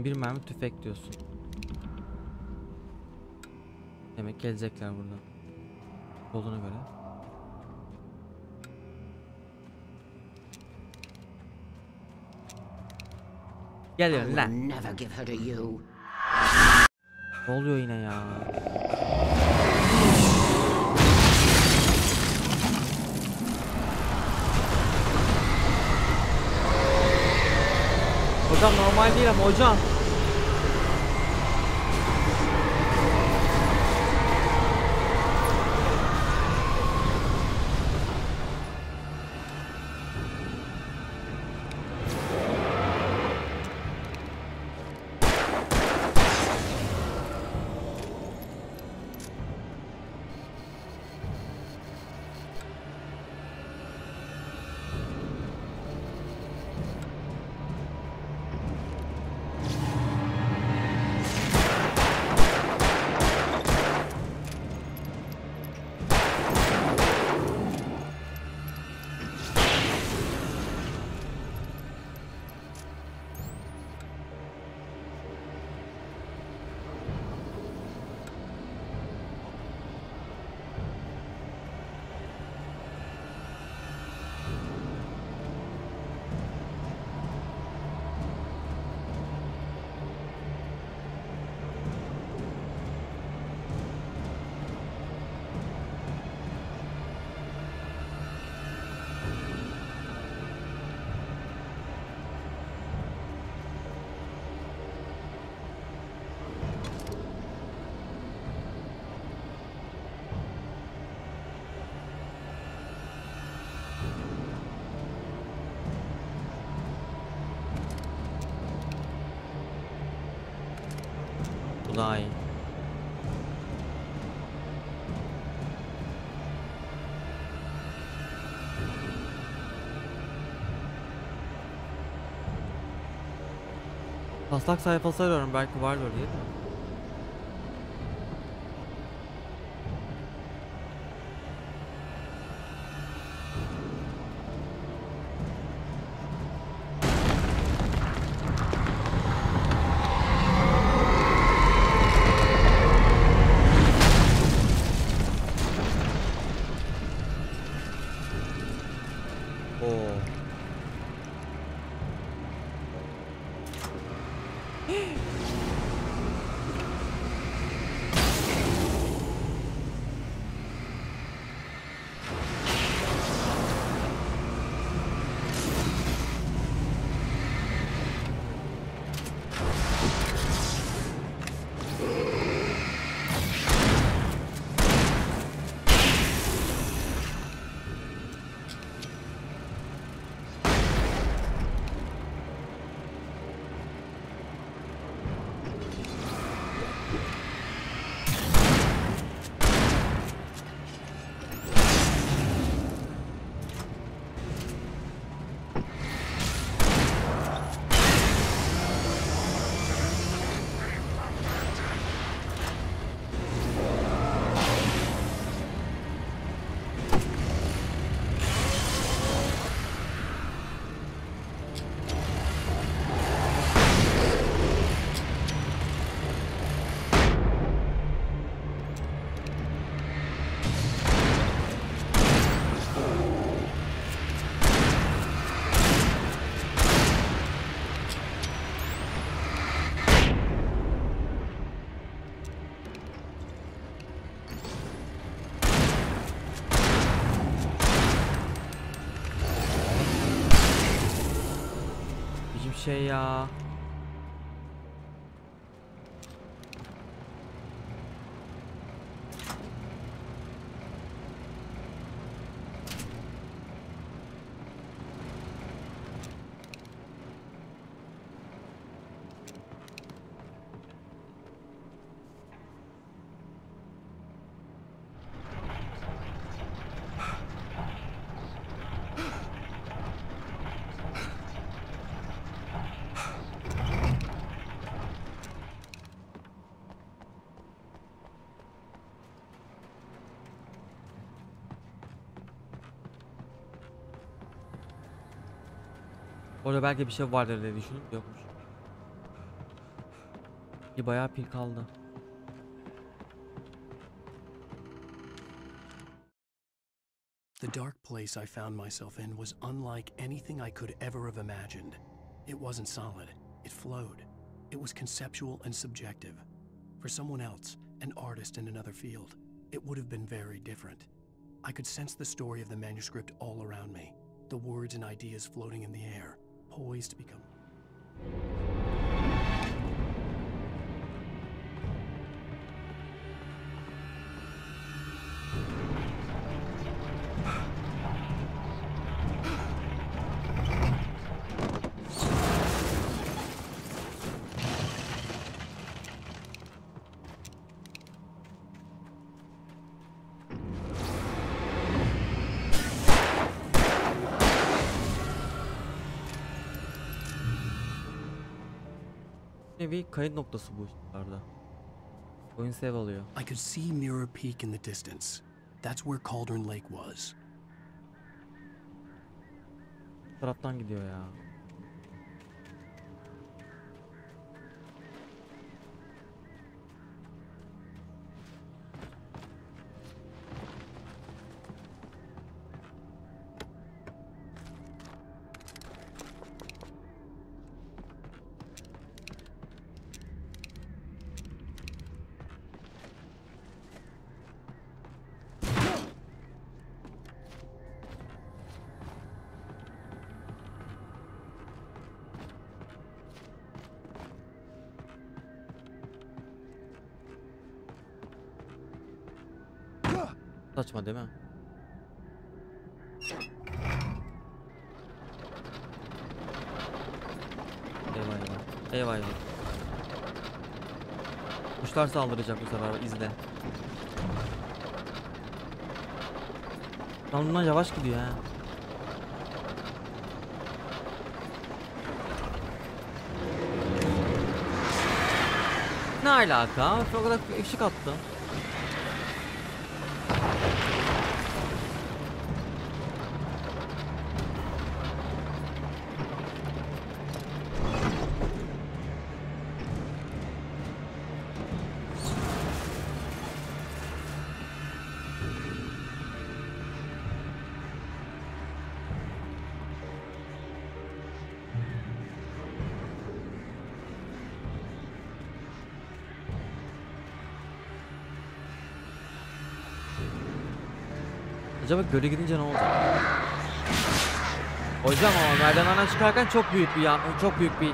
Bir mermi tüfek diyorsun. Demek gelecekler burada. Olduğuna göre. Geliyorum lan. Ne oluyor yine ya? Hocam normal değil ama hocam. Bu daha iyi. Taslak sayfası arıyorum, belki vardır değil mi? şey ya. Orada belki bir şey vardır diye düşündüm, yokmuş. Bayağı pil kaldı. The dark place I found myself in was unlike anything I could ever have imagined. It wasn't solid, it flowed. It was conceptual and subjective. For someone else, an artist in another field, it would have been very different. I could sense the story of the manuscript all around me, the words and ideas floating in the air, poised to become... Bir kayıt noktası bu işlerde. Oyun save alıyor. I could see Mirror Peak in the distance. That's where Cauldron Lake was. Bu taraftan gidiyor ya. Saçma değil mi? Eyvah eyvah. Eyvah eyvah. Kuşlar saldıracak bu sefer, izle. Lan bundan yavaş gidiyor ha. Ne alaka? O kadar ışık attı. Acaba göle gidince ne olacak? Hocam ama merdivenden çıkarken çok büyük bir çok büyük bir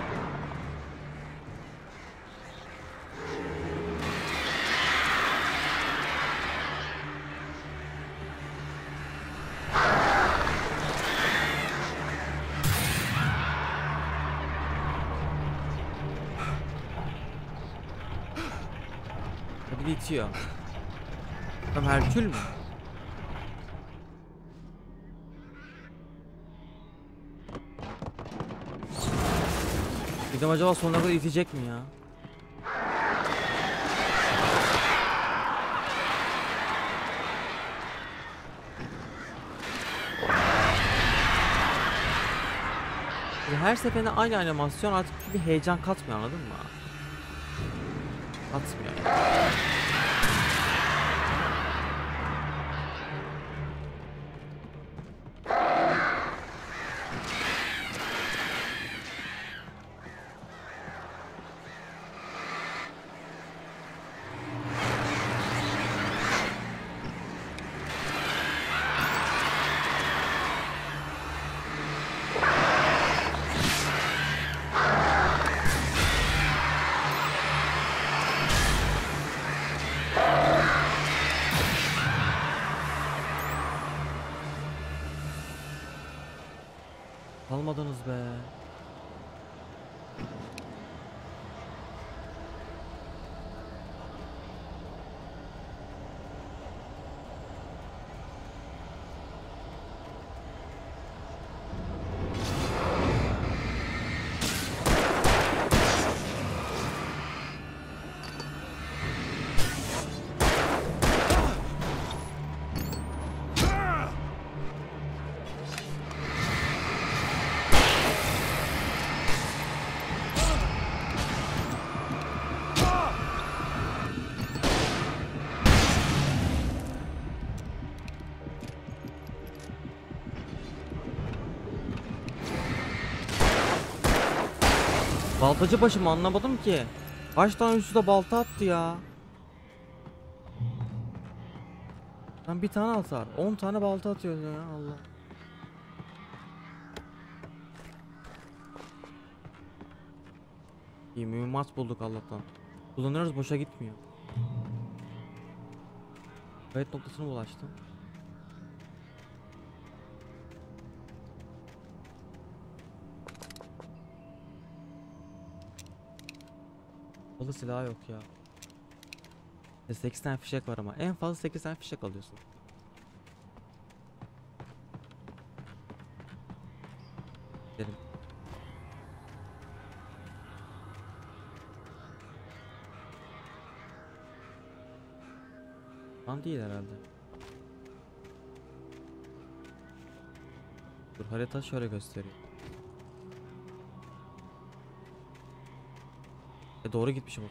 bir itiyor. Tam Herkül mü? Dedim acaba sonuna kadar itecek mi ya? Her seferinde aynı animasyon artık bir heyecan katmıyor, anladın mı? Katmıyor. almadınız be. Baltacı başım anlamadım ki. Kaç tane üstüne balta attı ya. Ben bir tane atar. 10 tane balta atıyor ya Allah. İyi mühimmat bulduk Allah'tan. Kullanıyoruz, boşa gitmiyor. Kayıt noktasına ulaştım. Balı silah yok ya. 8 tane fişek var ama en fazla 8 tane fişek alıyorsun. Gidelim. Lan değil herhalde. Dur, harita şöyle gösteriyor. Doğru gitmişim o.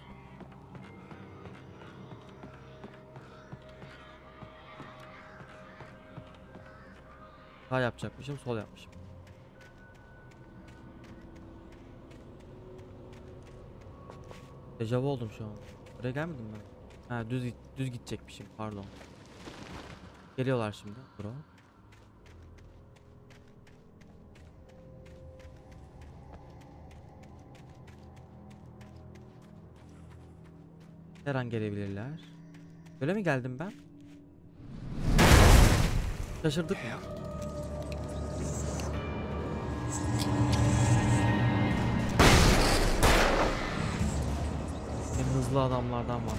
Sağ yapacakmışım, sol yapmışım. Dejavu oldum şu an. Buraya gelmedim ben. Ha, düz gidecekmişim, pardon. Geliyorlar şimdi. Bro. Her an gelebilirler. Böyle mi geldim ben? Şaşırdık mı? En hızlı adamlardan var.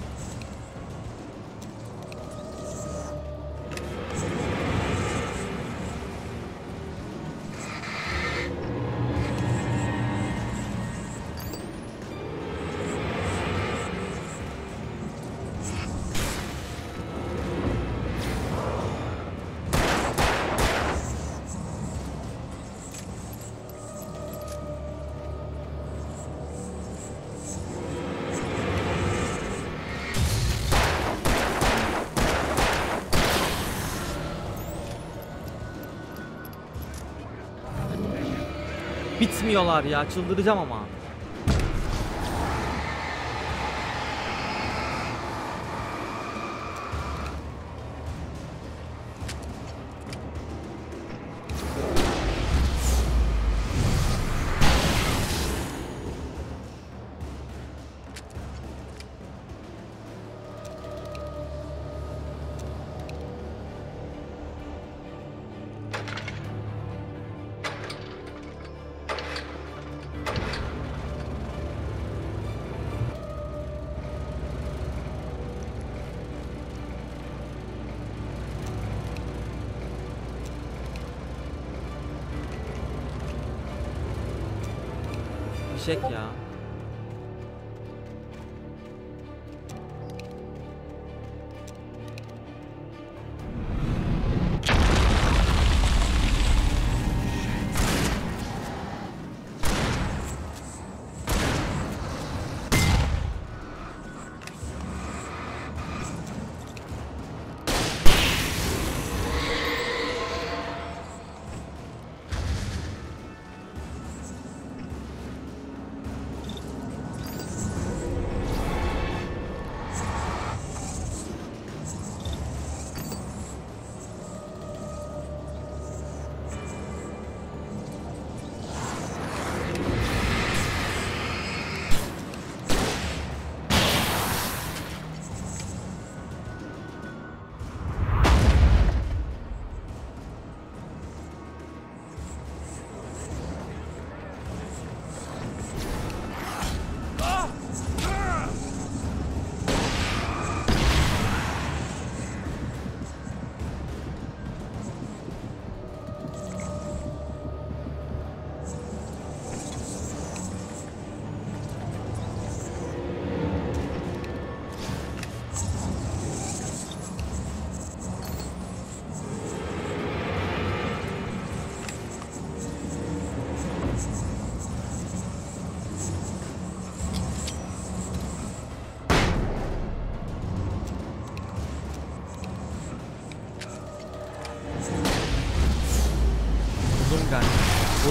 Bitmiyorlar ya, çıldıracağım ama. Fişek ya.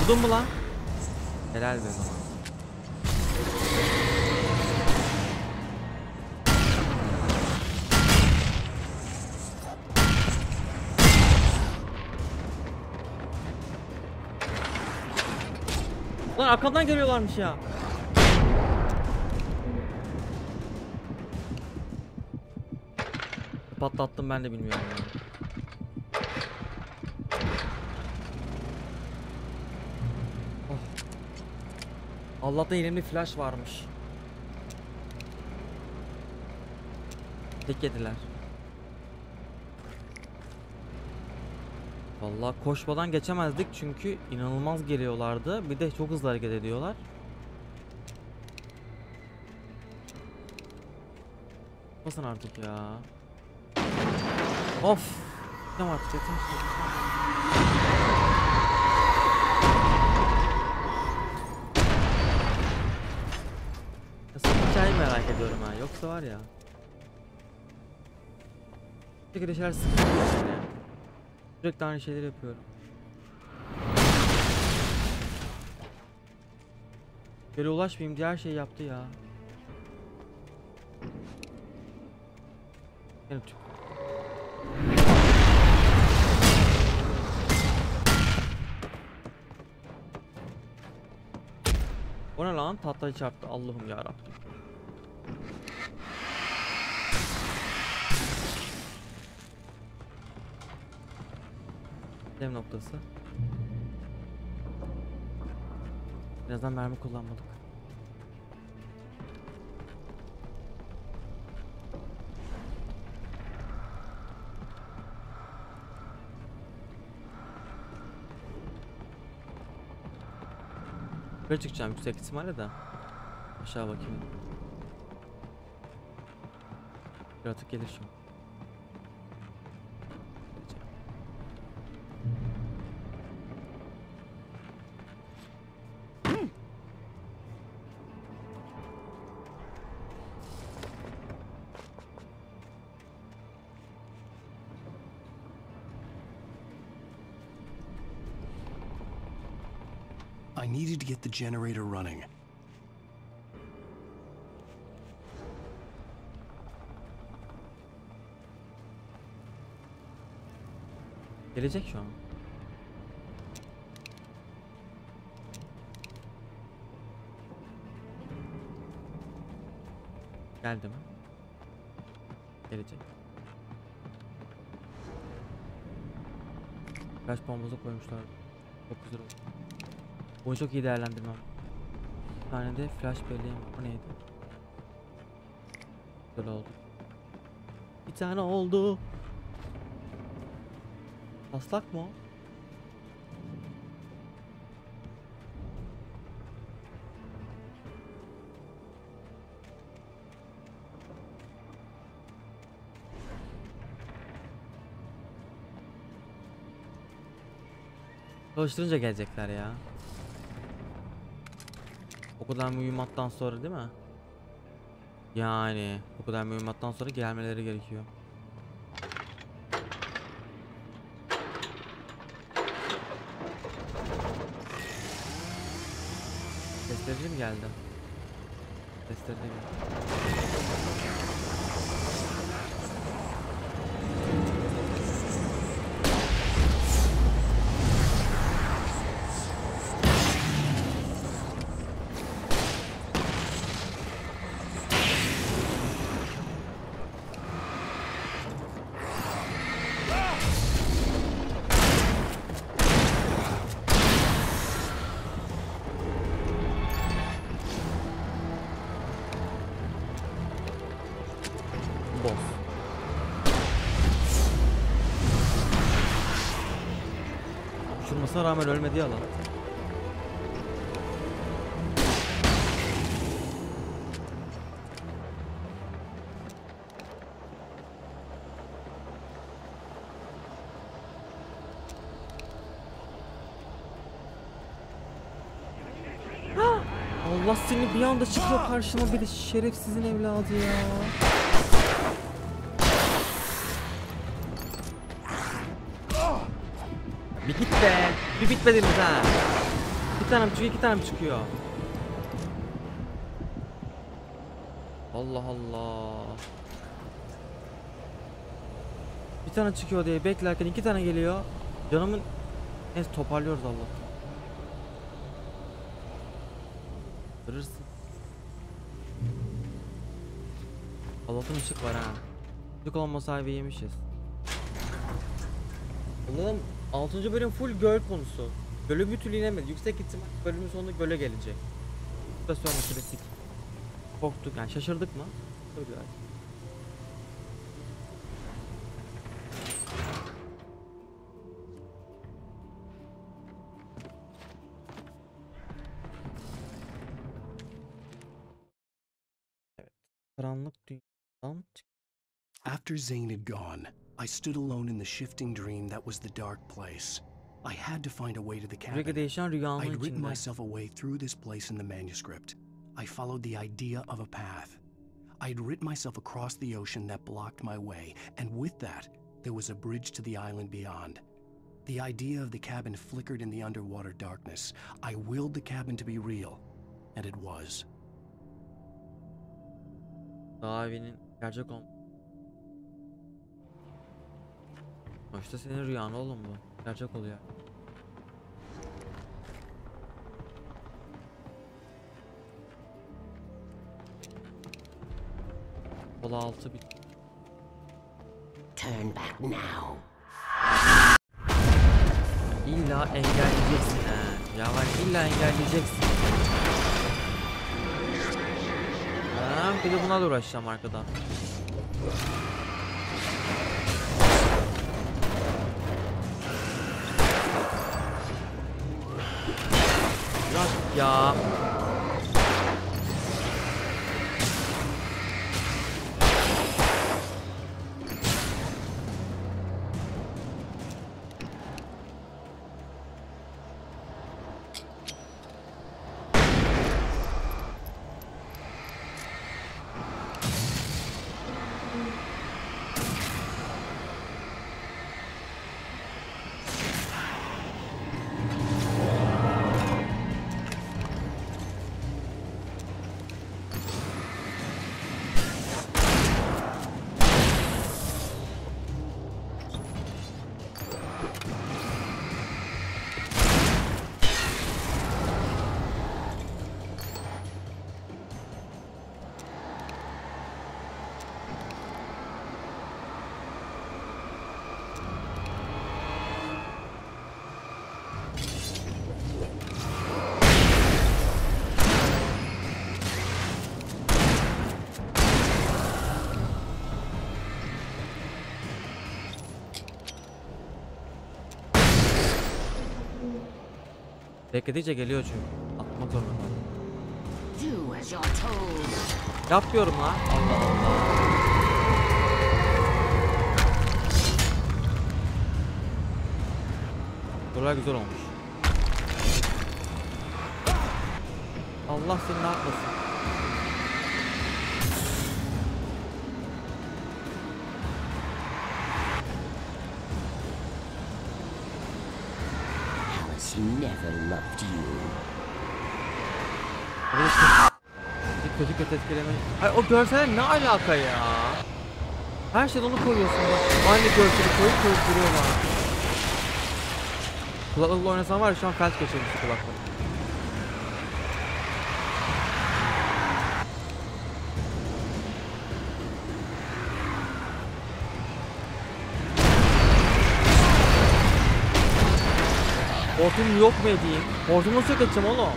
Vurdun mu lan? Helal be zaman. Lan arkamdan geliyorlarmış ya. Patlattım ben de bilmiyorum ya. Oh. Allah'tan elimde flash varmış. Tek yediler. Vallahi koşmadan geçemezdik çünkü inanılmaz geliyorlardı. Bir de çok hızlı hareket ediyorlar. Basın artık ya. Of. Tamam artık yeter. Nasıl hikayeyi merak ediyorum ha. Yoksa var ya. Bu şekilde şeyler sıkıntı yani. Sürekli aynı şeyleri yapıyorum. Böyle ulaşmayayım diye her şeyi yaptı ya. Benim tüm. O ne lan? Tahtayı çarptı. Allah'ım yarabbim. Dev noktası. Birazdan mermi kullanmadık. Böyle çıkacağım yüksek ihtimalle de. Aşağı bakayım. Yaratık gelir şimdi. I needed to get the generator running. Gelecek şu an. Geldi mi? Gelecek. Flash bombası koymuşlar. Çok güzel oldu. Bunu çok iyi değerlendirmem. Bir tane de flash belleğim. Bu neydi? Güzel oldu. Bir tane oldu. Taslak mı o? Çalıştırınca gelecekler ya. O kadar mühimmattan sonra değil mi? Yani o kadar mühimmattan sonra gelmeleri gerekiyor. Testleri mi geldi? Testleri de geldi. Uçurmasına rağmen ölmedi ya lan. Allah seni bir anda çıkıyor karşıma bir de şerefsizin evladı ya. Bir git be. Bir bitmediniz ha. Bir tane mi çıkıyor, iki tane mi çıkıyor? Allah Allah. Bir tane çıkıyor diye beklerken iki tane geliyor. Canımın... Neyse toparlıyoruz Allah'tan. Kırırsın. Allah'tan ışık var ha. Işık olmasa ayvayı yemişiz. Allah'ım 6. bölüm full göl konusu. Gölü bir türlü inemedi. Yüksek ihtimal bölümün sonunda göle gelecek. Bu da sonra klasik. Korktuk yani, şaşırdık mı? Tabii yani. Evet. Karanlık dünyadan çık. After Zane had gone, I stood alone in the shifting dream that was the dark place. I had to find a way to the cabin. I'd written myself a way through this place in the manuscript. I followed the idea of a path. I'd written myself across the ocean that blocked my way, and with that, there was a bridge to the island beyond. The idea of the cabin flickered in the underwater darkness. I willed the cabin to be real, and it was. Davinin gerçek olma. İşte senin rüyan oğlum bu. Gerçek oluyor. Kola altı bit. Turn back now. İlla engelleyeceksin ha. Ya var illa engelleyeceksin. Ha, bir de buna da uğraşacağım arkadan. Ya. Bekledikçe geliyor çünkü. Atmak zorunda. Yapıyorum lan. Allah Allah. Buralar güzel olmuş. Allah seni ne yapmasın. Never loved you. Kötü etkileme. Ay o görsel ne alaka ya? Her şeyden onu koyuyorsun bak. Aynı görseli koyup duruyorlar. Kulaklıkla oynasan var ya şu an felç geçirmiş kulaklık. Hortumu yok mu edeyim? Hortumu nasıl yok edeceğim oğlum?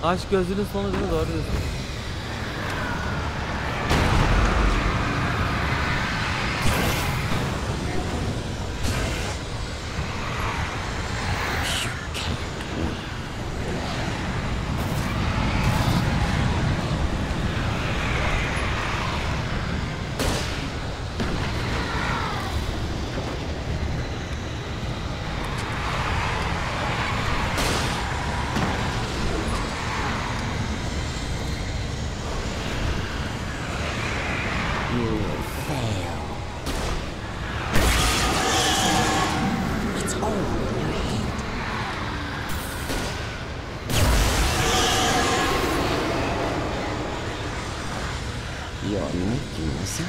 Aşk gözünün sonucunu doğru diyorsun. You're making this up.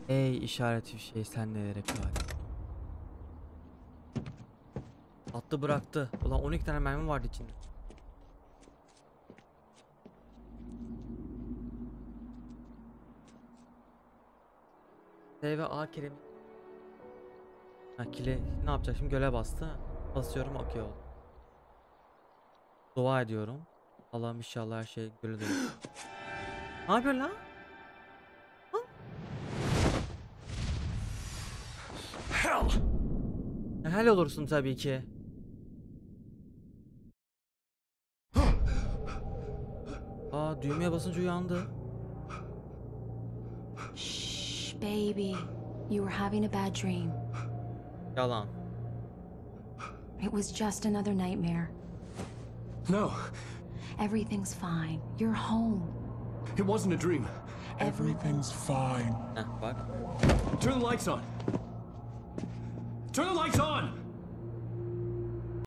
Ey işareti bir şey, sen nelere kâr. Attı bıraktı. Ulan 12 tane mermi vardı içinde. S ve A kelime. Kile ne yapacak şimdi, göle bastı. Basıyorum, akıyor. Dua ediyorum. Allah'ım inşallah her şey göle dönüyor. Ne yapıyorsun lan? Hell! Hell olursun tabii ki. Aa, düğmeye basınca uyandı. Shh, baby. You were having a bad dream. Yalan. It was just another nightmare. No. Everything's fine. You're home. It wasn't a dream. Everything's fine. Bak. Turn the lights on. Turn the lights on!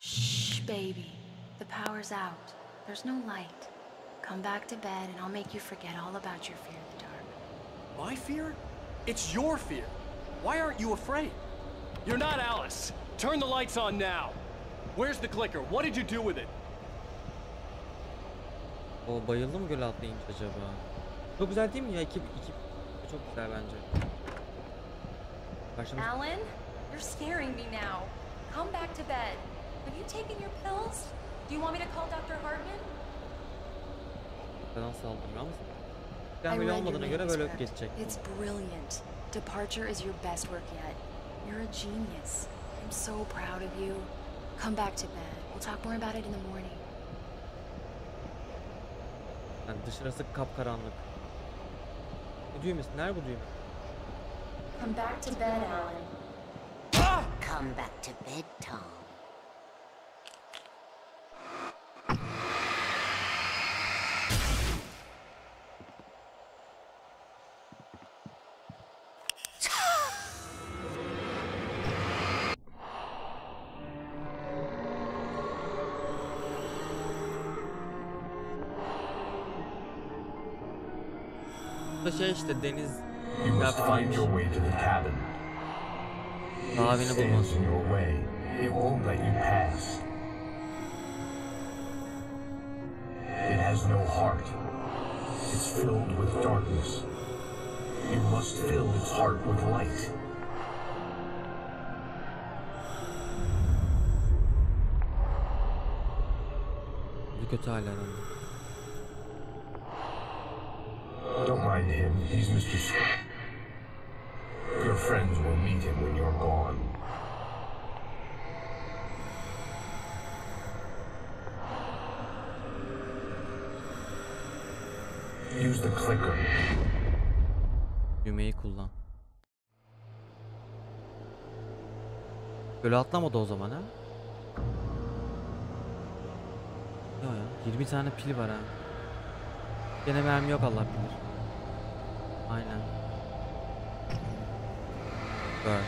Shh, baby. The power's out. There's no light. Come back to bed and I'll make you forget all about your fear of the dark. My fear? It's your fear. Why aren't you afraid? You're not Alice. Turn the lights on now. Where's the clicker? What did you do with it? O bayıldı mı göle atlayınca acaba? Çok güzel değil mi ya? Ekip çok güzel bence. Karşımız... Alan, you're scaring me now. Come back to bed. Have you taken your pills? Do you want me to call Dr. Hartman? Neden saldırmıyor musun? I read Kamil your olmadığına göre böyle manuscript. geçecek. It's brilliant. Departure is your best work yet. You're a genius. I'm so proud of you. Come back to bed. We'll talk more about it in the morning. Yani dışarısı kapkaranlık. Ne düğmesi? Nerede bu düğme? Come back to bed, Alan. Come back to bed, Tom. Bu şey işte deniz. You must find your way to the cabin. Daha beni bulmaz. In your way, it won't let you pass. It has no heart. It's filled with darkness. You must fill its heart with light. Bu kötü hala herhalde. Don't mind him, he's Mr. Your friends will meet him when you're gone. Use the clicker. Düğmeyi kullan. Böyle atlamadı o zaman ha? Ya 20 tane pil var ha. Gene mermi yok, Allah bilir. Aynen. Bird.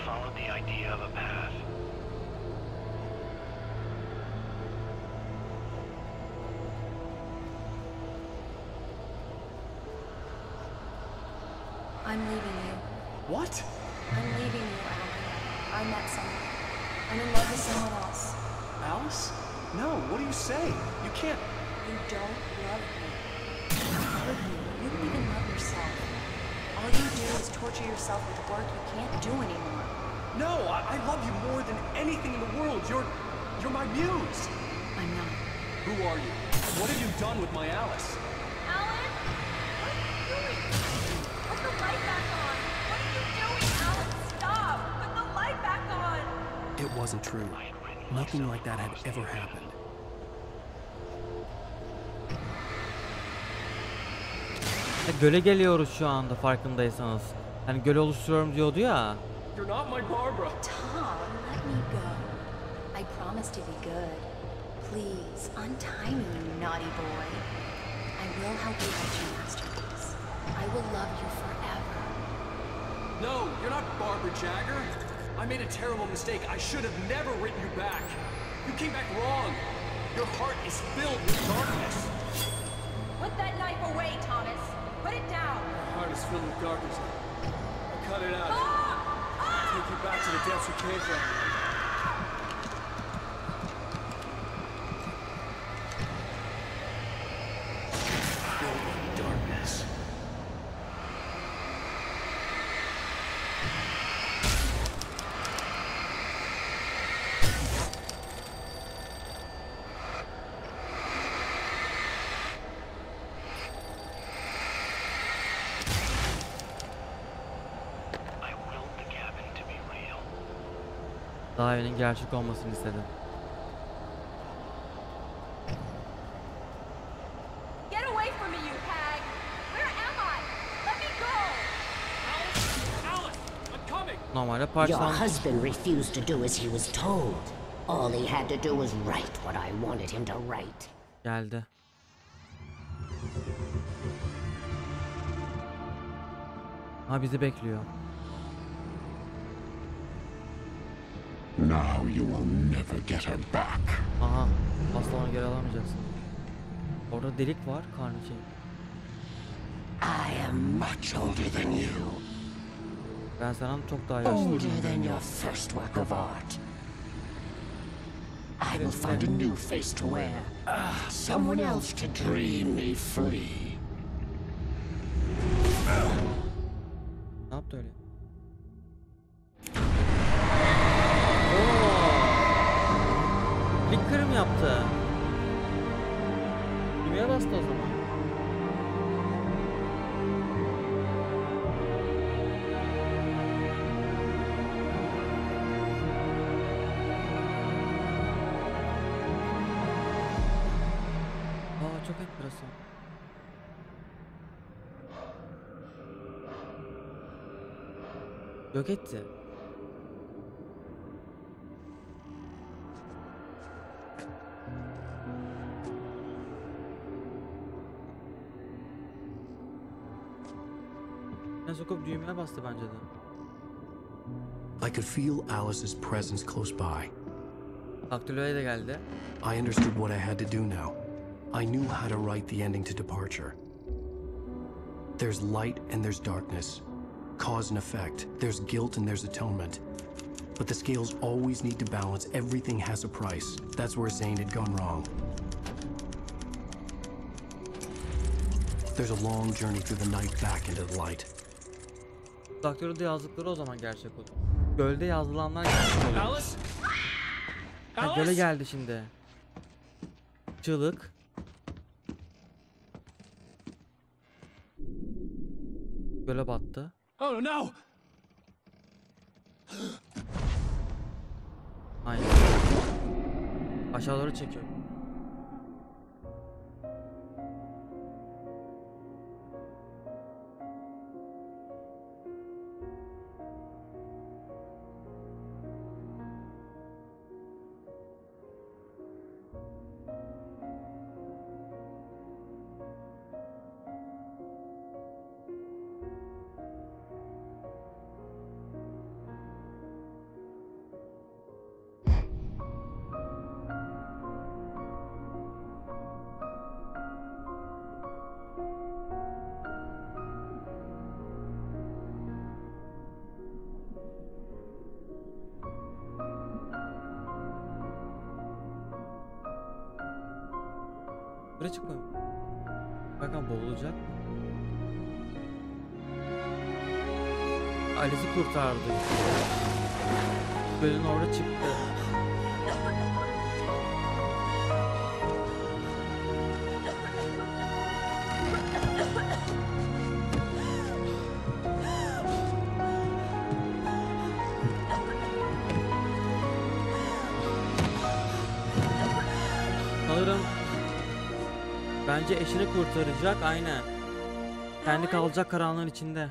Followed the idea of a path. What? I'm leaving you, Alan. I met someone. I'm in love with someone else. Alice? No, what do you say? You can't... You don't love me. You hurt me. You don't even love yourself. All you do is torture yourself with work you can't do anymore. No, I love you more than anything in the world. You're my muse. I'm not. Who are you? What have you done with my Alice? Alan? What are you doing? Put the light back on. What are you doing, Alan? Stop! Put the light back on! It wasn't true. Nothing like that had ever happened. Göle geliyoruz şu anda farkındaysanız. Hani göl oluşturuyorum diyordu ya. You're not my Barbara. Tom, let me go. I promise to be good. Please, untie me, you naughty boy. I will help you write your masterpiece. I will love you forever. No, you're not Barbara Jagger. I made a terrible mistake. I should have never written you back. You came back wrong. Your heart is filled with darkness. Put that knife away, Thomas. Put it down. My heart is filled with darkness. I cut it out. Take you back to the depths we came from. Filled with darkness. Daha evinin gerçek olmasını istedim. Get away from me, you hag! Where am I? Let me go! Alice! I'm coming! Normalde Your parçalan... husband refused to do as he was told. All he had to do was write what I wanted him to write. Geldi. Ha bizi bekliyor. Now you will never get her back. Aha, asla onu geri alamayacaksın. Orada delik var, karnı şey. I am much older than you. Ben senden çok daha yaşlıyım. Older than your first work of art. I will find a new face to wear. Someone else to dream me free. Ne yaptı öyle? Flicker mı yaptı? Düğmeye bastı o zaman. Aa çok enteresan. Yok etti. Sokup düğmeye bastı bence de. I could feel Alice's presence close by. Daktiloya da geldi. I understood what I had to do now. I knew how to write the ending to Departure. There's light and there's darkness. Cause and effect. There's guilt and there's atonement. But the scales always need to balance. Everything has a price. That's where Zane had gone wrong. There's a long journey through the night back into the light. Daktiloda yazdıkları o zaman gerçek olur. Gölde yazılanlar gerçek olur. Alice? Ha, göle geldi şimdi. Çığlık. Göle battı. Oh no! Aynen. Aşağı doğru çekiyor. Buraya çıkmıyor. Bakın boğulacak. Alice'i kurtardı. Gölün orada çıktı. Sanırım bence eşini kurtaracak, aynen. Kendi kalacak karanlığın içinde.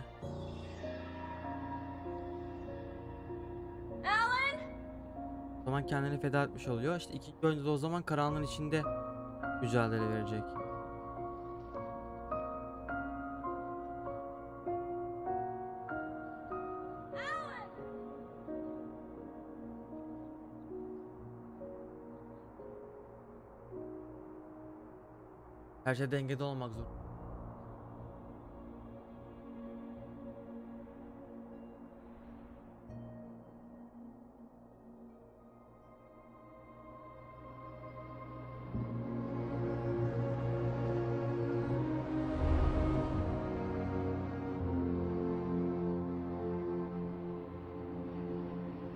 O zaman kendini feda etmiş oluyor. İşte ikinci oyunda da o zaman karanlığın içinde mücadele verecek. Her şey dengede olmak zor.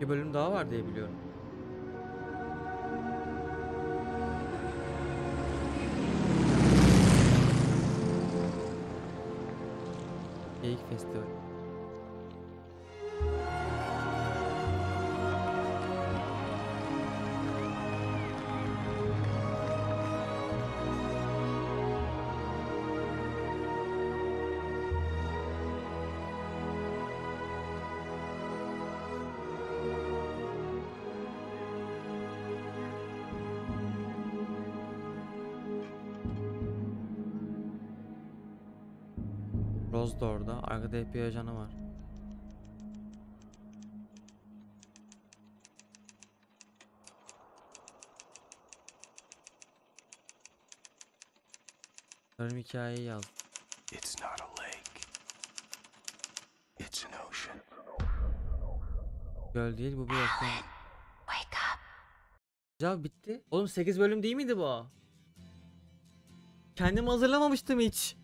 Bir bölüm daha var diye biliyorum. Geyik Festivali. Rose da orada. Arkada hep bir ajanı var. Sanırım hikayeyi yazdı. It's not a lake. It's an ocean. Göl değil, bu bir okyan. Wake up. Cevap bitti. Oğlum 8 bölüm değil miydi bu? Kendimi hazırlamamıştım hiç.